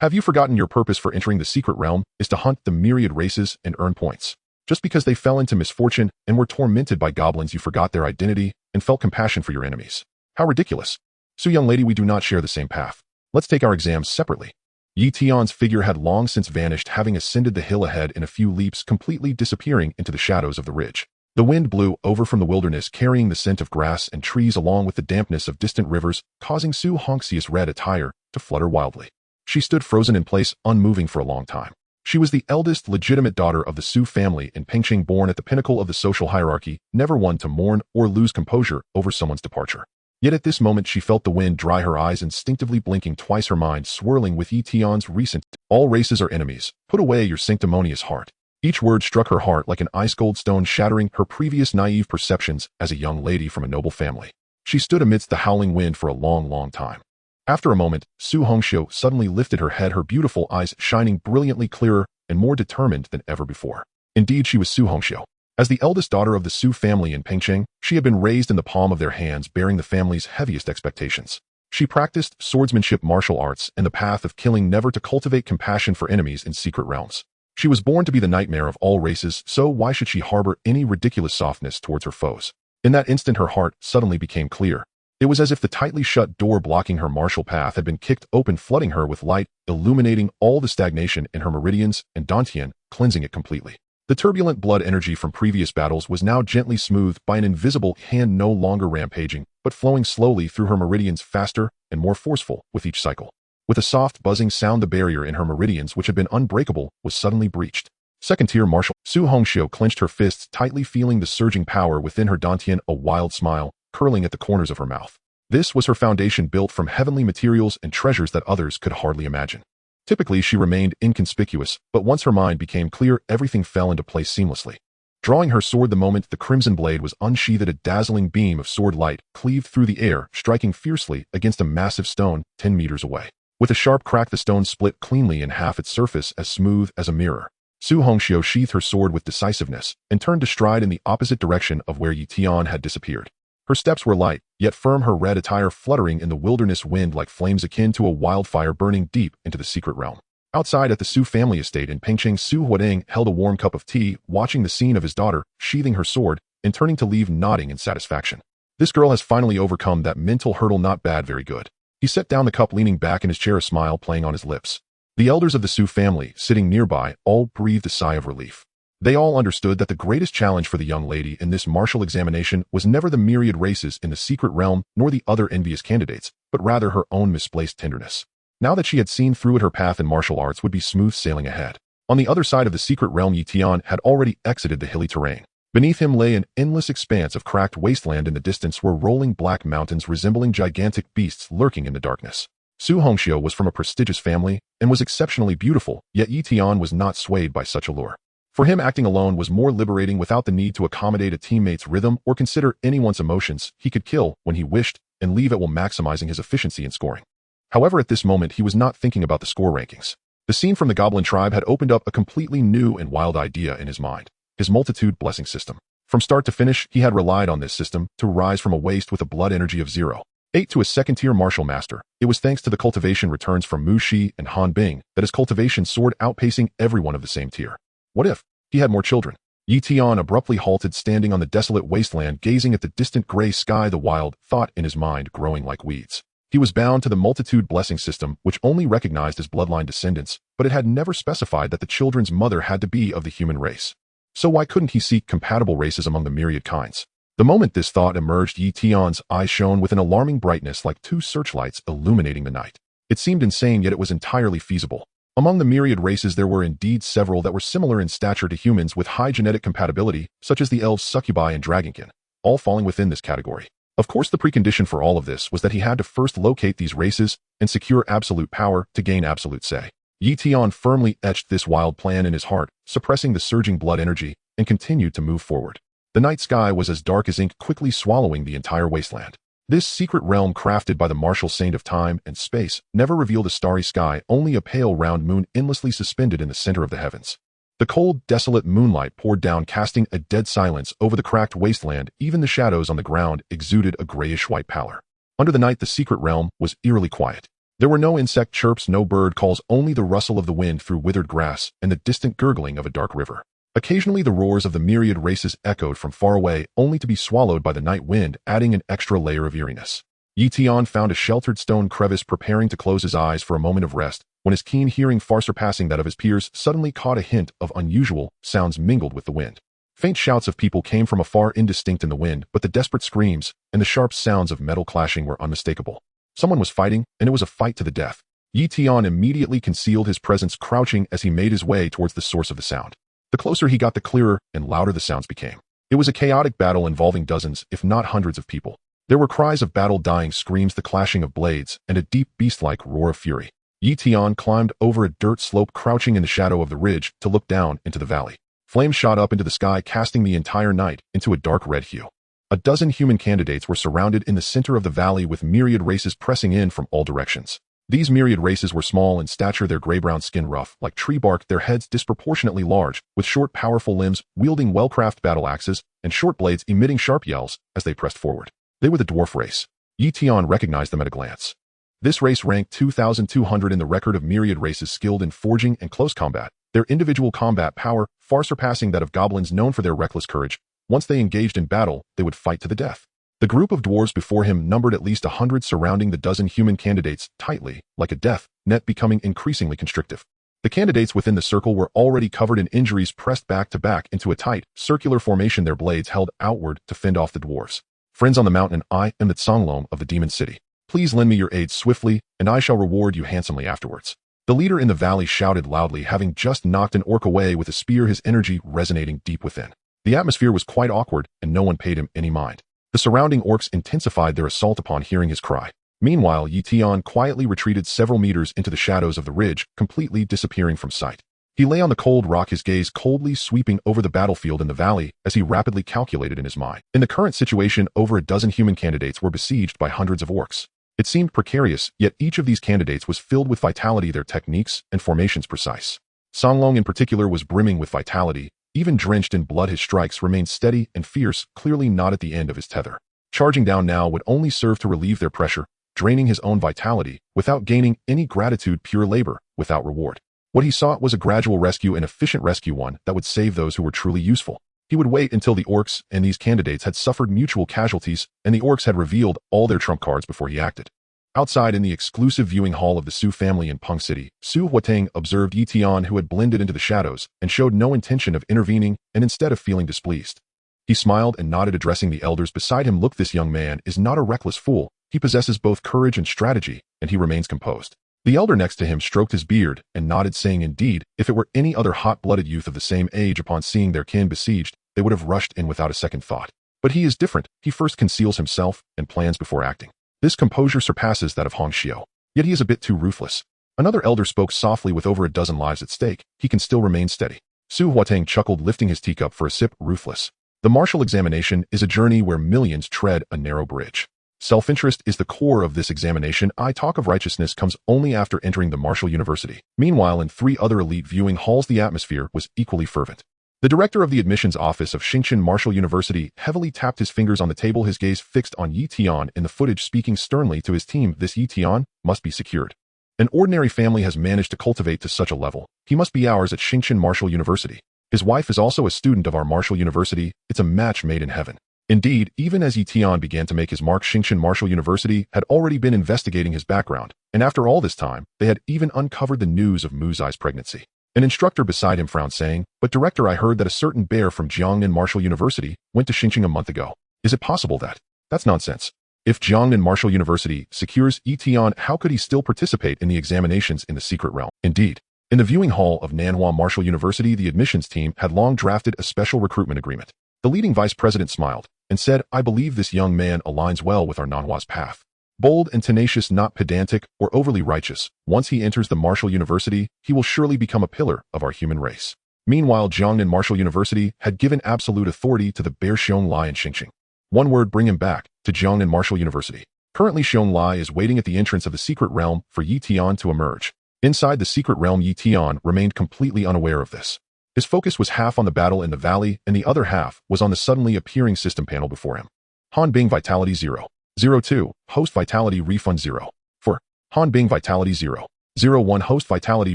Have you forgotten your purpose for entering the secret realm is to hunt the myriad races and earn points? Just because they fell into misfortune and were tormented by goblins, you forgot their identity and felt compassion for your enemies. How ridiculous. So, young lady, we do not share the same path. Let's take our exams separately. Yi Tian's figure had long since vanished, having ascended the hill ahead in a few leaps, completely disappearing into the shadows of the ridge. The wind blew over from the wilderness, carrying the scent of grass and trees along with the dampness of distant rivers, causing Su Hongxiu's red attire to flutter wildly. She stood frozen in place, unmoving for a long time. She was the eldest legitimate daughter of the Su family in Pengqing, born at the pinnacle of the social hierarchy, never one to mourn or lose composure over someone's departure. Yet at this moment she felt the wind dry her eyes, instinctively blinking twice, her mind swirling with Yi Tian's recent, all races are enemies, put away your sanctimonious heart. Each word struck her heart like an ice-cold stone, shattering her previous naive perceptions as a young lady from a noble family. She stood amidst the howling wind for a long, long time. After a moment, Su Hongxiu suddenly lifted her head, her beautiful eyes shining brilliantly clearer and more determined than ever before. Indeed, she was Su Hongxiu. As the eldest daughter of the Su family in Pengqing, she had been raised in the palm of their hands, bearing the family's heaviest expectations. She practiced swordsmanship, martial arts, and the path of killing, never to cultivate compassion for enemies in secret realms. She was born to be the nightmare of all races, so why should she harbor any ridiculous softness towards her foes? In that instant, her heart suddenly became clear. It was as if the tightly shut door blocking her martial path had been kicked open, flooding her with light, illuminating all the stagnation in her meridians and dantian, cleansing it completely. The turbulent blood energy from previous battles was now gently smoothed by an invisible hand, no longer rampaging, but flowing slowly through her meridians, faster and more forceful with each cycle. With a soft buzzing sound, the barrier in her meridians, which had been unbreakable, was suddenly breached. Second-tier martial. Su Hongxiu clenched her fists tightly, feeling the surging power within her dantian, a wild smile curling at the corners of her mouth. This was her foundation, built from heavenly materials and treasures that others could hardly imagine. Typically, she remained inconspicuous, but once her mind became clear, everything fell into place seamlessly. Drawing her sword the moment the crimson blade was unsheathed, a dazzling beam of sword light cleaved through the air, striking fiercely against a massive stone 10 meters away. With a sharp crack, the stone split cleanly in half, its surface as smooth as a mirror. Su Hongxiu sheathed her sword with decisiveness and turned to stride in the opposite direction of where Yi Tian had disappeared. Her steps were light, yet firm, her red attire fluttering in the wilderness wind like flames akin to a wildfire burning deep into the secret realm. Outside at the Su family estate in Pengcheng, Su Huading held a warm cup of tea, watching the scene of his daughter, sheathing her sword, and turning to leave nodding in satisfaction. This girl has finally overcome that mental hurdle. Not bad, very good. He set down the cup, leaning back in his chair, a smile playing on his lips. The elders of the Su family, sitting nearby, all breathed a sigh of relief. They all understood that the greatest challenge for the young lady in this martial examination was never the myriad races in the secret realm nor the other envious candidates, but rather her own misplaced tenderness. Now that she had seen through it, her path in martial arts would be smooth sailing ahead. On the other side of the secret realm, Yi Tian had already exited the hilly terrain. Beneath him lay an endless expanse of cracked wasteland. In the distance were rolling black mountains resembling gigantic beasts lurking in the darkness. Su Hongxiu was from a prestigious family and was exceptionally beautiful, yet Yi Tian was not swayed by such allure. For him, acting alone was more liberating. Without the need to accommodate a teammate's rhythm or consider anyone's emotions, he could kill when he wished and leave at will, maximizing his efficiency in scoring. However, at this moment, he was not thinking about the score rankings. The scene from the Goblin tribe had opened up a completely new and wild idea in his mind: his multitude blessing system. From start to finish, he had relied on this system to rise from a waste with a blood energy of 0.8 to a second-tier martial master. It was thanks to the cultivation returns from Mu Shi and Han Bing that his cultivation soared, outpacing everyone of the same tier. What if he had more children? Yi Tian abruptly halted, standing on the desolate wasteland, gazing at the distant gray sky, the wild thought in his mind growing like weeds. He was bound to the multitude blessing system, which only recognized his bloodline descendants, but it had never specified that the children's mother had to be of the human race. So why couldn't he seek compatible races among the myriad kinds? The moment this thought emerged, Yi Tian's eyes shone with an alarming brightness, like two searchlights illuminating the night. It seemed insane, yet it was entirely feasible. Among the myriad races, there were indeed several that were similar in stature to humans with high genetic compatibility, such as the elves, succubi, and dragonkin, all falling within this category. Of course, the precondition for all of this was that he had to first locate these races and secure absolute power to gain absolute say. Yi Tian firmly etched this wild plan in his heart, suppressing the surging blood energy, and continued to move forward. The night sky was as dark as ink, quickly swallowing the entire wasteland. This secret realm, crafted by the martial saint of time and space, never revealed a starry sky, only a pale round moon endlessly suspended in the center of the heavens. The cold, desolate moonlight poured down, casting a dead silence over the cracked wasteland. Even the shadows on the ground exuded a grayish-white pallor. Under the night, the secret realm was eerily quiet. There were no insect chirps, no bird calls, only the rustle of the wind through withered grass and the distant gurgling of a dark river. Occasionally, the roars of the myriad races echoed from far away, only to be swallowed by the night wind, adding an extra layer of eeriness. Yi Tian found a sheltered stone crevice, preparing to close his eyes for a moment of rest, when his keen hearing, far surpassing that of his peers, suddenly caught a hint of unusual sounds mingled with the wind. Faint shouts of people came from afar, indistinct in the wind, but the desperate screams and the sharp sounds of metal clashing were unmistakable. Someone was fighting, and it was a fight to the death. Yi Tian immediately concealed his presence, crouching as he made his way towards the source of the sound. The closer he got, the clearer and louder the sounds became. It was a chaotic battle involving dozens, if not hundreds of people. There were cries of battle, dying screams, the clashing of blades, and a deep beast-like roar of fury. Yi Tian climbed over a dirt slope, crouching in the shadow of the ridge to look down into the valley. Flames shot up into the sky, casting the entire night into a dark red hue. A dozen human candidates were surrounded in the center of the valley, with myriad races pressing in from all directions. These myriad races were small in stature, their gray-brown skin rough like tree bark, their heads disproportionately large, with short, powerful limbs, wielding well-crafted battle axes and short blades emitting sharp yells as they pressed forward. They were the dwarf race. Yi Tian recognized them at a glance. This race ranked 2,200 in the record of myriad races skilled in forging and close combat, their individual combat power far surpassing that of goblins, known for their reckless courage. Once they engaged in battle, they would fight to the death. The group of dwarves before him numbered at least 100, surrounding the dozen human candidates tightly, like a death net, becoming increasingly constrictive. The candidates within the circle were already covered in injuries, pressed back to back into a tight, circular formation, their blades held outward to fend off the dwarves. Friends on the mountain, I am the Songlong of the Demon City. Please lend me your aid swiftly, and I shall reward you handsomely afterwards. The leader in the valley shouted loudly, having just knocked an orc away with a spear, his energy resonating deep within. The atmosphere was quite awkward, and no one paid him any mind. The surrounding orcs intensified their assault upon hearing his cry. Meanwhile, Yi Tian quietly retreated several meters into the shadows of the ridge, completely disappearing from sight. He lay on the cold rock, his gaze coldly sweeping over the battlefield in the valley as he rapidly calculated in his mind. In the current situation, over a dozen human candidates were besieged by hundreds of orcs. It seemed precarious, yet each of these candidates was filled with vitality, their techniques and formations precise. Songlong in particular was brimming with vitality. Even drenched in blood, his strikes remained steady and fierce, clearly not at the end of his tether. Charging down now would only serve to relieve their pressure, draining his own vitality, without gaining any gratitude, pure labor, without reward. What he sought was a gradual rescue, an efficient rescue, one that would save those who were truly useful. He would wait until the orcs and these candidates had suffered mutual casualties and the orcs had revealed all their trump cards before he acted. Outside in the exclusive viewing hall of the Su family in Peng City, Su Huateng observed Yi Tian, who had blended into the shadows and showed no intention of intervening and instead of feeling displeased. He smiled and nodded, addressing the elders beside him. Look, this young man is not a reckless fool. He possesses both courage and strategy, and he remains composed. The elder next to him stroked his beard and nodded, saying, indeed, if it were any other hot-blooded youth of the same age, upon seeing their kin besieged, they would have rushed in without a second thought. But he is different. He first conceals himself and plans before acting. This composure surpasses that of Hong Xiao. Yet he is a bit too ruthless. Another elder spoke softly. With over a dozen lives at stake, he can still remain steady. Su Huateng chuckled, lifting his teacup for a sip. Ruthless. The martial examination is a journey where millions tread a narrow bridge. Self-interest is the core of this examination. I talk of righteousness comes only after entering the martial university. Meanwhile, in 3 other elite viewing halls, the atmosphere was equally fervent. The director of the admissions office of Xingqian Martial University heavily tapped his fingers on the table, his gaze fixed on Yi Tian in the footage, speaking sternly to his team. This Yi Tian must be secured. An ordinary family has managed to cultivate to such a level. He must be ours at Xingqian Martial University. His wife is also a student of our martial university. It's a match made in heaven. Indeed, even as Yi Tian began to make his mark, Xingqian Martial University had already been investigating his background, and after all this time, they had even uncovered the news of Mu Zai's pregnancy. An instructor beside him frowned, saying, but director, I heard that a certain bear from Jiangnan Martial University went to Xingqiang a month ago. Is it possible that? That's nonsense. If Jiangnan Martial University secures Yi Tian, how could he still participate in the examinations in the secret realm? Indeed, in the viewing hall of Nanhua Martial University, the admissions team had long drafted a special recruitment agreement. The leading vice president smiled and said, I believe this young man aligns well with our Nanhua's path. Bold and tenacious, not pedantic or overly righteous. Once he enters the Martial University, he will surely become a pillar of our human race. Meanwhile, Jiangnan Martial University had given absolute authority to the bear Xiong Lai in Xingqiang. One word, bring him back to Jiangnan Martial University. Currently, Xiong Lai is waiting at the entrance of the secret realm for Yi Tian to emerge. Inside the secret realm, Yi Tian remained completely unaware of this. His focus was half on the battle in the valley, and the other half was on the suddenly appearing system panel before him. Han Bing Vitality 0. 02. Host Vitality Refund 0. 4. Han Bing Vitality 0. 01. Host Vitality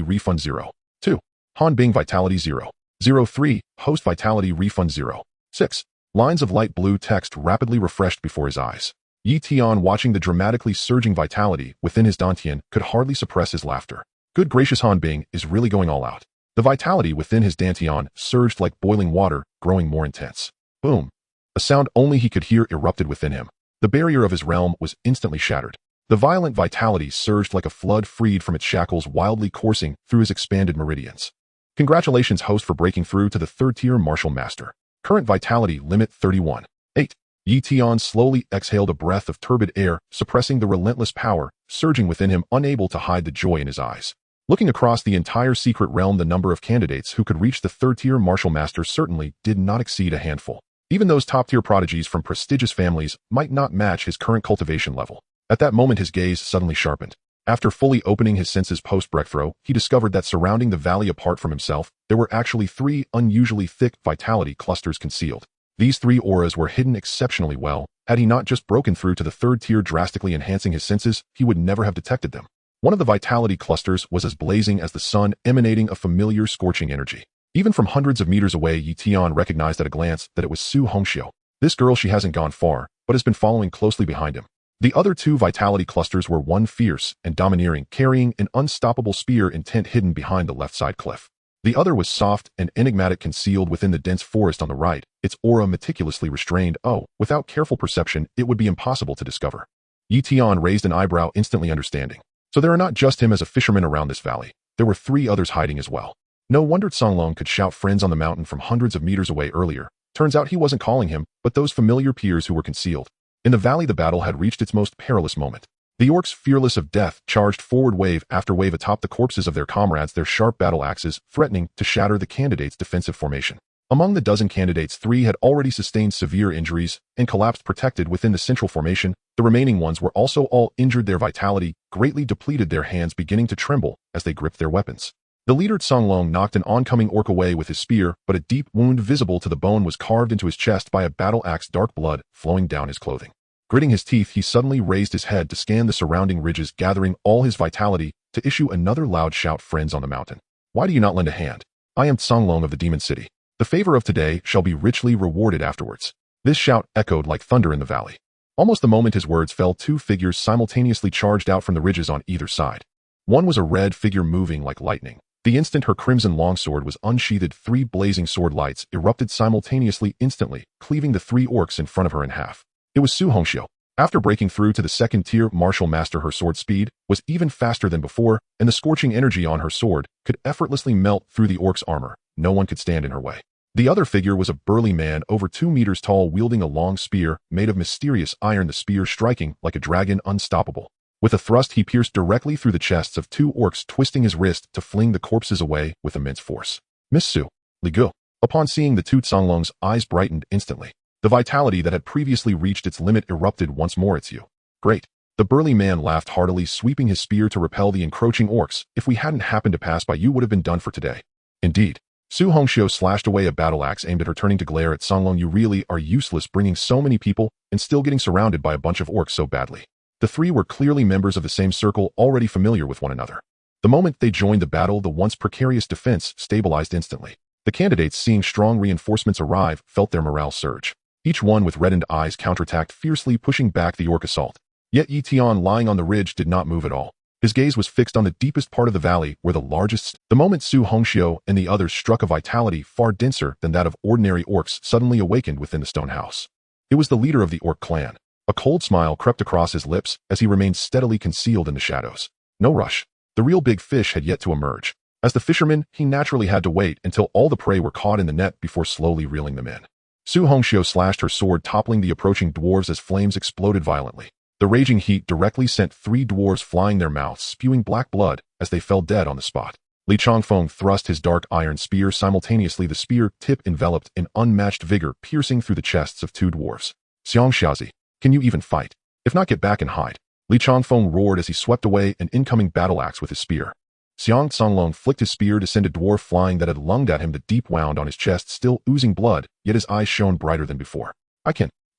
Refund 0. 2. Han Bing Vitality 0. 03. Host Vitality Refund 0. 6. Lines of light blue text rapidly refreshed before his eyes. Yi Tian, watching the dramatically surging vitality within his dantian, could hardly suppress his laughter. Good gracious, Han Bing is really going all out. The vitality within his dantian surged like boiling water, growing more intense. Boom. A sound only he could hear erupted within him. The barrier of his realm was instantly shattered. The violent vitality surged like a flood freed from its shackles, wildly coursing through his expanded meridians. Congratulations, host, for breaking through to the 3rd-tier martial master. Current vitality limit 31. 8. Yi Tian slowly exhaled a breath of turbid air, suppressing the relentless power surging within him, unable to hide the joy in his eyes. Looking across the entire secret realm, the number of candidates who could reach the 3rd-tier martial master certainly did not exceed a handful. Even those top-tier prodigies from prestigious families might not match his current cultivation level. At that moment, his gaze suddenly sharpened. After fully opening his senses post-breakthrough, he discovered that surrounding the valley apart from himself, there were actually 3 unusually thick vitality clusters concealed. These 3 auras were hidden exceptionally well. Had he not just broken through to the 3rd tier, drastically enhancing his senses, he would never have detected them. One of the vitality clusters was as blazing as the sun, emanating a familiar scorching energy. Even from hundreds of meters away, Yi Tian recognized at a glance that it was Su Hongxiu. This girl, she hasn't gone far, but has been following closely behind him. The other 2 vitality clusters were one fierce and domineering, carrying an unstoppable spear intent hidden behind the left side cliff. The other was soft and enigmatic, concealed within the dense forest on the right, its aura meticulously restrained. Oh, without careful perception, it would be impossible to discover. Yi Tian raised an eyebrow, instantly understanding. So there are not just him as a fisherman around this valley. There were 3 others hiding as well. No wonder Songlong could shout friends on the mountain from hundreds of meters away earlier. Turns out he wasn't calling him, but those familiar peers who were concealed. In the valley, the battle had reached its most perilous moment. The orcs, fearless of death, charged forward wave after wave atop the corpses of their comrades, their sharp battle axes threatening to shatter the candidates' defensive formation. Among the dozen candidates, 3 had already sustained severe injuries and collapsed protected within the central formation. The remaining ones were also all injured, their vitality greatly depleted, their hands beginning to tremble as they gripped their weapons. The leader Songlong knocked an oncoming orc away with his spear, but a deep wound visible to the bone was carved into his chest by a battle axe, dark blood flowing down his clothing. Gritting his teeth, he suddenly raised his head to scan the surrounding ridges, gathering all his vitality to issue another loud shout. Friends on the mountain, why do you not lend a hand? I am Songlong of the Demon City. The favor of today shall be richly rewarded afterwards. This shout echoed like thunder in the valley. Almost the moment his words fell, two figures simultaneously charged out from the ridges on either side. One was a red figure moving like lightning. The instant her crimson longsword was unsheathed, three blazing sword lights erupted simultaneously, instantly cleaving the three orcs in front of her in half. It was Su Hongxiu. After breaking through to the second-tier martial master, her sword speed was even faster than before, and the scorching energy on her sword could effortlessly melt through the orc's armor. No one could stand in her way. The other figure was a burly man over 2 meters tall, wielding a long spear made of mysterious iron, the spear striking like a dragon, unstoppable. With a thrust, he pierced directly through the chests of 2 orcs, twisting his wrist to fling the corpses away with immense force. Miss Su, Li Gu. Upon seeing the two, Songlong's eyes brightened instantly. The vitality that had previously reached its limit erupted once more. It's you. Great. The burly man laughed heartily, sweeping his spear to repel the encroaching orcs. If we hadn't happened to pass by, you would have been done for today. Indeed. Su Hongxiu slashed away a battle axe aimed at her, turning to glare at Songlong. You really are useless, bringing so many people and still getting surrounded by a bunch of orcs so badly. The three were clearly members of the same circle, already familiar with one another. The moment they joined the battle, the once precarious defense stabilized instantly. The candidates, seeing strong reinforcements arrive, felt their morale surge. Each one with reddened eyes counterattacked fiercely, pushing back the orc assault. Yet Yi Tian, lying on the ridge, did not move at all. His gaze was fixed on the deepest part of the valley, where the largest. The moment Su Hongxiu and the others struck, a vitality far denser than that of ordinary orcs suddenly awakened within the stone house. It was the leader of the orc clan. A cold smile crept across his lips as he remained steadily concealed in the shadows. No rush. The real big fish had yet to emerge. As the fisherman, he naturally had to wait until all the prey were caught in the net before slowly reeling them in. Su Hongxiu slashed her sword, toppling the approaching dwarves as flames exploded violently. The raging heat directly sent 3 dwarves flying, their mouths spewing black blood as they fell dead on the spot. Li Changfeng thrust his dark iron spear simultaneously, the spear tip enveloped in unmatched vigor, piercing through the chests of 2 dwarves. Xiang Xiazi, can you even fight? If not, get back and hide. Li Changfeng roared as he swept away an incoming battle axe with his spear. Xiang Songlong flicked his spear to send a dwarf flying that had lunged at him, the deep wound on his chest still oozing blood, yet his eyes shone brighter than before. I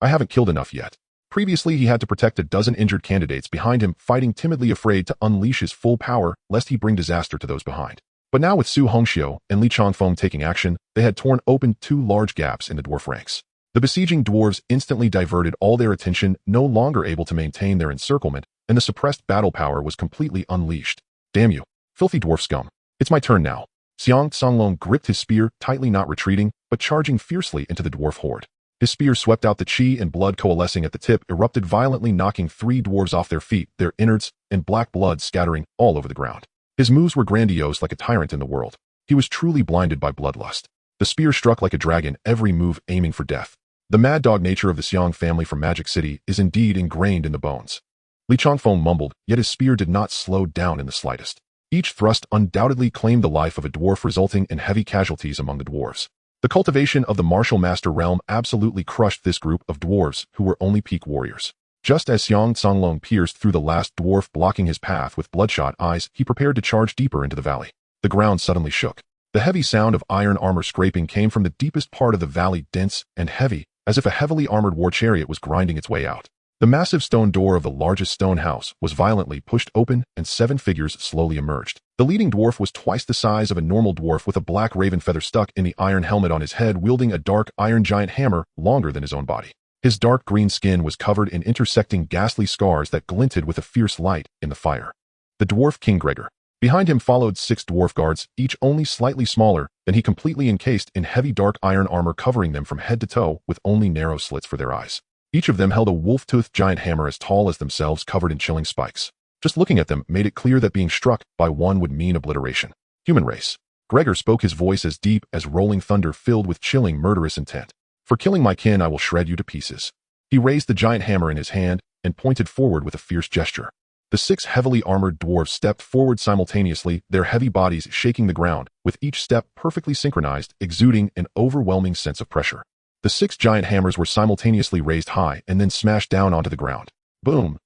haven't killed enough yet. Previously, he had to protect a dozen injured candidates behind him, fighting timidly, afraid to unleash his full power lest he bring disaster to those behind. But now, with Su Hongxiu and Li Changfeng taking action, they had torn open 2 large gaps in the dwarf ranks. The besieging dwarves instantly diverted all their attention, no longer able to maintain their encirclement, and the suppressed battle power was completely unleashed. Damn you, filthy dwarf scum. It's my turn now. Xiang Songlong gripped his spear tightly, not retreating, but charging fiercely into the dwarf horde. His spear swept out, the chi and blood coalescing at the tip erupted violently, knocking 3 dwarves off their feet, their innards and black blood scattering all over the ground. His moves were grandiose, like a tyrant in the world. He was truly blinded by bloodlust. The spear struck like a dragon, every move aiming for death. The mad dog nature of the Xiang family from Magic City is indeed ingrained in the bones. Li Changfeng mumbled, yet his spear did not slow down in the slightest. Each thrust undoubtedly claimed the life of a dwarf, resulting in heavy casualties among the dwarves. The cultivation of the martial master realm absolutely crushed this group of dwarves who were only peak warriors. Just as Xiang Songlong pierced through the last dwarf, blocking his path with bloodshot eyes, he prepared to charge deeper into the valley. The ground suddenly shook. The heavy sound of iron armor scraping came from the deepest part of the valley, dense and heavy, as if a heavily armored war chariot was grinding its way out. The massive stone door of the largest stone house was violently pushed open, and 7 figures slowly emerged. The leading dwarf was twice the size of a normal dwarf, with a black raven feather stuck in the iron helmet on his head, wielding a dark iron giant hammer longer than his own body. His dark green skin was covered in intersecting ghastly scars that glinted with a fierce light in the fire. The dwarf King Gregor. Behind him followed 6 dwarf guards, each only slightly smaller than he, completely encased in heavy dark iron armor covering them from head to toe, with only narrow slits for their eyes. Each of them held a wolf-toothed giant hammer as tall as themselves, covered in chilling spikes. Just looking at them made it clear that being struck by one would mean obliteration. Human race. Gregor spoke, his voice as deep as rolling thunder, filled with chilling, murderous intent. For killing my kin, I will shred you to pieces. He raised the giant hammer in his hand and pointed forward with a fierce gesture. The 6 heavily armored dwarves stepped forward simultaneously, their heavy bodies shaking the ground, with each step perfectly synchronized, exuding an overwhelming sense of pressure. The 6 giant hammers were simultaneously raised high and then smashed down onto the ground. Boom!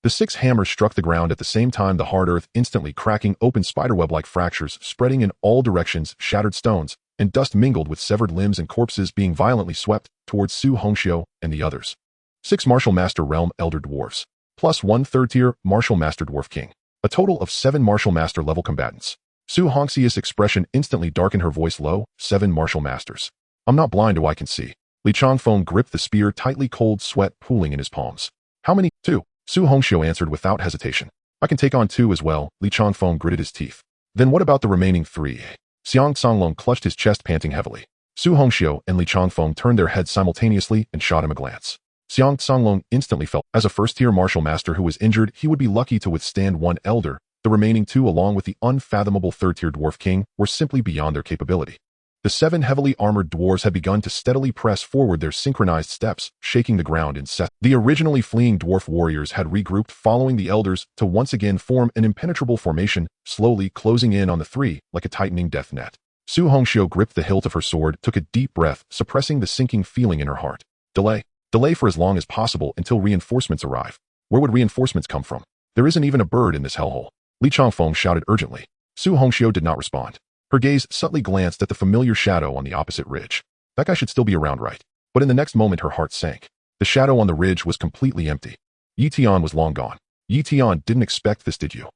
The 6 hammers struck the ground at the same time, the hard earth instantly cracking open, spiderweb-like fractures spreading in all directions, shattered stones, and dust mingled with severed limbs and corpses being violently swept towards Su Hongxiu and the others. 6 Martial Master Realm Elder Dwarves, plus 1 third-tier Martial Master Dwarf King. A total of 7 Martial Master level combatants. Su Hongxia's expression instantly darkened, her voice low. 7 Martial Masters. I'm not blind, I can see. Li Changfeng gripped the spear tightly, cold sweat pooling in his palms. How many? 2. Su Hongxiu answered without hesitation. I can take on 2 as well. Li Changfeng gritted his teeth. Then what about the remaining 3? Xiang Songlong clutched his chest, panting heavily. Su Hongxiu and Li Changfeng turned their heads simultaneously and shot him a glance. Xiang Songlong instantly felt, as a first-tier martial master who was injured, he would be lucky to withstand 1 elder. The remaining 2, along with the unfathomable third-tier dwarf king, were simply beyond their capability. The 7 heavily armored dwarves had begun to steadily press forward, their synchronized steps shaking the ground in set. The originally fleeing dwarf warriors had regrouped, following the elders to once again form an impenetrable formation, slowly closing in on the 3 like a tightening death net. Su Hongxiu gripped the hilt of her sword, took a deep breath, suppressing the sinking feeling in her heart. Delay for as long as possible until reinforcements arrive. Where would reinforcements come from? There isn't even a bird in this hellhole. Li Changfeng shouted urgently. Su Hongxiu did not respond. Her gaze subtly glanced at the familiar shadow on the opposite ridge. That guy should still be around, right? But in the next moment her heart sank. The shadow on the ridge was completely empty. Yi Tian was long gone. Yi Tian didn't expect this, did you?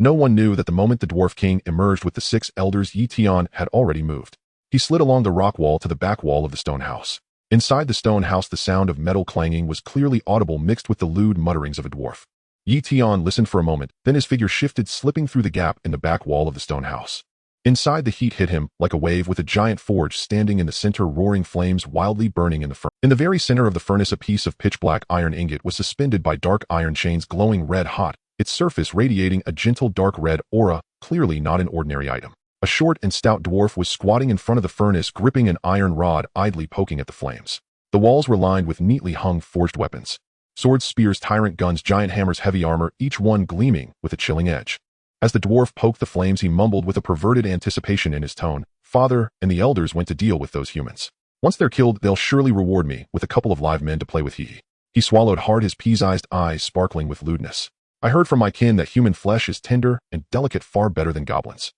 No one knew that the moment the Dwarf King emerged with the 6 elders, Yi Tian had already moved. He slid along the rock wall to the back wall of the stone house. Inside the stone house, the sound of metal clanging was clearly audible, mixed with the lewd mutterings of a dwarf. Yi Tian listened for a moment, then his figure shifted, slipping through the gap in the back wall of the stone house. Inside, the heat hit him like a wave, with a giant forge standing in the center, roaring flames wildly burning in the furnace. In the very center of the furnace, a piece of pitch-black iron ingot was suspended by dark iron chains, glowing red-hot, its surface radiating a gentle dark red aura, clearly not an ordinary item. A short and stout dwarf was squatting in front of the furnace, gripping an iron rod, idly poking at the flames. The walls were lined with neatly hung forged weapons. Swords, spears, tyrant guns, giant hammers, heavy armor, each one gleaming with a chilling edge. As the dwarf poked the flames, he mumbled with a perverted anticipation in his tone, "Father and the elders went to deal with those humans. Once they're killed, they'll surely reward me with a couple of live men to play with." He swallowed hard, his pea-sized eyes sparkling with lewdness. "I heard from my kin that human flesh is tender and delicate, far better than goblins.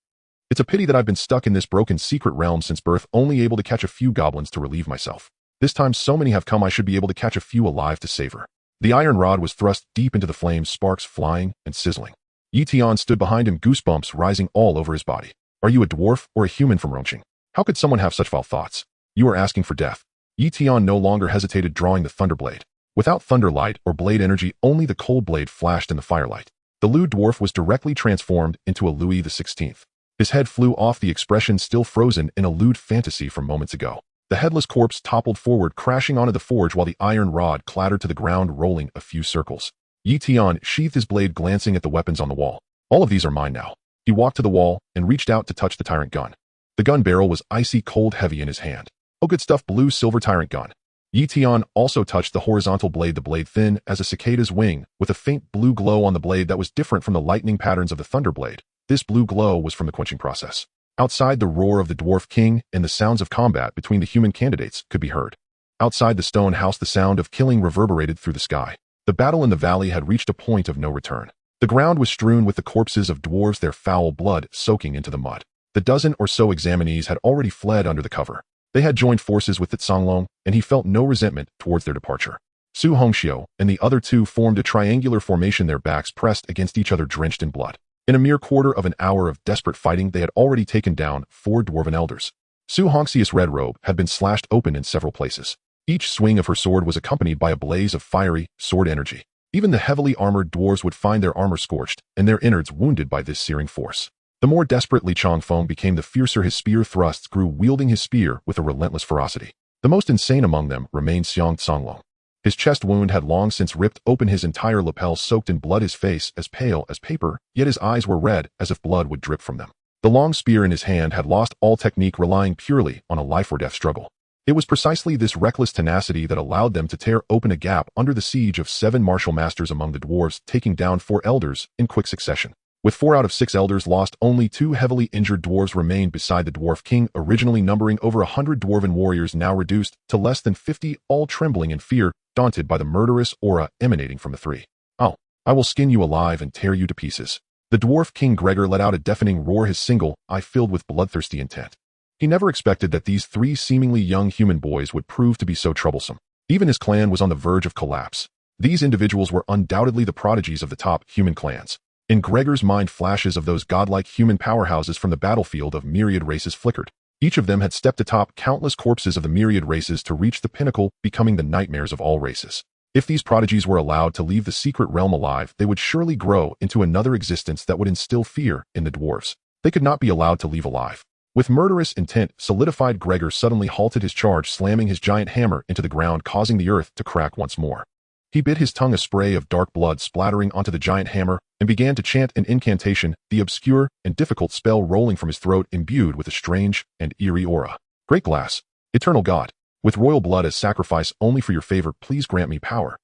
It's a pity that I've been stuck in this broken secret realm since birth, only able to catch a few goblins to relieve myself. This time so many have come, I should be able to catch a few alive to savor." The iron rod was thrust deep into the flames, sparks flying and sizzling. Yi Tian stood behind him, goosebumps rising all over his body. "Are you a dwarf or a human from Rongqing? How could someone have such foul thoughts? You are asking for death." Yi Tian no longer hesitated, drawing the thunder blade. Without thunder light or blade energy, only the cold blade flashed in the firelight. The lewd dwarf was directly transformed into a Louis XVI. His head flew off, the expression still frozen in a lewd fantasy from moments ago. The headless corpse toppled forward, crashing onto the forge, while the iron rod clattered to the ground, rolling a few circles. Yi Tian sheathed his blade, glancing at the weapons on the wall. "All of these are mine now." He walked to the wall and reached out to touch the tyrant gun. The gun barrel was icy cold, heavy in his hand. "Oh, good stuff, blue-silver tyrant gun." Yi Tian also touched the horizontal blade, the blade thin as a cicada's wing, with a faint blue glow on the blade that was different from the lightning patterns of the thunder blade. This blue glow was from the quenching process. Outside, the roar of the Dwarf King and the sounds of combat between the human candidates could be heard. Outside the stone house, the sound of killing reverberated through the sky. The battle in the valley had reached a point of no return. The ground was strewn with the corpses of dwarves, their foul blood soaking into the mud. The dozen or so examinees had already fled under the cover. They had joined forces with Songlong, and he felt no resentment towards their departure. Su Hongxiu and the other 2 formed a triangular formation, their backs pressed against each other, drenched in blood. In a mere quarter of an hour of desperate fighting, they had already taken down 4 dwarven elders. Su Hongxiu's red robe had been slashed open in several places. Each swing of her sword was accompanied by a blaze of fiery sword energy. Even the heavily armored dwarves would find their armor scorched and their innards wounded by this searing force. The more desperate Li Changfeng became, the fiercer his spear thrusts grew, wielding his spear with a relentless ferocity. The most insane among them remained Xiang Songlong. His chest wound had long since ripped open, his entire lapel soaked in blood, his face as pale as paper, yet his eyes were red as if blood would drip from them. The long spear in his hand had lost all technique, relying purely on a life-or-death struggle. It was precisely this reckless tenacity that allowed them to tear open a gap under the siege of 7 martial masters among the dwarves, taking down 4 elders in quick succession. With 4 out of 6 elders lost, only 2 heavily injured dwarves remained beside the Dwarf King, originally numbering over 100 dwarven warriors, now reduced to less than 50, all trembling in fear, daunted by the murderous aura emanating from the 3. "Oh, I will skin you alive and tear you to pieces." The Dwarf King Gregor let out a deafening roar, his single eye filled with bloodthirsty intent. He never expected that these 3 seemingly young human boys would prove to be so troublesome. Even his clan was on the verge of collapse. These individuals were undoubtedly the prodigies of the top human clans. In Gregor's mind, flashes of those godlike human powerhouses from the battlefield of myriad races flickered. Each of them had stepped atop countless corpses of the myriad races to reach the pinnacle, becoming the nightmares of all races. If these prodigies were allowed to leave the secret realm alive, they would surely grow into another existence that would instill fear in the dwarves. They could not be allowed to leave alive. With murderous intent solidified, Gregor suddenly halted his charge, slamming his giant hammer into the ground, causing the earth to crack once more. He bit his tongue, a spray of dark blood splattering onto the giant hammer, and began to chant an incantation, the obscure and difficult spell rolling from his throat, imbued with a strange and eerie aura. Great glass, eternal god, with royal blood as sacrifice only for your favor, please grant me power.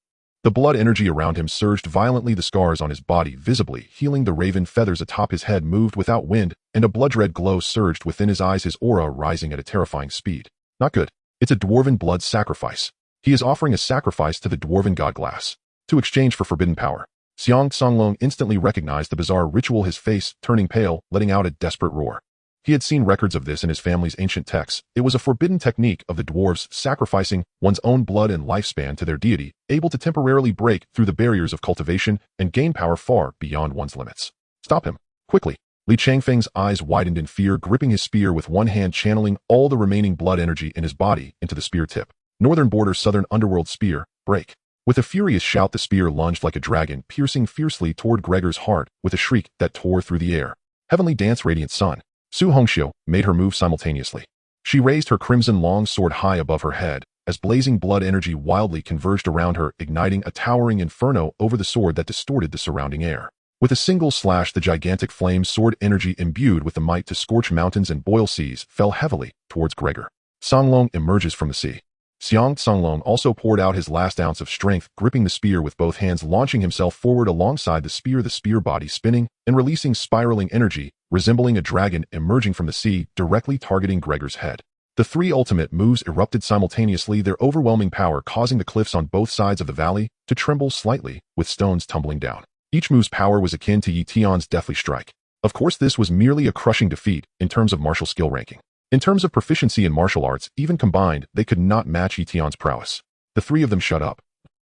The blood energy around him surged violently, the scars on his body visibly healing. The raven feathers atop his head moved without wind, and a blood-red glow surged within his eyes, his aura rising at a terrifying speed. Not good. It's a dwarven blood sacrifice. He is offering a sacrifice to the dwarven god glass to exchange for forbidden power. Xiang Songlong instantly recognized the bizarre ritual, his face turning pale, letting out a desperate roar. He had seen records of this in his family's ancient texts. It was a forbidden technique of the dwarves, sacrificing one's own blood and lifespan to their deity, able to temporarily break through the barriers of cultivation and gain power far beyond one's limits. Stop him, quickly. Li Changfeng's eyes widened in fear, gripping his spear with one hand, channeling all the remaining blood energy in his body into the spear tip. Northern border, southern underworld spear, break. With a furious shout, the spear lunged like a dragon, piercing fiercely toward Gregor's heart with a shriek that tore through the air. Heavenly dance, radiant sun. Su Hongxiu made her move simultaneously. She raised her crimson long sword high above her head, as blazing blood energy wildly converged around her, igniting a towering inferno over the sword that distorted the surrounding air. With a single slash, the gigantic flame sword energy, imbued with the might to scorch mountains and boil seas, fell heavily towards Gregor. Songlong emerges from the sea. Xiang Songlong also poured out his last ounce of strength, gripping the spear with both hands, launching himself forward alongside the spear body spinning and releasing spiraling energy, resembling a dragon emerging from the sea, directly targeting Gregor's head. The three ultimate moves erupted simultaneously, their overwhelming power causing the cliffs on both sides of the valley to tremble slightly, with stones tumbling down. Each move's power was akin to Yi Tian's deathly strike. Of course, this was merely a crushing defeat in terms of martial skill ranking. In terms of proficiency in martial arts, even combined, they could not match Yi Tian's prowess. The three of them shut up.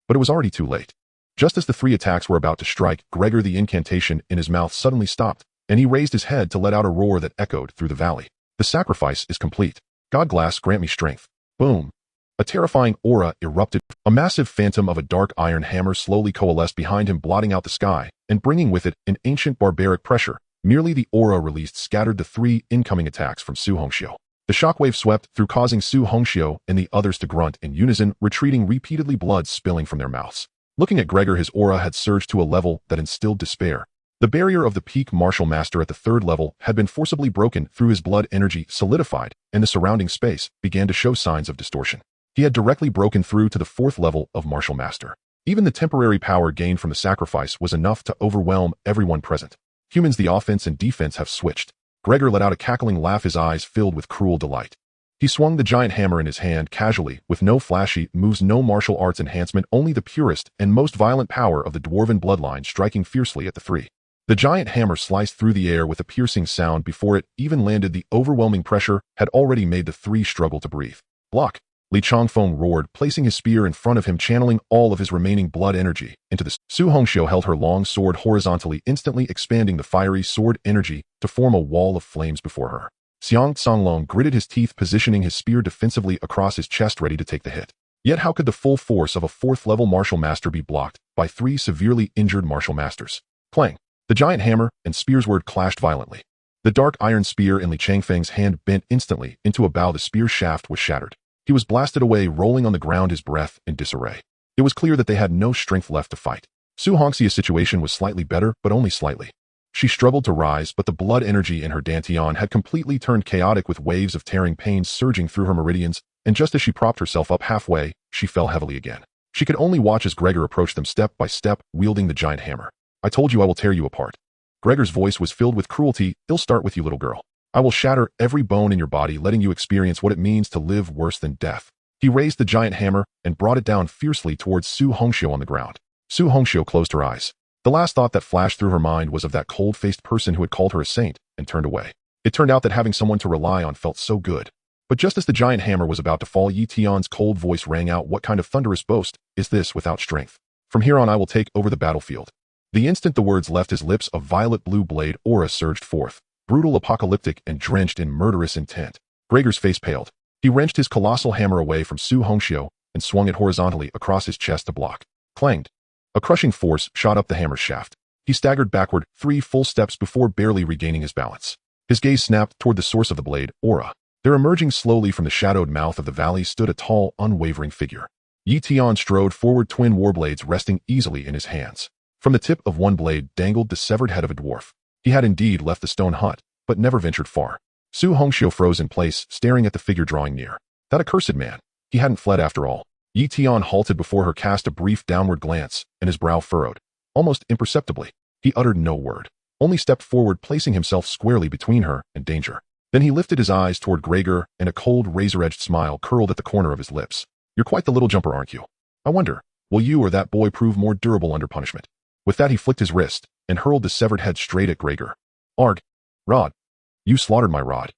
But it was already too late. Just as the three attacks were about to strike, Gregor, the incantation in his mouth suddenly stopped, and he raised his head to let out a roar that echoed through the valley. The sacrifice is complete. God glass, grant me strength. Boom. A terrifying aura erupted. A massive phantom of a dark iron hammer slowly coalesced behind him, blotting out the sky, and bringing with it an ancient barbaric pressure. Merely the aura released scattered the three incoming attacks from Su Hongxiu. The shockwave swept through, causing Su Hongxiu and the others to grunt in unison, retreating repeatedly, blood spilling from their mouths. Looking at Gregor, his aura had surged to a level that instilled despair. The barrier of the peak martial master at the third level had been forcibly broken through, his blood energy solidified, and the surrounding space began to show signs of distortion. He had directly broken through to the fourth level of martial master. Even the temporary power gained from the sacrifice was enough to overwhelm everyone present. Humans, the offense and defense have switched. Gregor let out a cackling laugh, his eyes filled with cruel delight. He swung the giant hammer in his hand casually, with no flashy moves, no martial arts enhancement, only the purest and most violent power of the dwarven bloodline striking fiercely at the three. The giant hammer sliced through the air with a piercing sound. Before it even landed, the overwhelming pressure had already made the three struggle to breathe. Block! Li Changfeng roared, placing his spear in front of him, channeling all of his remaining blood energy into the Su Hongxiu held her long sword horizontally, instantly expanding the fiery sword energy to form a wall of flames before her. Xiang Songlong gritted his teeth, positioning his spear defensively across his chest, ready to take the hit. Yet how could the full force of a fourth-level martial master be blocked by three severely injured martial masters? Clang! The giant hammer and spear's word clashed violently. The dark iron spear in Li Changfeng's hand bent instantly into a bow. The spear's shaft was shattered. He was blasted away, rolling on the ground, his breath in disarray. It was clear that they had no strength left to fight. Su Hongxiu's situation was slightly better, but only slightly. She struggled to rise, but the blood energy in her dantian had completely turned chaotic, with waves of tearing pain surging through her meridians, and just as she propped herself up halfway, she fell heavily again. She could only watch as Gregor approached them step by step, wielding the giant hammer. I told you I will tear you apart. Gregor's voice was filled with cruelty. It'll start with you, little girl. I will shatter every bone in your body, letting you experience what it means to live worse than death. He raised the giant hammer and brought it down fiercely towards Su Hongxiu on the ground. Su Hongxiu closed her eyes. The last thought that flashed through her mind was of that cold-faced person who had called her a saint and turned away. It turned out that having someone to rely on felt so good. But just as the giant hammer was about to fall, Yi Tian's cold voice rang out. What kind of thunderous boast is this without strength? From here on I will take over the battlefield. The instant the words left his lips, a violet-blue blade aura surged forth, brutal, apocalyptic, and drenched in murderous intent. Gregor's face paled. He wrenched his colossal hammer away from Su Hongxiu and swung it horizontally across his chest to block. Clanged. A crushing force shot up the hammer's shaft. He staggered backward 3 full steps before barely regaining his balance. His gaze snapped toward the source of the blade aura. There, emerging slowly from the shadowed mouth of the valley, stood a tall, unwavering figure. Yi Tian strode forward, twin warblades resting easily in his hands. From the tip of one blade dangled the severed head of a dwarf. He had indeed left the stone hut, but never ventured far. Su Hongxiu froze in place, staring at the figure drawing near. That accursed man. He hadn't fled after all. Yi Tian halted before her, cast a brief downward glance, and his brow furrowed. Almost imperceptibly, he uttered no word, only stepped forward, placing himself squarely between her and danger. Then he lifted his eyes toward Gregor, and a cold, razor-edged smile curled at the corner of his lips. You're quite the little jumper, aren't you? I wonder, will you or that boy prove more durable under punishment? With that he flicked his wrist, and hurled the severed head straight at Gregor. Arg! Rod! You slaughtered my rod.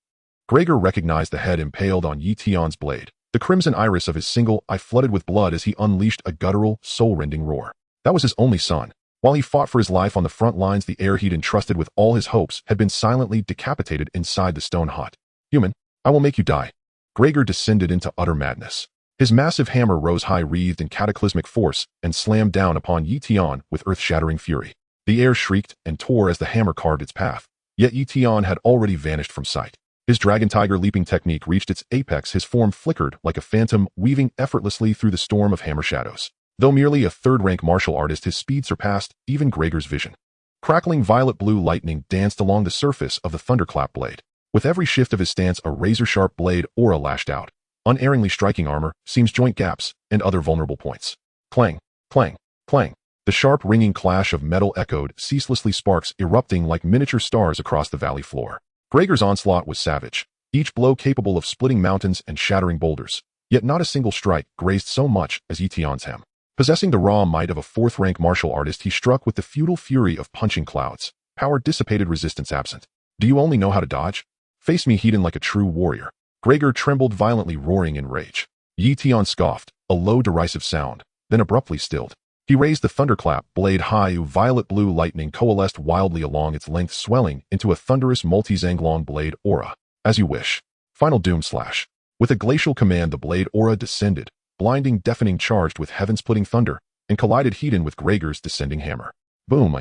Gregor recognized the head impaled on Yi Tian's blade. The crimson iris of his single eye flooded with blood as he unleashed a guttural, soul-rending roar. That was his only son. While he fought for his life on the front lines, the heir he'd entrusted with all his hopes had been silently decapitated inside the stone hut. Human, I will make you die. Gregor descended into utter madness. His massive hammer rose high, wreathed in cataclysmic force, and slammed down upon Yi Tian with earth-shattering fury. The air shrieked and tore as the hammer carved its path, yet Yi Tian had already vanished from sight. His dragon tiger leaping technique reached its apex, his form flickered like a phantom, weaving effortlessly through the storm of hammer shadows. Though merely a third-rank martial artist, his speed surpassed even Gregor's vision. Crackling violet-blue lightning danced along the surface of the thunderclap blade. With every shift of his stance, a razor-sharp blade aura lashed out, unerringly striking armor, seams, joint gaps, and other vulnerable points. Clang, clang, clang. The sharp, ringing clash of metal echoed ceaselessly, sparks erupting like miniature stars across the valley floor. Gregor's onslaught was savage, each blow capable of splitting mountains and shattering boulders, yet not a single strike grazed so much as Yi Tian's hem. Possessing the raw might of a fourth-rank martial artist, he struck with the futile fury of punching clouds. Power dissipated, resistance absent. Do you only know how to dodge? Face me heathen like a true warrior. Gregor trembled violently, roaring in rage. Yi Tian scoffed, a low derisive sound, then abruptly stilled. He raised the thunderclap blade high. Violet-blue lightning coalesced wildly along its length, swelling into a thunderous multi-zanglong blade aura. As you wish. Final doom slash. With a glacial command, the blade aura descended, blinding, deafening, charged with heaven-splitting thunder, and collided head-on with Gregor's descending hammer. Boom!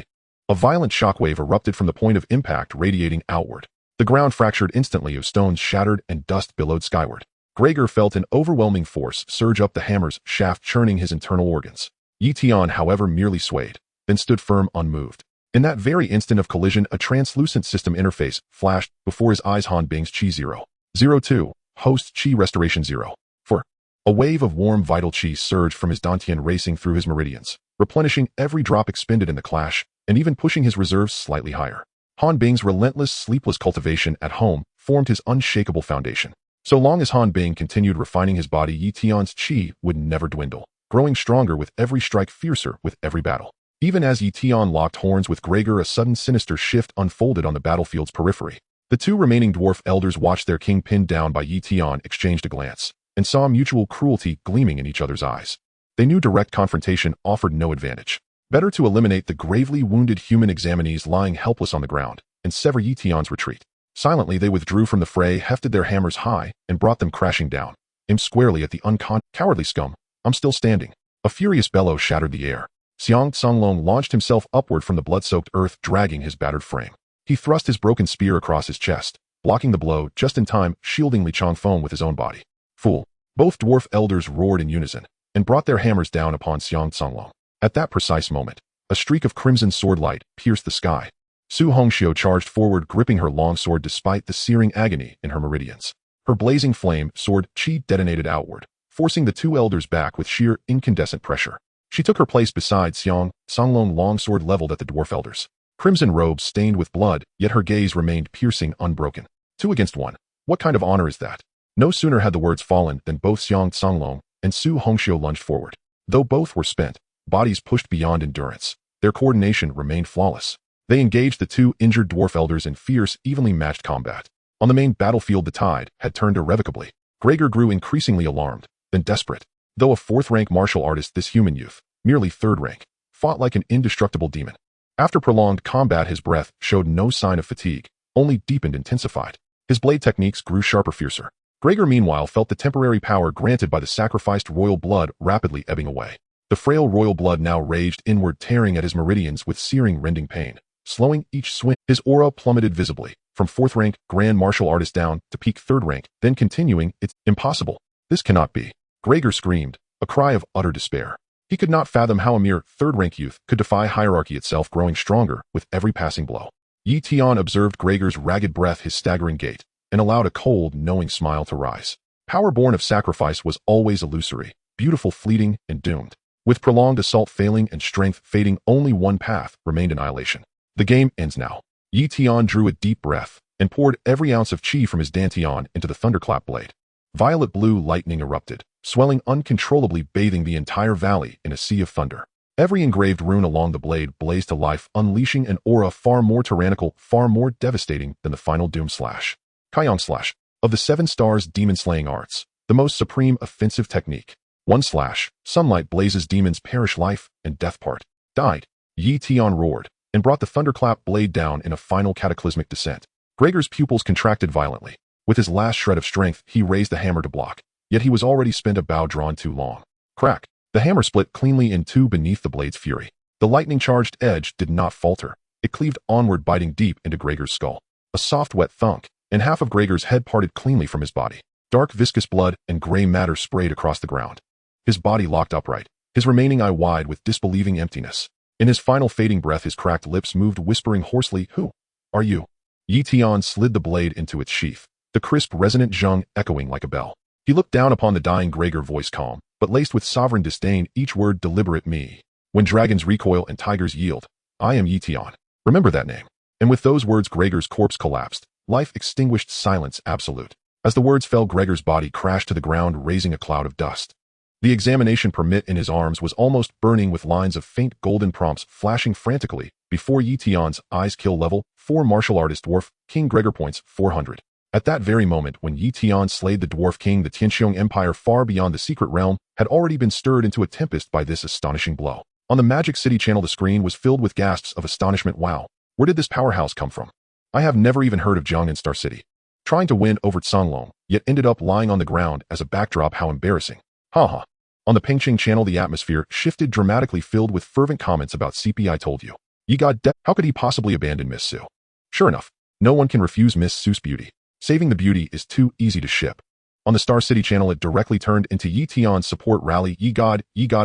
A violent shockwave erupted from the point of impact, radiating outward. The ground fractured instantly, stones shattered, and dust billowed skyward. Gregor felt an overwhelming force surge up the hammer's shaft, churning his internal organs. Yi Tian, however, merely swayed, then stood firm, unmoved. In that very instant of collision, a translucent system interface flashed before his eyes. Han Bing's Qi 002, host Qi Restoration 0. A wave of warm, vital qi surged from his dantian, racing through his meridians, replenishing every drop expended in the clash, and even pushing his reserves slightly higher. Han Bing's relentless, sleepless cultivation at home formed his unshakable foundation. So long as Han Bing continued refining his body, Yi Tian's qi would never dwindle, growing stronger with every strike, fiercer with every battle. Even as Yi Tian locked horns with Gregor, a sudden sinister shift unfolded on the battlefield's periphery. The 2 remaining dwarf elders watched their king pinned down by Yi Tian, exchanged a glance, and saw mutual cruelty gleaming in each other's eyes. They knew direct confrontation offered no advantage. Better to eliminate the gravely wounded human examinees lying helpless on the ground, and sever Yi Tian's retreat. Silently they withdrew from the fray, hefted their hammers high, and brought them crashing down, aimed squarely at the cowardly scum. I'm still standing. A furious bellow shattered the air. Xiang Songlong launched himself upward from the blood-soaked earth, dragging his battered frame. He thrust his broken spear across his chest, blocking the blow just in time, shielding Li Changfeng with his own body. Fool! Both dwarf elders roared in unison, and brought their hammers down upon Xiang Songlong. At that precise moment, a streak of crimson sword light pierced the sky. Su Hongxiu charged forward, gripping her long sword despite the searing agony in her meridians. Her blazing flame sword qi detonated outward, forcing the 2 elders back with sheer, incandescent pressure. She took her place beside Xiang Songlong, longsword leveled at the dwarf elders. Crimson robes stained with blood, yet her gaze remained piercing, unbroken. 2 against 1. What kind of honor is that? No sooner had the words fallen than both Xiang Songlong and Su Hongxiu lunged forward. Though both were spent, bodies pushed beyond endurance, their coordination remained flawless. They engaged the 2 injured dwarf elders in fierce, evenly matched combat. On the main battlefield, the tide had turned irrevocably. Gregor grew increasingly alarmed, then desperate. Though a fourth-rank martial artist, this human youth, merely third rank, fought like an indestructible demon. After prolonged combat, his breath showed no sign of fatigue, only deepened, intensified. His blade techniques grew sharper, fiercer. Gregor, meanwhile, felt the temporary power granted by the sacrificed royal blood rapidly ebbing away. The frail royal blood now raged inward, tearing at his meridians with searing, rending pain. Slowing each swing, his aura plummeted visibly, from fourth-rank grand martial artist down to peak third rank, then continuing. It's impossible. This cannot be. Gregor screamed, a cry of utter despair. He could not fathom how a mere third-rank youth could defy hierarchy itself, growing stronger with every passing blow. Yi Tian observed Gregor's ragged breath, his staggering gait, and allowed a cold, knowing smile to rise. Power born of sacrifice was always illusory, beautiful, fleeting, and doomed. With prolonged assault failing and strength fading, only one path remained: annihilation. The game ends now. Yi Tian drew a deep breath and poured every ounce of qi from his dantian into the thunderclap blade. Violet blue lightning erupted, swelling uncontrollably, bathing the entire valley in a sea of thunder. Every engraved rune along the blade blazed to life, unleashing an aura far more tyrannical, far more devastating than the final doom slash. Kyong slash. Of the 7 stars demon-slaying arts, the most supreme offensive technique. 1 slash. Sunlight blazes, demons perish, life and death part. Died. Yi Tian roared, and brought the thunderclap blade down in a final cataclysmic descent. Gregor's pupils contracted violently. With his last shred of strength, he raised the hammer to block. Yet he was already spent, a bow drawn too long. Crack. The hammer split cleanly in two beneath the blade's fury. The lightning-charged edge did not falter. It cleaved onward, biting deep into Gregor's skull. A soft, wet thunk, and half of Gregor's head parted cleanly from his body. Dark, viscous blood and gray matter sprayed across the ground. His body locked upright, his remaining eye wide with disbelieving emptiness. In his final fading breath, his cracked lips moved, whispering hoarsely, "Who are you?" Yi Tian slid the blade into its sheath, the crisp, resonant zhung echoing like a bell. He looked down upon the dying Gregor, voice calm, but laced with sovereign disdain, each word deliberate. "Me. When dragons recoil and tigers yield, I am Yi Tian. Remember that name." And with those words, Gregor's corpse collapsed. Life extinguished, silence absolute. As the words fell, Gregor's body crashed to the ground, raising a cloud of dust. The examination permit in his arms was almost burning, with lines of faint golden prompts flashing frantically before Yi Tian's eyes. Kill level 4 martial artist dwarf, King Gregor, points 400. At that very moment when Yi Tian slayed the dwarf king, the Tianxiong Empire far beyond the secret realm had already been stirred into a tempest by this astonishing blow. On the Magic City channel, the screen was filled with gasps of astonishment. Wow, where did this powerhouse come from? I have never even heard of Jiang in Star City. Trying to win over Songlong, yet ended up lying on the ground as a backdrop. How embarrassing. Haha. On the Pengqing channel, the atmosphere shifted dramatically, filled with fervent comments about CP. I told you. Ye got how could he possibly abandon Miss Su? Sure enough, no one can refuse Miss Su's beauty. Saving the beauty is too easy to ship. On the Star City channel, it directly turned into Yi Tian's support rally. Ye God,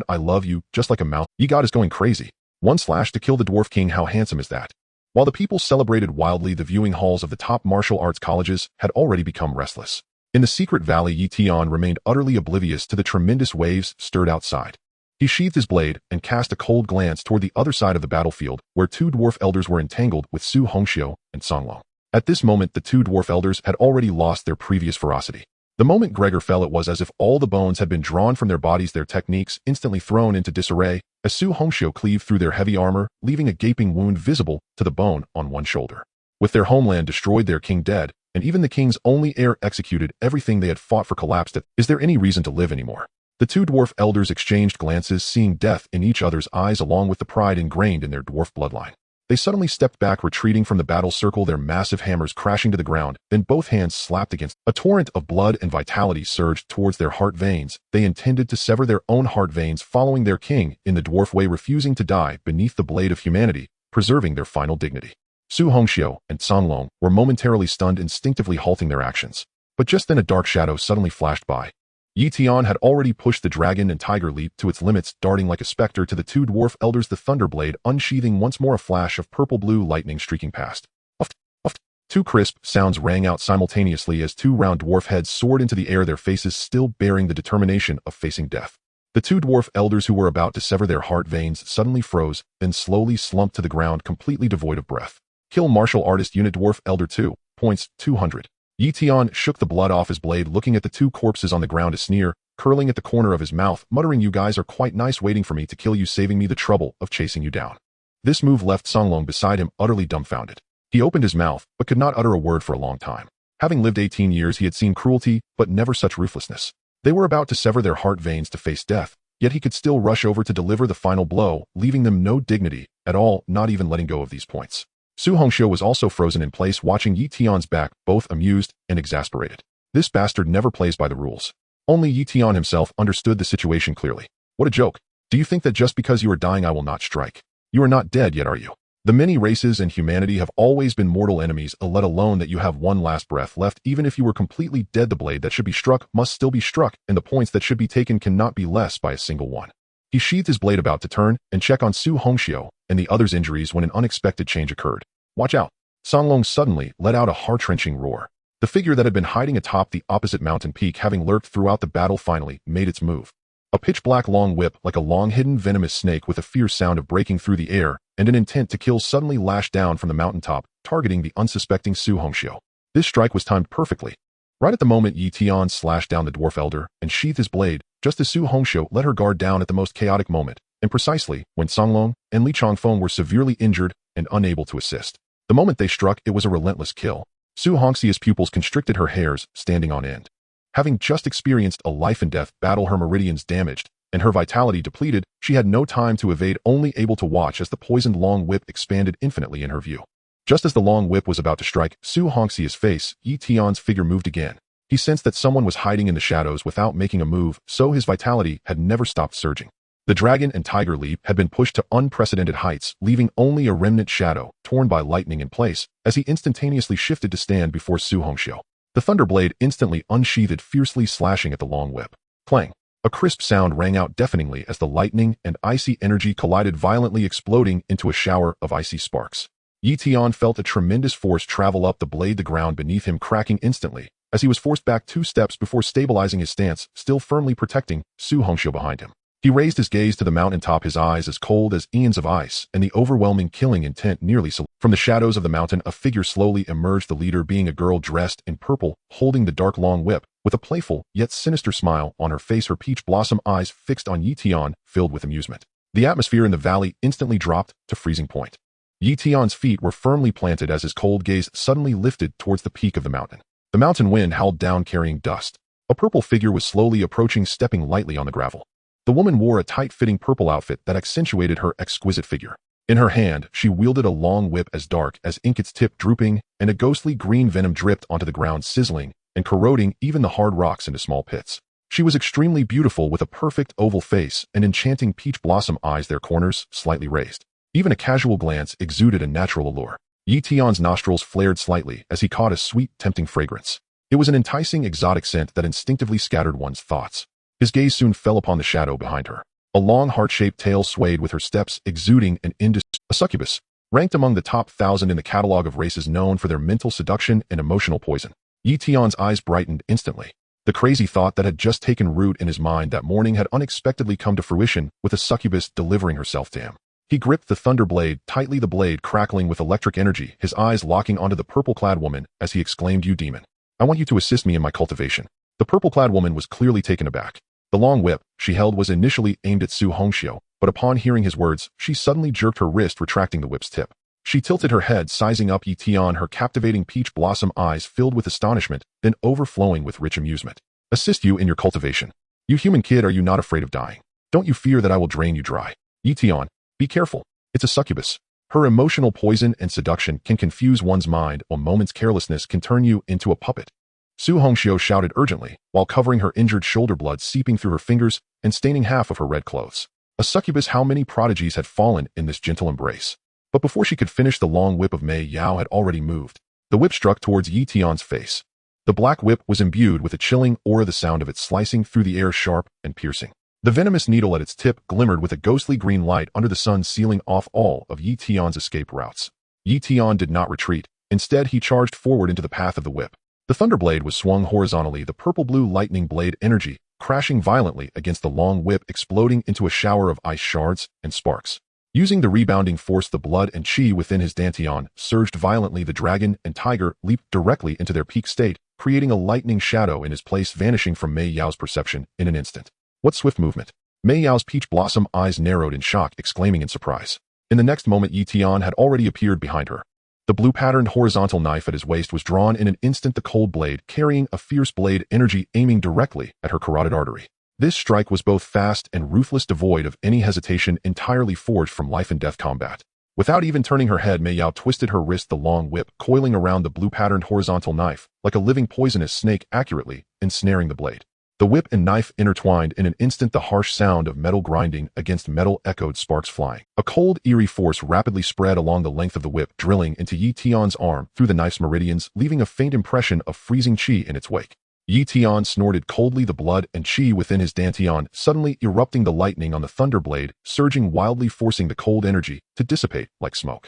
I love you, just like a mouth. Ye God is going crazy. 1 slash to kill the dwarf king. How handsome is that? While the people celebrated wildly, the viewing halls of the top martial arts colleges had already become restless. In the secret valley, Yi Tian remained utterly oblivious to the tremendous waves stirred outside. He sheathed his blade and cast a cold glance toward the other side of the battlefield, where 2 dwarf elders were entangled with Su Hongxiu and Songlong. At this moment, the 2 dwarf elders had already lost their previous ferocity. The moment Gregor fell, it was as if all the bones had been drawn from their bodies, their techniques instantly thrown into disarray, as Su Hongxiu cleaved through their heavy armor, leaving a gaping wound visible to the bone on one shoulder. With their homeland destroyed, their king dead, and even the king's only heir executed, everything they had fought for collapsed. Is there any reason to live anymore? The 2 dwarf elders exchanged glances, seeing death in each other's eyes along with the pride ingrained in their dwarf bloodline. They suddenly stepped back, retreating from the battle circle, their massive hammers crashing to the ground, then both hands slapped against. A torrent of blood and vitality surged towards their heart veins. They intended to sever their own heart veins, following their king in the dwarf way, refusing to die beneath the blade of humanity, preserving their final dignity. Su Hongxiu and Songlong were momentarily stunned, instinctively halting their actions. But just then a dark shadow suddenly flashed by. Yi Tian had already pushed the dragon and tiger leap to its limits, darting like a specter to the 2 dwarf elders, the thunder blade unsheathing once more, a flash of purple-blue lightning streaking past. Uft, uft. 2 crisp sounds rang out simultaneously as 2 round dwarf heads soared into the air, their faces still bearing the determination of facing death. The 2 dwarf elders who were about to sever their heart veins suddenly froze, then slowly slumped to the ground, completely devoid of breath. Kill martial artist unit dwarf elder 2, points 200. Yi Tian shook the blood off his blade, looking at the 2 corpses on the ground, a sneer curling at the corner of his mouth, muttering, "You guys are quite nice, waiting for me to kill you, saving me the trouble of chasing you down." This move left Songlong beside him, utterly dumbfounded. He opened his mouth, but could not utter a word for a long time. Having lived 18 years, he had seen cruelty, but never such ruthlessness. They were about to sever their heart veins to face death, yet he could still rush over to deliver the final blow, leaving them no dignity at all, not even letting go of these points. Su Hongxiu was also frozen in place, watching Yi Tian's back, both amused and exasperated. This bastard never plays by the rules. Only Yi Tian himself understood the situation clearly. What a joke. Do you think that just because you are dying I will not strike? You are not dead yet, are you? The many races and humanity have always been mortal enemies, let alone that you have one last breath left. Even if you were completely dead, the blade that should be struck must still be struck, and the points that should be taken cannot be less by a single one. He sheathed his blade about to turn and check on Su Hongxiu and the other's injuries when an unexpected change occurred. Watch out! Songlong suddenly let out a heart-wrenching roar. The figure that had been hiding atop the opposite mountain peak, having lurked throughout the battle, finally made its move. A pitch-black long whip, like a long-hidden venomous snake with a fierce sound of breaking through the air and an intent to kill, suddenly lashed down from the mountaintop, targeting the unsuspecting Su Hongxiu. This strike was timed perfectly. Right at the moment Yi Tian slashed down the dwarf elder and sheathed his blade, just as Su Hongxiu let her guard down at the most chaotic moment, and precisely when Songlong and Li Changfeng were severely injured and unable to assist. The moment they struck, it was a relentless kill. Su Hongxiu's pupils constricted, her hairs standing on end. Having just experienced a life-and-death battle, her meridians damaged, and her vitality depleted, she had no time to evade, only able to watch as the poisoned long whip expanded infinitely in her view. Just as the long whip was about to strike Su Hongxiu's face, Yi Tian's figure moved again. He sensed that someone was hiding in the shadows without making a move, so his vitality had never stopped surging. The dragon and tiger leap had been pushed to unprecedented heights, leaving only a remnant shadow, torn by lightning, in place, as he instantaneously shifted to stand before Su Hongxiu. The thunder blade instantly unsheathed, fiercely slashing at the long whip. Clang! A crisp sound rang out deafeningly as the lightning and icy energy collided violently, exploding into a shower of icy sparks. Yi Tian felt a tremendous force travel up the blade, the ground beneath him cracking instantly, as he was forced back 2 steps before stabilizing his stance, still firmly protecting Su Hongxiu behind him. He raised his gaze to the mountaintop, his eyes as cold as eons of ice, and the overwhelming killing intent nearly so. From the shadows of the mountain, a figure slowly emerged, the leader being a girl dressed in purple, holding the dark long whip, with a playful yet sinister smile on her face, her peach blossom eyes fixed on Yi Tian, filled with amusement. The atmosphere in the valley instantly dropped to freezing point. Yi Tian's feet were firmly planted as his cold gaze suddenly lifted towards the peak of the mountain. The mountain wind howled down, carrying dust. A purple figure was slowly approaching, stepping lightly on the gravel. The woman wore a tight-fitting purple outfit that accentuated her exquisite figure. In her hand, she wielded a long whip as dark as ink, its tip drooping, and a ghostly green venom dripped onto the ground, sizzling and corroding even the hard rocks into small pits. She was extremely beautiful, with a perfect oval face and enchanting peach blossom eyes, their corners slightly raised. Even a casual glance exuded a natural allure. Yi Tian's nostrils flared slightly as he caught a sweet, tempting fragrance. It was an enticing, exotic scent that instinctively scattered one's thoughts. His gaze soon fell upon the shadow behind her. A long heart-shaped tail swayed with her steps, exuding an a succubus, ranked among the top 1,000 in the catalog of races known for their mental seduction and emotional poison. Yi Tian's eyes brightened instantly. The crazy thought that had just taken root in his mind that morning had unexpectedly come to fruition, with a succubus delivering herself to him. He gripped the thunder blade tightly, the blade crackling with electric energy, his eyes locking onto the purple-clad woman as he exclaimed, "You demon! I want you to assist me in my cultivation." The purple-clad woman was clearly taken aback. The long whip she held was initially aimed at Su Hongxiu, but upon hearing his words, she suddenly jerked her wrist, retracting the whip's tip. She tilted her head, sizing up Yi Tian, her captivating peach blossom eyes filled with astonishment, then overflowing with rich amusement. "Assist you in your cultivation? You human kid, are you not afraid of dying? Don't you fear that I will drain you dry? Yi Tian, be careful. It's a succubus. Her emotional poison and seduction can confuse one's mind. A moment's carelessness can turn you into a puppet." Su Hongxiu shouted urgently, while covering her injured shoulder, blood seeping through her fingers and staining half of her red clothes. A succubus, how many prodigies had fallen in this gentle embrace? But before she could finish, the long whip of Mei Yao had already moved. The whip struck towards Yi Tian's face. The black whip was imbued with a chilling aura, the sound of it slicing through the air sharp and piercing. The venomous needle at its tip glimmered with a ghostly green light under the sun, sealing off all of Yi Tian's escape routes. Yi Tian did not retreat. Instead, he charged forward into the path of the whip. The thunderblade was swung horizontally, the purple-blue lightning blade energy crashing violently against the long whip, exploding into a shower of ice shards and sparks. Using the rebounding force, the blood and qi within his dantian surged violently. The dragon and tiger leaped directly into their peak state, creating a lightning shadow in his place, vanishing from Mei Yao's perception in an instant. What swift movement! Mei Yao's peach blossom eyes narrowed in shock, exclaiming in surprise. In the next moment, Yi Tian had already appeared behind her. The blue-patterned horizontal knife at his waist was drawn in an instant, the cold blade carrying a fierce blade energy aiming directly at her carotid artery. This strike was both fast and ruthless, devoid of any hesitation, entirely forged from life-and-death combat. Without even turning her head, Mei Yao twisted her wrist, the long whip coiling around the blue-patterned horizontal knife like a living poisonous snake, accurately ensnaring the blade. The whip and knife intertwined in an instant. The harsh sound of metal grinding against metal echoed, sparks flying. A cold, eerie force rapidly spread along the length of the whip, drilling into Yi Tian's arm through the knife's meridians, leaving a faint impression of freezing qi in its wake. Yi Tian snorted coldly, the blood and qi within his dantian suddenly erupting, the lightning on the thunder blade surging wildly, forcing the cold energy to dissipate like smoke.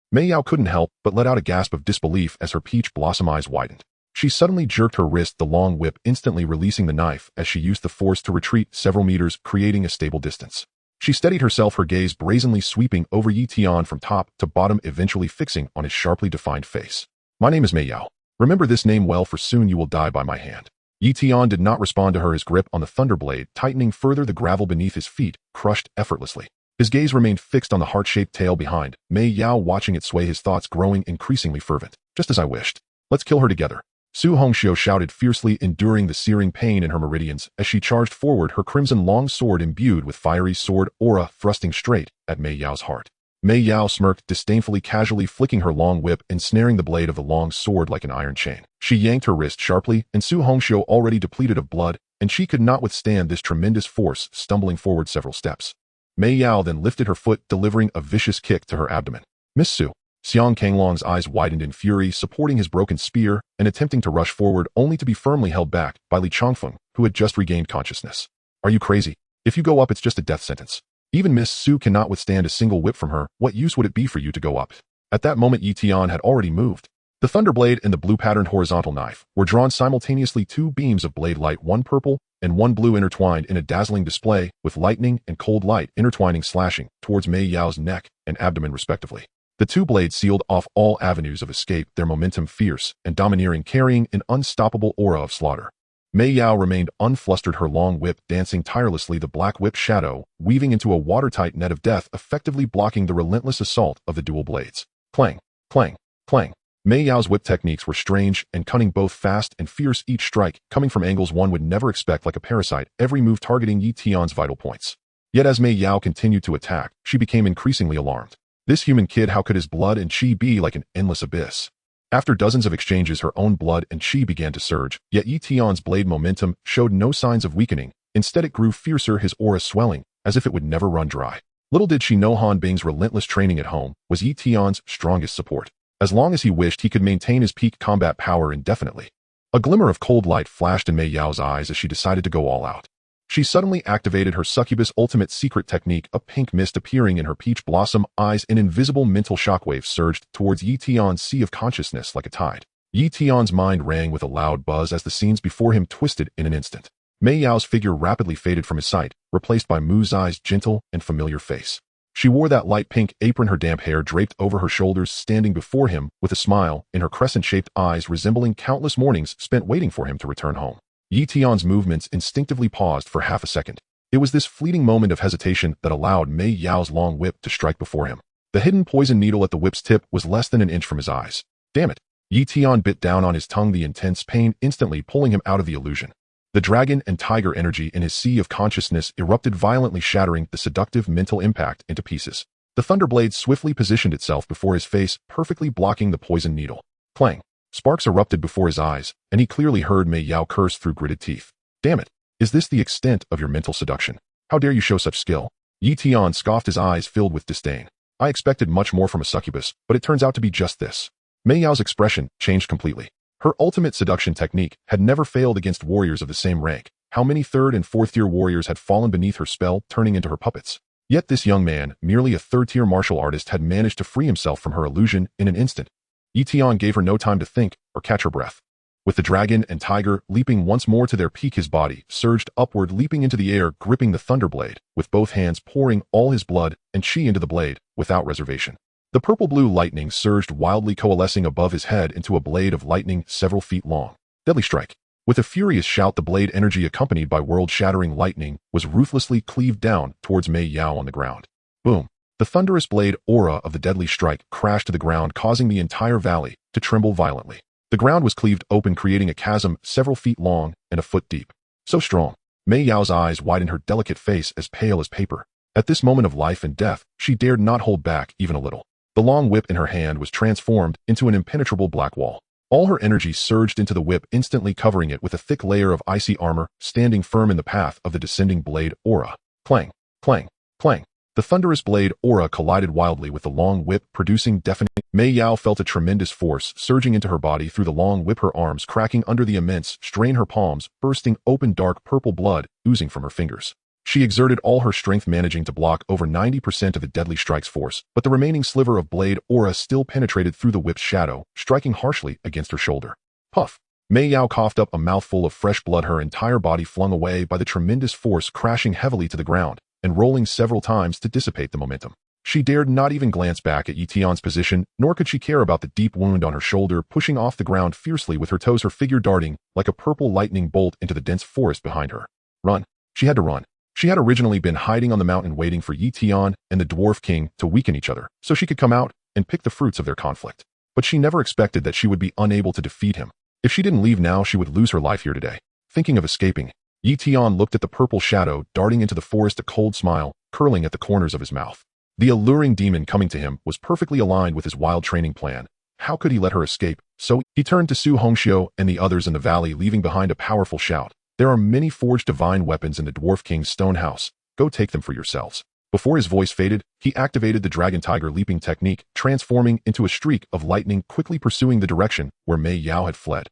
Mei Yao couldn't help but let out a gasp of disbelief as her peach blossom eyes widened. She suddenly jerked her wrist, the long whip instantly releasing the knife as she used the force to retreat several meters, creating a stable distance. She steadied herself, her gaze brazenly sweeping over Yi Tian from top to bottom, eventually fixing on his sharply defined face. "My name is Mei Yao. Remember this name well, for soon you will die by my hand." Yi Tian did not respond to her, his grip on the thunderblade tightening further, the gravel beneath his feet crushed effortlessly. His gaze remained fixed on the heart-shaped tail behind Mei Yao, watching it sway, his thoughts growing increasingly fervent. "Just as I wished. Let's kill her together." Su Hongxiu shouted fiercely, enduring the searing pain in her meridians as she charged forward, her crimson long sword imbued with fiery sword aura thrusting straight at Mei Yao's heart. Mei Yao smirked disdainfully, casually flicking her long whip, ensnaring the blade of the long sword like an iron chain. She yanked her wrist sharply, and Su Hongxiu, already depleted of blood, and she could not withstand this tremendous force, stumbling forward several steps. Mei Yao then lifted her foot, delivering a vicious kick to her abdomen. "Miss Su." Xiang Kanglong's eyes widened in fury, supporting his broken spear and attempting to rush forward, only to be firmly held back by Li Changfeng, who had just regained consciousness. "Are you crazy? If you go up, it's just a death sentence. Even Miss Su cannot withstand a single whip from her. What use would it be for you to go up?" At that moment, Yi Tian had already moved. The thunderblade and the blue-patterned horizontal knife were drawn simultaneously, two beams of blade light, one purple and one blue, intertwined in a dazzling display, with lightning and cold light intertwining, slashing towards Mei Yao's neck and abdomen respectively. The two blades sealed off all avenues of escape, their momentum fierce and domineering, carrying an unstoppable aura of slaughter. Mei Yao remained unflustered, her long whip dancing tirelessly, the black whip shadow weaving into a watertight net of death, effectively blocking the relentless assault of the dual blades. Clang, clang, clang. Mei Yao's whip techniques were strange and cunning, both fast and fierce, each strike coming from angles one would never expect, like a parasite, every move targeting Yi Tian's vital points. Yet as Mei Yao continued to attack, she became increasingly alarmed. This human kid, how could his blood and qi be like an endless abyss? After dozens of exchanges, her own blood and qi began to surge, yet Yi Tian's blade momentum showed no signs of weakening. Instead, it grew fiercer, his aura swelling as if it would never run dry. Little did she know Han Bing's relentless training at home was Yi Tian's strongest support. As long as he wished, he could maintain his peak combat power indefinitely. A glimmer of cold light flashed in Mei Yao's eyes as she decided to go all out. She suddenly activated her succubus ultimate secret technique, a pink mist appearing in her peach blossom eyes. An invisible mental shockwave surged towards Yi Tian's sea of consciousness like a tide. Yi Tian's mind rang with a loud buzz as the scenes before him twisted in an instant. Mei Yao's figure rapidly faded from his sight, replaced by Mu Zai's gentle and familiar face. She wore that light pink apron, her damp hair draped over her shoulders, standing before him with a smile in her crescent-shaped eyes, resembling countless mornings spent waiting for him to return home. Yi Tian's movements instinctively paused for half a second. It was this fleeting moment of hesitation that allowed Mei Yao's long whip to strike before him. The hidden poison needle at the whip's tip was less than an inch from his eyes. Damn it! Yi Tian bit down on his tongue, the intense pain instantly pulling him out of the illusion. The dragon and tiger energy in his sea of consciousness erupted violently, shattering the seductive mental impact into pieces. The thunderblade swiftly positioned itself before his face, perfectly blocking the poison needle. Clang! Sparks erupted before his eyes, and he clearly heard Mei Yao curse through gritted teeth. "Damn it! Is this the extent of your mental seduction? How dare you show such skill?" Yi Tian scoffed, his eyes filled with disdain. "I expected much more from a succubus, but it turns out to be just this." Mei Yao's expression changed completely. Her ultimate seduction technique had never failed against warriors of the same rank. How many third and fourth-tier warriors had fallen beneath her spell, turning into her puppets? Yet this young man, merely a third-tier martial artist, had managed to free himself from her illusion in an instant. Yi Tian gave her no time to think or catch her breath. With the dragon and tiger leaping once more to their peak, his body surged upward, leaping into the air, gripping the thunderblade, with both hands pouring all his blood and qi into the blade, without reservation. The purple-blue lightning surged wildly, coalescing above his head into a blade of lightning several feet long. Deadly strike. With a furious shout, the blade energy, accompanied by world-shattering lightning, was ruthlessly cleaved down towards Mei Yao on the ground. Boom. The thunderous blade aura of the deadly strike crashed to the ground, causing the entire valley to tremble violently. The ground was cleaved open, creating a chasm several feet long and a foot deep. So strong. Mei Yao's eyes widened, her delicate face as pale as paper. At this moment of life and death, she dared not hold back even a little. The long whip in her hand was transformed into an impenetrable black wall. All her energy surged into the whip, instantly covering it with a thick layer of icy armor, standing firm in the path of the descending blade aura. Clang, clang, clang. The thunderous blade aura collided wildly with the long whip, producing deafening. Mei Yao felt a tremendous force surging into her body through the long whip, her arms cracking under the immense strain, her palms bursting open, dark purple blood oozing from her fingers. She exerted all her strength, managing to block over 90% of the deadly strike's force, but the remaining sliver of blade aura still penetrated through the whip's shadow, striking harshly against her shoulder. Puff! Mei Yao coughed up a mouthful of fresh blood, her entire body flung away by the tremendous force, crashing heavily to the ground and rolling several times to dissipate the momentum. She dared not even glance back at Yi Tian's position, nor could she care about the deep wound on her shoulder, pushing off the ground fiercely with her toes, her figure darting like a purple lightning bolt into the dense forest behind her. Run! She had to run. She had originally been hiding on the mountain, waiting for Yi Tian and the Dwarf King to weaken each other, so she could come out and pick the fruits of their conflict. But she never expected that she would be unable to defeat him. If she didn't leave now, she would lose her life here today. Thinking of escaping, Yi Tian looked at the purple shadow darting into the forest, a cold smile curling at the corners of his mouth. The alluring demon coming to him was perfectly aligned with his wild training plan. How could he let her escape? So he turned to Su Hongxiu and the others in the valley, leaving behind a powerful shout. There are many forged divine weapons in the Dwarf King's stone house. Go take them for yourselves. Before his voice faded, he activated the Dragon Tiger leaping technique, transforming into a streak of lightning, quickly pursuing the direction where Mei Yao had fled.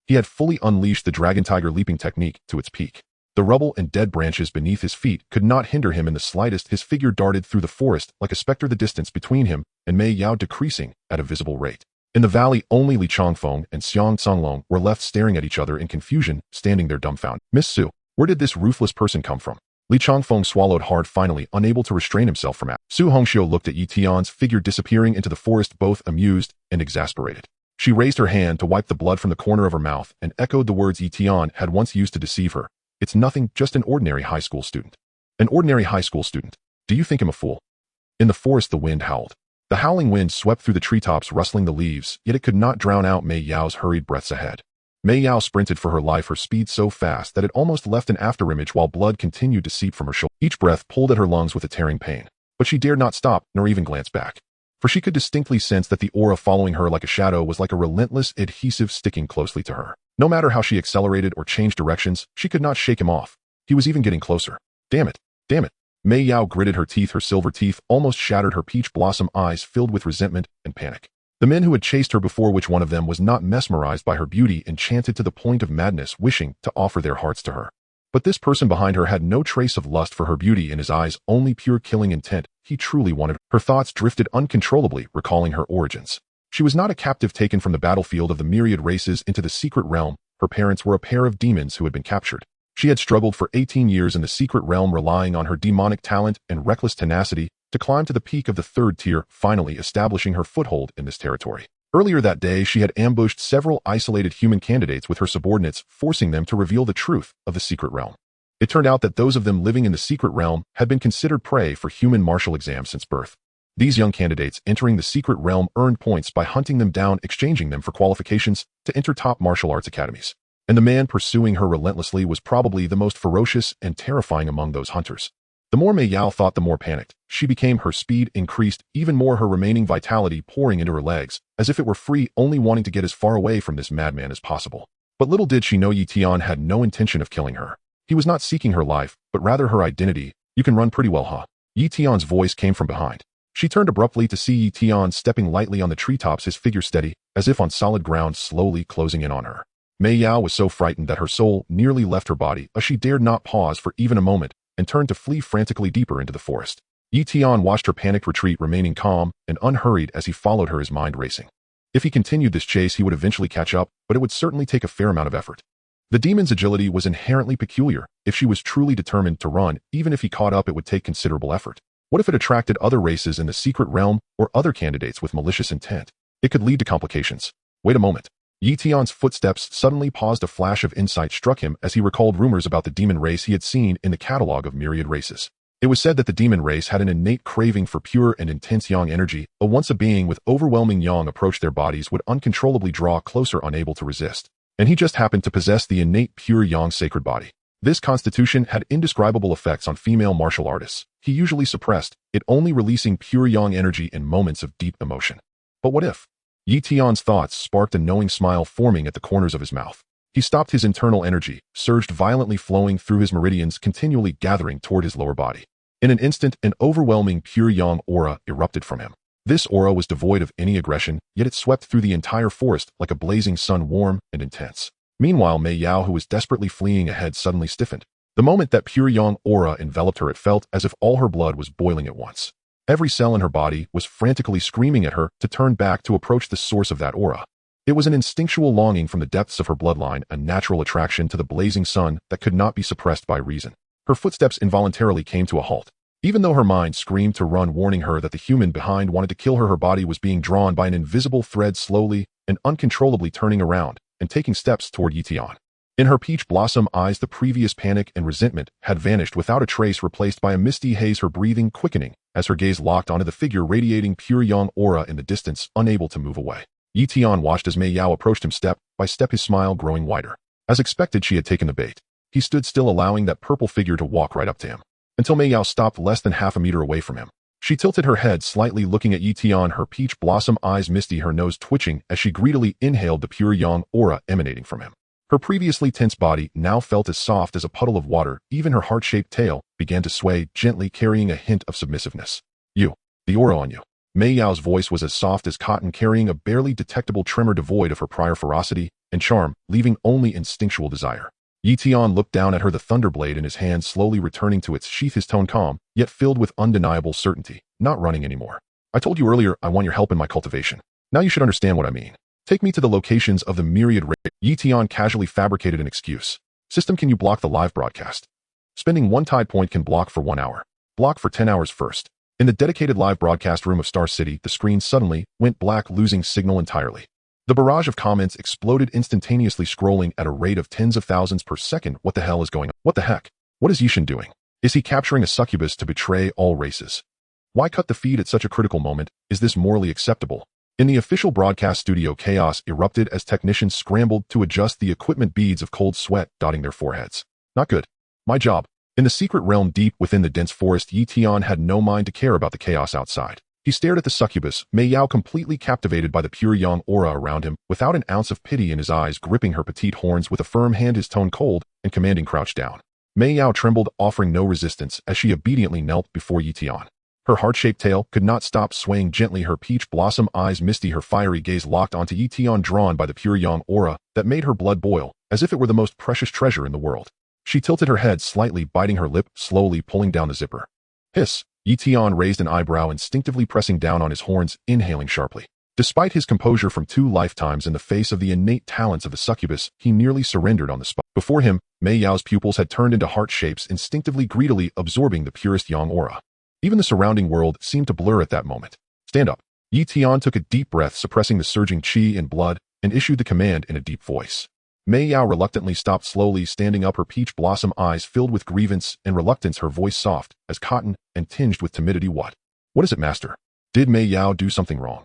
He had fully unleashed the Dragon Tiger leaping technique to its peak. The rubble and dead branches beneath his feet could not hinder him in the slightest. His figure darted through the forest like a specter, the distance between him and Mei Yao decreasing at a visible rate. In the valley, only Li Changfeng and Xiang Songlong were left staring at each other in confusion, standing there dumbfounded. Miss Su, where did this ruthless person come from? Li Changfeng swallowed hard, finally unable to restrain himself from asking. Su Hongxiu looked at Yi Tian's figure disappearing into the forest, both amused and exasperated. She raised her hand to wipe the blood from the corner of her mouth and echoed the words Yi Tian had once used to deceive her. It's nothing, just an ordinary high school student. An ordinary high school student. Do you think him a fool? In the forest, the wind howled. The howling wind swept through the treetops, rustling the leaves, yet it could not drown out Mei Yao's hurried breaths ahead. Mei Yao sprinted for her life, her speed so fast that it almost left an afterimage while blood continued to seep from her shoulder. Each breath pulled at her lungs with a tearing pain, but she dared not stop nor even glance back. For she could distinctly sense that the aura following her like a shadow was like a relentless adhesive sticking closely to her. No matter how she accelerated or changed directions, she could not shake him off. He was even getting closer. Damn it! Damn it! Mei Yao gritted her teeth, her silver teeth almost shattered, her peach blossom eyes filled with resentment and panic. The men who had chased her before, which one of them was not mesmerized by her beauty, enchanted to the point of madness, wishing to offer their hearts to her? But this person behind her had no trace of lust for her beauty in his eyes, only pure killing intent. He truly wanted her. Her thoughts drifted uncontrollably, recalling her origins. She was not a captive taken from the battlefield of the myriad races into the secret realm. Her parents were a pair of demons who had been captured. She had struggled for 18 years in the secret realm, relying on her demonic talent and reckless tenacity to climb to the peak of the third tier, finally establishing her foothold in this territory. Earlier that day, she had ambushed several isolated human candidates with her subordinates, forcing them to reveal the truth of the secret realm. It turned out that those of them living in the secret realm had been considered prey for human martial exams since birth. These young candidates entering the secret realm earned points by hunting them down, exchanging them for qualifications to enter top martial arts academies. And the man pursuing her relentlessly was probably the most ferocious and terrifying among those hunters. The more Mei Yao thought, the more panicked she became. Her speed increased even more, her remaining vitality pouring into her legs, as if it were free, only wanting to get as far away from this madman as possible. But little did she know Yi Tian had no intention of killing her. He was not seeking her life, but rather her identity. You can run pretty well, huh? Yi Tian's voice came from behind. She turned abruptly to see Yi Tian stepping lightly on the treetops, his figure steady, as if on solid ground, slowly closing in on her. Mei Yao was so frightened that her soul nearly left her body, as she dared not pause for even a moment, and turned to flee frantically deeper into the forest. Yi Tian watched her panicked retreat, remaining calm and unhurried as he followed her, his mind racing. If he continued this chase, he would eventually catch up, but it would certainly take a fair amount of effort. The demon's agility was inherently peculiar. If she was truly determined to run, even if he caught up, it would take considerable effort. What if it attracted other races in the secret realm or other candidates with malicious intent? It could lead to complications. Wait a moment. Yi Tian's footsteps suddenly paused. A flash of insight struck him as he recalled rumors about the demon race he had seen in the catalog of myriad races. It was said that the demon race had an innate craving for pure and intense yang energy, but once a being with overwhelming yang approached their bodies would uncontrollably draw closer, unable to resist. And he just happened to possess the innate pure yang sacred body. This constitution had indescribable effects on female martial artists. He usually suppressed it, only releasing pure yang energy in moments of deep emotion. But what if? Yi Tian's thoughts sparked a knowing smile forming at the corners of his mouth. He stopped. His internal energy surged, violently flowing through his meridians, continually gathering toward his lower body. In an instant, an overwhelming pure yang aura erupted from him. This aura was devoid of any aggression, yet it swept through the entire forest like a blazing sun, warm and intense. Meanwhile, Mei Yao, who was desperately fleeing ahead, suddenly stiffened. The moment that pure yang aura enveloped her, it felt as if all her blood was boiling at once. Every cell in her body was frantically screaming at her to turn back, to approach the source of that aura. It was an instinctual longing from the depths of her bloodline, a natural attraction to the blazing sun that could not be suppressed by reason. Her footsteps involuntarily came to a halt. Even though her mind screamed to run, warning her that the human behind wanted to kill her, her body was being drawn by an invisible thread, slowly and uncontrollably turning around and taking steps toward Yi Tian. In her peach blossom eyes, the previous panic and resentment had vanished without a trace, replaced by a misty haze, her breathing quickening as her gaze locked onto the figure radiating pure yang aura in the distance, unable to move away. Yi Tian watched as Mei Yao approached him step by step, his smile growing wider. As expected, she had taken the bait. He stood still, allowing that purple figure to walk right up to him, until Mei Yao stopped less than half a meter away from him. She tilted her head slightly, looking at Yi Tian, her peach blossom eyes misty, her nose twitching as she greedily inhaled the pure yang aura emanating from him. Her previously tense body now felt as soft as a puddle of water. Even her heart-shaped tail began to sway gently, carrying a hint of submissiveness. "You, the aura on you." Mei Yao's voice was as soft as cotton, carrying a barely detectable tremor devoid of her prior ferocity and charm, leaving only instinctual desire. Yi Tian looked down at her, the thunderblade in his hand slowly returning to its sheath, his tone calm, yet filled with undeniable certainty. "Not running anymore. I told you earlier I want your help in my cultivation. Now you should understand what I mean. Take me to the locations of the myriad Yi Tian casually fabricated an excuse. "System, can you block the live broadcast? Spending one tide point can block for 1 hour. Block for 10 hours first." In the dedicated live broadcast room of Star City, the screen suddenly went black, losing signal entirely. The barrage of comments exploded instantaneously, scrolling at a rate of tens of thousands per second. "What the hell is going on? What the heck? What is Yishin doing? Is he capturing a succubus to betray all races? Why cut the feed at such a critical moment? Is this morally acceptable?" In the official broadcast studio, chaos erupted as technicians scrambled to adjust the equipment, beads of cold sweat dotting their foreheads. "Not good. My job." In the secret realm deep within the dense forest, Yi Tian had no mind to care about the chaos outside. He stared at the succubus, Mei Yao, completely captivated by the pure yang aura around him, without an ounce of pity in his eyes, gripping her petite horns with a firm hand, his tone cold and commanding. "Crouch down." Mei Yao trembled, offering no resistance as she obediently knelt before Yi Tian. Her heart-shaped tail could not stop swaying gently, her peach blossom eyes misty, her fiery gaze locked onto Yi Tian, drawn by the pure yang aura that made her blood boil, as if it were the most precious treasure in the world. She tilted her head slightly, biting her lip, slowly pulling down the zipper. "Hiss." Yi Tian raised an eyebrow, instinctively pressing down on his horns, inhaling sharply. Despite his composure from 2 lifetimes, in the face of the innate talents of the succubus, he nearly surrendered on the spot. Before him, Mei Yao's pupils had turned into heart shapes, instinctively, greedily absorbing the purest yang aura. Even the surrounding world seemed to blur at that moment. "Stand up." Yi Tian took a deep breath, suppressing the surging qi and blood, and issued the command in a deep voice. Mei Yao reluctantly stopped, slowly standing up, her peach blossom eyes filled with grievance and reluctance, her voice soft as cotton and tinged with timidity. What is it, master? Did Mei Yao do something wrong?"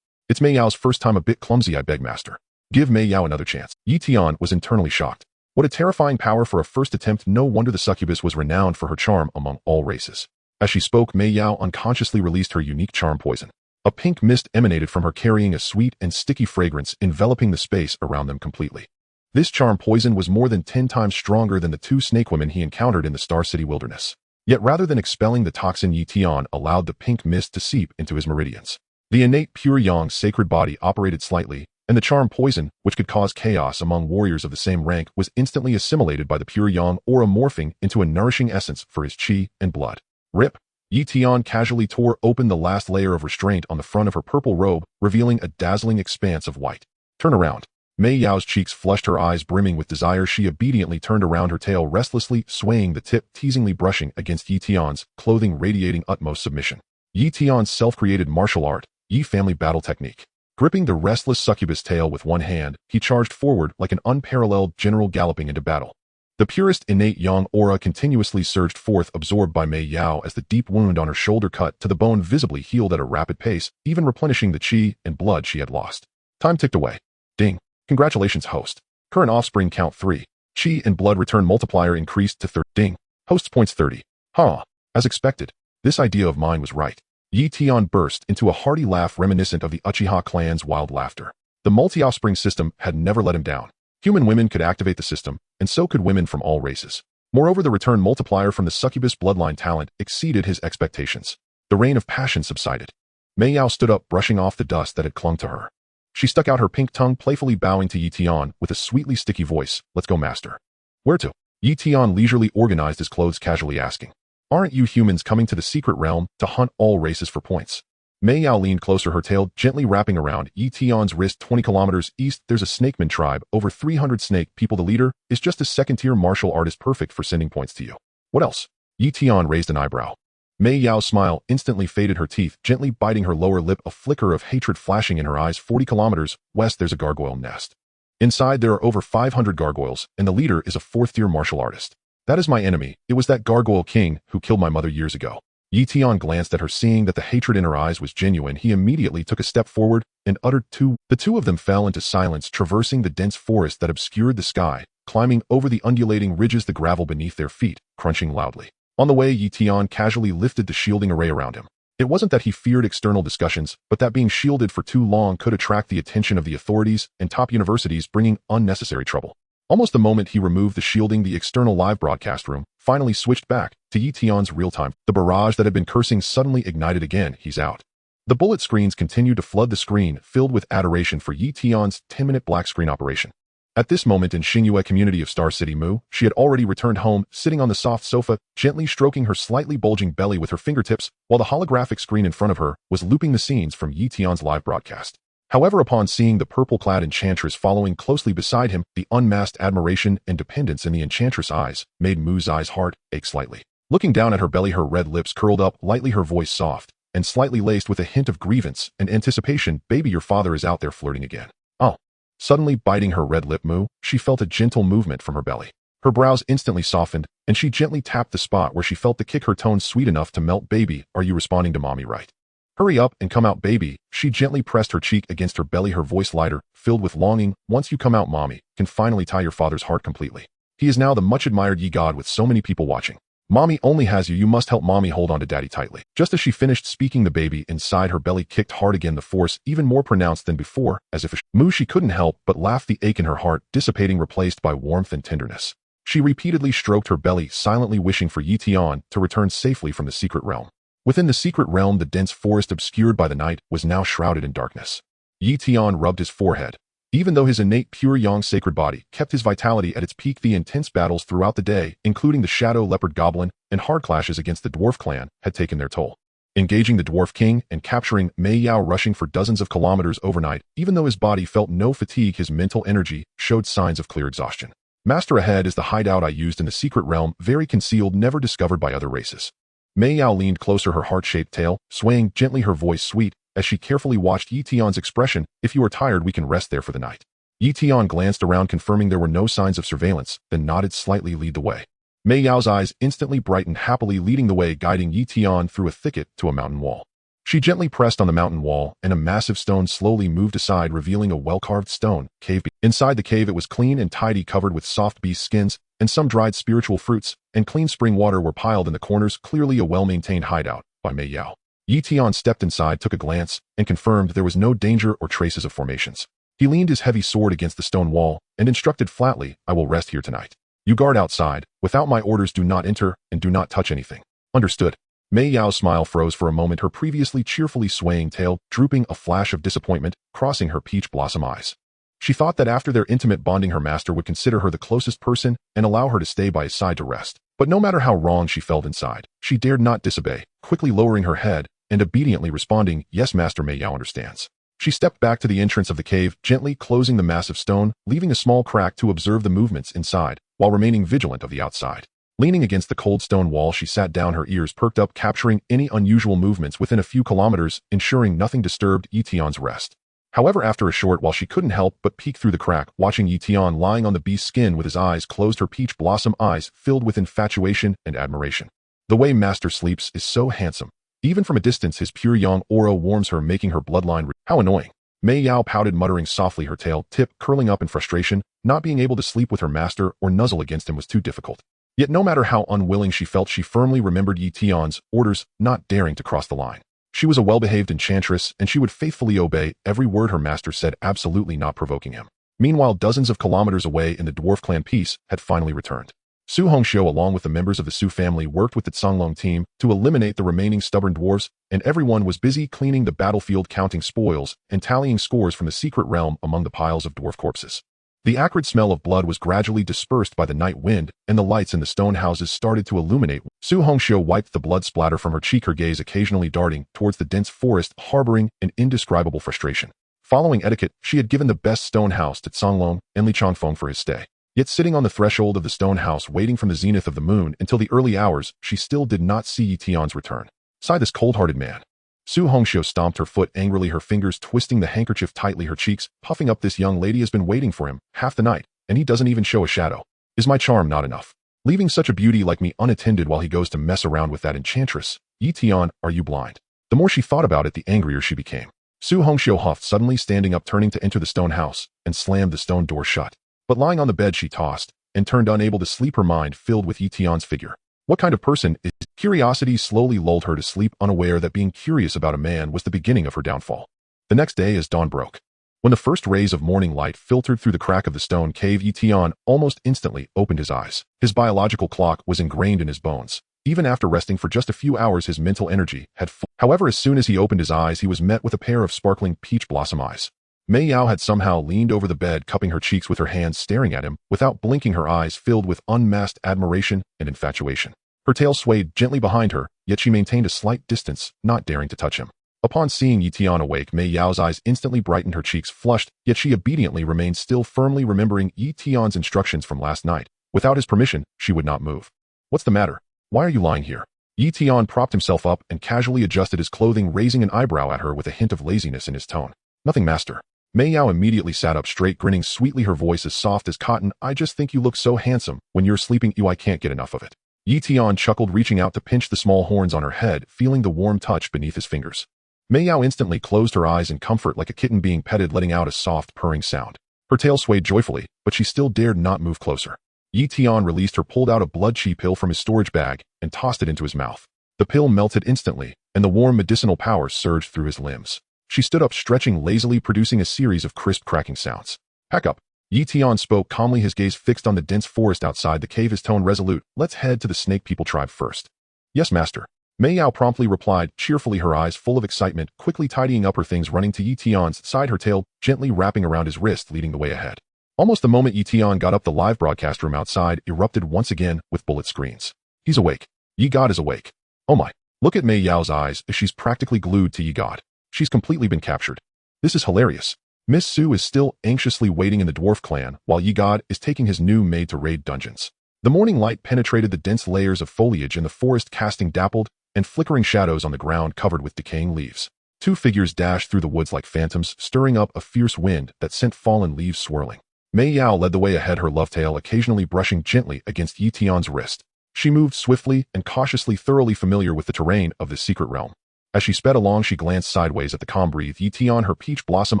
"It's Mei Yao's first time, a bit clumsy. I beg, master. Give Mei Yao another chance." Yi Tian was internally shocked. What a terrifying power for a first attempt. No wonder the succubus was renowned for her charm among all races. As she spoke, Mei Yao unconsciously released her unique charm, poison. A pink mist emanated from her, carrying a sweet and sticky fragrance, enveloping the space around them completely. This charm poison was more than 10 times stronger than the 2 snake women he encountered in the Star City wilderness. Yet rather than expelling the toxin, Yi Tian allowed the pink mist to seep into his meridians. The innate pure yang sacred body operated slightly, and the charm poison, which could cause chaos among warriors of the same rank, was instantly assimilated by the pure yang aura, morphing into a nourishing essence for his qi and blood. "Rip." Yi Tian casually tore open the last layer of restraint on the front of her purple robe, revealing a dazzling expanse of white. "Turn around." Mei Yao's cheeks flushed, her eyes brimming with desire. She obediently turned around, her tail restlessly swaying, the tip teasingly brushing against Yi Tian's clothing, radiating utmost submission. Yi Tian's self-created martial art, Yi family battle technique. Gripping the restless succubus tail with one hand, he charged forward like an unparalleled general galloping into battle. The purest innate yang aura continuously surged forth, absorbed by Mei Yao as the deep wound on her shoulder cut to the bone visibly healed at a rapid pace, even replenishing the qi and blood she had lost. Time ticked away. Ding. Congratulations, host. Current offspring count 3. Qi and blood return multiplier increased to 30. Ding. Host's points 30. Huh. As expected. This idea of mine was right. Yi Tian burst into a hearty laugh reminiscent of the Uchiha clan's wild laughter. The multi-offspring system had never let him down. Human women could activate the system, and so could women from all races. Moreover, the return multiplier from the succubus bloodline talent exceeded his expectations. The reign of passion subsided. Mei Yao stood up, brushing off the dust that had clung to her. She stuck out her pink tongue, playfully bowing to Yi Tian with a sweetly sticky voice. Let's go, master. Where to? Yi Tian leisurely organized his clothes, casually asking. Aren't you humans coming to the secret realm to hunt all races for points? Mei Yao leaned closer, her tail gently wrapping around Yi Tian's wrist. 20 kilometers east, there's a snakeman tribe, over 300 snake people. The leader is just a second-tier martial artist, perfect for sending points to you. What else? Yi Tian raised an eyebrow. Mei Yao's smile instantly faded, her teeth gently biting her lower lip, a flicker of hatred flashing in her eyes. 40 kilometers west, there's a gargoyle nest. Inside, there are over 500 gargoyles, and the leader is a fourth-tier martial artist. That is my enemy. It was that gargoyle king who killed my mother years ago. Yi Tian glanced at her, seeing that the hatred in her eyes was genuine. He immediately took a step forward and uttered two. The two of them fell into silence, traversing the dense forest that obscured the sky, climbing over the undulating ridges, the gravel beneath their feet, crunching loudly. On the way, Yi Tian casually lifted the shielding array around him. It wasn't that he feared external discussions, but that being shielded for too long could attract the attention of the authorities and top universities, bringing unnecessary trouble. Almost the moment he removed the shielding, the external live broadcast room finally switched back to Yi Tian's real-time. The barrage that had been cursing suddenly ignited again. He's out. The bullet screens continued to flood the screen, filled with adoration for Yi Tian's 10-minute black screen operation. At this moment in Xingyue community of Star City Mu, she had already returned home, sitting on the soft sofa, gently stroking her slightly bulging belly with her fingertips, while the holographic screen in front of her was looping the scenes from Yi Tian's live broadcast. However, upon seeing the purple-clad enchantress following closely beside him, the unmasked admiration and dependence in the enchantress' eyes made Mu's eyes heart ache slightly. Looking down at her belly, her red lips curled up lightly, her voice soft and slightly laced with a hint of grievance and anticipation. Baby, your father is out there flirting again. Oh. Suddenly biting her red lip, Mu, she felt a gentle movement from her belly. Her brows instantly softened, and she gently tapped the spot where she felt the kick, her tone sweet enough to melt. Baby, are you responding to mommy right? Hurry up and come out, baby. She gently pressed her cheek against her belly, her voice lighter, filled with longing. Once you come out, mommy can finally tie your father's heart completely. He is now the much-admired Yi God with so many people watching. Mommy only has you. You must help mommy hold on to daddy tightly. Just as she finished speaking, the baby inside her belly kicked hard again, the force even more pronounced than before, as if Mu, she couldn't help but laugh, the ache in her heart dissipating, replaced by warmth and tenderness. She repeatedly stroked her belly, silently wishing for Yi Tian to return safely from the secret realm. Within the secret realm, the dense forest obscured by the night was now shrouded in darkness. Yi Tian rubbed his forehead. Even though his innate pure yang sacred body kept his vitality at its peak, the intense battles throughout the day, including the shadow leopard goblin and hard clashes against the dwarf clan, had taken their toll. Engaging the dwarf king and capturing Mei Yao, rushing for dozens of kilometers overnight, even though his body felt no fatigue, his mental energy showed signs of clear exhaustion. Master, ahead is the hideout I used in the secret realm, very concealed, never discovered by other races. Mei Yao leaned closer, her heart-shaped tail swaying gently, her voice sweet, as she carefully watched Yi Tian's expression. If you are tired, we can rest there for the night. Yi Tian glanced around, confirming there were no signs of surveillance, then nodded slightly. Lead the way. Mei Yao's eyes instantly brightened, happily leading the way, guiding Yi Tian through a thicket to a mountain wall. She gently pressed on the mountain wall, and a massive stone slowly moved aside, revealing a well-carved stone cave. Inside the cave, it was clean and tidy, covered with soft beast skins, and some dried spiritual fruits, and clean spring water were piled in the corners, clearly a well-maintained hideout by Mei Yao. Yi Tian stepped inside, took a glance, and confirmed there was no danger or traces of formations. He leaned his heavy sword against the stone wall and instructed flatly, I will rest here tonight. You guard outside. Without my orders, do not enter and do not touch anything. Understood. Mei Yao's smile froze for a moment, her previously cheerfully swaying tail drooping, a flash of disappointment crossing her peach blossom eyes. She thought that after their intimate bonding, her master would consider her the closest person and allow her to stay by his side to rest. But no matter how wrong she felt inside, she dared not disobey, quickly lowering her head and obediently responding, yes, Master. Mei Yao understands. She stepped back to the entrance of the cave, gently closing the massive stone, leaving a small crack to observe the movements inside, while remaining vigilant of the outside. Leaning against the cold stone wall, she sat down, her ears perked up, capturing any unusual movements within a few kilometers, ensuring nothing disturbed Yi Tian's rest. However, after a short while she couldn't help but peek through the crack, watching Yi Tian lying on the beast's skin with his eyes closed, her peach blossom eyes filled with infatuation and admiration. The way Master sleeps is so handsome. Even from a distance, his pure yang aura warms her, making her bloodline. How annoying. Mei Yao pouted, muttering softly, her tail tip curling up in frustration. Not being able to sleep with her master or nuzzle against him was too difficult. Yet no matter how unwilling she felt, she firmly remembered Yi Tian's orders, not daring to cross the line. She was a well-behaved enchantress, and she would faithfully obey every word her master said, absolutely not provoking him. Meanwhile, dozens of kilometers away in the dwarf clan, peace had finally returned. Su Hongxiu, along with the members of the Su family, worked with the Songlong team to eliminate the remaining stubborn dwarves, and everyone was busy cleaning the battlefield, counting spoils and tallying scores from the secret realm among the piles of dwarf corpses. The acrid smell of blood was gradually dispersed by the night wind, and the lights in the stone houses started to illuminate. Su Hongxiu wiped the blood splatter from her cheek, her gaze occasionally darting towards the dense forest, harboring an indescribable frustration. Following etiquette, she had given the best stone house to Songlong and Li Changfeng for his stay. Yet sitting on the threshold of the stone house, waiting from the zenith of the moon until the early hours, she still did not see Yi Tian's return. Sigh, this cold-hearted man. Su Hongxiu stomped her foot angrily, her fingers twisting the handkerchief tightly, her cheeks puffing up. This young lady has been waiting for him half the night, and he doesn't even show a shadow. Is my charm not enough? Leaving such a beauty like me unattended while he goes to mess around with that enchantress? Yi Tian, are you blind? The more she thought about it, the angrier she became. Su Hongxiu huffed, suddenly standing up, turning to enter the stone house, and slammed the stone door shut. But lying on the bed, she tossed and turned, unable to sleep, her mind filled with Yi Tian's figure. What kind of person is he? Curiosity slowly lulled her to sleep, unaware that being curious about a man was the beginning of her downfall. The next day, as dawn broke, when the first rays of morning light filtered through the crack of the stone cave, Yi Tian almost instantly opened his eyes. His biological clock was ingrained in his bones. Even after resting for just a few hours, his mental energy had However, as soon as he opened his eyes, he was met with a pair of sparkling peach blossom eyes. Mei Yao had somehow leaned over the bed, cupping her cheeks with her hands, staring at him without blinking, her eyes filled with unmasked admiration and infatuation. Her tail swayed gently behind her, yet she maintained a slight distance, not daring to touch him. Upon seeing Yi Tian awake, Mei Yao's eyes instantly brightened, her cheeks flushed, yet she obediently remained still, firmly remembering Yi Tian's instructions from last night. Without his permission, she would not move. What's the matter? Why are you lying here? Yi Tian propped himself up and casually adjusted his clothing, raising an eyebrow at her with a hint of laziness in his tone. Nothing, master. Mei Yao immediately sat up straight, grinning sweetly, her voice as soft as cotton. I just think you look so handsome when you're sleeping. I can't get enough of it. Yi Tian chuckled, reaching out to pinch the small horns on her head, feeling the warm touch beneath his fingers. Mei Yao instantly closed her eyes in comfort, like a kitten being petted, letting out a soft purring sound. Her tail swayed joyfully, but she still dared not move closer. Yi Tian released her, pulled out a blood chi pill from his storage bag, and tossed it into his mouth. The pill melted instantly, and the warm medicinal power surged through his limbs. She stood up, stretching lazily, producing a series of crisp cracking sounds. Pack up. Yi Tian spoke calmly, his gaze fixed on the dense forest outside the cave, his tone resolute. Let's head to the Snake People tribe first. Yes, master. Mei Yao promptly replied, cheerfully, her eyes full of excitement, quickly tidying up her things, running to Yi Tian's side, her tail gently wrapping around his wrist, leading the way ahead. Almost the moment Yi Tian got up, the live broadcast room outside erupted once again with bullet screens. He's awake. Yi God is awake. Oh my. Look at Mei Yao's eyes as she's practically glued to Yi God. She's completely been captured. This is hilarious. Miss Su is still anxiously waiting in the dwarf clan, while Yi God is taking his new maid to raid dungeons. The morning light penetrated the dense layers of foliage in the forest, casting dappled and flickering shadows on the ground covered with decaying leaves. Two figures dashed through the woods like phantoms, stirring up a fierce wind that sent fallen leaves swirling. Mei Yao led the way ahead, her love tail occasionally brushing gently against Yi Tian's wrist. She moved swiftly and cautiously, thoroughly familiar with the terrain of this secret realm. As she sped along, she glanced sideways at the calm-breathed Yi Tian, her peach blossom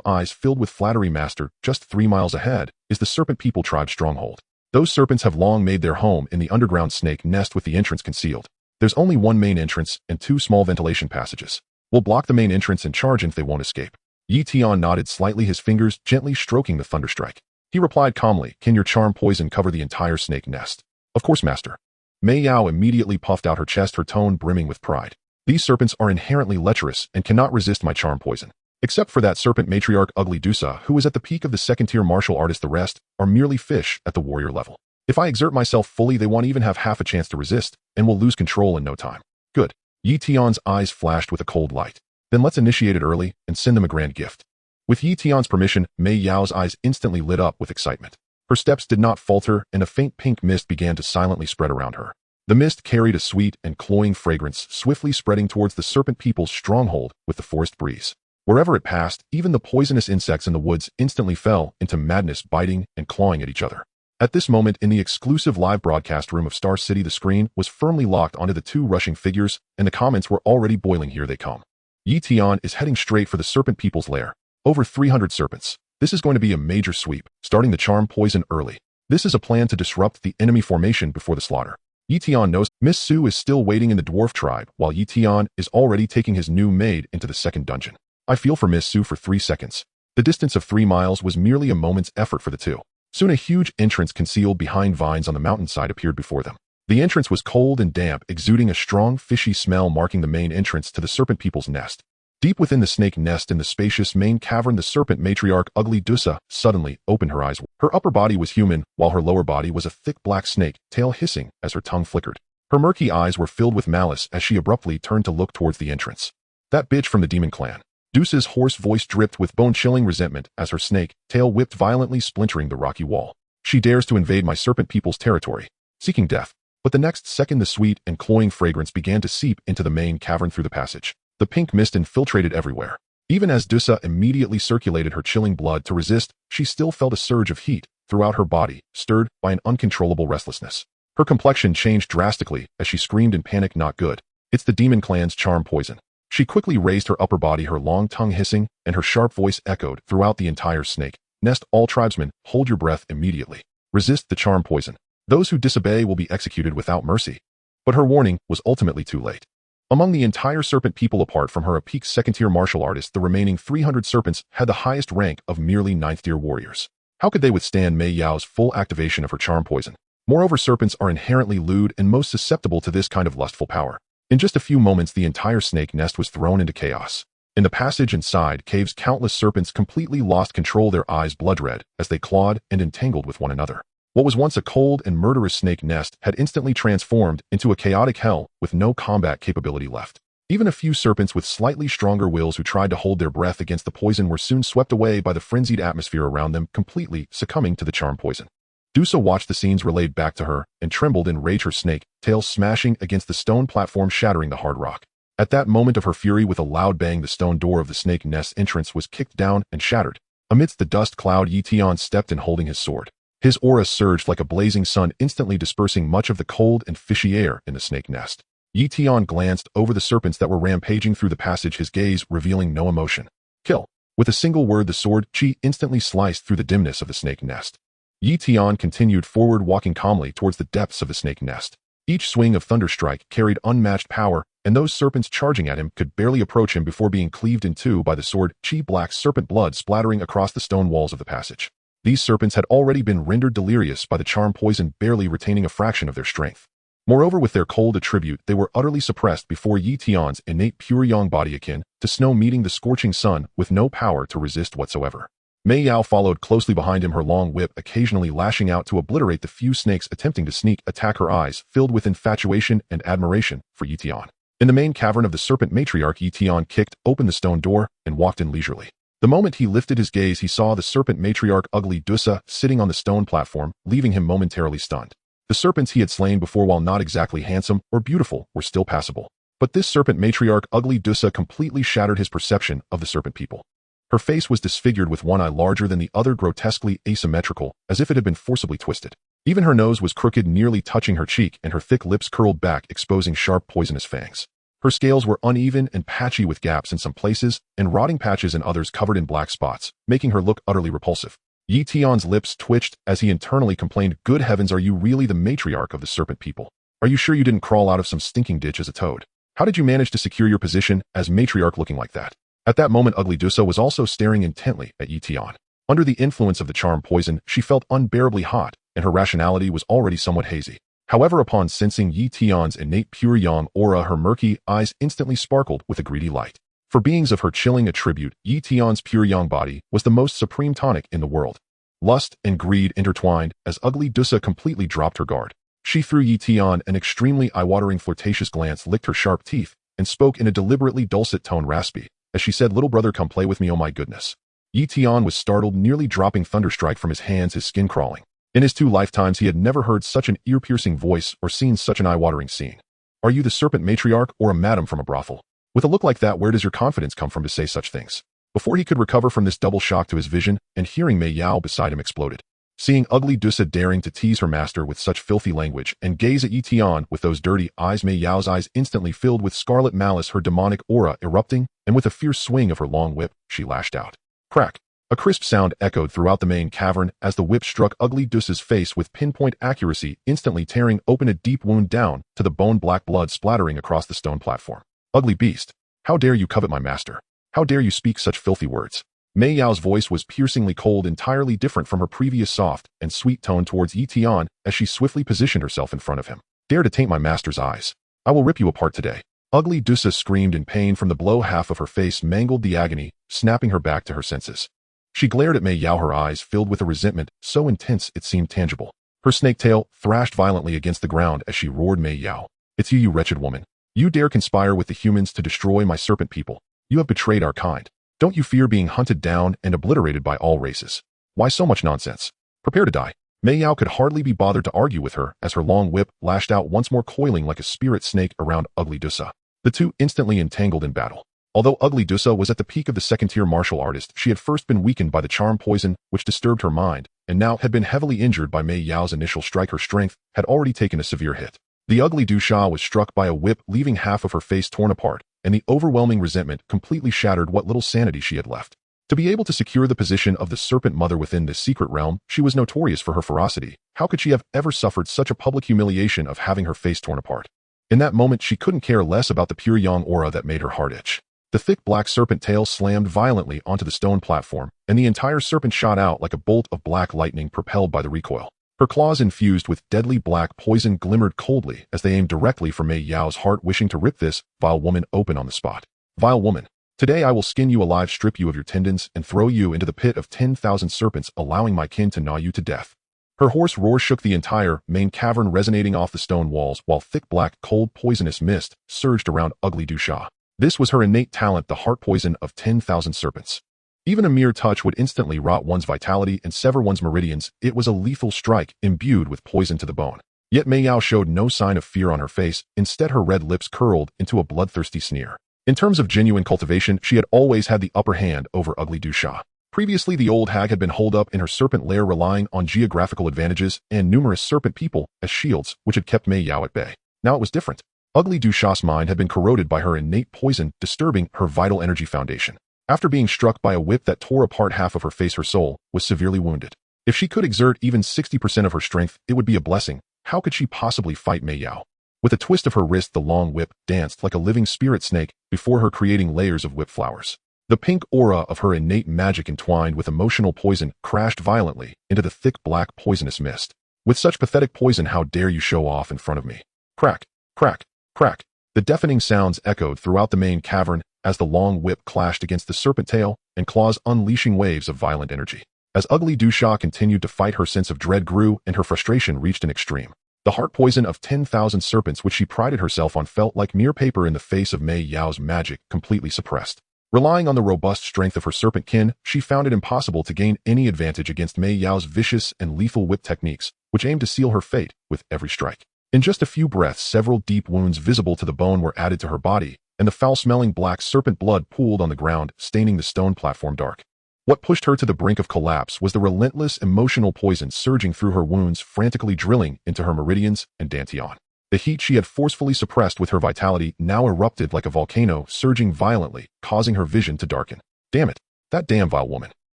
eyes filled with flattery. Master, just 3 miles ahead is the Serpent People tribe stronghold. Those serpents have long made their home in the underground snake nest with the entrance concealed. There's only one main entrance and 2 small ventilation passages. We'll block the main entrance and charge in if they won't escape. Yi Tian nodded slightly, his fingers gently stroking the thunderstrike. He replied calmly, can your charm poison cover the entire snake nest? Of course, master. Mei Yao immediately puffed out her chest, her tone brimming with pride. These serpents are inherently lecherous and cannot resist my charm poison. Except for that serpent matriarch Ugly Dusa, who is at the peak of the second-tier martial artist, the rest are merely fish at the warrior level. If I exert myself fully, they won't even have half a chance to resist, and will lose control in no time. Good. Yi Tian's eyes flashed with a cold light. Then let's initiate it early and send them a grand gift. With Yi Tian's permission, Mei Yao's eyes instantly lit up with excitement. Her steps did not falter, and a faint pink mist began to silently spread around her. The mist carried a sweet and cloying fragrance, swiftly spreading towards the Serpent People's stronghold with the forest breeze. Wherever it passed, even the poisonous insects in the woods instantly fell into madness, biting and clawing at each other. At this moment, in the exclusive live broadcast room of Star City, the screen was firmly locked onto the two rushing figures, and the comments were already boiling. Here they come. Yi Tian is heading straight for the serpent people's lair. Over 300 serpents. This is going to be a major sweep, starting the charm poison early. This is a plan to disrupt the enemy formation before the slaughter. Yi Tian knows Miss Su is still waiting in the dwarf tribe, while Yi Tian is already taking his new maid into the second dungeon. I feel for Miss Su for 3 seconds. The distance of 3 miles was merely a moment's effort for the two. Soon a huge entrance concealed behind vines on the mountainside appeared before them. The entrance was cold and damp, exuding a strong fishy smell, marking the main entrance to the serpent people's nest. Deep within the snake nest in the spacious main cavern, the serpent matriarch Ugly Dusa suddenly opened her eyes. Her upper body was human, while her lower body was a thick black snake, tail hissing as her tongue flickered. Her murky eyes were filled with malice as she abruptly turned to look towards the entrance. That bitch from the demon clan. Dusa's hoarse voice dripped with bone-chilling resentment as her snake tail whipped violently, splintering the rocky wall. She dares to invade my serpent people's territory, seeking death. But the next second, the sweet and cloying fragrance began to seep into the main cavern through the passage. The pink mist infiltrated everywhere. Even as Dusa immediately circulated her chilling blood to resist, she still felt a surge of heat throughout her body, stirred by an uncontrollable restlessness. Her complexion changed drastically as she screamed in panic, "Not good. It's the demon clan's charm poison." She quickly raised her upper body, her long tongue hissing, and her sharp voice echoed throughout the entire snake nest. "All tribesmen, hold your breath immediately. Resist the charm poison. Those who disobey will be executed without mercy." But her warning was ultimately too late. Among the entire serpent people, apart from her a peak second-tier martial artist, the remaining 300 serpents had the highest rank of merely 9th-tier warriors. How could they withstand Mei Yao's full activation of her charm poison? Moreover, serpents are inherently lewd and most susceptible to this kind of lustful power. In just a few moments, the entire snake nest was thrown into chaos. In the passage and side caves, countless serpents completely lost control, their eyes blood red as they clawed and entangled with one another. What was once a cold and murderous snake nest had instantly transformed into a chaotic hell with no combat capability left. Even a few serpents with slightly stronger wills who tried to hold their breath against the poison were soon swept away by the frenzied atmosphere around them, completely succumbing to the charm poison. Dusa watched the scenes relayed back to her and trembled in rage, her snake tail smashing against the stone platform, shattering the hard rock. At that moment of her fury, with a loud bang, the stone door of the snake nest entrance was kicked down and shattered. Amidst the dust cloud, Yi Tian stepped in, holding his sword. His aura surged like a blazing sun, instantly dispersing much of the cold and fishy air in the snake nest. Yi Tian glanced over the serpents that were rampaging through the passage, his gaze revealing no emotion. "Kill." With a single word, the sword chi instantly sliced through the dimness of the snake nest. Yi Tian continued forward, walking calmly towards the depths of the snake nest. Each swing of Thunderstrike carried unmatched power, and those serpents charging at him could barely approach him before being cleaved in two by the sword chi, black serpent blood splattering across the stone walls of the passage. These serpents had already been rendered delirious by the charm poison, barely retaining a fraction of their strength. Moreover, with their cold attribute, they were utterly suppressed before Yi Tian's innate pure yang body, akin to snow meeting the scorching sun, with no power to resist whatsoever. Mei Yao followed closely behind him, her long whip occasionally lashing out to obliterate the few snakes attempting to sneak attack, her eyes filled with infatuation and admiration for Yi Tian. In the main cavern of the serpent matriarch, Yi Tian kicked open the stone door and walked in leisurely. The moment he lifted his gaze, he saw the serpent matriarch Ugly Dusa sitting on the stone platform, leaving him momentarily stunned. The serpents he had slain before, while not exactly handsome or beautiful, were still passable. But this serpent matriarch Ugly Dusa completely shattered his perception of the serpent people. Her face was disfigured, with one eye larger than the other, grotesquely asymmetrical, as if it had been forcibly twisted. Even her nose was crooked, nearly touching her cheek, and her thick lips curled back, exposing sharp, poisonous fangs. Her scales were uneven and patchy, with gaps in some places and rotting patches in others, covered in black spots, making her look utterly repulsive. Yi Tian's lips twitched as he internally complained, "Good heavens, are you really the matriarch of the serpent people? Are you sure you didn't crawl out of some stinking ditch as a toad? How did you manage to secure your position as matriarch looking like that?" At that moment, Ugly Dusa was also staring intently at Yi Tian. Under the influence of the charm poison, she felt unbearably hot, and her rationality was already somewhat hazy. However, upon sensing Yi Tian's innate pure yang aura, her murky eyes instantly sparkled with a greedy light. For beings of her chilling attribute, Yi Tian's pure yang body was the most supreme tonic in the world. Lust and greed intertwined as Ugly Dusa completely dropped her guard. She threw Yi Tian an extremely eye-watering flirtatious glance, licked her sharp teeth, and spoke in a deliberately dulcet tone, raspy, as she said, "Little brother, come play with me, oh my goodness." Yi Tian was startled, nearly dropping Thunderstrike from his hands, his skin crawling. In his 2 lifetimes, he had never heard such an ear-piercing voice or seen such an eye-watering scene. "Are you the serpent matriarch or a madam from a brothel? With a look like that, where does your confidence come from to say such things?" Before he could recover from this double shock to his vision, and hearing Mei Yao beside him exploded. Seeing ugly Dusa daring to tease her master with such filthy language and gaze at Yi Tian with those dirty eyes, Mei Yao's eyes instantly filled with scarlet malice, her demonic aura erupting, and with a fierce swing of her long whip, she lashed out. Crack! A crisp sound echoed throughout the main cavern as the whip struck ugly Dusa's face with pinpoint accuracy, instantly tearing open a deep wound down to the bone, black blood splattering across the stone platform. Ugly beast! How dare you covet my master? How dare you speak such filthy words? Mei Yao's voice was piercingly cold, entirely different from her previous soft and sweet tone towards Yi Tian as she swiftly positioned herself in front of him. Dare to taint my master's eyes. I will rip you apart today. Ugly Dusa screamed in pain from the blow. Half of her face mangled the agony, snapping her back to her senses. She glared at Mei Yao, her eyes filled with a resentment so intense it seemed tangible. Her snake tail thrashed violently against the ground as she roared, Mei Yao, it's you, you wretched woman. You dare conspire with the humans to destroy my serpent people. You have betrayed our kind. Don't you fear being hunted down and obliterated by all races? Why so much nonsense? Prepare to die. Mei Yao could hardly be bothered to argue with her as her long whip lashed out once more, coiling like a spirit snake around ugly Dusa. The two instantly entangled in battle. Although ugly Dusa was at the peak of the second-tier martial artist, she had first been weakened by the charm poison which disturbed her mind, and now had been heavily injured by Mei Yao's initial strike. Her strength had already taken a severe hit. The ugly Dusa was struck by a whip, leaving half of her face torn apart, and the overwhelming resentment completely shattered what little sanity she had left. To be able to secure the position of the serpent mother within this secret realm, she was notorious for her ferocity. How could she have ever suffered such a public humiliation of having her face torn apart? In that moment, she couldn't care less about the pure yang aura that made her heart itch. The thick black serpent tail slammed violently onto the stone platform, and the entire serpent shot out like a bolt of black lightning propelled by the recoil. Her claws, infused with deadly black poison, glimmered coldly as they aimed directly for Mei Yao's heart, wishing to rip this vile woman open on the spot. Vile woman, today I will skin you alive, strip you of your tendons, and throw you into the pit of 10,000 serpents, allowing my kin to gnaw you to death. Her hoarse roar shook the entire main cavern, resonating off the stone walls, while thick black, cold, poisonous mist surged around ugly Dusa. This was her innate talent, the heart poison of 10,000 serpents. Even a mere touch would instantly rot one's vitality and sever one's meridians. It was a lethal strike, imbued with poison to the bone. Yet Mei Yao showed no sign of fear on her face. Instead, her red lips curled into a bloodthirsty sneer. In terms of genuine cultivation, she had always had the upper hand over ugly Dusa. Previously, the old hag had been holed up in her serpent lair, relying on geographical advantages and numerous serpent people as shields, which had kept Mei Yao at bay. Now it was different. Ugly Dusa's mind had been corroded by her innate poison, disturbing her vital energy foundation. After being struck by a whip that tore apart half of her face, her soul was severely wounded. If she could exert even 60% of her strength, it would be a blessing. How could she possibly fight Mei Yao? With a twist of her wrist, the long whip danced like a living spirit snake before her, creating layers of whip flowers. The pink aura of her innate magic, entwined with emotional poison, crashed violently into the thick black poisonous mist. With such pathetic poison, how dare you show off in front of me? Crack, crack, crack. The deafening sounds echoed throughout the main cavern as the long whip clashed against the serpent tail and claws, unleashing waves of violent energy. As ugly Dusa continued to fight, her sense of dread grew and her frustration reached an extreme. The heart poison of 10,000 serpents, which she prided herself on, felt like mere paper in the face of Mei Yao's magic, completely suppressed. Relying on the robust strength of her serpent kin, she found it impossible to gain any advantage against Mei Yao's vicious and lethal whip techniques, which aimed to seal her fate with every strike. In just a few breaths, several deep wounds visible to the bone were added to her body, and the foul-smelling black serpent blood pooled on the ground, staining the stone platform dark. What pushed her to the brink of collapse was the relentless emotional poison surging through her wounds, frantically drilling into her meridians and dantian. The heat she had forcefully suppressed with her vitality now erupted like a volcano, surging violently, causing her vision to darken. Damn it! That damn vile woman!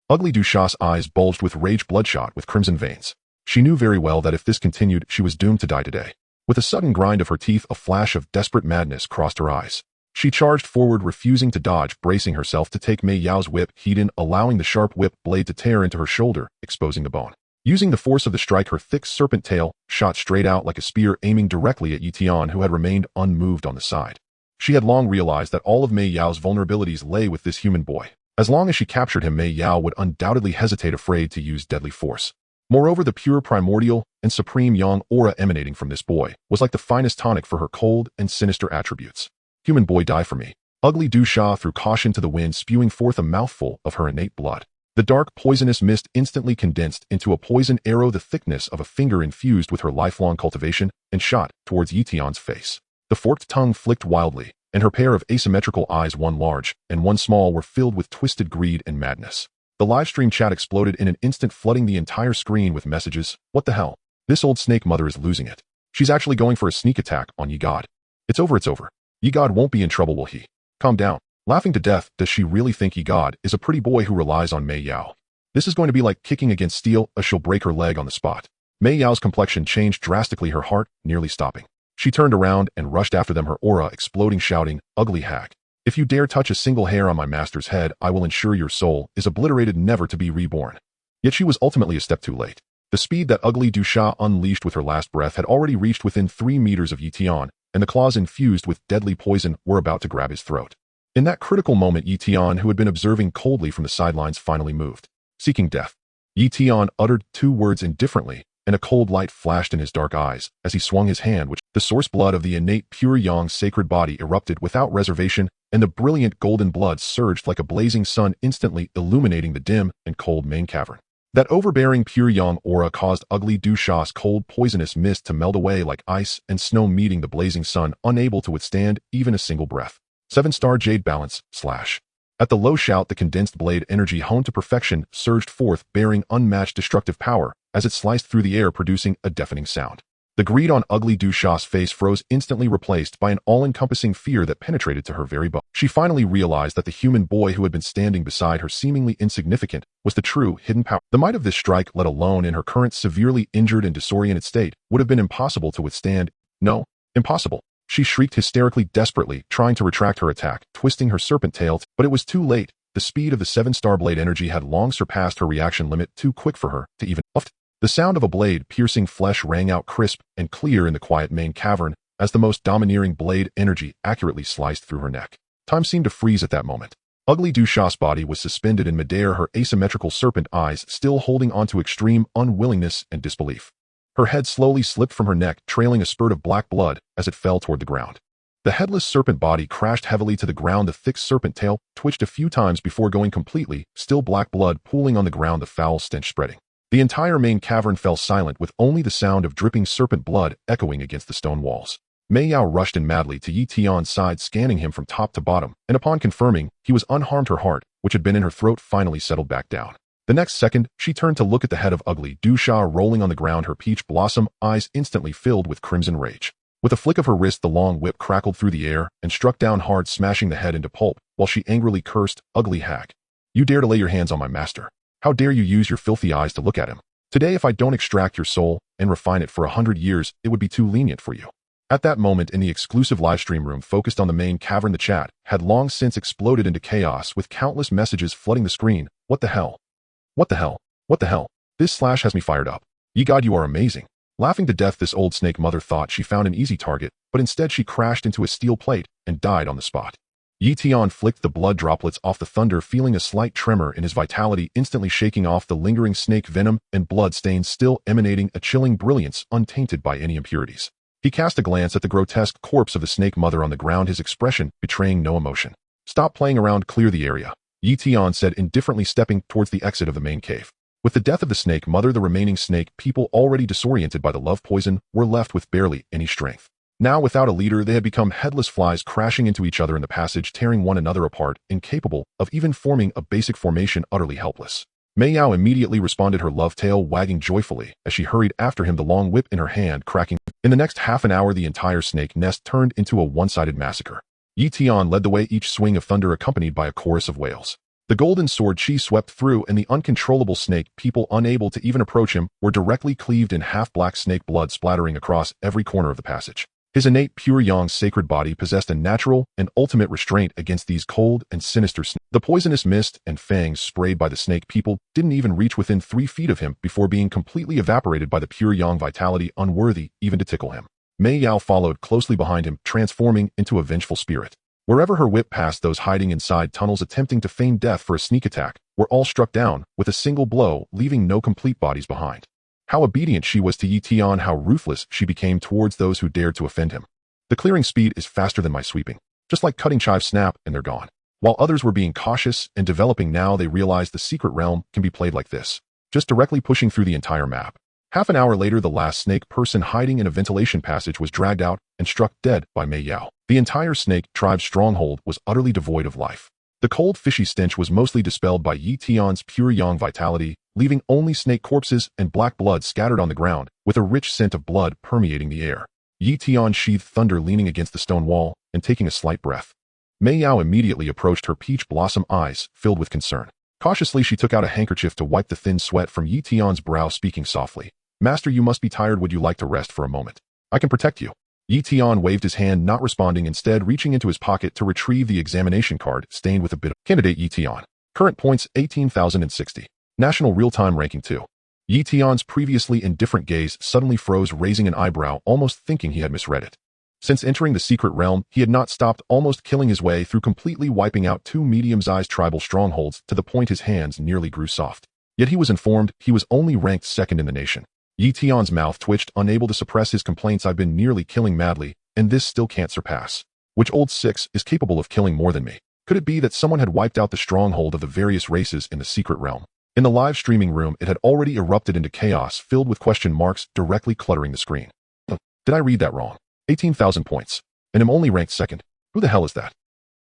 Ugly Dusa's eyes bulged with rage, bloodshot with crimson veins. She knew very well that if this continued, she was doomed to die today. With a sudden grind of her teeth, a flash of desperate madness crossed her eyes. She charged forward, refusing to dodge, bracing herself to take Mei Yao's whip heat in, allowing the sharp whip blade to tear into her shoulder, exposing the bone. Using the force of the strike, her thick serpent tail shot straight out like a spear, aiming directly at Yi Tian, who had remained unmoved on the side. She had long realized that all of Mei Yao's vulnerabilities lay with this human boy. As long as she captured him, Mei Yao would undoubtedly hesitate, afraid to use deadly force. Moreover, the pure, primordial, and supreme yang aura emanating from this boy was like the finest tonic for her cold and sinister attributes. Human boy, die for me. Ugly Dusa threw caution to the wind, spewing forth a mouthful of her innate blood. The dark, poisonous mist instantly condensed into a poison arrow the thickness of a finger, infused with her lifelong cultivation, and shot towards Yi Tian's face. The forked tongue flicked wildly, and her pair of asymmetrical eyes, one large and one small, were filled with twisted greed and madness. The livestream chat exploded in an instant, flooding the entire screen with messages. What the hell? This old snake mother is losing it. She's actually going for a sneak attack on Ye God. It's over, it's over. Ye God won't be in trouble, will he? Calm down. Laughing to death, does she really think Ye God is a pretty boy who relies on Mei Yao? This is going to be like kicking against steel, as she'll break her leg on the spot. Mei Yao's complexion changed drastically, her heart nearly stopping. She turned around and rushed after them, her aura exploding, shouting, "Ugly hag! If you dare touch a single hair on my master's head, I will ensure your soul is obliterated, never to be reborn." Yet she was ultimately a step too late. The speed that ugly Du Sha unleashed with her last breath had already reached within 3 meters of Yi Tian, and the claws infused with deadly poison were about to grab his throat. In that critical moment, Yi Tian, who had been observing coldly from the sidelines, finally moved. Seeking death. Yi Tian uttered 2 words indifferently, and a cold light flashed in his dark eyes as he swung his hand, which the source blood of the innate pure yang sacred body erupted without reservation, and the brilliant golden blood surged like a blazing sun, instantly illuminating the dim and cold main cavern. That overbearing pure yang aura caused ugly Du Sha's cold poisonous mist to melt away like ice and snow meeting the blazing sun, unable to withstand even a single breath. 7-star jade balance, slash. At the low shout, the condensed blade energy honed to perfection surged forth, bearing unmatched destructive power as it sliced through the air, producing a deafening sound. The greed on ugly Du Sha's face froze, instantly replaced by an all-encompassing fear that penetrated to her very bone. She finally realized that the human boy who had been standing beside her, seemingly insignificant, was the true hidden power. The might of this strike, let alone in her current severely injured and disoriented state, would have been impossible to withstand. No, impossible. She shrieked hysterically, desperately, trying to retract her attack, twisting her serpent tail, but it was too late. The speed of the 7-star blade energy had long surpassed her reaction limit, too quick for her to even uft. The sound of a blade piercing flesh rang out crisp and clear in the quiet main cavern as the most domineering blade energy accurately sliced through her neck. Time seemed to freeze at that moment. Ugly Du Sha's body was suspended in midair, her asymmetrical serpent eyes still holding on to extreme unwillingness and disbelief. Her head slowly slipped from her neck, trailing a spurt of black blood as it fell toward the ground. The headless serpent body crashed heavily to the ground. The thick serpent tail twitched a few times before going completely still, black blood pooling on the ground, the foul stench spreading. The entire main cavern fell silent, with only the sound of dripping serpent blood echoing against the stone walls. Mei Yao rushed in madly to Yi Tian's side, scanning him from top to bottom, and upon confirming he was unharmed, her heart, which had been in her throat, finally settled back down. The next second, she turned to look at the head of ugly Du Sha rolling on the ground, her peach blossom eyes instantly filled with crimson rage. With a flick of her wrist, the long whip crackled through the air and struck down hard, smashing the head into pulp, while she angrily cursed, "Ugly hag! You dare to lay your hands on my master? How dare you use your filthy eyes to look at him? Today, if I don't extract your soul and refine it for 100 years, it would be too lenient for you." At that moment, in the exclusive livestream room focused on the main cavern, the chat had long since exploded into chaos, with countless messages flooding the screen. What the hell? What the hell? What the hell? This slash has me fired up. Ye God, you are amazing. Laughing to death, this old snake mother thought she found an easy target, but instead she crashed into a steel plate and died on the spot. Yi Tian flicked the blood droplets off the thunder, feeling a slight tremor in his vitality, instantly shaking off the lingering snake venom and blood stains, still emanating a chilling brilliance untainted by any impurities. He cast a glance at the grotesque corpse of the snake mother on the ground, his expression betraying no emotion. "Stop playing around, clear the area," Yi Tian said indifferently, stepping towards the exit of the main cave. With the death of the snake mother, the remaining snake people, already disoriented by the love poison, were left with barely any strength. Now, without a leader, they had become headless flies, crashing into each other in the passage, tearing one another apart, incapable of even forming a basic formation, utterly helpless. Mei Yao immediately responded, her love tail wagging joyfully as she hurried after him, the long whip in her hand cracking. In the next half an hour, the entire snake nest turned into a one-sided massacre. Yi Tian led the way, each swing of thunder accompanied by a chorus of wails. The golden sword chi swept through, and the uncontrollable snake people, unable to even approach him, were directly cleaved in half. Black snake blood splattering across every corner of the passage. His innate pure yang sacred body possessed a natural and ultimate restraint against these cold and sinister snakes. The poisonous mist and fangs sprayed by the snake people didn't even reach within 3 feet of him before being completely evaporated by the pure yang vitality, unworthy even to tickle him. Mei Yao followed closely behind him, transforming into a vengeful spirit. Wherever her whip passed, those hiding inside tunnels attempting to feign death for a sneak attack were all struck down with a single blow, leaving no complete bodies behind. How obedient she was to Yi Tian, how ruthless she became towards those who dared to offend him. The clearing speed is faster than my sweeping. Just like cutting chives, snap, and they're gone. While others were being cautious and developing, now they realized the secret realm can be played like this. Just directly pushing through the entire map. Half an hour later, the last snake person hiding in a ventilation passage was dragged out and struck dead by Mei Yao. The entire snake tribe's stronghold was utterly devoid of life. The cold, fishy stench was mostly dispelled by Yi Tian's pure yang vitality, leaving only snake corpses and black blood scattered on the ground, with a rich scent of blood permeating the air. Yi Tian sheathed thunder, leaning against the stone wall and taking a slight breath. Mei Yao immediately approached, her peach blossom eyes filled with concern. Cautiously, she took out a handkerchief to wipe the thin sweat from Yi Tian's brow, speaking softly. "Master, you must be tired. Would you like to rest for a moment? I can protect you." Yi Tian waved his hand, not responding, instead reaching into his pocket to retrieve the examination card stained with a bit of candidate Yi Tian. Current points 18,060. National real-time ranking 2. Yi Tian's previously indifferent gaze suddenly froze, raising an eyebrow, almost thinking he had misread it. Since entering the secret realm, he had not stopped, almost killing his way through, completely wiping out 2 medium-sized tribal strongholds to the point his hands nearly grew soft. Yet he was informed he was only ranked 2nd in the nation. Yi Tian's mouth twitched, unable to suppress his complaints. "I've been nearly killing madly, and this still can't surpass. Which old six is capable of killing more than me? Could it be that someone had wiped out the stronghold of the various races in the secret realm?" In the live streaming room, it had already erupted into chaos, filled with question marks directly cluttering the screen. Did I read that wrong? 18,000 points. And am only ranked 2nd. Who the hell is that?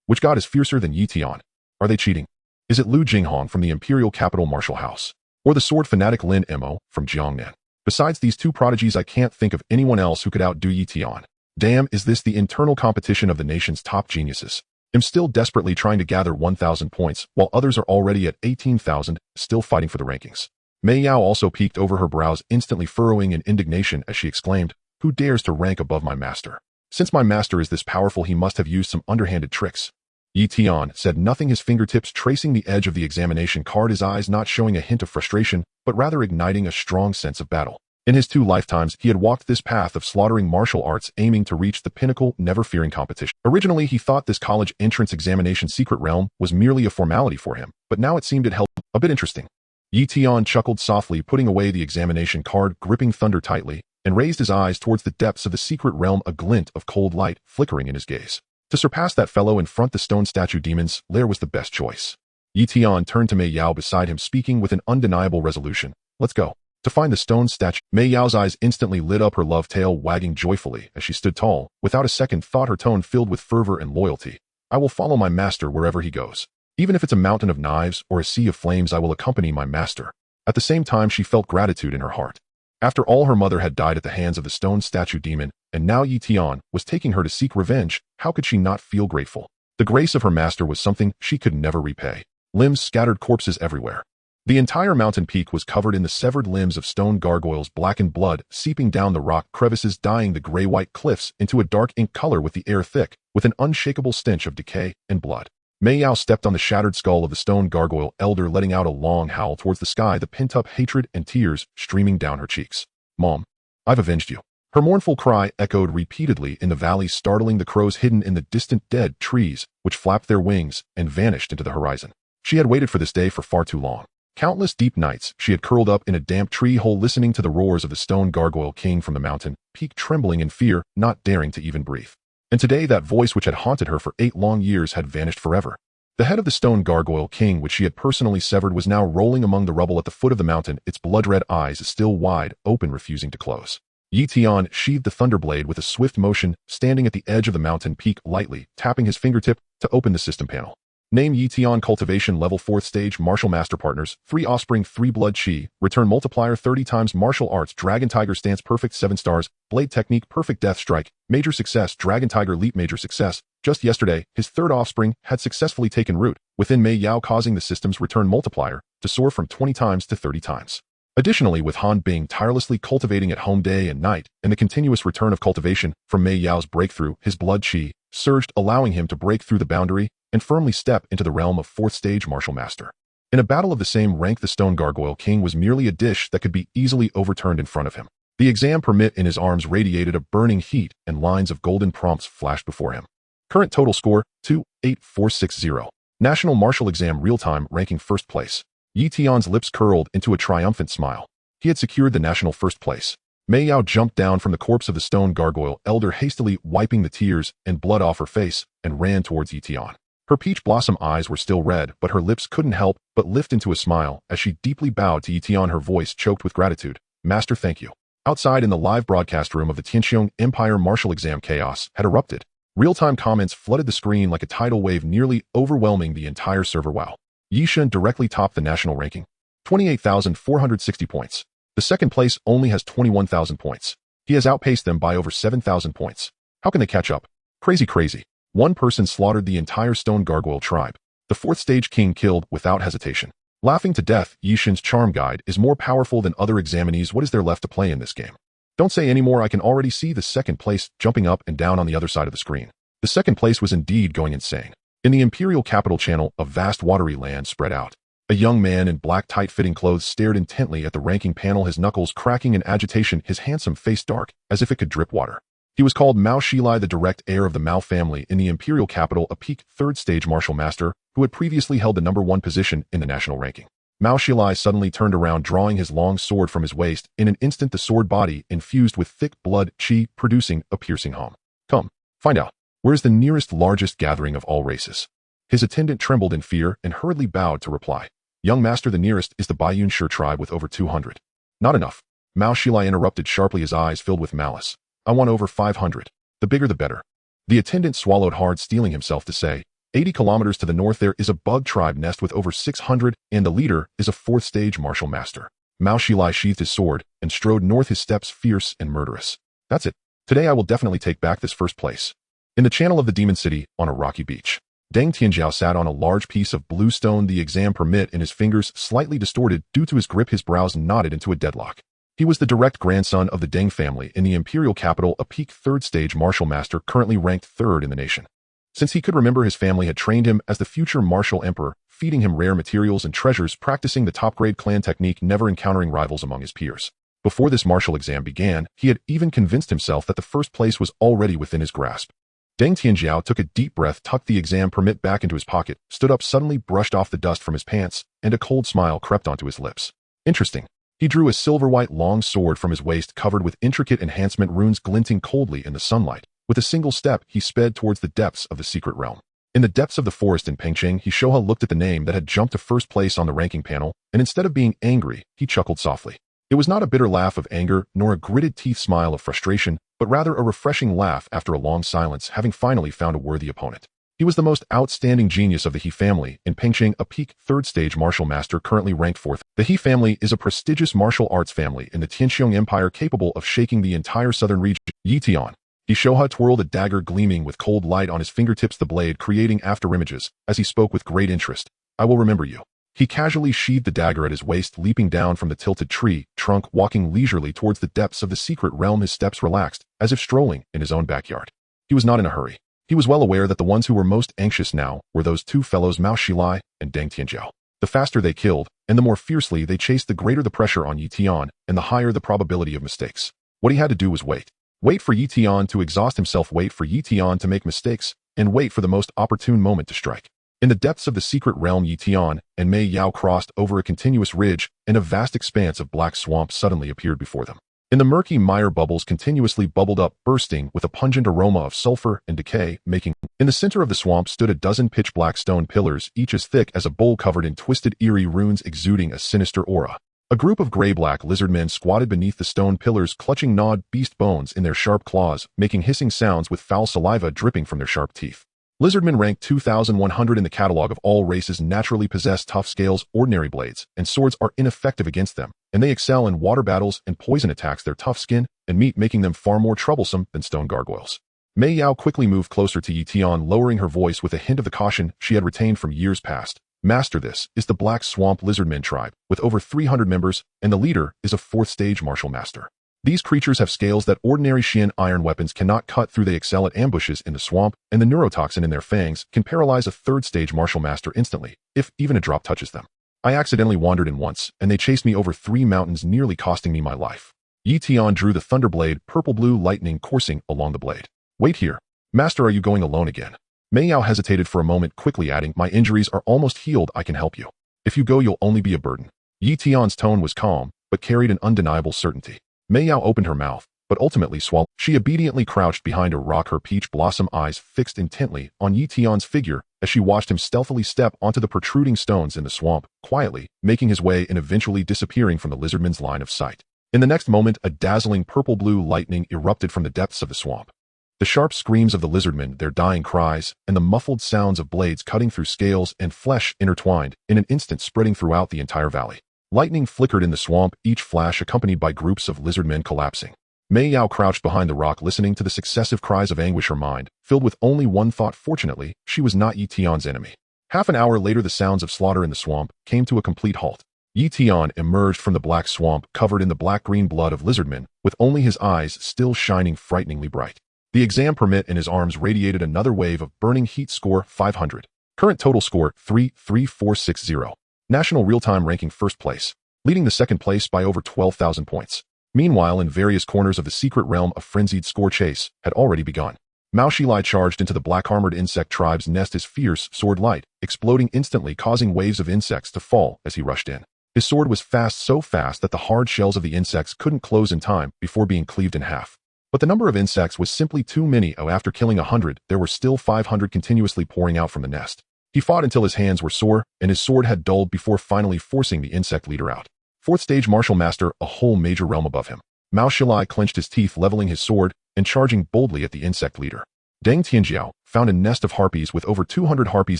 Which god is fiercer than Yi Tian? Are they cheating? Is it Lu Jinghong from the imperial capital martial house? Or the sword fanatic Lin Mo from Jiangnan? Besides these 2 prodigies, I can't think of anyone else who could outdo Yi Tian. Damn, is this the internal competition of the nation's top geniuses? I'm still desperately trying to gather 1,000 points, while others are already at 18,000, still fighting for the rankings. Mei Yao also peeked over her brows, instantly furrowing in indignation as she exclaimed, "Who dares to rank above my master? Since my master is this powerful, he must have used some underhanded tricks." Yi Tian said nothing, his fingertips tracing the edge of the examination card, his eyes not showing a hint of frustration, but rather igniting a strong sense of battle. In his 2 lifetimes, he had walked this path of slaughtering martial arts, aiming to reach the pinnacle, never fearing competition. Originally, he thought this college entrance examination secret realm was merely a formality for him, but now it seemed it held a bit interesting. Yi Tian chuckled softly, putting away the examination card, gripping thunder tightly, and raised his eyes towards the depths of the secret realm, a glint of cold light flickering in his gaze. To surpass that fellow in front, the stone statue demon's lair was the best choice. Yi Tian turned to Mei Yao beside him, speaking with an undeniable resolution. "Let's go. To find the stone statue." Mei Yao's eyes instantly lit up, her love tail wagging joyfully as she stood tall, without a second thought, her tone filled with fervor and loyalty. "I will follow my master wherever he goes. Even if it's a mountain of knives or a sea of flames, I will accompany my master." At the same time, she felt gratitude in her heart. After all, her mother had died at the hands of the stone statue demon, and now Yi Tian was taking her to seek revenge. How could she not feel grateful? The grace of her master was something she could never repay. Limbs scattered, corpses everywhere. The entire mountain peak was covered in the severed limbs of stone gargoyles, blackened blood seeping down the rock crevices, dyeing the gray-white cliffs into a dark ink color, with the air thick with an unshakable stench of decay and blood. Mei Yao stepped on the shattered skull of the stone gargoyle elder, letting out a long howl towards the sky, the pent-up hatred and tears streaming down her cheeks. "Mom, I've avenged you." Her mournful cry echoed repeatedly in the valley, startling the crows hidden in the distant dead trees, which flapped their wings and vanished into the horizon. She had waited for this day for far too long. Countless deep nights she had curled up in a damp tree hole, listening to the roars of the stone gargoyle king from the mountain peak, trembling in fear, not daring to even breathe. And today, that voice which had haunted her for 8 long years had vanished forever. The head of the stone gargoyle king, which she had personally severed, was now rolling among the rubble at the foot of the mountain, its blood-red eyes still wide open, refusing to close. Yi Tian sheathed the thunderblade with a swift motion, standing at the edge of the mountain peak, lightly tapping his fingertip to open the system panel. Name: Yi Tian. Cultivation level 4th stage. Martial master partners: 3 offspring, 3 blood chi. Return multiplier 30 times. Martial arts: Dragon Tiger Stance perfect 7 stars. Blade technique perfect. Death strike major success. Dragon Tiger Leap major success. Just yesterday, his 3rd offspring had successfully taken root within Mei Yao, causing the system's return multiplier to soar from 20 times to 30 times. Additionally, with Han Bing tirelessly cultivating at home day and night, and the continuous return of cultivation from Mei Yao's breakthrough, his blood chi surged, allowing him to break through the boundary and firmly step into the realm of 4th stage martial master. In a battle of the same rank, the stone gargoyle king was merely a dish that could be easily overturned in front of him. The exam permit in his arms radiated a burning heat, and lines of golden prompts flashed before him. Current total score: 28460. National Martial Exam real-time ranking 1st place. Yi Tian's lips curled into a triumphant smile. He had secured the national 1st place. Mei Yao jumped down from the corpse of the stone gargoyle elder, hastily wiping the tears and blood off her face, and ran towards Yi Tian. Her peach blossom eyes were still red, but her lips couldn't help but lift into a smile as she deeply bowed to Yi Tian, her voice choked with gratitude. Master, thank you. Outside in the live broadcast room of the Tianqiong Empire martial exam, chaos had erupted. Real-time comments flooded the screen like a tidal wave, nearly overwhelming the entire server. Wow. Yishan directly topped the national ranking. 28,460 points. The second place only has 21,000 points. He has outpaced them by over 7,000 points. How can they catch up? Crazy, crazy. One person slaughtered the entire stone gargoyle tribe. The fourth stage king killed without hesitation. Laughing to death, Yishan's charm guide is more powerful than other examinees. What is there left to play in this game? Don't say anymore. I can already see the second place jumping up and down on the other side of the screen. The second place was indeed going insane. In the imperial capital channel, a vast watery land spread out. A young man in black tight-fitting clothes stared intently at the ranking panel, his knuckles cracking in agitation, his handsome face dark, as if it could drip water. He was called Mao Shilai, the direct heir of the Mao family in the imperial capital, a peak third-stage martial master who had previously held the #1 position in the national ranking. Mao Shilai suddenly turned around, drawing his long sword from his waist. In an instant, the sword body infused with thick blood qi, producing a piercing hum. Come, find out. Where's the nearest largest gathering of all races? His attendant trembled in fear and hurriedly bowed to reply. Young master, the nearest is the Baiyun Shi tribe with over 200. Not enough. Mao Shilai interrupted sharply, his eyes filled with malice. I want over 500. The bigger the better. The attendant swallowed hard, steeling himself to say, 80 kilometers to the north there is a bug tribe nest with over 600, and the leader is a fourth stage martial master. Mao Shilai sheathed his sword and strode north, his steps fierce and murderous. That's it. Today I will definitely take back this first place. In the channel of the Demon City, on a rocky beach, Deng Tianjiao sat on a large piece of blue stone, the exam permit in his fingers slightly distorted due to his grip, his brows knotted into a deadlock. He was the direct grandson of the Deng family in the imperial capital, a peak third-stage martial master currently ranked third in the nation. Since he could remember, his family had trained him as the future martial emperor, feeding him rare materials and treasures, practicing the top-grade clan technique, never encountering rivals among his peers. Before this martial exam began, he had even convinced himself that the first place was already within his grasp. Deng Tianjiao took a deep breath, tucked the exam permit back into his pocket, stood up suddenly, brushed off the dust from his pants, and a cold smile crept onto his lips. Interesting. He drew a silver-white long sword from his waist, covered with intricate enhancement runes glinting coldly in the sunlight. With a single step, he sped towards the depths of the secret realm. In the depths of the forest in Pengcheng, Shoha looked at the name that had jumped to first place on the ranking panel, and instead of being angry, he chuckled softly. It was not a bitter laugh of anger, nor a gritted teeth smile of frustration, but rather a refreshing laugh after a long silence, having finally found a worthy opponent. He was the most outstanding genius of the He family in Pengcheng, a peak third-stage martial master currently ranked fourth. The He family is a prestigious martial arts family in the Tianqiong Empire capable of shaking the entire southern region. Yi Tian. Shoha twirled a dagger gleaming with cold light on his fingertips, the blade creating afterimages, as he spoke with great interest. I will remember you. He casually sheathed the dagger at his waist, leaping down from the tilted tree trunk, walking leisurely towards the depths of the secret realm, his steps relaxed, as if strolling in his own backyard. He was not in a hurry. He was well aware that the ones who were most anxious now were those two fellows, Mao Shilai and Deng Tianjiao. The faster they killed, and the more fiercely they chased, the greater the pressure on Yi Tian, and the higher the probability of mistakes. What he had to do was wait. Wait for Yi Tian to exhaust himself, wait for Yi Tian to make mistakes, and wait for the most opportune moment to strike. In the depths of the secret realm, Yi Tian and Mei Yao crossed over a continuous ridge, and a vast expanse of black swamp suddenly appeared before them. In the murky mire, bubbles continuously bubbled up, bursting with a pungent aroma of sulfur and decay, making... In the center of the swamp stood a dozen pitch-black stone pillars, each as thick as a bowl, covered in twisted, eerie runes exuding a sinister aura. A group of gray-black lizardmen squatted beneath the stone pillars, clutching gnawed beast bones in their sharp claws, making hissing sounds with foul saliva dripping from their sharp teeth. Lizardmen ranked 2,100 in the catalog of all races, naturally possess tough scales, ordinary blades, and swords are ineffective against them, and they excel in water battles and poison attacks, their tough skin and meat making them far more troublesome than stone gargoyles. Mei Yao quickly moved closer to Yi Tian, lowering her voice with a hint of the caution she had retained from years past. Master, this is the Black Swamp Lizardmen tribe, with over 300 members, and the leader is a fourth-stage martial master. These creatures have scales that ordinary Xian iron weapons cannot cut through. They excel at ambushes in the swamp, and the neurotoxin in their fangs can paralyze a third-stage martial master instantly, if even a drop touches them. I accidentally wandered in once, and they chased me over 3 mountains, nearly costing me my life. Yi Tian drew the thunderblade, purple-blue lightning coursing along the blade. Wait here. Master, are you going alone again? Mei Yao hesitated for a moment, quickly adding, my injuries are almost healed, I can help you. If you go, you'll only be a burden. Yi Tian's tone was calm, but carried an undeniable certainty. Mei Yao opened her mouth, but ultimately swallowed. She obediently crouched behind a rock, her peach blossom eyes fixed intently on Yi Tian's figure as she watched him stealthily step onto the protruding stones in the swamp, quietly making his way and eventually disappearing from the lizardman's line of sight. In the next moment, a dazzling purple-blue lightning erupted from the depths of the swamp. The sharp screams of the lizardmen, their dying cries, and the muffled sounds of blades cutting through scales and flesh intertwined in an instant, spreading throughout the entire valley. Lightning flickered in the swamp, each flash accompanied by groups of lizardmen collapsing. Mei Yao crouched behind the rock, listening to the successive cries of anguish, her mind filled with only one thought. Fortunately, she was not Yi Tian's enemy. Half an hour later, the sounds of slaughter in the swamp came to a complete halt. Yi Tian emerged from the black swamp, covered in the black-green blood of lizardmen, with only his eyes still shining frighteningly bright. The exam permit in his arms radiated another wave of burning heat. Score 500. Current total score 33460. National real-time ranking first place, leading the second place by over 12,000 points. Meanwhile, in various corners of the secret realm, a frenzied score chase had already begun. Mao Xilai charged into the black-armored insect tribe's nest, his fierce sword light exploding instantly, causing waves of insects to fall as he rushed in. His sword was fast, so fast that the hard shells of the insects couldn't close in time before being cleaved in half. But the number of insects was simply too many. After killing 100, there were still 500 continuously pouring out from the nest. He fought until his hands were sore and his sword had dulled before finally forcing the insect leader out. Fourth stage martial master, a whole major realm above him. Mao Xilai clenched his teeth, leveling his sword and charging boldly at the insect leader. Deng Tianjiao found a nest of harpies with over 200 harpies,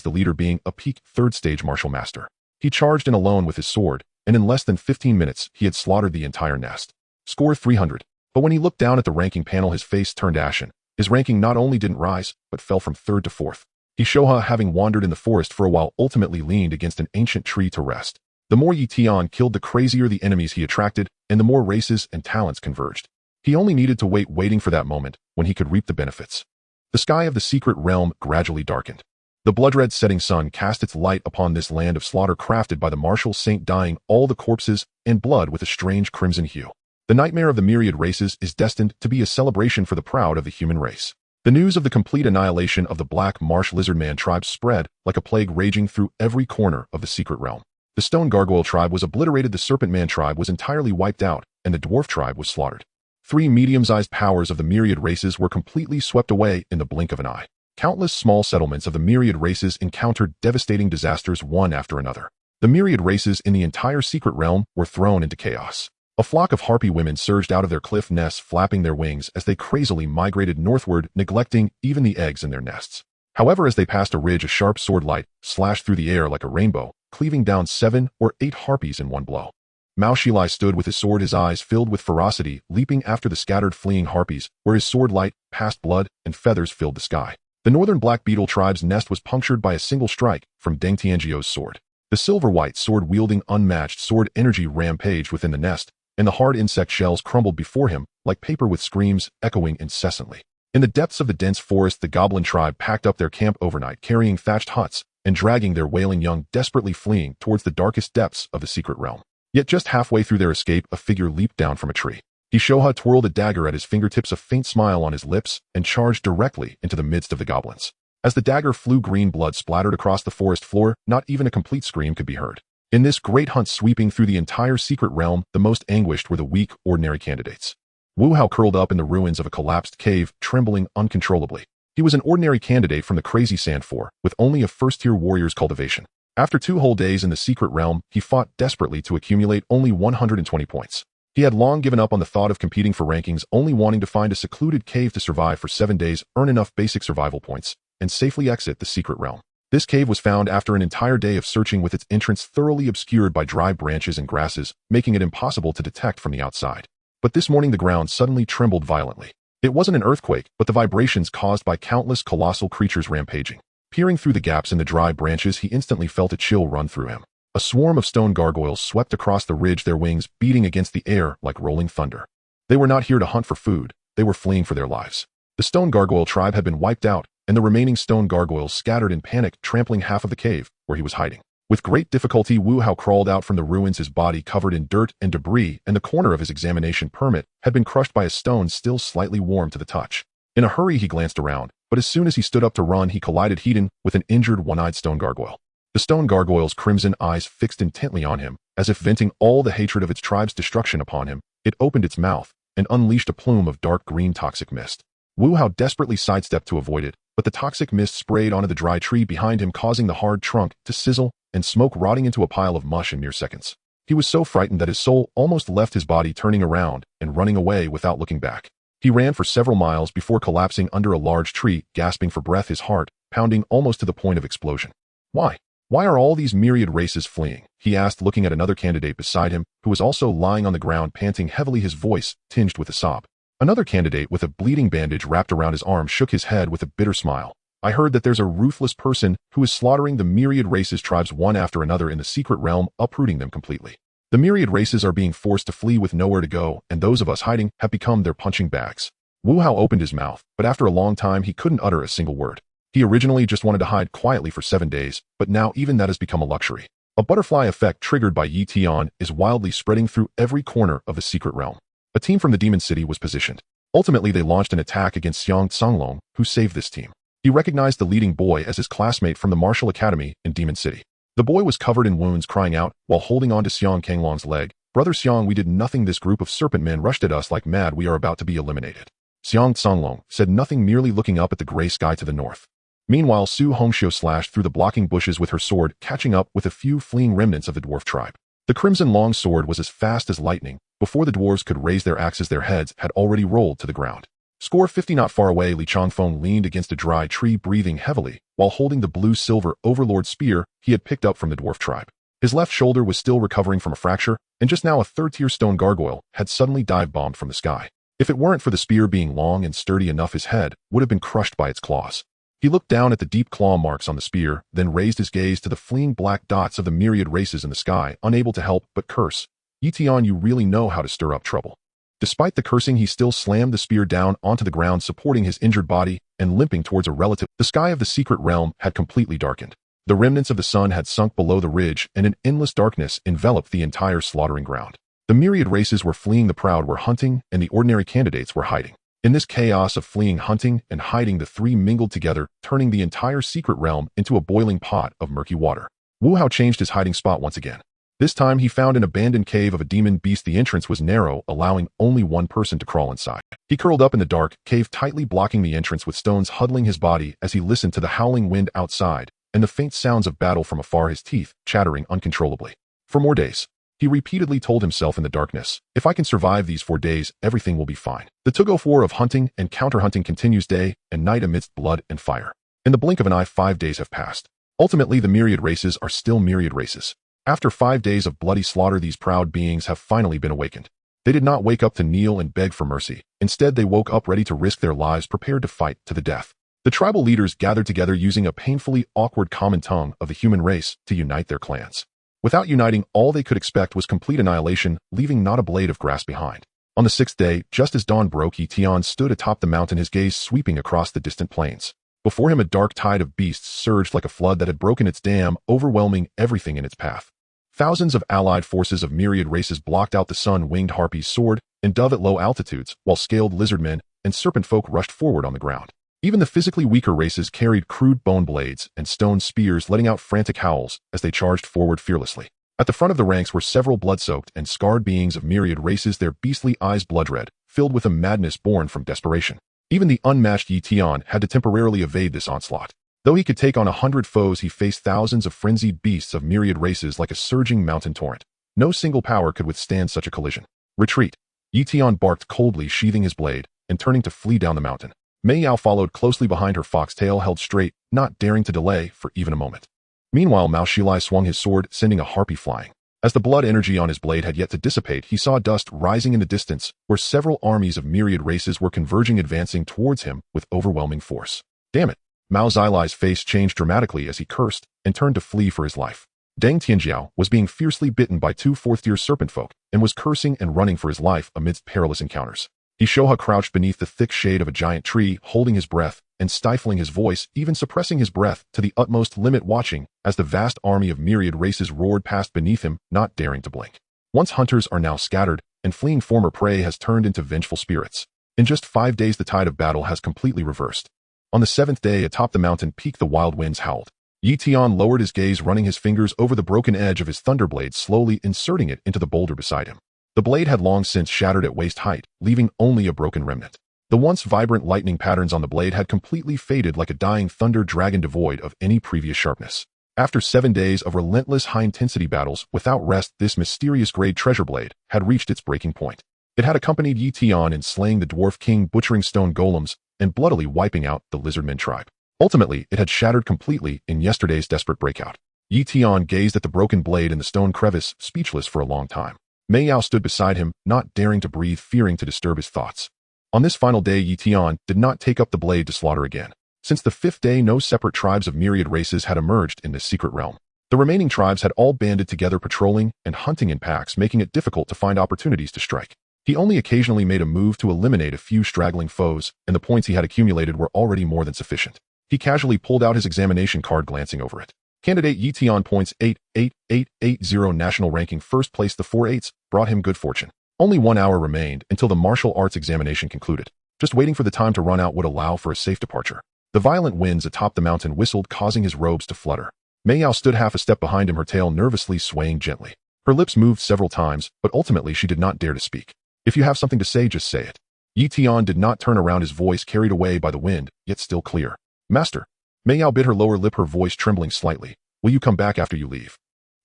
the leader being a peak third stage martial master. He charged in alone with his sword, and in less than 15 minutes, he had slaughtered the entire nest. Score 300. But when he looked down at the ranking panel, his face turned ashen. His ranking not only didn't rise, but fell from third to fourth. He Shoha, having wandered in the forest for a while, ultimately leaned against an ancient tree to rest. The more Yi Tian killed, the crazier the enemies he attracted, and the more races and talents converged. He only needed to wait, waiting for that moment when he could reap the benefits. The sky of the secret realm gradually darkened. The blood-red setting sun cast its light upon this land of slaughter, crafted by the martial saint, dyeing all the corpses and blood with a strange crimson hue. The nightmare of the myriad races is destined to be a celebration for the proud of the human race. The news of the complete annihilation of the Black Marsh Lizardman tribe spread like a plague, raging through every corner of the secret realm. The Stone Gargoyle tribe was obliterated, the Serpent Man tribe was entirely wiped out, and the Dwarf tribe was slaughtered. 3 medium-sized powers of the myriad races were completely swept away in the blink of an eye. Countless small settlements of the myriad races encountered devastating disasters one after another. The myriad races in the entire secret realm were thrown into chaos. A flock of harpy women surged out of their cliff nests, flapping their wings as they crazily migrated northward, neglecting even the eggs in their nests. However, as they passed a ridge, a sharp sword light slashed through the air like a rainbow, cleaving down 7 or 8 harpies in one blow. Mao Xilai stood with his sword, his eyes filled with ferocity, leaping after the scattered fleeing harpies, where his sword light passed. Blood and feathers filled the sky. The northern black beetle tribe's nest was punctured by a single strike from Deng Tianjiao's sword. The silver-white sword-wielding unmatched sword energy rampaged within the nest, and the hard insect shells crumbled before him like paper, with screams echoing incessantly. In the depths of the dense forest, the goblin tribe packed up their camp overnight, carrying thatched huts and dragging their wailing young, desperately fleeing towards the darkest depths of the secret realm. Yet just halfway through their escape, a figure leaped down from a tree. Shoha twirled a dagger at his fingertips, a faint smile on his lips, and charged directly into the midst of the goblins. As the dagger flew, green blood splattered across the forest floor. Not even a complete scream could be heard. In this great hunt sweeping through the entire secret realm, the most anguished were the weak, ordinary candidates. Wu Hao curled up in the ruins of a collapsed cave, trembling uncontrollably. He was an ordinary candidate from the crazy Sand Four, with only a first-tier warrior's cultivation. After 2 whole days in the secret realm, he fought desperately to accumulate only 120 points. He had long given up on the thought of competing for rankings, only wanting to find a secluded cave to survive for 7 days, earn enough basic survival points, and safely exit the secret realm. This cave was found after an entire day of searching, with its entrance thoroughly obscured by dry branches and grasses, making it impossible to detect from the outside. But this morning the ground suddenly trembled violently. It wasn't an earthquake, but the vibrations caused by countless colossal creatures rampaging. Peering through the gaps in the dry branches, he instantly felt a chill run through him. A swarm of stone gargoyles swept across the ridge, their wings beating against the air like rolling thunder. They were not here to hunt for food, they were fleeing for their lives. The stone gargoyle tribe had been wiped out, and the remaining stone gargoyles scattered in panic, trampling half of the cave where he was hiding. With great difficulty, Wu Hao crawled out from the ruins, his body covered in dirt and debris, and the corner of his examination permit had been crushed by a stone still slightly warm to the touch. In a hurry, he glanced around, but as soon as he stood up to run, he collided head-on with an injured, one-eyed stone gargoyle. The stone gargoyle's crimson eyes fixed intently on him, as if venting all the hatred of its tribe's destruction upon him. It opened its mouth and unleashed a plume of dark green toxic mist. Wu Hao desperately sidestepped to avoid it, but the toxic mist sprayed onto the dry tree behind him, causing the hard trunk to sizzle and smoke, rotting into a pile of mush in mere seconds. He was so frightened that his soul almost left his body, turning around and running away without looking back. He ran for several miles before collapsing under a large tree, gasping for breath, his heart pounding almost to the point of explosion. Why? Why are all these myriad races fleeing? He asked, looking at another candidate beside him, who was also lying on the ground, panting heavily, his voice tinged with a sob. Another candidate with a bleeding bandage wrapped around his arm shook his head with a bitter smile. I heard that there's a ruthless person who is slaughtering the myriad races, tribes one after another in the secret realm, uprooting them completely. The myriad races are being forced to flee with nowhere to go, and those of us hiding have become their punching bags. Wu Hao opened his mouth, but after a long time he couldn't utter a single word. He originally just wanted to hide quietly for 7 days, but now even that has become a luxury. A butterfly effect triggered by Yi Tian is wildly spreading through every corner of the secret realm. A team from the Demon City was positioned. Ultimately, they launched an attack against Xiang Canglong, who saved this team. He recognized the leading boy as his classmate from the martial academy in Demon City. The boy was covered in wounds, crying out while holding on to Xiang Canglong's leg. Brother Xiang, we did nothing. This group of serpent men rushed at us like mad. We are about to be eliminated. Xiang Canglong said nothing, merely looking up at the gray sky to the north. Meanwhile, Su Hongxiu slashed through the blocking bushes with her sword, catching up with a few fleeing remnants of the dwarf tribe. The crimson long sword was as fast as lightning. Before the dwarves could raise their axes, their heads had already rolled to the ground. Score 50 not far away, Li Changfeng leaned against a dry tree, breathing heavily, while holding the blue-silver overlord spear he had picked up from the dwarf tribe. His left shoulder was still recovering from a fracture, and just now a third-tier stone gargoyle had suddenly dive-bombed from the sky. If it weren't for the spear being long and sturdy enough, his head would have been crushed by its claws. He looked down at the deep claw marks on the spear, then raised his gaze to the fleeing black dots of the myriad races in the sky, unable to help but curse. Yi Tian, you really know how to stir up trouble. Despite the cursing, he still slammed the spear down onto the ground, supporting his injured body and limping towards a relative. The sky of the secret realm had completely darkened. The remnants of the sun had sunk below the ridge, and an endless darkness enveloped the entire slaughtering ground. The myriad races were fleeing, the proud were hunting, and the ordinary candidates were hiding. In this chaos of fleeing, hunting, and hiding, the three mingled together, turning the entire secret realm into a boiling pot of murky water. Wu Hao changed his hiding spot once again. This time he found an abandoned cave of a demon beast. The entrance was narrow, allowing only one person to crawl inside. He curled up in the dark cave, tightly blocking the entrance with stones, huddling his body as he listened to the howling wind outside and the faint sounds of battle from afar, his teeth chattering uncontrollably. For more days, he repeatedly told himself in the darkness, if I can survive these 4 days, everything will be fine. The tug-of-war of hunting and counter-hunting continues day and night amidst blood and fire. In the blink of an eye, 5 days have passed. Ultimately, the myriad races are still myriad races. After 5 days of bloody slaughter, these proud beings have finally been awakened. They did not wake up to kneel and beg for mercy. Instead, they woke up ready to risk their lives, prepared to fight to the death. The tribal leaders gathered together, using a painfully awkward common tongue of the human race to unite their clans. Without uniting, all they could expect was complete annihilation, leaving not a blade of grass behind. On the 6th day, just as dawn broke, Yi Tian stood atop the mountain, his gaze sweeping across the distant plains. Before him, a dark tide of beasts surged like a flood that had broken its dam, overwhelming everything in its path. Thousands of allied forces of myriad races blocked out the sun. Winged harpies soared and dove at low altitudes, while scaled lizardmen and serpent folk rushed forward on the ground. Even the physically weaker races carried crude bone blades and stone spears, letting out frantic howls as they charged forward fearlessly. At the front of the ranks were several blood-soaked and scarred beings of myriad races, their beastly eyes blood-red, filled with a madness born from desperation. Even the unmatched Yi Tian had to temporarily evade this onslaught. Though he could take on 100 foes, he faced thousands of frenzied beasts of myriad races like a surging mountain torrent. No single power could withstand such a collision. Retreat! Yi Tian barked coldly, sheathing his blade and turning to flee down the mountain. Mei Yao followed closely behind, her foxtail held straight, not daring to delay for even a moment. Meanwhile, Mao Shilai swung his sword, sending a harpy flying. As the blood energy on his blade had yet to dissipate, he saw dust rising in the distance, where several armies of myriad races were converging, advancing towards him with overwhelming force. Damn it! Mao Xilai's face changed dramatically as he cursed and turned to flee for his life. Deng Tianjiao was being fiercely bitten by 2 fourth-tier serpent folk and was cursing and running for his life amidst perilous encounters. Shoha crouched beneath the thick shade of a giant tree, holding his breath and stifling his voice, even suppressing his breath to the utmost limit, watching as the vast army of myriad races roared past beneath him, not daring to blink. Once hunters are now scattered, and fleeing former prey has turned into vengeful spirits. In just 5 days, the tide of battle has completely reversed. On the 7th day, atop the mountain peak, the wild winds howled. Yi Tian lowered his gaze, running his fingers over the broken edge of his thunderblade, slowly inserting it into the boulder beside him. The blade had long since shattered at waist height, leaving only a broken remnant. The once vibrant lightning patterns on the blade had completely faded like a dying thunder dragon, devoid of any previous sharpness. After 7 days of relentless high-intensity battles without rest, this mysterious grade treasure blade had reached its breaking point. It had accompanied Yi Tian in slaying the Dwarf King, butchering stone golems, and bloodily wiping out the Lizardmen tribe. Ultimately, it had shattered completely in yesterday's desperate breakout. Yi Tian gazed at the broken blade in the stone crevice, speechless for a long time. Mei Yao stood beside him, not daring to breathe, fearing to disturb his thoughts. On this final day, Yi Tian did not take up the blade to slaughter again. Since the 5th day, no separate tribes of myriad races had emerged in this secret realm. The remaining tribes had all banded together, patrolling and hunting in packs, making it difficult to find opportunities to strike. He only occasionally made a move to eliminate a few straggling foes, and the points he had accumulated were already more than sufficient. He casually pulled out his examination card, glancing over it. Candidate Yi Tian points 88880, national ranking first place. The 4 8s brought him good fortune. Only 1 hour remained until the martial arts examination concluded. Just waiting for the time to run out would allow for a safe departure. The violent winds atop the mountain whistled, causing his robes to flutter. Mei Yao stood half a step behind him, her tail nervously swaying gently. Her lips moved several times, but ultimately she did not dare to speak. If you have something to say, just say it. Yi Tian did not turn around, his voice carried away by the wind, yet still clear. Master. Mei Yao bit her lower lip, her voice trembling slightly. Will you come back after you leave?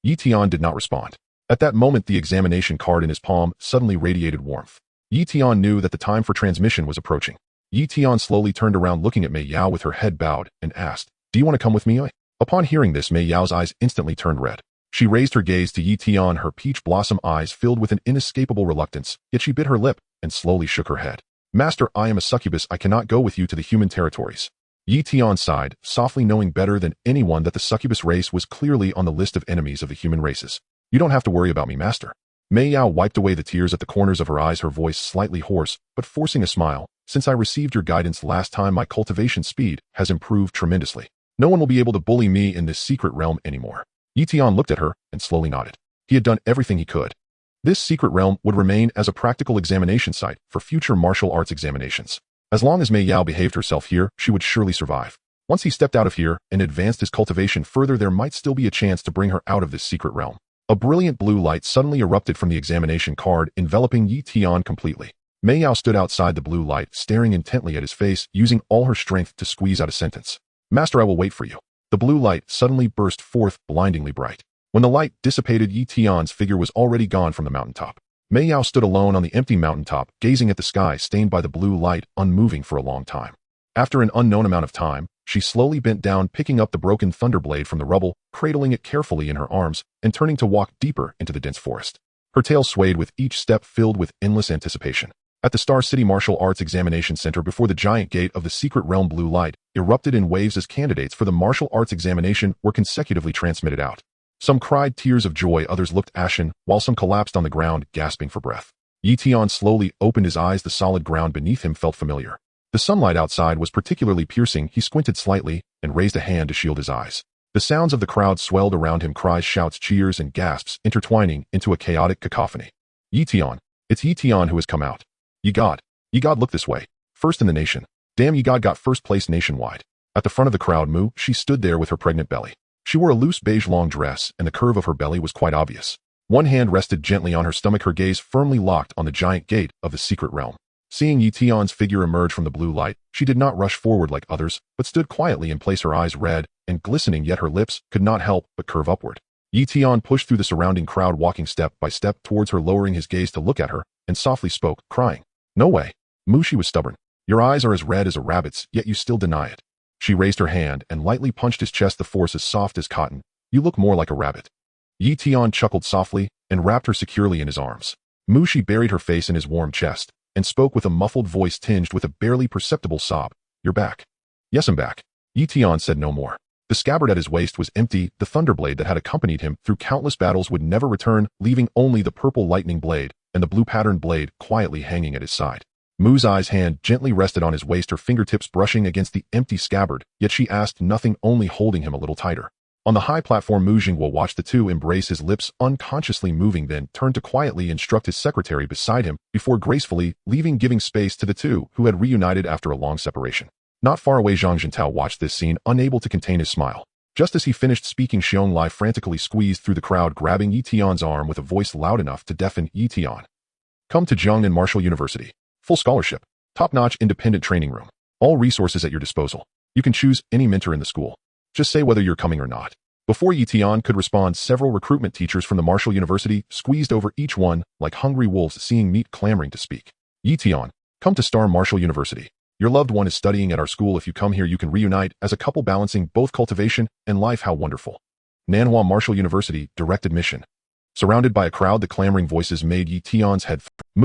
Yi Tian did not respond. At that moment, the examination card in his palm suddenly radiated warmth. Yi Tian knew that the time for transmission was approaching. Yi Tian slowly turned around, looking at Mei Yao with her head bowed, and asked, Do you want to come with me? Upon hearing this, Mei Yao's eyes instantly turned red. She raised her gaze to Yi Tian, her peach blossom eyes filled with an inescapable reluctance, yet she bit her lip and slowly shook her head. Master, I am a succubus. I cannot go with you to the human territories. Yi Tian sighed, softly, knowing better than anyone that the succubus race was clearly on the list of enemies of the human races. You don't have to worry about me, Master. Mei Yao wiped away the tears at the corners of her eyes, her voice slightly hoarse, but forcing a smile. Since I received your guidance last time, my cultivation speed has improved tremendously. No one will be able to bully me in this secret realm anymore. Yi Tian looked at her and slowly nodded. He had done everything he could. This secret realm would remain as a practical examination site for future martial arts examinations. As long as Mei Yao behaved herself here, she would surely survive. Once he stepped out of here and advanced his cultivation further, there might still be a chance to bring her out of this secret realm. A brilliant blue light suddenly erupted from the examination card, enveloping Yi Tian completely. Mei Yao stood outside the blue light, staring intently at his face, using all her strength to squeeze out a sentence. Master, I will wait for you. The blue light suddenly burst forth, blindingly bright. When the light dissipated, Yi Tian's figure was already gone from the mountaintop. Mei Yao stood alone on the empty mountaintop, gazing at the sky stained by the blue light, unmoving for a long time. After an unknown amount of time, she slowly bent down, picking up the broken thunderblade from the rubble, cradling it carefully in her arms, and turning to walk deeper into the dense forest. Her tail swayed with each step, filled with endless anticipation. At the Star City Martial Arts Examination Center before the giant gate of the secret realm, blue light erupted in waves as candidates for the martial arts examination were consecutively transmitted out. Some cried tears of joy, others looked ashen, while some collapsed on the ground, gasping for breath. Yi Tian slowly opened his eyes. The solid ground beneath him felt familiar. The sunlight outside was particularly piercing. He squinted slightly and raised a hand to shield his eyes. The sounds of the crowd swelled around him, cries, shouts, cheers, and gasps intertwining into a chaotic cacophony. Yi Tian. It's Yi Tian who has come out. Yi God, look this way. First in the nation. Damn, Yi God got first place nationwide. At the front of the crowd, she stood there with her pregnant belly. She wore a loose beige long dress, and the curve of her belly was quite obvious. One hand rested gently on her stomach, her gaze firmly locked on the giant gate of the secret realm. Seeing Yi Tian's figure emerge from the blue light, she did not rush forward like others, but stood quietly in place, her eyes red and glistening, yet her lips could not help but curve upward. Yi Tian pushed through the surrounding crowd, walking step by step towards her, lowering his gaze to look at her, and softly spoke, crying, No way. She was stubborn. Your eyes are as red as a rabbit's, yet you still deny it. She raised her hand and lightly punched his chest, the force as soft as cotton. You look more like a rabbit. Yi Tian chuckled softly and wrapped her securely in his arms. She buried her face in his warm chest and spoke with a muffled voice tinged with a barely perceptible sob. You're back. Yes, I'm back. Yi Tian said no more. The scabbard at his waist was empty. The thunderblade that had accompanied him through countless battles would never return, leaving only the purple lightning blade and the blue patterned blade quietly hanging at his side. Mu's eyes hand gently rested on his waist, her fingertips brushing against the empty scabbard, yet she asked nothing, only holding him a little tighter. On the high platform, Mu Jingguo watched the two embrace, his lips unconsciously moving, then turned to quietly instruct his secretary beside him before gracefully leaving, giving space to the two who had reunited after a long separation. Not far away, Zhang Jintao watched this scene, unable to contain his smile. Just as he finished speaking, Xiong Lai frantically squeezed through the crowd, grabbing Yi Tian's arm with a voice loud enough to deafen Yi Tian. Come to Jiangnan Martial University. Full scholarship. Top-notch independent training room. All resources at your disposal. You can choose any mentor in the school. Just say whether you're coming or not. Before Yi Tian could respond, several recruitment teachers from the Martial University squeezed over each one like hungry wolves seeing meat clamoring to speak. Yi Tian, come to Star Martial University. Your loved one is studying at our school. If you come here, you can reunite as a couple balancing both cultivation and life. How wonderful. Nanhua Martial University, direct admission. Surrounded by a crowd, the clamoring voices made Yi Tian's head.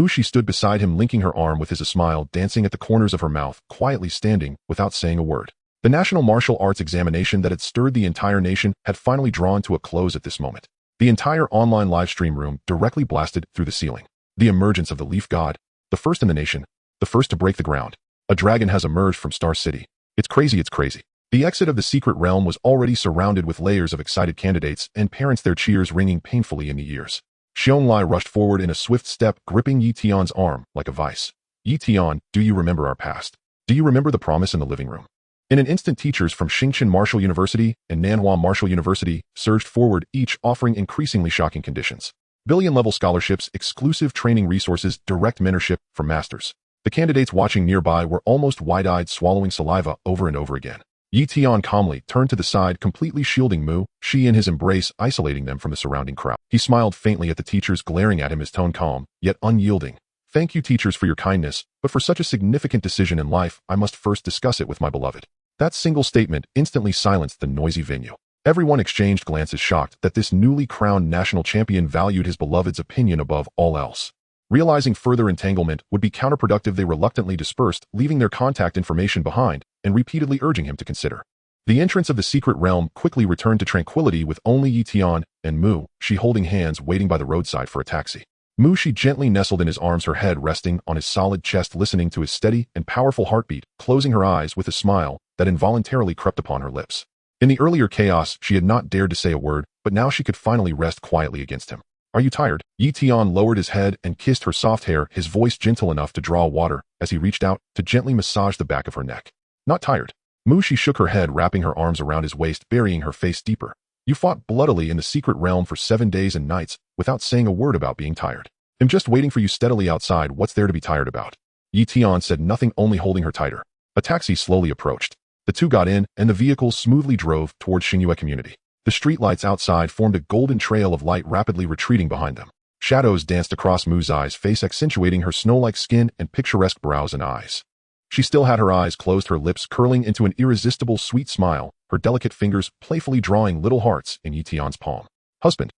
She stood beside him, linking her arm with his, a smile dancing at the corners of her mouth, quietly standing without saying a word. The national martial arts examination that had stirred the entire nation had finally drawn to a close at this moment. The entire online live stream room directly blasted through the ceiling. The emergence of the Leaf God, the first in the nation, the first to break the ground. A dragon has emerged from Star City. It's crazy, it's crazy. The exit of the secret realm was already surrounded with layers of excited candidates and parents, their cheers ringing painfully in the ears. Xiongli rushed forward in a swift step, gripping Yi Tian's arm like a vice. Yi Tian, do you remember our past? Do you remember the promise in the living room? In an instant, teachers from Xingqian Martial University and Nanhua Martial University surged forward, each offering increasingly shocking conditions. Billion-level scholarships, exclusive training resources, direct mentorship for masters. The candidates watching nearby were almost wide-eyed, swallowing saliva over and over again. Yi Tian calmly turned to the side, completely shielding Mu, she in his embrace, isolating them from the surrounding crowd. He smiled faintly at the teachers glaring at him, his tone calm, yet unyielding. Thank you, teachers, for your kindness, but for such a significant decision in life, I must first discuss it with my beloved. That single statement instantly silenced the noisy venue. Everyone exchanged glances, shocked that this newly crowned national champion valued his beloved's opinion above all else. Realizing further entanglement would be counterproductive, they reluctantly dispersed, leaving their contact information behind and repeatedly urging him to consider. The entrance of the secret realm quickly returned to tranquility with only Yi Tian and Mu, she holding hands, waiting by the roadside for a taxi. Mu, she gently nestled in his arms, her head resting on his solid chest, listening to his steady and powerful heartbeat, closing her eyes with a smile that involuntarily crept upon her lips. In the earlier chaos, she had not dared to say a word, but now she could finally rest quietly against him. Are you tired? Yi Tian lowered his head and kissed her soft hair, his voice gentle enough to draw water as he reached out to gently massage the back of her neck. Not tired. Mu, she shook her head, wrapping her arms around his waist, burying her face deeper. You fought bloodily in the secret realm for 7 days and nights without saying a word about being tired. I'm just waiting for you steadily outside. What's there to be tired about? Yi Tian said nothing, only holding her tighter. A taxi slowly approached. The two got in, and the vehicle smoothly drove towards Xingyue community. The streetlights outside formed a golden trail of light, rapidly retreating behind them. Shadows danced across Mu's eyes, face accentuating her snow-like skin and picturesque brows and eyes. She still had her eyes closed, her lips curling into an irresistible sweet smile, her delicate fingers playfully drawing little hearts in Yi Tian's palm. Husband,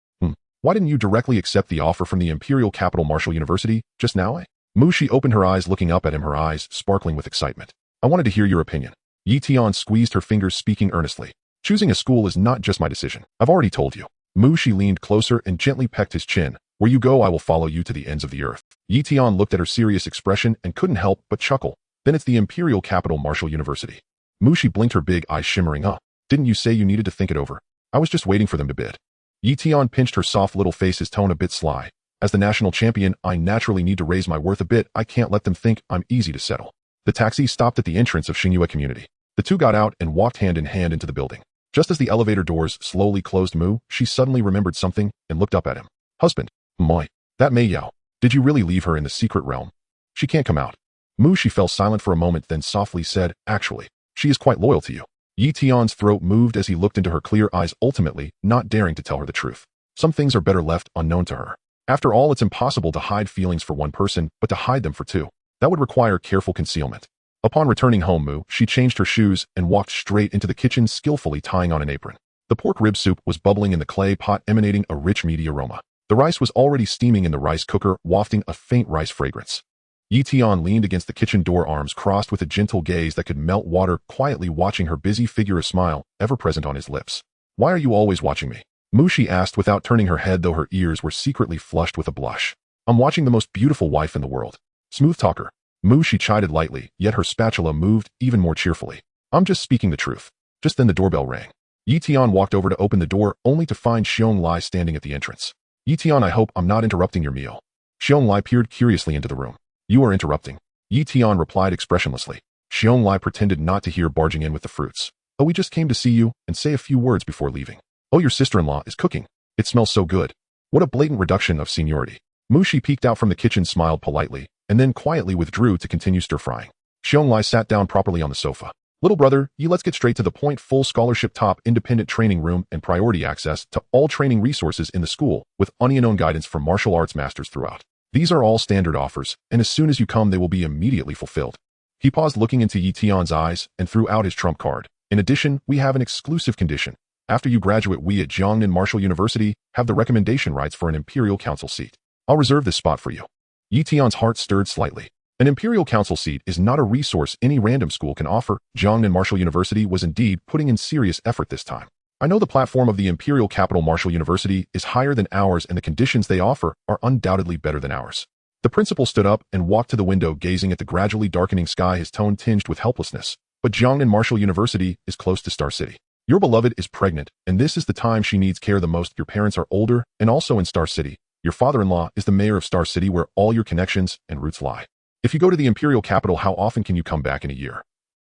why didn't you directly accept the offer from the Imperial Capital Martial University just now? Mu, she opened her eyes, looking up at him, her eyes sparkling with excitement. I wanted to hear your opinion. Yi Tian squeezed her fingers, speaking earnestly. Choosing a school is not just my decision. I've already told you. Mu, she leaned closer and gently pecked his chin. Where you go, I will follow you to the ends of the earth. Yi Tian looked at her serious expression and couldn't help but chuckle. Then it's the Imperial Capital Martial University. Mu, she blinked, her big eyes shimmering up. Didn't you say you needed to think it over? I was just waiting for them to bid. Yi Tian pinched her soft little face, his tone a bit sly. As the national champion, I naturally need to raise my worth a bit. I can't let them think I'm easy to settle. The taxi stopped at the entrance of Xingyue community. The two got out and walked hand in hand into the building. Just as the elevator doors slowly closed, Mu, she suddenly remembered something and looked up at him. Husband, Moi, that Mei Yao. Did you really leave her in the secret realm? She can't come out. Mu, she fell silent for a moment, then softly said, actually, she is quite loyal to you. Yi Tian's throat moved as he looked into her clear eyes, ultimately not daring to tell her the truth. Some things are better left unknown to her. After all, it's impossible to hide feelings for one person, but to hide them for two. That would require careful concealment. Upon returning home, Mu, she changed her shoes and walked straight into the kitchen, skillfully tying on an apron. The pork rib soup was bubbling in the clay pot, emanating a rich, meaty aroma. The rice was already steaming in the rice cooker, wafting a faint rice fragrance. Yi Tian leaned against the kitchen door, arms crossed with a gentle gaze that could melt water, quietly watching her busy figure, a smile ever present on his lips. Why are you always watching me? Mu, she asked without turning her head, though her ears were secretly flushed with a blush. I'm watching the most beautiful wife in the world. Smooth talker. Mu, she chided lightly, yet her spatula moved even more cheerfully. I'm just speaking the truth. Just then the doorbell rang. Yi Tian walked over to open the door, only to find Xiongli standing at the entrance. Yi Tian, I hope I'm not interrupting your meal. Xiongli peered curiously into the room. You are interrupting. Yi Tian replied expressionlessly. Xiongli pretended not to hear, barging in with the fruits. Oh, we just came to see you and say a few words before leaving. Oh, your sister-in-law is cooking. It smells so good. What a blatant reduction of seniority. Mu, she peeked out from the kitchen, smiled politely, and then quietly withdrew to continue stir-frying. Xiongli sat down properly on the sofa. Little brother, let's get straight to the point. Full scholarship, top independent training room, and priority access to all training resources in the school, with unknown guidance from martial arts masters throughout. These are all standard offers, and as soon as you come, they will be immediately fulfilled. He paused, looking into Yi Tian's eyes, and threw out his trump card. In addition, we have an exclusive condition. After you graduate, we at Jiangnan Martial University have the recommendation rights for an Imperial Council seat. I'll reserve this spot for you. Yi Tian's heart stirred slightly. An Imperial Council seat is not a resource any random school can offer. Jiangnan Martial University was indeed putting in serious effort this time. I know the platform of the Imperial Capital Martial University is higher than ours, and the conditions they offer are undoubtedly better than ours. The principal stood up and walked to the window, gazing at the gradually darkening sky, his tone tinged with helplessness. But Jiangnan Martial University is close to Star City. Your beloved is pregnant, and this is the time she needs care the most. Your parents are older and also in Star City. Your father-in-law is the mayor of Star City, where all your connections and roots lie. If you go to the Imperial capital, how often can you come back in a year?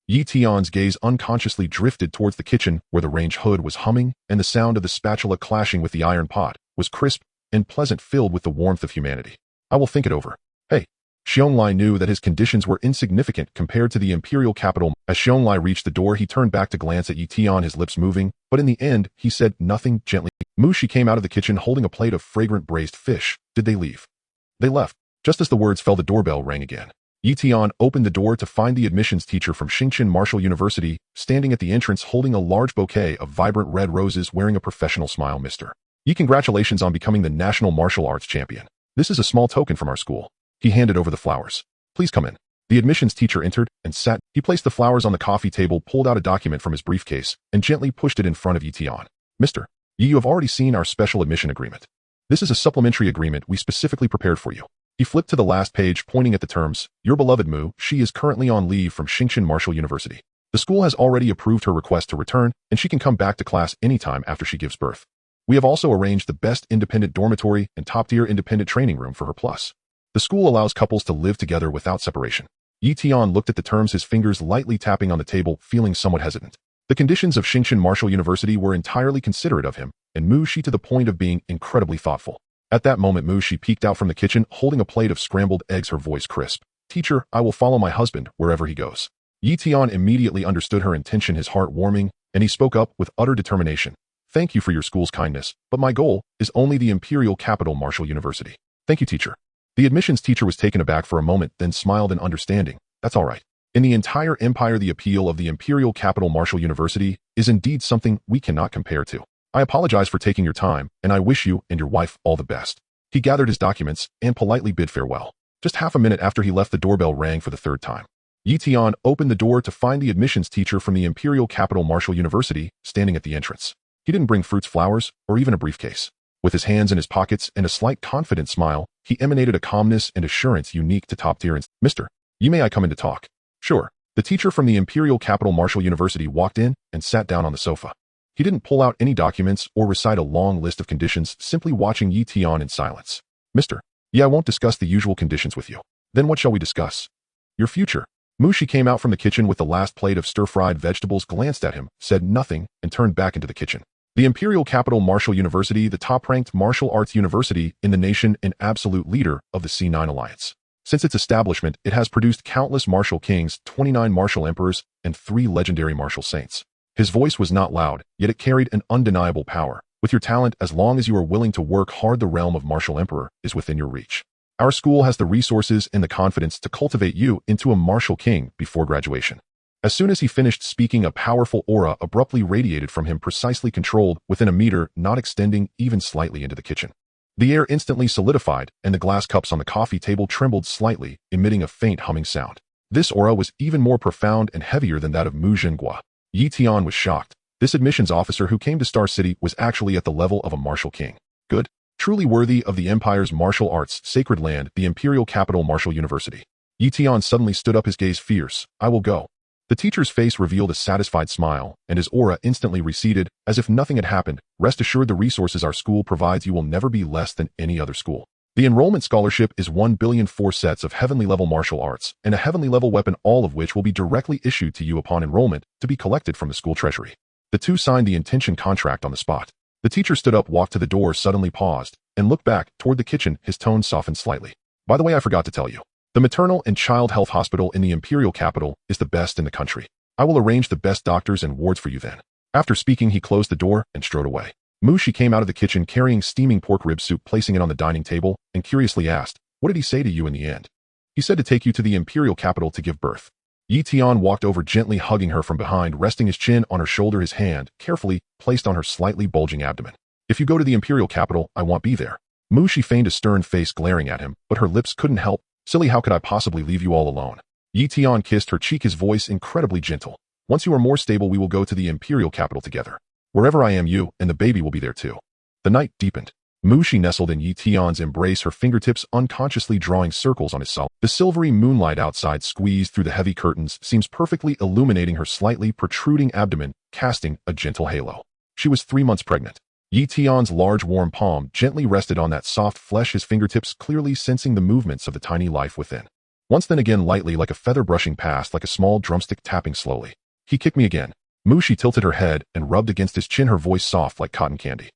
Yi Tian's gaze unconsciously drifted towards the kitchen, where the range hood was humming, and the sound of the spatula clashing with the iron pot was crisp and pleasant, filled with the warmth of humanity. I will think it over. Hey. Xiongli knew that his conditions were insignificant compared to the Imperial capital. As Xiongli reached the door, he turned back to glance at Yi Tian, his lips moving, but in the end, he said nothing. Gently, Mushi came out of the kitchen holding a plate of fragrant braised fish. Did they leave? They left. Just as the words fell, the doorbell rang again. Yi Tian opened the door to find the admissions teacher from Xingqian Martial University standing at the entrance, holding a large bouquet of vibrant red roses, wearing a professional smile. Mr. Yi, congratulations on becoming the national martial arts champion. This is a small token from our school. He handed over the flowers. Please come in. The admissions teacher entered and sat. He placed the flowers on the coffee table, pulled out a document from his briefcase, and gently pushed it in front of Yi Tian. Mr. Yi, you have already seen our special admission agreement. This is a supplementary agreement we specifically prepared for you. He flipped to the last page, pointing at the terms. Your beloved Mu, she is currently on leave from Xingqian Martial University. The school has already approved her request to return, and she can come back to class anytime after she gives birth. We have also arranged the best independent dormitory and top-tier independent training room for her. Plus, the school allows couples to live together without separation. Yi Tian looked at the terms, his fingers lightly tapping on the table, feeling somewhat hesitant. The conditions of Xingqian Martial University were entirely considerate of him, and Mu Shi to the point of being incredibly thoughtful. At that moment, Mu Shi peeked out from the kitchen, holding a plate of scrambled eggs, her voice crisp. Teacher, I will follow my husband wherever he goes. Yi Tian immediately understood her intention, his heart warming, and he spoke up with utter determination. Thank you for your school's kindness, but my goal is only the Imperial Capital Martial University. Thank you, teacher. The admissions teacher was taken aback for a moment, then smiled in understanding. That's all right. In the entire empire, the appeal of the Imperial Capital Martial University is indeed something we cannot compare to. I apologize for taking your time, and I wish you and your wife all the best. He gathered his documents and politely bid farewell. Just half a minute after he left, the doorbell rang for the third time. Yi Tian opened the door to find the admissions teacher from the Imperial Capital Martial University standing at the entrance. He didn't bring fruits, flowers, or even a briefcase. With his hands in his pockets and a slight confident smile, he emanated a calmness and assurance unique to top-tier. Mr. Yi, may I come in to talk? Sure. The teacher from the Imperial Capital Martial University walked in and sat down on the sofa. He didn't pull out any documents or recite a long list of conditions, simply watching Yi Tian in silence. Mr. Yi, I won't discuss the usual conditions with you. Then what shall we discuss? Your future. Mu Shi came out from the kitchen with the last plate of stir-fried vegetables, glanced at him, said nothing, and turned back into the kitchen. The Imperial Capital Martial University, the top-ranked martial arts university in the nation and absolute leader of the C9 Alliance. Since its establishment, it has produced countless martial kings, 29 martial emperors, and 3 legendary martial saints. His voice was not loud, yet it carried an undeniable power. With your talent, as long as you are willing to work hard, the realm of martial emperor is within your reach. Our school has the resources and the confidence to cultivate you into a martial king before graduation. As soon as he finished speaking, a powerful aura abruptly radiated from him, precisely controlled within a meter, not extending even slightly into the kitchen. The air instantly solidified, and the glass cups on the coffee table trembled slightly, emitting a faint humming sound. This aura was even more profound and heavier than that of Mu Zhenghua. Yi Tian was shocked. This admissions officer who came to Star City was actually at the level of a martial king. Good. Truly worthy of the Empire's martial arts sacred land, the Imperial Capital Martial University. Yi Tian suddenly stood up, his gaze fierce. I will go. The teacher's face revealed a satisfied smile, and his aura instantly receded, as if nothing had happened. Rest assured, the resources our school provides you will never be less than any other school. The enrollment scholarship is 1 billion 4 sets of heavenly-level martial arts, and a heavenly-level weapon, all of which will be directly issued to you upon enrollment, to be collected from the school treasury. The two signed the intention contract on the spot. The teacher stood up, walked to the door, suddenly paused, and looked back toward the kitchen, his tone softened slightly. By the way, I forgot to tell you. The maternal and child health hospital in the Imperial capital is the best in the country. I will arrange the best doctors and wards for you then. After speaking, he closed the door and strode away. Mushi came out of the kitchen carrying steaming pork rib soup, placing it on the dining table, and curiously asked, "What did he say to you in the end?" "He said to take you to the imperial capital to give birth." Yi Tian walked over, gently hugging her from behind, resting his chin on her shoulder, his hand carefully placed on her slightly bulging abdomen. "If you go to the imperial capital, I won't be there." Mushi feigned a stern face, glaring at him, but her lips couldn't help. "Silly, how could I possibly leave you all alone?" Yi Tian kissed her cheek, his voice incredibly gentle. "Once you are more stable, we will go to the imperial capital together. Wherever I am, you and the baby will be there too." The night deepened. Mushi nestled in Yi Tian's embrace, her fingertips unconsciously drawing circles on his soul. The silvery moonlight outside squeezed through the heavy curtains, seems perfectly illuminating her slightly protruding abdomen, casting a gentle halo. She was 3 months pregnant. Yi Tian's large warm palm gently rested on that soft flesh, his fingertips clearly sensing the movements of the tiny life within. Once, then again, lightly, like a feather brushing past, like a small drumstick tapping slowly. "He kicked me again." Mushi tilted her head and rubbed against his chin, her voice soft like cotton candy.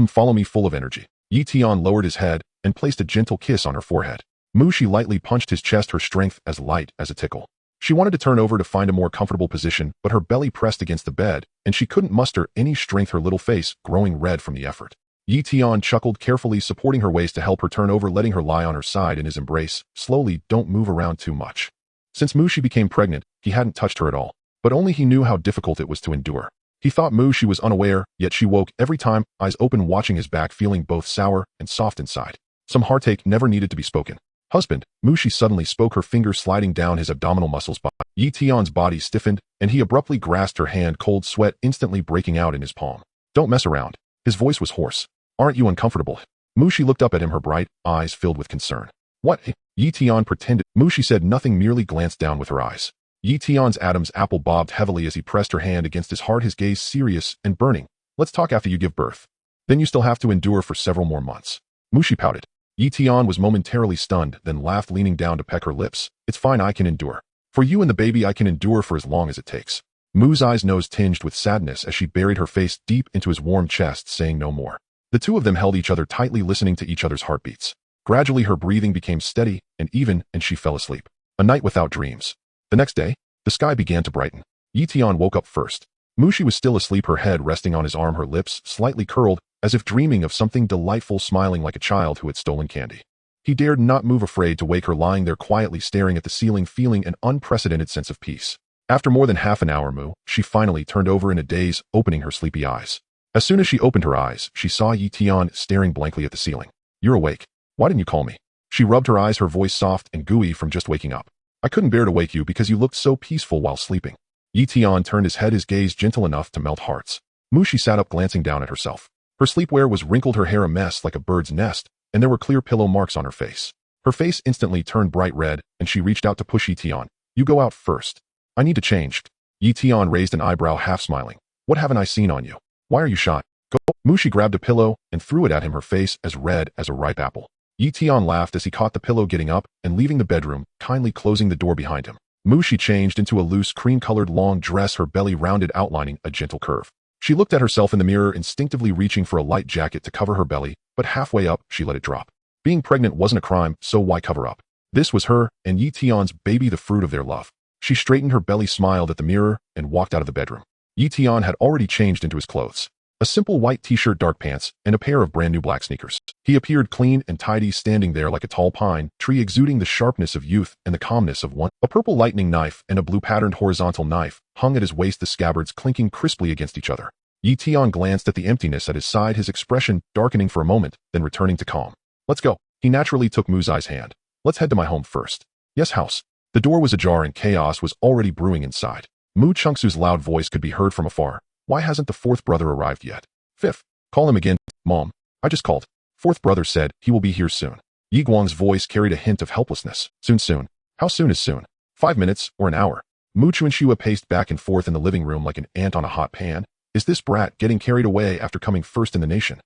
Follow me," full of energy. Yi Tian lowered his head and placed a gentle kiss on her forehead. Mushi lightly punched his chest, her strength as light as a tickle. She wanted to turn over to find a more comfortable position, but her belly pressed against the bed, and she couldn't muster any strength, her little face growing red from the effort. Yi Tian chuckled, carefully supporting her waist to help her turn over, letting her lie on her side in his embrace. "Slowly, don't move around too much." Since Mushi became pregnant, he hadn't touched her at all, but only he knew how difficult it was to endure. He thought Mushi was unaware, yet she woke every time, eyes open, watching his back, feeling both sour and soft inside. Some heartache never needed to be spoken. "Husband," Mushi suddenly spoke, her fingers sliding down his abdominal muscles. Yi Tian's body stiffened, and he abruptly grasped her hand, cold sweat instantly breaking out in his palm. "Don't mess around." His voice was hoarse. "Aren't you uncomfortable?" Mushi looked up at him, her bright eyes filled with concern. "What?" Yi Tian pretended. Mushi said nothing, merely glanced down with her eyes. Yi Tian's Adam's apple bobbed heavily as he pressed her hand against his heart, his gaze serious and burning. "Let's talk after you give birth. Then you still have to endure for several more months." Mushi pouted. Yi Tian was momentarily stunned, then laughed, leaning down to peck her lips. "It's fine, I can endure. For you and the baby, I can endure for as long as it takes." Mu's eyes nose tinged with sadness as she buried her face deep into his warm chest, saying no more. The two of them held each other tightly, listening to each other's heartbeats. Gradually, her breathing became steady and even, and she fell asleep. A night without dreams. The next day, the sky began to brighten. Yi Tian woke up first. Mushi was still asleep, her head resting on his arm, her lips slightly curled, as if dreaming of something delightful, smiling like a child who had stolen candy. He dared not move, afraid to wake her, lying there quietly staring at the ceiling, feeling an unprecedented sense of peace. After more than half an hour, she finally turned over in a daze, opening her sleepy eyes. As soon as she opened her eyes, she saw Yi Tian staring blankly at the ceiling. "You're awake. Why didn't you call me?" She rubbed her eyes, her voice soft and gooey from just waking up. "I couldn't bear to wake you because you looked so peaceful while sleeping." Yi Tian turned his head, his gaze gentle enough to melt hearts. Mushi sat up, glancing down at herself. Her sleepwear was wrinkled, her hair a mess like a bird's nest, and there were clear pillow marks on her face. Her face instantly turned bright red, and she reached out to push Yi Tian. "You go out first. I need to change." Yi Tian raised an eyebrow, half smiling. "What haven't I seen on you? Why are you shy? Go." Mushi grabbed a pillow and threw it at him, her face as red as a ripe apple. Yi Tian laughed as he caught the pillow, getting up and leaving the bedroom, kindly closing the door behind him. Mushi changed into a loose cream-colored long dress, her belly rounded, outlining a gentle curve. She looked at herself in the mirror, instinctively reaching for a light jacket to cover her belly, but halfway up, she let it drop. Being pregnant wasn't a crime, so why cover up? This was her and Yi Tian's baby, the fruit of their love. She straightened her belly, smiled at the mirror, and walked out of the bedroom. Yi Tian had already changed into his clothes. A simple white t-shirt, dark pants, and a pair of brand new black sneakers. He appeared clean and tidy, standing there like a tall pine tree, exuding the sharpness of youth and the calmness of one. A purple lightning knife and a blue patterned horizontal knife hung at his waist, the scabbards clinking crisply against each other. Yi Tian glanced at the emptiness at his side, his expression darkening for a moment, then returning to calm. "Let's go." He naturally took Muzai's hand. "Let's head to my home first." "Yes, house." The door was ajar and chaos was already brewing inside. Mu Chengsu's loud voice could be heard from afar. "Why hasn't the fourth brother arrived yet?" "Fifth. Call him again." "Mom, I just called. Fourth brother said he will be here soon." Yi Guang's voice carried a hint of helplessness. Soon. How soon is soon? 5 minutes or an hour?" Mu Chuanxua paced back and forth in the living room like an ant on a hot pan. Is this brat getting carried away after coming first in the nation?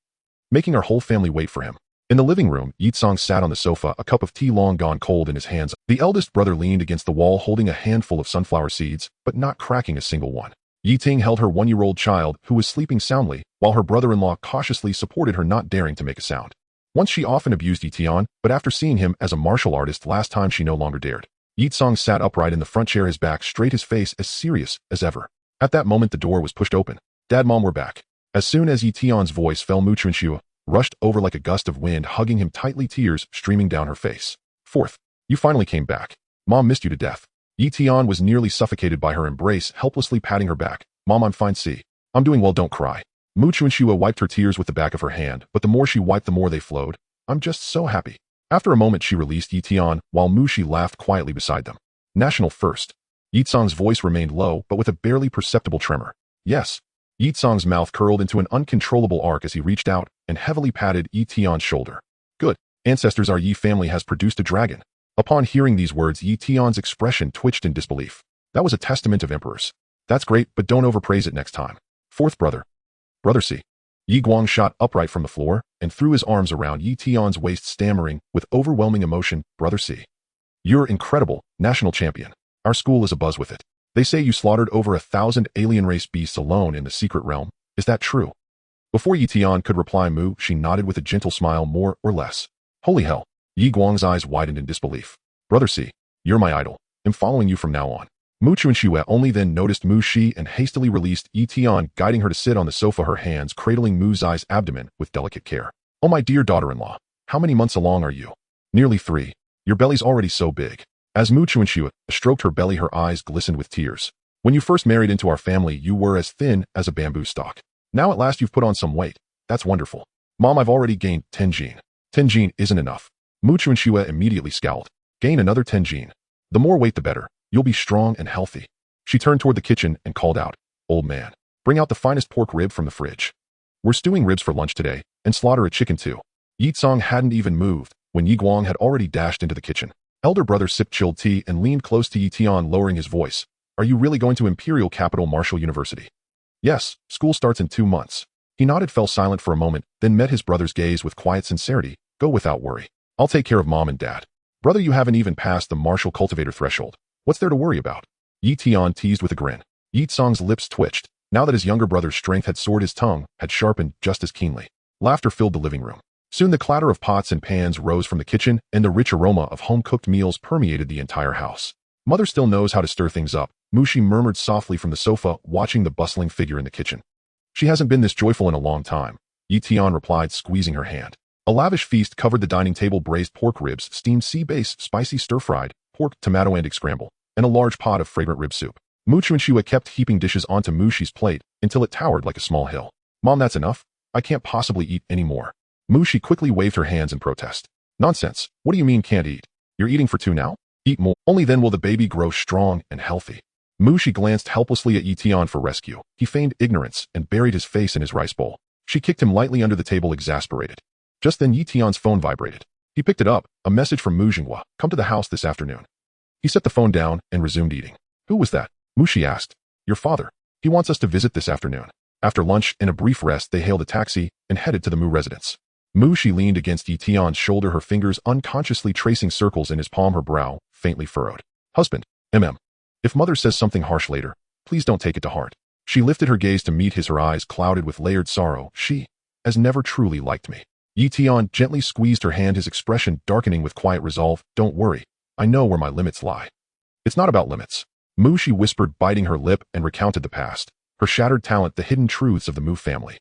Making our whole family wait for him. In the living room, Yi Tsong sat on the sofa, a cup of tea long gone cold in his hands. The eldest brother leaned against the wall, holding a handful of sunflower seeds, but not cracking a single one. Yi Ting held her 1-year-old child, who was sleeping soundly, while her brother-in-law cautiously supported her, not daring to make a sound. Once she often abused Yi Tian, but after seeing him as a martial artist last time, she no longer dared. Yi Song sat upright in the front chair, his back straight, his face as serious as ever. At that moment, the door was pushed open. Dad, Mom were back. As soon as Yi Tian's voice fell, Mu Chunxue rushed over like a gust of wind, hugging him tightly, tears streaming down her face. Fourth, you finally came back. Mom missed you to death. Yi Tian was nearly suffocated by her embrace, helplessly patting her back. Mom, I'm fine. See, I'm doing well, don't cry. Mu Chunxue wiped her tears with the back of her hand, but the more she wiped, the more they flowed. I'm just so happy. After a moment, she released Yi Tian, while Mu Shi laughed quietly beside them. National first. Yi Tsong's voice remained low, but with a barely perceptible tremor. Yes. Yi Tsong's mouth curled into an uncontrollable arc as he reached out and heavily patted Yi Tian's shoulder. Good. Ancestors, our Yi family has produced a dragon. Upon hearing these words, Yi Tian's expression twitched in disbelief. That was a testament of emperors. That's great, but don't overpraise it next time. Fourth brother. Brother C. Yi Guang shot upright from the floor and threw his arms around Yi Tian's waist, stammering with overwhelming emotion, Brother C. You're incredible, national champion. Our school is abuzz with it. They say you slaughtered over 1,000 alien race beasts alone in the secret realm. Is that true? Before Yi Tian could reply, Mu Shi nodded with a gentle smile, more or less. Holy hell. Yi Guang's eyes widened in disbelief. Brother C. You're my idol. I'm following you from now on. Mu Chunxue only then noticed Mu Shi and hastily released Yi Tian, guiding her to sit on the sofa, her hands cradling Mu Zai's abdomen with delicate care. Oh, my dear daughter-in-law, how many months along are you? Nearly 3. Your belly's already so big. As Mu Chunxue stroked her belly, her eyes glistened with tears. When you first married into our family, you were as thin as a bamboo stalk. Now at last you've put on some weight. That's wonderful. Mom, I've already gained 10 jin. 10 jin isn't enough. Mu Chunxue immediately scowled. Gain another 10 jin. The more weight, the better. You'll be strong and healthy. She turned toward the kitchen and called out, Old man, bring out the finest pork rib from the fridge. We're stewing ribs for lunch today, and slaughter a chicken too. Yi Tsong hadn't even moved when Yi Guang had already dashed into the kitchen. Elder brother sipped chilled tea and leaned close to Yi Tian, lowering his voice. Are you really going to Imperial Capital Martial University? Yes, school starts in 2 months. He nodded, fell silent for a moment, then met his brother's gaze with quiet sincerity. Go without worry. I'll take care of Mom and Dad. Brother, you haven't even passed the martial cultivator threshold. What's there to worry about? Yi Tian teased with a grin. Yi Tsong's lips twitched, now that his younger brother's strength had soared, his tongue had sharpened just as keenly. Laughter filled the living room. Soon the clatter of pots and pans rose from the kitchen, and the rich aroma of home-cooked meals permeated the entire house. Mother still knows how to stir things up, Mu Shi murmured softly from the sofa, watching the bustling figure in the kitchen. She hasn't been this joyful in a long time, Yi Tian replied, squeezing her hand. A lavish feast covered the dining table: braised pork ribs, steamed sea-bass, spicy stir-fried, pork, tomato and egg scramble, and a large pot of fragrant rib soup. Mu Chunxue kept heaping dishes onto Mu Shi's plate until it towered like a small hill. Mom, that's enough. I can't possibly eat any more. Mu Shi quickly waved her hands in protest. Nonsense. What do you mean can't eat? You're eating for 2 now? Eat more. Only then will the baby grow strong and healthy. Mu Shi glanced helplessly at Yi Tian for rescue. He feigned ignorance and buried his face in his rice bowl. She kicked him lightly under the table, exasperated. Just then Yi Tian's phone vibrated. He picked it up, a message from Mu Jinghua. Come to the house this afternoon. He set the phone down and resumed eating. Who was that? Mu Shi asked. Your father. He wants us to visit this afternoon. After lunch and a brief rest, they hailed a taxi and headed to the Mu residence. Mu Shi leaned against Yi Tian's shoulder, her fingers unconsciously tracing circles in his palm, her brow faintly furrowed. Husband, if mother says something harsh later, please don't take it to heart. She lifted her gaze to meet his, her eyes clouded with layered sorrow. She has never truly liked me. Yi Tian gently squeezed her hand, his expression darkening with quiet resolve. Don't worry. I know where my limits lie. It's not about limits. Mu Shi whispered, biting her lip, and recounted the past, her shattered talent, the hidden truths of the Mu family.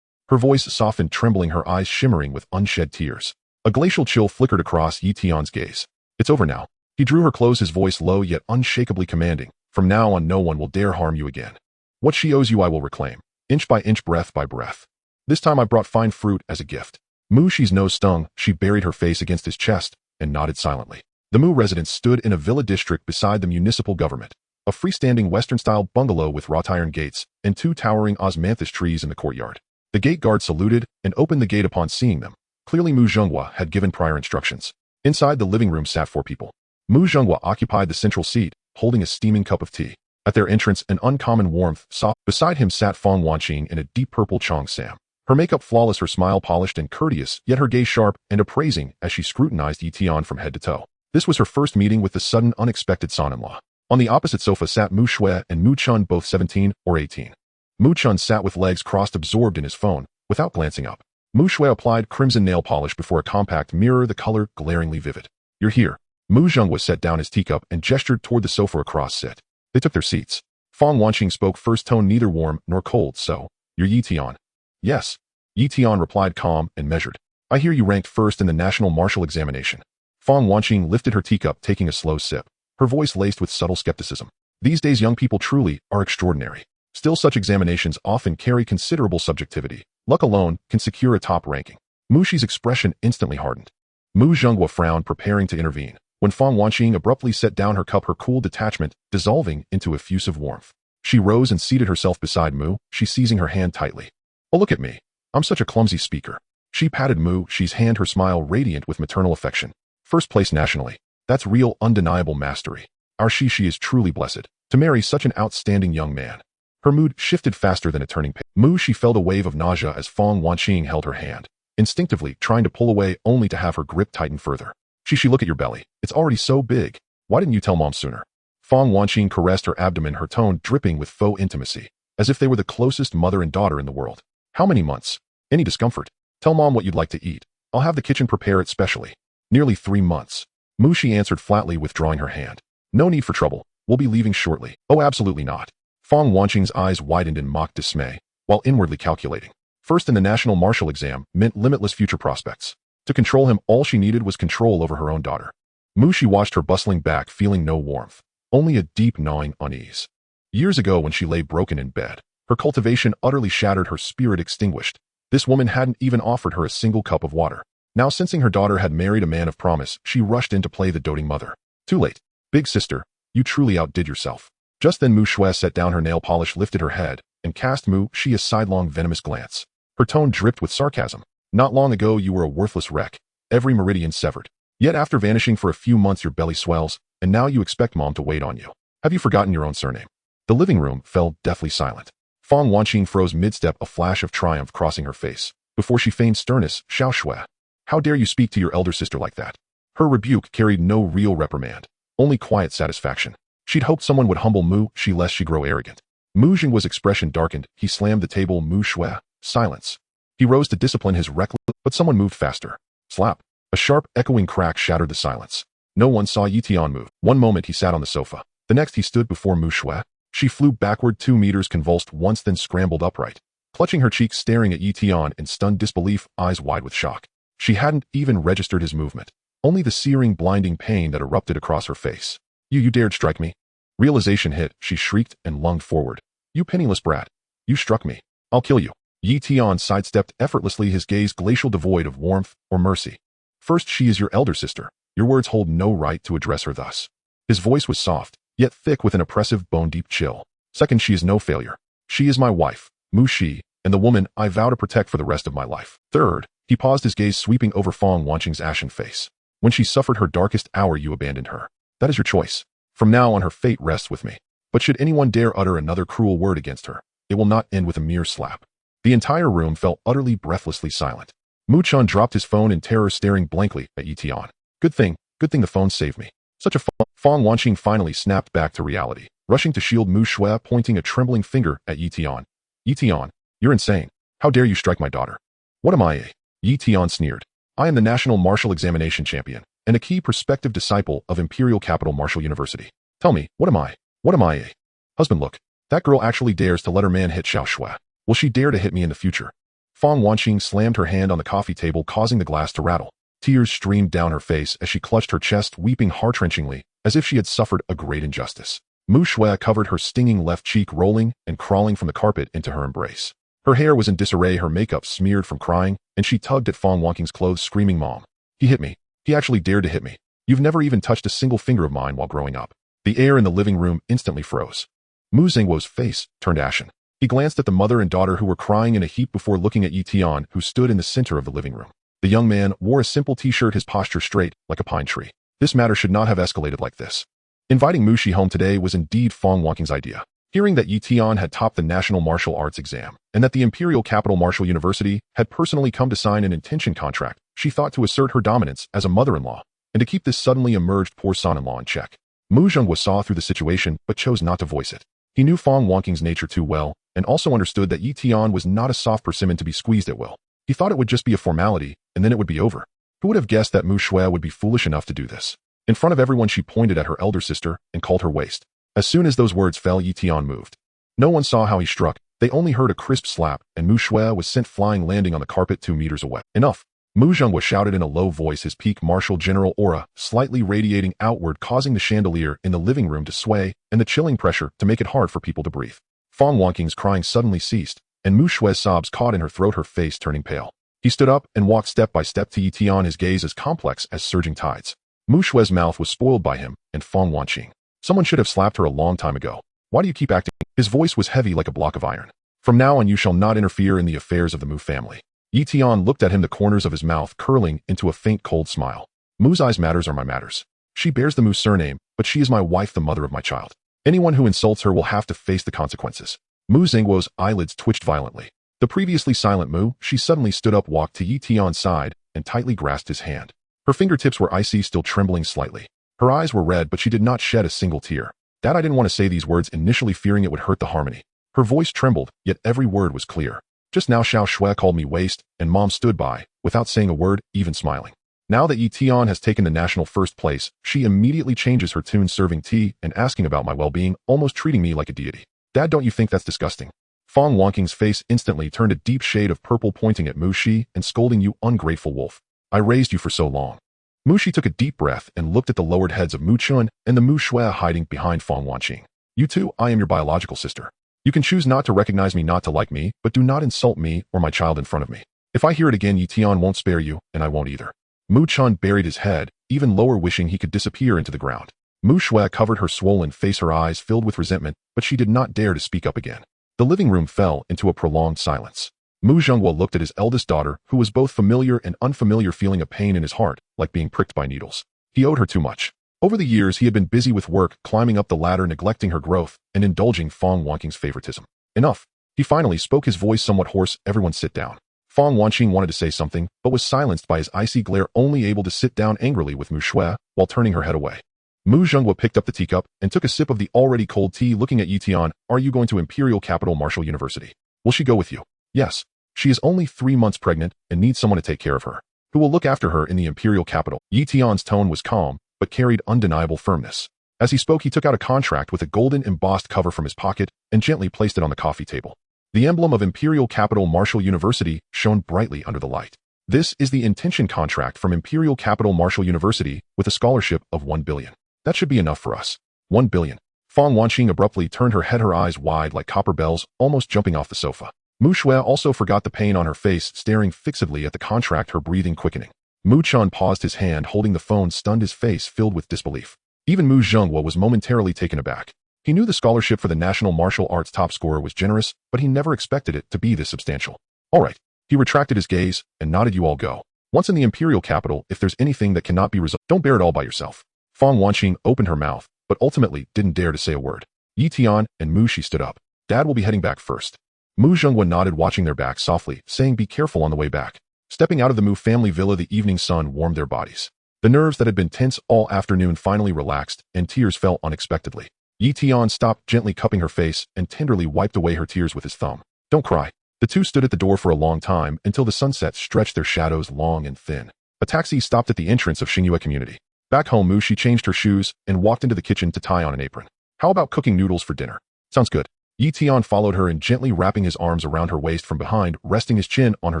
Her voice softened, trembling, her eyes shimmering with unshed tears. A glacial chill flickered across Yi Tian's gaze. It's over now. He drew her close, his voice low yet unshakably commanding. From now on, no one will dare harm you again. What she owes you I will reclaim, inch by inch, breath by breath. This time I brought fine fruit as a gift. Mu Shi's nose stung. She buried her face against his chest and nodded silently. The Mu residence stood in a villa district beside the municipal government, a freestanding Western-style bungalow with wrought iron gates and 2 towering osmanthus trees in the courtyard. The gate guard saluted and opened the gate upon seeing them. Clearly Mu Jinghua had given prior instructions. Inside the living room sat 4 people. Mu Jinghua occupied the central seat, holding a steaming cup of tea. At their entrance, an uncommon warmth saw. Beside him sat Fong Wanqing in a deep purple cheongsam. Her makeup flawless, her smile polished and courteous, yet her gaze sharp and appraising as she scrutinized Yi Tian from head to toe. This was her first meeting with the sudden, unexpected son-in-law. On the opposite sofa sat Mu Shui and Mu Chun, both 17 or 18. Mu Chun sat with legs crossed, absorbed in his phone, without glancing up. Mu Shui applied crimson nail polish before a compact mirror, the color glaringly vivid. You're here. Mu Zhenghua set down his teacup and gestured toward the sofa across sit. They took their seats. Fang Wanqing spoke first, tone neither warm nor cold. So, you're Yi Tian? Yes. Yi Tian replied calm and measured. I hear you ranked first in the national martial examination. Fang Wanqing lifted her teacup, taking a slow sip, her voice laced with subtle skepticism. These days young people truly are extraordinary. Still, such examinations often carry considerable subjectivity. Luck alone can secure a top ranking. Mu Shi's expression instantly hardened. Mu Zhenghua frowned, preparing to intervene, when Fang Wanqing abruptly set down her cup, her cool detachment dissolving into effusive warmth. She rose and seated herself beside Mu, she seizing her hand tightly. Oh, look at me. I'm such a clumsy speaker. She patted Mu Shi's hand, her smile radiant with maternal affection. First place nationally. That's real, undeniable mastery. Our Shi is truly blessed to marry such an outstanding young man. Her mood shifted faster than a turning page. Mu Shi felt a wave of nausea as Fang Wanqing held her hand, instinctively trying to pull away only to have her grip tighten further. Shi, look at your belly. It's already so big. Why didn't you tell Mom sooner? Fang Wanqing caressed her abdomen, her tone dripping with faux intimacy, as if they were the closest mother and daughter in the world. How many months? Any discomfort? Tell Mom what you'd like to eat. I'll have the kitchen prepare it specially. Nearly 3 months. Mu Shi answered flatly, withdrawing her hand. No need for trouble. We'll be leaving shortly. Oh, absolutely not. Fang Wanqing's eyes widened in mock dismay, while inwardly calculating. First in the national martial exam meant limitless future prospects. To control him, all she needed was control over her own daughter. Mu Shi watched her bustling back, feeling no warmth, only a deep gnawing unease. Years ago, when she lay broken in bed, her cultivation utterly shattered, her spirit extinguished, this woman hadn't even offered her a single cup of water. Now, sensing her daughter had married a man of promise, she rushed in to play the doting mother. Too late. Big sister, you truly outdid yourself. Just then Mu Shui set down her nail polish, lifted her head, and cast Mu Shi a sidelong venomous glance. Her tone dripped with sarcasm. Not long ago you were a worthless wreck, every meridian severed. Yet after vanishing for a few months your belly swells, and now you expect Mom to wait on you. Have you forgotten your own surname? The living room fell deathly silent. Fang Wanqing froze mid-step, a flash of triumph crossing her face, before she feigned sternness. Xiao Shui, how dare you speak to your elder sister like that? Her rebuke carried no real reprimand, only quiet satisfaction. She'd hoped someone would humble Mu Shi lest she grow arrogant. Mu Zhenghua's expression darkened. He slammed the table. Mu Shui, silence. He rose to discipline his reckless, but someone moved faster. Slap. A sharp, echoing crack shattered the silence. No one saw Yi Tian move. One moment he sat on the sofa. The next he stood before Mu Shui. She flew backward 2 meters, convulsed once, then scrambled upright, clutching her cheeks, staring at Yi Tian in stunned disbelief, eyes wide with shock. She hadn't even registered his movement, only the searing, blinding pain that erupted across her face. You dared strike me? Realization hit, she shrieked and lunged forward. You penniless brat. You struck me. I'll kill you. Yi Tian sidestepped effortlessly, his gaze glacial, devoid of warmth or mercy. First, she is your elder sister. Your words hold no right to address her thus. His voice was soft, yet thick with an oppressive, bone-deep chill. Second, she is no failure. She is my wife, Mu Shi, and the woman I vow to protect for the rest of my life. Third, he paused, his gaze sweeping over Fang Wanqing's ashen face. When she suffered her darkest hour, you abandoned her. That is your choice. From now on, her fate rests with me. But should anyone dare utter another cruel word against her, it will not end with a mere slap. The entire room fell utterly, breathlessly silent. Mu Chun dropped his phone in terror, staring blankly at Yi Tian. Good thing the phone saved me. Such a Fang Wanqing finally snapped back to reality, rushing to shield Mu Shui, pointing a trembling finger at Yi Tian. Yi Tian, you're insane. How dare you strike my daughter? What am I? Yi Tian sneered. I am the national martial examination champion, and a key prospective disciple of Imperial Capital Martial University. Tell me, what am I? What am I? Husband, look. That girl actually dares to let her man hit Xiao Shui. Will she dare to hit me in the future? Fang Wanqing slammed her hand on the coffee table, causing the glass to rattle. Tears streamed down her face as she clutched her chest, weeping heart-wrenchingly, as if she had suffered a great injustice. Mu Shui covered her stinging left cheek, rolling and crawling from the carpet into her embrace. Her hair was in disarray, her makeup smeared from crying, and she tugged at Fang Wanqing's clothes, screaming, Mom. He hit me. He actually dared to hit me. You've never even touched a single finger of mine while growing up. The air in the living room instantly froze. Mu Zhenghua's face turned ashen. He glanced at the mother and daughter who were crying in a heap before looking at Yi Tian, who stood in the center of the living room. The young man wore a simple t-shirt, his posture straight, like a pine tree. This matter should not have escalated like this. Inviting Mu Shi home today was indeed Fang Wanqing's idea. Hearing that Yi Tian had topped the National Martial Arts exam, and that the Imperial Capital Martial University had personally come to sign an intention contract, she thought to assert her dominance as a mother-in-law, and to keep this suddenly emerged poor son-in-law in check. Mu Zhenghua saw through the situation, but chose not to voice it. He knew Fang Wanqing's nature too well, and also understood that Yi Tian was not a soft persimmon to be squeezed at will. He thought it would just be a formality, and then it would be over. Who would have guessed that Mu Shui would be foolish enough to do this? In front of everyone, she pointed at her elder sister and called her waste. As soon as those words fell, Yi Tian moved. No one saw how he struck. They only heard a crisp slap, and Mu Shui was sent flying, landing on the carpet 2 meters away. Enough! Mu Zhenghua shouted in a low voice, his peak martial general aura slightly radiating outward, causing the chandelier in the living room to sway and the chilling pressure to make it hard for people to breathe. Fang Wanking's crying suddenly ceased, and Mu Shui's sobs caught in her throat, her face turning pale. He stood up and walked step by step to Yi Tian, his gaze as complex as surging tides. Mu Shui's mouth was spoiled by him and Fang Wanqing. Someone should have slapped her a long time ago. Why do you keep acting? His voice was heavy like a block of iron. From now on, you shall not interfere in the affairs of the Mu family. Yi Tian looked at him, the corners of his mouth curling into a faint cold smile. Mu's eyes matters are my matters. She bears the Mu surname, but she is my wife, the mother of my child. Anyone who insults her will have to face the consequences. Mu Zhengguo's eyelids twitched violently. The previously silent Mu, she suddenly stood up, walked to Yi Tian's side, and tightly grasped his hand. Her fingertips were icy, still trembling slightly. Her eyes were red, but she did not shed a single tear. Dad, I didn't want to say these words initially, fearing it would hurt the harmony. Her voice trembled, yet every word was clear. Just now Xiao Shui called me waste, and Mom stood by, without saying a word, even smiling. Now that Yi Tian has taken the national first place, she immediately changes her tune, serving tea and asking about my well-being, almost treating me like a deity. Dad, don't you think that's disgusting? Fang Wanking's face instantly turned a deep shade of purple, pointing at Mu Shi and scolding, you ungrateful wolf. I raised you for so long. Mu Shi took a deep breath and looked at the lowered heads of Mu Chun and the Mu Shui hiding behind Fang Wanqing. You two, I am your biological sister. You can choose not to recognize me, not to like me, but do not insult me or my child in front of me. If I hear it again, Yi Tian won't spare you, and I won't either. Mu Chun buried his head, even lower, wishing he could disappear into the ground. Mu Shui covered her swollen face, her eyes filled with resentment, but she did not dare to speak up again. The living room fell into a prolonged silence. Mu Zhenghua looked at his eldest daughter, who was both familiar and unfamiliar, feeling a pain in his heart, like being pricked by needles. He owed her too much. Over the years, he had been busy with work, climbing up the ladder, neglecting her growth, and indulging Fang Wanking's favoritism. Enough. He finally spoke, his voice somewhat hoarse. Everyone sit down. Fang Wanqing wanted to say something, but was silenced by his icy glare, only able to sit down angrily with Mu Shui, while turning her head away. Mu Zhenghua picked up the teacup and took a sip of the already cold tea, looking at Yi Tian. Are you going to Imperial Capital Martial University? Will she go with you? Yes. She is only 3 months pregnant and needs someone to take care of her. Who will look after her in the Imperial Capital? Yi Tian's tone was calm, but carried undeniable firmness. As he spoke, he took out a contract with a golden embossed cover from his pocket and gently placed it on the coffee table. The emblem of Imperial Capital Martial University shone brightly under the light. This is the intention contract from Imperial Capital Martial University with a scholarship of 1 billion. That should be enough for us. 1 billion. Fang Wanqing abruptly turned her head, her eyes wide like copper bells, almost jumping off the sofa. Mu Shui also forgot the pain on her face, staring fixedly at the contract, her breathing quickening. Mu Chun paused, his hand holding the phone, stunned, his face filled with disbelief. Even Mu Zhenghua was momentarily taken aback. He knew the scholarship for the National Martial Arts top scorer was generous, but he never expected it to be this substantial. All right. He retracted his gaze and nodded. You all go. Once in the Imperial Capital, if there's anything that cannot be resolved, don't bear it all by yourself. Fang Wanqing opened her mouth, but ultimately didn't dare to say a word. Yi Tian and Mu Shi stood up. Dad will be heading back first. Mu Zhenghua nodded, watching their backs softly, saying be careful on the way back. Stepping out of the Mu family villa, the evening sun warmed their bodies. The nerves that had been tense all afternoon finally relaxed, and tears fell unexpectedly. Yi Tian stopped, gently cupping her face, and tenderly wiped away her tears with his thumb. Don't cry. The two stood at the door for a long time, until the sunset stretched their shadows long and thin. A taxi stopped at the entrance of Xingyue Community. Back home, Mu Shi changed her shoes and walked into the kitchen to tie on an apron. How about cooking noodles for dinner? Sounds good. Yi Tian followed her and, gently wrapping his arms around her waist from behind, resting his chin on her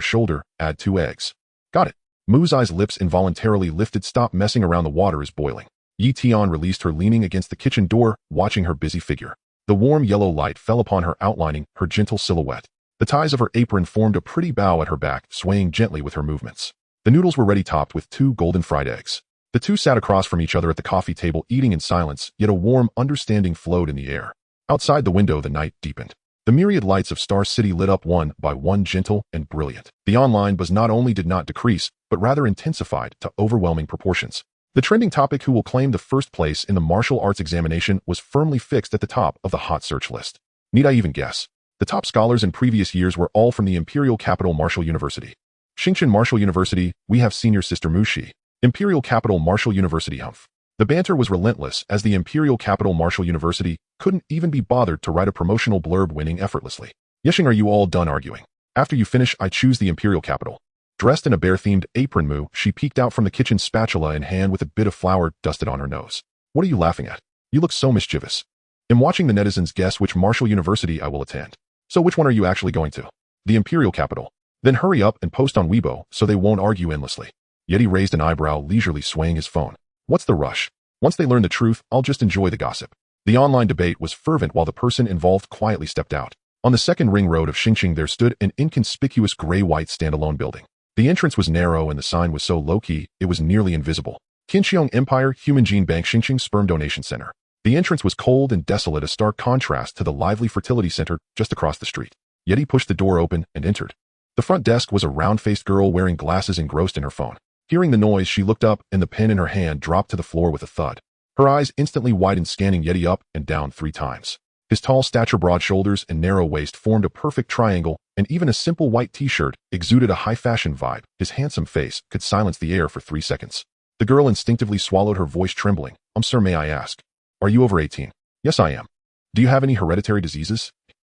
shoulder, add 2 eggs. Got it. Mu's eyes, lips involuntarily lifted. Stop messing around, the water is boiling. Yi Tian released her, leaning against the kitchen door, watching her busy figure. The warm yellow light fell upon her, outlining her gentle silhouette. The ties of her apron formed a pretty bow at her back, swaying gently with her movements. The noodles were ready, topped with 2 golden fried eggs. The two sat across from each other at the coffee table, eating in silence, yet a warm understanding flowed in the air. Outside the window, the night deepened. The myriad lights of Star City lit up one by one, gentle and brilliant. The online buzz not only did not decrease, but rather intensified to overwhelming proportions. The trending topic, who will claim the first place in the martial arts examination, was firmly fixed at the top of the hot search list. Need I even guess? The top scholars in previous years were all from the Imperial Capital Martial University. Xingchen Martial University, we have senior sister Mu Shi. Imperial Capital Martial University, humph. The banter was relentless, as the Imperial Capital Martial University couldn't even be bothered to write a promotional blurb, winning effortlessly. Yeshing, are you all done arguing? After you finish, I choose the Imperial Capital. Dressed in a bear-themed apron moo, she peeked out from the kitchen, spatula in hand with a bit of flour dusted on her nose. What are you laughing at? You look so mischievous. I'm watching the netizens guess which Marshall University I will attend. So which one are you actually going to? The Imperial Capital. Then hurry up and post on Weibo so they won't argue endlessly. Yeti raised an eyebrow, leisurely swaying his phone. What's the rush? Once they learn the truth, I'll just enjoy the gossip. The online debate was fervent while the person involved quietly stepped out. On the second ring road of Xingqing there stood an inconspicuous gray-white standalone building. The entrance was narrow and the sign was so low-key, it was nearly invisible. Qinxiong Empire Human Gene Bank Xingqing Sperm Donation Center. The entrance was cold and desolate, a stark contrast to the lively fertility center just across the street. Yeti pushed the door open and entered. The front desk was a round-faced girl wearing glasses, engrossed in her phone. Hearing the noise, she looked up and the pen in her hand dropped to the floor with a thud. Her eyes instantly widened, scanning Yeti up and down 3 times. His tall stature, broad shoulders, and narrow waist formed a perfect triangle, and even a simple white t-shirt exuded a high-fashion vibe. His handsome face could silence the air for 3 seconds. The girl instinctively swallowed, her voice trembling. Sir, may I ask? Are you over 18? Yes, I am. Do you have any hereditary diseases?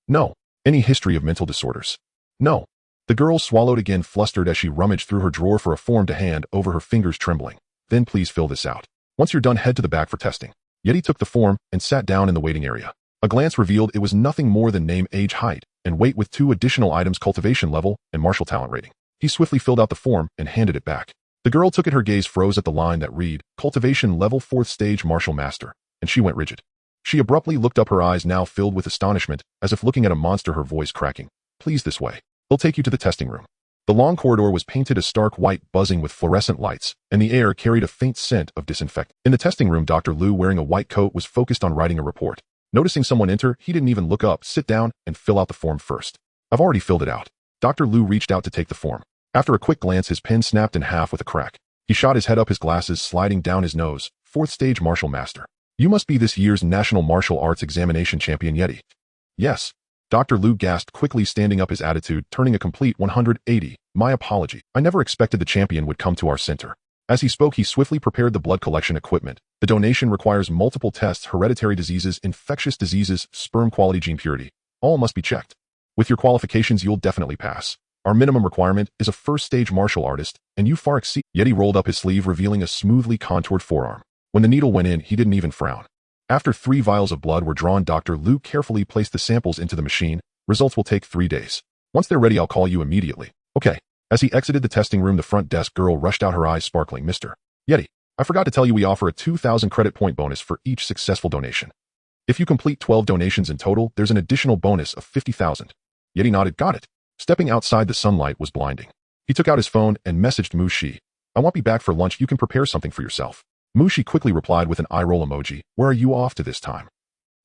No. Any history of mental disorders? No. The girl swallowed again, flustered as she rummaged through her drawer for a form to hand over, her fingers trembling. Then please fill this out. Once you're done, head to the back for testing. Yeti took the form and sat down in the waiting area. A glance revealed it was nothing more than name, age, height, and weight with 2 additional items: cultivation level and martial talent rating. He swiftly filled out the form and handed it back. The girl took it, her gaze froze at the line that read, cultivation level 4th stage martial master, and she went rigid. She abruptly looked up, her eyes now filled with astonishment, as if looking at a monster, her voice cracking. Please, this way. They'll take you to the testing room. The long corridor was painted a stark white, buzzing with fluorescent lights, and the air carried a faint scent of disinfectant. In the testing room, Dr. Liu, wearing a white coat, was focused on writing a report. Noticing someone enter, he didn't even look up. Sit down and fill out the form first. I've already filled it out. Dr. Liu reached out to take the form. After a quick glance, his pen snapped in half with a crack. He shot his head up, his glasses sliding down his nose. 4th stage martial master. You must be this year's National Martial Arts Examination champion, Yeti. Yes. Dr. Liu gasped, quickly standing up, his attitude turning a complete 180. My apology. I never expected the champion would come to our center. As he spoke, he swiftly prepared the blood collection equipment. The donation requires multiple tests: hereditary diseases, infectious diseases, sperm quality, gene purity. All must be checked. With your qualifications, you'll definitely pass. Our minimum requirement is a 1st stage martial artist, and you far exceed. Yeti rolled up his sleeve, revealing a smoothly contoured forearm. When the needle went in, he didn't even frown. After 3 vials of blood were drawn, Dr. Liu carefully placed the samples into the machine. Results will take 3 days. Once they're ready, I'll call you immediately. Okay. As he exited the testing room, the front desk girl rushed out, her eyes sparkling. Mr. Yeti, I forgot to tell you we offer a 2,000 credit point bonus for each successful donation. If you complete 12 donations in total, there's an additional bonus of 50,000. Yeti nodded. Got it. Stepping outside, the sunlight was blinding. He took out his phone and messaged Mu Shi. I won't be back for lunch. You can prepare something for yourself. Mu Shi quickly replied with an eye roll emoji. Where are you off to this time?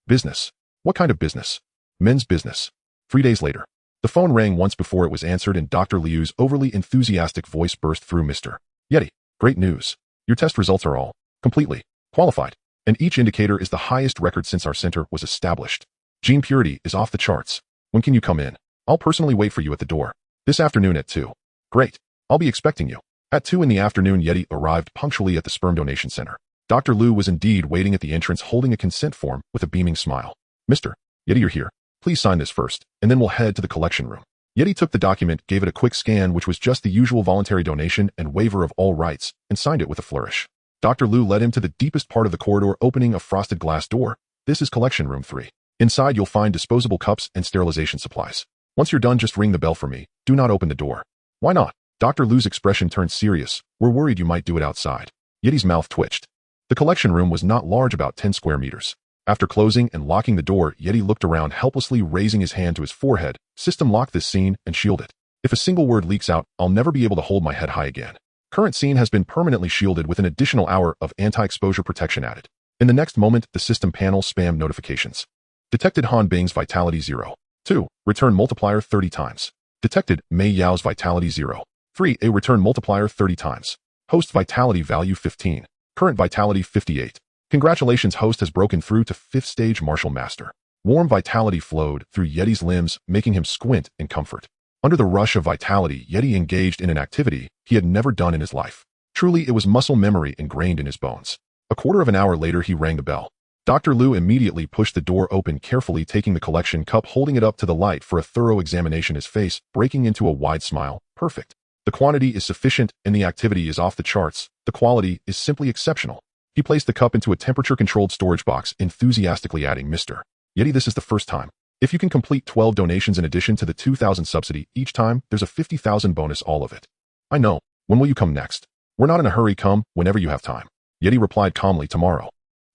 Business. What kind of business? Men's business. 3 days later. The phone rang once before it was answered, and Dr. Liu's overly enthusiastic voice burst through. Mr. Yeti, great news. Your test results are all completely qualified, and each indicator is the highest record since our center was established. Gene purity is off the charts. When can you come in? I'll personally wait for you at the door. This afternoon at 2. Great. I'll be expecting you. At 2 in the afternoon, Yeti arrived punctually at the sperm donation center. Dr. Liu was indeed waiting at the entrance, holding a consent form with a beaming smile. Mr. Yeti, you're here. Please sign this first, and then we'll head to the collection room. Yeti took the document, gave it a quick scan, which was just the usual voluntary donation and waiver of all rights, and signed it with a flourish. Dr. Liu led him to the deepest part of the corridor, opening a frosted glass door. This is collection room 3. Inside, you'll find disposable cups and sterilization supplies. Once you're done, just ring the bell for me. Do not open the door. Why not? Dr. Liu's expression turned serious. We're worried you might do it outside. Yeti's mouth twitched. The collection room was not large, about 10 square meters. After closing and locking the door, Yeti looked around helplessly, raising his hand to his forehead. System lock this scene and shield it. If a single word leaks out, I'll never be able to hold my head high again. Current scene has been permanently shielded with an additional hour of anti-exposure protection added. In the next moment, the system panel spam notifications. Detected Han Bing's vitality 0. 2. Return multiplier 30 times. Detected Mei Yao's vitality 0. 3. A return multiplier 30 times. Host vitality value 15. Current vitality 58. Congratulations, host has broken through to 5th stage martial master. Warm vitality flowed through Yeti's limbs, making him squint in comfort. Under the rush of vitality, Yeti engaged in an activity he had never done in his life. Truly, it was muscle memory ingrained in his bones. A quarter of an hour later, he rang the bell. Dr. Liu immediately pushed the door open, carefully taking the collection cup, holding it up to the light for a thorough examination, his face breaking into a wide smile. Perfect. The quantity is sufficient and the activity is off the charts. The quality is simply exceptional. He placed the cup into a temperature-controlled storage box, enthusiastically adding, Mr. Yeti, this is the first time. If you can complete 12 donations in addition to the 2,000 subsidy each time, there's a 50,000 bonus, all of it. I know. When will you come next? We're not in a hurry, come whenever you have time. Yeti replied calmly, tomorrow.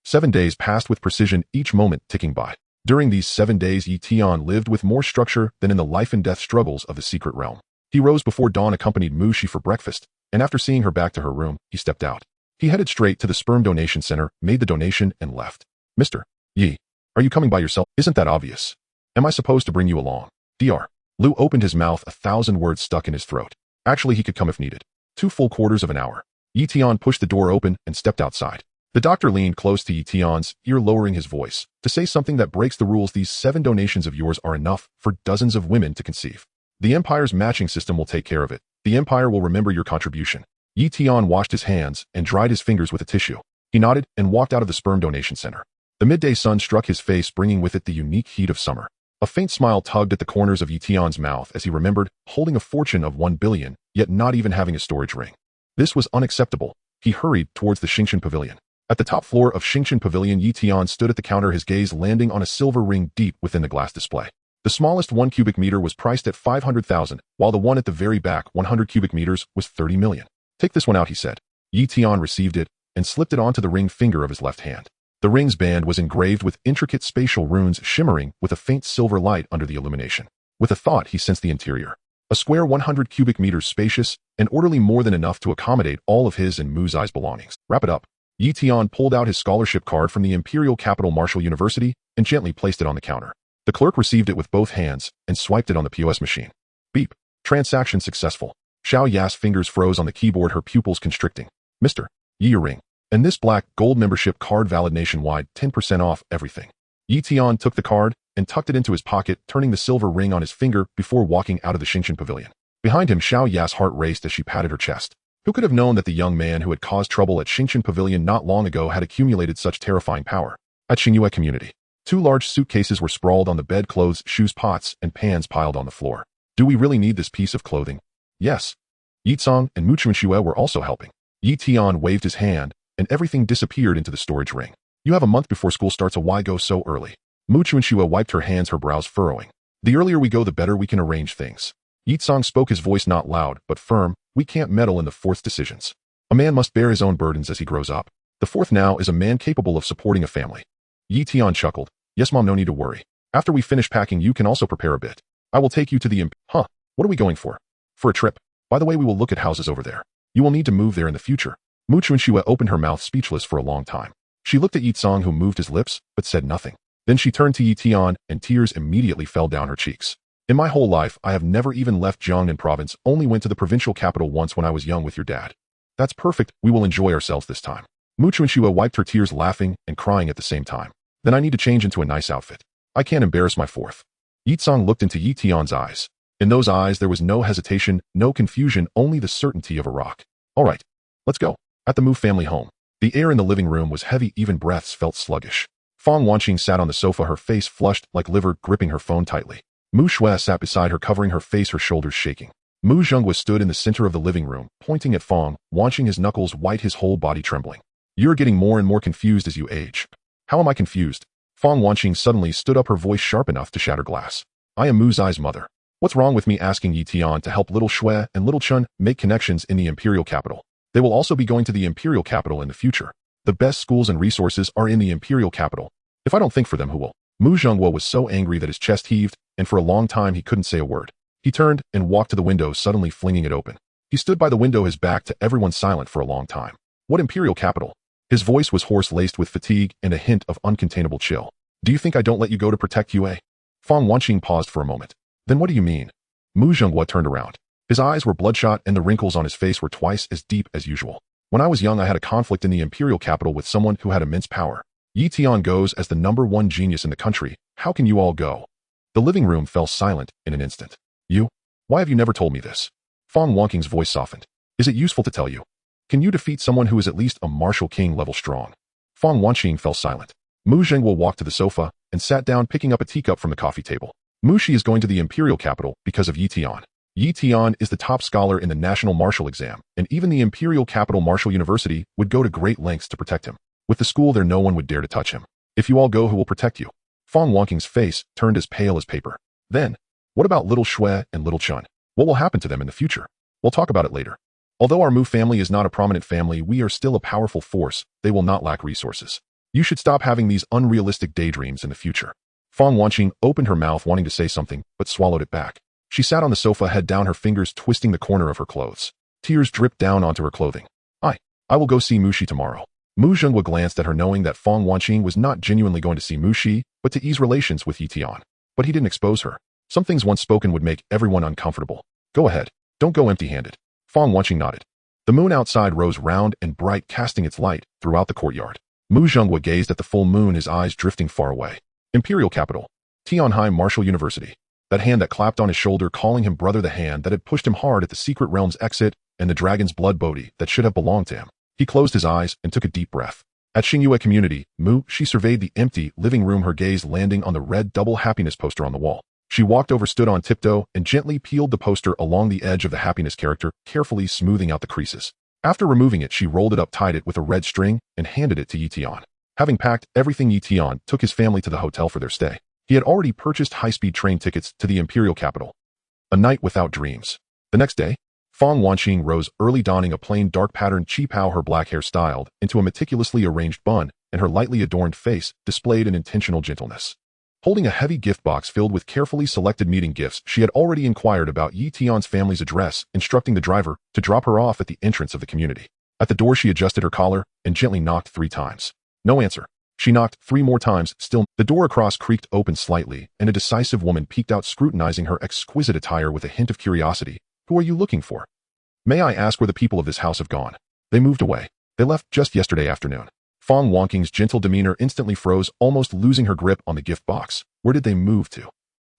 7 days passed with precision, each moment ticking by. During these 7 days, Yi-Tian lived with more structure than in the life and death struggles of the secret realm. He rose before dawn, accompanied Mu-Shi for breakfast, and after seeing her back to her room, he stepped out. He headed straight to the sperm donation center, made the donation, and left. Mr. Yi, are you coming by yourself? Isn't that obvious? Am I supposed to bring you along? Dr. Liu opened his mouth, 1,000 words stuck in his throat. Actually, he could come if needed. 2 full quarters of an hour. Yi-Tian pushed the door open and stepped outside. The doctor leaned close to Yi-Tian's ear, lowering his voice, to say something that breaks the rules. These 7 donations of yours are enough for dozens of women to conceive. The Empire's matching system will take care of it. The Empire will remember your contribution. Yi-Tian washed his hands and dried his fingers with a tissue. He nodded and walked out of the sperm donation center. The midday sun struck his face, bringing with it the unique heat of summer. A faint smile tugged at the corners of Yi-Tian's mouth as he remembered holding a fortune of 1 billion, yet not even having a storage ring. This was unacceptable. He hurried towards the Xingqian Pavilion. At the top floor of Xingqian Pavilion, Yi-Tian stood at the counter, his gaze landing on a silver ring deep within the glass display. The smallest 1 cubic meter was priced at 500,000, while the one at the very back, 100 cubic meters, was 30 million. Take this one out, he said. Yi-Tian received it and slipped it onto the ring finger of his left hand. The ring's band was engraved with intricate spatial runes, shimmering with a faint silver light under the illumination. With a thought, he sensed the interior. A square 100 cubic meters, spacious and orderly, more than enough to accommodate all of his and Mu-Zai's belongings. Wrap it up. Yi-Tian pulled out his scholarship card from the Imperial Capital Martial University and gently placed it on the counter. The clerk received it with both hands and swiped it on the POS machine. Beep. Transaction successful. Xiao Ya's fingers froze on the keyboard, her pupils constricting. Mr. Yi, your ring. And this black gold membership card, valid nationwide, 10% off everything. Yi-Tian took the card and tucked it into his pocket, turning the silver ring on his finger before walking out of the Xingqian Pavilion. Behind him, Xiao Ya's heart raced as she patted her chest. Who could have known that the young man who had caused trouble at Xingqian Pavilion not long ago had accumulated such terrifying power? At Xingyue Community, 2 large suitcases were sprawled on the bed, clothes, shoes, pots, and pans piled on the floor. Do we really need this piece of clothing? Yes. Yitsong and Mu Chuanxue were also helping. Yi-Tian waved his hand, and everything disappeared into the storage ring. You have a month before school starts. Why go so early? Mu Chuanxue wiped her hands, her brows furrowing. The earlier we go, the better we can arrange things. Yitsong spoke, his voice not loud, but firm. We can't meddle in the fourth's decisions. A man must bear his own burdens as he grows up. The fourth now is a man capable of supporting a family. Yi-Tian chuckled. Yes, Mom, no need to worry. After we finish packing, you can also prepare a bit. I will take you to the Huh, what are we going for? For a trip. By the way, we will look at houses over there. You will need to move there in the future. Mu Chuanxue opened her mouth, speechless for a long time. She looked at Yitsong, who moved his lips, but said nothing. Then she turned to Yi-Tian, and tears immediately fell down her cheeks. In my whole life, I have never even left Jiangnan province, only went to the provincial capital once when I was young with your dad. That's perfect, we will enjoy ourselves this time. Mu Chuanxue wiped her tears, laughing and crying at the same time. Then I need to change into a nice outfit. I can't embarrass my fourth. Yitsong looked into Yi-Tian's eyes. In those eyes there was no hesitation, no confusion, only the certainty of a rock. All right, let's go. At the Mu family home, the air in the living room was heavy, even breaths felt sluggish. Fang Wanqing sat on the sofa, her face flushed like liver, gripping her phone tightly. Mu Shui sat beside her, covering her face, her shoulders shaking. Mu Zhenghua stood in the center of the living room, pointing at Fang, Wanqing, his knuckles white, his whole body trembling. You're getting more and more confused as you age. How am I confused? Fang Wanqing suddenly stood up, her voice sharp enough to shatter glass. I am Mu Zai's mother. What's wrong with me asking Yi-Tian to help little Shui and little Chun make connections in the imperial capital? They will also be going to the imperial capital in the future. The best schools and resources are in the imperial capital. If I don't think for them, who will? Mu Zhenghua was so angry that his chest heaved, and for a long time he couldn't say a word. He turned and walked to the window, suddenly flinging it open. He stood by the window, his back to everyone, silent for a long time. What imperial capital? His voice was hoarse, laced with fatigue and a hint of uncontainable chill. Do you think I don't let you go to protect Yue? Fang Wanqing paused for a moment. Then what do you mean? Mu Zhenghua turned around. His eyes were bloodshot and the wrinkles on his face were twice as deep as usual. When I was young, I had a conflict in the imperial capital with someone who had immense power. Yi-Tian goes as the #1 genius in the country. How can you all go? The living room fell silent in an instant. You? Why have you never told me this? Fang Wanqing's voice softened. Is it useful to tell you? Can you defeat someone who is at least a martial king level strong? Fang Wanqing fell silent. Mu Zhenghua walked to the sofa and sat down, picking up a teacup from the coffee table. Mu Shi is going to the imperial capital because of Yi-Tian. Yi Tian is the top scholar in the National Martial Exam, and even the imperial capital Martial University would go to great lengths to protect him. With the school there, no one would dare to touch him. If you all go, who will protect you? Fong Wangqing's face turned as pale as paper. Then, what about little Shui and little Chun? What will happen to them in the future? We'll talk about it later. Although our Mu family is not a prominent family, we are still a powerful force. They will not lack resources. You should stop having these unrealistic daydreams in the future. Fong Wangqing opened her mouth wanting to say something, but swallowed it back. She sat on the sofa, head down, her fingers twisting the corner of her clothes. Tears dripped down onto her clothing. I will go see Mushi tomorrow. Mu Zhenghua glanced at her, knowing that Fong Wangqing was not genuinely going to see Mushi, but to ease relations with Yi Tian. But he didn't expose her. Some things once spoken would make everyone uncomfortable. Go ahead. Don't go empty-handed. Fong Wangqing nodded. The moon outside rose round and bright, casting its light throughout the courtyard. Mu Zhenghua gazed at the full moon, his eyes drifting far away. Imperial capital. Tianhai Martial University. That hand that clapped on his shoulder, calling him brother, the hand that had pushed him hard at the secret realm's exit, and the dragon's blood bodhi that should have belonged to him. He closed his eyes and took a deep breath. At Xingyue Community, she surveyed the empty living room, her gaze landing on the red double happiness poster on the wall. She walked over, stood on tiptoe, and gently peeled the poster along the edge of the happiness character, carefully smoothing out the creases. After removing it, she rolled it up, tied it with a red string, and handed it to Yi Tian. Having packed everything, Yi Tian took his family to the hotel for their stay. He had already purchased high-speed train tickets to the imperial capital. A night without dreams. The next day, Fong Wangqing rose early, donning a plain dark patterned qipao, her black hair styled into a meticulously arranged bun, and her lightly adorned face displayed an intentional gentleness. Holding a heavy gift box filled with carefully selected meeting gifts, she had already inquired about Yi Tian's family's address, instructing the driver to drop her off at the entrance of the community. At the door, she adjusted her collar and gently knocked 3 times. No answer. She knocked 3 more times, still. The door across creaked open slightly, and a decisive woman peeked out, scrutinizing her exquisite attire with a hint of curiosity. Who are you looking for? May I ask where the people of this house have gone? They moved away. They left just yesterday afternoon. Fong Wangqing's gentle demeanor instantly froze, almost losing her grip on the gift box. Where did they move to?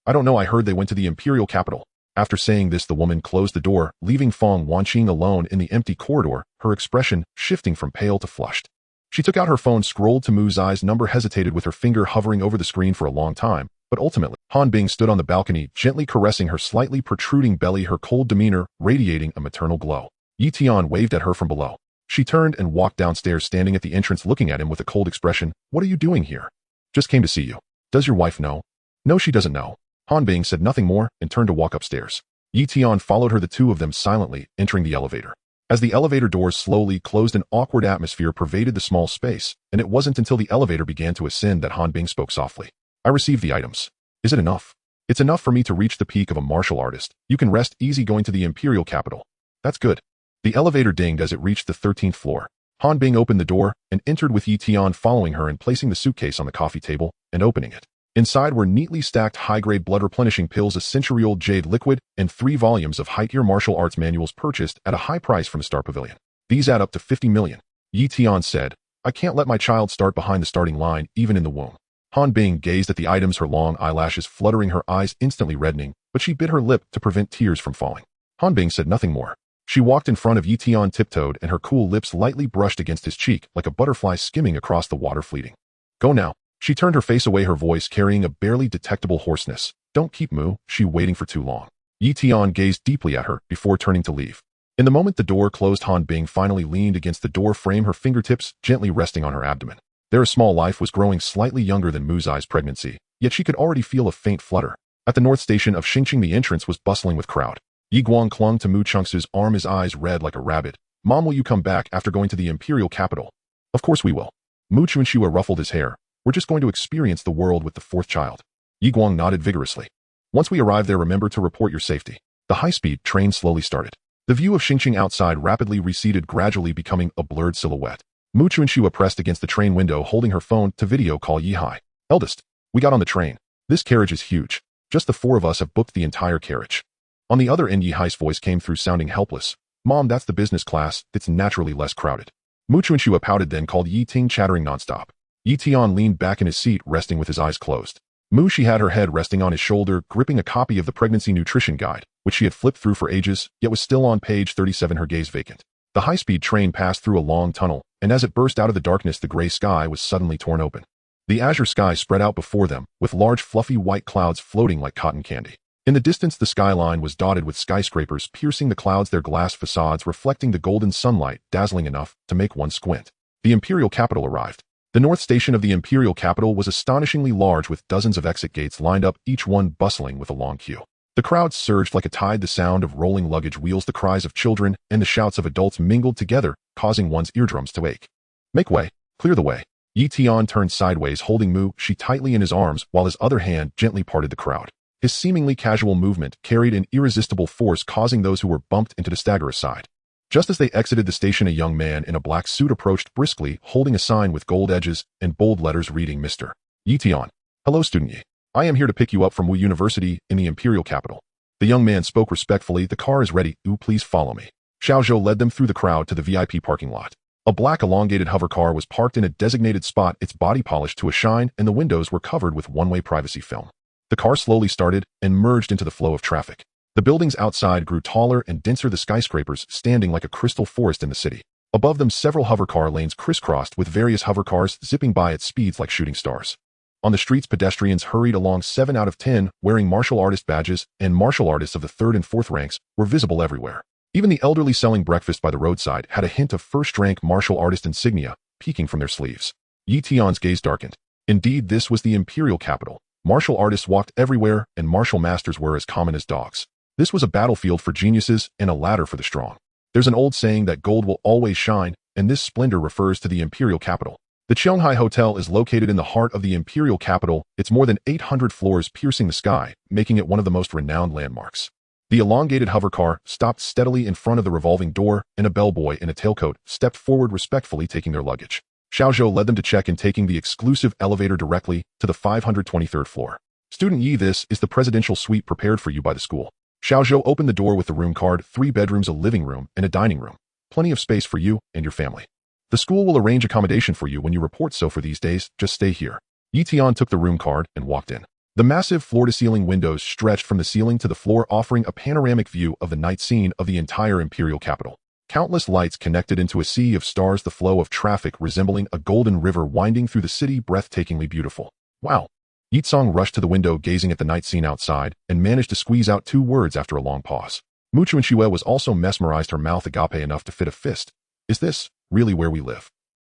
I don't know. I heard they went to the imperial capital. After saying this, the woman closed the door, leaving Fong Wangqing alone in the empty corridor, her expression shifting from pale to flushed. She took out her phone, scrolled to Mu's eyes number, hesitated with her finger hovering over the screen for a long time, but ultimately, Han Bing stood on the balcony, gently caressing her slightly protruding belly, her cold demeanor radiating a maternal glow. Yi Tian waved at her from below. She turned and walked downstairs, standing at the entrance looking at him with a cold expression. What are you doing here? Just came to see you. Does your wife know? No, she doesn't know. Han Bing said nothing more and turned to walk upstairs. Yi Tian followed her, the two of them silently entering the elevator. As the elevator doors slowly closed, an awkward atmosphere pervaded the small space, and it wasn't until the elevator began to ascend that Han Bing spoke softly. I received the items. Is it enough? It's enough for me to reach the peak of a martial artist. You can rest easy going to the imperial capital. That's good. The elevator dinged as it reached the 13th floor. Han Bing opened the door and entered with Yi Tian following her and placing the suitcase on the coffee table and opening it. Inside were neatly stacked high-grade blood-replenishing pills, a century-old jade liquid, and 3 volumes of high-tier martial arts manuals purchased at a high price from Star Pavilion. These add up to 50 million. Yi Tian said, I can't let my child start behind the starting line, even in the womb. Han Bing gazed at the items, her long eyelashes fluttering, her eyes instantly reddening, but she bit her lip to prevent tears from falling. Han Bing said nothing more. She walked in front of Yi Tian, tiptoed, and her cool lips lightly brushed against his cheek like a butterfly skimming across the water, fleeting. Go now. She turned her face away, her voice carrying a barely detectable hoarseness. Don't keep Mu, she waiting for too long. Yi Tian gazed deeply at her before turning to leave. In the moment the door closed, Han Bing finally leaned against the door frame, her fingertips gently resting on her abdomen. Their small life was growing slightly younger than Mu's pregnancy, yet she could already feel a faint flutter. At the north station of Xingqing, the entrance was bustling with crowd. Yi Guang clung to Mu Chunks' arm, his eyes red like a rabbit. Mom, will you come back after going to the imperial capital? Of course we will. Mu Chunshua ruffled his hair. We're just going to experience the world with the 4th child. Yi Guang nodded vigorously. Once we arrive there, remember to report your safety. The high-speed train slowly started. The view of Xingqing outside rapidly receded, gradually becoming a blurred silhouette. Mu Chunshua pressed against the train window, holding her phone to video call Yi Hai. Eldest, we got on the train. This carriage is huge. Just the 4 of us have booked the entire carriage. On the other end, Yi Hai's voice came through, sounding helpless. Mom, that's the business class. It's naturally less crowded. Mu Chunshua pouted, then called Yi Ting, chattering nonstop. Yi Tian leaned back in his seat, resting with his eyes closed. Mu, she had her head resting on his shoulder, gripping a copy of the Pregnancy Nutrition Guide, which she had flipped through for ages, yet was still on page 37, her gaze vacant. The high-speed train passed through a long tunnel, and as it burst out of the darkness, the gray sky was suddenly torn open. The azure sky spread out before them, with large fluffy white clouds floating like cotton candy. In the distance, the skyline was dotted with skyscrapers piercing the clouds, their glass facades reflecting the golden sunlight, dazzling enough to make one squint. The imperial capital arrived. The north station of the imperial capital was astonishingly large, with dozens of exit gates lined up, each one bustling with a long queue. The crowd surged like a tide, the sound of rolling luggage wheels, the cries of children, and the shouts of adults mingled together, causing one's eardrums to ache. "Make way! Clear the way!" Yi Tian turned sideways, holding Mu Shi tightly in his arms, while his other hand gently parted the crowd. His seemingly casual movement carried an irresistible force, causing those who were bumped into to stagger aside. Just as they exited the station, a young man in a black suit approached briskly, holding a sign with gold edges and bold letters reading Mr. Yi Tian. "Hello, student Yi. I am here to pick you up from Wu University in the imperial capital." The young man spoke respectfully. "The car is ready. Please follow me." Xiao Zhou led them through the crowd to the VIP parking lot. A black elongated hover car was parked in a designated spot, its body polished to a shine, and the windows were covered with one-way privacy film. The car slowly started and merged into the flow of traffic. The buildings outside grew taller and denser, the skyscrapers standing like a crystal forest in the city. Above them, several hovercar lanes crisscrossed, with various hovercars zipping by at speeds like shooting stars. On the streets, pedestrians hurried along. 7 out of 10, wearing martial artist badges, and martial artists of the 3rd and 4th ranks were visible everywhere. Even the elderly selling breakfast by the roadside had a hint of first-rank martial artist insignia peeking from their sleeves. Yi Tian's gaze darkened. Indeed, this was the imperial capital. Martial artists walked everywhere, and martial masters were as common as dogs. This was a battlefield for geniuses and a ladder for the strong. There's an old saying that gold will always shine, and this splendor refers to the imperial capital. The Qionghai Hotel is located in the heart of the imperial capital. It's more than 800 floors, piercing the sky, making it one of the most renowned landmarks. The elongated hovercar stopped steadily in front of the revolving door, and a bellboy in a tailcoat stepped forward, respectfully taking their luggage. Xiao Zhou led them to check in, taking the exclusive elevator directly to the 523rd floor. "Student Yi, this is the presidential suite prepared for you by the school." Xiao Zhou opened the door with the room card: 3 bedrooms, a living room, and a dining room. Plenty of space for you and your family. The school will arrange accommodation for you when you report, so for these days, just stay here. Yi Tian took the room card and walked in. The massive floor-to-ceiling windows stretched from the ceiling to the floor, offering a panoramic view of the night scene of the entire imperial capital. Countless lights connected into a sea of stars, the flow of traffic resembling a golden river winding through the city, breathtakingly beautiful. "Wow." Yitsong rushed to the window, gazing at the night scene outside, and managed to squeeze out 2 words after a long pause. Mu Chuanxue was also mesmerized, her mouth agape enough to fit a fist. "Is this really where we live?"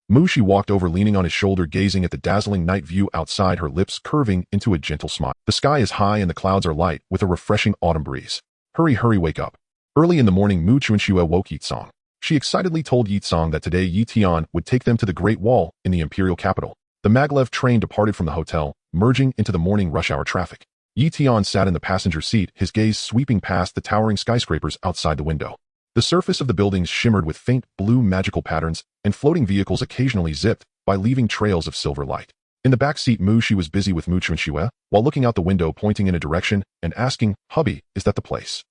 Mu Shi walked over, leaning on his shoulder, gazing at the dazzling night view outside, her lips curving into a gentle smile. The sky is high and the clouds are light, with a refreshing autumn breeze. Hurry, wake up." Early in the morning, Mu Chuanxue woke Yitsong. She excitedly told Yitsong that today Yi Tian would take them to the Great Wall in the imperial capital. The maglev train departed from the hotel, merging into the morning rush hour traffic. Yi Tian sat in the passenger seat, his gaze sweeping past the towering skyscrapers outside the window. The surface of the buildings shimmered with faint blue magical patterns, and floating vehicles occasionally zipped by, leaving trails of silver light. In the back seat, Mu Shi was busy with Mu Chuanxue, while looking out the window, pointing in a direction and asking, "Hubby, is that the place?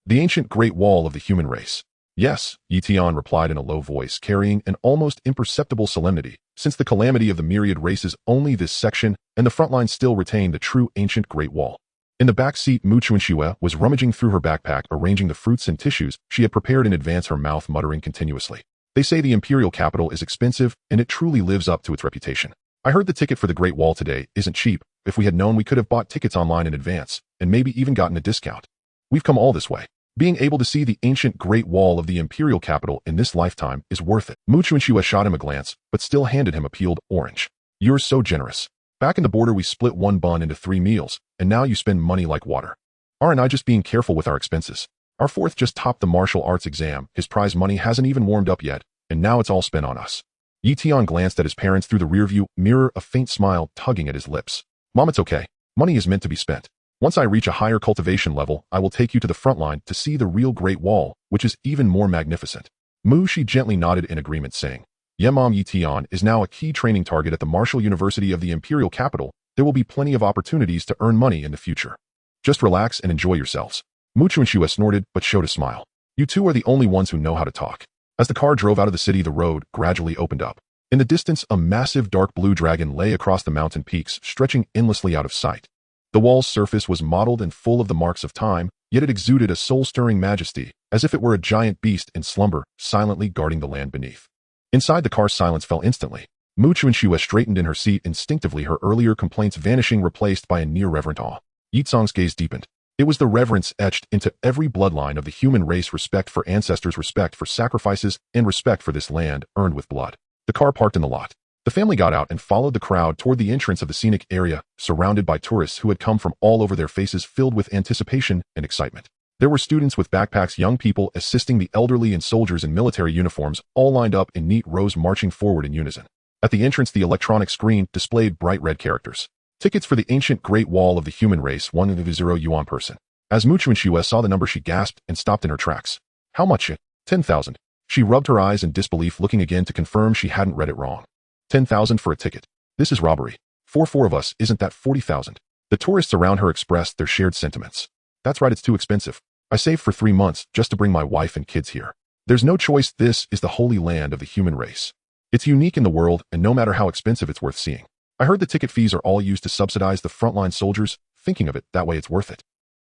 The ancient Great Wall of the human race?" "Yes," Yi Tian replied in a low voice, carrying an almost imperceptible solemnity. Since the calamity of the myriad races, only this section and the front line still retained the true ancient Great Wall. In the back seat, Mu Chuanxue was rummaging through her backpack, arranging the fruits and tissues she had prepared in advance, her mouth muttering continuously. "They say the imperial capital is expensive, and it truly lives up to its reputation. I heard the ticket for the Great Wall today isn't cheap. If we had known, we could have bought tickets online in advance, and maybe even gotten a discount. We've come all this way. Being able to see the ancient Great Wall of the imperial capital in this lifetime is worth it." Mu Chuanxue shot him a glance, but still handed him a peeled orange. "You're so generous. Back in the border, we split 1 bun into 3 meals, and now you spend money like water. Aren't I just being careful with our expenses? Our 4th just topped the martial arts exam. His prize money hasn't even warmed up yet, and now it's all spent on us." Yi Tian glanced at his parents through the rearview mirror, a faint smile tugging at his lips. "Mom, it's okay. Money is meant to be spent. Once I reach a higher cultivation level, I will take you to the front line to see the real Great Wall, which is even more magnificent." Mu Shi gently nodded in agreement, saying, "Yeah, Mom." Yi Tian is now a key training target at the Martial University of the imperial capital. There will be plenty of opportunities to earn money in the future. Just relax and enjoy yourselves. Mu Chuanxue snorted but showed a smile. "You two are the only ones who know how to talk." As the car drove out of the city, the road gradually opened up. In the distance, a massive dark blue dragon lay across the mountain peaks, stretching endlessly out of sight. The wall's surface was mottled and full of the marks of time, yet it exuded a soul-stirring majesty, as if it were a giant beast in slumber, silently guarding the land beneath. Inside, the car's silence fell instantly. Mu Chuanxue straightened in her seat instinctively, her earlier complaints vanishing, replaced by a near reverent awe. Yitsong's gaze deepened. It was the reverence etched into every bloodline of the human race: respect for ancestors, respect for sacrifices, and respect for this land earned with blood. The car parked in the lot. The family got out and followed the crowd toward the entrance of the scenic area, surrounded by tourists who had come from all over, their faces filled with anticipation and excitement. There were students with backpacks, young people assisting the elderly, and soldiers in military uniforms, all lined up in neat rows marching forward in unison. At the entrance, the electronic screen displayed bright red characters. Tickets for the ancient Great Wall of the human race, 1 yuan person. As Mu Chuanxue saw the number, she gasped and stopped in her tracks. How much? 10,000. She rubbed her eyes in disbelief, looking again to confirm she hadn't read it wrong. 10,000 for a ticket. This is robbery. For four of us, isn't that 40,000? The tourists around her expressed their shared sentiments. That's right, it's too expensive. I saved for 3 months just to bring my wife and kids here. There's no choice. This is the holy land of the human race. It's unique in the world, and no matter how expensive, it's worth seeing. I heard the ticket fees are all used to subsidize the frontline soldiers. Thinking of it that way, it's worth it.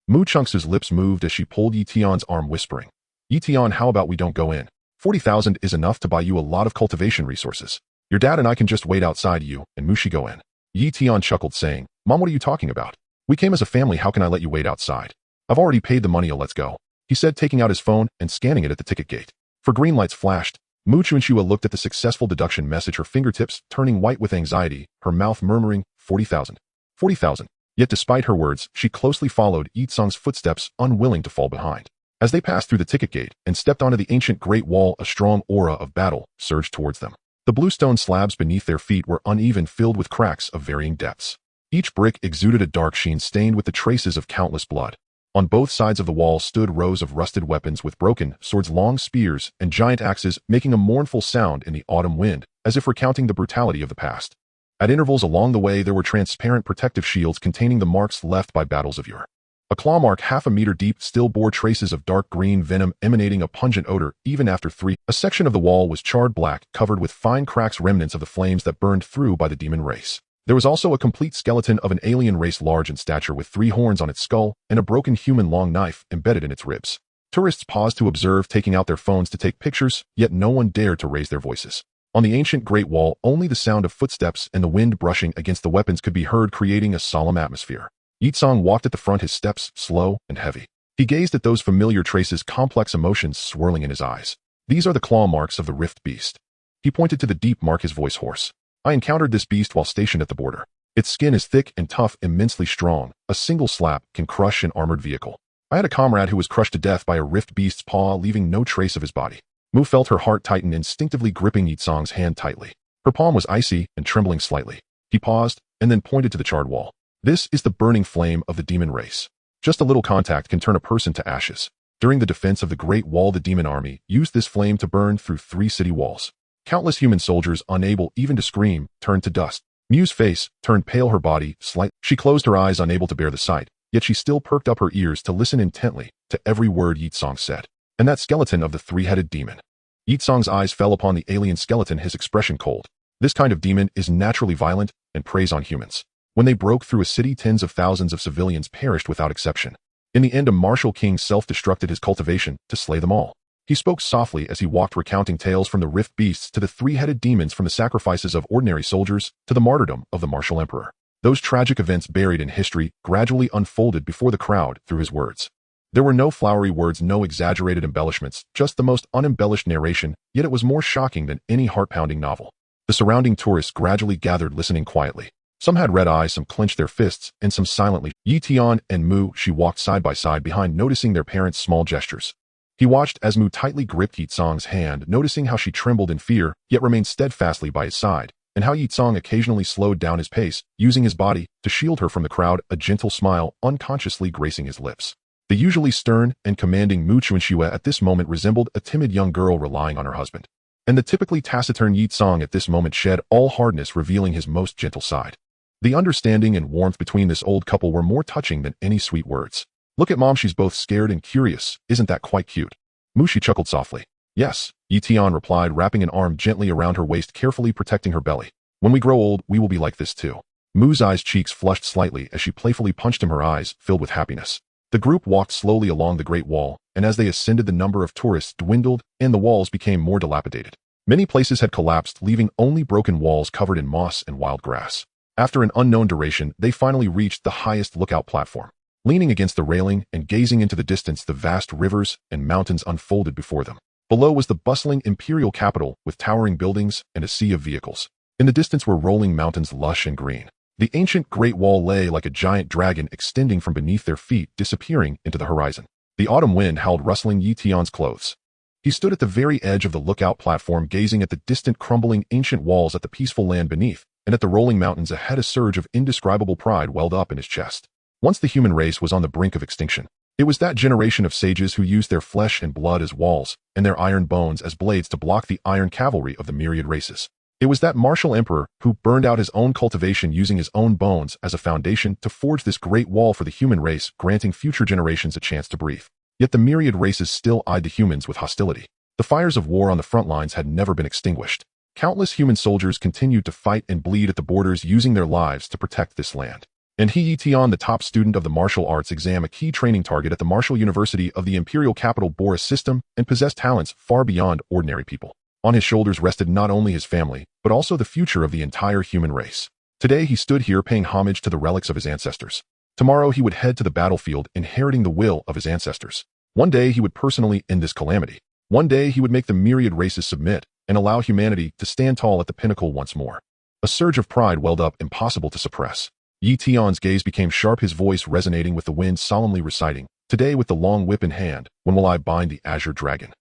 Mu Chuanxue's lips moved as she pulled Yi Tian's arm, whispering, Yi Tian, how about we don't go in? 40,000 is enough to buy you a lot of cultivation resources. Your dad and I can just wait outside you and Mushi go in. Yi Tian chuckled, saying, Mom, what are you talking about? We came as a family, how can I let you wait outside? I've already paid the money, let's go. He said, taking out his phone and scanning it at the ticket gate. For green lights flashed, Mu Chuanxue looked at the successful deduction message, her fingertips turning white with anxiety, her mouth murmuring, 40,000. 40,000. Yet despite her words, she closely followed Yi Tsang's footsteps, unwilling to fall behind. As they passed through the ticket gate and stepped onto the ancient Great Wall, a strong aura of battle surged towards them. The bluestone slabs beneath their feet were uneven, filled with cracks of varying depths. Each brick exuded a dark sheen stained with the traces of countless blood. On both sides of the wall stood rows of rusted weapons with broken swords, long spears, and giant axes, making a mournful sound in the autumn wind, as if recounting the brutality of the past. At intervals along the way, there were transparent protective shields containing the marks left by battles of yore. A claw mark half a meter deep still bore traces of dark green venom, emanating a pungent odor even after 3. A section of the wall was charred black, covered with fine cracks, remnants of the flames that burned through by the demon race. There was also a complete skeleton of an alien race, large in stature, with 3 horns on its skull and a broken human long knife embedded in its ribs. Tourists paused to observe, taking out their phones to take pictures, yet no one dared to raise their voices. On the ancient Great Wall, only the sound of footsteps and the wind brushing against the weapons could be heard, creating a solemn atmosphere. Yi Tsang walked at the front, his steps slow and heavy. He gazed at those familiar traces, complex emotions swirling in his eyes. These are the claw marks of the rift beast. He pointed to the deep mark, his voice hoarse. I encountered this beast while stationed at the border. Its skin is thick and tough, immensely strong. A single slap can crush an armored vehicle. I had a comrade who was crushed to death by a rift beast's paw, leaving no trace of his body. Mu felt her heart tighten, instinctively gripping Yi Tsang's hand tightly. Her palm was icy and trembling slightly. He paused and then pointed to the charred wall. This is the burning flame of the demon race. Just a little contact can turn a person to ashes. During the defense of the Great Wall, the demon army used this flame to burn through 3 city walls. Countless human soldiers, unable even to scream, turned to dust. Mu's face turned pale, her body slight. She closed her eyes, unable to bear the sight, yet she still perked up her ears to listen intently to every word Yi Tsang said. And that skeleton of the 3-headed demon. Yi Tsang's eyes fell upon the alien skeleton, his expression cold. This kind of demon is naturally violent and preys on humans. When they broke through a city, tens of thousands of civilians perished without exception. In the end, a martial king self-destructed his cultivation to slay them all. He spoke softly as he walked, recounting tales from the rift beasts to the 3-headed demons, from the sacrifices of ordinary soldiers to the martyrdom of the martial emperor. Those tragic events, buried in history, gradually unfolded before the crowd through his words. There were no flowery words, no exaggerated embellishments, just the most unembellished narration, yet it was more shocking than any heart-pounding novel. The surrounding tourists gradually gathered, listening quietly. Some had red eyes, some clenched their fists, and some silently. Yi Tian and Mu, she walked side by side behind, noticing their parents' small gestures. He watched as Mu tightly gripped Yi Tsang's hand, noticing how she trembled in fear, yet remained steadfastly by his side, and how Yi Tsang occasionally slowed down his pace, using his body to shield her from the crowd, a gentle smile unconsciously gracing his lips. The usually stern and commanding Mu Chuanxue at this moment resembled a timid young girl relying on her husband. And the typically taciturn Yi Tsang at this moment shed all hardness, revealing his most gentle side. The understanding and warmth between this old couple were more touching than any sweet words. Look at Mom, she's both scared and curious. Isn't that quite cute? Mu, she chuckled softly. Yes, Yi Tian replied, wrapping an arm gently around her waist, carefully protecting her belly. When we grow old, we will be like this too. Mu's eyes cheeks flushed slightly as she playfully punched him, her eyes filled with happiness. The group walked slowly along the Great Wall, and as they ascended, the number of tourists dwindled and the walls became more dilapidated. Many places had collapsed, leaving only broken walls covered in moss and wild grass. After an unknown duration, they finally reached the highest lookout platform. Leaning against the railing and gazing into the distance, the vast rivers and mountains unfolded before them. Below was the bustling imperial capital with towering buildings and a sea of vehicles. In the distance were rolling mountains, lush and green. The ancient Great Wall lay like a giant dragon extending from beneath their feet, disappearing into the horizon. The autumn wind howled, rustling Yi Tian's clothes. He stood at the very edge of the lookout platform, gazing at the distant crumbling ancient walls, at the peaceful land beneath, and at the rolling mountains ahead. A surge of indescribable pride welled up in his chest. Once the human race was on the brink of extinction. It was that generation of sages who used their flesh and blood as walls, and their iron bones as blades to block the iron cavalry of the myriad races. It was that martial emperor who burned out his own cultivation, using his own bones as a foundation to forge this great wall for the human race, granting future generations a chance to breathe. Yet the myriad races still eyed the humans with hostility. The fires of war on the front lines had never been extinguished. Countless human soldiers continued to fight and bleed at the borders, using their lives to protect this land. And Yi Tian, the top student of the martial arts exam, a key training target at the martial university of the imperial capital, bore a system and possessed talents far beyond ordinary people. On his shoulders rested not only his family, but also the future of the entire human race. Today he stood here paying homage to the relics of his ancestors. Tomorrow he would head to the battlefield, inheriting the will of his ancestors. One day he would personally end this calamity. One day he would make the myriad races submit and allow humanity to stand tall at the pinnacle once more. A surge of pride welled up, impossible to suppress. Yi Tian's gaze became sharp, his voice resonating with the wind, solemnly reciting, "Today with the long whip in hand, when will I bind the azure dragon?"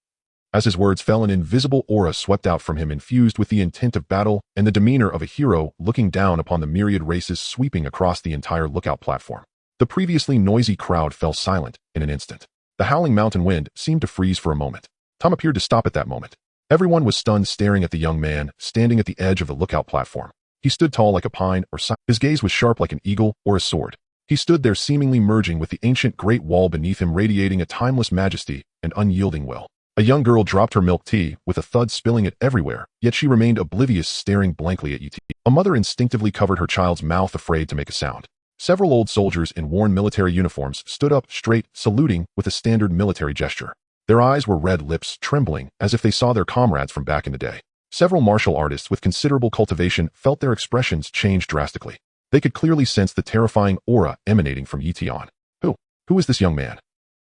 As his words fell, an invisible aura swept out from him, infused with the intent of battle and the demeanor of a hero looking down upon the myriad races, sweeping across the entire lookout platform. The previously noisy crowd fell silent in an instant. The howling mountain wind seemed to freeze for a moment. Time appeared to stop at that moment. Everyone was stunned, staring at the young man standing at the edge of the lookout platform. He stood tall like a pine or his gaze was sharp like an eagle or a sword. He stood there, seemingly merging with the ancient Great Wall beneath him, radiating a timeless majesty and unyielding will. A young girl dropped her milk tea with a thud, spilling it everywhere, yet she remained oblivious, staring blankly at Yi Tian. A mother instinctively covered her child's mouth, afraid to make a sound. Several old soldiers in worn military uniforms stood up straight, saluting with a standard military gesture. Their eyes were red, lips trembling, as if they saw their comrades from back in the day. Several martial artists with considerable cultivation felt their expressions change drastically. They could clearly sense the terrifying aura emanating from Yi Tian. Who is this young man?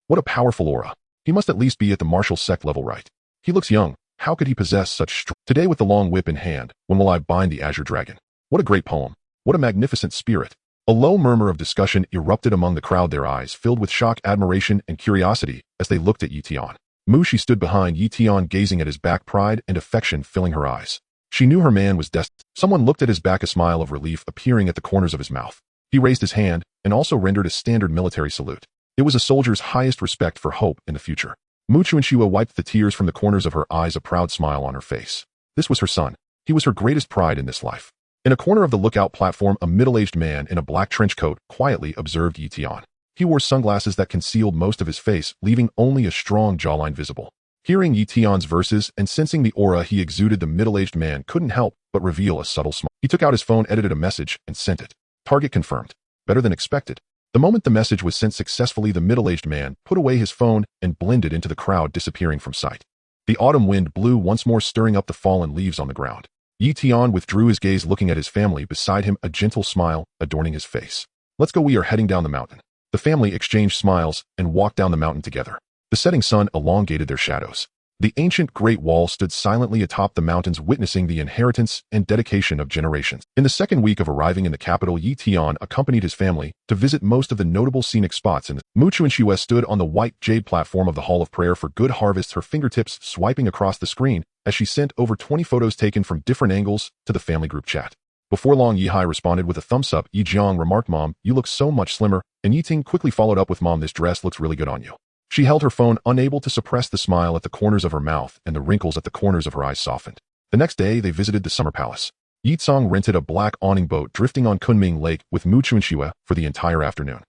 What a powerful aura. He must at least be at the martial sect level, right? He looks young. How could he possess such strength? Today with the long whip in hand, when will I bind the azure dragon? What a great poem. What a magnificent spirit. A low murmur of discussion erupted among the crowd, their eyes filled with shock, admiration, and curiosity as they looked at Yi Tian. She stood behind Yi Tian, gazing at his back, pride and affection filling her eyes. She knew her man was destined. Someone looked at his back, a smile of relief appearing at the corners of his mouth. He raised his hand and also rendered a standard military salute. It was a soldier's highest respect for hope in the future. Chuanxua wiped the tears from the corners of her eyes, a proud smile on her face. This was her son. He was her greatest pride in this life. In a corner of the lookout platform, a middle-aged man in a black trench coat quietly observed Yi Tian. He wore sunglasses that concealed most of his face, leaving only a strong jawline visible. Hearing Yi Tian's verses and sensing the aura he exuded, the middle-aged man couldn't help but reveal a subtle smile. He took out his phone, edited a message, and sent it. Target confirmed. Better than expected. The moment the message was sent successfully, the middle-aged man put away his phone and blended into the crowd, disappearing from sight. The autumn wind blew once more, stirring up the fallen leaves on the ground. Yi Tian withdrew his gaze, looking at his family beside him, a gentle smile adorning his face. Let's go, we are heading down the mountain. The family exchanged smiles and walked down the mountain together. The setting sun elongated their shadows. The ancient Great Wall stood silently atop the mountains, witnessing the inheritance and dedication of generations. In the second week of arriving in the capital, Yi Tian accompanied his family to visit most of the notable scenic spots. Chuanxua stood on the white jade platform of the Hall of Prayer for Good Harvest, her fingertips swiping across the screen as she sent over 20 photos taken from different angles to the family group chat. Before long, Yihai responded with a thumbs up. Yi Jiang remarked, "Mom, you look so much slimmer," and Yi Ting quickly followed up with, "Mom, this dress looks really good on you." She held her phone, unable to suppress the smile at the corners of her mouth, and the wrinkles at the corners of her eyes softened. The next day, they visited the summer palace. Yi Tsong rented a black awning boat drifting on Kunming Lake with Chuanxua for the entire afternoon.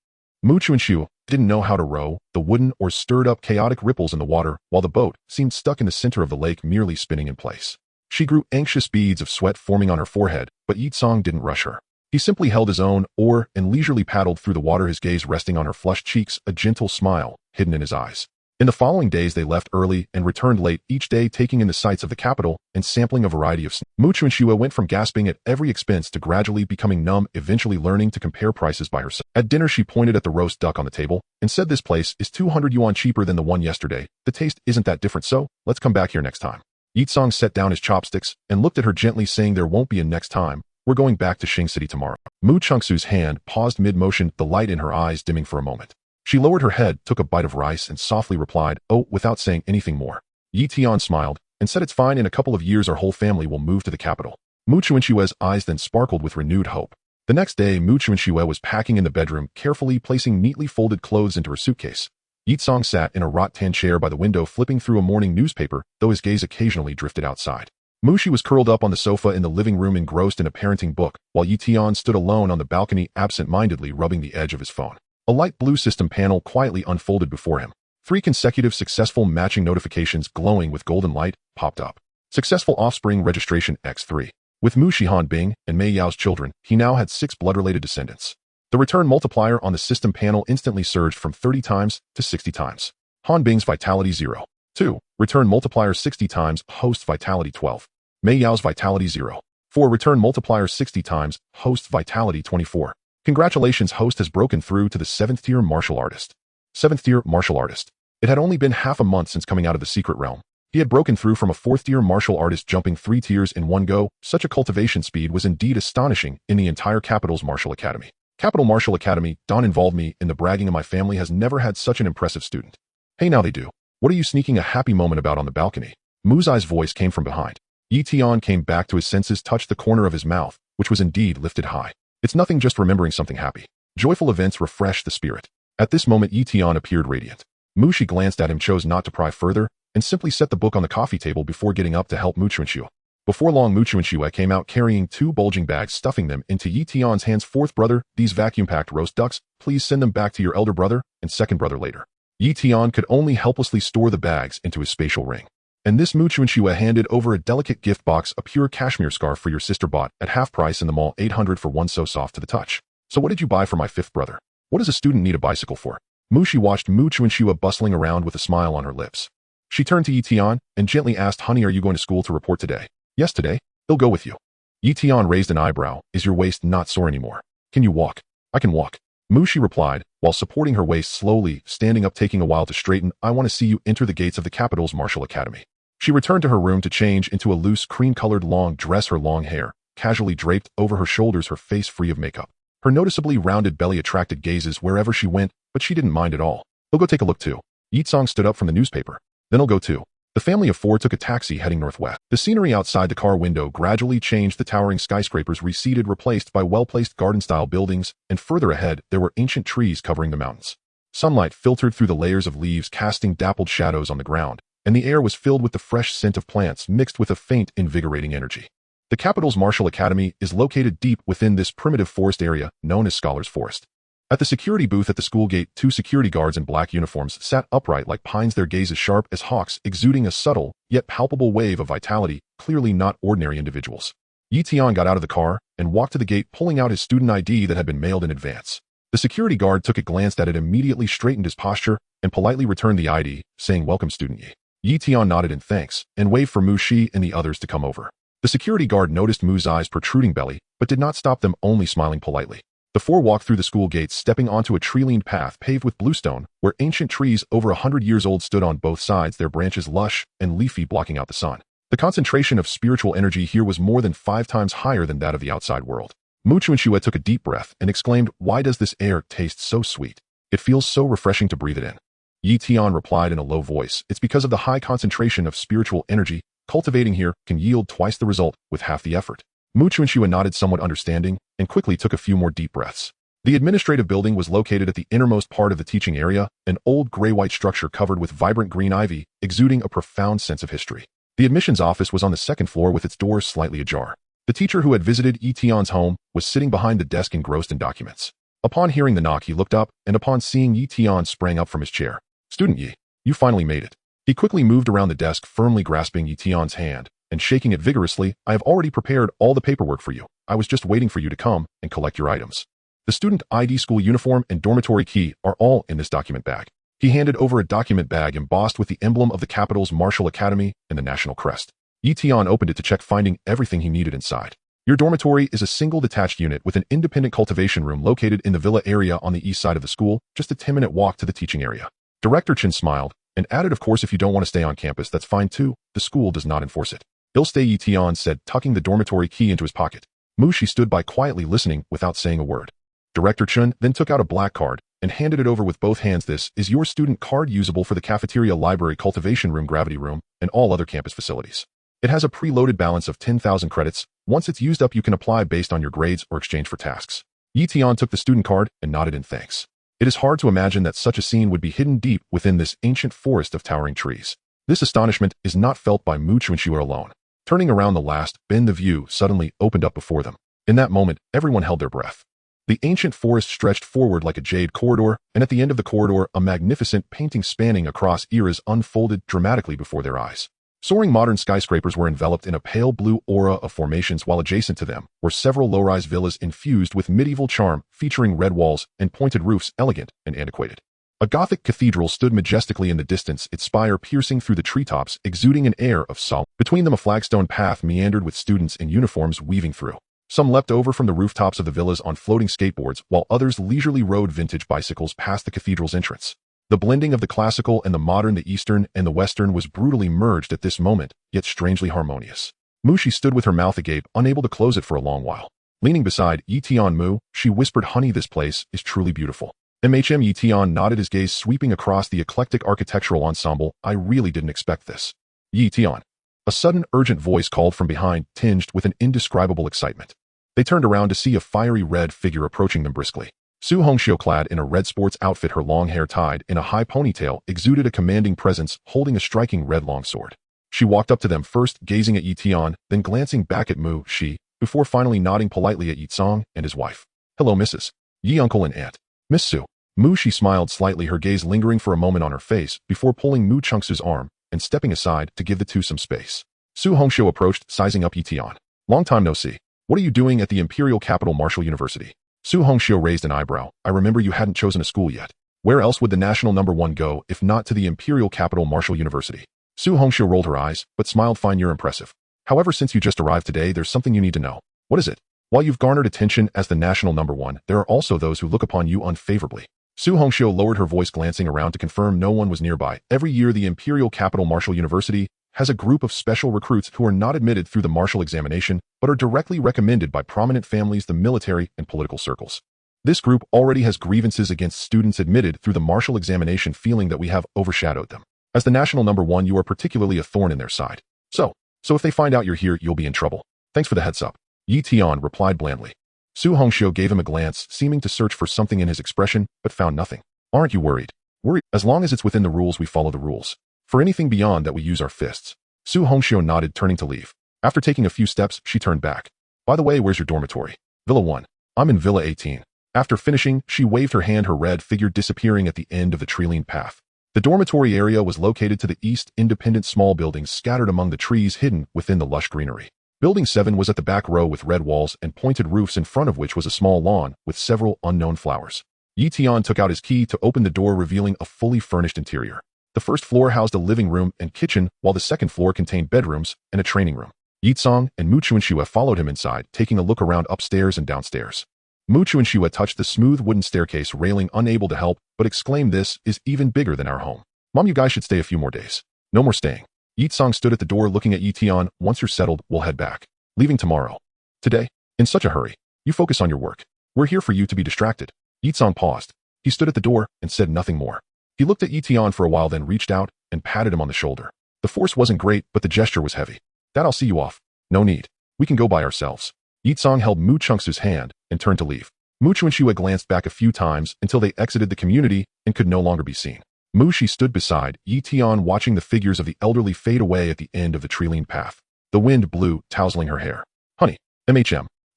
Chuanxua didn't know how to row the wooden or stirred up chaotic ripples in the water, while the boat seemed stuck in the center of the lake, merely spinning in place. She grew anxious, beads of sweat forming on her forehead, but Yi Tsong didn't rush her. He simply held his own oar and leisurely paddled through the water, his gaze resting on her flushed cheeks, a gentle smile hidden in his eyes. In the following days they left early and returned late, each day taking in the sights of the capital and sampling a variety of snacks. Mu Chuanxue went from gasping at every expense to gradually becoming numb, eventually learning to compare prices by herself. At dinner she pointed at the roast duck on the table and said, "This place is 200 yuan cheaper than the one yesterday. The taste isn't that different, so let's come back here next time." Yitsong set down his chopsticks and looked at her gently, saying, "There won't be a next time. We're going back to Xing City tomorrow." Mu Chengsu's hand paused mid-motion, the light in her eyes dimming for a moment. She lowered her head, took a bite of rice, and softly replied, "Oh," without saying anything more. Yi Tian smiled and said, "It's fine. In a couple of years our whole family will move to the capital." Mu Chuanxue's eyes then sparkled with renewed hope. The next day, Mu Chuanxue was packing in the bedroom, carefully placing neatly folded clothes into her suitcase. Yitsong sat in a rattan chair by the window, flipping through a morning newspaper, though his gaze occasionally drifted outside. Mushi was curled up on the sofa in the living room, engrossed in a parenting book, while Yi Tian stood alone on the balcony, absent-mindedly rubbing the edge of his phone. A light blue system panel quietly unfolded before him. 3 consecutive successful matching notifications glowing with golden light popped up. Successful offspring registration X3. With Mu Shihan Bing and Mei Yao's children, he now had 6 blood-related descendants. The return multiplier on the system panel instantly surged from 30 times to 60 times. Han Bing's vitality 0. 2. Return multiplier 60 times, host vitality 12. Mei Yao's vitality 0. 4. Return multiplier 60 times, host vitality 24. Congratulations, host has broken through to the 7th tier martial artist. 7th tier martial artist. It had only been half a month since coming out of the secret realm. He had broken through from a 4th tier martial artist, jumping 3 tiers in one go. Such a cultivation speed was indeed astonishing in the entire capital's martial academy. Capital Martial Academy, don't involve me in the bragging of my family, has never had such an impressive student. Hey, now they do. What are you sneaking a happy moment about on the balcony? Muzai's voice came from behind. Yi Tian came back to his senses, touched the corner of his mouth, which was indeed lifted high. It's nothing, just remembering something happy. Joyful events refresh the spirit. At this moment, Yi Tian appeared radiant. Mushi glanced at him, chose not to pry further, and simply set the book on the coffee table before getting up to help Mu Chuanxue. Before long, Mu Chuanxue came out carrying 2 bulging bags, stuffing them into Yi Tian's hands. "4th brother, these vacuum-packed roast ducks, please send them back to your elder brother and 2nd brother later." Yi Tian could only helplessly store the bags into his spatial ring. And this, Mu Chuanxue handed over a delicate gift box, a pure cashmere scarf for your sister, bought at half price in the mall, 800 for one, so soft to the touch. "So what did you buy for my 5th brother? What does a student need a bicycle for?" Mushi watched Mu Chuanxue bustling around with a smile on her lips. She turned to Yi Tian and gently asked, "Honey, are you going to school to report today?" "Yes, today. He'll go with you." Yi Tian raised an eyebrow. "Is your waist not sore anymore? Can you walk?" "I can walk," Mushi replied, while supporting her waist slowly, standing up, taking a while to straighten. "I want to see you enter the gates of the capital's martial academy." She returned to her room to change into a loose cream-colored long dress, her long hair casually draped over her shoulders, her face free of makeup. Her noticeably rounded belly attracted gazes wherever she went, but she didn't mind at all. "He'll go take a look too." Yitsong stood up from the newspaper. "Then I'll go too." The family of 4 took a taxi heading northwest. The scenery outside the car window gradually changed. The towering skyscrapers receded, replaced by well-placed garden-style buildings, and further ahead there were ancient trees covering the mountains. Sunlight filtered through the layers of leaves, casting dappled shadows on the ground, and the air was filled with the fresh scent of plants mixed with a faint, invigorating energy. The capital's martial academy is located deep within this primitive forest area known as Scholar's Forest. At the security booth at the school gate, 2 security guards in black uniforms sat upright like pines, their gazes sharp as hawks, exuding a subtle yet palpable wave of vitality, clearly not ordinary individuals. Yi Tian got out of the car and walked to the gate, pulling out his student ID that had been mailed in advance. The security guard took it, glanced at it, immediately straightened his posture, and politely returned the ID, saying, "Welcome, student Yi." Yi Tian nodded in thanks and waved for Mu Shi and the others to come over. The security guard noticed Mu's eyes protruding belly, but did not stop them, only smiling politely. The 4 walked through the school gates, stepping onto a tree-lined path paved with bluestone, where ancient trees over 100 years old stood on both sides, their branches lush and leafy, blocking out the sun. The concentration of spiritual energy here was more than 5 times higher than that of the outside world. Mu Chuanxue took a deep breath and exclaimed, "Why does this air taste so sweet? It feels so refreshing to breathe it in." Yi Tian replied in a low voice, "It's because of the high concentration of spiritual energy. Cultivating here can yield twice the result with half the effort." Mu Chuanxue nodded, somewhat understanding, and quickly took a few more deep breaths. The administrative building was located at the innermost part of the teaching area, an old gray-white structure covered with vibrant green ivy, exuding a profound sense of history. The admissions office was on the 2nd floor with its doors slightly ajar. The teacher who had visited Yi Tian's home was sitting behind the desk, engrossed in documents. Upon hearing the knock, he looked up, and upon seeing Yi Tian, sprang up from his chair. "Student Yi, you finally made it." He quickly moved around the desk, firmly grasping Yi Tian's hand and shaking it vigorously. "I have already prepared all the paperwork for you. I was just waiting for you to come and collect your items. The student ID, school uniform, and dormitory key are all in this document bag." He handed over a document bag embossed with the emblem of the capital's martial academy and the national crest. Yi Tian opened it to check, finding everything he needed inside. Your dormitory is a single detached unit with an independent cultivation room located in the villa area on the east side of the school, just a 10-minute walk to the teaching area. Director Chen smiled and added, of course, if you don't want to stay on campus, that's fine too. The school does not enforce it. He'll stay, Yi Tian said, tucking the dormitory key into his pocket. Mu Shi stood by quietly listening without saying a word. Director Chen then took out a black card and handed it over with both hands. This is your student card, usable for the cafeteria, library, cultivation room, gravity room, and all other campus facilities. It has a preloaded balance of 10,000 credits. Once it's used up, you can apply based on your grades or exchange for tasks. Yi Tian took the student card and nodded in thanks. It is hard to imagine that such a scene would be hidden deep within this ancient forest of towering trees. This astonishment is not felt by Mu Chuanxue alone. Turning around the last bend, the view suddenly opened up before them. In that moment, everyone held their breath. The ancient forest stretched forward like a jade corridor, and at the end of the corridor, a magnificent painting spanning across eras unfolded dramatically before their eyes. Soaring modern skyscrapers were enveloped in a pale blue aura of formations, while adjacent to them were several low-rise villas infused with medieval charm, featuring red walls and pointed roofs, elegant and antiquated. A Gothic cathedral stood majestically in the distance, its spire piercing through the treetops, exuding an air of solemnity. Between them, a flagstone path meandered with students in uniforms weaving through. Some leapt over from the rooftops of the villas on floating skateboards, while others leisurely rode vintage bicycles past the cathedral's entrance. The blending of the classical and the modern, the Eastern and the Western, was brutally merged at this moment, yet strangely harmonious. Mu Shi stood with her mouth agape, unable to close it for a long while. Leaning beside Yi Tian Mu, she whispered, "Honey, this place is truly beautiful." Yi Tian nodded, his gaze sweeping across the eclectic architectural ensemble. "I really didn't expect this." Yi Tian. A sudden, urgent voice called from behind, tinged with an indescribable excitement. They turned around to see a fiery red figure approaching them briskly. Su Hongxiu, clad in a red sports outfit, her long hair tied in a high ponytail, exuded a commanding presence, holding a striking red longsword. She walked up to them, first gazing at Yi Tian, then glancing back at Mu Shi, before finally nodding politely at Yi Tsong and his wife. "Hello, Mrs. Yi, uncle and aunt." "Miss Su." Mu Shi smiled slightly, her gaze lingering for a moment on her face, before pulling Mu Chengsu's arm and stepping aside to give the two some space. Su Hongxiu approached, sizing up Yi Tian. "Long time no see. What are you doing at the Imperial Capital Martial University?" Su Hongxiu raised an eyebrow. "I remember you hadn't chosen a school yet. Where else would the national #1 go if not to the Imperial Capital Martial University?" Su Hongxiu rolled her eyes, but smiled. "Fine, you're impressive. However, since you just arrived today, there's something you need to know." "What is it?" "While you've garnered attention as the national #1, there are also those who look upon you unfavorably." Su Hongxiu lowered her voice, glancing around to confirm no one was nearby. "Every year, the Imperial Capital Martial University has a group of special recruits who are not admitted through the martial examination, but are directly recommended by prominent families, the military, and political circles. This group already has grievances against students admitted through the martial examination, feeling that we have overshadowed them. As the national #1, you are particularly a thorn in their side. So if they find out you're here, you'll be in trouble." "Thanks for the heads up," Yi Tian replied blandly. Su Hongxiu gave him a glance, seeming to search for something in his expression, but found nothing. "Aren't you worried?" "Worried? As long as it's within the rules, we follow the rules. For anything beyond that, we use our fists." Su Hongxiu nodded, turning to leave. After taking a few steps, she turned back. "By the way, where's your dormitory?" "Villa 1. I'm in Villa 18. After finishing, she waved her hand, her red figure disappearing at the end of the tree-lined path. The dormitory area was located to the east, independent small buildings scattered among the trees hidden within the lush greenery. Building 7 was at the back row with red walls and pointed roofs, in front of which was a small lawn with several unknown flowers. Yi Tian took out his key to open the door, revealing a fully furnished interior. The first floor housed a living room and kitchen, while the second floor contained bedrooms and a training room. Yi Tsong and Mu Chuanxue followed him inside, taking a look around upstairs and downstairs. Mu Chuanxue touched the smooth wooden staircase railing, unable to help, but exclaimed, "This is even bigger than our home. Mom, you guys should stay a few more days." "No more staying." Yi Tsong stood at the door looking at Yi Tian. "Once you're settled, we'll head back. Leaving tomorrow." "Today? In such a hurry? You focus on your work. We're here for you to be distracted." Yi Tsong paused. He stood at the door and said nothing more. He looked at Yi Tian for a while, then reached out and patted him on the shoulder. The force wasn't great, but the gesture was heavy. "Dad, I'll see you off." "No need. We can go by ourselves." Yi Tsong held Mu Chengsu's hand and turned to leave. Mu Chuanxue glanced back a few times until they exited the community and could no longer be seen. Mu Shi stood beside Yi Tian, watching the figures of the elderly fade away at the end of the tree-lined path. The wind blew, tousling her hair. "Honey,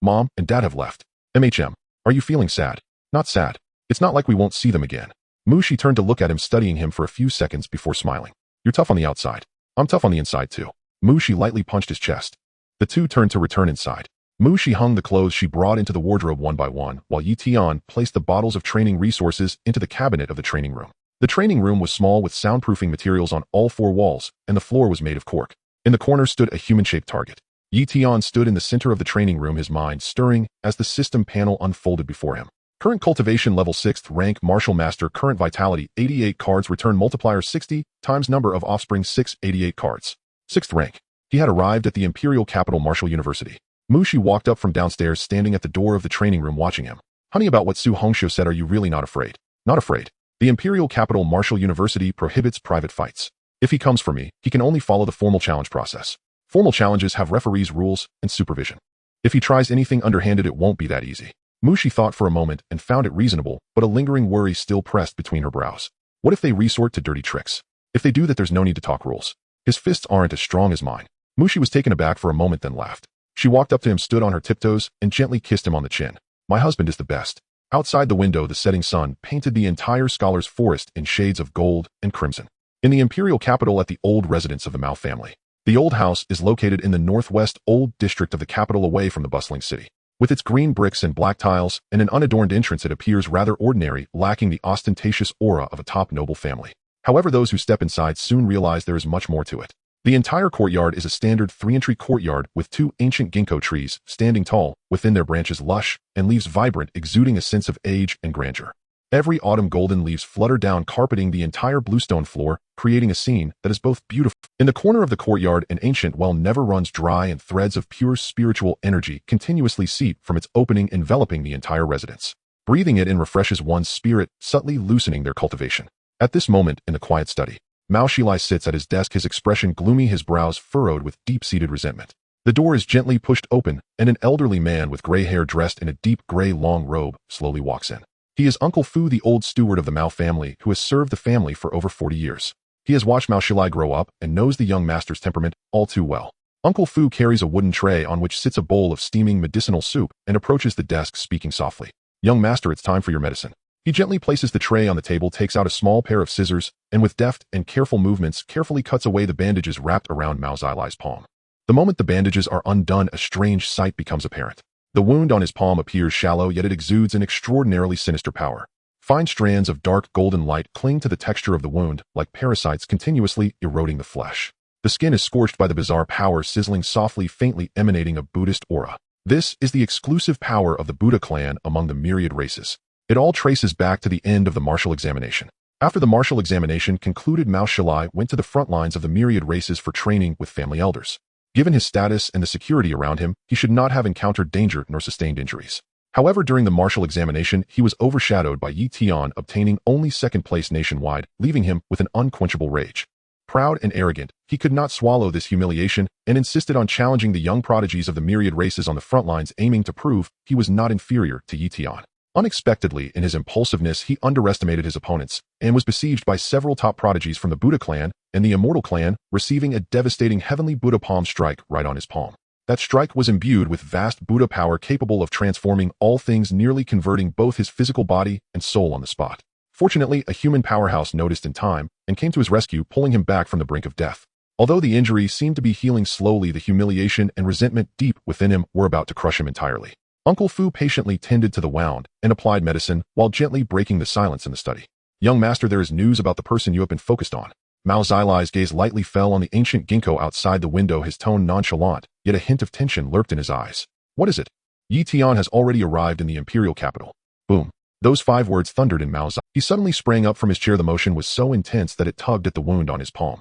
Mom and Dad have left. Are you feeling sad?" "Not sad. It's not like we won't see them again." Mu Shi turned to look at him, studying him for a few seconds before smiling. "You're tough on the outside. I'm tough on the inside too." Mu Shi lightly punched his chest. The two turned to return inside. Mu Shi hung the clothes she brought into the wardrobe one by one, while Yi Tian placed the bottles of training resources into the cabinet of the training room. The training room was small with soundproofing materials on all four walls, and the floor was made of cork. In the corner stood a human-shaped target. Yi Tian stood in the center of the training room, his mind stirring as the system panel unfolded before him. Current cultivation level 6th rank martial master, current vitality 88 cards, return multiplier 60 times number of offspring 688 cards. 6th rank. He had arrived at the imperial capital martial university. Mu Shi walked up from downstairs, standing at the door of the training room watching him. Honey, about what Su Hongxiu said, are you really not afraid? Not afraid. The imperial capital martial university prohibits private fights. If he comes for me, he can only follow the formal challenge process. Formal challenges have referees, rules, and supervision. If he tries anything underhanded, it won't be that easy. Mu Shi thought for a moment and found it reasonable, but a lingering worry still pressed between her brows. What if they resort to dirty tricks? If they do that, there's no need to talk rules. His fists aren't as strong as mine. Mu Shi was taken aback for a moment, then laughed. She walked up to him, stood on her tiptoes, and gently kissed him on the chin. My husband is the best. Outside the window, the setting sun painted the entire scholar's forest in shades of gold and crimson. In the imperial capital, at the old residence of the Mao family. The old house is located in the northwest old district of the capital, away from the bustling city. With its green bricks and black tiles and an unadorned entrance, it appears rather ordinary, lacking the ostentatious aura of a top noble family. However, those who step inside soon realize there is much more to it. The entire courtyard is a standard 3-entry courtyard with 2 ancient ginkgo trees standing tall, within their branches lush, and leaves vibrant, exuding a sense of age and grandeur. Every autumn golden leaves flutter down, carpeting the entire bluestone floor, creating a scene that is both beautiful. In the corner of the courtyard, an ancient well never runs dry, and threads of pure spiritual energy continuously seep from its opening, enveloping the entire residence. Breathing it in refreshes one's spirit, subtly loosening their cultivation. At this moment, in the quiet study, Mao Xilai sits at his desk, his expression gloomy, his brows furrowed with deep-seated resentment. The door is gently pushed open, and an elderly man with gray hair, dressed in a deep gray long robe, slowly walks in. He is Uncle Fu, the old steward of the Mao family, who has served the family for over 40 years. He has watched Mao Xilai grow up and knows the young master's temperament all too well. Uncle Fu carries a wooden tray on which sits a bowl of steaming medicinal soup and approaches the desk, speaking softly. Young master, it's time for your medicine. He gently places the tray on the table, takes out a small pair of scissors, and with deft and careful movements carefully cuts away the bandages wrapped around Mao Xilai's palm. The moment the bandages are undone, a strange sight becomes apparent. The wound on his palm appears shallow, yet it exudes an extraordinarily sinister power. Fine strands of dark golden light cling to the texture of the wound, like parasites continuously eroding the flesh. The skin is scorched by the bizarre power, sizzling softly, faintly emanating a Buddhist aura. This is the exclusive power of the Buddha clan among the myriad races. It all traces back to the end of the martial examination. After the martial examination concluded, Mao Xilai went to the front lines of the myriad races for training with family elders. Given his status and the security around him, he should not have encountered danger nor sustained injuries. However, during the martial examination, he was overshadowed by Yi Tian, obtaining only 2nd place nationwide, leaving him with an unquenchable rage. Proud and arrogant, he could not swallow this humiliation and insisted on challenging the young prodigies of the myriad races on the front lines, aiming to prove he was not inferior to Yi Tian. Unexpectedly, in his impulsiveness, he underestimated his opponents and was besieged by several top prodigies from the Buddha clan and the Immortal clan, receiving a devastating heavenly Buddha palm strike right on his palm. That strike was imbued with vast Buddha power, capable of transforming all things, nearly converting both his physical body and soul on the spot. Fortunately, a human powerhouse noticed in time and came to his rescue, pulling him back from the brink of death. Although the injury seemed to be healing slowly, the humiliation and resentment deep within him were about to crush him entirely. Uncle Fu patiently tended to the wound and applied medicine while gently breaking the silence in the study. Young master, there is news about the person you have been focused on. Mao Xilai's gaze lightly fell on the ancient ginkgo outside the window, his tone nonchalant, yet a hint of tension lurked in his eyes. What is it? Yi Tian has already arrived in the imperial capital. Boom. Those 5 words thundered in Mao Xilai. He suddenly sprang up from his chair. The motion was so intense that it tugged at the wound on his palm.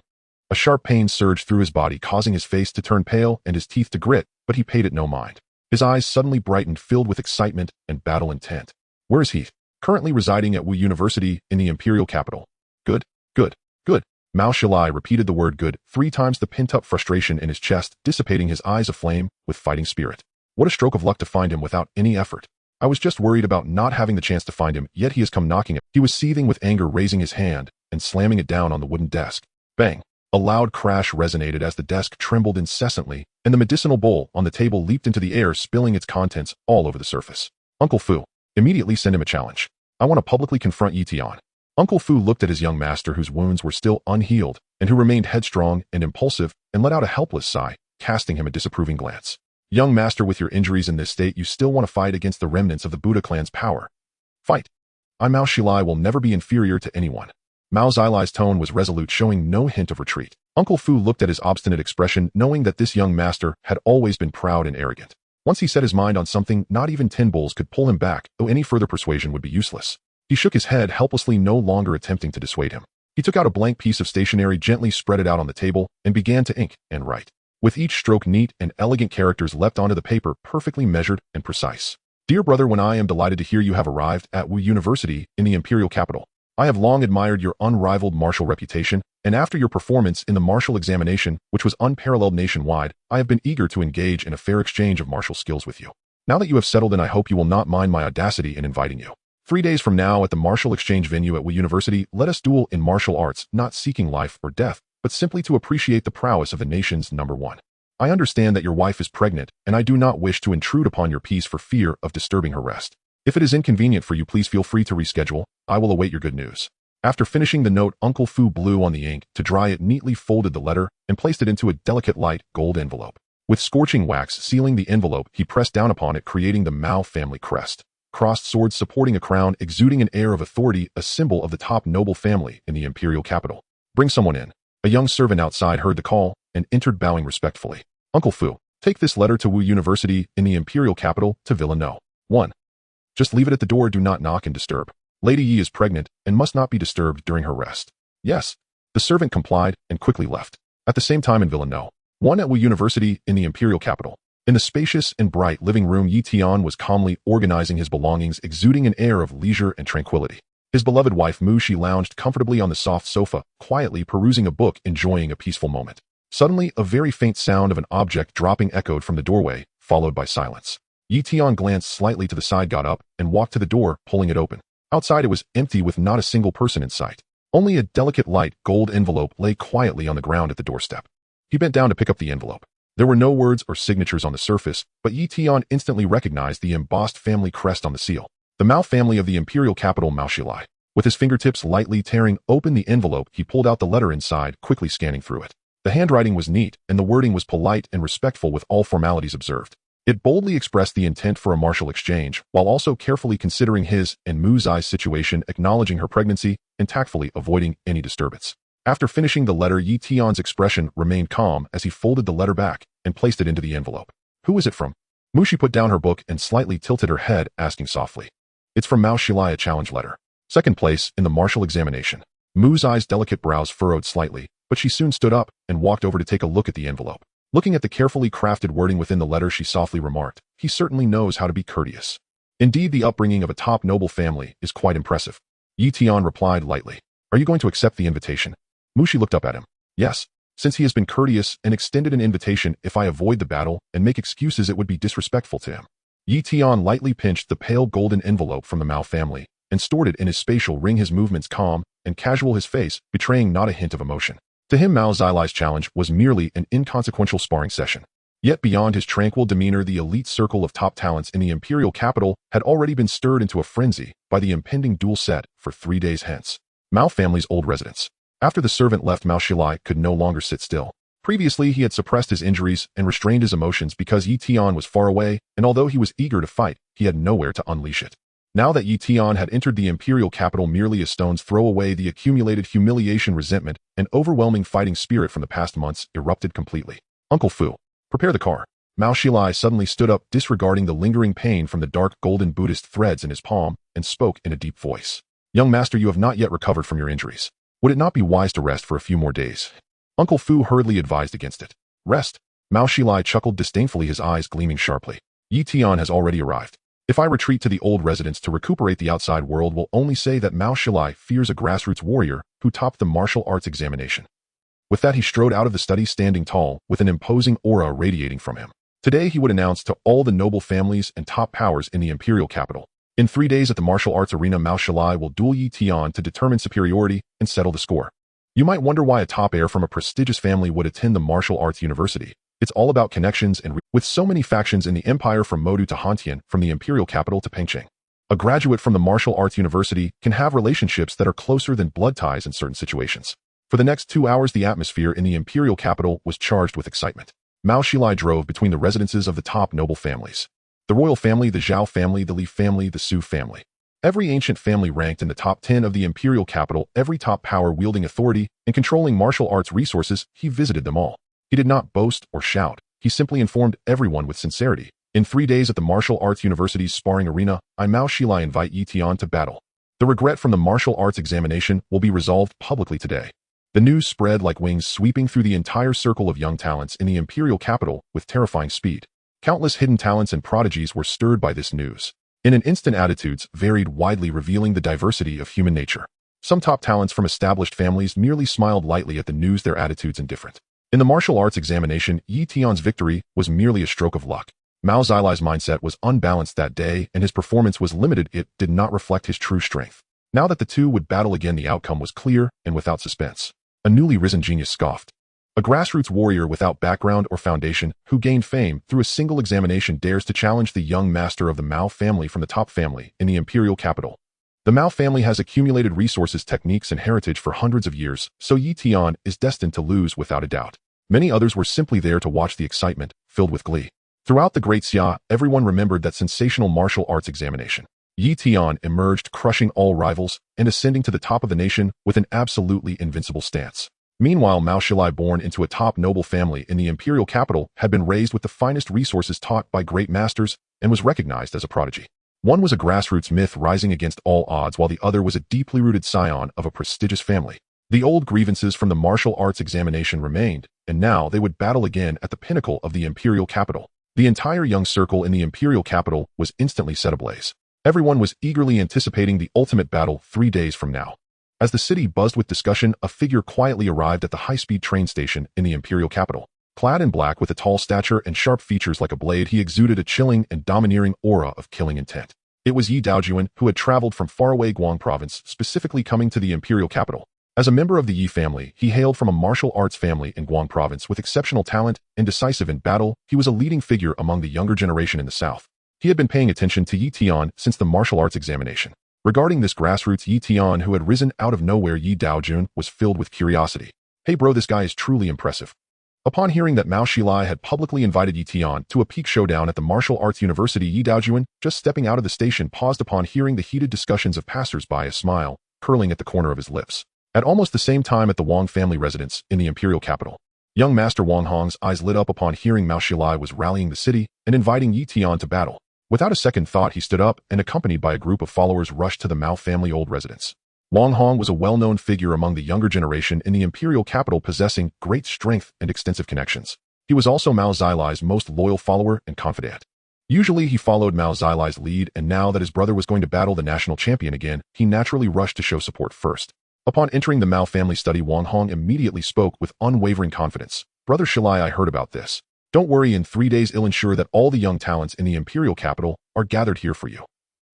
A sharp pain surged through his body, causing his face to turn pale and his teeth to grit, but he paid it no mind. His eyes suddenly brightened, filled with excitement and battle intent. Where is he? Currently residing at Wu University in the imperial capital. Good, good, good. Mao Xilai repeated the word good 3 times, the pent-up frustration in his chest dissipating, his eyes aflame with fighting spirit. What a stroke of luck to find him without any effort. I was just worried about not having the chance to find him, yet he has come knocking it. He was seething with anger, raising his hand and slamming it down on the wooden desk. Bang! A loud crash resonated as the desk trembled incessantly, and the medicinal bowl on the table leaped into the air, spilling its contents all over the surface. Uncle Fu, immediately send him a challenge. I want to publicly confront Yi Tian. Uncle Fu looked at his young master, whose wounds were still unhealed, and who remained headstrong and impulsive, and let out a helpless sigh, casting him a disapproving glance. Young master, with your injuries in this state, you still want to fight against the remnants of the Buddha clan's power. Fight. I, Mao Xilai, will never be inferior to anyone. Mao Xilai's tone was resolute, showing no hint of retreat. Uncle Fu looked at his obstinate expression, knowing that this young master had always been proud and arrogant. Once he set his mind on something, not even tin bowls could pull him back, though any further persuasion would be useless. He shook his head helplessly, no longer attempting to dissuade him. He took out a blank piece of stationery, gently spread it out on the table, and began to ink and write. With each stroke, neat and elegant characters leapt onto the paper, perfectly measured and precise. Dear brother, when I am delighted to hear you have arrived at Wu University in the imperial capital. I have long admired your unrivaled martial reputation, and after your performance in the martial examination, which was unparalleled nationwide, I have been eager to engage in a fair exchange of martial skills with you. Now that you have settled in, I hope you will not mind my audacity in inviting you. 3 days from now at the martial exchange venue at Wu University, let us duel in martial arts, not seeking life or death, but simply to appreciate the prowess of the nation's number one. I understand that your wife is pregnant, and I do not wish to intrude upon your peace for fear of disturbing her rest. If it is inconvenient for you, please feel free to reschedule. I will await your good news. After finishing the note, Uncle Fu blew on the ink. To dry it, neatly folded the letter and placed it into a delicate light gold envelope. With scorching wax sealing the envelope, he pressed down upon it, creating the Mao family crest. Crossed swords supporting a crown, exuding an air of authority, a symbol of the top noble family in the imperial capital. Bring someone in. A young servant outside heard the call and entered, bowing respectfully. Uncle Fu, take this letter to Wu University in the imperial capital to Villa No. 1. Just leave it at the door, do not knock and disturb. Lady Yi is pregnant and must not be disturbed during her rest. Yes. The servant complied and quickly left. At the same time in Villa No. 1 at Wu University in the imperial capital. In the spacious and bright living room, Yi Tian was calmly organizing his belongings, exuding an air of leisure and tranquility. His beloved wife Mu Shi lounged comfortably on the soft sofa, quietly perusing a book, enjoying a peaceful moment. Suddenly, a very faint sound of an object dropping echoed from the doorway, followed by silence. Yi Tian glanced slightly to the side, got up, and walked to the door, pulling it open. Outside it was empty, with not a single person in sight. Only a delicate light gold envelope lay quietly on the ground at the doorstep. He bent down to pick up the envelope. There were no words or signatures on the surface, but Yi Tian instantly recognized the embossed family crest on the seal. The Mao family of the imperial capital, Mao Xilai. With his fingertips lightly tearing open the envelope, he pulled out the letter inside, quickly scanning through it. The handwriting was neat, and the wording was polite and respectful, with all formalities observed. It boldly expressed the intent for a martial exchange, while also carefully considering his and Mu Zai's situation, acknowledging her pregnancy, and tactfully avoiding any disturbance. After finishing the letter, Yi Tian's expression remained calm as he folded the letter back and placed it into the envelope. Who is it from? Mu Shi put down her book and slightly tilted her head, asking softly. It's from Mao Xilai, a challenge letter. Second place in the martial examination. Mu Zai's delicate brows furrowed slightly, but she soon stood up and walked over to take a look at the envelope. Looking at the carefully crafted wording within the letter, she softly remarked, he certainly knows how to be courteous. Indeed, the upbringing of a top noble family is quite impressive. Yi Tian replied lightly. Are you going to accept the invitation? Mu Shi looked up at him. Yes. Since he has been courteous and extended an invitation, if I avoid the battle and make excuses, it would be disrespectful to him. Yi Tian lightly pinched the pale golden envelope from the Mao family and stored it in his spatial ring, his movements calm and casual, his face betraying not a hint of emotion. To him, Mao Xilai's challenge was merely an inconsequential sparring session. Yet beyond his tranquil demeanor, the elite circle of top talents in the imperial capital had already been stirred into a frenzy by the impending duel set for 3 days hence. Mao family's old residence. After the servant left, Mao Xilai could no longer sit still. Previously, he had suppressed his injuries and restrained his emotions because Yi Tian was far away, and although he was eager to fight, he had nowhere to unleash it. Now that Yi Tian had entered the imperial capital merely a stone's throw away, the accumulated humiliation, resentment, and overwhelming fighting spirit from the past months erupted completely. Uncle Fu, prepare the car. Mao Xilai suddenly stood up, disregarding the lingering pain from the dark golden Buddhist threads in his palm, and spoke in a deep voice. Young master, you have not yet recovered from your injuries. Would it not be wise to rest for a few more days? Uncle Fu hurriedly advised against it. Rest? Mao Xilai chuckled disdainfully, his eyes gleaming sharply. Yi Tian has already arrived. If I retreat to the old residence to recuperate, the outside world will only say that Mao Xilai fears a grassroots warrior who topped the martial arts examination. With that, he strode out of the study, standing tall, with an imposing aura radiating from him. Today he would announce to all the noble families and top powers in the imperial capital. In 3 days at the martial arts arena, Mao Xilai will duel Yi Tian to determine superiority and settle the score. You might wonder why a top heir from a prestigious family would attend the martial arts university. It's all about connections, and with so many factions in the empire, from Modu to Hantian, from the imperial capital to Pengcheng. A graduate from the martial arts university can have relationships that are closer than blood ties in certain situations. For the next 2 hours, the atmosphere in the imperial capital was charged with excitement. Mao Xilai drove between the residences of the top noble families. The royal family, the Zhao family, the Li family, the Su family. Every ancient family ranked in the top 10 of the imperial capital, every top power wielding authority and controlling martial arts resources, he visited them all. He did not boast or shout. He simply informed everyone with sincerity. In 3 days at the Martial Arts University's sparring arena, I Mao Xilai invite Yi Tian to battle. The regret from the martial arts examination will be resolved publicly today. The news spread like wings, sweeping through the entire circle of young talents in the imperial capital with terrifying speed. Countless hidden talents and prodigies were stirred by this news. In an instant, attitudes varied widely, revealing the diversity of human nature. Some top talents from established families merely smiled lightly at the news, their attitudes indifferent. In the martial arts examination, Yi Tian's victory was merely a stroke of luck. Mao Xilai's mindset was unbalanced that day, and his performance was limited. It did not reflect his true strength. Now that the two would battle again, the outcome was clear and without suspense. A newly risen genius scoffed. A grassroots warrior without background or foundation, who gained fame through a single examination, dares to challenge the young master of the Mao family from the top family in the imperial capital. The Mao family has accumulated resources, techniques, and heritage for hundreds of years, so Yi Tian is destined to lose without a doubt. Many others were simply there to watch the excitement, filled with glee. Throughout the Great Xia, everyone remembered that sensational martial arts examination. Yi Tian emerged, crushing all rivals and ascending to the top of the nation with an absolutely invincible stance. Meanwhile, Mao Xilai, born into a top noble family in the imperial capital, had been raised with the finest resources taught by great masters and was recognized as a prodigy. One was a grassroots myth rising against all odds, while the other was a deeply rooted scion of a prestigious family. The old grievances from the martial arts examination remained, and now they would battle again at the pinnacle of the imperial capital. The entire young circle in the imperial capital was instantly set ablaze. Everyone was eagerly anticipating the ultimate battle 3 days from now. As the city buzzed with discussion, a figure quietly arrived at the high-speed train station in the imperial capital. Clad in black with a tall stature and sharp features like a blade, he exuded a chilling and domineering aura of killing intent. It was Yi Daojuan, who had traveled from faraway Guang province, specifically coming to the imperial capital. As a member of the Yi family, he hailed from a martial arts family in Guang province with exceptional talent and decisive in battle. He was a leading figure among the younger generation in the south. He had been paying attention to Yi Tian since the martial arts examination. Regarding this grassroots Yi Tian who had risen out of nowhere, Yi Daojun was filled with curiosity. Hey bro, this guy is truly impressive. Upon hearing that Mao Xilai had publicly invited Yi Tian to a peak showdown at the martial arts university, Yi Daojuan, just stepping out of the station, paused upon hearing the heated discussions of passers-by, a smile curling at the corner of his lips. At almost the same time at the Wang family residence in the imperial capital, young Master Wang Hong's eyes lit up upon hearing Mao Xilai was rallying the city and inviting Yi Tian to battle. Without a second thought, he stood up and, accompanied by a group of followers, rushed to the Mao family old residence. Wang Hong was a well-known figure among the younger generation in the imperial capital, possessing great strength and extensive connections. He was also Mao Xilai's most loyal follower and confidant. Usually he followed Mao Xilai's lead, and now that his brother was going to battle the national champion again, he naturally rushed to show support first. Upon entering the Mao family study, Wang Hong immediately spoke with unwavering confidence. Brother Xilai, I heard about this. Don't worry, in 3 days I'll ensure that all the young talents in the imperial capital are gathered here for you.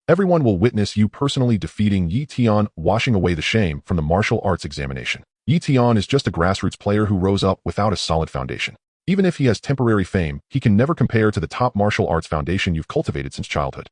Everyone will witness you personally defeating Yi Tian, washing away the shame from the martial arts examination. Yi Tian is just a grassroots player who rose up without a solid foundation. Even if he has temporary fame, he can never compare to the top martial arts foundation you've cultivated since childhood.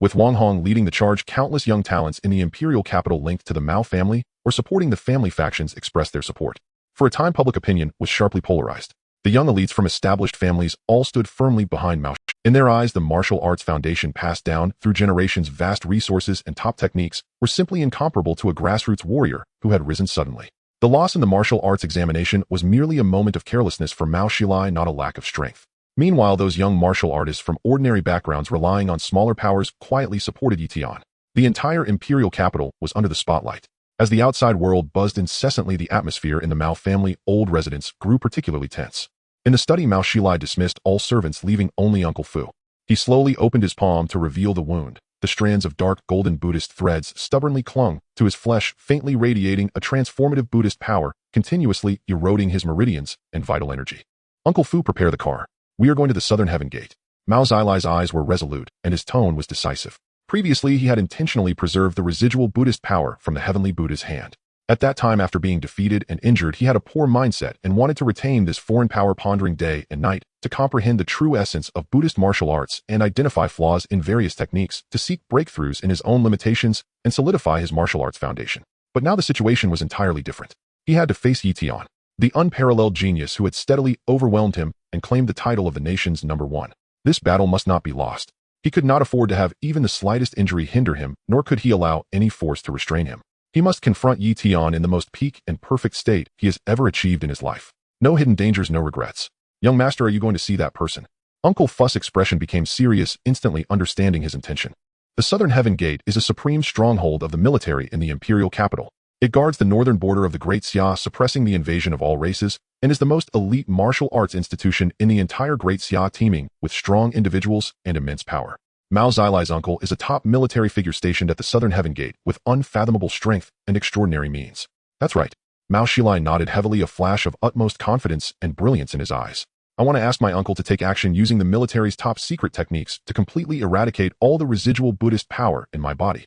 With Wang Hong leading the charge, countless young talents in the imperial capital linked to the Mao family or supporting the family factions expressed their support. For a time, public opinion was sharply polarized. The young elites from established families all stood firmly behind Mao. In their eyes, the martial arts foundation passed down through generations, vast resources and top techniques, were simply incomparable to a grassroots warrior who had risen suddenly. The loss in the martial arts examination was merely a moment of carelessness for Mao Xilai, not a lack of strength. Meanwhile, those young martial artists from ordinary backgrounds relying on smaller powers quietly supported Yi Tian. The entire imperial capital was under the spotlight. As the outside world buzzed incessantly, the atmosphere in the Mao family old residence grew particularly tense. In the study, Mao Xilai dismissed all servants, leaving only Uncle Fu. He slowly opened his palm to reveal the wound. The strands of dark golden Buddhist threads stubbornly clung to his flesh, faintly radiating a transformative Buddhist power, continuously eroding his meridians and vital energy. Uncle Fu, prepare the car. We are going to the southern heaven gate. Mao Xilai's eyes were resolute, and his tone was decisive. Previously, he had intentionally preserved the residual Buddhist power from the heavenly Buddha's hand. At that time, after being defeated and injured, he had a poor mindset and wanted to retain this foreign power, pondering day and night to comprehend the true essence of Buddhist martial arts and identify flaws in various techniques to seek breakthroughs in his own limitations and solidify his martial arts foundation. But now the situation was entirely different. He had to face Yi Tian, the unparalleled genius who had steadily overwhelmed him and claimed the title of the nation's #1. This battle must not be lost. He could not afford to have even the slightest injury hinder him, nor could he allow any force to restrain him. He must confront Yi Tian in the most peak and perfect state he has ever achieved in his life. No hidden dangers, no regrets. Young master, are you going to see that person? Uncle Fuss' expression became serious, instantly understanding his intention. The Southern Heaven Gate is a supreme stronghold of the military in the imperial capital. It guards the northern border of the Great Xia, suppressing the invasion of all races, and is the most elite martial arts institution in the entire Great Xia, teeming with strong individuals and immense power. Mao Xilai's uncle is a top military figure stationed at the Southern Heaven Gate with unfathomable strength and extraordinary means. That's right. Mao Xilai nodded heavily, a flash of utmost confidence and brilliance in his eyes. I want to ask my uncle to take action using the military's top secret techniques to completely eradicate all the residual Buddhist power in my body.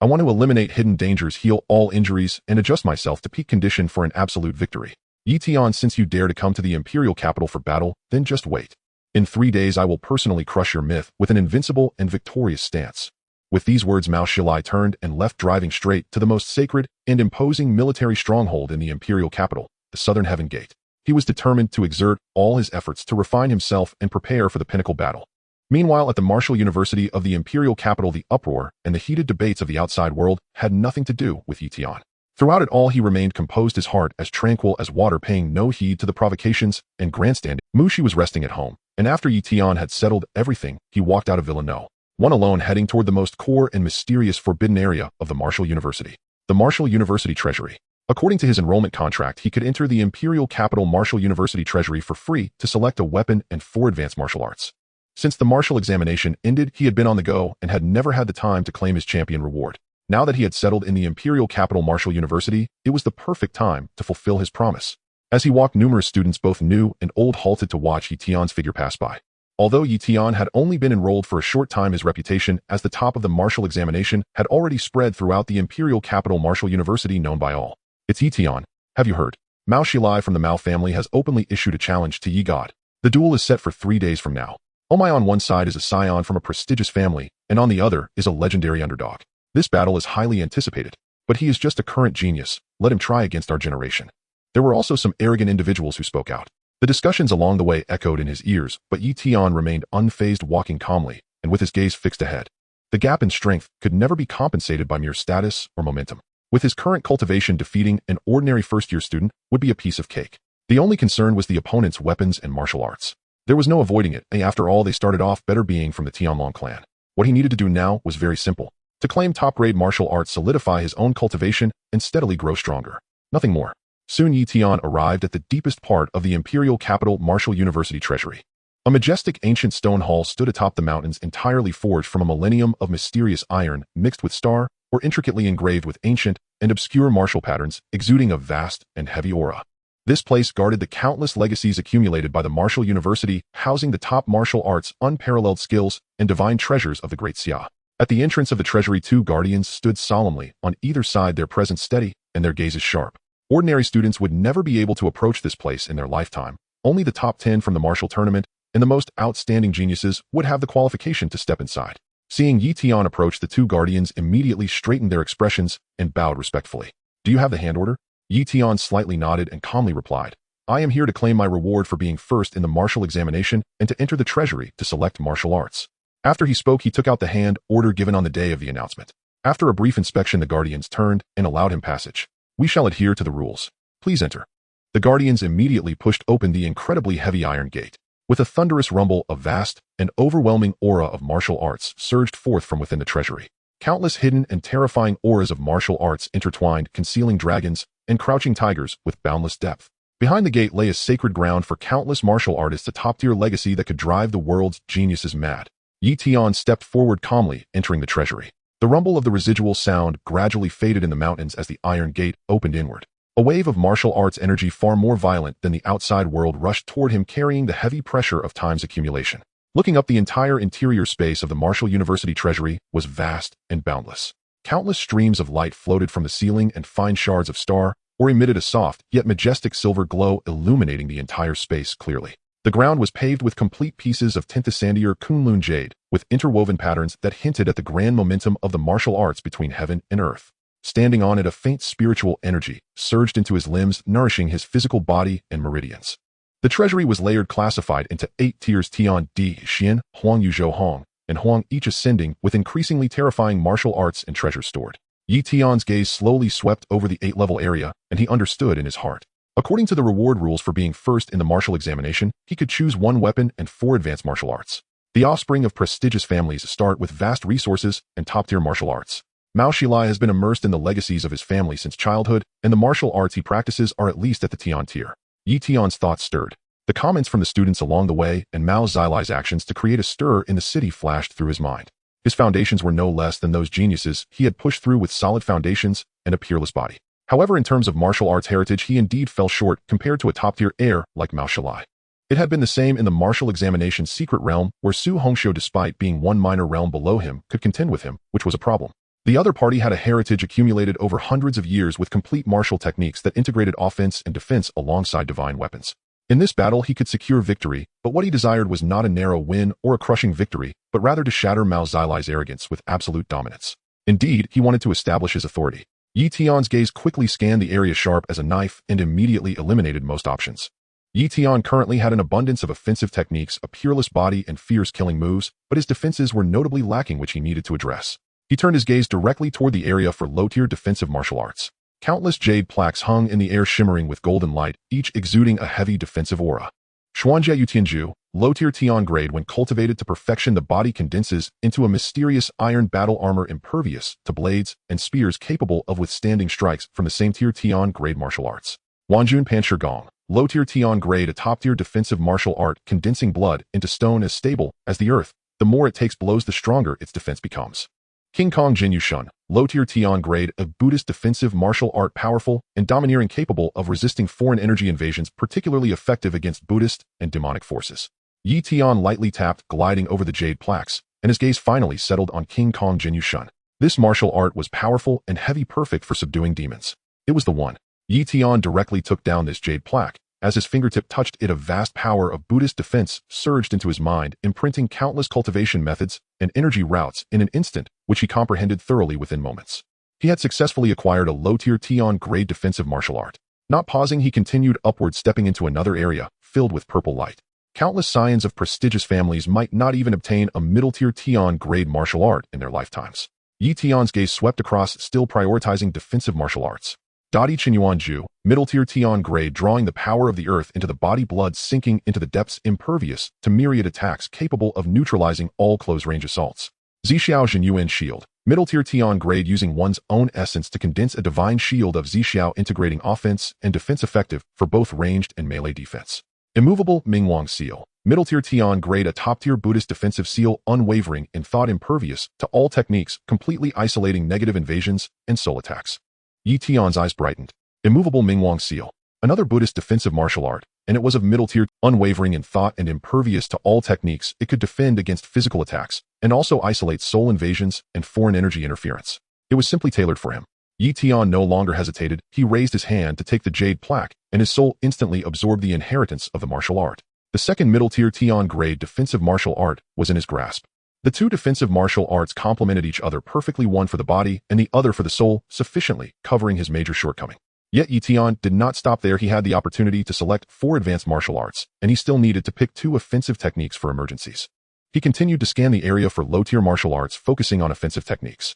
I want to eliminate hidden dangers, heal all injuries, and adjust myself to peak condition for an absolute victory. Yi Tian, since you dare to come to the imperial capital for battle, then just wait. In 3 days I will personally crush your myth with an invincible and victorious stance. With these words, Mao Xilai turned and left, driving straight to the most sacred and imposing military stronghold in the imperial capital, the Southern Heaven Gate. He was determined to exert all his efforts to refine himself and prepare for the pinnacle battle. Meanwhile, at the Martial University of the imperial capital, the uproar and the heated debates of the outside world had nothing to do with Yi Tian. Throughout it all, he remained composed, his heart as tranquil as water, paying no heed to the provocations and grandstanding. Mushi was resting at home, and after Yi Tian had settled everything, he walked out of Villa No. 1 alone, heading toward the most core and mysterious forbidden area of the Martial University. The Martial University Treasury. According to his enrollment contract, he could enter the imperial capital Martial University Treasury for free to select a weapon and 4 advanced martial arts. Since the martial examination ended, he had been on the go and had never had the time to claim his champion reward. Now that he had settled in the imperial capital Martial University, it was the perfect time to fulfill his promise. As he walked, numerous students, both new and old, halted to watch Yi Tian's figure pass by. Although Yi Tian had only been enrolled for a short time, his reputation as the top of the martial examination had already spread throughout the imperial capital Martial University, known by all. It's Yi Tian. Have you heard? Mao Xilai from the Mao family has openly issued a challenge to Yi God. The duel is set for 3 days from now. Omai on one side is a scion from a prestigious family, and on the other is a legendary underdog. This battle is highly anticipated, but he is just a current genius. Let him try against our generation. There were also some arrogant individuals who spoke out. The discussions along the way echoed in his ears, but Yi Tian remained unfazed, walking calmly, and with his gaze fixed ahead. The gap in strength could never be compensated by mere status or momentum. With his current cultivation, defeating an ordinary first-year student would be a piece of cake. The only concern was the opponent's weapons and martial arts. There was no avoiding it, and after all, they started off better, being from the Tianlong clan. What he needed to do now was very simple: to claim top-grade martial arts, solidify his own cultivation, and steadily grow stronger. Nothing more. Soon Yi Tian arrived at the deepest part of the imperial capital Martial University Treasury. A majestic ancient stone hall stood atop the mountains, entirely forged from a millennium of mysterious iron mixed with star, or intricately engraved with ancient and obscure martial patterns, exuding a vast and heavy aura. This place guarded the countless legacies accumulated by the Martial University, housing the top martial arts, unparalleled skills, and divine treasures of the Great Xia. At the entrance of the treasury, 2 guardians stood solemnly on either side, their presence steady and their gazes sharp. Ordinary students would never be able to approach this place in their lifetime. Only the top 10 from the martial tournament and the most outstanding geniuses would have the qualification to step inside. Seeing Yi Tian approach, the 2 guardians immediately straightened their expressions and bowed respectfully. Do you have the hand order? Yi Tian slightly nodded and calmly replied, I am here to claim my reward for being first in the martial examination and to enter the treasury to select martial arts. After he spoke, he took out the hand order given on the day of the announcement. After a brief inspection, the guardians turned and allowed him passage. We shall adhere to the rules. Please enter. The guardians immediately pushed open the incredibly heavy iron gate. With a thunderous rumble, a vast and overwhelming aura of martial arts surged forth from within the treasury. Countless hidden and terrifying auras of martial arts intertwined, concealing dragons and crouching tigers with boundless depth. Behind the gate lay a sacred ground for countless martial artists, a top-tier legacy that could drive the world's geniuses mad. Yi Tian stepped forward calmly, entering the treasury. The rumble of the residual sound gradually faded in the mountains as the iron gate opened inward. A wave of martial arts energy far more violent than the outside world rushed toward him, carrying the heavy pressure of time's accumulation. Looking up, the entire interior space of the Martial University Treasury was vast and boundless. Countless streams of light floated from the ceiling, and fine shards of star or emitted a soft yet majestic silver glow, illuminating the entire space clearly. The ground was paved with complete pieces of Tintasandier Kunlun jade, with interwoven patterns that hinted at the grand momentum of the martial arts between heaven and earth. Standing on it, a faint spiritual energy surged into his limbs, nourishing his physical body and meridians. The treasury was layered, classified into 8 tiers: Tian, Di, Xian, Huang Yu, Zhou Hong, and Huang, each ascending with increasingly terrifying martial arts and treasures stored. Yi Tian's gaze slowly swept over the 8-level area, and he understood in his heart. According to the reward rules for being first in the martial examination, he could choose 1 weapon and 4 advanced martial arts. The offspring of prestigious families start with vast resources and top-tier martial arts. Mao Xilai has been immersed in the legacies of his family since childhood, and the martial arts he practices are at least at the Tian tier. Yi Tian's thoughts stirred. The comments from the students along the way and Mao Xilai's actions to create a stir in the city flashed through his mind. His foundations were no less than those geniuses he had pushed through with solid foundations and a peerless body. However, in terms of martial arts heritage, he indeed fell short compared to a top-tier heir like Mao Xilai. It had been the same in the martial examination secret realm, where Su Hongxiu, despite being one minor realm below him, could contend with him, which was a problem. The other party had a heritage accumulated over hundreds of years with complete martial techniques that integrated offense and defense alongside divine weapons. In this battle, he could secure victory, but what he desired was not a narrow win or a crushing victory, but rather to shatter Mao Xilai's arrogance with absolute dominance. Indeed, he wanted to establish his authority. Yi Tian's gaze quickly scanned the area sharp as a knife and immediately eliminated most options. Yi Tian currently had an abundance of offensive techniques, a peerless body, and fierce killing moves, but his defenses were notably lacking, which he needed to address. He turned his gaze directly toward the area for low-tier defensive martial arts. Countless jade plaques hung in the air shimmering with golden light, each exuding a heavy defensive aura. Xuanjie Tianju, low-tier Tian grade. When cultivated to perfection, the body condenses into a mysterious iron battle armor impervious to blades and spears capable of withstanding strikes from the same tier Tian grade martial arts. Wanjun Panshi Gong, low-tier Tian grade, a top-tier defensive martial art condensing blood into stone as stable as the earth. The more it takes blows, the stronger its defense becomes. King Kong Jinyu Shun, low-tier Tian grade, a Buddhist defensive martial art powerful and domineering, capable of resisting foreign energy invasions, particularly effective against Buddhist and demonic forces. Yi Tian lightly tapped, gliding over the jade plaques, and his gaze finally settled on King Kong Jinyu Shun. This martial art was powerful and heavy, perfect for subduing demons. It was the one. Yi Tian directly took down this jade plaque. As his fingertip touched it, a vast power of Buddhist defense surged into his mind, imprinting countless cultivation methods and energy routes in an instant, which he comprehended thoroughly within moments. He had successfully acquired a low-tier Tian grade defensive martial art. Not pausing, he continued upward, stepping into another area filled with purple light. Countless scions of prestigious families might not even obtain a middle-tier Tian grade martial art in their lifetimes. Yi Tian's gaze swept across, still prioritizing defensive martial arts. Dadi Qinyuanju, middle-tier Tian grade, drawing the power of the earth into the body, blood sinking into the depths, impervious to myriad attacks, capable of neutralizing all close-range assaults. Zixiao Zhenyuan shield, middle-tier Tian grade, using one's own essence to condense a divine shield of Zixiao, integrating offense and defense, effective for both ranged and melee defense. Immovable Mingwang seal, middle-tier Tian grade, a top-tier Buddhist defensive seal, unwavering in thought, impervious to all techniques, completely isolating negative invasions and soul attacks. Yi Tian's eyes brightened. Immovable Mingwang seal, another Buddhist defensive martial art, and it was of middle tier, unwavering in thought and impervious to all techniques. It could defend against physical attacks and also isolate soul invasions and foreign energy interference. It was simply tailored for him. Yi Tian no longer hesitated. He raised his hand to take the jade plaque, and his soul instantly absorbed the inheritance of the martial art. The second middle tier Tian grade defensive martial art was in his grasp. The two defensive martial arts complemented each other perfectly, one for the body and the other for the soul, sufficiently covering his major shortcoming. Yet Yi Tian did not stop there. He had the opportunity to select 4 advanced martial arts, and he still needed to pick 2 offensive techniques for emergencies. He continued to scan the area for low-tier martial arts, focusing on offensive techniques.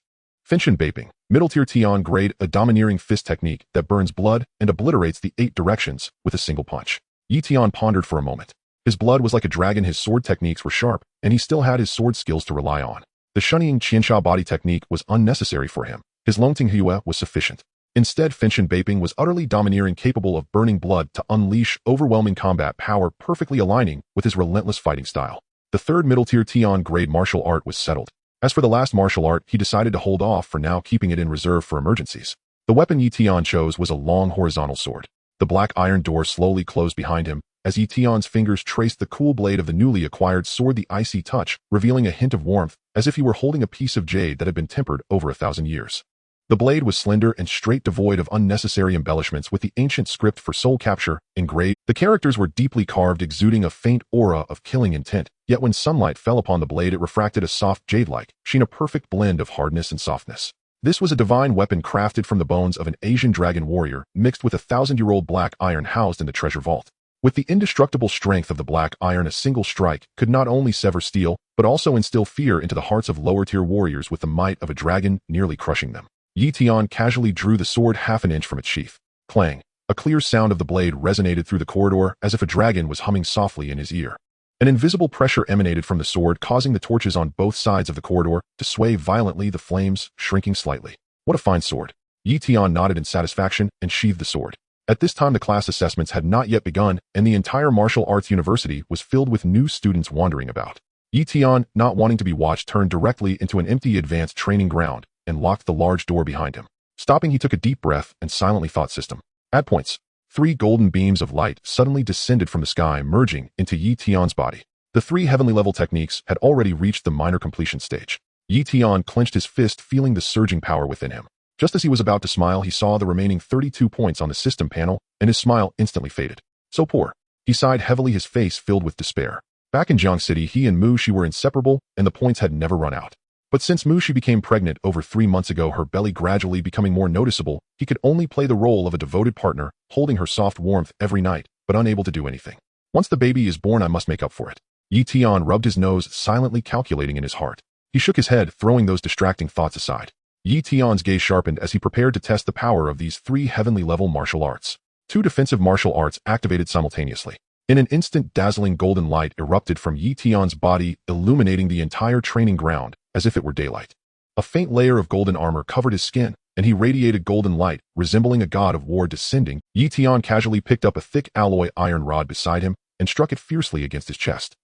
Fenshin Baping, middle-tier Tian grade, a domineering fist technique that burns blood and obliterates the 8 directions with a single punch. Yi Tian pondered for a moment. His blood was like a dragon, his sword techniques were sharp, and he still had his sword skills to rely on. The Shunning Qiansha body technique was unnecessary for him. His Longting Hue was sufficient. Instead, Fenshin Baping was utterly domineering, capable of burning blood to unleash overwhelming combat power, perfectly aligning with his relentless fighting style. The third middle-tier Tian grade martial art was settled. As for the last martial art, he decided to hold off for now, keeping it in reserve for emergencies. The weapon Yi Tian chose was a long horizontal sword. The black iron door slowly closed behind him, as Yi Tian's fingers traced the cool blade of the newly acquired sword, the icy touch revealing a hint of warmth, as if he were holding a piece of jade that had been tempered over 1,000 years. The blade was slender and straight, devoid of unnecessary embellishments, with the ancient script for soul capture engraved. The characters were deeply carved, exuding a faint aura of killing intent, yet when sunlight fell upon the blade, it refracted a soft jade-like sheen, a perfect blend of hardness and softness. This was a divine weapon crafted from the bones of an Asian dragon warrior, mixed with a 1,000-year-old black iron housed in the treasure vault. With the indestructible strength of the black iron, a single strike could not only sever steel, but also instill fear into the hearts of lower-tier warriors with the might of a dragon, nearly crushing them. Yi Tian casually drew the sword half an inch from its sheath. Clang! A clear sound of the blade resonated through the corridor as if a dragon was humming softly in his ear. An invisible pressure emanated from the sword, causing the torches on both sides of the corridor to sway violently, the flames shrinking slightly. What a fine sword! Yi Tian nodded in satisfaction and sheathed the sword. At this time, the class assessments had not yet begun, and the entire martial arts university was filled with new students wandering about. Yi Tian, not wanting to be watched, turned directly into an empty advanced training ground and locked the large door behind him. Stopping, he took a deep breath and silently thought system. At points, 3 golden beams of light suddenly descended from the sky, merging into Yi Tian's body. The 3 heavenly level techniques had already reached the minor completion stage. Yi Tian clenched his fist, feeling the surging power within him. Just as he was about to smile, he saw the remaining 32 points on the system panel, and his smile instantly faded. So poor. He sighed heavily, his face filled with despair. Back in Jiang City, he and Mu Shi were inseparable, and the points had never run out. But since Mu Shi became pregnant over 3 months ago, her belly gradually becoming more noticeable, he could only play the role of a devoted partner, holding her soft warmth every night, but unable to do anything. Once the baby is born, I must make up for it. Yi Tian rubbed his nose, silently calculating in his heart. He shook his head, throwing those distracting thoughts aside. Yi Tian's gaze sharpened as he prepared to test the power of these 3 heavenly-level martial arts. 2 defensive martial arts activated simultaneously. In an instant, dazzling golden light erupted from Yi Tian's body, illuminating the entire training ground as if it were daylight. A faint layer of golden armor covered his skin, and he radiated golden light, resembling a god of war descending. Yi Tian casually picked up a thick alloy iron rod beside him and struck it fiercely against his chest.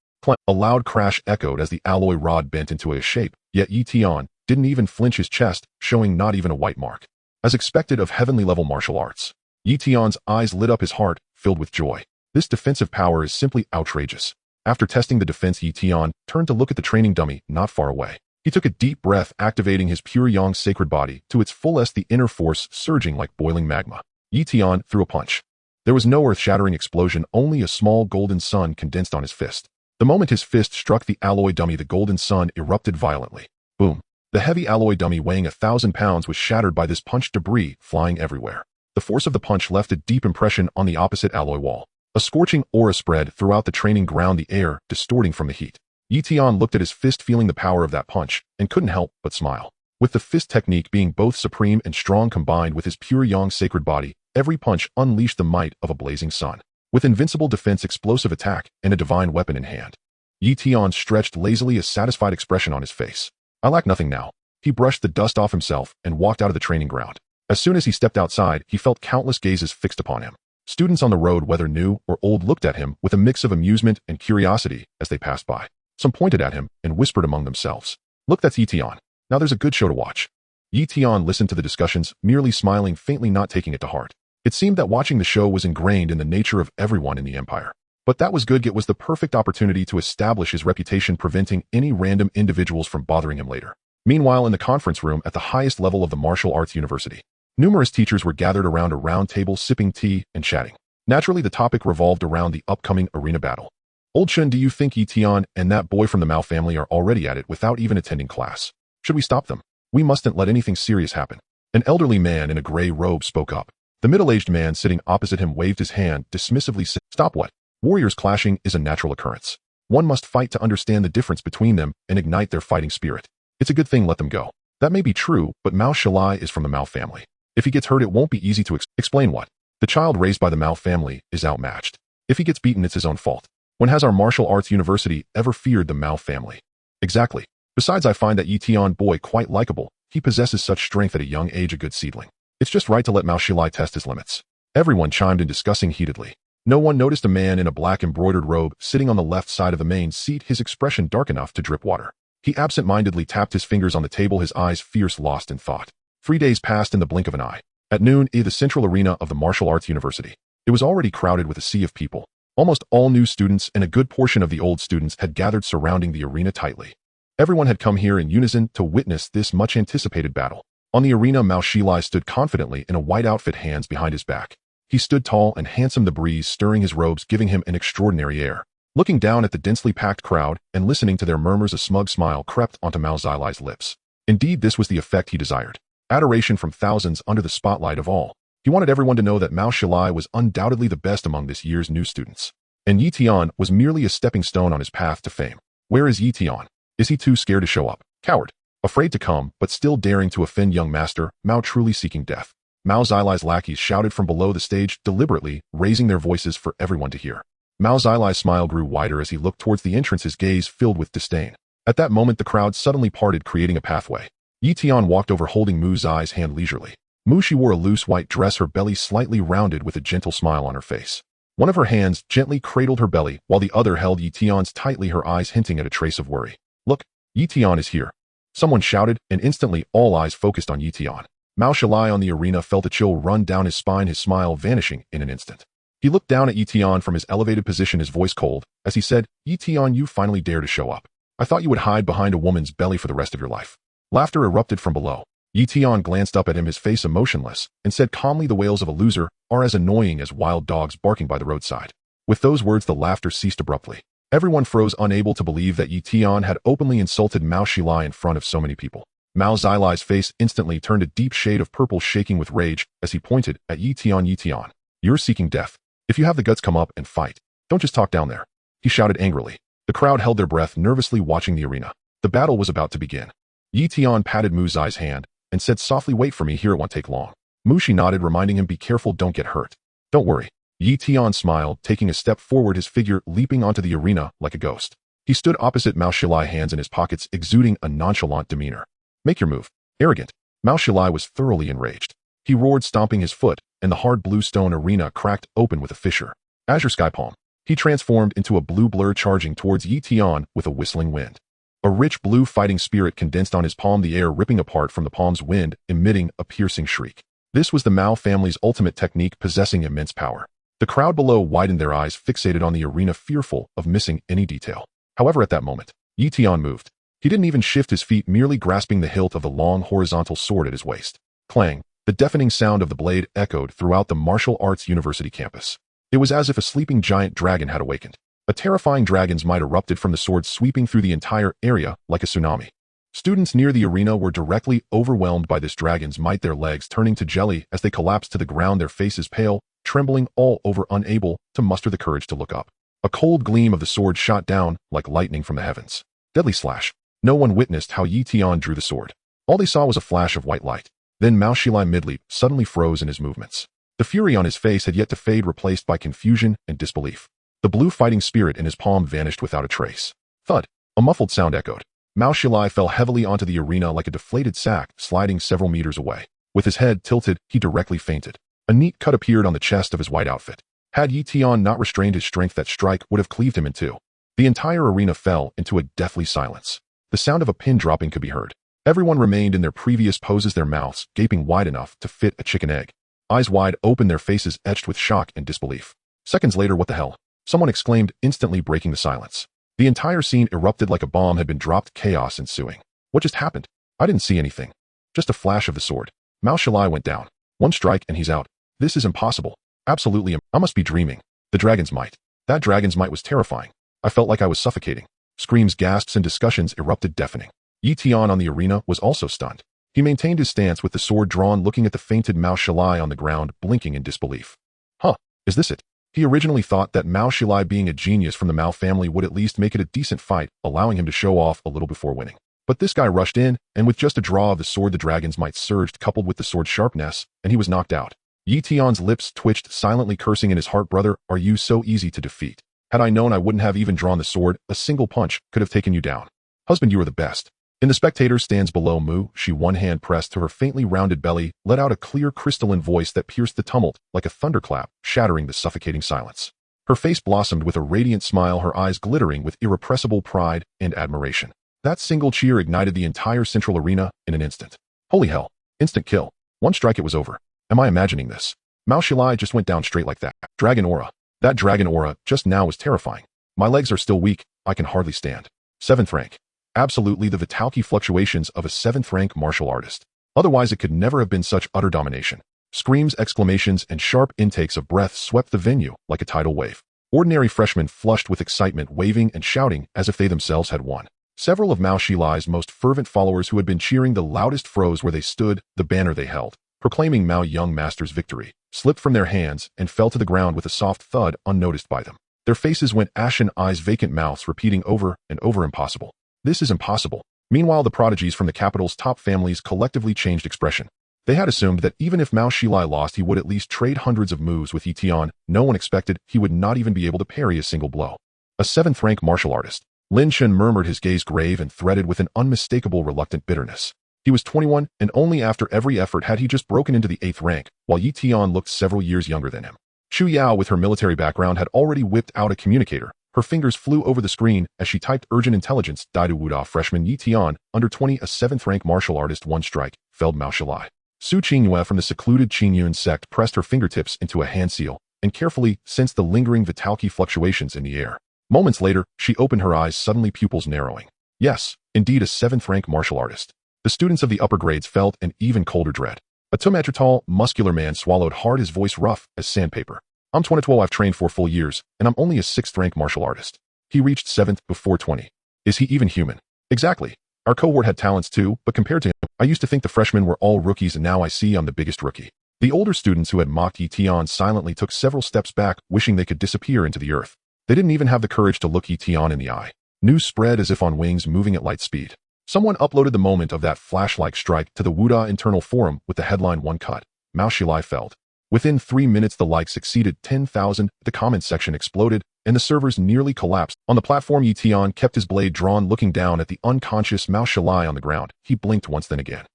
A loud crash echoed as the alloy rod bent into a shape, yet Yi Tian didn't even flinch, his chest showing not even a white mark. As expected of heavenly-level martial arts, Yi Tian's eyes lit up, his heart filled with joy. This defensive power is simply outrageous. After testing the defense, Yi Tian turned to look at the training dummy not far away. He took a deep breath, activating his pure yang sacred body to its fullest, the inner force surging like boiling magma. Yi Tian threw a punch. There was no earth-shattering explosion, only a small golden sun condensed on his fist. The moment his fist struck the alloy dummy, the golden sun erupted violently. Boom! The heavy alloy dummy weighing 1,000 pounds was shattered by this punch, debris flying everywhere. The force of the punch left a deep impression on the opposite alloy wall. A scorching aura spread throughout the training ground, the air distorting from the heat. Yi Tian looked at his fist, feeling the power of that punch, and couldn't help but smile. With the fist technique being both supreme and strong combined with his pure yang sacred body, every punch unleashed the might of a blazing sun. With invincible defense, explosive attack, and a divine weapon in hand, Yi Tian stretched lazily, a satisfied expression on his face. I lack nothing now. He brushed the dust off himself and walked out of the training ground. As soon as he stepped outside, he felt countless gazes fixed upon him. Students on the road, whether new or old, looked at him with a mix of amusement and curiosity as they passed by. Some pointed at him and whispered among themselves, "Look, that's Yi Tian. Now there's a good show to watch." Yi Tian listened to the discussions, merely smiling faintly, not taking it to heart. It seemed that watching the show was ingrained in the nature of everyone in the empire. But that was good. It was the perfect opportunity to establish his reputation, preventing any random individuals from bothering him later. Meanwhile, in the conference room at the highest level of the martial arts university, numerous teachers were gathered around a round table, sipping tea and chatting. Naturally, the topic revolved around the upcoming arena battle. "Old Chun, do you think Yi Tian and that boy from the Mao family are already at it without even attending class? Should we stop them? We mustn't let anything serious happen." An elderly man in a gray robe spoke up. The middle-aged man sitting opposite him waved his hand, dismissively saying, "Stop what? Warriors clashing is a natural occurrence. One must fight to understand the difference between them and ignite their fighting spirit. It's a good thing, let them go." "That may be true, but Mao Shilai is from the Mao family. If he gets hurt, it won't be easy to explain what. The child raised by the Mao family is outmatched. If he gets beaten, it's his own fault. When has our martial arts university ever feared the Mao family?" "Exactly. Besides, I find that Yi Tian boy quite likable. He possesses such strength at a young age, a good seedling. It's just right to let Mao Shilai test his limits." Everyone chimed in, discussing heatedly. No one noticed a man in a black embroidered robe sitting on the left side of the main seat, his expression dark enough to drip water. He absent-mindedly tapped his fingers on the table, his eyes fierce, lost in thought. 3 days passed in the blink of an eye. At noon, the central arena of the martial arts university. It was already crowded with a sea of people. Almost all new students and a good portion of the old students had gathered surrounding the arena tightly. Everyone had come here in unison to witness this much-anticipated battle. On the arena, Mao Shilai stood confidently in a white outfit, hands behind his back. He stood tall and handsome, the breeze stirring his robes, giving him an extraordinary air. Looking down at the densely packed crowd and listening to their murmurs, a smug smile crept onto Mao Xilai's lips. Indeed, this was the effect he desired. Adoration from thousands under the spotlight of all. He wanted everyone to know that Mao Shilai was undoubtedly the best among this year's new students. And Yi Tian was merely a stepping stone on his path to fame. Where is Yi Tian? Is he too scared to show up? Coward. Afraid to come, but still daring to offend young master, Mao truly seeking death. Mao Xilai's lackeys shouted from below the stage, deliberately, raising their voices for everyone to hear. Mao Xilai's smile grew wider as he looked towards the entrance, his gaze filled with disdain. At that moment the crowd suddenly parted, creating a pathway. Yi Tian walked over holding Mu Zai's hand leisurely. Mu, she wore a loose white dress, her belly slightly rounded with a gentle smile on her face. One of her hands gently cradled her belly, while the other held Yi Tian's tightly, her eyes hinting at a trace of worry. Look, Yi Tian is here. Someone shouted, and instantly all eyes focused on Yi Tian. Mao Shilai on the arena felt a chill run down his spine, his smile vanishing in an instant. He looked down at Yi Tian from his elevated position, his voice cold, as he said, Yi Tian, you finally dare to show up. I thought you would hide behind a woman's belly for the rest of your life. Laughter erupted from below. Yi Tian glanced up at him, his face emotionless, and said calmly, the wails of a loser are as annoying as wild dogs barking by the roadside. With those words the laughter ceased abruptly. Everyone froze, unable to believe that Yi Tian had openly insulted Mao Shilai in front of so many people. Mao Xilai's face instantly turned a deep shade of purple, shaking with rage, as he pointed at Yi Tian. Yi Tian, you're seeking death. If you have the guts, come up and fight. Don't just talk down there. He shouted angrily. The crowd held their breath, nervously watching the arena. The battle was about to begin. Yi Tian patted Mu Zai's hand and said softly, wait for me here, it won't take long. Mu, she nodded, reminding him, be careful, don't get hurt. Don't worry. Yi Tian smiled, taking a step forward, his figure leaping onto the arena like a ghost. He stood opposite Mao Shilai, hands in his pockets, exuding a nonchalant demeanor. Make your move. Arrogant. Mao Shilai was thoroughly enraged. He roared, stomping his foot, and the hard blue stone arena cracked open with a fissure. Azure sky palm. He transformed into a blue blur, charging towards Yi Tian with a whistling wind. A rich blue fighting spirit condensed on his palm, the air ripping apart from the palm's wind, emitting a piercing shriek. This was the Mao family's ultimate technique, possessing immense power. The crowd below widened, their eyes fixated on the arena, fearful of missing any detail. However, at that moment, Yi Tian moved. He didn't even shift his feet, merely grasping the hilt of the long horizontal sword at his waist. Clang! The deafening sound of the blade echoed throughout the martial arts university campus. It was as if a sleeping giant dragon had awakened. A terrifying dragon's might erupted from the sword, sweeping through the entire area like a tsunami. Students near the arena were directly overwhelmed by this dragon's might, their legs turning to jelly as they collapsed to the ground, their faces pale, trembling all over, unable to muster the courage to look up. A cold gleam of the sword shot down like lightning from the heavens. Deadly slash. No one witnessed how Yi Tian drew the sword. All they saw was a flash of white light. Then Mao Shilai midleap suddenly froze in his movements. The fury on his face had yet to fade, replaced by confusion and disbelief. The blue fighting spirit in his palm vanished without a trace. Thud! A muffled sound echoed. Mao Shilai fell heavily onto the arena like a deflated sack, sliding several meters away. With his head tilted, he directly fainted. A neat cut appeared on the chest of his white outfit. Had Yi Tian not restrained his strength, that strike would have cleaved him in two. The entire arena fell into a deathly silence. The sound of a pin dropping could be heard. Everyone remained in their previous poses, their mouths gaping wide enough to fit a chicken egg. Eyes wide open, their faces etched with shock and disbelief. Seconds later, what the hell? Someone exclaimed, instantly breaking the silence. The entire scene erupted like a bomb had been dropped, chaos ensuing. What just happened? I didn't see anything. Just a flash of the sword. Mao Shilai went down. One strike and he's out. This is impossible. Absolutely, I must be dreaming. The dragon's might. That dragon's might was terrifying. I felt like I was suffocating. Screams, gasps, and discussions erupted, deafening. Yi Tian on the arena was also stunned. He maintained his stance with the sword drawn, looking at the fainted Mao Shilai on the ground, blinking in disbelief. Huh, is this it? He originally thought that Mao Shilai, being a genius from the Mao family, would at least make it a decent fight, allowing him to show off a little before winning. But this guy rushed in, and with just a draw of the sword, the dragon's might surged, coupled with the sword's sharpness, and he was knocked out. Yi Tian's lips twitched, silently cursing in his heart, brother, are you so easy to defeat? Had I known, I wouldn't have even drawn the sword. A single punch could have taken you down. Husband, you are the best. In the spectator stands below Mu, she, one hand pressed to her faintly rounded belly, let out a clear crystalline voice that pierced the tumult like a thunderclap, shattering the suffocating silence. Her face blossomed with a radiant smile, her eyes glittering with irrepressible pride and admiration. That single cheer ignited the entire central arena in an instant. Holy hell. Instant kill. One strike, it was over. Am I imagining this? Mao Shilai just went down straight like that. Dragon aura. That dragon aura just now was terrifying. My legs are still weak. I can hardly stand. 7th rank. Absolutely the vitality fluctuations of a 7th rank martial artist. Otherwise it could never have been such utter domination. Screams, exclamations, and sharp intakes of breath swept the venue like a tidal wave. Ordinary freshmen flushed with excitement, waving and shouting as if they themselves had won. Several of Mao Shilai's most fervent followers who had been cheering the loudest froze where they stood, the banner they held. proclaiming Mao young master's victory, slipped from their hands and fell to the ground with a soft thud unnoticed by them. Their faces went ashen, eyes vacant, mouths repeating over and over, impossible. This is impossible. Meanwhile, the prodigies from the capital's top families collectively changed expression. They had assumed that even if Mao Xilai lost, he would at least trade hundreds of moves with Yi Tian. No one expected he would not even be able to parry a single blow. A 7th-rank martial artist. Lin Chen murmured, his gaze grave and threaded with an unmistakable reluctant bitterness. He was 21, and only after every effort had he just broken into the 8th rank, while Yi Tian looked several years younger than him. Xu Yao, with her military background, had already whipped out a communicator. Her fingers flew over the screen as she typed urgent intelligence. Daidu Wuda freshman Yi Tian, under 20, a 7th-rank martial artist, one strike, felled Mao Xilai. Su Qingyue from the secluded Qingyun sect pressed her fingertips into a hand seal and carefully sensed the lingering vitality fluctuations in the air. Moments later, she opened her eyes, suddenly pupils narrowing. Yes, indeed a 7th-rank martial artist. The students of the upper grades felt an even colder dread. A 2-meter tall, muscular man swallowed hard, his voice rough as sandpaper. I'm 22, I've trained for full years, and I'm only a 6th-rank martial artist. He reached 7th before 20. Is he even human? Exactly. Our cohort had talents too, but compared to him, I used to think the freshmen were all rookies, and now I see I'm the biggest rookie. The older students who had mocked Yi Tian silently took several steps back, wishing they could disappear into the earth. They didn't even have the courage to look Yi Tian in the eye. News spread as if on wings, moving at light speed. Someone uploaded the moment of that flash-like strike to the Wuda internal forum with the headline, "One cut. Mao Xilai felled." Within 3 minutes, the likes exceeded 10,000, the comments section exploded, and the servers nearly collapsed. On the platform, Yi Tian kept his blade drawn, looking down at the unconscious Mao Xilai on the ground. He blinked once, then again.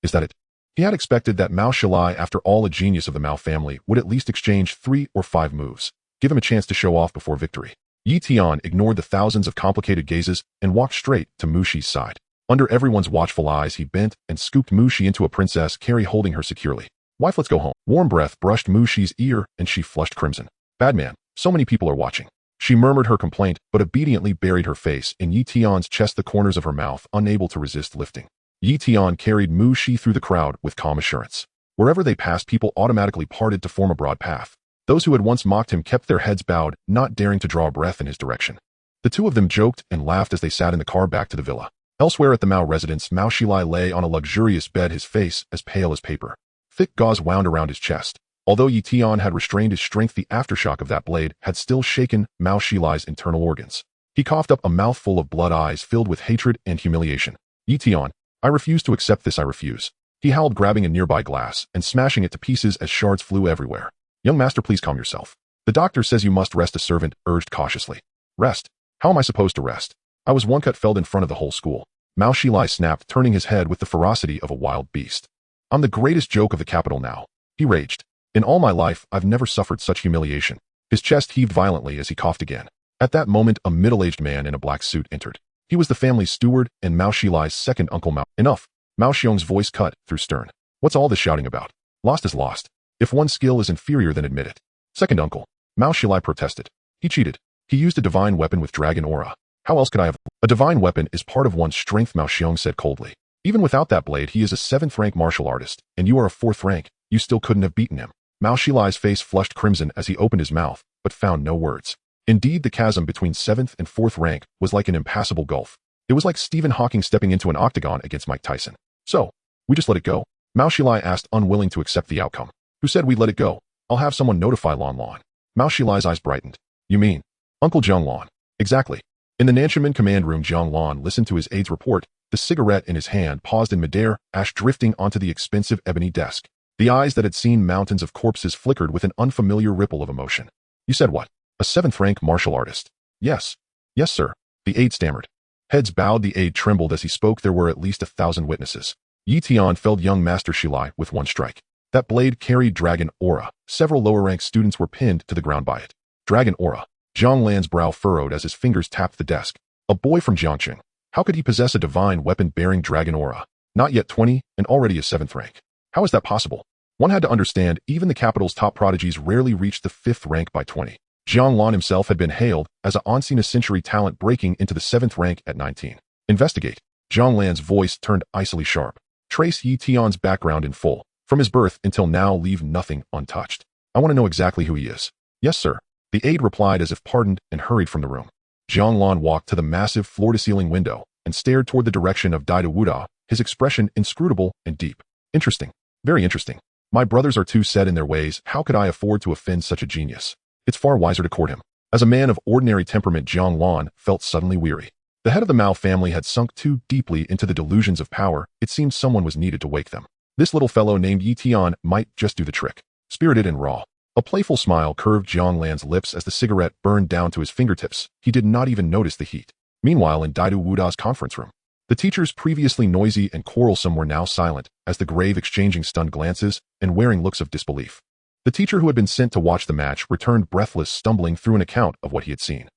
Is that it? He had expected that Mao Xilai, after all a genius of the Mao family, would at least exchange 3 or 5 moves. Give him a chance to show off before victory. Yi Tian ignored the thousands of complicated gazes and walked straight to Mu Shi's side. Under everyone's watchful eyes, he bent and scooped Mu Shi into a princess carry, holding her securely. Wife, let's go home. Warm breath brushed Mu Shi's ear, and she flushed crimson. Bad man, so many people are watching. She murmured her complaint, but obediently buried her face in Yi Tian's chest, the corners of her mouth unable to resist lifting. Yi Tian carried Mu Shi through the crowd with calm assurance. Wherever they passed, people automatically parted to form a broad path. Those who had once mocked him kept their heads bowed, not daring to draw a breath in his direction. The two of them joked and laughed as they sat in the car back to the villa. Elsewhere at the Mao residence, Mao Xilai lay on a luxurious bed, his face as pale as paper. Thick gauze wound around his chest. Although Yi Tian had restrained his strength, the aftershock of that blade had still shaken Mao Xilai's internal organs. He coughed up a mouthful of blood, eyes filled with hatred and humiliation. Yi Tian, I refuse to accept this, I refuse. He howled, grabbing a nearby glass and smashing it to pieces as shards flew everywhere. Young master, please calm yourself. The doctor says you must rest, a servant urged cautiously. Rest? How am I supposed to rest? I was one cut felled in front of the whole school. Mao Xilai snapped, turning his head with the ferocity of a wild beast. I'm the greatest joke of the capital now, he raged. In all my life, I've never suffered such humiliation. His chest heaved violently as he coughed again. At that moment, a middle-aged man in a black suit entered. He was the family's steward and Mao Xilai's second uncle. Mao. Enough. Mao Xiong's voice cut through stern. What's all this shouting about? Lost is lost. If one skill is inferior, then admit it. Second uncle. Mao Xilai protested. He cheated. He used a divine weapon with dragon aura. How else could I have? A divine weapon is part of one's strength, Mao Xiong said coldly. Even without that blade, he is a 7th-rank martial artist, and you are a 4th rank. You still couldn't have beaten him. Mao Xilai's face flushed crimson as he opened his mouth, but found no words. Indeed, the chasm between 7th and 4th rank was like an impassable gulf. It was like Stephen Hawking stepping into an octagon against Mike Tyson. So, we just let it go? Mao Xilai asked, unwilling to accept the outcome. Who said we'd let it go? I'll have someone notify Lan Lan. Mao Xilai's eyes brightened. You mean Uncle Jiang Lan? Exactly. In the Nanshaman command room, Jiang Lan listened to his aide's report. The cigarette in his hand paused in midair, ash drifting onto the expensive ebony desk. The eyes that had seen mountains of corpses flickered with an unfamiliar ripple of emotion. You said what? A 7th-rank martial artist? Yes. Yes, sir. The aide stammered. Heads bowed. The aide trembled as he spoke. There were at least 1,000 witnesses. Yi Tian felled young Master Xilai with one strike. That blade carried dragon aura. Several lower-rank students were pinned to the ground by it. Dragon aura. Zhang Lan's brow furrowed as his fingers tapped the desk. A boy from Jiangqing. How could he possess a divine weapon bearing dragon aura? Not yet 20, and already a 7th rank. How is that possible? One had to understand, even the capital's top prodigies rarely reached the 5th rank by 20. Jiang Lan himself had been hailed as an unseen-a-century talent, breaking into the 7th rank at 19. Investigate. Zhang Lan's voice turned icily sharp. Trace Yi Tian's background in full. From his birth until now, leave nothing untouched. I want to know exactly who he is. Yes, sir. The aide replied as if pardoned and hurried from the room. Jiang Lan walked to the massive floor-to-ceiling window and stared toward the direction of Daidu Wuda, his expression inscrutable and deep. Interesting. Very interesting. My brothers are too set in their ways. How could I afford to offend such a genius? It's far wiser to court him. As a man of ordinary temperament, Jiang Lan felt suddenly weary. The head of the Mao family had sunk too deeply into the delusions of power. It seemed someone was needed to wake them. This little fellow named Yi Tian might just do the trick. Spirited and raw. A playful smile curved Jiang Lan's lips as the cigarette burned down to his fingertips. He did not even notice the heat. Meanwhile, in Daidu Wuda's conference room, the teachers, previously noisy and quarrelsome, were now silent, as the grave exchanging stunned glances and wearing looks of disbelief. The teacher who had been sent to watch the match returned breathless, stumbling through an account of what he had seen.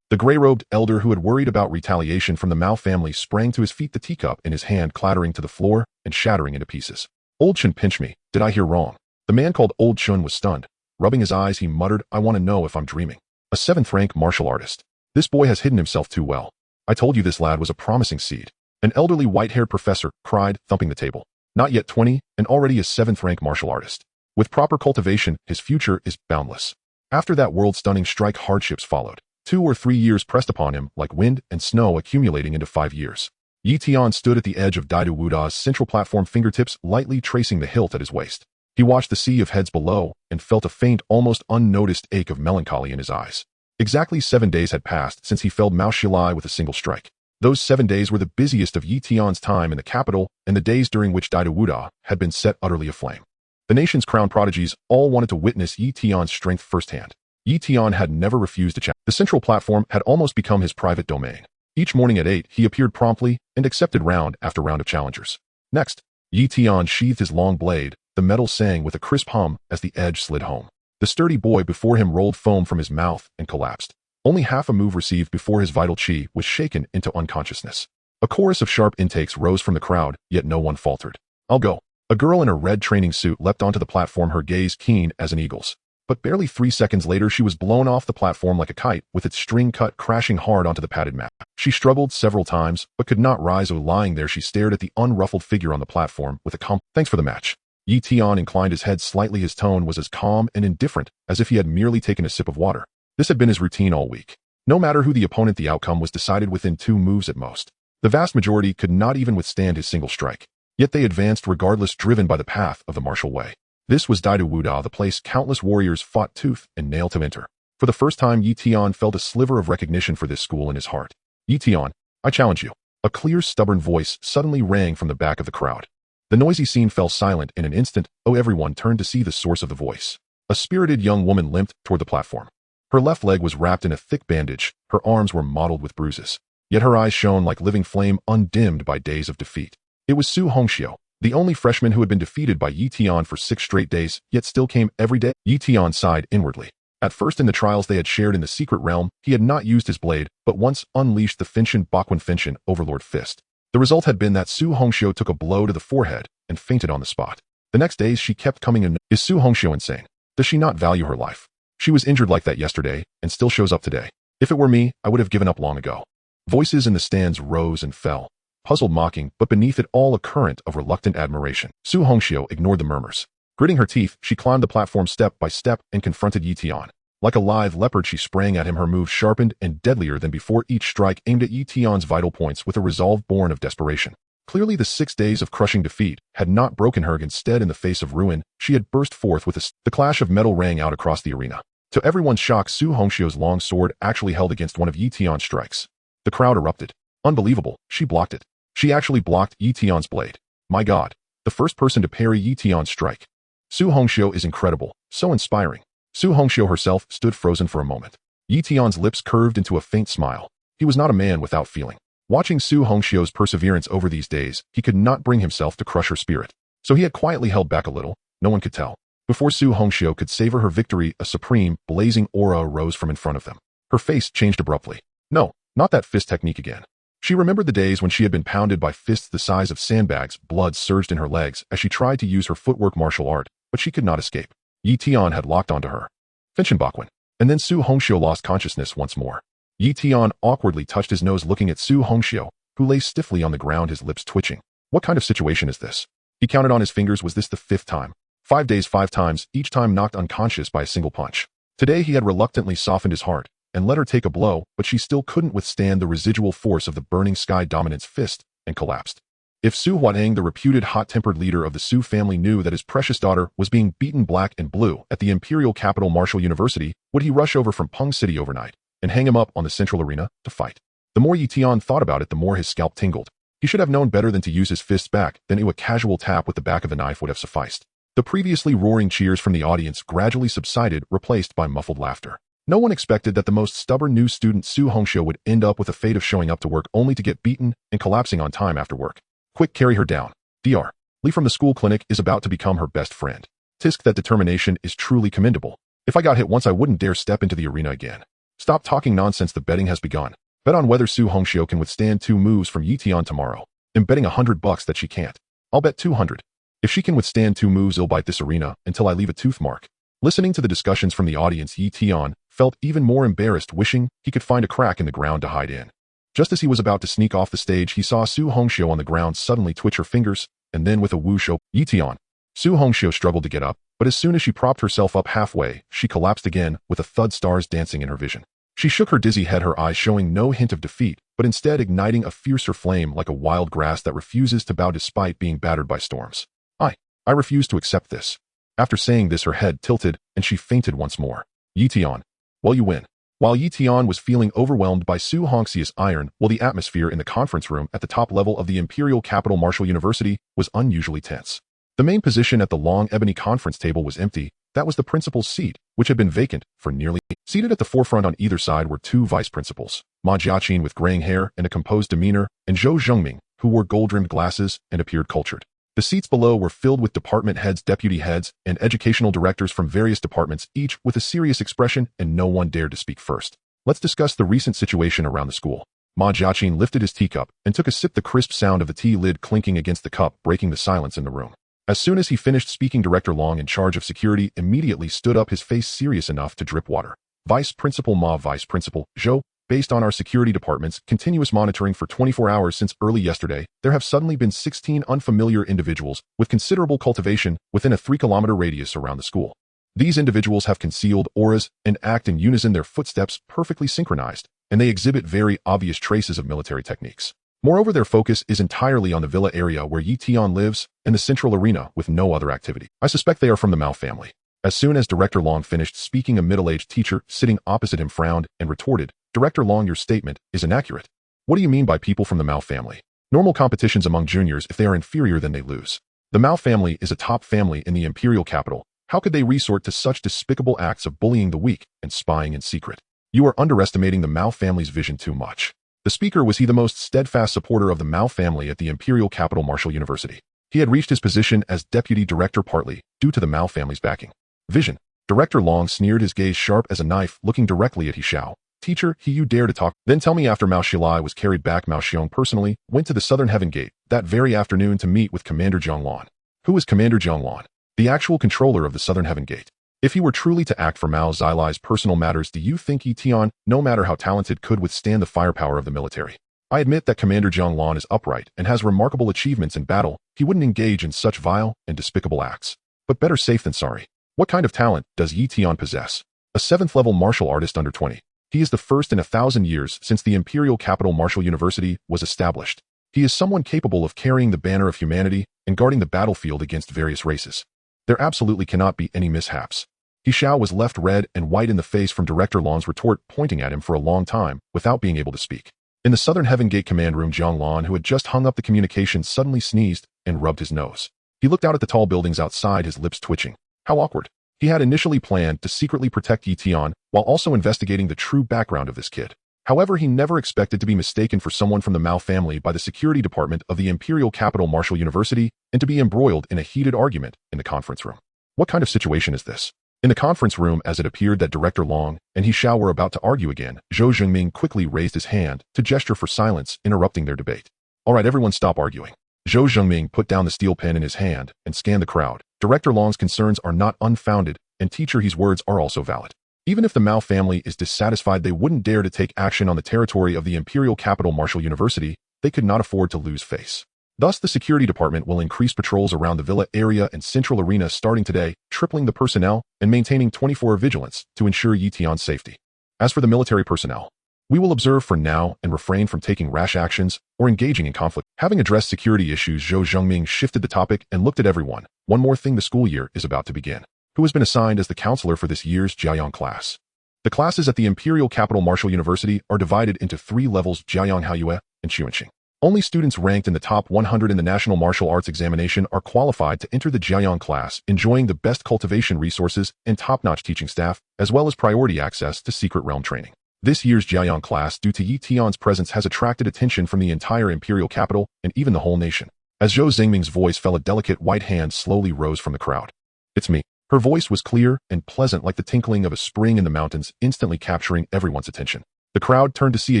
The gray-robed elder who had worried about retaliation from the Mao family sprang to his feet, the teacup in his hand clattering to the floor and shattering into pieces. Old Chun pinched me. Did I hear wrong? The man called Old Chun was stunned. Rubbing his eyes, he muttered, I want to know if I'm dreaming. A 7th-rank martial artist. This boy has hidden himself too well. I told you this lad was a promising seed. An elderly white-haired professor cried, thumping the table. Not yet 20, and already a 7th-rank martial artist. With proper cultivation, his future is boundless. After that world-stunning strike, hardships followed. 2 or 3 years pressed upon him like wind and snow, accumulating into 5 years. Yi Tian stood at the edge of Daidu Wuda's central platform, fingertips lightly tracing the hilt at his waist. He watched the sea of heads below and felt a faint, almost unnoticed ache of melancholy in his eyes. Exactly 7 days had passed since he felled Mao Xilai with a single strike. Those 7 days were the busiest of Yi Tian's time in the capital and the days during which Daidu Wuda had been set utterly aflame. The nation's crown prodigies all wanted to witness Yi Tian's strength firsthand. Yi Tian had never refused a challenge. The central platform had almost become his private domain. Each morning at 8, he appeared promptly and accepted round after round of challengers. Next, Yi Tian sheathed his long blade. The metal sang with a crisp hum as the edge slid home. The sturdy boy before him rolled foam from his mouth and collapsed. Only half a move received before his vital chi was shaken into unconsciousness. A chorus of sharp intakes rose from the crowd, yet no one faltered. I'll go. A girl in a red training suit leapt onto the platform, her gaze keen as an eagle's. But barely 3 seconds later, she was blown off the platform like a kite, with its string cut crashing hard onto the padded mat. She struggled several times, but could not rise. Lying there, she stared at the unruffled figure on the platform with a thanks for the match. Yi Tian inclined his head slightly. His tone was as calm and indifferent as if he had merely taken a sip of water. This had been his routine all week. No matter who the opponent, the outcome was decided within 2 moves at most. The vast majority could not even withstand his single strike. Yet they advanced regardless, driven by the path of the martial way. This was Daidu Wuda, the place countless warriors fought tooth and nail to enter. For the first time, Yi Tian felt a sliver of recognition for this school in his heart. Yi Tian, I challenge you. A clear, stubborn voice suddenly rang from the back of the crowd. The noisy scene fell silent in an instant. Everyone turned to see the source of the voice. A spirited young woman limped toward the platform. Her left leg was wrapped in a thick bandage. Her arms were mottled with bruises. Yet her eyes shone like living flame, undimmed by days of defeat. It was Su Hongxiu, the only freshman who had been defeated by Yi Tian for 6 straight days, yet still came every day. Yi Tian sighed inwardly. At first in the trials they had shared in the secret realm, he had not used his blade, but once unleashed the Finshin Baquan Finshin Overlord Fist. The result had been that Su Hongxiu took a blow to the forehead and fainted on the spot. The next days she kept coming in. Is Su Hongxiu insane? Does she not value her life? She was injured like that yesterday and still shows up today. If it were me, I would have given up long ago. Voices in the stands rose and fell. Puzzled, mocking, but beneath it all a current of reluctant admiration. Su Hongxiu ignored the murmurs. Gritting her teeth, she climbed the platform step by step and confronted Yi Tian. Like a live leopard, she sprang at him, her moves sharpened and deadlier than before, each strike aimed at Yi Tian's vital points with a resolve born of desperation. Clearly the 6 days of crushing defeat had not broken her. Instead, in the face of ruin, she had burst forth with the clash of metal rang out across the arena. To everyone's shock, Su Hongxiu's long sword actually held against one of Yi Tian's strikes. The crowd erupted. Unbelievable, she blocked it. She actually blocked Yi Tian's blade. My God, the first person to parry Yi Tian's strike. Su Hongxiu is incredible, so inspiring. Su Hongxiu herself stood frozen for a moment. Yi Tian's lips curved into a faint smile. He was not a man without feeling. Watching Su Hongxiu's perseverance over these days, he could not bring himself to crush her spirit. So he had quietly held back a little. No one could tell. Before Su Hongxiu could savor her victory, a supreme, blazing aura arose from in front of them. Her face changed abruptly. No, not that fist technique again. She remembered the days when she had been pounded by fists the size of sandbags. Blood surged in her legs as she tried to use her footwork martial art, but she could not escape. Yi Tian had locked onto her. Finshin Baquan. And then Su Hongxiu lost consciousness once more. Yi Tian awkwardly touched his nose, looking at Su Hongxiu, who lay stiffly on the ground, his lips twitching. What kind of situation is this? He counted on his fingers. Was this the 5th time? 5 days, 5 times, each time knocked unconscious by a single punch. Today he had reluctantly softened his heart and let her take a blow, but she still couldn't withstand the residual force of the burning sky dominant's fist and collapsed. If Su Huateng, the reputed hot-tempered leader of the Su family, knew that his precious daughter was being beaten black and blue at the imperial capital Martial University, would he rush over from Peng City overnight and hang him up on the central arena to fight? The more Yi Tian thought about it, the more his scalp tingled. He should have known better than to use his fists back than a casual tap with the back of the knife would have sufficed. The previously roaring cheers from the audience gradually subsided, replaced by muffled laughter. No one expected that the most stubborn new student Su Hongxiu would end up with the fate of showing up to work only to get beaten and collapsing on time after work. Quick, carry her down. Dr. Li from the school clinic is about to become her best friend. Tisk, that determination is truly commendable. If I got hit once, I wouldn't dare step into the arena again. Stop talking nonsense, the betting has begun. Bet on whether Su Hongxiu can withstand 2 moves from Yi Tian tomorrow. I'm betting $100 that she can't. I'll bet 200. If she can withstand 2 moves, I'll bite this arena until I leave a tooth mark. Listening to the discussions from the audience, Yi Tian felt even more embarrassed, wishing he could find a crack in the ground to hide in. Just as he was about to sneak off the stage, he saw Su Hongxiu on the ground suddenly twitch her fingers, and then with a whoosh, Yi Tian. Su Hongxiu struggled to get up, but as soon as she propped herself up halfway, she collapsed again, with a thud, stars dancing in her vision. She shook her dizzy head, her eyes showing no hint of defeat, but instead igniting a fiercer flame like a wild grass that refuses to bow despite being battered by storms. I refuse to accept this. After saying this, her head tilted, and she fainted once more. Yi Tian. Well, you win. While Yi Tian was feeling overwhelmed by Su Hongxiu's iron, while the atmosphere in the conference room at the top level of the imperial capital Martial University was unusually tense. The main position at the long ebony conference table was empty. That was the principal's seat, which had been vacant for nearly. Seated at the forefront on either side were 2 vice principals, Ma Jiaqin with graying hair and a composed demeanor, and Zhou Zhengming, who wore gold-rimmed glasses and appeared cultured. The seats below were filled with department heads, deputy heads, and educational directors from various departments, each with a serious expression, and no one dared to speak first. Let's discuss the recent situation around the school. Ma Jiaqin lifted his teacup and took a sip, the crisp sound of the tea lid clinking against the cup breaking the silence in the room. As soon as he finished speaking, Director Long, in charge of security, immediately stood up, his face serious enough to drip water. Vice Principal Ma, Vice Principal Zhou, based on our security department's continuous monitoring for 24 hours since early yesterday, there have suddenly been 16 unfamiliar individuals with considerable cultivation within a 3-kilometer radius around the school. These individuals have concealed auras and act in unison, their footsteps perfectly synchronized, and they exhibit very obvious traces of military techniques. Moreover, their focus is entirely on the villa area where Yi Tian lives and the central arena with no other activity. I suspect they are from the Mao family. As soon as Director Long finished speaking, a middle-aged teacher sitting opposite him frowned and retorted, Director Long, your statement is inaccurate. What do you mean by people from the Mao family? Normal competitions among juniors, if they are inferior then they lose. The Mao family is a top family in the imperial capital. How could they resort to such despicable acts of bullying the weak and spying in secret? You are underestimating the Mao family's vision too much. The speaker was he the most steadfast supporter of the Mao family at the imperial capital Martial University. He had reached his position as deputy director partly due to the Mao family's backing. Vision. Director Long sneered, his gaze sharp as a knife, looking directly at He Xiao. Teacher, you dare to talk? Then tell me. After Mao Xilai was carried back, Mao Xiong personally went to the Southern Heaven Gate that very afternoon to meet with Commander Zhang Lan. Who is Commander Zhang Lan? The actual controller of the Southern Heaven Gate. If he were truly to act for Mao Xilai's personal matters, do you think Yi Tian, no matter how talented, could withstand the firepower of the military? I admit that Commander Zhang Lan is upright and has remarkable achievements in battle. He wouldn't engage in such vile and despicable acts. But better safe than sorry. What kind of talent does Yi Tian possess? A 7th-level martial artist under 20. He is the first in 1,000 years since the imperial capital Martial University was established. He is someone capable of carrying the banner of humanity and guarding the battlefield against various races. There absolutely cannot be any mishaps. He Xiao was left red and white in the face from Director Long's retort, pointing at him for a long time without being able to speak. In the Southern Heaven Gate command room, Zhang Lan, who had just hung up the communications, suddenly sneezed and rubbed his nose. He looked out at the tall buildings outside, his lips twitching. How awkward. He had initially planned to secretly protect Yi Tian while also investigating the true background of this kid. However, he never expected to be mistaken for someone from the Mao family by the security department of the imperial capital Martial University and to be embroiled in a heated argument in the conference room. What kind of situation is this? In the conference room, as it appeared that Director Long and He Xiao were about to argue again, Zhou Zhengming quickly raised his hand to gesture for silence, interrupting their debate. All right, everyone stop arguing. Zhou Zhengming put down the steel pen in his hand and scanned the crowd. Director Long's concerns are not unfounded, and teacher, his words are also valid. Even if the Mao family is dissatisfied, they wouldn't dare to take action on the territory of the imperial capital Martial University. They could not afford to lose face. Thus, the security department will increase patrols around the villa area and central arena starting today, tripling the personnel and maintaining 24 vigilance to ensure Yi Tian's safety. As for the military personnel, We will observe for now and refrain from taking rash actions or engaging in conflict. Having addressed security issues, Zhou Zhengming shifted the topic and looked at everyone. One more thing, the school year is about to begin. Who has been assigned as the counselor for this year's Jiayang class? The classes at the Imperial Capital Martial University are divided into 3 levels: Jiayang Haiyue and Xuanqing. Only students ranked in the top 100 in the National Martial Arts Examination are qualified to enter the Jiayang class, enjoying the best cultivation resources and top-notch teaching staff, as well as priority access to secret realm training. This year's Jiayang class, due to Yi Tian's presence, has attracted attention from the entire imperial capital and even the whole nation. As Zhou Zhengming's voice fell, a delicate white hand slowly rose from the crowd. It's me. Her voice was clear and pleasant like the tinkling of a spring in the mountains, instantly capturing everyone's attention. The crowd turned to see a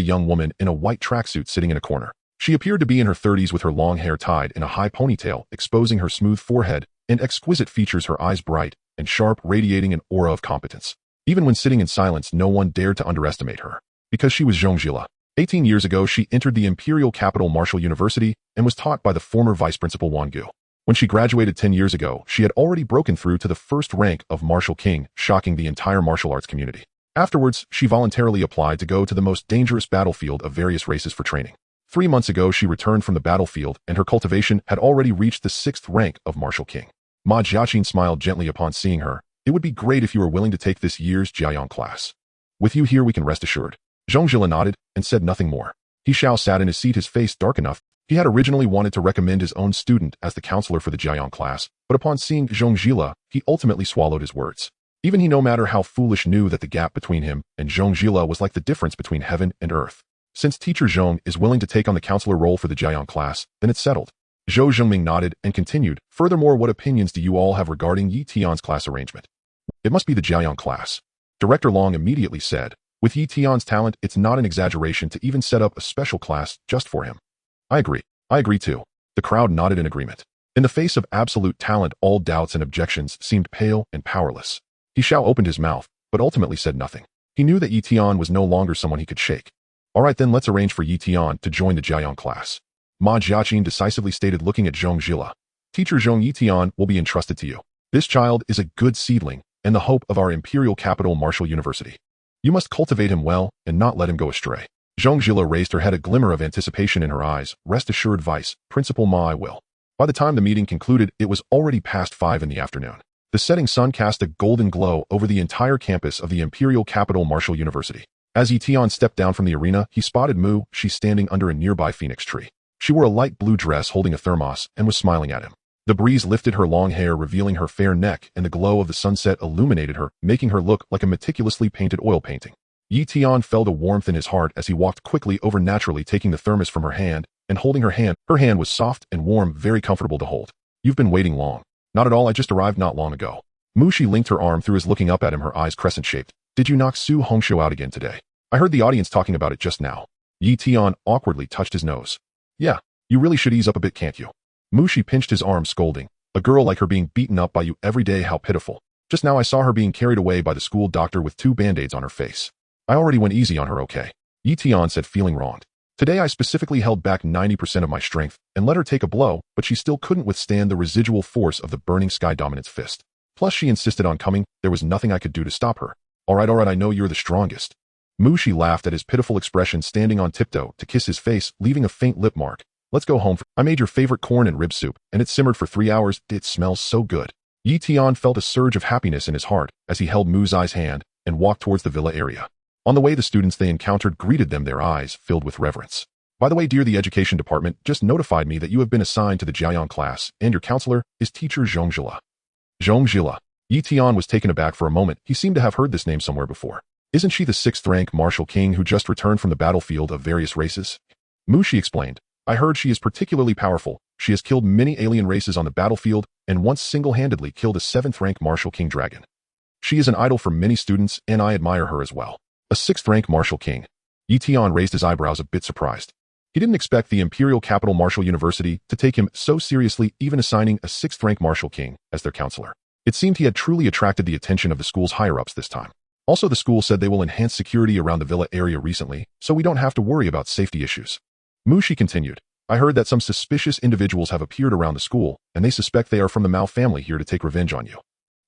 young woman in a white tracksuit sitting in a corner. She appeared to be in her 30s with her long hair tied in a high ponytail, exposing her smooth forehead and exquisite features, her eyes bright and sharp, radiating an aura of competence. Even when sitting in silence, no one dared to underestimate her. Because she was Zhongjila. 18 years ago, she entered the Imperial Capital Martial University and was taught by the former Vice Principal Wan Gu. When she graduated 10 years ago, she had already broken through to the first rank of Martial King, shocking the entire martial arts community. Afterwards, she voluntarily applied to go to the most dangerous battlefield of various races for training. 3 months ago, she returned from the battlefield, and her cultivation had already reached the 6th rank of Martial King. Ma Jiaqin smiled gently upon seeing her. It would be great if you were willing to take this year's Jiayang class. With you here, we can rest assured. Zhongjila nodded and said nothing more. He Xiao sat in his seat, his face dark enough. He had originally wanted to recommend his own student as the counselor for the Jiayang class, but upon seeing Zhongjila, he ultimately swallowed his words. Even he, no matter how foolish, knew that the gap between him and Zhongjila was like the difference between heaven and earth. Since teacher Zhong is willing to take on the counselor role for the Jiayang class, then it's settled. Zhou Zhengming nodded and continued, furthermore, what opinions do you all have regarding Yi Tian's class arrangement? It must be the Jiayang class. Director Long immediately said, with Yi Tian's talent, it's not an exaggeration to even set up a special class just for him. I agree too. The crowd nodded in agreement. In the face of absolute talent, all doubts and objections seemed pale and powerless. He Xiao opened his mouth, but ultimately said nothing. He knew that Yi Tian was no longer someone he could shake. All right, then let's arrange for Yi Tian to join the Jiayang class. Ma Jiaqin decisively stated, looking at Zhongjila. Teacher Zhong, Yi Tian will be entrusted to you. This child is a good seedling and the hope of our Imperial Capital Martial University. You must cultivate him well and not let him go astray. Zhongjila raised her head, a glimmer of anticipation in her eyes. Rest assured, Vice Principal Ma, I will. By the time the meeting concluded, it was already past 5 in the afternoon. The setting sun cast a golden glow over the entire campus of the Imperial Capital Martial University. As Yi Tian stepped down from the arena, he spotted Mu. She's standing under a nearby phoenix tree. She wore a light blue dress holding a thermos and was smiling at him. The breeze lifted her long hair, revealing her fair neck, and the glow of the sunset illuminated her, making her look like a meticulously painted oil painting. Yi Tian felt a warmth in his heart as he walked quickly over, naturally taking the thermos from her hand and holding her hand. Her hand was soft and warm, very comfortable to hold. You've been waiting long. Not at all, I just arrived not long ago. Mushi linked her arm through his, looking up at him, her eyes crescent-shaped. Did you knock Su Hongxiu out again today? I heard the audience talking about it just now. Yi Tian awkwardly touched his nose. Yeah, you really should ease up a bit, can't you? Mushi pinched his arm, scolding. A girl like her being beaten up by you every day, how pitiful. Just now I saw her being carried away by the school doctor with 2 band-aids on her face. I already went easy on her, okay? Yi Tian said, feeling wronged. Today I specifically held back 90% of my strength and let her take a blow, but she still couldn't withstand the residual force of the burning Sky Dominant's fist. Plus she insisted on coming, there was nothing I could do to stop her. Alright, I know you're the strongest. Mushi laughed at his pitiful expression, standing on tiptoe to kiss his face, leaving a faint lip mark. Let's go home. I made your favorite corn and rib soup, and it simmered for 3 hours. It smells so good. Yi Tian felt a surge of happiness in his heart as he held Muzai's hand and walked towards the villa area. On the way, the students they encountered greeted them, their eyes filled with reverence. By the way, dear, the education department just notified me that you have been assigned to the Jiayang class, and your counselor is teacher Zhongjila. Zhongjila. Yi Tian was taken aback for a moment. He seemed to have heard this name somewhere before. Isn't she the 6th rank martial king who just returned from the battlefield of various races? Mushi explained. I heard she is particularly powerful. She has killed many alien races on the battlefield and once single-handedly killed a 7th rank martial king dragon. She is an idol for many students, and I admire her as well. A 6th rank martial king. Yi Tian raised his eyebrows, a bit surprised. He didn't expect the Imperial Capital Martial University to take him so seriously, even assigning a 6th rank martial king as their counselor. It seemed he had truly attracted the attention of the school's higher-ups this time. Also, the school said they will enhance security around the villa area recently, so we don't have to worry about safety issues. Mushi continued. I heard that some suspicious individuals have appeared around the school, and they suspect they are from the Mao family, here to take revenge on you.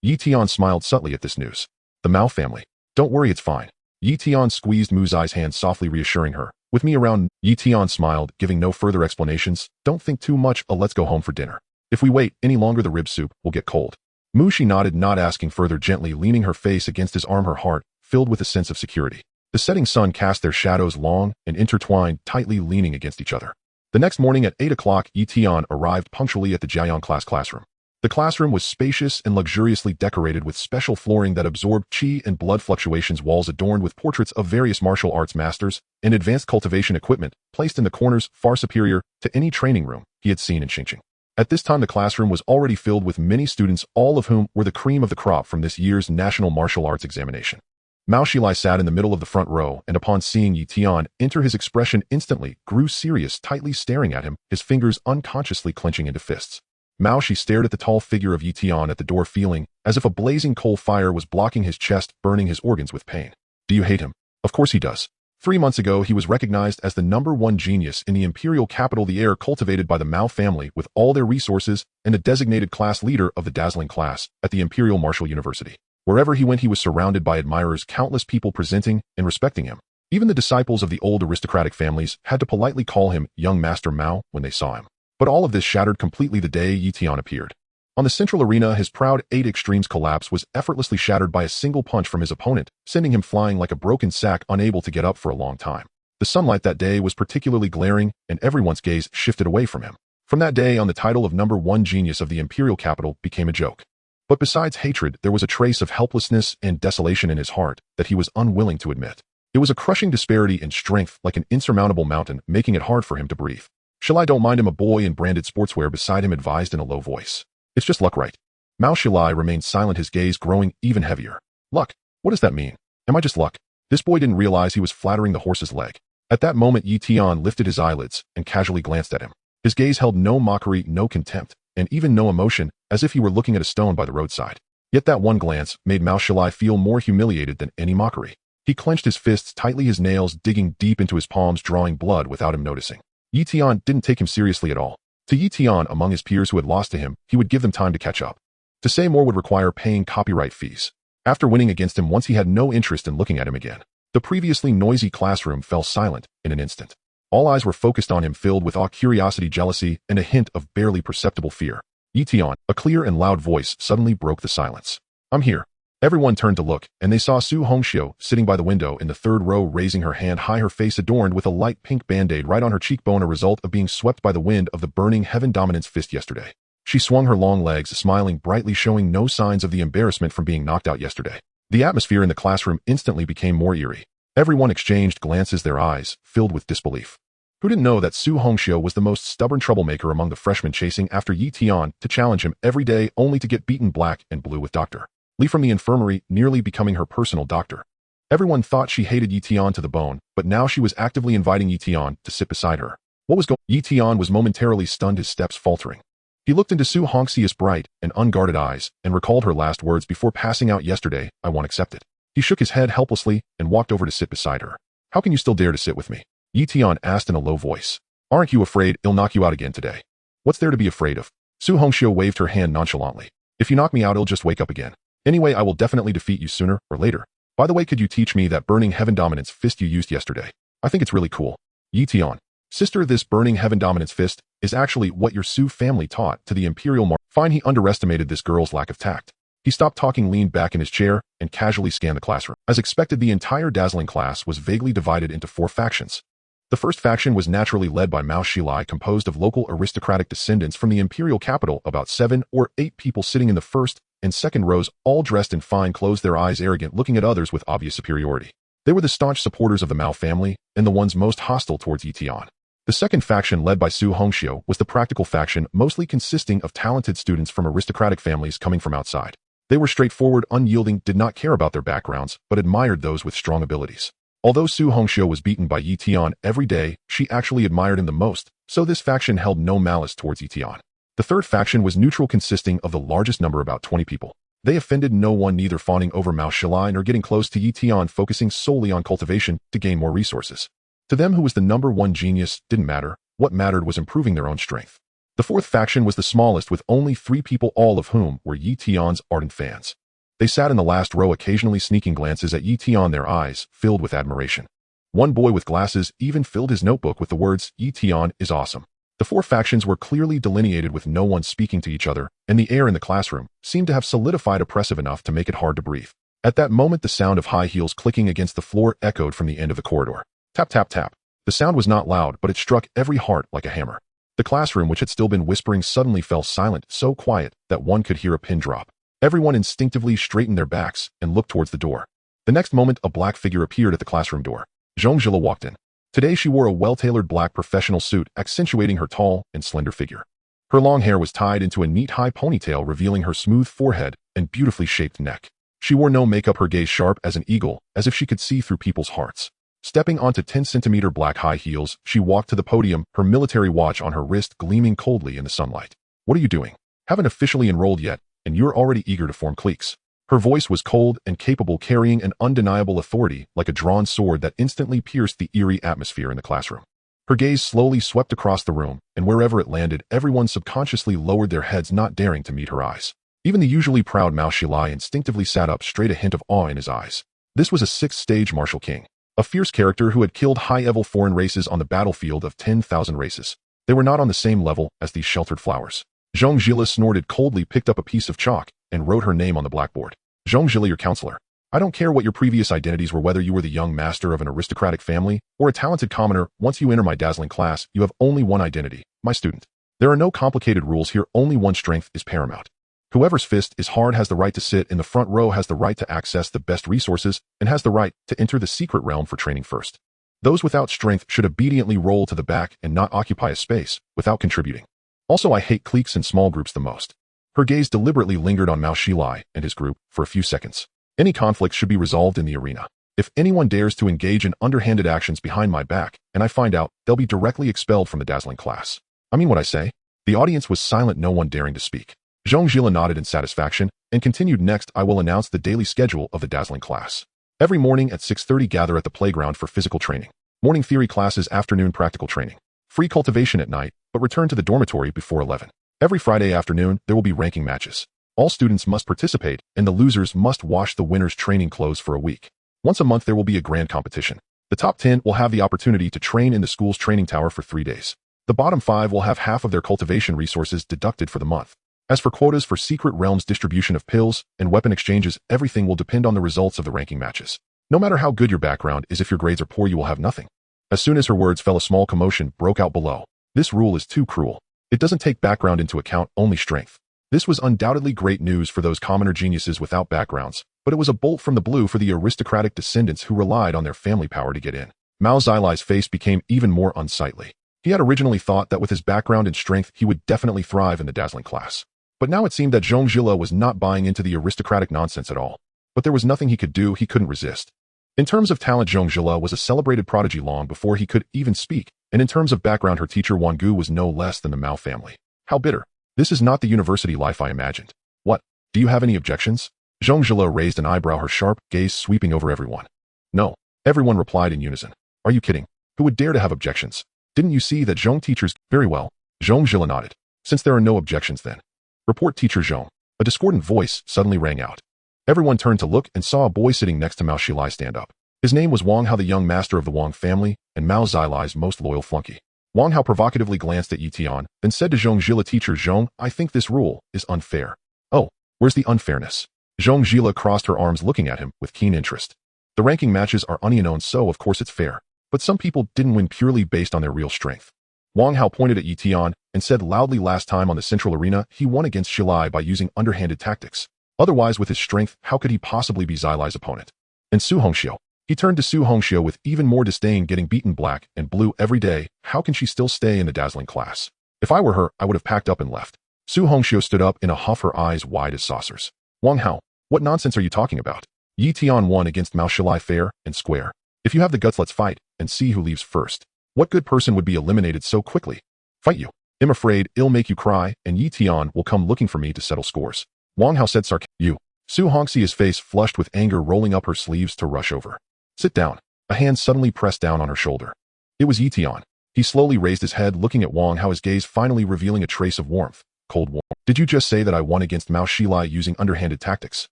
Yi Tian smiled subtly at this news. The Mao family. Don't worry, it's fine. Yi Tian squeezed Mu Zai's hand softly, reassuring her. With me around, Yi Tian smiled, giving no further explanations. Don't think too much, let's go home for dinner. If we wait any longer, the rib soup will get cold. Mu Shi nodded, not asking further, gently leaning her face against his arm, her heart filled with a sense of security. The setting sun cast their shadows long and intertwined, tightly leaning against each other. The next morning at 8 o'clock, Yi Tian arrived punctually at the Jiayang classroom. The classroom was spacious and luxuriously decorated with special flooring that absorbed qi and blood fluctuations, walls adorned with portraits of various martial arts masters, and advanced cultivation equipment placed in the corners, far superior to any training room he had seen in Xinjiang. At this time, the classroom was already filled with many students, all of whom were the cream of the crop from this year's National Martial Arts Examination. Mao Xilai sat in the middle of the front row, and upon seeing Yi Tian enter, his expression instantly grew serious, tightly staring at him, his fingers unconsciously clenching into fists. Mao Xi stared at the tall figure of Yi Tian at the door, feeling as if a blazing coal fire was blocking his chest, burning his organs with pain. Do you hate him? Of course he does. 3 months ago, he was recognized as the #1 genius in the imperial capital, the heir cultivated by the Mao family with all their resources, and the designated class leader of the dazzling class at the Imperial Martial University. Wherever he went, he was surrounded by admirers, countless people presenting and respecting him. Even the disciples of the old aristocratic families had to politely call him young Master Mao when they saw him. But all of this shattered completely the day Yi Tian appeared. On the central arena, his proud 8 Extremes collapse was effortlessly shattered by a single punch from his opponent, sending him flying like a broken sack, unable to get up for a long time. The sunlight that day was particularly glaring, and everyone's gaze shifted away from him. From that day on, the title of #1 genius of the imperial capital became a joke. But besides hatred, there was a trace of helplessness and desolation in his heart that he was unwilling to admit. It was a crushing disparity in strength, like an insurmountable mountain, making it hard for him to breathe. Xilai, don't mind him, a boy in branded sportswear beside him advised in a low voice. It's just luck, right? Mao Xilai remained silent, his gaze growing even heavier. Luck? What does that mean? Am I just luck? This boy didn't realize he was flattering the horse's leg. At that moment, Yi Tian lifted his eyelids and casually glanced at him. His gaze held no mockery, no contempt, and even no emotion, as if he were looking at a stone by the roadside. Yet that one glance made Mao Xilai feel more humiliated than any mockery. He clenched his fists tightly, his nails digging deep into his palms, drawing blood without him noticing. Yi Tian didn't take him seriously at all. To Yi Tian, among his peers who had lost to him, he would give them time to catch up. To say more would require paying copyright fees. After winning against him once, he had no interest in looking at him again. The previously noisy classroom fell silent in an instant. All eyes were focused on him, filled with awe, curiosity, jealousy, and a hint of barely perceptible fear. Yi Tian, a clear and loud voice, suddenly broke the silence. I'm here. Everyone turned to look, and they saw Su Hongxiu sitting by the window in the third row, raising her hand high, her face adorned with a light pink band-aid right on her cheekbone, a result of being swept by the wind of the burning heaven dominance fist yesterday. She swung her long legs, smiling brightly, showing no signs of the embarrassment from being knocked out yesterday. The atmosphere in the classroom instantly became more eerie. Everyone exchanged glances, their eyes filled with disbelief. Who didn't know that Su Hongxiu was the most stubborn troublemaker among the freshmen, chasing after Yi Tian to challenge him every day, only to get beaten black and blue with Dr. Li from the infirmary, nearly becoming her personal doctor. Everyone thought she hated Yi Tian to the bone, but now she was actively inviting Yi Tian to sit beside her. What was going on? Yi Tian was momentarily stunned, his steps faltering. He looked into Su Hongxiu's bright and unguarded eyes and recalled her last words before passing out yesterday, I won't accept it. He shook his head helplessly and walked over to sit beside her. How can you still dare to sit with me? Yi Tian asked in a low voice. Aren't you afraid he'll knock you out again today? What's there to be afraid of? Su Hongxiu waved her hand nonchalantly. If you knock me out, he'll just wake up again. Anyway, I will definitely defeat you sooner or later. By the way, could you teach me that burning heaven dominance fist you used yesterday? I think it's really cool. Yi Tian. Sister, this burning heaven dominance fist is actually what your Su family taught to the imperial Fine, he underestimated this girl's lack of tact. He stopped talking, leaned back in his chair, and casually scanned the classroom. As expected, the entire dazzling class was vaguely divided into 4 factions. The first faction was naturally led by Mao Xilai, composed of local aristocratic descendants from the imperial capital, about 7 or 8 people sitting in the first and second rows, all dressed in fine clothes, their eyes arrogant, looking at others with obvious superiority. They were the staunch supporters of the Mao family and the ones most hostile towards Yi Tian. The second faction, led by Su Hongxiu, was the practical faction, mostly consisting of talented students from aristocratic families coming from outside. They were straightforward, unyielding, did not care about their backgrounds, but admired those with strong abilities. Although Su Hongxiu was beaten by Yi Tian every day, she actually admired him the most, so this faction held no malice towards Yi Tian. The third faction was neutral, consisting of the largest number, about 20 people. They offended no one, neither fawning over Mao Xilai nor getting close to Yi Tian, focusing solely on cultivation to gain more resources. To them, who was the #1 genius didn't matter. What mattered was improving their own strength. The fourth faction was the smallest, with only 3 people, all of whom were Yi Tian's ardent fans. They sat in the last row, occasionally sneaking glances at Yi Tian, their eyes filled with admiration. One boy with glasses even filled his notebook with the words, "Yi Tian is awesome." The four factions were clearly delineated with no one speaking to each other, and the air in the classroom seemed to have solidified oppressive enough to make it hard to breathe. At that moment, the sound of high heels clicking against the floor echoed from the end of the corridor. Tap, tap, tap. The sound was not loud, but it struck every heart like a hammer. The classroom, which had still been whispering, suddenly fell silent, so quiet that one could hear a pin drop. Everyone instinctively straightened their backs and looked towards the door. The next moment, a black figure appeared at the classroom door. Zhongjila walked in. Today she wore a well-tailored black professional suit, accentuating her tall and slender figure. Her long hair was tied into a neat high ponytail, revealing her smooth forehead and beautifully shaped neck. She wore no makeup, her gaze sharp as an eagle, as if she could see through people's hearts. Stepping onto 10-centimeter black high heels, she walked to the podium, her military watch on her wrist gleaming coldly in the sunlight. "What are you doing? Haven't officially enrolled yet, and you're already eager to form cliques." Her voice was cold and capable, carrying an undeniable authority like a drawn sword that instantly pierced the eerie atmosphere in the classroom. Her gaze slowly swept across the room, and wherever it landed, everyone subconsciously lowered their heads, not daring to meet her eyes. Even the usually proud Mao Xilai instinctively sat up straight, a hint of awe in his eyes. This was a sixth-stage martial king, a fierce character who had killed high-level foreign races on the battlefield of 10,000 races. They were not on the same level as these sheltered flowers. Zhongjila snorted coldly, picked up a piece of chalk, and wrote her name on the blackboard. "Zhongjila, your counselor. I don't care what your previous identities were, whether you were the young master of an aristocratic family or a talented commoner. Once you enter my dazzling class, you have only one identity, my student. There are no complicated rules here, only one strength is paramount. Whoever's fist is hard has the right to sit in the front row, has the right to access the best resources, and has the right to enter the secret realm for training first. Those without strength should obediently roll to the back and not occupy a space without contributing. Also, I hate cliques and small groups the most." Her gaze deliberately lingered on Mao Xilai and his group for a few seconds. "Any conflicts should be resolved in the arena. If anyone dares to engage in underhanded actions behind my back, and I find out, they'll be directly expelled from the dazzling class. I mean what I say?" The audience was silent, no one daring to speak. Zhongjila nodded in satisfaction and continued. "Next, I will announce the daily schedule of the dazzling class. Every morning at 6:30, gather at the playground for physical training. Morning theory classes, afternoon practical training. Free cultivation at night, but return to the dormitory before 11. Every Friday afternoon, there will be ranking matches. All students must participate, and the losers must wash the winners' training clothes for a week. Once a month, there will be a grand competition. The top 10 will have the opportunity to train in the school's training tower for 3 days. The bottom 5 will have half of their cultivation resources deducted for the month. As for quotas for secret realms, distribution of pills, and weapon exchanges, everything will depend on the results of the ranking matches. No matter how good your background is, if your grades are poor, you will have nothing." As soon as her words fell, a small commotion broke out below. "This rule is too cruel. It doesn't take background into account, only strength." This was undoubtedly great news for those commoner geniuses without backgrounds, but it was a bolt from the blue for the aristocratic descendants who relied on their family power to get in. Mao Xilai's face became even more unsightly. He had originally thought that with his background and strength, he would definitely thrive in the dazzling class. But now it seemed that Zhongjila was not buying into the aristocratic nonsense at all. But there was nothing he could do, he couldn't resist. In terms of talent, Zhongjila was a celebrated prodigy long before he could even speak, and in terms of background, her teacher Wang Gu was no less than the Mao family. How bitter. This is not the university life I imagined. "What? Do you have any objections?" Zhongjila raised an eyebrow, her sharp gaze sweeping over everyone. "No." Everyone replied in unison. "Are you kidding? Who would dare to have objections? Didn't you see that Zhong teachers—" "Very well." Zhongjila nodded. "Since there are no objections, then report Teacher Zhong." A discordant voice suddenly rang out. Everyone turned to look and saw a boy sitting next to Mao Xilai stand up. His name was Wang Hao, the young master of the Wang family, and Mao Xilai's most loyal flunky. Wang Hao provocatively glanced at Yi Tian, then said to Zhongjila, "Teacher Zhong, I think this rule is unfair." "Oh, where's the unfairness?" Zhongjila crossed her arms, looking at him with keen interest. "The ranking matches are unknown, so of course it's fair. But some people didn't win purely based on their real strength." Wang Hao pointed at Yi Tian and said loudly, "Last time on the central arena, he won against Xilai by using underhanded tactics. Otherwise, with his strength, how could he possibly be Xilai's opponent?" "And Su Hongxiu?" He turned to Su Hongxiu with even more disdain, "getting beaten black and blue every day. How can she still stay in the dazzling class? If I were her, I would have packed up and left." Su Hongxiu stood up in a huff, her eyes wide as saucers. "Wang Hao, what nonsense are you talking about? Yi Tian won against Mao Xilai fair and square. If you have the guts, let's fight and see who leaves first. What good person would be eliminated so quickly? Fight you. I'm afraid it'll make you cry, and Yi Tian will come looking for me to settle scores." Wang Hao said sarcastically. "You." Su Hongxiu's face flushed with anger, rolling up her sleeves to rush over. "Sit down." A hand suddenly pressed down on her shoulder. It was Yi Tian. He slowly raised his head, looking at Wang Hao, his gaze finally revealing a trace of warmth. "Cold warmth. Did you just say that I won against Mao Xilai using underhanded tactics?"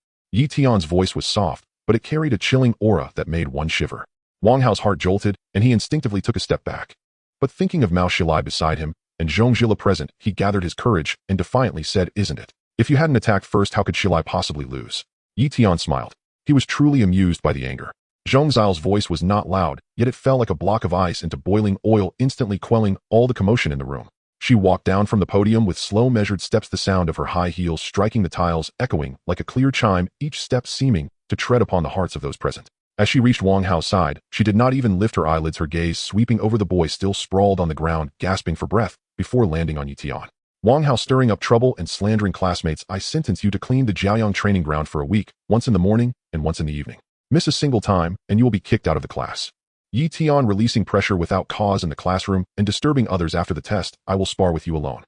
Yi Tian's voice was soft, but it carried a chilling aura that made one shiver. Wang Hao's heart jolted, and he instinctively took a step back. But thinking of Mao Xilai beside him, and Zhong Zhila present, he gathered his courage and defiantly said, "Isn't it? If you hadn't attacked first, how could Xilai possibly lose?" Yi Tian smiled. He was truly amused by the anger. Zhong Zhile's voice was not loud, yet it fell like a block of ice into boiling oil, instantly quelling all the commotion in the room. She walked down from the podium with slow measured steps, the sound of her high heels striking the tiles echoing like a clear chime, each step seeming to tread upon the hearts of those present. As she reached Wang Hao's side, she did not even lift her eyelids, her gaze sweeping over the boy still sprawled on the ground, gasping for breath, before landing on Yi Tian. Wang Hao stirring up trouble and slandering classmates. "I sentence you to clean the Jiaoyang training ground for a week, once in the morning and once in the evening. Miss a single time, and you will be kicked out of the class." Yi Tian releasing pressure without cause in the classroom and disturbing others after the test. "I will spar with you alone."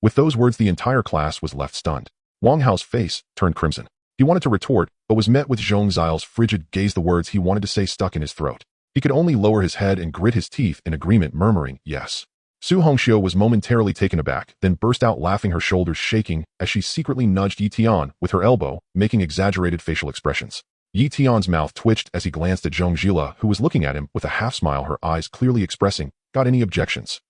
With those words, the entire class was left stunned. Wang Hao's face turned crimson. He wanted to retort, but was met with Zhong Zhile's frigid gaze. The words he wanted to say stuck in his throat. He could only lower his head and grit his teeth in agreement, murmuring, "Yes." Su Hongxiu was momentarily taken aback, then burst out laughing, her shoulders shaking as she secretly nudged Yi Tian with her elbow, making exaggerated facial expressions. Yi Tian's mouth twitched as he glanced at Zhong Zhila, who was looking at him with a half-smile, her eyes clearly expressing, "Got any objections?"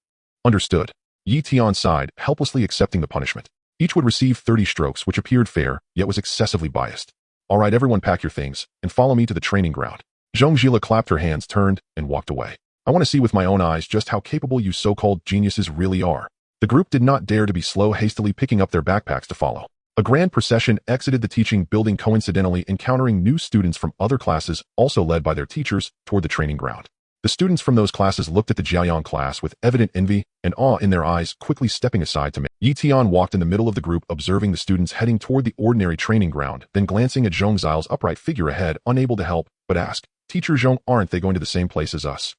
"Understood." Yi Tian sighed, helplessly accepting the punishment. Each would receive 30 strokes, which appeared fair, yet was excessively biased. "All right, everyone, pack your things and follow me to the training ground." Zhong Zhila clapped her hands, turned, and walked away. "I want to see with my own eyes just how capable you so-called geniuses really are." The group did not dare to be slow, hastily picking up their backpacks to follow. A grand procession exited the teaching building, coincidentally encountering new students from other classes, also led by their teachers, toward the training ground. The students from those classes looked at the Jiaoyang class with evident envy and awe in their eyes, quickly stepping aside to make. Yi Tian walked in the middle of the group, observing the students heading toward the ordinary training ground, then glancing at Zhong Zhile's upright figure ahead, unable to help but ask, "Teacher Zhong, aren't they going to the same place as us?"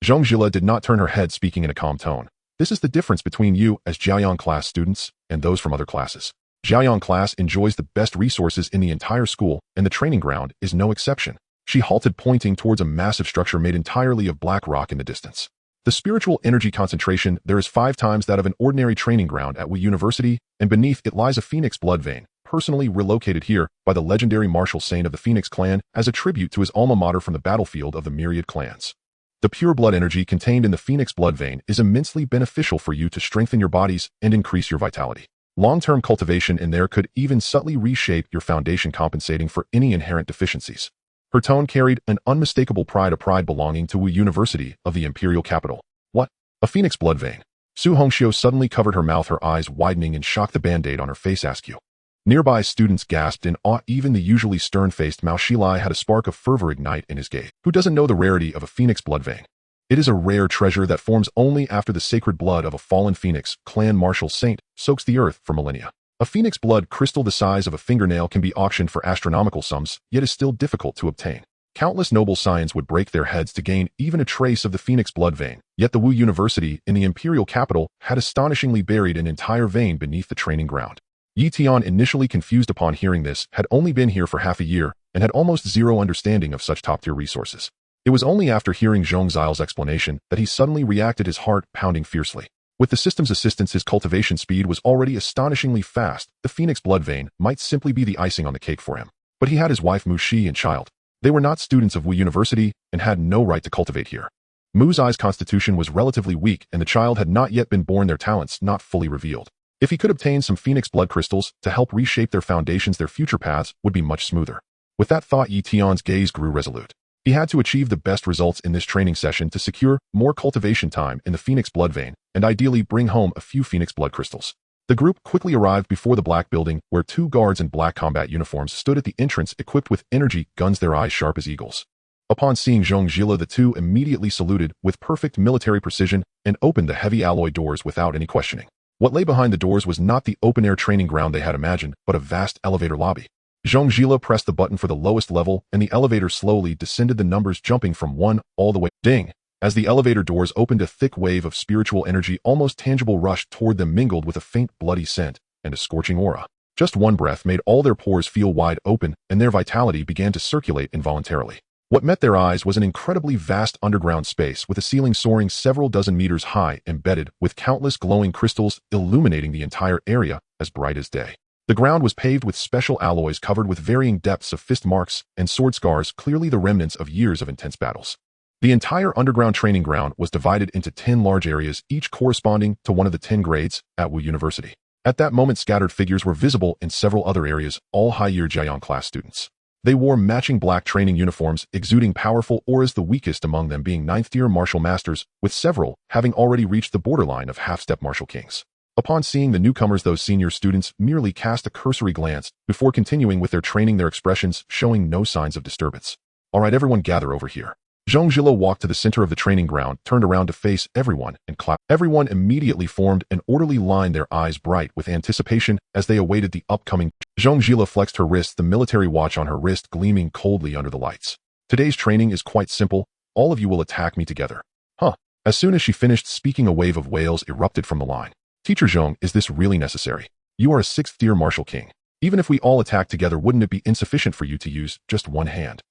Zhong Zhila did not turn her head, speaking in a calm tone. "This is the difference between you as Jiaoyang class students and those from other classes. Jiaoyang class enjoys the best resources in the entire school, and the training ground is no exception." She halted, pointing towards a massive structure made entirely of black rock in the distance. "The spiritual energy concentration there is 5 times that of an ordinary training ground at Wu University, and beneath it lies a phoenix blood vein, personally relocated here by the legendary martial saint of the Phoenix clan as a tribute to his alma mater from the battlefield of the myriad clans. The pure blood energy contained in the phoenix blood vein is immensely beneficial for you to strengthen your bodies and increase your vitality. Long-term cultivation in there could even subtly reshape your foundation, compensating for any inherent deficiencies." Her tone carried an unmistakable pride, a pride belonging to Wu University of the imperial capital. "What? A phoenix blood vein?" Su Hongxiu suddenly covered her mouth, her eyes widening in shock, the band-aid on her face askew. Nearby students gasped in awe. Even the usually stern-faced Mao Xilai had a spark of fervor ignite in his gaze. Who doesn't know the rarity of a phoenix blood vein? It is a rare treasure that forms only after the sacred blood of a fallen phoenix clan martial saint soaks the earth for millennia. A phoenix blood crystal the size of a fingernail can be auctioned for astronomical sums, yet is still difficult to obtain. Countless noble scions would break their heads to gain even a trace of the phoenix blood vein, yet the Wu University in the imperial capital had astonishingly buried an entire vein beneath the training ground. Yi Tian, initially confused upon hearing this, had only been here for half a year and had almost zero understanding of such top-tier resources. It was only after hearing Zhong Zhile's explanation that he suddenly reacted, his heart pounding fiercely. With the system's assistance, his cultivation speed was already astonishingly fast. The phoenix blood vein might simply be the icing on the cake for him. But he had his wife Mu Shi and child. They were not students of Wu University and had no right to cultivate here. Mu's eye's constitution was relatively weak, and the child had not yet been born, their talents not fully revealed. If he could obtain some phoenix blood crystals to help reshape their foundations, their future paths would be much smoother. With that thought, Yi Tian's gaze grew resolute. He had to achieve the best results in this training session to secure more cultivation time in the phoenix blood vein, and ideally bring home a few phoenix blood crystals. The group quickly arrived before the black building, where 2 guards in black combat uniforms stood at the entrance, equipped with energy guns, their eyes sharp as eagles. Upon seeing Zhong Zhila, the 2 immediately saluted with perfect military precision and opened the heavy alloy doors without any questioning. What lay behind the doors was not the open-air training ground they had imagined, but a vast elevator lobby. Zhong Zhila pressed the button for the lowest level, and the elevator slowly descended, the numbers jumping from 1 all the way. Ding! As the elevator doors opened, a thick wave of spiritual energy, almost tangible, rushed toward them, mingled with a faint bloody scent and a scorching aura. Just one breath made all their pores feel wide open, and their vitality began to circulate involuntarily. What met their eyes was an incredibly vast underground space, with a ceiling soaring several dozen meters high, embedded with countless glowing crystals illuminating the entire area as bright as day. The ground was paved with special alloys covered with varying depths of fist marks and sword scars, clearly the remnants of years of intense battles. The entire underground training ground was divided into 10 large areas, each corresponding to one of the 10 grades at Wu University. At that moment, scattered figures were visible in several other areas, all high-year Jiang class students. They wore matching black training uniforms, exuding powerful auras, the weakest among them being 9th-tier martial masters, with several having already reached the borderline of half-step martial kings. Upon seeing the newcomers, those senior students merely cast a cursory glance before continuing with their training, their expressions showing no signs of disturbance. "All right, everyone gather over here." Zhong Zhilo walked to the center of the training ground, turned around to face everyone, and clapped. Everyone immediately formed an orderly line, their eyes bright with anticipation as they awaited the upcoming. Zhong Zhilo flexed her wrist, the military watch on her wrist gleaming coldly under the lights. "Today's training is quite simple. All of you will attack me together." Huh. As soon as she finished speaking, a wave of wails erupted from the line. "Teacher Zhong, is this really necessary? You are a 6th-tier martial king. Even if we all attack together, wouldn't it be insufficient for you to use just one hand?"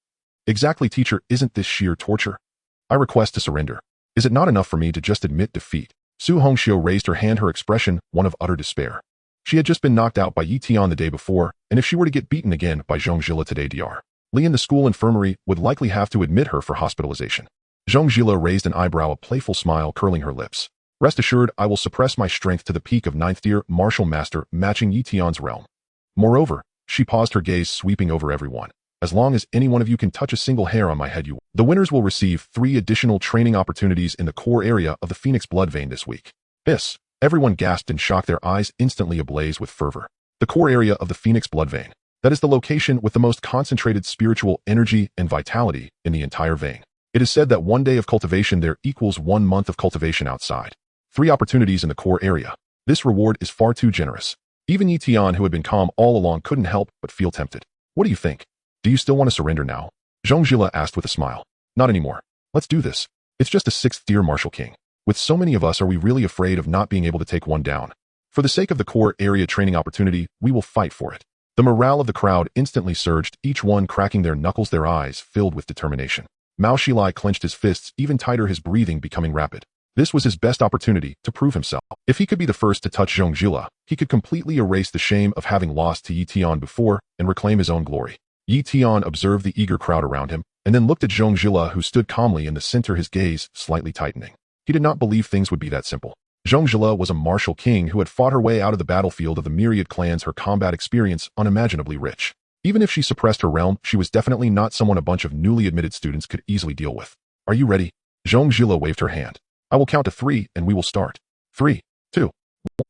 "Exactly, teacher. Isn't this sheer torture? I request to surrender. Is it not enough for me to just admit defeat?" Su Hongxiu raised her hand, her expression one of utter despair. She had just been knocked out by Yi Tian the day before, and if she were to get beaten again by Zhong Zhila today, Dr. Li in the school infirmary would likely have to admit her for hospitalization. Zhong Zhila raised an eyebrow, a playful smile curling her lips. "Rest assured, I will suppress my strength to the peak of 9th-tier martial master, matching Yi Tian's realm." Moreover, she paused, her gaze sweeping over everyone. "As long as any one of you can touch a single hair on my head, the winners will receive 3 additional training opportunities in the core area of the Phoenix blood vein this week." "This!" Everyone gasped in shock, their eyes instantly ablaze with fervor. The core area of the Phoenix blood vein. That is the location with the most concentrated spiritual energy and vitality in the entire vein. It is said that 1 day of cultivation there equals 1 month of cultivation outside. 3 opportunities in the core area. This reward is far too generous. Even Yi Tian, who had been calm all along, couldn't help but feel tempted. "What do you think? Do you still want to surrender now?" Zhong Zhila asked with a smile. "Not anymore. Let's do this. It's just a 6th-tier martial king. With so many of us, are we really afraid of not being able to take one down? For the sake of the core area training opportunity, we will fight for it." The morale of the crowd instantly surged, each one cracking their knuckles, their eyes filled with determination. Mao Xilai clenched his fists even tighter, his breathing becoming rapid. This was his best opportunity to prove himself. If he could be the first to touch Zhong Zhila, he could completely erase the shame of having lost to Yi Tian before and reclaim his own glory. Yi Tian observed the eager crowd around him, and then looked at Zhong Zhila, who stood calmly in the center, his gaze slightly tightening. He did not believe things would be that simple. Zhong Zhila was a martial king who had fought her way out of the battlefield of the myriad clans, her combat experience unimaginably rich. Even if she suppressed her realm, she was definitely not someone a bunch of newly admitted students could easily deal with. "Are you ready?" Zhong Zhila waved her hand. "I will count to 3 and we will start. 3, 2, 1,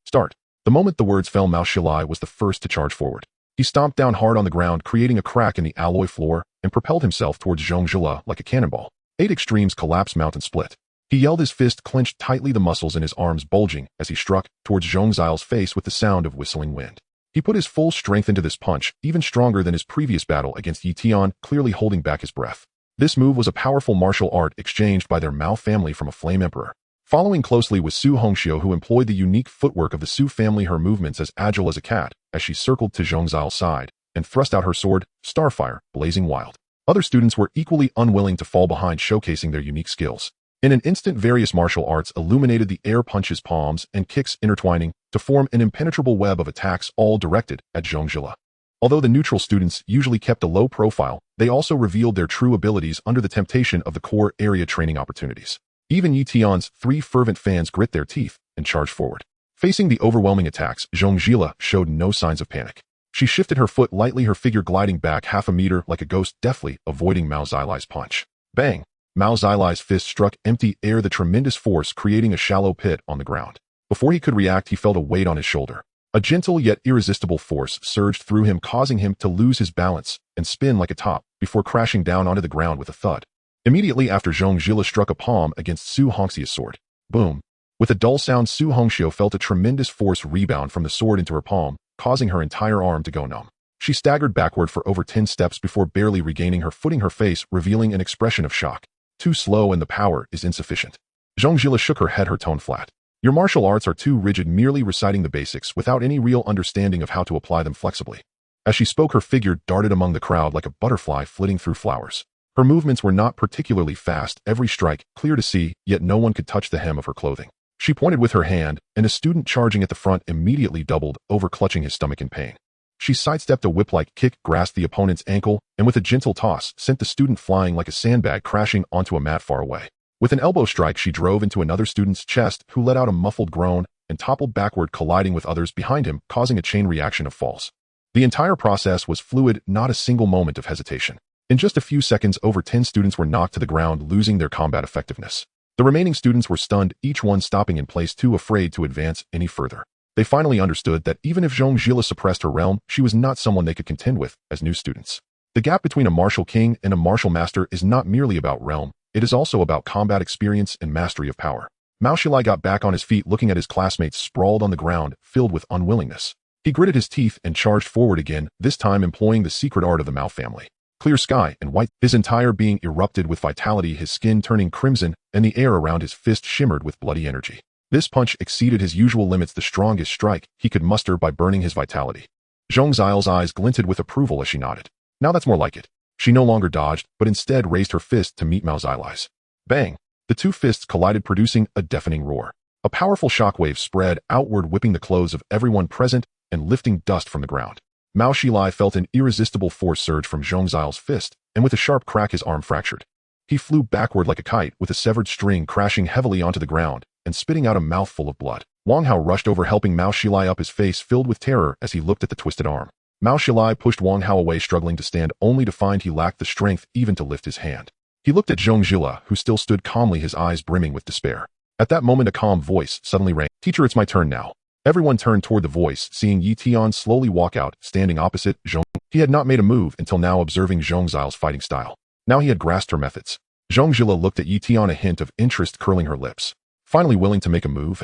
start." The moment the words fell, Mao Xilai was the first to charge forward. He stomped down hard on the ground, creating a crack in the alloy floor, and propelled himself towards Zhong Zhila like a cannonball. 8 extremes collapsed, mountain split. He yelled, his fist clenched tightly, the muscles in his arms bulging as he struck towards Zhong Zhila's face with the sound of whistling wind. He put his full strength into this punch, even stronger than his previous battle against Yi Tian, clearly holding back his breath. This move was a powerful martial art exchanged by their Mao family from a flame emperor. Following closely was Su Hongxiu, who employed the unique footwork of the Su family, her movements as agile as a cat, as she circled to Zhong Zhila's side and thrust out her sword, Starfire, blazing wild. Other students were equally unwilling to fall behind, showcasing their unique skills. In an instant, various martial arts illuminated the air, punches, palms, and kicks intertwining to form an impenetrable web of attacks, all directed at Zhong Zhila. Although the neutral students usually kept a low profile, they also revealed their true abilities under the temptation of the core area training opportunities. Even Yi Tian's 3 fervent fans grit their teeth and charged forward. Facing the overwhelming attacks, Zhong Zhila showed no signs of panic. She shifted her foot lightly, her figure gliding back half a meter like a ghost, deftly avoiding Mao Xilai's punch. Bang! Mao Xilai's fist struck empty air, the tremendous force creating a shallow pit on the ground. Before he could react, he felt a weight on his shoulder. A gentle yet irresistible force surged through him, causing him to lose his balance and spin like a top before crashing down onto the ground with a thud. Immediately after, Zhong Zhila struck a palm against Su Hongxiu's sword. Boom! With a dull sound, Su Hongxiu felt a tremendous force rebound from the sword into her palm, causing her entire arm to go numb. She staggered backward for over 10 steps before barely regaining her footing, her face revealing an expression of shock. Too slow, and the power is insufficient. Zhong Zhila shook her head, her tone flat. Your martial arts are too rigid, merely reciting the basics without any real understanding of how to apply them flexibly. As she spoke, her figure darted among the crowd like a butterfly flitting through flowers. Her movements were not particularly fast, every strike clear to see, yet no one could touch the hem of her clothing. She pointed with her hand, and a student charging at the front immediately doubled over, clutching his stomach in pain. She sidestepped a whip-like kick, grasped the opponent's ankle, and with a gentle toss, sent the student flying like a sandbag crashing onto a mat far away. With an elbow strike, she drove into another student's chest, who let out a muffled groan and toppled backward, colliding with others behind him, causing a chain reaction of falls. The entire process was fluid, not a single moment of hesitation. In just a few seconds, over 10 students were knocked to the ground, losing their combat effectiveness. The remaining students were stunned, each one stopping in place, too afraid to advance any further. They finally understood that even if Zhongzhila suppressed her realm, she was not someone they could contend with as new students. The gap between a martial king and a martial master is not merely about realm, it is also about combat experience and mastery of power. Mao Xilai got back on his feet, looking at his classmates sprawled on the ground, filled with unwillingness. He gritted his teeth and charged forward again, this time employing the secret art of the Mao family. Clear sky and white, his entire being erupted with vitality, his skin turning crimson, and the air around his fist shimmered with bloody energy. This punch exceeded his usual limits, the strongest strike he could muster by burning his vitality. Zhong Xiao's eyes glinted with approval as she nodded. Now that's more like it. She no longer dodged, but instead raised her fist to meet Mao Xilai's. Bang! The two fists collided, producing a deafening roar. A powerful shockwave spread outward, whipping the clothes of everyone present and lifting dust from the ground. Mao Xilai felt an irresistible force surge from Zhong Xiao's fist, and with a sharp crack his arm fractured. He flew backward like a kite, with a severed string crashing heavily onto the ground and spitting out a mouthful of blood. Wang Hao rushed over, helping Mao Xilai up, his face filled with terror as he looked at the twisted arm. Mao Xilai pushed Wang Hao away, struggling to stand, only to find he lacked the strength even to lift his hand. He looked at Zhongzhila, who still stood calmly, his eyes brimming with despair. At that moment, a calm voice suddenly rang. "Teacher, it's my turn now." Everyone turned toward the voice, seeing Yi Tian slowly walk out, standing opposite Zhong. He had not made a move until now, observing Zhong Xiao's fighting style. Now he had grasped her methods. Zhongzhila looked at Yi Tian, a hint of interest curling her lips. Finally willing to make a move,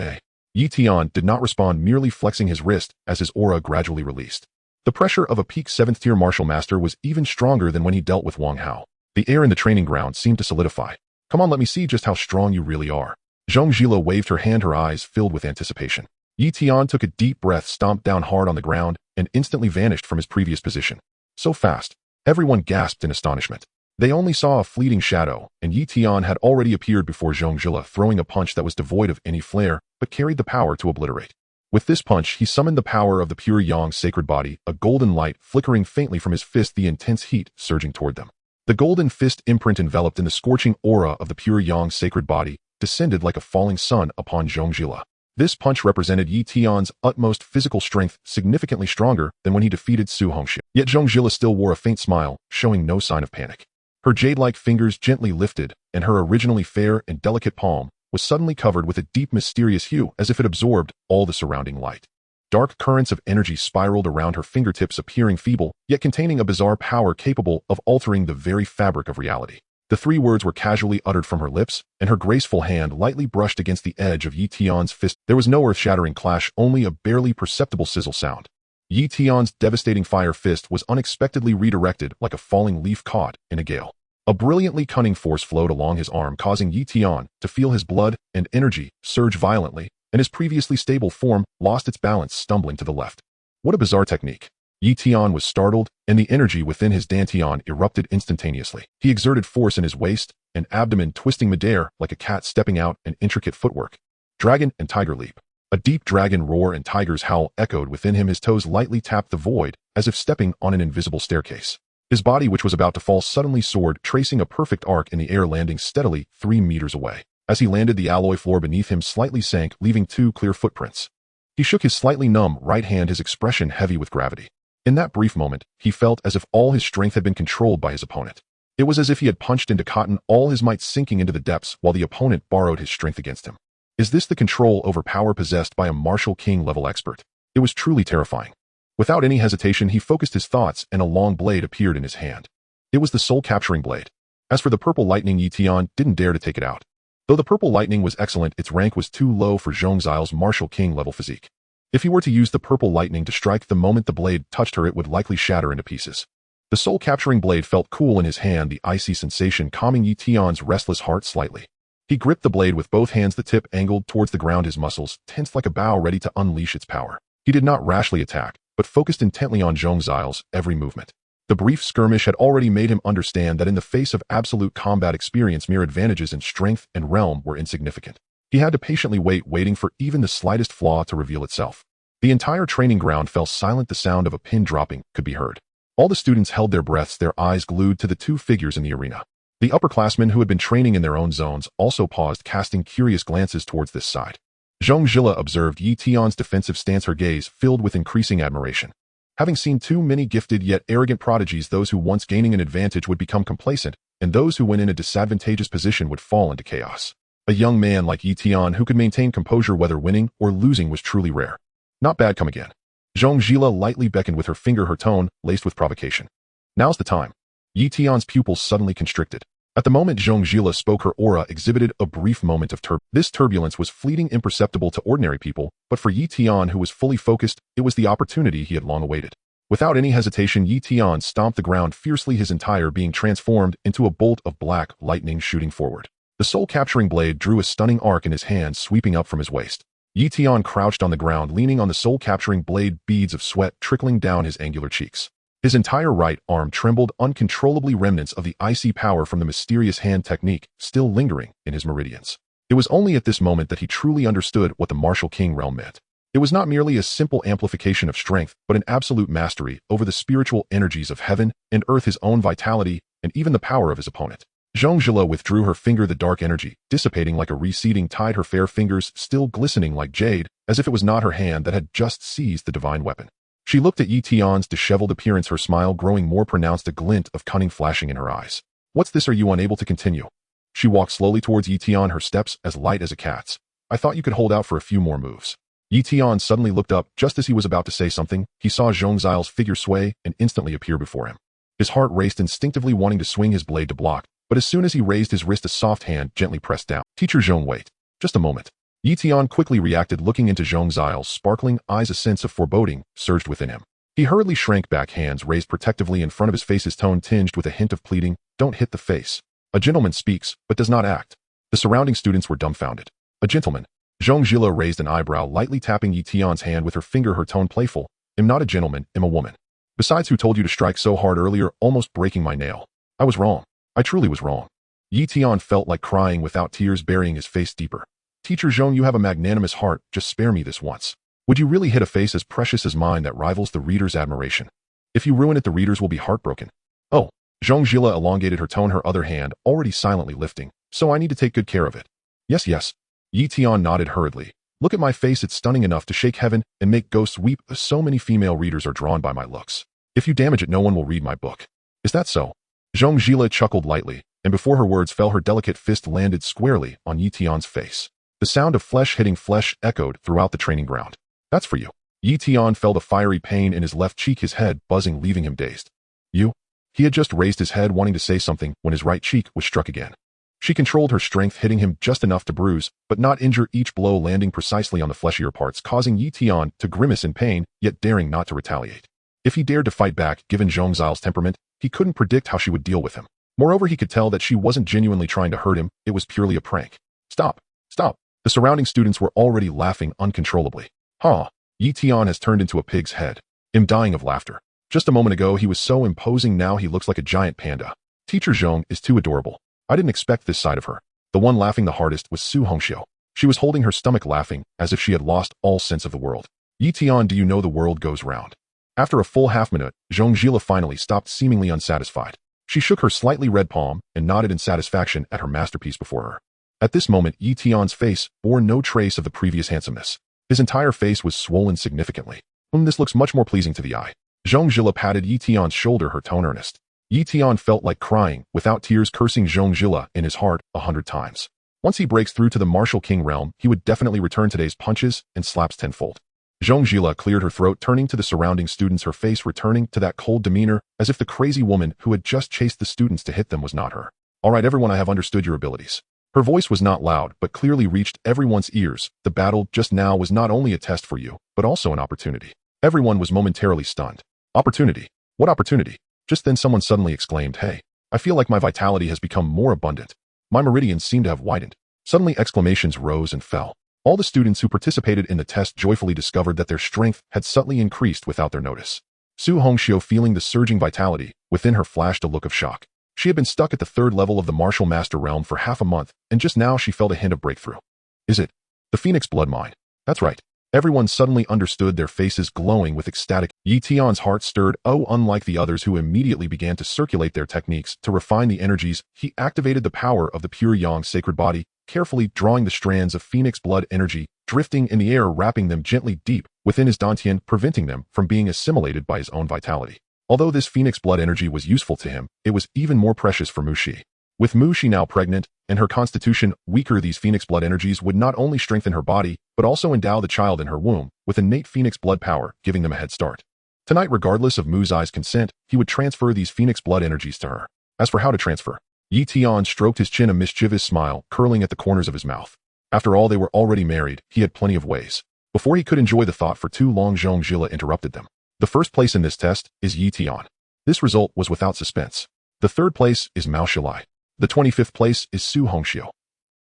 Yi Tian did not respond, merely flexing his wrist as his aura gradually released. The pressure of a peak 7th-tier martial master was even stronger than when he dealt with Wang Hao. The air in the training ground seemed to solidify. "Come on, let me see just how strong you really are." Zhongzhila waved her hand, her eyes filled with anticipation. Yi Tian took a deep breath, stomped down hard on the ground, and instantly vanished from his previous position. So fast. Everyone gasped in astonishment. They only saw a fleeting shadow, and Yi Tian had already appeared before Zhongzhila, throwing a punch that was devoid of any flair, but carried the power to obliterate. With this punch, he summoned the power of the pure Yang sacred body, a golden light flickering faintly from his fist, the intense heat surging toward them. The golden fist imprint, enveloped in the scorching aura of the pure Yang sacred body, descended like a falling sun upon Zhongzhila. This punch represented Yi Tian's utmost physical strength, significantly stronger than when he defeated Su Hongxue. Yet Zhongzhila still wore a faint smile, showing no sign of panic. Her jade-like fingers gently lifted, and her originally fair and delicate palm was suddenly covered with a deep, mysterious hue, as if it absorbed all the surrounding light. Dark currents of energy spiraled around her fingertips, appearing feeble, yet containing a bizarre power capable of altering the very fabric of reality. The 3 words were casually uttered from her lips, and her graceful hand lightly brushed against the edge of Yi Tian's fist. There was no earth-shattering clash, only a barely perceptible sizzle sound. Yi Tian's devastating fire fist was unexpectedly redirected like a falling leaf caught in a gale. A brilliantly cunning force flowed along his arm, causing Yi Tian to feel his blood and energy surge violently, and his previously stable form lost its balance, stumbling to the left. What a bizarre technique. Yi Tian was startled, and the energy within his dantian erupted instantaneously. He exerted force in his waist and abdomen, twisting midair like a cat stepping out, an intricate footwork. Dragon and tiger leap. A deep dragon roar and tiger's howl echoed within him. His toes lightly tapped the void, as if stepping on an invisible staircase. His body, which was about to fall, suddenly soared, tracing a perfect arc in the air, landing steadily 3 meters away. As he landed, the alloy floor beneath him slightly sank, leaving 2 clear footprints. He shook his slightly numb right hand, his expression heavy with gravity. In that brief moment, he felt as if all his strength had been controlled by his opponent. It was as if he had punched into cotton, all his might sinking into the depths while the opponent borrowed his strength against him. Is this the control over power possessed by a martial king-level expert? It was truly terrifying. Without any hesitation, he focused his thoughts, and a long blade appeared in his hand. It was the soul-capturing blade. As for the purple lightning, Yi Tian didn't dare to take it out. Though the purple lightning was excellent, its rank was too low for Zhongzhila's martial king-level physique. If he were to use the purple lightning to strike the moment the blade touched her, it would likely shatter into pieces. The soul-capturing blade felt cool in his hand, the icy sensation calming Yi Tian's restless heart slightly. He gripped the blade with both hands, the tip angled towards the ground, his muscles tensed like a bow ready to unleash its power. He did not rashly attack, but focused intently on Zhongzhila's every movement. The brief skirmish had already made him understand that in the face of absolute combat experience, mere advantages in strength and realm were insignificant. He had to patiently wait, waiting for even the slightest flaw to reveal itself. The entire training ground fell silent. The sound of a pin dropping could be heard. All the students held their breaths, their eyes glued to the two figures in the arena. The upperclassmen who had been training in their own zones also paused, casting curious glances towards this side. Zhong Zhila observed Yi Tian's defensive stance, her gaze filled with increasing admiration. Having seen too many gifted yet arrogant prodigies, those who once gaining an advantage would become complacent, and those who when in a disadvantageous position would fall into chaos. A young man like Yi Tian who could maintain composure whether winning or losing was truly rare. Not bad, come again. Zhong Zhila lightly beckoned with her finger, her tone laced with provocation. Now's the time. Yi Tian's pupils suddenly constricted. At the moment Zhong Zhila spoke, her aura exhibited a brief moment of turbulence. This turbulence was fleeting, imperceptible to ordinary people, but for Yi Tian, who was fully focused, it was the opportunity he had long awaited. Without any hesitation, Yi Tian stomped the ground fiercely, his entire being transformed into a bolt of black lightning shooting forward. The soul-capturing blade drew a stunning arc in his hand, sweeping up from his waist. Yi Tian crouched on the ground, leaning on the soul-capturing blade, beads of sweat trickling down his angular cheeks. His entire right arm trembled uncontrollably, remnants of the icy power from the mysterious hand technique still lingering in his meridians. It was only at this moment that he truly understood what the martial king realm meant. It was not merely a simple amplification of strength, but an absolute mastery over the spiritual energies of heaven and earth, his own vitality, and even the power of his opponent. Zhong Zhila withdrew her finger, the dark energy dissipating like a receding tide, her fair fingers still glistening like jade, as if it was not her hand that had just seized the divine weapon. She looked at Yi Tian's disheveled appearance, her smile growing more pronounced, a glint of cunning flashing in her eyes. What's this? Are you unable to continue? She walked slowly towards Yi Tian, her steps as light as a cat's. I thought you could hold out for a few more moves. Yi Tian suddenly looked up. Just as he was about to say something, he saw Zhong Zhila's figure sway and instantly appear before him. His heart raced, instinctively wanting to swing his blade to block, but as soon as he raised his wrist, a soft hand gently pressed down. Teacher Zhong, wait. Just a moment. Yi Tian quickly reacted, looking into Zhong Zhila's sparkling eyes. A sense of foreboding surged within him. He hurriedly shrank back, hands raised protectively in front of his face, his tone tinged with a hint of pleading. Don't hit the face. A gentleman speaks, but does not act. The surrounding students were dumbfounded. A gentleman? Zhong Zhila raised an eyebrow, lightly tapping Yi Tian's hand with her finger, her tone playful. I'm not a gentleman, I'm a woman. Besides, who told you to strike so hard earlier, almost breaking my nail? I was wrong. I truly was wrong. Yi Tian felt like crying without tears, burying his face deeper. Teacher Zhong, you have a magnanimous heart, just spare me this once. Would you really hit a face as precious as mine that rivals the reader's admiration? If you ruin it, the readers will be heartbroken. Oh, Zhong Zhila elongated her tone, her other hand already silently lifting. So I need to take good care of it. Yes, yes. Yi Tian nodded hurriedly. Look at my face, it's stunning enough to shake heaven and make ghosts weep. So many female readers are drawn by my looks. If you damage it, no one will read my book. Is that so? Zhong Zhila chuckled lightly, and before her words fell, her delicate fist landed squarely on Yi Tian's face. The sound of flesh hitting flesh echoed throughout the training ground. That's for you. Yi Tian felt a fiery pain in his left cheek, his head buzzing, leaving him dazed. You? He had just raised his head, wanting to say something, when his right cheek was struck again. She controlled her strength, hitting him just enough to bruise, but not injure, each blow landing precisely on the fleshier parts, causing Yi Tian to grimace in pain, yet daring not to retaliate. If he dared to fight back, given Zhong Zhila's temperament, he couldn't predict how she would deal with him. Moreover, he could tell that she wasn't genuinely trying to hurt him, it was purely a prank. Stop! Stop! The surrounding students were already laughing uncontrollably. Huh. Yi Tian has turned into a pig's head. I'm dying of laughter. Just a moment ago he was so imposing, now he looks like a giant panda. Teacher Zhong is too adorable. I didn't expect this side of her. The one laughing the hardest was Su Hongxiu. She was holding her stomach, laughing as if she had lost all sense of the world. Yi Tian, do you know the world goes round? After a full half-minute, Zhong Zhila finally stopped, seemingly unsatisfied. She shook her slightly red palm and nodded in satisfaction at her masterpiece before her. At this moment, Yi Tian's face bore no trace of the previous handsomeness. His entire face was swollen significantly. This looks much more pleasing to the eye. Zhong Zhila patted Yi Tian's shoulder, her tone earnest. Yi Tian felt like crying, without tears, cursing Zhong Zhila in his heart 100 times. Once he breaks through to the martial king realm, he would definitely return today's punches and slaps tenfold. Zhong Zhila cleared her throat, turning to the surrounding students, her face returning to that cold demeanor, as if the crazy woman who had just chased the students to hit them was not her. All right, everyone, I have understood your abilities. Her voice was not loud, but clearly reached everyone's ears. The battle just now was not only a test for you, but also an opportunity. Everyone was momentarily stunned. Opportunity? What opportunity? Just then someone suddenly exclaimed, hey, I feel like my vitality has become more abundant. My meridians seem to have widened. Suddenly exclamations rose and fell. All the students who participated in the test joyfully discovered that their strength had subtly increased without their notice. Su Hongxiu, feeling the surging vitality, within her flashed a look of shock. She had been stuck at the 3rd level of the martial master realm for half a month, and just now she felt a hint of breakthrough. Is it the Phoenix blood mine? That's right. Everyone suddenly understood, their faces glowing with ecstatic. Yi Tian's heart stirred. Oh, unlike the others who immediately began to circulate their techniques to refine the energies, he activated the power of the pure yang sacred body, carefully drawing the strands of phoenix blood energy, drifting in the air, wrapping them gently deep within his dantian, preventing them from being assimilated by his own vitality. Although this phoenix blood energy was useful to him, it was even more precious for Mu Shi. With Mu Shi now pregnant, and her constitution weaker, these phoenix blood energies would not only strengthen her body, but also endow the child in her womb with innate phoenix blood power, giving them a head start. Tonight, regardless of Mu Zai's consent, he would transfer these phoenix blood energies to her. As for how to transfer, Yi Tian stroked his chin, a mischievous smile curling at the corners of his mouth. After all, they were already married, he had plenty of ways. Before he could enjoy the thought for too long, Zhong Zhila interrupted them. The first place in this test is Yi Tian. This result was without suspense. The third place is Mao Shilai. The 25th place is Su Hongxiu.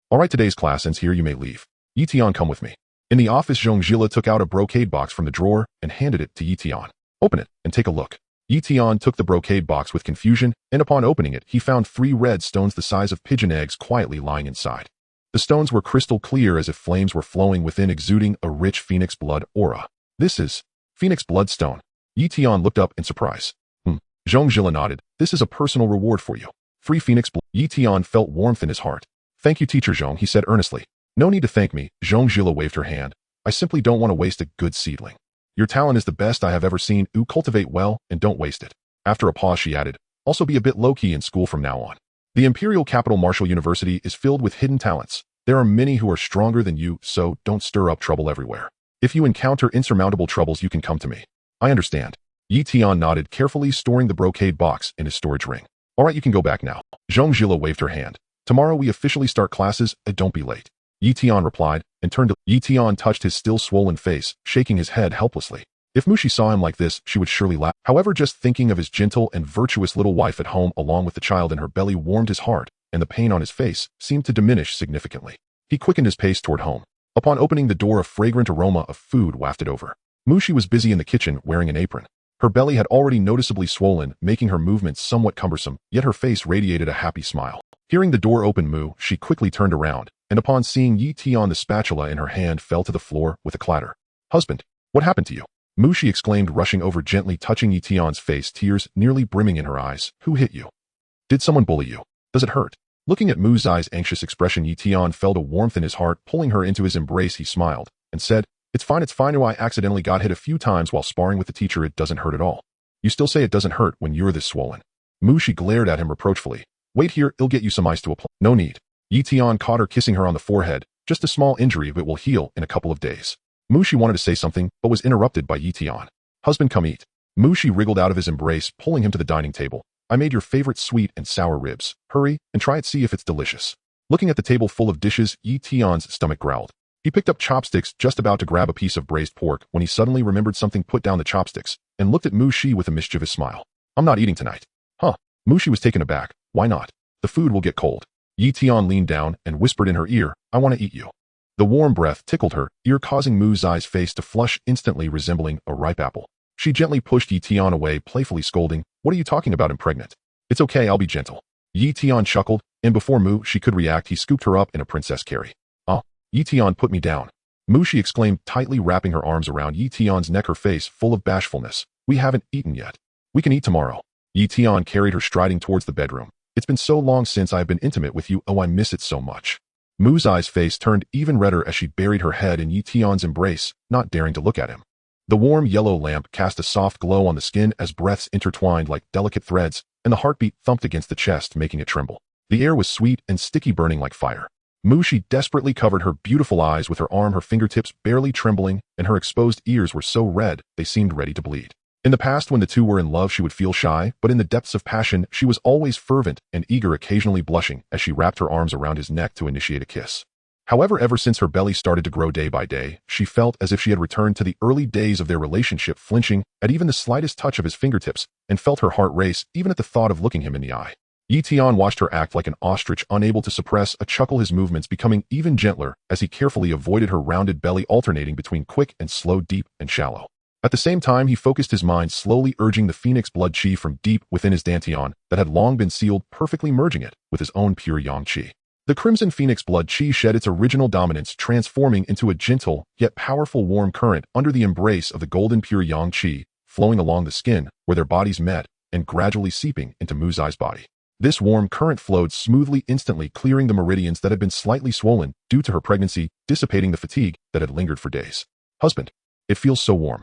Alright, today's class ends here, you may leave. Yi Tian, come with me. In the office, Zhong Zhila took out a brocade box from the drawer and handed it to Yi Tian. Open it and take a look. Yi Tian took the brocade box with confusion, and upon opening it, he found 3 red stones the size of pigeon eggs quietly lying inside. The stones were crystal clear, as if flames were flowing within, exuding a rich phoenix blood aura. This is Phoenix Bloodstone. Yi Tian looked up in surprise. Zhong Zhila nodded. This is a personal reward for you. Free phoenix blood. Yi Tian felt warmth in his heart. Thank you, teacher Zhong, he said earnestly. No need to thank me, Zhong Zhila waved her hand. I simply don't want to waste a good seedling. Your talent is the best I have ever seen. Cultivate well and don't waste it. After a pause, she added, also be a bit low-key in school from now on. The Imperial Capital Martial University is filled with hidden talents. There are many who are stronger than you, so don't stir up trouble everywhere. If you encounter insurmountable troubles, you can come to me. I understand. Yi Tian nodded, carefully storing the brocade box in his storage ring. Alright, you can go back now. Zhong Zhila waved her hand. Tomorrow we officially start classes, don't be late. Yi Tian replied, and turned to Yi Tian touched his still swollen face, shaking his head helplessly. If Mu Shi saw him like this, she would surely laugh. However, just thinking of his gentle and virtuous little wife at home along with the child in her belly warmed his heart, and the pain on his face seemed to diminish significantly. He quickened his pace toward home. Upon opening the door, a fragrant aroma of food wafted over. Mu Shi was busy in the kitchen wearing an apron. Her belly had already noticeably swollen, making her movements somewhat cumbersome, yet her face radiated a happy smile. Hearing the door open, she quickly turned around, and upon seeing Yi Tian, the spatula in her hand fell to the floor with a clatter. Husband, what happened to you? She exclaimed, rushing over, gently touching Yi Tian's face, tears nearly brimming in her eyes. Who hit you? Did someone bully you? Does it hurt? Looking at Mu Zai's anxious expression, Yi Tian felt a warmth in his heart. Pulling her into his embrace, he smiled, and said, It's fine. I accidentally got hit a few times while sparring with the teacher. It doesn't hurt at all. You still say it doesn't hurt when you're this swollen. She glared at him reproachfully. Wait here, I'll get you some ice to apply. No need. Yi Tian caught her, kissing her on the forehead. Just a small injury, but it will heal in a couple of days. She wanted to say something, but was interrupted by Yi Tian. Husband, come eat. She wriggled out of his embrace, pulling him to the dining table. I made your favorite sweet and sour ribs. Hurry, and try it, see if it's delicious. Looking at the table full of dishes, Yi Tian's stomach growled. He picked up chopsticks, just about to grab a piece of braised pork, when he suddenly remembered something, put down the chopsticks, and looked at Mu Shi with a mischievous smile. I'm not eating tonight. Huh? Mu Shi was taken aback. Why not? The food will get cold. Yi Tian leaned down and whispered in her ear, I want to eat you. The warm breath tickled her ear, causing Mu Zai's face to flush, instantly resembling a ripe apple. She gently pushed Yi Tian away, playfully scolding, What are you talking about? I'm pregnant. It's okay, I'll be gentle. Yi Tian chuckled, and before Mu Shi could react, he scooped her up in a princess carry. Yi Tian, put me down. Mu Shi exclaimed, tightly wrapping her arms around Yi Tian's neck, her face full of bashfulness. We haven't eaten yet. We can eat tomorrow. Yi Tian carried her, striding towards the bedroom. It's been so long since I've been intimate with you. Oh, I miss it so much. Mu Zai's face turned even redder as she buried her head in Yi Tian's embrace, not daring to look at him. The warm yellow lamp cast a soft glow on the skin as breaths intertwined like delicate threads, and the heartbeat thumped against the chest, making it tremble. The air was sweet and sticky, burning like fire. Mu Shi desperately covered her beautiful eyes with her arm, her fingertips barely trembling, and her exposed ears were so red they seemed ready to bleed. In the past, when the two were in love, she would feel shy, but in the depths of passion, she was always fervent and eager, occasionally blushing as she wrapped her arms around his neck to initiate a kiss. However, ever since her belly started to grow day by day, she felt as if she had returned to the early days of their relationship, flinching at even the slightest touch of his fingertips, and felt her heart race even at the thought of looking him in the eye. Yi Tian watched her act like an ostrich, unable to suppress a chuckle, his movements becoming even gentler as he carefully avoided her rounded belly, alternating between quick and slow, deep and shallow. At the same time, he focused his mind, slowly urging the phoenix blood chi from deep within his dantian that had long been sealed, perfectly merging it with his own pure yang chi. The crimson phoenix blood chi shed its original dominance, transforming into a gentle, yet powerful warm current under the embrace of the golden pure yang chi, flowing along the skin, where their bodies met, and gradually seeping into Mu Zai's body. This warm current flowed smoothly, instantly clearing the meridians that had been slightly swollen due to her pregnancy, dissipating the fatigue that had lingered for days. Husband, it feels so warm.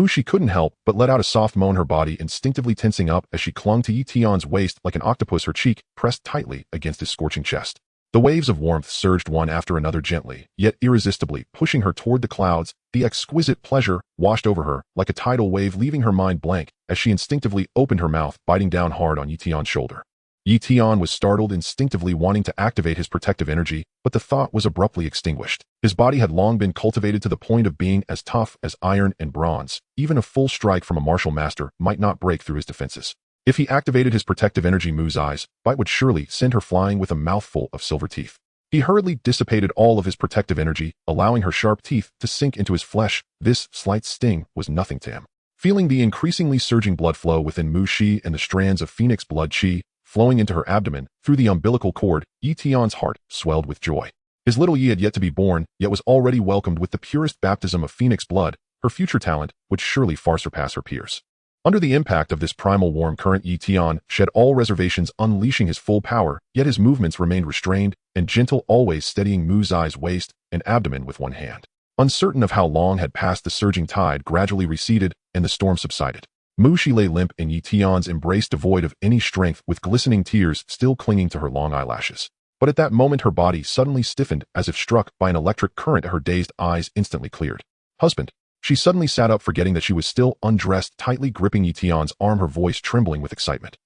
She couldn't help but let out a soft moan, her body instinctively tensing up as she clung to Yi Tian's waist like an octopus, her cheek pressed tightly against his scorching chest. The waves of warmth surged one after another, gently, yet irresistibly, pushing her toward the clouds. The exquisite pleasure washed over her like a tidal wave, leaving her mind blank as she instinctively opened her mouth, biting down hard on Yi Tian's shoulder. Yi Tian was startled, instinctively wanting to activate his protective energy, but the thought was abruptly extinguished. His body had long been cultivated to the point of being as tough as iron and bronze. Even a full strike from a martial master might not break through his defenses. If he activated his protective energy, Mu Zai's bite would surely send her flying with a mouthful of silver teeth. He hurriedly dissipated all of his protective energy, allowing her sharp teeth to sink into his flesh. This slight sting was nothing to him. Feeling the increasingly surging blood flow within Mu Shi and the strands of phoenix blood chi flowing into her abdomen through the umbilical cord, Yi Tian's heart swelled with joy. His little Yi had yet to be born, yet was already welcomed with the purest baptism of phoenix blood. Her future talent would surely far surpass her peers. Under the impact of this primal warm current, Yi Tian shed all reservations, unleashing his full power, yet his movements remained restrained and gentle, always steadying Mu Zai's waist and abdomen with one hand. Uncertain of how long had passed, the surging tide gradually receded and the storm subsided. Mu Shi lay limp in Yi Tian's embrace, devoid of any strength, with glistening tears still clinging to her long eyelashes. But at that moment her body suddenly stiffened as if struck by an electric current. Her dazed eyes instantly cleared. Husband. She suddenly sat up, forgetting that she was still undressed, tightly gripping Yi Tian's arm, her voice trembling with excitement.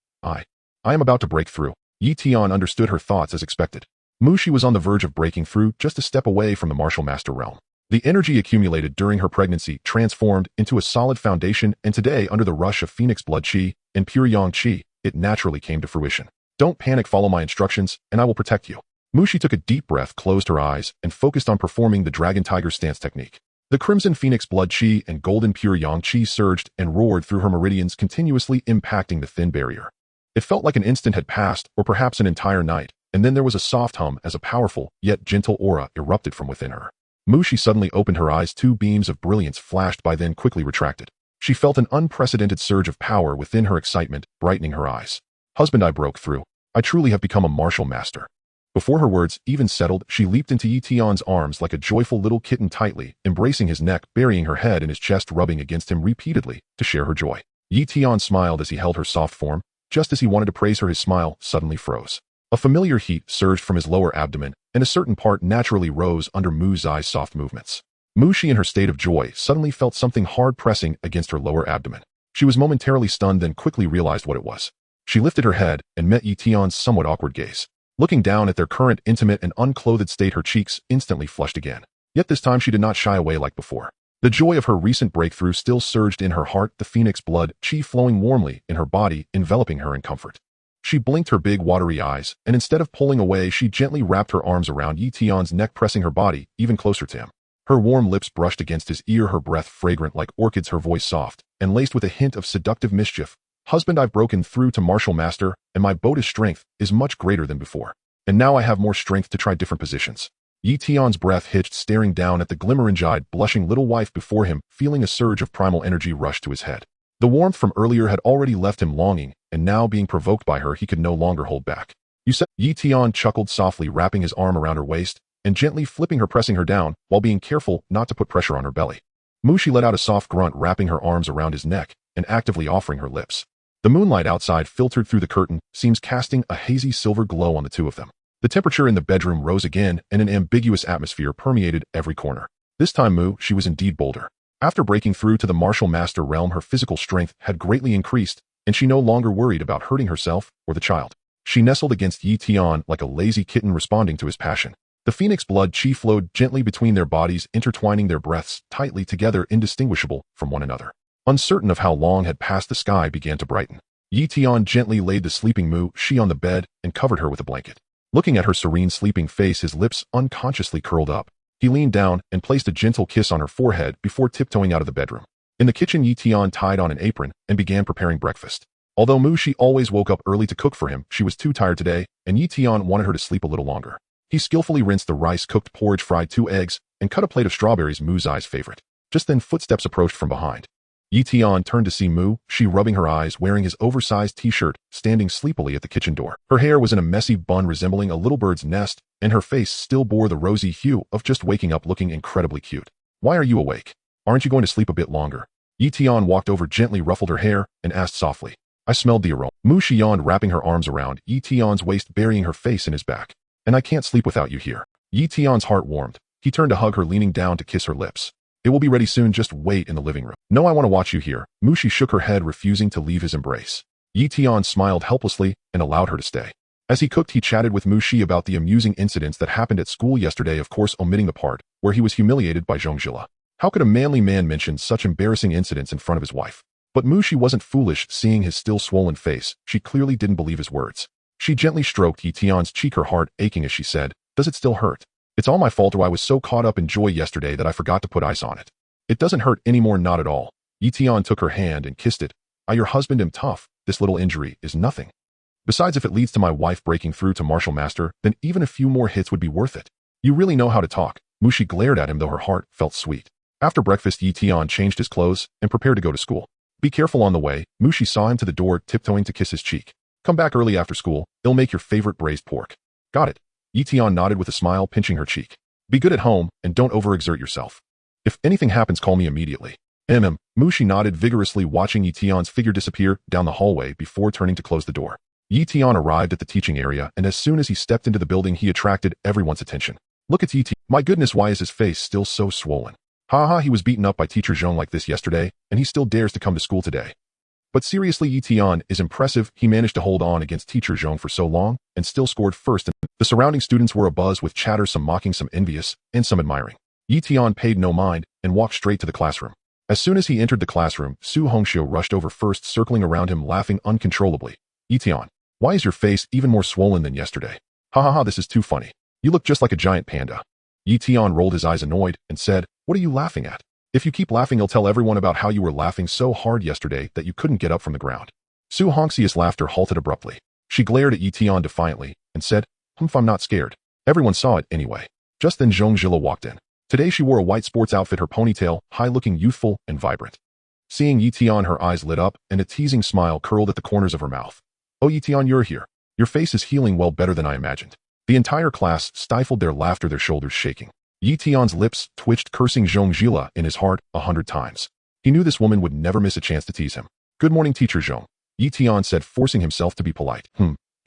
I am about to break through. Yi Tian understood her thoughts as expected. Mu Shi was on the verge of breaking through, just a step away from the martial master realm. The energy accumulated during her pregnancy transformed into a solid foundation, and today, under the rush of phoenix blood chi and pure yang chi, it naturally came to fruition. Don't panic, follow my instructions, and I will protect you. Mu Shi took a deep breath, closed her eyes, and focused on performing the dragon tiger stance technique. The crimson phoenix blood chi and golden pure yang chi surged and roared through her meridians, continuously impacting the thin barrier. It felt like an instant had passed, or perhaps an entire night, and then there was a soft hum as a powerful, yet gentle aura erupted from within her. Mu Shi suddenly opened her eyes. Two beams of brilliance flashed by, then quickly retracted. She felt an unprecedented surge of power within her, excitement brightening her eyes. Husband, I broke through. I truly have become a martial master. Before her words even settled, she leaped into Yi Tian's arms like a joyful little kitten, tightly embracing his neck, burying her head in his chest, rubbing against him repeatedly to share her joy. Yi Tian smiled as he held her soft form. Just as he wanted to praise her, his smile suddenly froze. A familiar heat surged from his lower abdomen, and a certain part naturally rose under Mu Zai's soft movements. Mu Shi, in her state of joy, suddenly felt something hard pressing against her lower abdomen. She was momentarily stunned, then quickly realized what it was. She lifted her head and met Yi Tian's somewhat awkward gaze. Looking down at their current intimate and unclothed state, her cheeks instantly flushed again. Yet this time she did not shy away like before. The joy of her recent breakthrough still surged in her heart, the phoenix blood chi flowing warmly in her body, enveloping her in comfort. She blinked her big watery eyes, and instead of pulling away, she gently wrapped her arms around Yi Tian's neck, pressing her body even closer to him. Her warm lips brushed against his ear, her breath fragrant like orchids, her voice soft and laced with a hint of seductive mischief. Husband, I've broken through to martial master, and my bodhi's strength is much greater than before. And now I have more strength to try different positions. Yi Tian's breath hitched, staring down at the glimmering-eyed, blushing little wife before him, feeling a surge of primal energy rush to his head. The warmth from earlier had already left him longing, and now, being provoked by her, he could no longer hold back. You said? Yi Tian chuckled softly, wrapping his arm around her waist and gently flipping her, pressing her down while being careful not to put pressure on her belly. Mu Shi let out a soft grunt, wrapping her arms around his neck and actively offering her lips. The moonlight outside, filtered through the curtain, seems casting a hazy silver glow on the two of them. The temperature in the bedroom rose again, and an ambiguous atmosphere permeated every corner. This time Mu Shi was indeed bolder. After breaking through to the martial master realm, her physical strength had greatly increased, and she no longer worried about hurting herself or the child. She nestled against Yi Tian like a lazy kitten, responding to his passion. The phoenix blood chi flowed gently between their bodies, intertwining their breaths tightly together, indistinguishable from one another. Uncertain of how long had passed, the sky began to brighten. Yi Tian gently laid the sleeping Mu Shi on the bed and covered her with a blanket. Looking at her serene sleeping face, his lips unconsciously curled up. He leaned down and placed a gentle kiss on her forehead before tiptoeing out of the bedroom. In the kitchen, Yi Tian tied on an apron and began preparing breakfast. Although Mu Shi always woke up early to cook for him, she was too tired today, and Yi Tian wanted her to sleep a little longer. He skillfully rinsed the rice, cooked porridge, fried 2 eggs, and cut a plate of strawberries, Mu's eyes favorite. Just then footsteps approached from behind. Yi Tian turned to see Mu, she rubbing her eyes, wearing his oversized t-shirt, standing sleepily at the kitchen door. Her hair was in a messy bun resembling a little bird's nest, and her face still bore the rosy hue of just waking up, looking incredibly cute. "Why are you awake? Aren't you going to sleep a bit longer?" Yi Tian walked over, gently ruffled her hair, and asked softly. "I smelled the aroma." Mu she yawned, wrapping her arms around Yi Tian's waist, burying her face in his back. "And I can't sleep without you here." Yi Tian's heart warmed. He turned to hug her, leaning down to kiss her lips. "It will be ready soon, just wait in the living room." "No, I want to watch you here." Mu she shook her head, refusing to leave his embrace. Yi Tian smiled helplessly and allowed her to stay. As he cooked, he chatted with Mu Shi about the amusing incidents that happened at school yesterday, of course omitting the part where he was humiliated by Zhongjila. How could a manly man mention such embarrassing incidents in front of his wife? But Mu Shi wasn't foolish, seeing his still swollen face. She clearly didn't believe his words. She gently stroked Yi Tian's cheek, her heart aching as she said, "Does it still hurt? It's all my fault, or I was so caught up in joy yesterday that I forgot to put ice on it." "It doesn't hurt anymore, not at all." Yi Tian took her hand and kissed it. "I, your husband, am tough. This little injury is nothing. Besides, if it leads to my wife breaking through to martial master, then even a few more hits would be worth it. You really know how to talk." Mu Shi glared at him, though her heart felt sweet. After breakfast, Yi Tian changed his clothes and prepared to go to school. "Be careful on the way." Mu Shi saw him to the door, tiptoeing to kiss his cheek. "Come back early after school. I'll make your favorite braised pork." "Got it." Yi Tian nodded with a smile, pinching her cheek. "Be good at home, and don't overexert yourself. If anything happens, call me immediately." Mu Shi nodded vigorously, watching Yi Tian's figure disappear down the hallway before turning to close the door. Yi Tian arrived at the teaching area, and as soon as he stepped into the building, he attracted everyone's attention. "Look at Yi Tian. My goodness, why is his face still so swollen? Ha, he was beaten up by teacher Zhong like this yesterday, and he still dares to come to school today." But seriously, Yi Tian is impressive. He managed to hold on against teacher Zhong for so long, and still scored first. The surrounding students were abuzz with chatter, some mocking, some envious, and some admiring. Yi Tian paid no mind and walked straight to the classroom. As soon as he entered the classroom, Su Hongxiu rushed over first, circling around him, laughing uncontrollably. "Yi Tian, why is your face even more swollen than yesterday? Ha, this is too funny. You look just like a giant panda." Yi Tian rolled his eyes, annoyed, and said, "What are you laughing at? If you keep laughing, I'll tell everyone about how you were laughing so hard yesterday that you couldn't get up from the ground." Su Hongxiu's laughter halted abruptly. She glared at Yi Tian defiantly and said, "I'm not scared. Everyone saw it anyway." Just then Zhongjila walked in. Today she wore a white sports outfit, her ponytail high-looking, youthful, and vibrant. Seeing Yi Tian, her eyes lit up, and a teasing smile curled at the corners of her mouth. "Oh, Yi Tian, you're here. Your face is healing well, better than I imagined." The entire class stifled their laughter, their shoulders shaking. Yi Tian's lips twitched, cursing Zhongjila in his heart 100 times. He knew this woman would never miss a chance to tease him. "Good morning, teacher Zhong," Yi Tian said, forcing himself to be polite.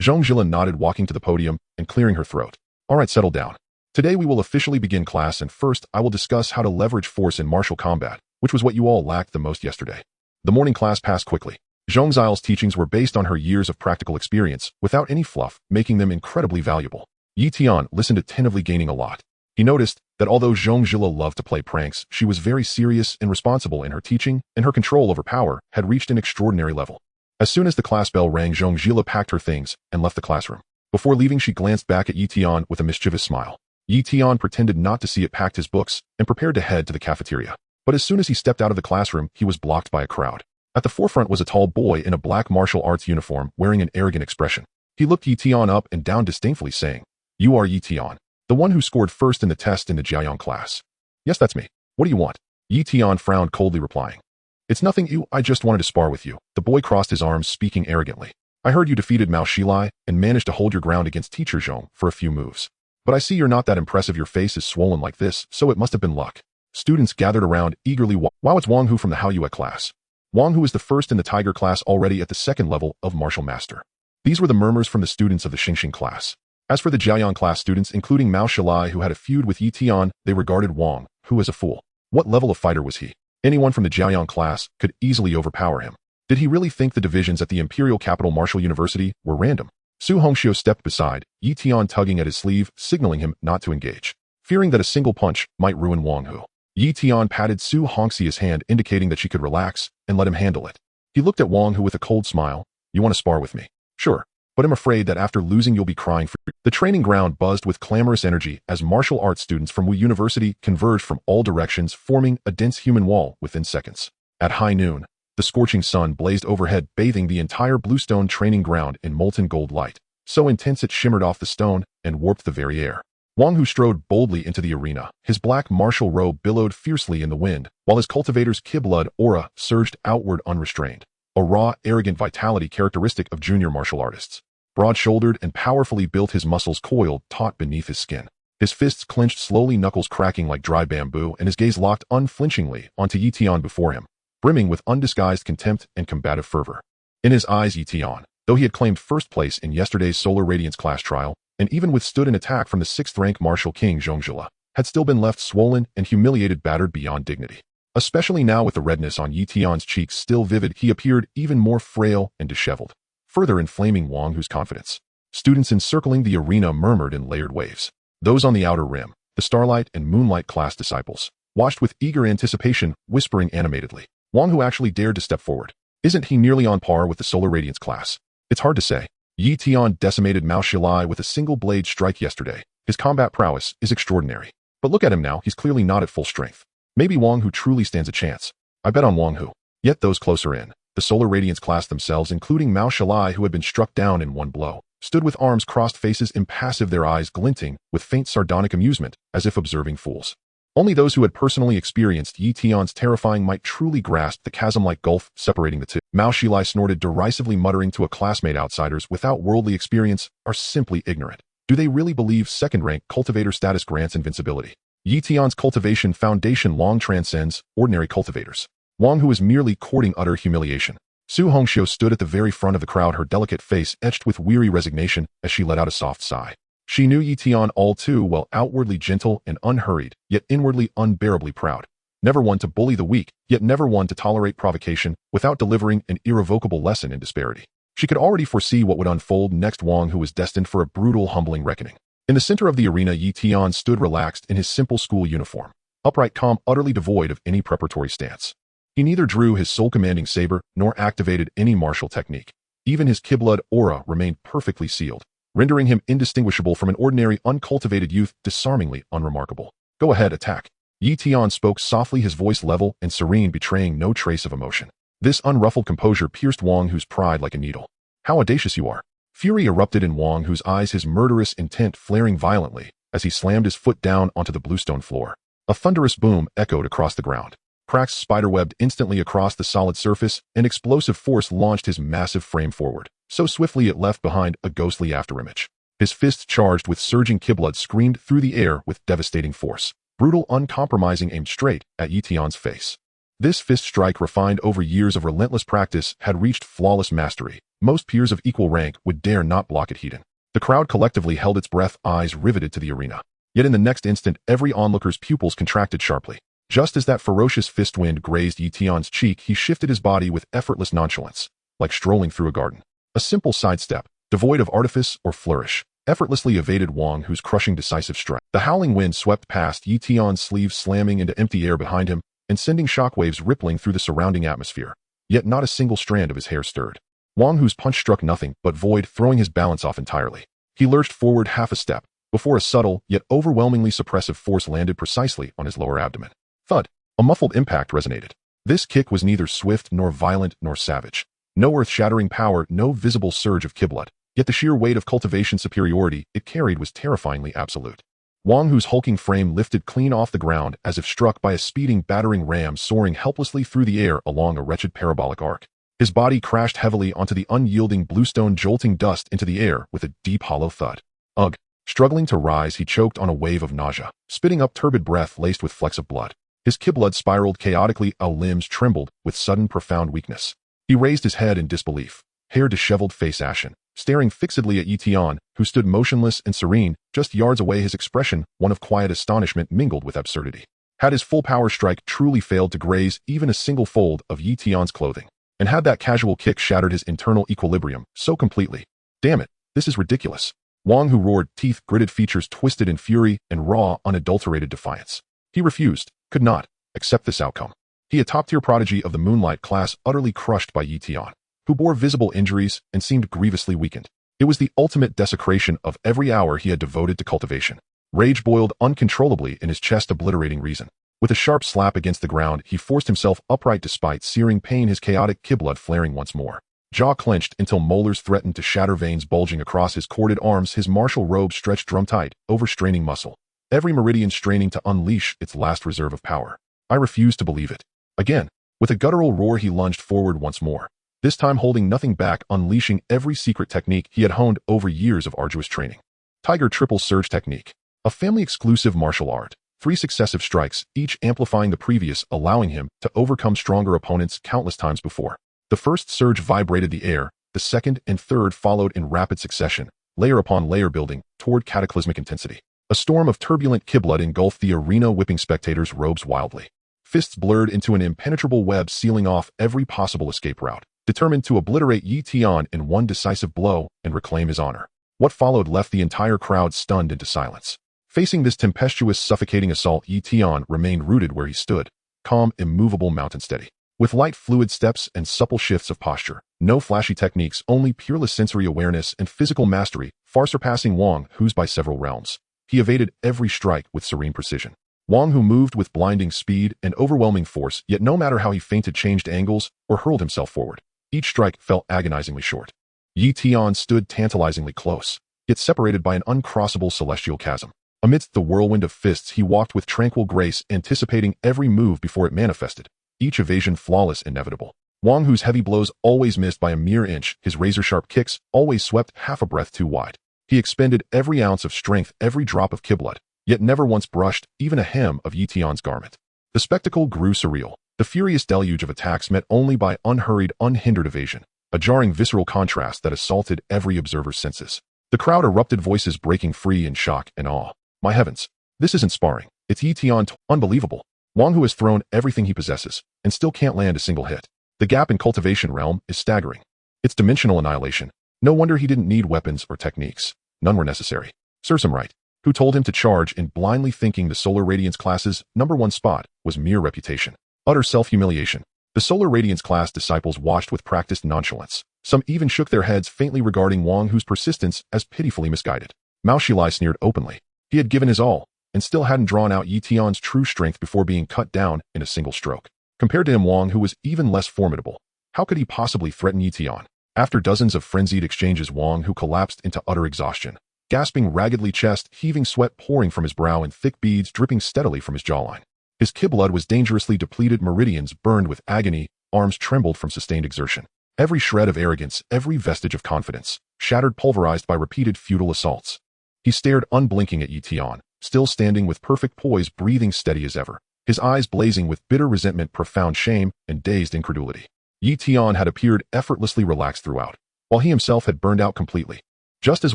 Zhongjila nodded, walking to the podium and clearing her throat. "All right, settle down. Today we will officially begin class, and first I will discuss how to leverage force in martial combat, which was what you all lacked the most yesterday." The morning class passed quickly. Zhongxia's teachings were based on her years of practical experience, without any fluff, making them incredibly valuable. Yi Tian listened attentively, gaining a lot. He noticed that although Zhongjila loved to play pranks, she was very serious and responsible in her teaching, and her control over power had reached an extraordinary level. As soon as the class bell rang, Zhongjila packed her things and left the classroom. Before leaving, she glanced back at Yi Tian with a mischievous smile. Yi Tian pretended not to see it, packed his books, and prepared to head to the cafeteria. But as soon as he stepped out of the classroom, he was blocked by a crowd. At the forefront was a tall boy in a black martial arts uniform, wearing an arrogant expression. He looked Yi Tian up and down disdainfully, saying, "You are Yi Tian, the one who scored first in the test in the Jiaoyang class?" "Yes, that's me. What do you want?" Yi Tian frowned, coldly replying. "It's nothing, I just wanted to spar with you." The boy crossed his arms, speaking arrogantly. "I heard you defeated Mao Shilai and managed to hold your ground against teacher Zhong for a few moves. But I see you're not that impressive. Your face is swollen like this, so it must have been luck." Students gathered around eagerly. "Wow, it's Wang Hu from the Haoyue class. Wang Hu is the first in the Tiger class, already at the second level of martial master." These were the murmurs from the students of the Xingxing class. As for the Jiaoyang class students, including Mao Shilai, who had a feud with Yi Tian, they regarded Wang Hu as a fool. What level of fighter was he? Anyone from the Jiaoyang class could easily overpower him. Did he really think the divisions at the Imperial Capital Martial University were random? Su Hongxiu stepped beside Yi Tian, tugging at his sleeve, signaling him not to engage. Fearing that a single punch might ruin Wang Hu, Yi Tian patted Su Hongxiu's hand, indicating that she could relax and let him handle it. He looked at Wang Hu with a cold smile. "You want to spar with me?" "Sure, but I'm afraid that after losing you'll be crying for..." The training ground buzzed with clamorous energy as martial arts students from Wu University converged from all directions, forming a dense human wall within seconds. At high noon, the scorching sun blazed overhead, bathing the entire bluestone training ground in molten gold light, so intense it shimmered off the stone and warped the very air. Wang Hu strode boldly into the arena. His black martial robe billowed fiercely in the wind, while his cultivator's ki-blood aura surged outward unrestrained, a raw, arrogant vitality characteristic of junior martial artists. Broad-shouldered and powerfully built, his muscles coiled taut beneath his skin. His fists clenched slowly, knuckles cracking like dry bamboo, and his gaze locked unflinchingly onto Yi Tian before him, brimming with undisguised contempt and combative fervor. In his eyes, Yi Tian, though he had claimed first place in yesterday's Solar Radiance class trial, and even withstood an attack from the 6th-rank martial king Zhongzhila, had still been left swollen and humiliated, battered beyond dignity. Especially now, with the redness on Yi Tian's cheeks still vivid, he appeared even more frail and disheveled, further inflaming Wang Hu's confidence. Students encircling the arena murmured in layered waves. Those on the outer rim, the Starlight and Moonlight class disciples, watched with eager anticipation, whispering animatedly. Wang Hu actually dared to step forward. Isn't he nearly on par with the Solar Radiance class? It's hard to say. Yi Tian decimated Mao Xilai with a single blade strike yesterday. His combat prowess is extraordinary. But look at him now, he's clearly not at full strength. Maybe Wang Hu truly stands a chance. I bet on Wang Hu. Yet those closer in, the Solar Radiance class themselves, including Mao Xilai, who had been struck down in one blow, stood with arms crossed, faces impassive, their eyes glinting with faint sardonic amusement, as if observing fools. Only those who had personally experienced Yi Tian's terrifying might truly grasp the chasm-like gulf separating the two. Mao Xilai snorted derisively, muttering to a classmate, outsiders without worldly experience are simply ignorant. Do they really believe second-rank cultivator status grants invincibility? Yi Tian's cultivation foundation long transcends ordinary cultivators. Wang Hu is merely courting utter humiliation. Su Hongxiu stood at the very front of the crowd, her delicate face etched with weary resignation as she let out a soft sigh. She knew Yi Tian all too well, outwardly gentle and unhurried, yet inwardly unbearably proud. Never one to bully the weak, yet never one to tolerate provocation without delivering an irrevocable lesson in disparity. She could already foresee what would unfold next. Wang Hu was destined for a brutal, humbling reckoning. In the center of the arena, Yi Tian stood relaxed in his simple school uniform, upright, calm, utterly devoid of any preparatory stance. He neither drew his soul-commanding saber nor activated any martial technique. Even his ki-blood aura remained perfectly sealed, rendering him indistinguishable from an ordinary, uncultivated youth, disarmingly unremarkable. Go ahead, attack. Yi Tian spoke softly, his voice level and serene, betraying no trace of emotion. This unruffled composure pierced Wang Hu's pride like a needle. How audacious you are! Fury erupted in Wang Hu's eyes, his murderous intent flaring violently as he slammed his foot down onto the bluestone floor. A thunderous boom echoed across the ground. Cracks spiderwebbed instantly across the solid surface, and explosive force launched his massive frame forward. So swiftly it left behind a ghostly afterimage. His fists, charged with surging ki-blood, screamed through the air with devastating force. Brutal, uncompromising, aimed straight at Yi Tian's face. This fist strike, refined over years of relentless practice, had reached flawless mastery. Most peers of equal rank would dare not block it heeding. The crowd collectively held its breath, eyes riveted to the arena. Yet in the next instant, every onlooker's pupils contracted sharply. Just as that ferocious fist wind grazed Yi Tian's cheek, he shifted his body with effortless nonchalance, like strolling through a garden. A simple sidestep, devoid of artifice or flourish, effortlessly evaded Wang Hu's crushing decisive strike. The howling wind swept past Yi Tian's sleeve, slamming into empty air behind him and sending shockwaves rippling through the surrounding atmosphere. Yet not a single strand of his hair stirred. Wang Hu's punch struck nothing but void, throwing his balance off entirely. He lurched forward half a step before a subtle yet overwhelmingly suppressive force landed precisely on his lower abdomen. Thud! A muffled impact resonated. This kick was neither swift nor violent nor savage. No earth-shattering power, no visible surge of ki-blood. Yet the sheer weight of cultivation superiority it carried was terrifyingly absolute. Wang Hu's hulking frame lifted clean off the ground as if struck by a speeding, battering ram, soaring helplessly through the air along a wretched parabolic arc. His body crashed heavily onto the unyielding bluestone, jolting dust into the air with a deep, hollow thud. Ugh! Struggling to rise, he choked on a wave of nausea, spitting up turbid breath laced with flecks of blood. His ki-blood spiraled chaotically, our limbs trembled with sudden, profound weakness. He raised his head in disbelief, hair disheveled, face ashen, staring fixedly at Yi Tian, who stood motionless and serene, just yards away, his expression one of quiet astonishment mingled with absurdity. Had his full power strike truly failed to graze even a single fold of Yi Tian's clothing? And had that casual kick shattered his internal equilibrium so completely? Damn it, this is ridiculous. Wang Hu roared, teeth gritted, features twisted in fury and raw, unadulterated defiance. He refused, could not, accept this outcome. He, a top-tier prodigy of the Moonlight class, utterly crushed by Yi Tian, who bore visible injuries and seemed grievously weakened. It was the ultimate desecration of every hour he had devoted to cultivation. Rage boiled uncontrollably in his chest, obliterating reason. With a sharp slap against the ground, he forced himself upright despite searing pain, his chaotic ki-blood flaring once more. Jaw clenched until molars threatened to shatter, veins bulging across his corded arms, his martial robe stretched drum-tight, overstraining muscle. Every meridian straining to unleash its last reserve of power. I refused to believe it. Again, with a guttural roar he lunged forward once more, this time holding nothing back, unleashing every secret technique he had honed over years of arduous training. Tiger Triple Surge Technique. A family-exclusive martial art. 3 successive strikes, each amplifying the previous, allowing him to overcome stronger opponents countless times before. The first surge vibrated the air, the second and third followed in rapid succession, layer upon layer building toward cataclysmic intensity. A storm of turbulent ki-blood engulfed the arena, whipping spectators' robes wildly. Fists blurred into an impenetrable web, sealing off every possible escape route, determined to obliterate Yi Tian in one decisive blow and reclaim his honor. What followed left the entire crowd stunned into silence. Facing this tempestuous, suffocating assault, Yi Tian remained rooted where he stood, calm, immovable, mountain steady. With light, fluid steps and supple shifts of posture, no flashy techniques, only peerless sensory awareness and physical mastery, far surpassing Wang Hu's by several realms. He evaded every strike with serene precision. Wang Hu moved with blinding speed and overwhelming force, yet no matter how he feinted, changed angles, or hurled himself forward, each strike fell agonizingly short. Yi Tian stood tantalizingly close, yet separated by an uncrossable celestial chasm. Amidst the whirlwind of fists, he walked with tranquil grace, anticipating every move before it manifested, each evasion flawless, inevitable. Wang Hu's heavy blows always missed by a mere inch, his razor-sharp kicks always swept half a breath too wide. He expended every ounce of strength, every drop of ki-blood, yet never once brushed even a hem of Yi Tian's garment. The spectacle grew surreal, the furious deluge of attacks met only by unhurried, unhindered evasion, a jarring, visceral contrast that assaulted every observer's senses. The crowd erupted, voices breaking free in shock and awe. My heavens, this isn't sparring, it's Yi Tian. Unbelievable. Wang Hu has thrown everything he possesses and still can't land a single hit. The gap in cultivation realm is staggering. It's dimensional annihilation. No wonder he didn't need weapons or techniques. None were necessary. Serves him right. Who told him to charge in, blindly thinking the Solar Radiance class's #1 spot was mere reputation? Utter self-humiliation. The Solar Radiance class disciples watched with practiced nonchalance. Some even shook their heads faintly, regarding Wang Hu's persistence as pitifully misguided. Mao Shilai sneered openly. He had given his all, and still hadn't drawn out Yi Tian's true strength before being cut down in a single stroke. Compared to him, Wang Hu was even less formidable. How could he possibly threaten Yi Tian? After dozens of frenzied exchanges, Wang Hu collapsed into utter exhaustion, gasping raggedly, chest heaving, sweat pouring from his brow and thick beads dripping steadily from his jawline. His ki-blood was dangerously depleted, meridians burned with agony, arms trembled from sustained exertion. Every shred of arrogance, every vestige of confidence, shattered, pulverized by repeated futile assaults. He stared unblinking at Yi Tian, still standing with perfect poise, breathing steady as ever, his eyes blazing with bitter resentment, profound shame, and dazed incredulity. Yi Tian had appeared effortlessly relaxed throughout, while he himself had burned out completely. Just as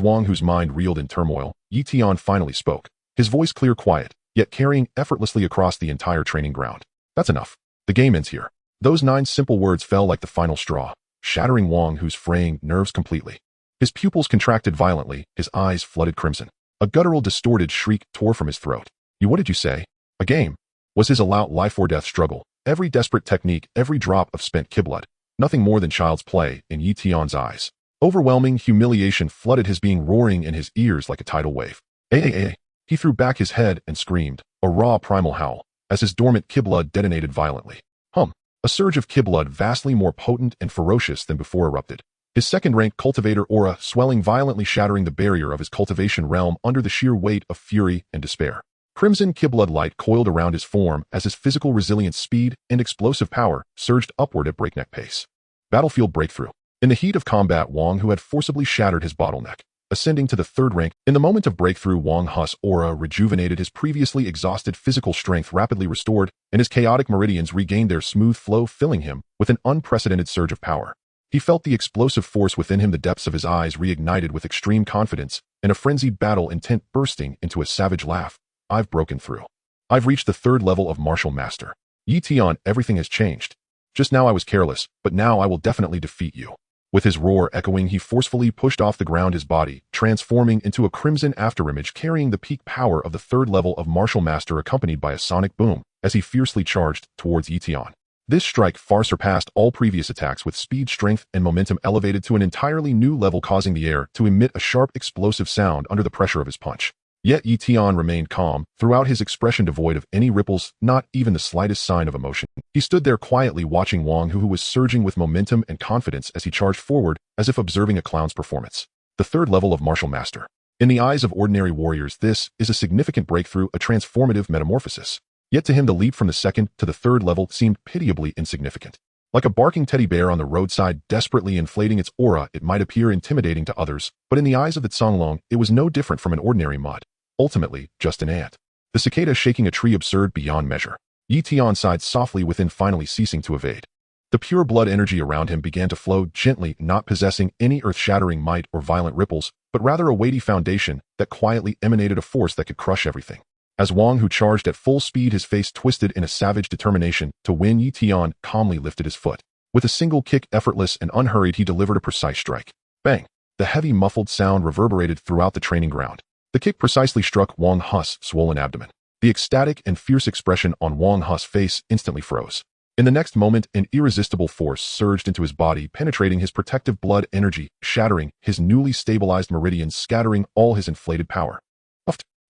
Wang Hu's mind reeled in turmoil, Yi Tian finally spoke, his voice clear, quiet, yet carrying effortlessly across the entire training ground. That's enough. The game ends here. Those 9 simple words fell like the final straw, shattering Wang Hu's fraying nerves completely. His pupils contracted violently, his eyes flooded crimson. A guttural, distorted shriek tore from his throat. What did you say? A game? Was his all-out life-or-death struggle, every desperate technique, every drop of spent ki-blood, nothing more than child's play in Yi Tian's eyes? Overwhelming humiliation flooded his being, roaring in his ears like a tidal wave. He threw back his head and screamed, a raw, primal howl, as his dormant ki-blood detonated violently. A surge of ki-blood vastly more potent and ferocious than before erupted. His second-rank cultivator aura swelling violently, shattering the barrier of his cultivation realm under the sheer weight of fury and despair. Crimson ki-blood light coiled around his form as his physical resilience, speed, and explosive power surged upward at breakneck pace. Battlefield breakthrough. In the heat of combat, Wang Hu had forcibly shattered his bottleneck, ascending to the 3rd rank. In the moment of breakthrough, Wang Hu's aura rejuvenated, his previously exhausted physical strength rapidly restored, and his chaotic meridians regained their smooth flow, filling him with an unprecedented surge of power. He felt the explosive force within him, the depths of his eyes reignited with extreme confidence, and a frenzied battle intent bursting into a savage laugh. I've broken through. I've reached the 3rd level of martial master. Yi Tian, everything has changed. Just now I was careless, but now I will definitely defeat you. With his roar echoing, he forcefully pushed off the ground, his body transforming into a crimson afterimage, carrying the peak power of the 3rd level of martial master, accompanied by a sonic boom as he fiercely charged towards Yi Tian. This strike far surpassed all previous attacks, with speed, strength, and momentum elevated to an entirely new level, causing the air to emit a sharp, explosive sound under the pressure of his punch. Yet Yi Tian remained calm, throughout his expression devoid of any ripples, not even the slightest sign of emotion. He stood there quietly watching Wang Hu, who was surging with momentum and confidence as he charged forward, as if observing a clown's performance. The third level of martial master. In the eyes of ordinary warriors, this is a significant breakthrough, a transformative metamorphosis. Yet to him the leap from the second to the third level seemed pitiably insignificant. Like a barking teddy bear on the roadside desperately inflating its aura, it might appear intimidating to others, but in the eyes of the Zonglong, it was no different from an ordinary mud. Ultimately, just an ant. The cicada shaking a tree absurd beyond measure. Yi Tian sighed softly within, finally ceasing to evade. The pure blood energy around him began to flow gently, not possessing any earth-shattering might or violent ripples, but rather a weighty foundation that quietly emanated a force that could crush everything. As Wang Hu charged at full speed, his face twisted in a savage determination to win, Yi Tian calmly lifted his foot. With a single kick, effortless and unhurried, he delivered a precise strike. Bang! The heavy, muffled sound reverberated throughout the training ground. The kick precisely struck Wang Hu's swollen abdomen. The ecstatic and fierce expression on Wang Hu's face instantly froze. In the next moment, an irresistible force surged into his body, penetrating his protective blood energy, shattering his newly stabilized meridians, scattering all his inflated power.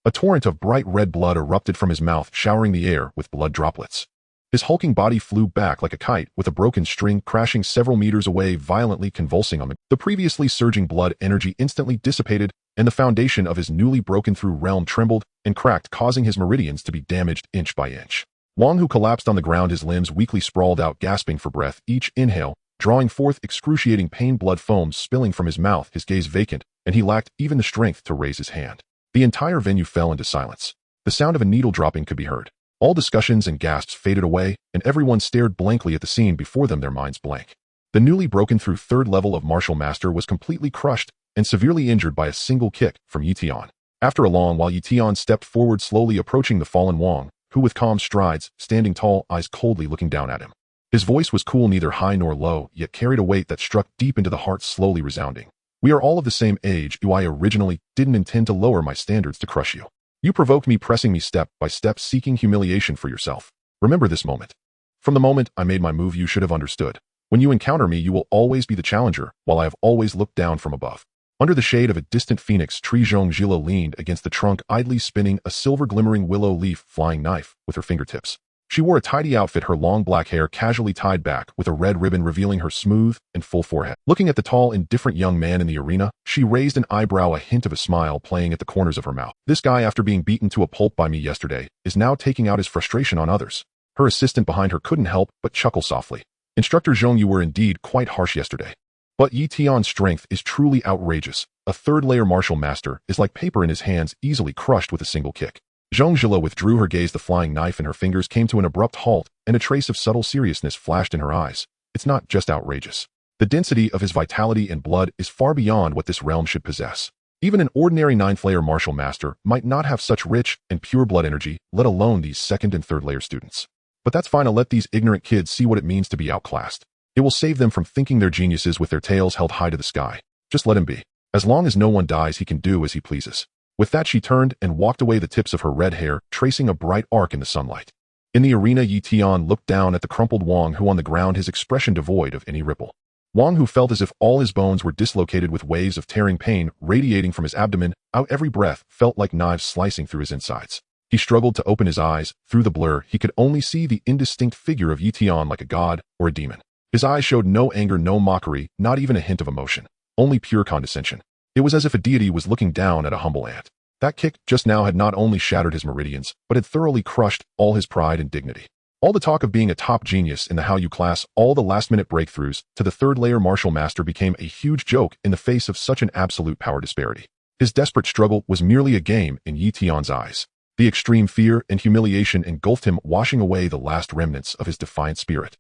A torrent of bright red blood erupted from his mouth, showering the air with blood droplets. His hulking body flew back like a kite, with a broken string crashing several meters away, violently convulsing on the previously surging blood energy instantly dissipated, and the foundation of his newly broken-through realm trembled and cracked, causing his meridians to be damaged inch by inch. Wang Hu collapsed on the ground, his limbs weakly sprawled out, gasping for breath, each inhale drawing forth excruciating pain, blood foam spilling from his mouth, his gaze vacant, and he lacked even the strength to raise his hand. The entire venue fell into silence. The sound of a needle dropping could be heard. All discussions and gasps faded away, and everyone stared blankly at the scene before them, their minds blank. The newly broken-through third level of martial master was completely crushed and severely injured by a single kick from Yi Tian. After a long while, Yi Tian stepped forward, slowly approaching the fallen Wang, who with calm strides, standing tall, eyes coldly looking down at him. His voice was cool, neither high nor low, yet carried a weight that struck deep into the heart, slowly resounding. We are all of the same age. I originally didn't intend to lower my standards to crush you. You provoked me, pressing me step by step, seeking humiliation for yourself. Remember this moment. From the moment I made my move, you should have understood. When you encounter me, you will always be the challenger, while I have always looked down from above. Under the shade of a distant phoenix tree, Zhong Zhila leaned against the trunk, idly spinning a silver-glimmering willow leaf flying knife with her fingertips. She wore a tidy outfit, her long black hair casually tied back with a red ribbon revealing her smooth and full forehead. Looking at the tall, indifferent young man in the arena, she raised an eyebrow, a hint of a smile playing at the corners of her mouth. This guy, after being beaten to a pulp by me yesterday, is now taking out his frustration on others. Her assistant behind her couldn't help but chuckle softly. Instructor Zhong, you were indeed quite harsh yesterday. But Yi Tian's strength is truly outrageous. A third-layer martial master is like paper in his hands, easily crushed with a single kick. Zhong Zhila withdrew her gaze. The flying knife in her fingers came to an abrupt halt, and a trace of subtle seriousness flashed in her eyes. It's not just outrageous. The density of his vitality and blood is far beyond what this realm should possess. Even an ordinary ninth-layer martial master might not have such rich and pure blood energy, let alone these second and third-layer students. But that's fine. I'll let these ignorant kids see what it means to be outclassed. It will save them from thinking they're geniuses with their tails held high to the sky. Just let him be. As long as no one dies, he can do as he pleases. With that, she turned and walked away, the tips of her red hair tracing a bright arc in the sunlight. In the arena, Yi Tian looked down at the crumpled Wang Hu on the ground, his expression devoid of any ripple. Wang Hu felt as if all his bones were dislocated, with waves of tearing pain radiating from his abdomen. Out every breath felt like knives slicing through his insides. He struggled to open his eyes. Through the blur, he could only see the indistinct figure of Yi Tian, like a god or a demon. His eyes showed no anger, no mockery, not even a hint of emotion. Only pure condescension. It was as if a deity was looking down at a humble ant. That kick just now had not only shattered his meridians, but had thoroughly crushed all his pride and dignity. All the talk of being a top genius in the Hallyu class, all the last-minute breakthroughs to the third-layer martial master became a huge joke in the face of such an absolute power disparity. His desperate struggle was merely a game in Yi Tian's eyes. The extreme fear and humiliation engulfed him, washing away the last remnants of his defiant spirit.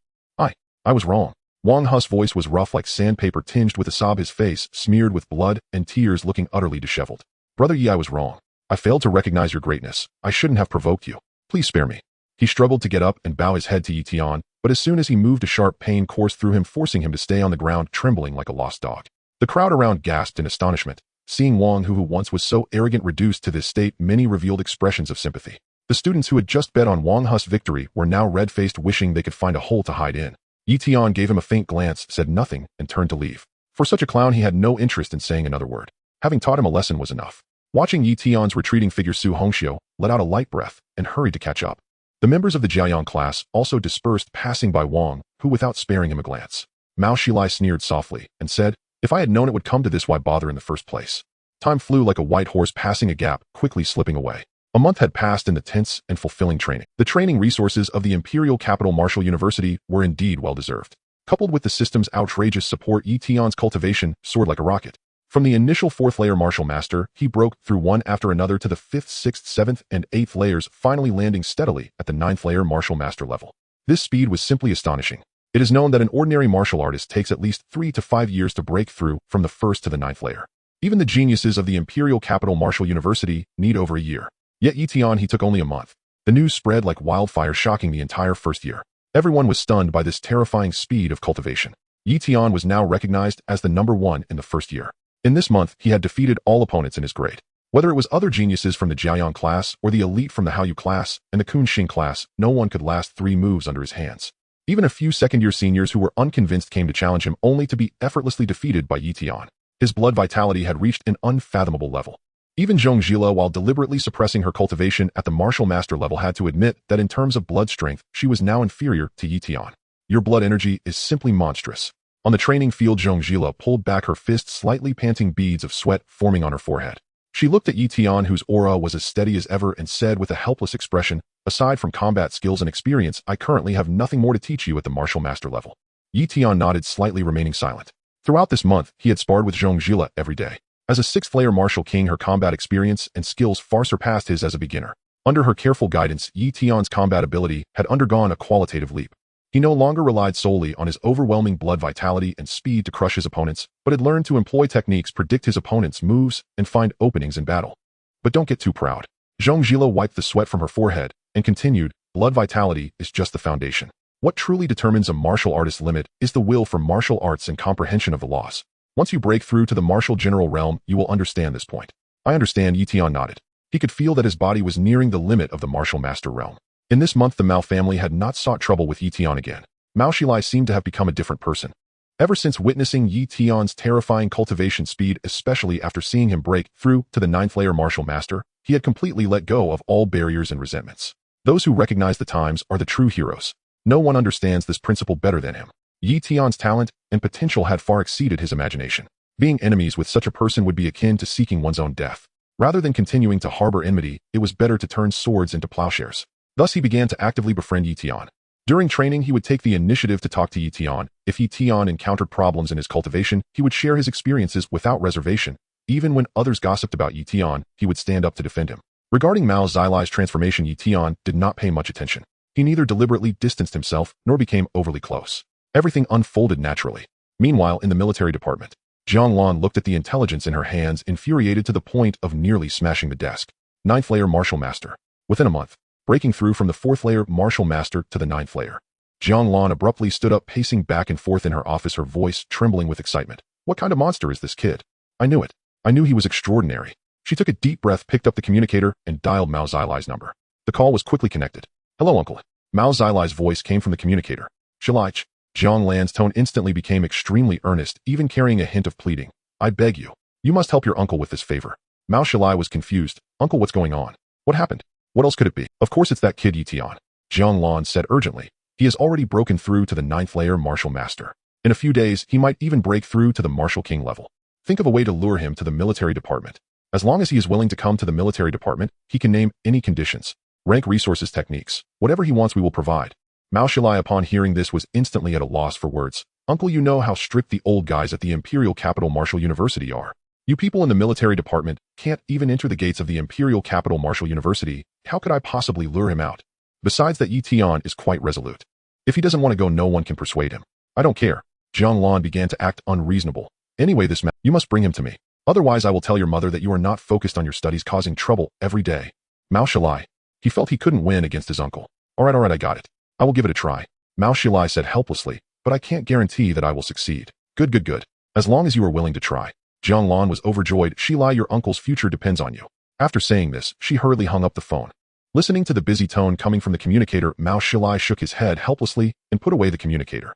I was wrong. Wang Hu's voice was rough like sandpaper, tinged with a sob, his face smeared with blood and tears, looking utterly disheveled. Brother Yi, I was wrong. I failed to recognize your greatness. I shouldn't have provoked you. Please spare me. He struggled to get up and bow his head to Yi Tian, but as soon as he moved, a sharp pain coursed through him, forcing him to stay on the ground, trembling like a lost dog. The crowd around gasped in astonishment. Seeing Wang Hu, who once was so arrogant, reduced to this state, many revealed expressions of sympathy. The students who had just bet on Wang Hu's victory were now red-faced, wishing they could find a hole to hide in. Yi Tian gave him a faint glance, said nothing, and turned to leave. For such a clown, he had no interest in saying another word. Having taught him a lesson was enough. Watching Yi Tian's retreating figure, Su Hongxiu let out a light breath and hurried to catch up. The members of the Jiaoyang class also dispersed, passing by Wang, who without sparing him a glance. Mao Xilai sneered softly and said, "If I had known it would come to this, why bother in the first place?" Time flew like a white horse passing a gap, quickly slipping away. A month had passed in the tense and fulfilling training. The training resources of the imperial capital Martial University were indeed well-deserved. Coupled with the system's outrageous support, Yi Tian's cultivation soared like a rocket. From the initial 4th layer martial master, he broke through one after another to the 5th, 6th, 7th, and 8th layers, finally landing steadily at the 9th layer martial master level. This speed was simply astonishing. It is known that an ordinary martial artist takes at least 3 to 5 years to break through from the 1st to the 9th layer. Even the geniuses of the imperial capital Martial University need over a year. Yet Yi Tian, he took only a month. The news spread like wildfire, shocking the entire first year. Everyone was stunned by this terrifying speed of cultivation. Yi Tian was now recognized as the #1 in the first year. In this month, he had defeated all opponents in his grade. Whether it was other geniuses from the Jiaoyang class or the elite from the Haoyu class and the Kunxing class, no one could last 3 moves under his hands. Even a few second-year seniors who were unconvinced came to challenge him, only to be effortlessly defeated by Yi Tian. His blood vitality had reached an unfathomable level. Even Zhong Zhila, while deliberately suppressing her cultivation at the martial master level, had to admit that in terms of blood strength, she was now inferior to Yi Tian. Your blood energy is simply monstrous. On the training field, Zhong Zhila pulled back her fist, slightly panting, beads of sweat forming on her forehead. She looked at Yi Tian, whose aura was as steady as ever, and said with a helpless expression, "Aside from combat skills and experience, I currently have nothing more to teach you at the martial master level." Yi Tian nodded slightly, remaining silent. Throughout this month, he had sparred with Zhong Zhila every day. As a 6th-layer martial king, her combat experience and skills far surpassed his as a beginner. Under her careful guidance, Yi Tian's combat ability had undergone a qualitative leap. He no longer relied solely on his overwhelming blood vitality and speed to crush his opponents, but had learned to employ techniques, predict his opponent's moves, and find openings in battle. But don't get too proud. Zhong Zhila wiped the sweat from her forehead and continued, "Blood vitality is just the foundation. What truly determines a martial artist's limit is the will for martial arts and comprehension of the laws. Once you break through to the martial general realm, you will understand this point." "I understand," Yi Tian nodded. He could feel that his body was nearing the limit of the martial master realm. In this month, the Mao family had not sought trouble with Yi Tian again. Mao Xilai seemed to have become a different person. Ever since witnessing Yi Tian's terrifying cultivation speed, especially after seeing him break through to the 9th layer martial master, he had completely let go of all barriers and resentments. Those who recognize the times are the true heroes. No one understands this principle better than him. Yi Tian's talent and potential had far exceeded his imagination. Being enemies with such a person would be akin to seeking one's own death. Rather than continuing to harbor enmity, it was better to turn swords into plowshares. Thus he began to actively befriend Yi Tian. During training, he would take the initiative to talk to Yi Tian. If Yi Tian encountered problems in his cultivation, he would share his experiences without reservation. Even when others gossiped about Yi Tian, he would stand up to defend him. Regarding Mao Xilai's transformation, Yi Tian did not pay much attention. He neither deliberately distanced himself nor became overly close. Everything unfolded naturally. Meanwhile, in the military department, Jiang Lan looked at the intelligence in her hands, infuriated to the point of nearly smashing the desk. 9th layer martial master. Within a month, breaking through from the 4th layer martial master to the 9th layer. Jiang Lan abruptly stood up, pacing back and forth in her office, her voice trembling with excitement. "What kind of monster is this kid? I knew it. I knew he was extraordinary." She took a deep breath, picked up the communicator, and dialed Mao Xilai's number. The call was quickly connected. "Hello, uncle." Mao Xilai's voice came from the communicator. "Xilai." Jiang Lan's tone instantly became extremely earnest, even carrying a hint of pleading. "I beg you. You must help your uncle with this favor." Mao Xilai was confused. "Uncle, what's going on? What happened? What else could it be?" "Of course it's that kid Yi Tian," Jiang Lan said urgently. "He has already broken through to the 9th layer martial master. In a few days, he might even break through to the martial king level. Think of a way to lure him to the military department. As long as he is willing to come to the military department, he can name any conditions, rank, resources, techniques. Whatever he wants, we will provide." Mao Xilai, upon hearing this, was instantly at a loss for words. "Uncle, you know how strict the old guys at the Imperial Capital Martial University are. You people in the military department can't even enter the gates of the Imperial Capital Martial University. How could I possibly lure him out? Besides that, Yi Tian is quite resolute. If he doesn't want to go, no one can persuade him." "I don't care." Jiang Lan began to act unreasonable. "Anyway, you must bring him to me. Otherwise, I will tell your mother that you are not focused on your studies, causing trouble every day." Mao Xilai. He felt he couldn't win against his uncle. All right, I got it. I will give it a try." Mao Xilai said helplessly, "But I can't guarantee that I will succeed." Good. As long as you are willing to try." Jiang Lan was overjoyed. "Xilai, your uncle's future depends on you." After saying this, she hurriedly hung up the phone. Listening to the busy tone coming from the communicator, Mao Xilai shook his head helplessly and put away the communicator.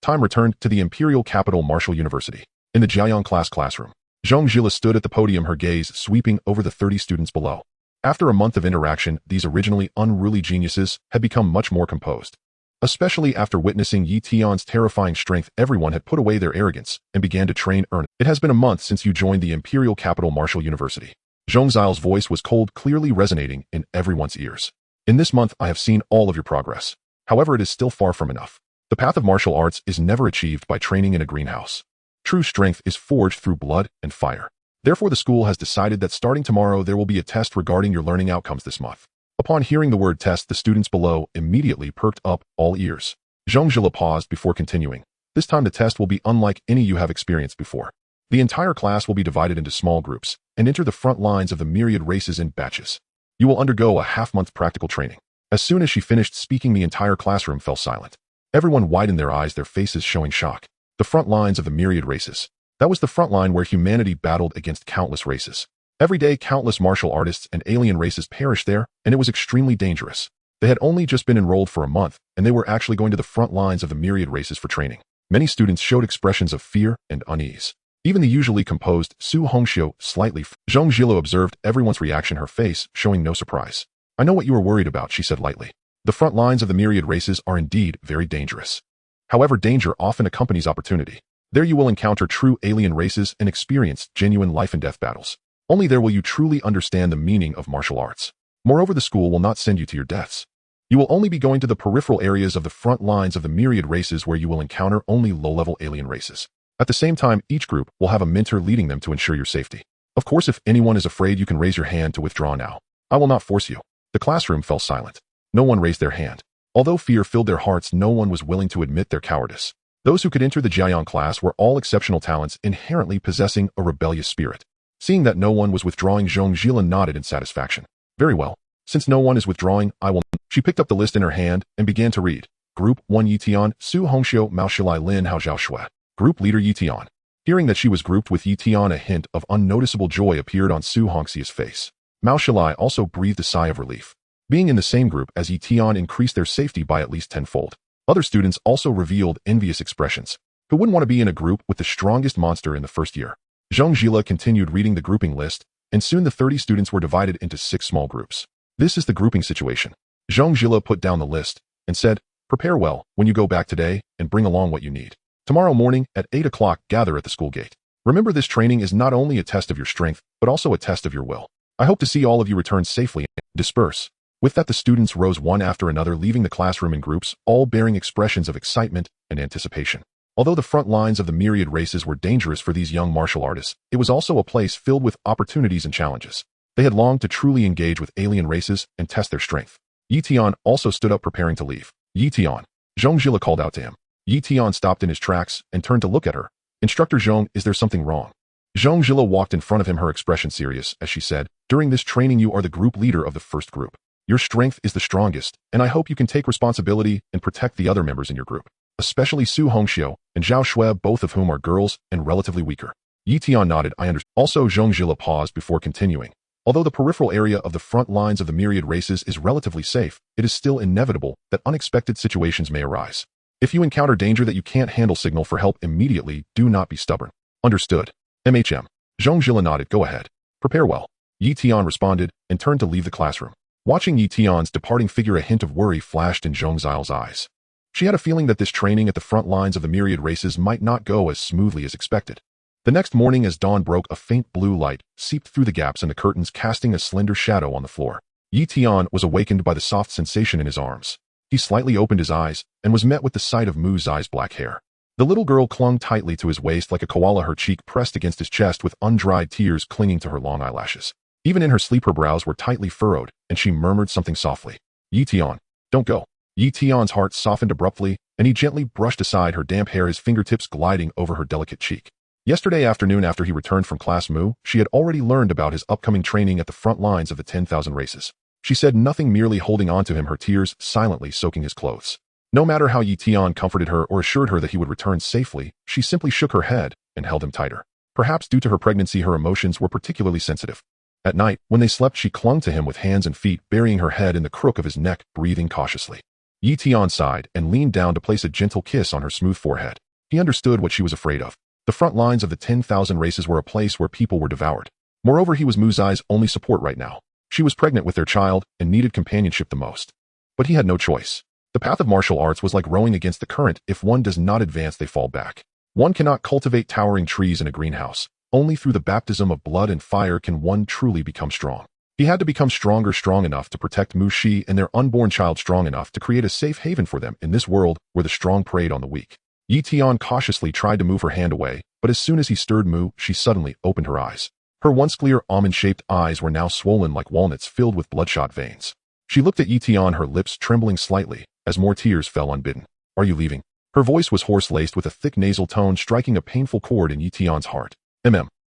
Time returned to the Imperial Capital Martial University. In the Jiaoyang classroom, Zhong Jila stood at the podium, her gaze sweeping over the 30 students below. After a month of interaction, these originally unruly geniuses had become much more composed. Especially after witnessing Yi Tian's terrifying strength, everyone had put away their arrogance and began to train earnestly. It has been a month since you joined the imperial capital Martial University. Zhong Xiao's voice was cold, clearly resonating in everyone's ears. In this month, I have seen all of your progress. However, it is still far from enough. The path of martial arts is never achieved by training in a greenhouse. True strength is forged through blood and fire. Therefore, the school has decided that starting tomorrow, there will be a test regarding your learning outcomes this month. Upon hearing the word test, the students below immediately perked up, all ears. Zhong Jila paused before continuing. This time the test will be unlike any you have experienced before. The entire class will be divided into small groups and enter the front lines of the myriad races in batches. You will undergo a half-month practical training. As soon as she finished speaking, the entire classroom fell silent. Everyone widened their eyes, their faces showing shock. The front lines of the myriad races. That was the front line where humanity battled against countless races. Every day, countless martial artists and alien races perished there, and it was extremely dangerous. They had only just been enrolled for a month, and they were actually going to the front lines of the myriad races for training. Many students showed expressions of fear and unease. Even the usually composed Su Hongxiu slightly. Zhong Jilo observed everyone's reaction, her face showing no surprise. I know what you are worried about, she said lightly. The front lines of the myriad races are indeed very dangerous. However, danger often accompanies opportunity. There you will encounter true alien races and experience genuine life and death battles. Only there will you truly understand the meaning of martial arts. Moreover, the school will not send you to your deaths. You will only be going to the peripheral areas of the front lines of the myriad races where you will encounter only low-level alien races. At the same time, each group will have a mentor leading them to ensure your safety. Of course, if anyone is afraid, you can raise your hand to withdraw now. I will not force you. The classroom fell silent. No one raised their hand. Although fear filled their hearts, no one was willing to admit their cowardice. Those who could enter the Jiayang class were all exceptional talents, inherently possessing a rebellious spirit. Seeing that no one was withdrawing, Zhong Jila nodded in satisfaction. Very well. Since no one is withdrawing, I will... She picked up the list in her hand and began to read. Group 1 Yitian, Su Hongxiu, Mao Shilai Lin Hao Zhao Shui. Group Leader Yitian. Hearing that she was grouped with Yitian, a hint of unnoticeable joy appeared on Su Hongxiu's face. Mao Shilai also breathed a sigh of relief. Being in the same group as Yitian increased their safety by at least tenfold. Other students also revealed envious expressions. Who wouldn't want to be in a group with the strongest monster in the first year? Zhong Jila continued reading the grouping list, and soon the 30 students were divided into 6 small groups. This is the grouping situation. Zhong Jila put down the list and said, prepare well when you go back today and bring along what you need. Tomorrow morning at 8 o'clock, gather at the school gate. Remember, this training is not only a test of your strength, but also a test of your will. I hope to see all of you return safely and disperse. With that, the students rose one after another, leaving the classroom in groups, all bearing expressions of excitement and anticipation. Although the front lines of the myriad races were dangerous for these young martial artists, it was also a place filled with opportunities and challenges. They had longed to truly engage with alien races and test their strength. Yitian also stood up, preparing to leave. Yitian. Zhong Jila called out to him. Yitian stopped in his tracks and turned to look at her. Instructor Zhong, is there something wrong? Zhong Jila walked in front of him, her expression serious, as she said, during this training you are the group leader of the first group. Your strength is the strongest, and I hope you can take responsibility and protect the other members in your group, especially Su Hongxiu and Zhao Shui, both of whom are girls and relatively weaker. Yitian nodded, I understand. Also, Zhong Jila paused before continuing. Although the peripheral area of the front lines of the myriad races is relatively safe, it is still inevitable that unexpected situations may arise. If you encounter danger that you can't handle, signal for help immediately. Do not be stubborn. Understood. MHM. Zhong Jila nodded. Go ahead. Prepare well. Yitian responded and turned to leave the classroom. Watching Yitian's departing figure, a hint of worry flashed in Zhong Xiao's eyes. She had a feeling that this training at the front lines of the myriad races might not go as smoothly as expected. The next morning, as dawn broke, a faint blue light seeped through the gaps in the curtains, casting a slender shadow on the floor. Yitian was awakened by the soft sensation in his arms. He slightly opened his eyes and was met with the sight of Mu Zai's black hair. The little girl clung tightly to his waist like a koala, her cheek pressed against his chest with undried tears clinging to her long eyelashes. Even in her sleep, her brows were tightly furrowed, and she murmured something softly. Yitian, don't go. Yitian's heart softened abruptly, and he gently brushed aside her damp hair, his fingertips gliding over her delicate cheek. Yesterday afternoon, after he returned from class Mu, she had already learned about his upcoming training at the front lines of the 10,000 races. She said nothing, merely holding on to him, her tears silently soaking his clothes. No matter how Yitian comforted her or assured her that he would return safely, she simply shook her head and held him tighter. Perhaps due to her pregnancy, her emotions were particularly sensitive. At night, when they slept, she clung to him with hands and feet, burying her head in the crook of his neck, breathing cautiously. Yitian sighed and leaned down to place a gentle kiss on her smooth forehead. He understood what she was afraid of. The front lines of the 10,000 races were a place where people were devoured. Moreover, he was Muzai's only support right now. She was pregnant with their child and needed companionship the most. But he had no choice. The path of martial arts was like rowing against the current. If one does not advance, they fall back. One cannot cultivate towering trees in a greenhouse. Only through the baptism of blood and fire can one truly become strong. He had to become strong enough to protect Mu Shi and their unborn child, strong enough to create a safe haven for them in this world where the strong preyed on the weak. Yi Tian cautiously tried to move her hand away, but as soon as he stirred Mu, she suddenly opened her eyes. Her once clear almond-shaped eyes were now swollen like walnuts filled with bloodshot veins. She looked at Yi Tian, her lips trembling slightly, as more tears fell unbidden. "Are you leaving?" Her voice was hoarse-laced with a thick nasal tone striking a painful chord in Yi Tian's heart.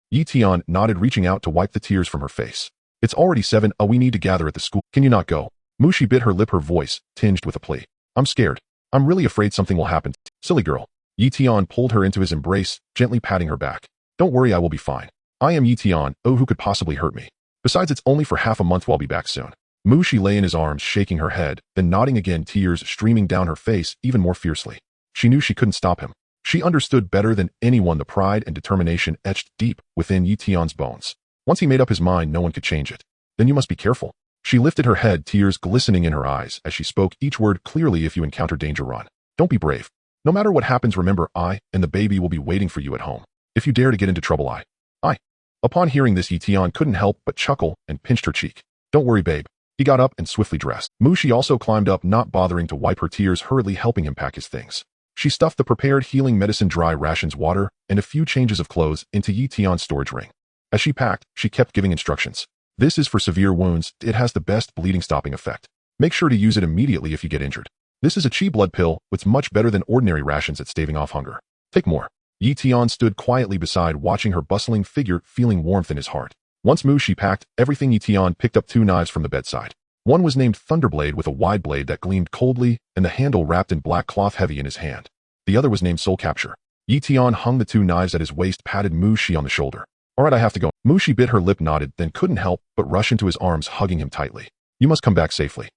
Yi Tian nodded, reaching out to wipe the tears from her face. "It's already 7. We need to gather at the school. Can you not go?" Mu Shi bit her lip, her voice tinged with a plea. "I'm scared. I'm really afraid something will happen." "Silly girl." Yi Tian pulled her into his embrace, gently patting her back. "Don't worry, I will be fine. I am Yi Tian. Oh, who could possibly hurt me? Besides, it's only for half a month. I'll be back soon." Mu Shi lay in his arms, shaking her head, then nodding again, tears streaming down her face even more fiercely. She knew she couldn't stop him. She understood better than anyone the pride and determination etched deep within Yi Tian's bones. Once he made up his mind, no one could change it. "Then you must be careful." She lifted her head, tears glistening in her eyes as she spoke each word clearly. "If you encounter danger, run. Don't be brave. No matter what happens, remember, I and the baby will be waiting for you at home. If you dare to get into trouble, I. Upon hearing this, Yi Tian couldn't help but chuckle and pinched her cheek. "Don't worry, babe." He got up and swiftly dressed. Mu Shi also climbed up, not bothering to wipe her tears, hurriedly helping him pack his things. She stuffed the prepared healing medicine, dry rations, water, and a few changes of clothes into Yi Tian's storage ring. As she packed, she kept giving instructions. "This is for severe wounds. It has the best bleeding-stopping effect. Make sure to use it immediately if you get injured. This is a chi blood pill. It's much better than ordinary rations at staving off hunger. Take more." Yi Tian stood quietly beside, watching her bustling figure, feeling warmth in his heart. Once Mu Shi packed everything, Yi Tian picked up 2 knives from the bedside. One was named Thunderblade, with a wide blade that gleamed coldly and the handle wrapped in black cloth, heavy in his hand. The other was named Soul Capture. Yi Tian hung the 2 knives at his waist, patted Mu Shi on the shoulder. "All right, I have to go." Mu Shi bit her lip, nodded, then couldn't help but rush into his arms, hugging him tightly. "You must come back safely."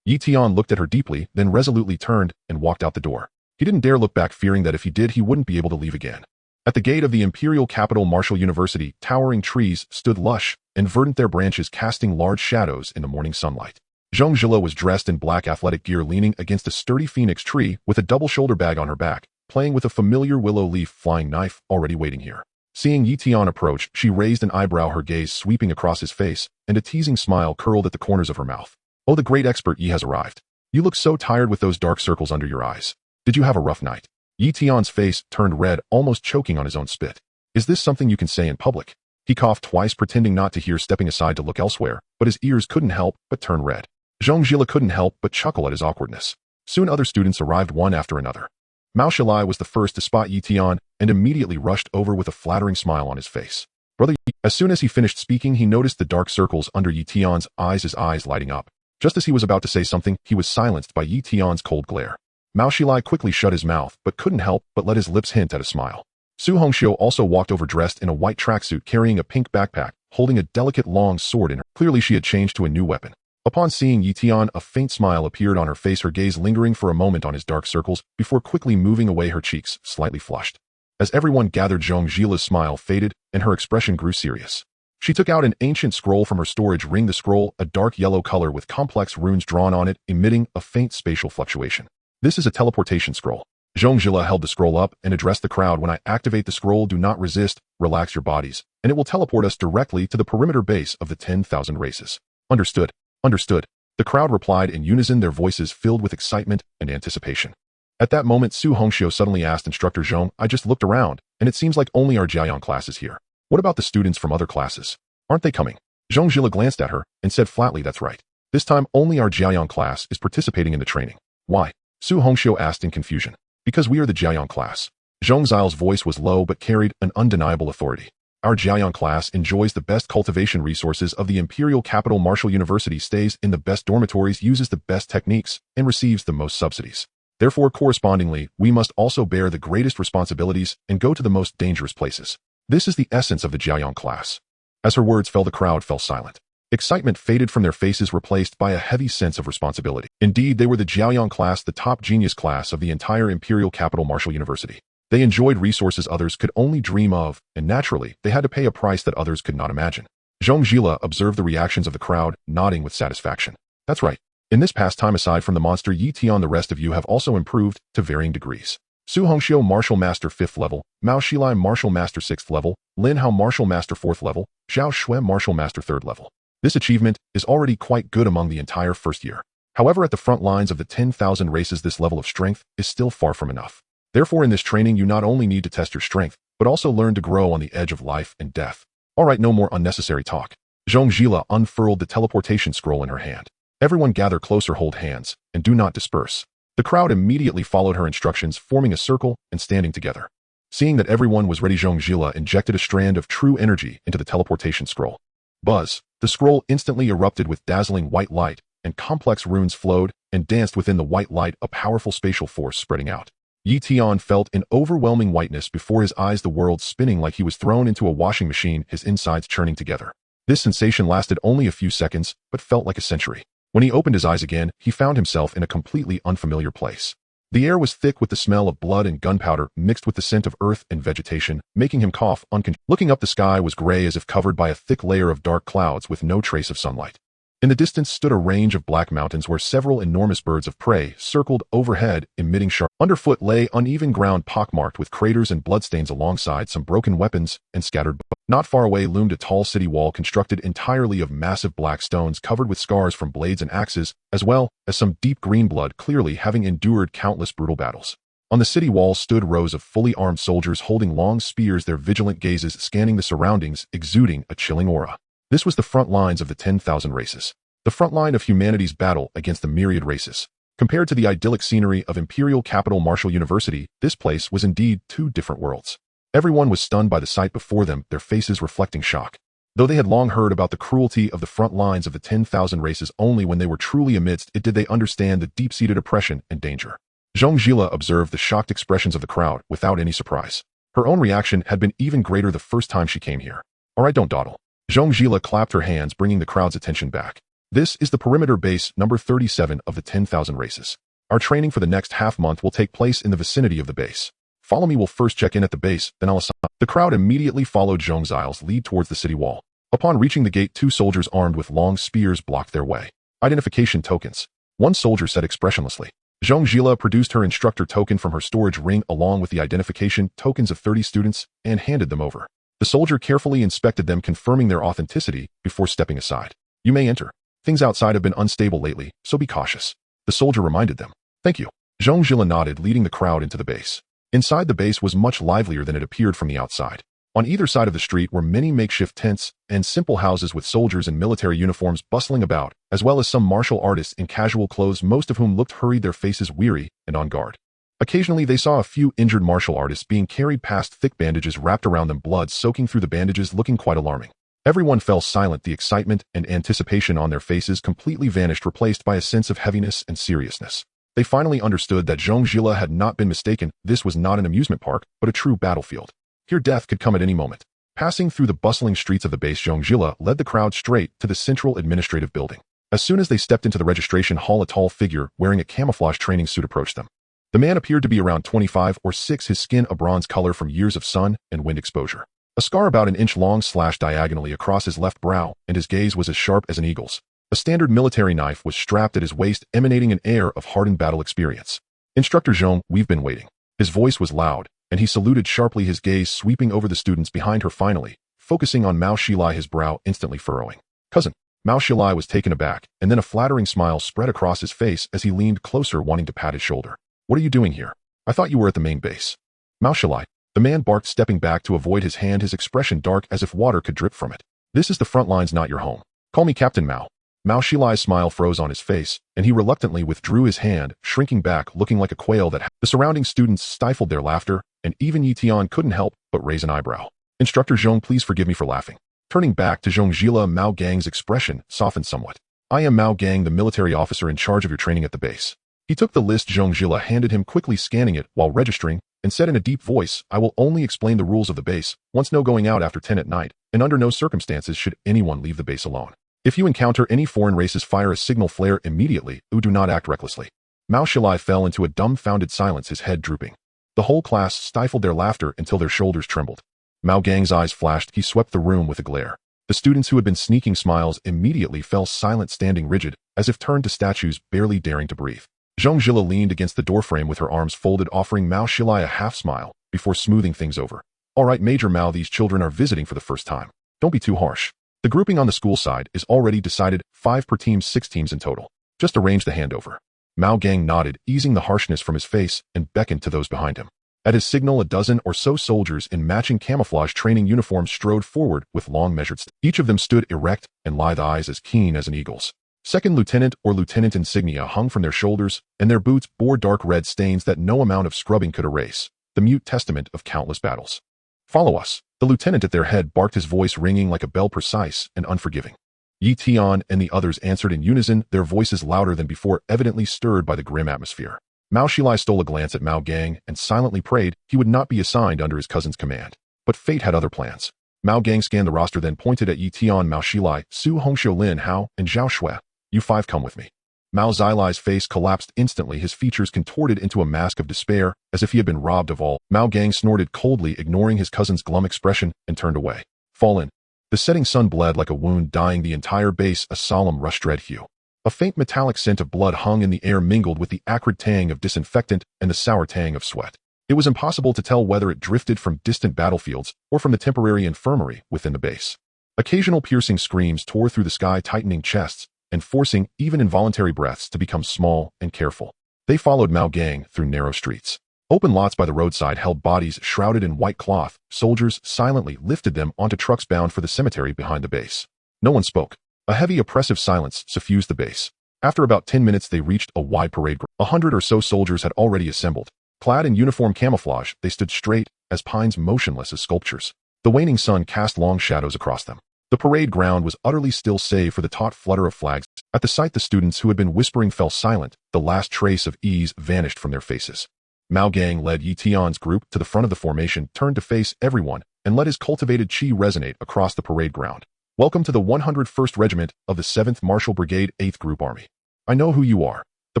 Yi Tian looked at her deeply, then resolutely turned and walked out the door. He didn't dare look back, fearing that if he did, he wouldn't be able to leave again. At the gate of the imperial capital Martial University, towering trees stood lush and verdant, their branches casting large shadows in the morning sunlight. Zhong Zhila was dressed in black athletic gear, leaning against a sturdy phoenix tree with a double shoulder bag on her back, playing with a familiar willow leaf flying knife already waiting here. Seeing Yi Tian approach, she raised an eyebrow, her gaze sweeping across his face, and a teasing smile curled at the corners of her mouth. "Oh, the great expert Yi has arrived. You look so tired with those dark circles under your eyes. Did you have a rough night?" Yi Tian's face turned red, almost choking on his own spit. "Is this something you can say in public?" He coughed twice, pretending not to hear, stepping aside to look elsewhere, but his ears couldn't help but turn red. Zhong Zhila couldn't help but chuckle at his awkwardness. Soon other students arrived, one after another. Mao Shilai was the first to spot Yi Tian and immediately rushed over with a flattering smile on his face. "Brother Yi." As soon as he finished speaking, he noticed the dark circles under Yi Tian's eyes, his eyes lighting up. Just as he was about to say something, he was silenced by Yi Tian's cold glare. Mao Shilai quickly shut his mouth, but couldn't help but let his lips hint at a smile. Su Hongxiu also walked over, dressed in a white tracksuit, carrying a pink backpack, holding a delicate long sword in her. Clearly she had changed to a new weapon. Upon seeing Yi Tian, a faint smile appeared on her face, her gaze lingering for a moment on his dark circles, before quickly moving away, her cheeks slightly flushed. As everyone gathered, Zhong Zhila's smile faded, and her expression grew serious. She took out an ancient scroll from her storage ring, the scroll a dark yellow color with complex runes drawn on it, emitting a faint spatial fluctuation. "This is a teleportation scroll." Zhong Zhila held the scroll up and addressed the crowd. "When I activate the scroll, do not resist, relax your bodies, and it will teleport us directly to the perimeter base of the 10,000 races." "Understood. Understood." The crowd replied in unison, their voices filled with excitement and anticipation. At that moment, Su Hongxiu suddenly asked Instructor Zhong, "I just looked around, and it seems like only our Jiayan class is here. What about the students from other classes? Aren't they coming?" Zhong Zhila glanced at her and said flatly, "That's right. This time only our Jiayan class is participating in the training." "Why?" Su Hongxiu asked in confusion. "Because we are the Jiayan class." Zhong Zhile's voice was low but carried an undeniable authority. "Our Jiayan class enjoys the best cultivation resources of the imperial capital Martial University, stays in the best dormitories, uses the best techniques, and receives the most subsidies. Therefore, correspondingly, we must also bear the greatest responsibilities and go to the most dangerous places. This is the essence of the Jiayan class." As her words fell, the crowd fell silent. Excitement faded from their faces, replaced by a heavy sense of responsibility. Indeed, they were the Jiayan class, the top genius class of the entire imperial capital Martial University. They enjoyed resources others could only dream of, and naturally, they had to pay a price that others could not imagine. Zhong Zhila observed the reactions of the crowd, nodding with satisfaction. That's right. In this pastime, aside from the monster Yi Tian, the rest of you have also improved to varying degrees. Su Hongxiu, Martial Master 5th level, Mao Shilai, Martial Master 6th level, Lin Hao, Martial Master 4th level, Zhao Shui, Martial Master 3rd level. This achievement is already quite good among the entire first year. However, at the front lines of the 10,000 races, this level of strength is still far from enough. Therefore, in this training, you not only need to test your strength, but also learn to grow on the edge of life and death. Alright, no more unnecessary talk. Zhong Zhila unfurled the teleportation scroll in her hand. Everyone gather closer, hold hands, and do not disperse. The crowd immediately followed her instructions, forming a circle and standing together. Seeing that everyone was ready, Zhong Zhila injected a strand of true energy into the teleportation scroll. Buzz! The scroll instantly erupted with dazzling white light, and complex runes flowed and danced within the white light, a powerful spatial force spreading out. Yi Tian felt an overwhelming whiteness before his eyes, the world spinning like he was thrown into a washing machine, his insides churning together. This sensation lasted only a few seconds, but felt like a century. When he opened his eyes again, he found himself in a completely unfamiliar place. The air was thick with the smell of blood and gunpowder mixed with the scent of earth and vegetation, making him cough uncontrollably. Looking up, the sky was gray as if covered by a thick layer of dark clouds with no trace of sunlight. In the distance stood a range of black mountains where several enormous birds of prey circled overhead, emitting sharp. Underfoot lay uneven ground pockmarked with craters and bloodstains alongside some broken weapons and scattered bones. Not far away loomed a tall city wall constructed entirely of massive black stones covered with scars from blades and axes, as well as some deep green blood, clearly having endured countless brutal battles. On the city wall stood rows of fully armed soldiers holding long spears, their vigilant gazes scanning the surroundings, exuding a chilling aura. This was the front lines of the 10,000 races. The front line of humanity's battle against the myriad races. Compared to the idyllic scenery of Imperial Capital Martial University, this place was indeed two different worlds. Everyone was stunned by the sight before them, their faces reflecting shock. Though they had long heard about the cruelty of the front lines of the 10,000 races, only when they were truly amidst it did they understand the deep-seated oppression and danger. Zhong Zhila observed the shocked expressions of the crowd without any surprise. Her own reaction had been even greater the first time she came here. Alright, don't dawdle. Zhong Zhila clapped her hands, bringing the crowd's attention back. This is the perimeter base number 37 of the 10,000 races. Our training for the next half-month will take place in the vicinity of the base. Follow me, we'll first check in at the base, then I'll assign. The crowd immediately followed Zhong Zhila's lead towards the city wall. Upon reaching the gate, two soldiers armed with long spears blocked their way. Identification tokens. One soldier said expressionlessly. Zhong Zhila produced her instructor token from her storage ring along with the identification tokens of 30 students and handed them over. The soldier carefully inspected them, confirming their authenticity before stepping aside. You may enter. Things outside have been unstable lately, so be cautious. The soldier reminded them. Thank you. Zhong Zhila nodded, leading the crowd into the base. Inside, the base was much livelier than it appeared from the outside. On either side of the street were many makeshift tents and simple houses with soldiers in military uniforms bustling about, as well as some martial artists in casual clothes, most of whom looked hurried, their faces weary and on guard. Occasionally, they saw a few injured martial artists being carried past, thick bandages wrapped around them, blood soaking through the bandages, looking quite alarming. Everyone fell silent, the excitement and anticipation on their faces completely vanished, replaced by a sense of heaviness and seriousness. They finally understood that Zhong Zhila had not been mistaken. This was not an amusement park, but a true battlefield. Here death could come at any moment. Passing through the bustling streets of the base, Zhong Zhila led the crowd straight to the central administrative building. As soon as they stepped into the registration hall, a tall figure wearing a camouflage training suit approached them. The man appeared to be around 25 or 6, his skin a bronze color from years of sun and wind exposure. A scar about an inch long slashed diagonally across his left brow, and his gaze was as sharp as an eagle's. A standard military knife was strapped at his waist, emanating an air of hardened battle experience. Instructor Zhong, we've been waiting. His voice was loud, and he saluted sharply, his gaze sweeping over the students behind her, finally, focusing on Mao Shilai, his brow instantly furrowing. Cousin. Mao Shilai was taken aback, and then a flattering smile spread across his face as he leaned closer, wanting to pat his shoulder. What are you doing here? I thought you were at the main base. Mao Shilai. The man barked, stepping back to avoid his hand, his expression dark as if water could drip from it. This is the front lines, not your home. Call me Captain Mao. Mao Shilai's smile froze on his face, and he reluctantly withdrew his hand, shrinking back, looking like a quail that the surrounding students stifled their laughter, and even Yi Tian couldn't help but raise an eyebrow. Instructor Zhong, please forgive me for laughing. Turning back to Zhong Zhila, Mao Gang's expression softened somewhat. I am Mao Gang, the military officer in charge of your training at the base. He took the list Zhong Zhila handed him, quickly scanning it while registering, and said in a deep voice, I will only explain the rules of the base, once no going out after 10 at night, and under no circumstances should anyone leave the base alone. If you encounter any foreign races, fire a signal flare immediately, do not act recklessly. Mao Shilai fell into a dumbfounded silence, his head drooping. The whole class stifled their laughter until their shoulders trembled. Mao Gang's eyes flashed. He swept the room with a glare. The students who had been sneaking smiles immediately fell silent, standing rigid, as if turned to statues, barely daring to breathe. Zhong Zhila leaned against the doorframe with her arms folded, offering Mao Xilai a half-smile, before smoothing things over. All right, Major Mao, these children are visiting for the first time. Don't be too harsh. The grouping on the school side is already decided, 5 per team, 6 teams in total. Just arrange the handover. Mao Gang nodded, easing the harshness from his face, and beckoned to those behind him. At his signal, a dozen or so soldiers in matching camouflage training uniforms strode forward with long measured steps. Each of them stood erect and lithe eyes as keen as an eagle's. Second lieutenant or lieutenant insignia hung from their shoulders, and their boots bore dark red stains that no amount of scrubbing could erase, the mute testament of countless battles. Follow us. The lieutenant at their head barked, his voice ringing like a bell, precise and unforgiving. Yi Tian and the others answered in unison, their voices louder than before, evidently stirred by the grim atmosphere. Mao Xilai stole a glance at Mao Gang and silently prayed he would not be assigned under his cousin's command. But fate had other plans. Mao Gang scanned the roster, then pointed at Yi Tian, Mao Xilai, Su Hongxiu, Lin Hao, and Zhao Shui. You 5 come with me. Mao Xilai's face collapsed instantly, his features contorted into a mask of despair, as if he had been robbed of all. Mao Gang snorted coldly, ignoring his cousin's glum expression, and turned away. Fall in. The setting sun bled like a wound, dyeing the entire base a solemn rust-red hue. A faint metallic scent of blood hung in the air, mingled with the acrid tang of disinfectant and the sour tang of sweat. It was impossible to tell whether it drifted from distant battlefields or from the temporary infirmary within the base. Occasional piercing screams tore through the sky, tightening chests and forcing even involuntary breaths to become small and careful. They followed Mao Gang through narrow streets. Open lots by the roadside held bodies shrouded in white cloth. Soldiers silently lifted them onto trucks bound for the cemetery behind the base. No one spoke. A heavy, oppressive silence suffused the base. After about 10 minutes, they reached a wide parade ground. 100 or so soldiers had already assembled. Clad in uniform camouflage, they stood straight as pines, motionless as sculptures. The waning sun cast long shadows across them. The parade ground was utterly still, save for the taut flutter of flags. At the sight, the students who had been whispering fell silent. The last trace of ease vanished from their faces. Mao Gang led Yi Tian's group to the front of the formation, turned to face everyone, and let his cultivated qi resonate across the parade ground. Welcome to the 101st Regiment of the 7th Martial Brigade, 8th Group Army. I know who you are. The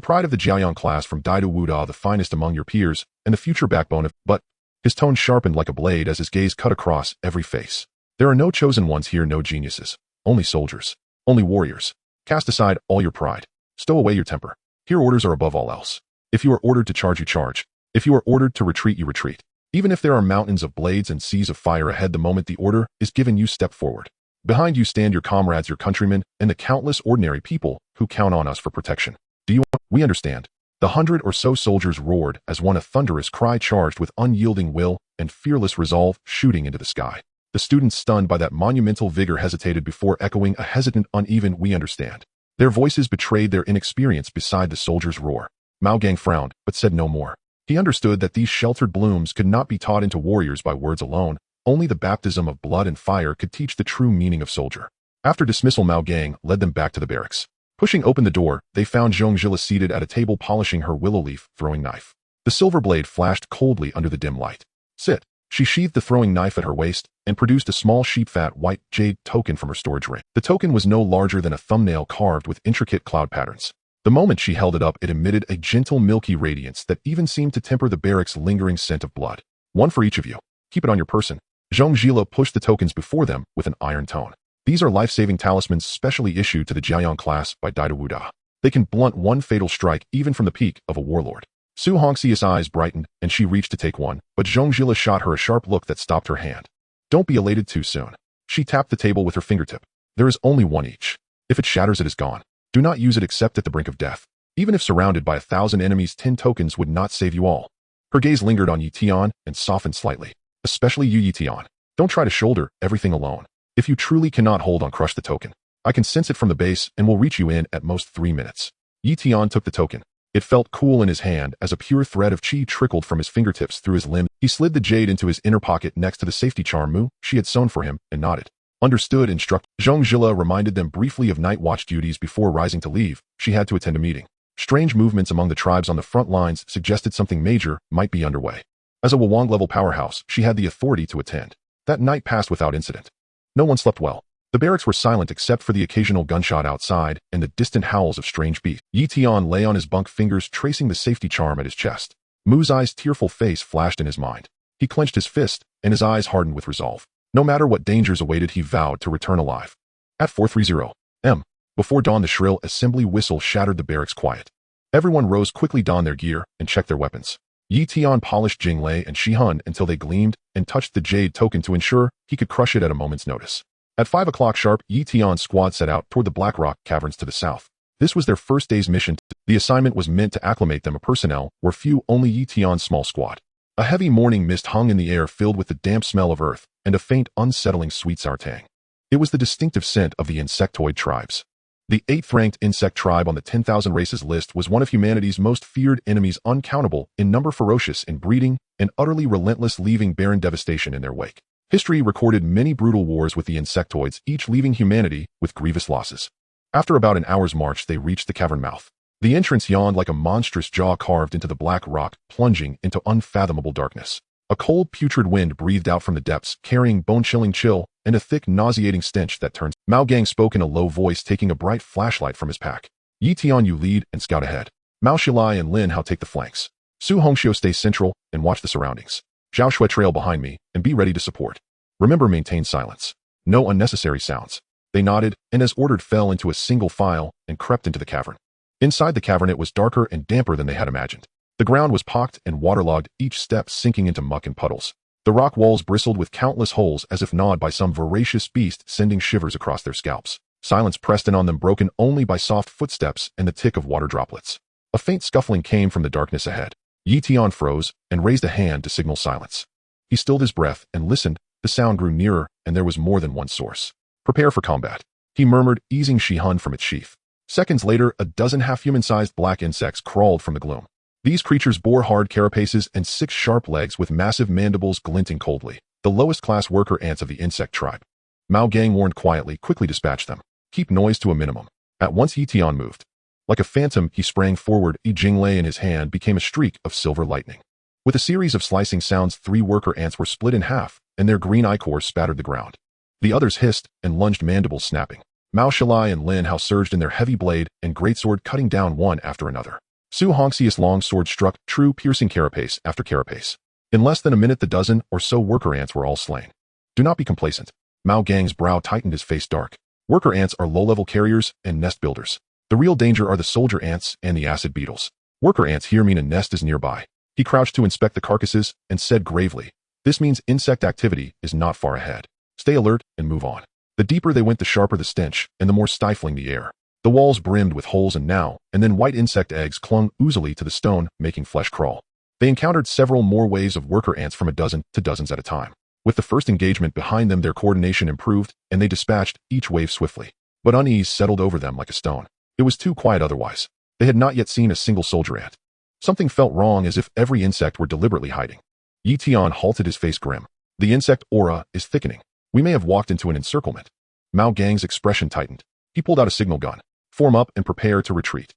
pride of the Jiaoyang class from Daidu Wuda, the finest among your peers, and the future backbone of— But his tone sharpened like a blade as his gaze cut across every face. There are no chosen ones here, no geniuses. Only soldiers. Only warriors. Cast aside all your pride. Stow away your temper. Here orders are above all else. If you are ordered to charge, you charge. If you are ordered to retreat, you retreat. Even if there are mountains of blades and seas of fire ahead, the moment the order is given, you step forward. Behind you stand your comrades, your countrymen, and the countless ordinary people who count on us for protection. Do you? We understand. The 100 or so soldiers roared as one, a thunderous cry charged with unyielding will and fearless resolve, shooting into the sky. The students, stunned by that monumental vigor, hesitated before echoing a hesitant, uneven, we understand. Their voices betrayed their inexperience beside the soldiers' roar. Mao Gang frowned, but said no more. He understood that these sheltered blooms could not be taught into warriors by words alone. Only the baptism of blood and fire could teach the true meaning of soldier. After dismissal, Mao Gang led them back to the barracks. Pushing open the door, they found Zhong Zhila seated at a table polishing her willow leaf throwing knife. The silver blade flashed coldly under the dim light. Sit. She sheathed the throwing knife at her waist and produced a small sheep-fat white jade token from her storage ring. The token was no larger than a thumbnail carved with intricate cloud patterns. The moment she held it up, it emitted a gentle, milky radiance that even seemed to temper the barracks' lingering scent of blood. One for each of you. Keep it on your person. Zhong Zhila pushed the tokens before them with an iron tone. These are life-saving talismans specially issued to the Jiaoyang class by Daidu Wuda. They can blunt one fatal strike even from the peak of a warlord. Su Hongxia's eyes brightened, and she reached to take one, but Zhong Zhila shot her a sharp look that stopped her hand. Don't be elated too soon. She tapped the table with her fingertip. There is only one each. If it shatters, it is gone. Do not use it except at the brink of death. Even if surrounded by 1,000 enemies, 10 tokens would not save you all. Her gaze lingered on Yi Tian and softened slightly. Especially you, Yi Tian. Don't try to shoulder everything alone. If you truly cannot hold on, crush the token. I can sense it from the base and will reach you in at most 3 minutes. Yi Tian took the token. It felt cool in his hand as a pure thread of qi trickled from his fingertips through his limbs. He slid the jade into his inner pocket next to the safety charm Mu she had sewn for him and nodded. Understood, instructed. Zhong Zhila reminded them briefly of night watch duties before rising to leave. She had to attend a meeting. Strange movements among the tribes on the front lines suggested something major might be underway. As a Wawang-level powerhouse, she had the authority to attend. That night passed without incident. No one slept well. The barracks were silent except for the occasional gunshot outside and the distant howls of strange beasts. Yi Tian lay on his bunk, fingers tracing the safety charm at his chest. Mu's tearful face flashed in his mind. He clenched his fist, and his eyes hardened with resolve. No matter what dangers awaited, he vowed to return alive. At 4:30 m. Before dawn, the shrill assembly whistle shattered the barracks quiet. Everyone rose quickly, donned their gear, and checked their weapons. Yi Tian polished Jinglei and Shihun until they gleamed and touched the jade token to ensure he could crush it at a moment's notice. At 5 o'clock sharp, Yi Tian's squad set out toward the Black Rock caverns to the south. This was their first day's mission. The assignment was meant to acclimate them. A personnel were few, only Yi Tian's small squad. A heavy morning mist hung in the air, filled with the damp smell of earth and a faint, unsettling sweet sour tang. It was the distinctive scent of the insectoid tribes. The 8th-ranked insect tribe on the 10,000 races list was one of humanity's most feared enemies, uncountable in number, ferocious in breeding, and utterly relentless, leaving barren devastation in their wake. History recorded many brutal wars with the insectoids, each leaving humanity with grievous losses. After about an hour's march, they reached the cavern mouth. The entrance yawned like a monstrous jaw carved into the black rock, plunging into unfathomable darkness. A cold, putrid wind breathed out from the depths, carrying bone-chilling chill and a thick, nauseating stench that turned. Mao Gang spoke in a low voice, taking a bright flashlight from his pack. Yi Tian, you lead and scout ahead. Mao Xilai and Lin Hao take the flanks. Su Hongxiu, stay central and watch the surroundings. Zhao Shui, trail behind me and be ready to support. Remember, maintain silence. No unnecessary sounds. They nodded and, as ordered, fell into a single file and crept into the cavern. Inside the cavern, it was darker and damper than they had imagined. The ground was pocked and waterlogged, each step sinking into muck and puddles. The rock walls bristled with countless holes, as if gnawed by some voracious beast, sending shivers across their scalps. Silence pressed in on them, broken only by soft footsteps and the tick of water droplets. A faint scuffling came from the darkness ahead. Yi Tian froze and raised a hand to signal silence. He stilled his breath and listened. The sound grew nearer, and there was more than one source. Prepare for combat, he murmured, easing Shihun from its sheath. Seconds later, a dozen half-human-sized black insects crawled from the gloom. These creatures bore hard carapaces and 6 sharp legs with massive mandibles glinting coldly, the lowest-class worker ants of the insect tribe. Mao Gang warned quietly, quickly dispatch them. Keep noise to a minimum. At once Yi Tian moved. Like a phantom, he sprang forward. Yi Jinglei in his hand became a streak of silver lightning. With a series of slicing sounds, 3 worker ants were split in half, and their green ichors spattered the ground. The others hissed and lunged, mandibles snapping. Mao Xilai and Lin Hao surged in their heavy blade and greatsword, cutting down one after another. Su Hongxiu's long sword struck true, piercing carapace after carapace. In less than a minute, the dozen or so worker ants were all slain. Do not be complacent. Mao Gang's brow tightened, his face dark. Worker ants are low-level carriers and nest builders. The real danger are the soldier ants and the acid beetles. Worker ants here mean a nest is nearby. He crouched to inspect the carcasses and said gravely, this means insect activity is not far ahead. Stay alert and move on. The deeper they went, the sharper the stench and the more stifling the air. The walls brimmed with holes, and now and then white insect eggs clung oozily to the stone, making flesh crawl. They encountered several more waves of worker ants, from a dozen to dozens at a time. With the first engagement behind them, their coordination improved, and they dispatched each wave swiftly. But unease settled over them like a stone. It was too quiet otherwise. They had not yet seen a single soldier ant. Something felt wrong, as if every insect were deliberately hiding. Yi Tian halted, his face grim. The insect aura is thickening. We may have walked into an encirclement. Mao Gang's expression tightened. He pulled out a signal gun. Form up and prepare to retreat.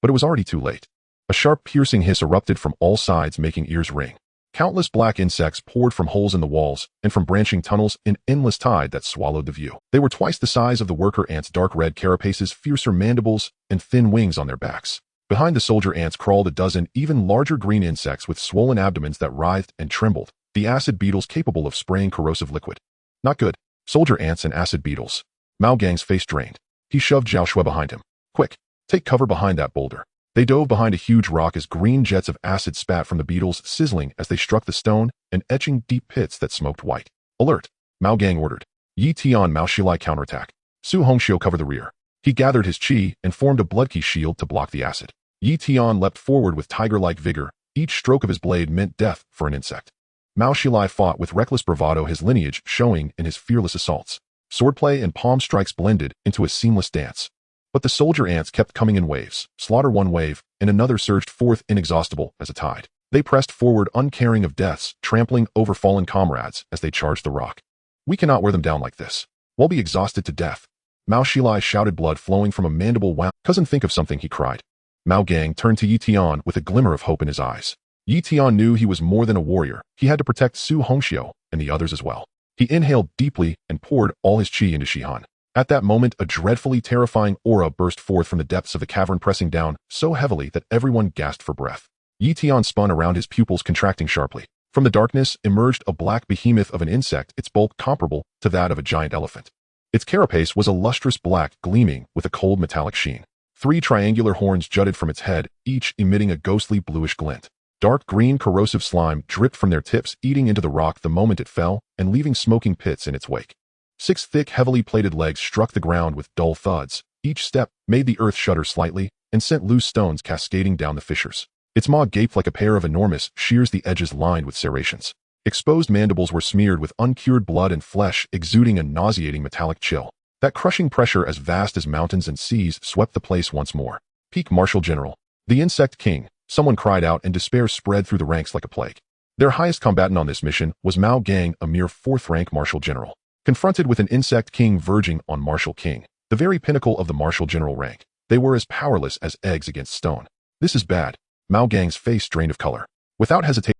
But it was already too late. A sharp, piercing hiss erupted from all sides, making ears ring. Countless black insects poured from holes in the walls and from branching tunnels, in endless tide that swallowed the view. They were twice the size of the worker ants, dark red carapaces, fiercer mandibles, and thin wings on their backs. Behind the soldier ants crawled a dozen even larger green insects with swollen abdomens that writhed and trembled, the acid beetles capable of spraying corrosive liquid. Not good. Soldier ants and acid beetles. Mao Gang's face drained. He shoved Zhao Shui behind him. Quick, take cover behind that boulder. They dove behind a huge rock as green jets of acid spat from the beetles, sizzling as they struck the stone and etching deep pits that smoked white. Alert, Mao Gang ordered. Yi Tian, Mao Xilai counterattack. Su Hongxiu cover the rear. He gathered his qi and formed a blood-key shield to block the acid. Yi Tian leapt forward with tiger-like vigor. Each stroke of his blade meant death for an insect. Mao Xilai fought with reckless bravado, his lineage showing in his fearless assaults. Swordplay and palm strikes blended into a seamless dance. But the soldier ants kept coming in waves. Slaughter one wave, and another surged forth, inexhaustible as a tide. They pressed forward, uncaring of deaths, trampling over fallen comrades as they charged the rock. We cannot wear them down like this. We'll be exhausted to death. Mao Xilai shouted, blood flowing from a mandible wound. Cousin, think of something, he cried. Mao Gang turned to Yi Tian with a glimmer of hope in his eyes. Yi Tian knew he was more than a warrior. He had to protect Su Hongxiu and the others as well. He inhaled deeply and poured all his qi into Shihun. At that moment, a dreadfully terrifying aura burst forth from the depths of the cavern, pressing down so heavily that everyone gasped for breath. Yi Tian spun around, his pupils contracting sharply. From the darkness emerged a black behemoth of an insect, its bulk comparable to that of a giant elephant. Its carapace was a lustrous black, gleaming with a cold metallic sheen. 3 triangular horns jutted from its head, each emitting a ghostly bluish glint. Dark green corrosive slime dripped from their tips, eating into the rock the moment it fell and leaving smoking pits in its wake. 6 thick, heavily plated legs struck the ground with dull thuds. Each step made the earth shudder slightly and sent loose stones cascading down the fissures. Its maw gaped like a pair of enormous shears, the edges lined with serrations. Exposed mandibles were smeared with uncured blood and flesh, exuding a nauseating metallic chill. That crushing pressure, as vast as mountains and seas, swept the place once more. "Peak Marshal General. The Insect King," someone cried out, and despair spread through the ranks like a plague. Their highest combatant on this mission was Mao Gang, a mere 4th-rank Marshal General. Confronted with an Insect King verging on Marshal King, the very pinnacle of the Marshal General rank, they were as powerless as eggs against stone. "This is bad." Mao Gang's face drained of color. Without hesitation,